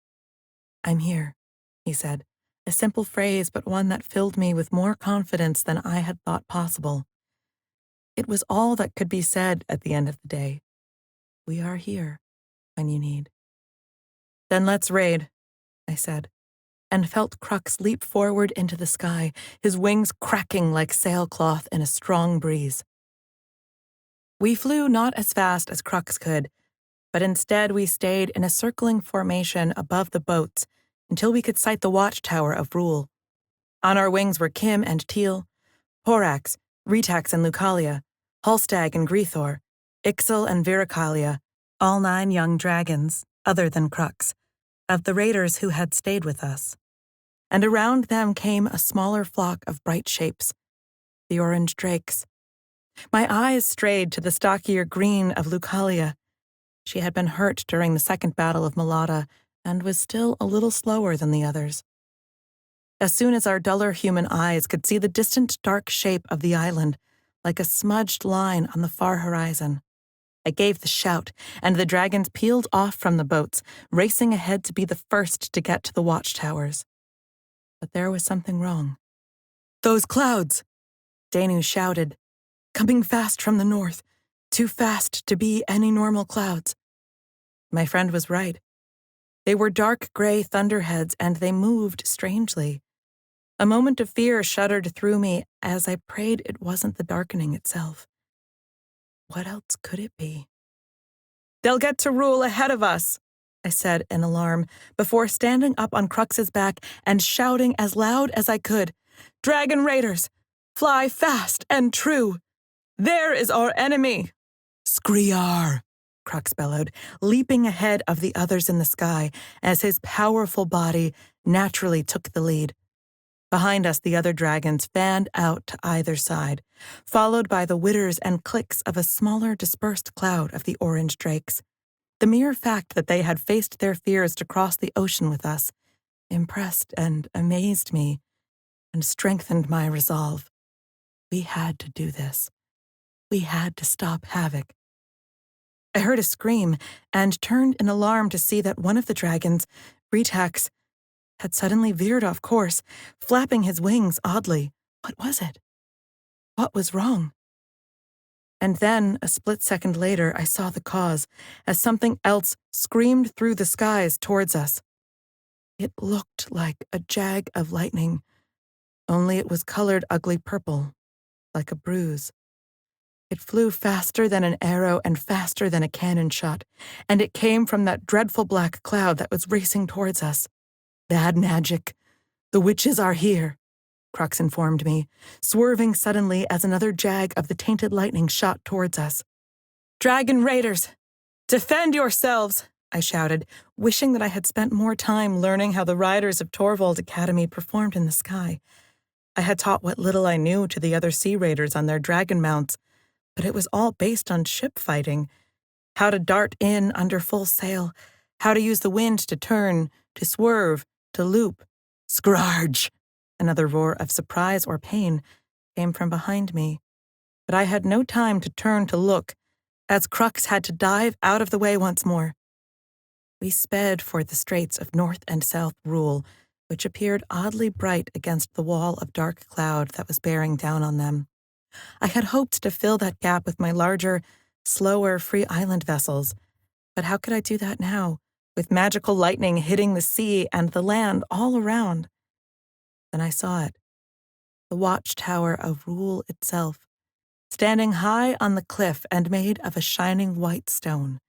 I'm here, he said, a simple phrase, but one that filled me with more confidence than I had thought possible. It was all that could be said at the end of the day. We are here when you need. Then let's raid, I said, and felt Crux leap forward into the sky, his wings cracking like sailcloth in a strong breeze. We flew not as fast as Crux could, but instead we stayed in a circling formation above the boats until we could sight the watchtower of Rule. On our wings were Kim and Teal, Horax, Retax and Lucalia, Halstag and Grethor, Ixel and Viricalia, all 9 young dragons, other than Crux, of the raiders who had stayed with us. And around them came a smaller flock of bright shapes, the orange drakes. My eyes strayed to the stockier green of Lucalia. She had been hurt during the second battle of Malata and was still a little slower than the others. As soon as our duller human eyes could see the distant dark shape of the island, like a smudged line on the far horizon, I gave the shout, and the dragons peeled off from the boats, racing ahead to be the first to get to the watchtowers. But there was something wrong. Those clouds, Danu shouted, coming fast from the north, too fast to be any normal clouds. My friend was right. They were dark gray thunderheads, and they moved strangely. A moment of fear shuddered through me as I prayed it wasn't the darkening itself. What else could it be? They'll get to rule ahead of us, I said in alarm, before standing up on Crux's back and shouting as loud as I could, "Dragon Raiders, fly fast and true! There is our enemy!" "Screar!" Crux bellowed, leaping ahead of the others in the sky as his powerful body naturally took the lead. Behind us, the other dragons fanned out to either side, followed by the whitters and clicks of a smaller, dispersed cloud of the orange drakes. The mere fact that they had faced their fears to cross the ocean with us impressed and amazed me and strengthened my resolve. We had to do this. We had to stop Havoc. I heard a scream and turned in alarm to see that one of the dragons, Retax, had suddenly veered off course, flapping his wings oddly. What was it? What was wrong? And then, a split second later, I saw the cause, as something else screamed through the skies towards us. It looked like a jag of lightning, only it was colored ugly purple, like a bruise. It flew faster than an arrow and faster than a cannon shot, and it came from that dreadful black cloud that was racing towards us. "Bad magic. The witches are here," Crux informed me, swerving suddenly as another jag of the tainted lightning shot towards us. "Dragon Raiders, defend yourselves!" I shouted, wishing that I had spent more time learning how the riders of Torvald Academy performed in the sky. I had taught what little I knew to the other sea raiders on their dragon mounts, but it was all based on ship fighting. How to dart in under full sail, how to use the wind to turn, to swerve, to loop. "Scrarge!" Another roar of surprise or pain came from behind me, but I had no time to turn to look, as Crux had to dive out of the way once more. We sped for the straits of North and South Rule, which appeared oddly bright against the wall of dark cloud that was bearing down on them. I had hoped to fill that gap with my larger, slower, free island vessels, but how could I do that now, with magical lightning hitting the sea and the land all around? Then I saw it, the watchtower of Rule itself, standing high on the cliff and made of a shining white stone.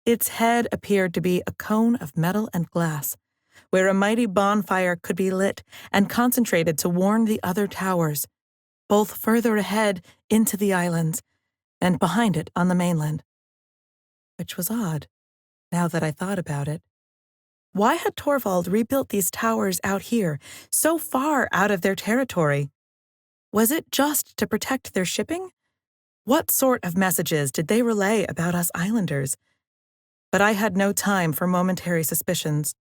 Its head appeared to be a cone of metal and glass, where a mighty bonfire could be lit and concentrated to warm the other towers, both further ahead into the islands and behind it on the mainland. Which was odd, now that I thought about it. Why had Torvald rebuilt these towers out here, so far out of their territory? Was it just to protect their shipping? What sort of messages did they relay about us islanders? But I had no time for momentary suspicions.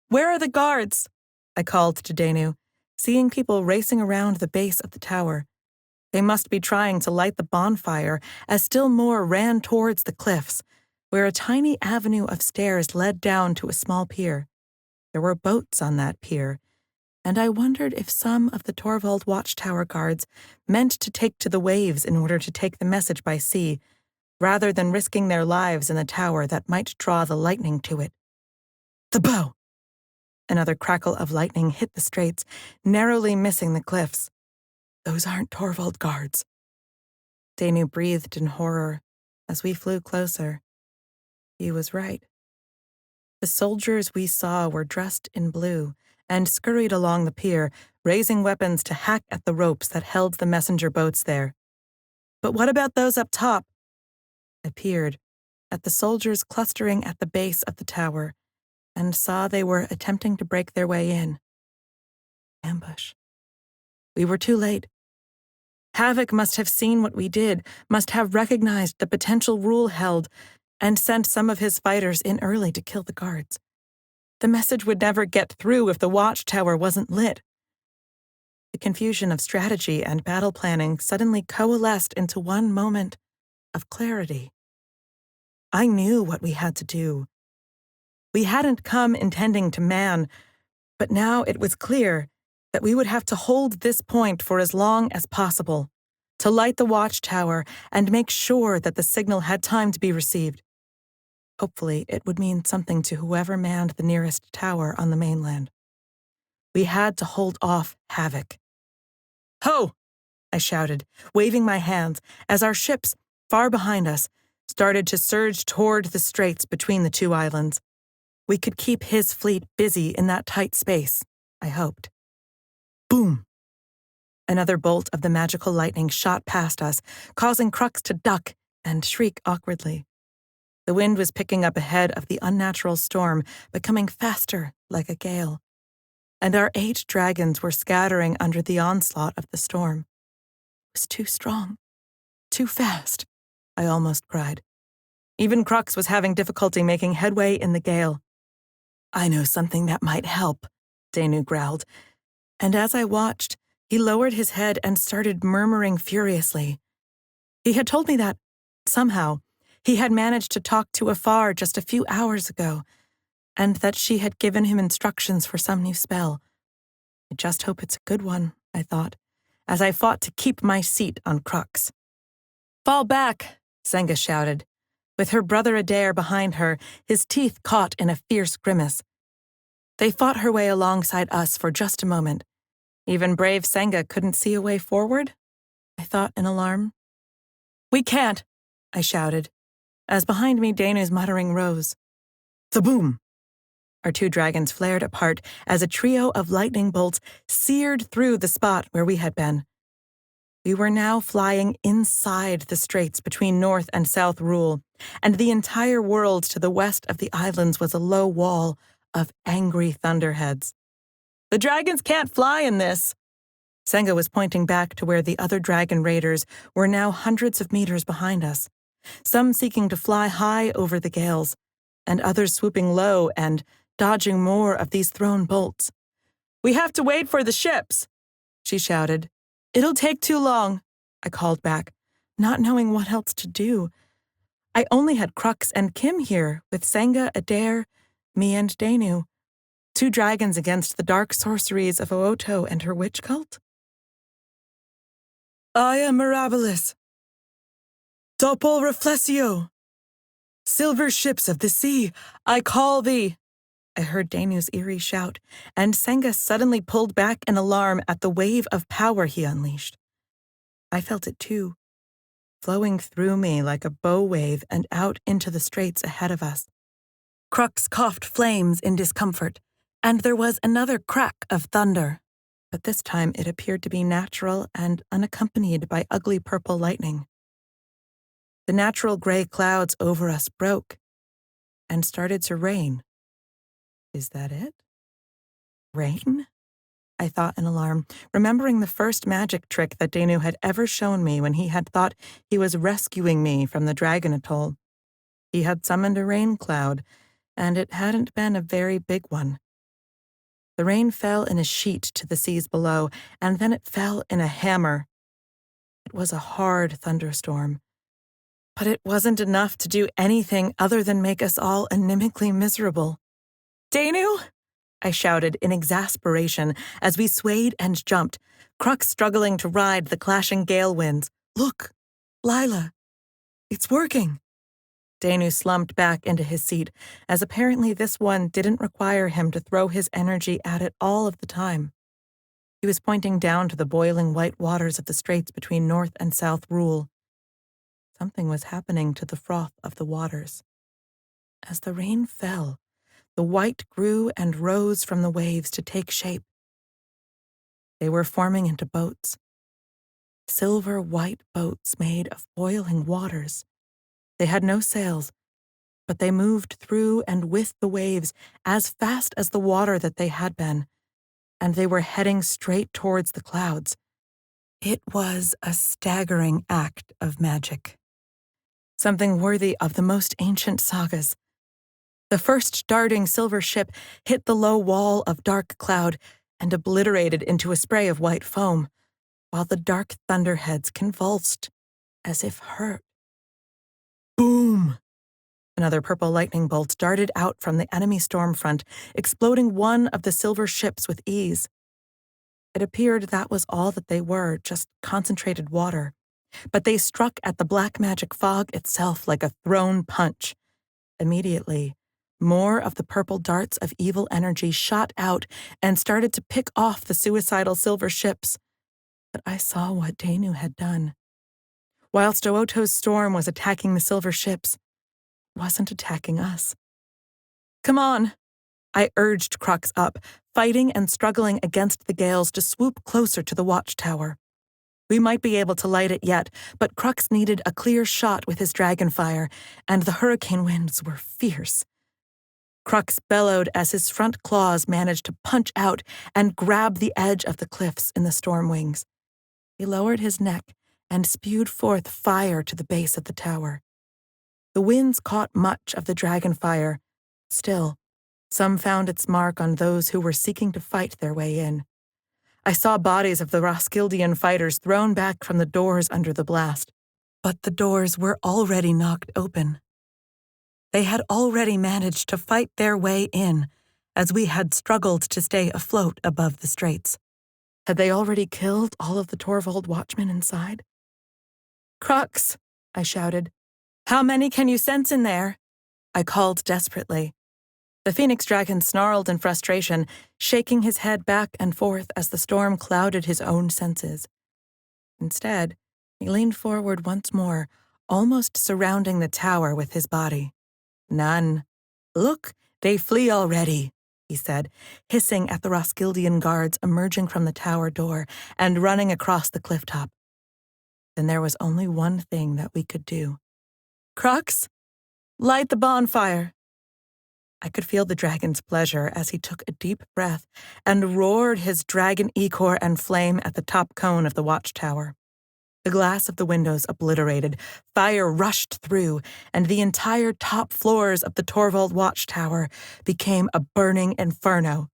"Where are the guards?" I called to Danu, seeing people racing around the base of the tower. They must be trying to light the bonfire as still more ran towards the cliffs, where a tiny avenue of stairs led down to a small pier. There were boats on that pier, and I wondered if some of the Torvald watchtower guards meant to take to the waves in order to take the message by sea, rather than risking their lives in the tower that might draw the lightning to it. "The bow!" Another crackle of lightning hit the straits, narrowly missing the cliffs. "Those aren't Torvald guards." Danu breathed in horror as we flew closer. He was right. The soldiers we saw were dressed in blue and scurried along the pier, raising weapons to hack at the ropes that held the messenger boats there. "But what about those up top?" I peered at the soldiers clustering at the base of the tower and saw they were attempting to break their way in. Ambush. We were too late. Havoc must have seen what we did, must have recognized the potential Rule held, and sent some of his fighters in early to kill the guards. The message would never get through if the watchtower wasn't lit. The confusion of strategy and battle planning suddenly coalesced into one moment of clarity. I knew what we had to do. We hadn't come intending to man, but now it was clear that we would have to hold this point for as long as possible, to light the watchtower and make sure that the signal had time to be received. Hopefully, it would mean something to whoever manned the nearest tower on the mainland. We had to hold off Havoc. "Ho!" I shouted, waving my hands as our ships, far behind us, started to surge toward the straits between the two islands. We could keep his fleet busy in that tight space, I hoped. Boom! Another bolt of the magical lightning shot past us, causing Crux to duck and shriek awkwardly. The wind was picking up ahead of the unnatural storm, becoming faster like a gale. And our 8 dragons were scattering under the onslaught of the storm. It was too strong, too fast, I almost cried. Even Crux was having difficulty making headway in the gale. I know something that might help, Danu growled, and as I watched, he lowered his head and started murmuring furiously. He had told me that, somehow, he had managed to talk to Afar just a few hours ago, and that she had given him instructions for some new spell. I just hope it's a good one, I thought, as I fought to keep my seat on Crux. Fall back, Senga shouted. With her brother Adair behind her, his teeth caught in a fierce grimace. They fought her way alongside us for just a moment. Even brave Senga couldn't see a way forward, I thought in alarm. We can't, I shouted, as behind me Danu's muttering rose. The boom! Our 2 dragons flared apart as a trio of lightning bolts seared through the spot where we had been. We were now flying inside the straits between North and South Rule, and the entire world to the west of the islands was a low wall of angry thunderheads. The dragons can't fly in this! Senga was pointing back to where the other dragon raiders were now hundreds of meters behind us, some seeking to fly high over the gales, and others swooping low and dodging more of these thrown bolts. We have to wait for the ships, she shouted. It'll take too long, I called back, not knowing what else to do. I only had Crux and Kim here, with Senga, Adair, me and Danu. 2 dragons against the dark sorceries of Ooto and her witch cult? Aya Mirabilis. Topol Reflexio. Silver ships of the sea, I call thee. I heard Danu's eerie shout, and Senga suddenly pulled back in alarm at the wave of power he unleashed. I felt it too, flowing through me like a bow wave and out into the straits ahead of us. Crux coughed flames in discomfort, and there was another crack of thunder, but this time it appeared to be natural and unaccompanied by ugly purple lightning. The natural gray clouds over us broke and started to rain. Is that it? Rain? I thought in alarm, remembering the first magic trick that Danu had ever shown me when he had thought he was rescuing me from the dragon atoll. He had summoned a rain cloud, and it hadn't been a very big one. The rain fell in a sheet to the seas below, and then it fell in a hammer. It was a hard thunderstorm, but it wasn't enough to do anything other than make us all animically miserable. Danu? I shouted in exasperation as we swayed and jumped, Crux struggling to ride the clashing gale winds. Look, Lila, it's working. Danu slumped back into his seat, as apparently this one didn't require him to throw his energy at it all of the time. He was pointing down to the boiling white waters of the straits between North and South Rule. Something was happening to the froth of the waters. As the rain fell, the white grew and rose from the waves to take shape. They were forming into boats. Silver white boats made of boiling waters. They had no sails, but they moved through and with the waves as fast as the water that they had been, and they were heading straight towards the clouds. It was a staggering act of magic. Something worthy of the most ancient sagas. The first darting silver ship hit the low wall of dark cloud and obliterated into a spray of white foam, while the dark thunderheads convulsed as if hurt. Boom! Another purple lightning bolt darted out from the enemy storm front, exploding one of the silver ships with ease. It appeared that was all that they were, just concentrated water. But they struck at the black magic fog itself like a thrown punch. Immediately, more of the purple darts of evil energy shot out and started to pick off the suicidal silver ships. But I saw what Danu had done. whilst Ooto's storm was attacking the silver ships, it wasn't attacking us. Come on, I urged Crux up, fighting and struggling against the gales to swoop closer to the watchtower. We might be able to light it yet, but Crux needed a clear shot with his dragonfire, and the hurricane winds were fierce. Crux bellowed as his front claws managed to punch out and grab the edge of the cliffs in the storm wings. He lowered his neck and spewed forth fire to the base of the tower. The winds caught much of the dragonfire. Still, some found its mark on those who were seeking to fight their way in. I saw bodies of the Roskildian fighters thrown back from the doors under the blast, but the doors were already knocked open. They had already managed to fight their way in, as we had struggled to stay afloat above the straits. Had they already killed all of the Torvald watchmen inside? Crux, I shouted. How many can you sense in there? I called desperately. The phoenix dragon snarled in frustration, shaking his head back and forth as the storm clouded his own senses. Instead, he leaned forward once more, almost surrounding the tower with his body. None. Look, they flee already, he said, hissing at the Roskildian guards emerging from the tower door and running across the clifftop. Then there was only one thing that we could do. Crux, light the bonfire. I could feel the dragon's pleasure as he took a deep breath and roared his dragon ichor and flame at the top cone of the watchtower. The glass of the windows obliterated, fire rushed through, and the entire top floors of the Torvald watchtower became a burning inferno.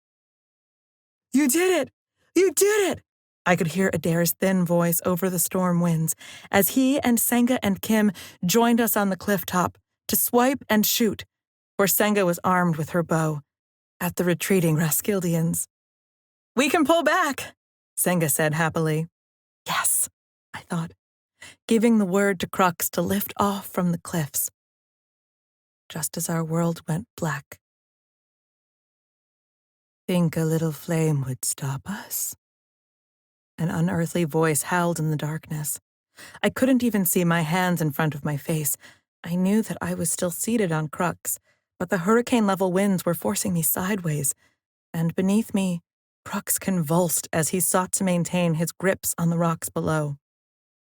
You did it! You did it! I could hear Adair's thin voice over the storm winds as he and Senga and Kim joined us on the clifftop to swipe and shoot, for Senga was armed with her bow, at the retreating Roskildians. We can pull back, Senga said happily. Yes, I thought, giving the word to Crux to lift off from the cliffs. Just as our world went black. Think a little flame would stop us? An unearthly voice howled in the darkness. I couldn't even see my hands in front of my face. I knew that I was still seated on Crux, but the hurricane-level winds were forcing me sideways, and beneath me, Crux convulsed as he sought to maintain his grips on the rocks below.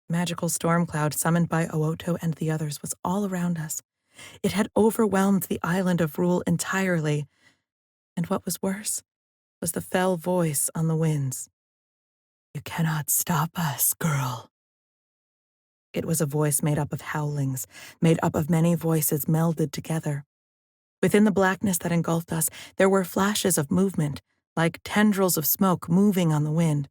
Magical storm cloud summoned by Ooto and the others was all around us. It had overwhelmed the island of Rule entirely, and what was worse was the fell voice on the winds. You cannot stop us, girl. It was a voice made up of howlings, made up of many voices melded together. Within the blackness that engulfed us, there were flashes of movement, like tendrils of smoke moving on the wind.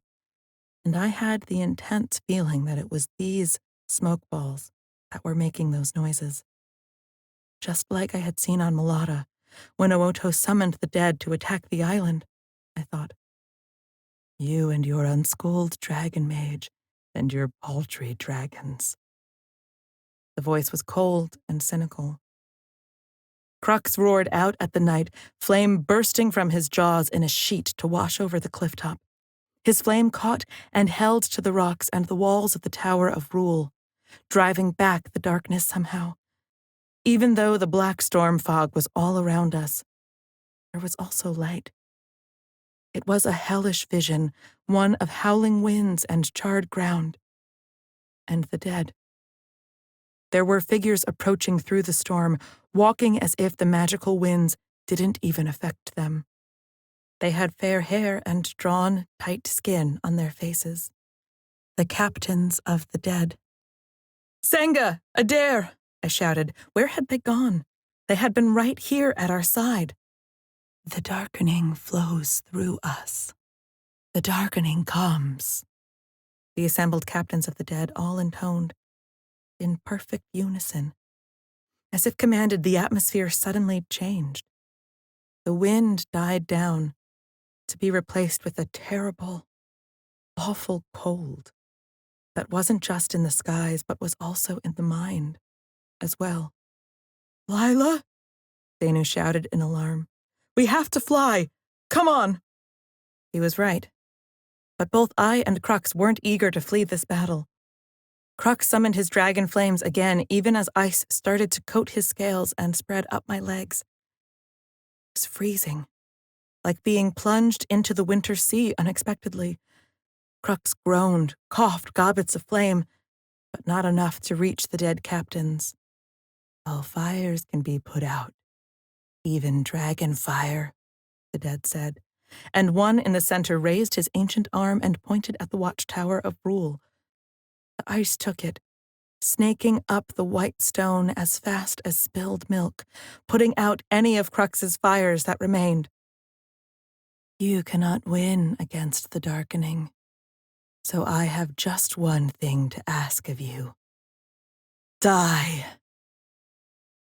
And I had the intense feeling that it was these smoke balls that were making those noises. Just like I had seen on Malata, when Ooto summoned the dead to attack the island, I thought. You and your unschooled dragon mage, and your paltry dragons. The voice was cold and cynical. Crux roared out at the night, flame bursting from his jaws in a sheet to wash over the clifftop. His flame caught and held to the rocks and the walls of the Tower of Rule, driving back the darkness somehow. Even though the black storm fog was all around us, there was also light. It was a hellish vision, one of howling winds and charred ground. And the dead. There were figures approaching through the storm, walking as if the magical winds didn't even affect them. They had fair hair and drawn, tight skin on their faces. The captains of the dead. Senga! Adair! I shouted. Where had they gone? They had been right here at our side. The darkening flows through us. The darkening comes. The assembled captains of the dead all intoned, in perfect unison. As if commanded, the atmosphere suddenly changed. The wind died down, to be replaced with a terrible, awful cold that wasn't just in the skies, but was also in the mind as well. Lila? Danu shouted in alarm. We have to fly! Come on! He was right. But both I and Crux weren't eager to flee this battle. Crux summoned his dragon flames again, even as ice started to coat his scales and spread up my legs. It was freezing, like being plunged into the winter sea unexpectedly. Crux groaned, coughed gobbets of flame, but not enough to reach the dead captains. All fires can be put out, even dragon fire, the dead said, and one in the center raised his ancient arm and pointed at the watchtower of rule. The ice took it, snaking up the white stone as fast as spilled milk, putting out any of Crux's fires that remained. You cannot win against the darkening, so I have just one thing to ask of you. Die.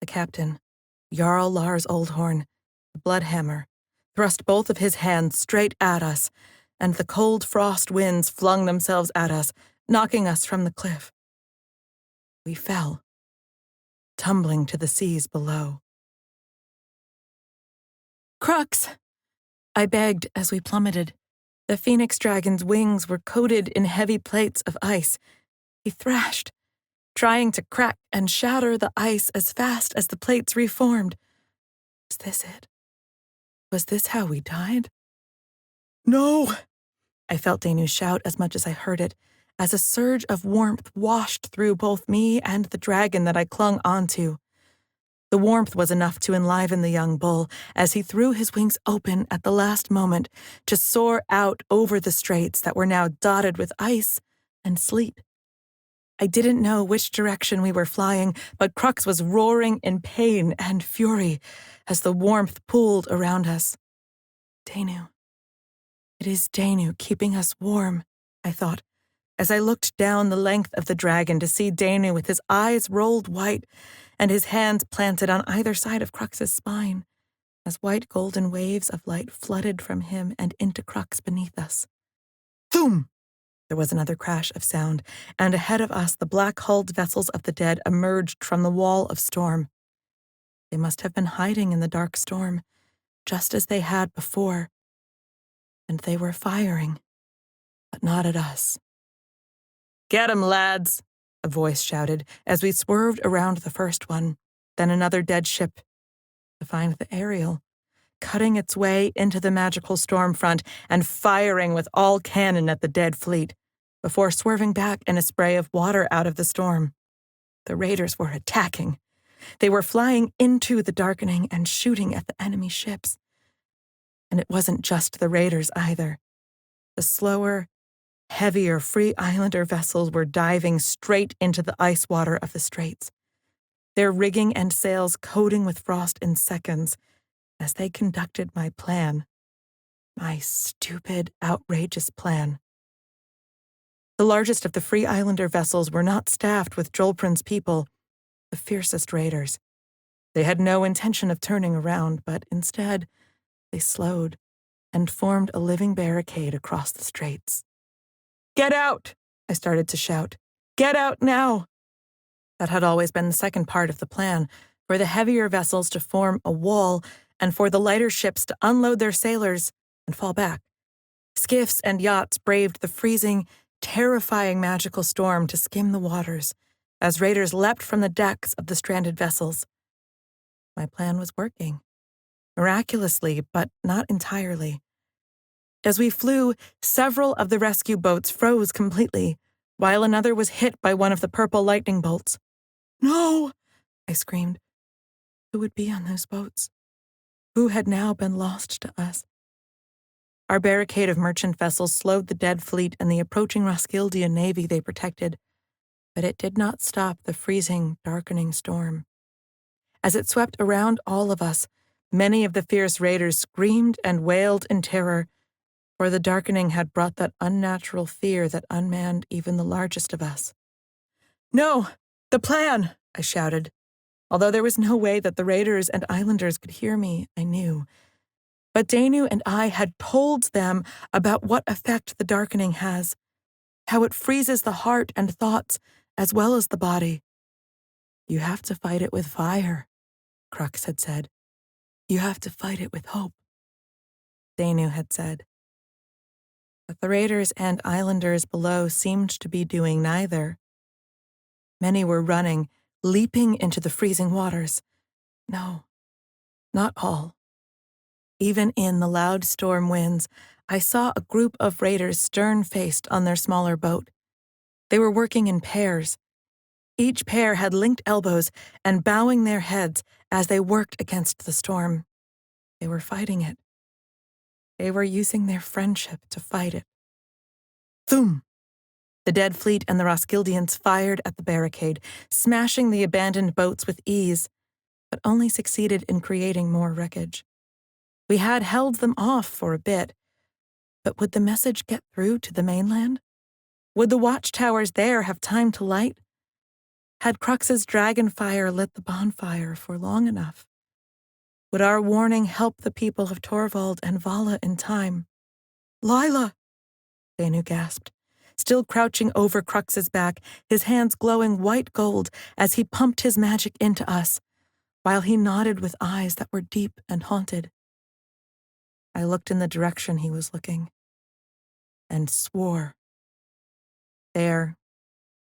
The captain, Jarl Lars Oldhorn, the Bloodhammer, thrust both of his hands straight at us, and the cold frost winds flung themselves at us, knocking us from the cliff. We fell, tumbling to the seas below. Crux, I begged as we plummeted. The phoenix dragon's wings were coated in heavy plates of ice. He thrashed, trying to crack and shatter the ice as fast as the plates reformed. Was this it? Was this how we died? No! I felt Danu shout as much as I heard it, as a surge of warmth washed through both me and the dragon that I clung onto. The warmth was enough to enliven the young bull as he threw his wings open at the last moment to soar out over the straits that were now dotted with ice and sleet. I didn't know which direction we were flying, but Crux was roaring in pain and fury as the warmth pooled around us. Danu. It is Danu keeping us warm, I thought, as I looked down the length of the dragon to see Danu with his eyes rolled white and his hands planted on either side of Crux's spine, as white golden waves of light flooded from him and into Crux beneath us. Thoom! There was another crash of sound, and ahead of us the black-hulled vessels of the dead emerged from the wall of storm. They must have been hiding in the dark storm, just as they had before, and they were firing, but not at us. Get 'em, lads, a voice shouted as we swerved around the first one, then another dead ship, to find the Ariel, cutting its way into the magical storm front and firing with all cannon at the dead fleet, before swerving back in a spray of water out of the storm. The raiders were attacking. They were flying into the darkening and shooting at the enemy ships. And it wasn't just the raiders either. The slower, heavier Free Islander vessels were diving straight into the ice water of the straits, their rigging and sails coating with frost in seconds as they conducted my plan. My stupid, outrageous plan. The largest of the Free Islander vessels were not staffed with Jolprin's people, the fiercest raiders. They had no intention of turning around, but instead, they slowed and formed a living barricade across the straits. Get out! I started to shout. Get out now! That had always been the second part of the plan, for the heavier vessels to form a wall and for the lighter ships to unload their sailors and fall back. Skiffs and yachts braved the freezing, terrifying magical storm to skim the waters as raiders leapt from the decks of the stranded vessels. My plan was working. Miraculously, but not entirely. As we flew, several of the rescue boats froze completely, while another was hit by one of the purple lightning bolts. No! I screamed. Who would be on those boats? Who had now been lost to us? Our barricade of merchant vessels slowed the dead fleet and the approaching Roskildian navy they protected, but it did not stop the freezing, darkening storm. As it swept around all of us, many of the fierce raiders screamed and wailed in terror, for the darkening had brought that unnatural fear that unmanned even the largest of us. No! The plan! I shouted. Although there was no way that the raiders and islanders could hear me, I knew. But Danu and I had told them about what effect the darkening has, how it freezes the heart and thoughts as well as the body. You have to fight it with fire, Crux had said. You have to fight it with hope, Danu had said. But the raiders and islanders below seemed to be doing neither. Many were running, leaping into the freezing waters. No, not all. Even in the loud storm winds, I saw a group of raiders stern-faced on their smaller boat. They were working in pairs. Each pair had linked elbows and bowing their heads as they worked against the storm. They were fighting it. They were using their friendship to fight it. Thum! The dead fleet and the Roskildians fired at the barricade, smashing the abandoned boats with ease, but only succeeded in creating more wreckage. We had held them off for a bit, but would the message get through to the mainland? Would the watchtowers there have time to light? Had Crux's dragon fire lit the bonfire for long enough? Would our warning help the people of Torvald and Vala in time? Lila! Danu gasped, still crouching over Crux's back, his hands glowing white gold as he pumped his magic into us, while he nodded with eyes that were deep and haunted. I looked in the direction he was looking, and swore. There,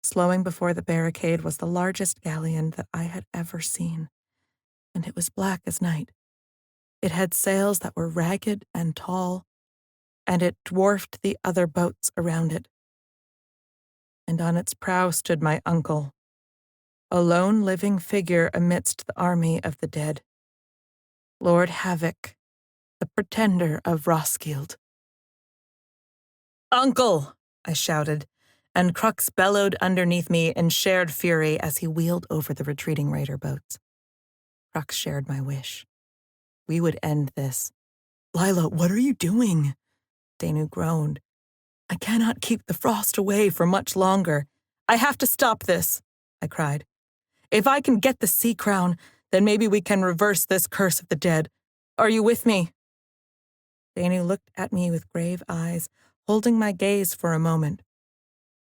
slowing before the barricade, was the largest galleon that I had ever seen, and it was black as night. It had sails that were ragged and tall, and it dwarfed the other boats around it. And on its prow stood my uncle, a lone living figure amidst the army of the dead. Lord Havoc, the pretender of Roskilde. "Uncle!" I shouted, and Crux bellowed underneath me in shared fury as he wheeled over the retreating raider boats. Crux shared my wish. We would end this. "Lila, what are you doing?" Danu groaned. "I cannot keep the frost away for much longer. I have to stop this," I cried. "If I can get the sea crown, then maybe we can reverse this curse of the dead. Are you with me?" Danu looked at me with grave eyes, holding my gaze for a moment.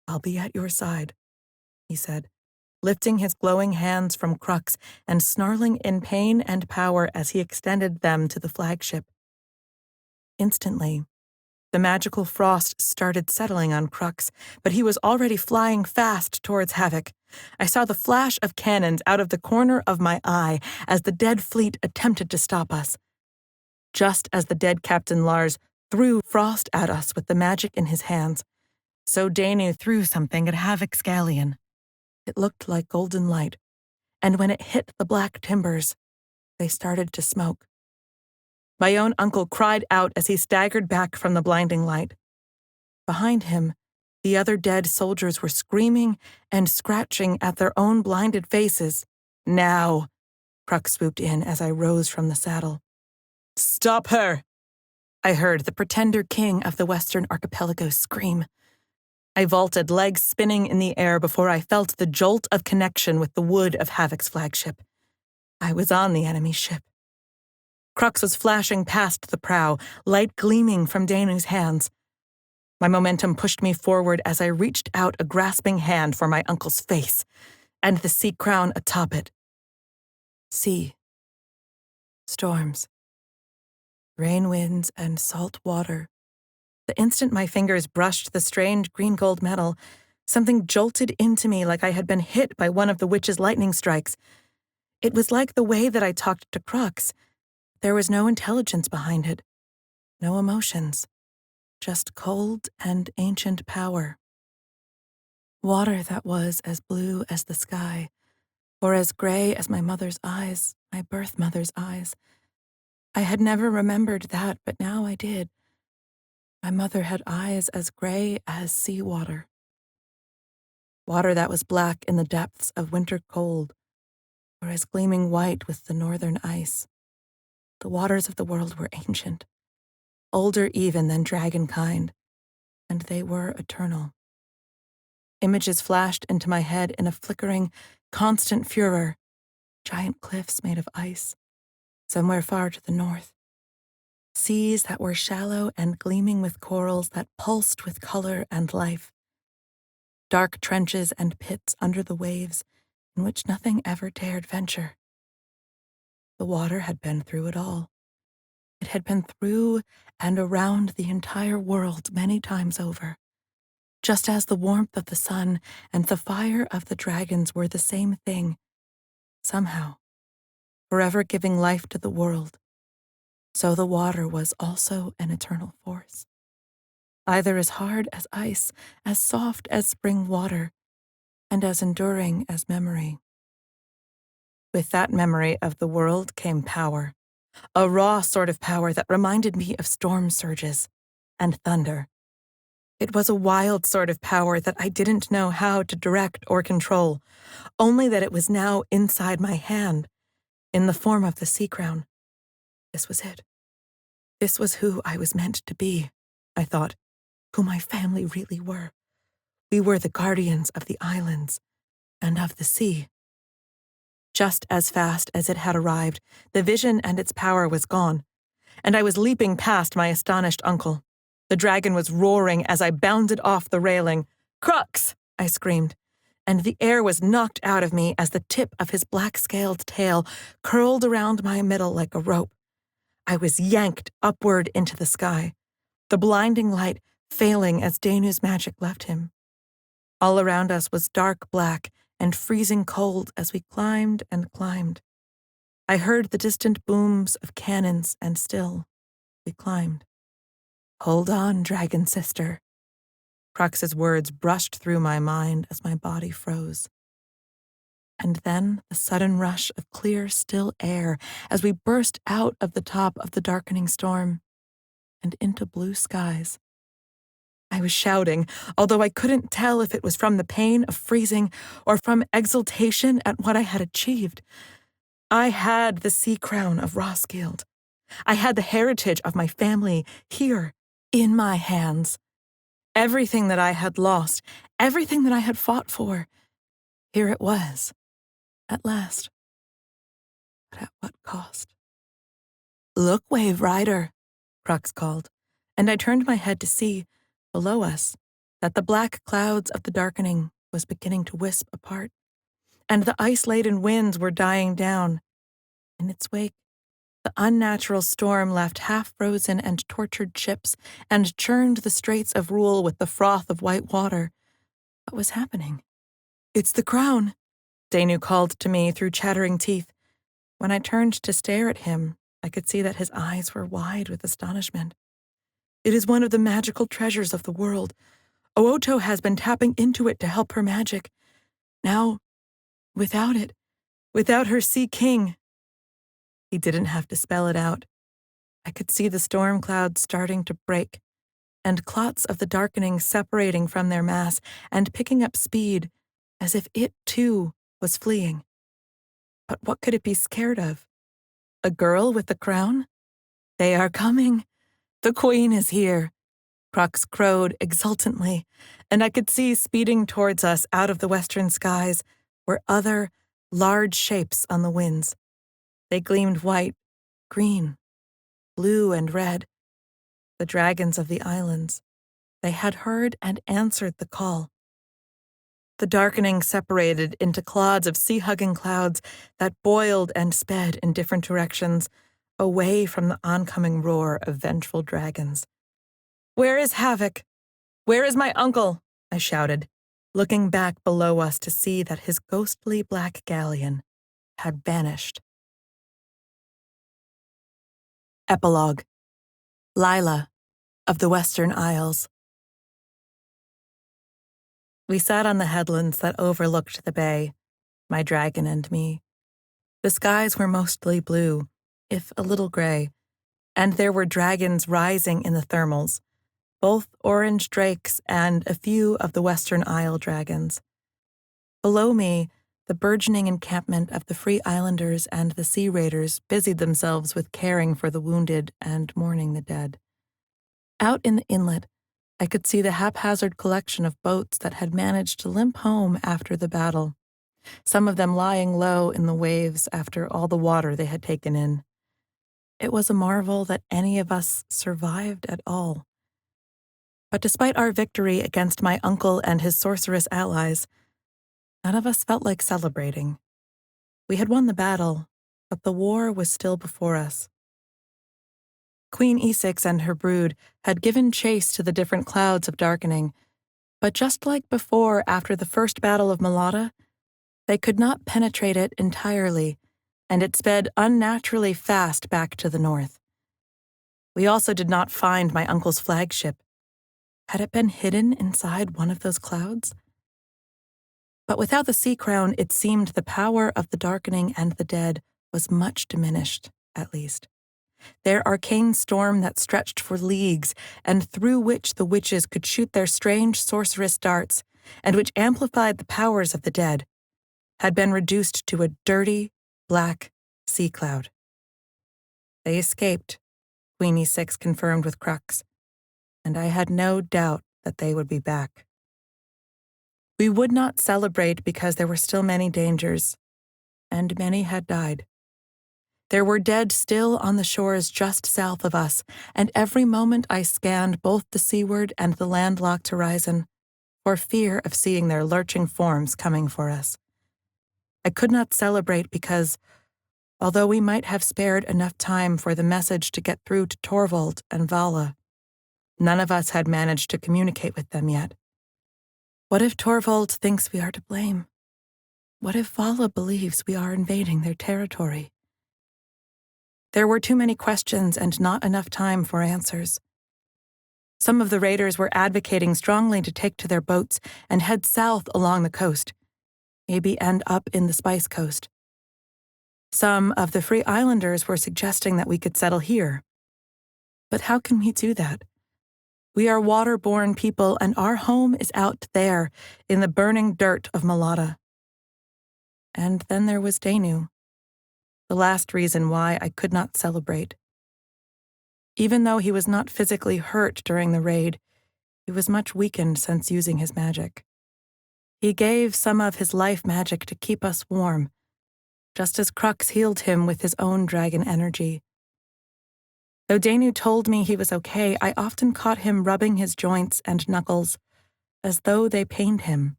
"I'll be at your side," he said, lifting his glowing hands from Crux and snarling in pain and power as he extended them to the flagship. Instantly, the magical frost started settling on Crux, but he was already flying fast towards Havoc. I saw the flash of cannons out of the corner of my eye as the dead fleet attempted to stop us. Just as the dead Captain Lars threw frost at us with the magic in his hands, so Danu threw something at Havoc's galleon. It looked like golden light, and when it hit the black timbers, they started to smoke. My own uncle cried out as he staggered back from the blinding light. Behind him, the other dead soldiers were screaming and scratching at their own blinded faces. "Now!" Crux swooped in as I rose from the saddle. "Stop her!" I heard the pretender king of the Western Archipelago scream. I vaulted, legs spinning in the air before I felt the jolt of connection with the wood of Havoc's flagship. I was on the enemy ship. Crux was flashing past the prow, light gleaming from Danu's hands. My momentum pushed me forward as I reached out a grasping hand for my uncle's face, and the sea crown atop it. Sea. Storms. Rain winds and salt water. The instant my fingers brushed the strange green gold metal, something jolted into me like I had been hit by one of the witch's lightning strikes. It was like the way that I talked to Crux. There was no intelligence behind it, no emotions, just cold and ancient power. Water that was as blue as the sky, or as gray as my mother's eyes, my birth mother's eyes. I had never remembered that, but now I did. My mother had eyes as gray as seawater. Water that was black in the depths of winter cold, or as gleaming white with the northern ice. The waters of the world were ancient, older even than dragonkind, and they were eternal. Images flashed into my head in a flickering, constant furor. Giant cliffs made of ice, somewhere far to the north. Seas that were shallow and gleaming with corals that pulsed with color and life. Dark trenches and pits under the waves in which nothing ever dared venture. The water had been through it all. It had been through and around the entire world many times over. Just as the warmth of the sun and the fire of the dragons were the same thing, somehow, forever giving life to the world, so the water was also an eternal force, either as hard as ice, as soft as spring water, and as enduring as memory. With that memory of the world came power, a raw sort of power that reminded me of storm surges and thunder. It was a wild sort of power that I didn't know how to direct or control, only that it was now inside my hand, in the form of the sea crown. This was it. This was who I was meant to be, I thought, who my family really were. We were the guardians of the islands and of the sea. Just as fast as it had arrived, the vision and its power was gone, and I was leaping past my astonished uncle. The dragon was roaring as I bounded off the railing. "Crux!" I screamed, and the air was knocked out of me as the tip of his black-scaled tail curled around my middle like a rope. I was yanked upward into the sky, the blinding light failing as Danu's magic left him. All around us was dark black and freezing cold as we climbed and climbed. I heard the distant booms of cannons, and still we climbed. "Hold on, dragon sister." Crux's words brushed through my mind as my body froze. And then the sudden rush of clear, still air as we burst out of the top of the darkening storm and into blue skies. I was shouting, although I couldn't tell if it was from the pain of freezing or from exultation at what I had achieved. I had the sea crown of Roskilde. I had the heritage of my family here, in my hands. Everything that I had lost, everything that I had fought for, here it was, at last. But at what cost? "Look, Wave Rider," Crux called, and I turned my head to see, below us, that the black clouds of the darkening was beginning to wisp apart, and the ice-laden winds were dying down. In its wake, the unnatural storm left half-frozen and tortured ships and churned the Straits of Rule with the froth of white water. What was happening? "It's the crown," Danu called to me through chattering teeth. When I turned to stare at him, I could see that his eyes were wide with astonishment. "It is one of the magical treasures of the world. Ooto has been tapping into it to help her magic. Now, without it, without her sea king..." He didn't have to spell it out. I could see the storm clouds starting to break, and clots of the darkening separating from their mass and picking up speed, as if it, too, was fleeing. But what could it be scared of? A girl with the crown? "They are coming. The queen is here," Crux crowed exultantly, and I could see speeding towards us out of the western skies were other, large shapes on the winds. They gleamed white, green, blue, and red. The dragons of the islands. They had heard and answered the call. The darkening separated into clods of sea-hugging clouds that boiled and sped in different directions, away from the oncoming roar of vengeful dragons. "Where is Havoc? Where is my uncle?" I shouted, looking back below us to see that his ghostly black galleon had vanished. Epilogue. Lila of the Western Isles. We sat on the headlands that overlooked the bay, my dragon and me. The skies were mostly blue, if a little gray, and there were dragons rising in the thermals, both orange drakes and a few of the Western Isle dragons. Below me, the burgeoning encampment of the Free Islanders and the Sea Raiders busied themselves with caring for the wounded and mourning the dead. Out in the inlet, I could see the haphazard collection of boats that had managed to limp home after the battle, some of them lying low in the waves after all the water they had taken in. It was a marvel that any of us survived at all. But despite our victory against my uncle and his sorceress allies, none of us felt like celebrating. We had won the battle, but the war was still before us. Queen Esix and her brood had given chase to the different clouds of darkening, But just like before, after the first battle of Malata, they could not penetrate it entirely, and it sped unnaturally fast back to the north. We also did not find my uncle's flagship. Had it been hidden inside one of those clouds? But without the sea crown, it seemed the power of the darkening and the dead was much diminished, at least. Their arcane storm that stretched for leagues, and through which the witches could shoot their strange sorceress darts, and which amplified the powers of the dead, had been reduced to a dirty, black sea cloud. They escaped, Queenie Six confirmed with Crux, and I had no doubt that they would be back. We would not celebrate because there were still many dangers, and many had died. There were dead still on the shores just south of us, and every moment I scanned both the seaward and the landlocked horizon, for fear of seeing their lurching forms coming for us. I could not celebrate because, although we might have spared enough time for the message to get through to Torvald and Vala, none of us had managed to communicate with them yet. What if Torvald thinks we are to blame? What if Vala believes we are invading their territory? There were too many questions and not enough time for answers. Some of the raiders were advocating strongly to take to their boats and head south along the coast, maybe end up in the Spice Coast. Some of the Free Islanders were suggesting that we could settle here. But how can we do that? We are water-born people, and our home is out there in the burning dirt of Malata. And then there was Danu, the last reason why I could not celebrate. Even though he was not physically hurt during the raid, he was much weakened since using his magic. He gave some of his life magic to keep us warm, just as Crux healed him with his own dragon energy. Though Danu told me he was okay, I often caught him rubbing his joints and knuckles, as though they pained him,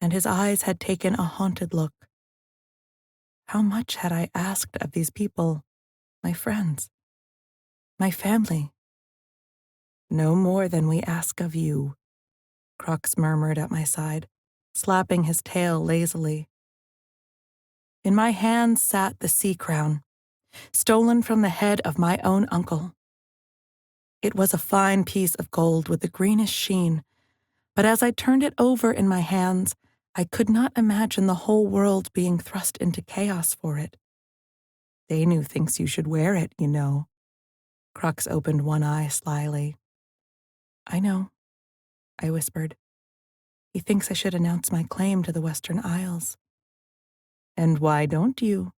and his eyes had taken a haunted look. How much had I asked of these people, my friends, my family? No more than we ask of you, Crux murmured at my side, slapping his tail lazily. In my hand sat the sea crown, stolen from the head of my own uncle. It was a fine piece of gold with a greenish sheen, but as I turned it over in my hands, I could not imagine the whole world being thrust into chaos for it. Danu thinks you should wear it, you know. Crux opened one eye slyly. I know, I whispered. He thinks I should announce my claim to the Western Isles. And why don't you?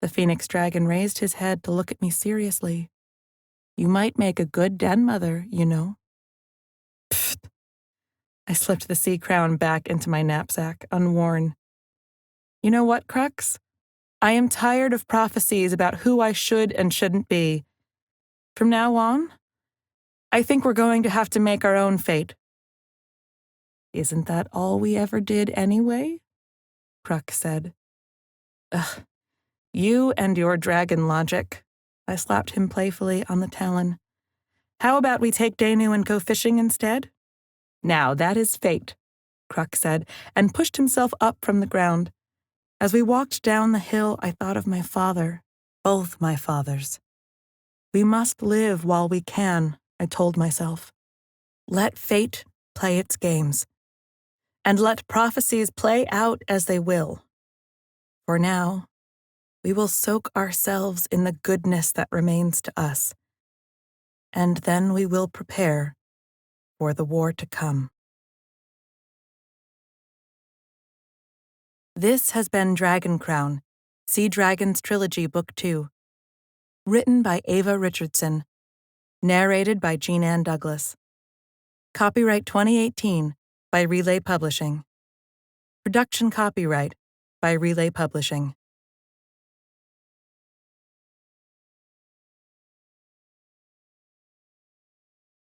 The Phoenix Dragon raised his head to look at me seriously. You might make a good den mother, you know. Pfft. I slipped the sea crown back into my knapsack, unworn. You know what, Crux? I am tired of prophecies about who I should and shouldn't be. From now on, I think we're going to have to make our own fate. Isn't that all we ever did anyway? Crux said. Ugh, you and your dragon logic. I slapped him playfully on the talon. How about we take Danu and go fishing instead? Now that is fate, Crux said, and pushed himself up from the ground. As we walked down the hill, I thought of my father, both my fathers. We must live while we can, I told myself. Let fate play its games, and let prophecies play out as they will. For now, we will soak ourselves in the goodness that remains to us, and then we will prepare for the war to come. This has been Dragon Crown, Sea Dragons Trilogy Book 2. Written by Ava Richardson. Narrated by Jean Ann Douglas. Copyright 2018 by Relay Publishing. Production copyright by Relay Publishing.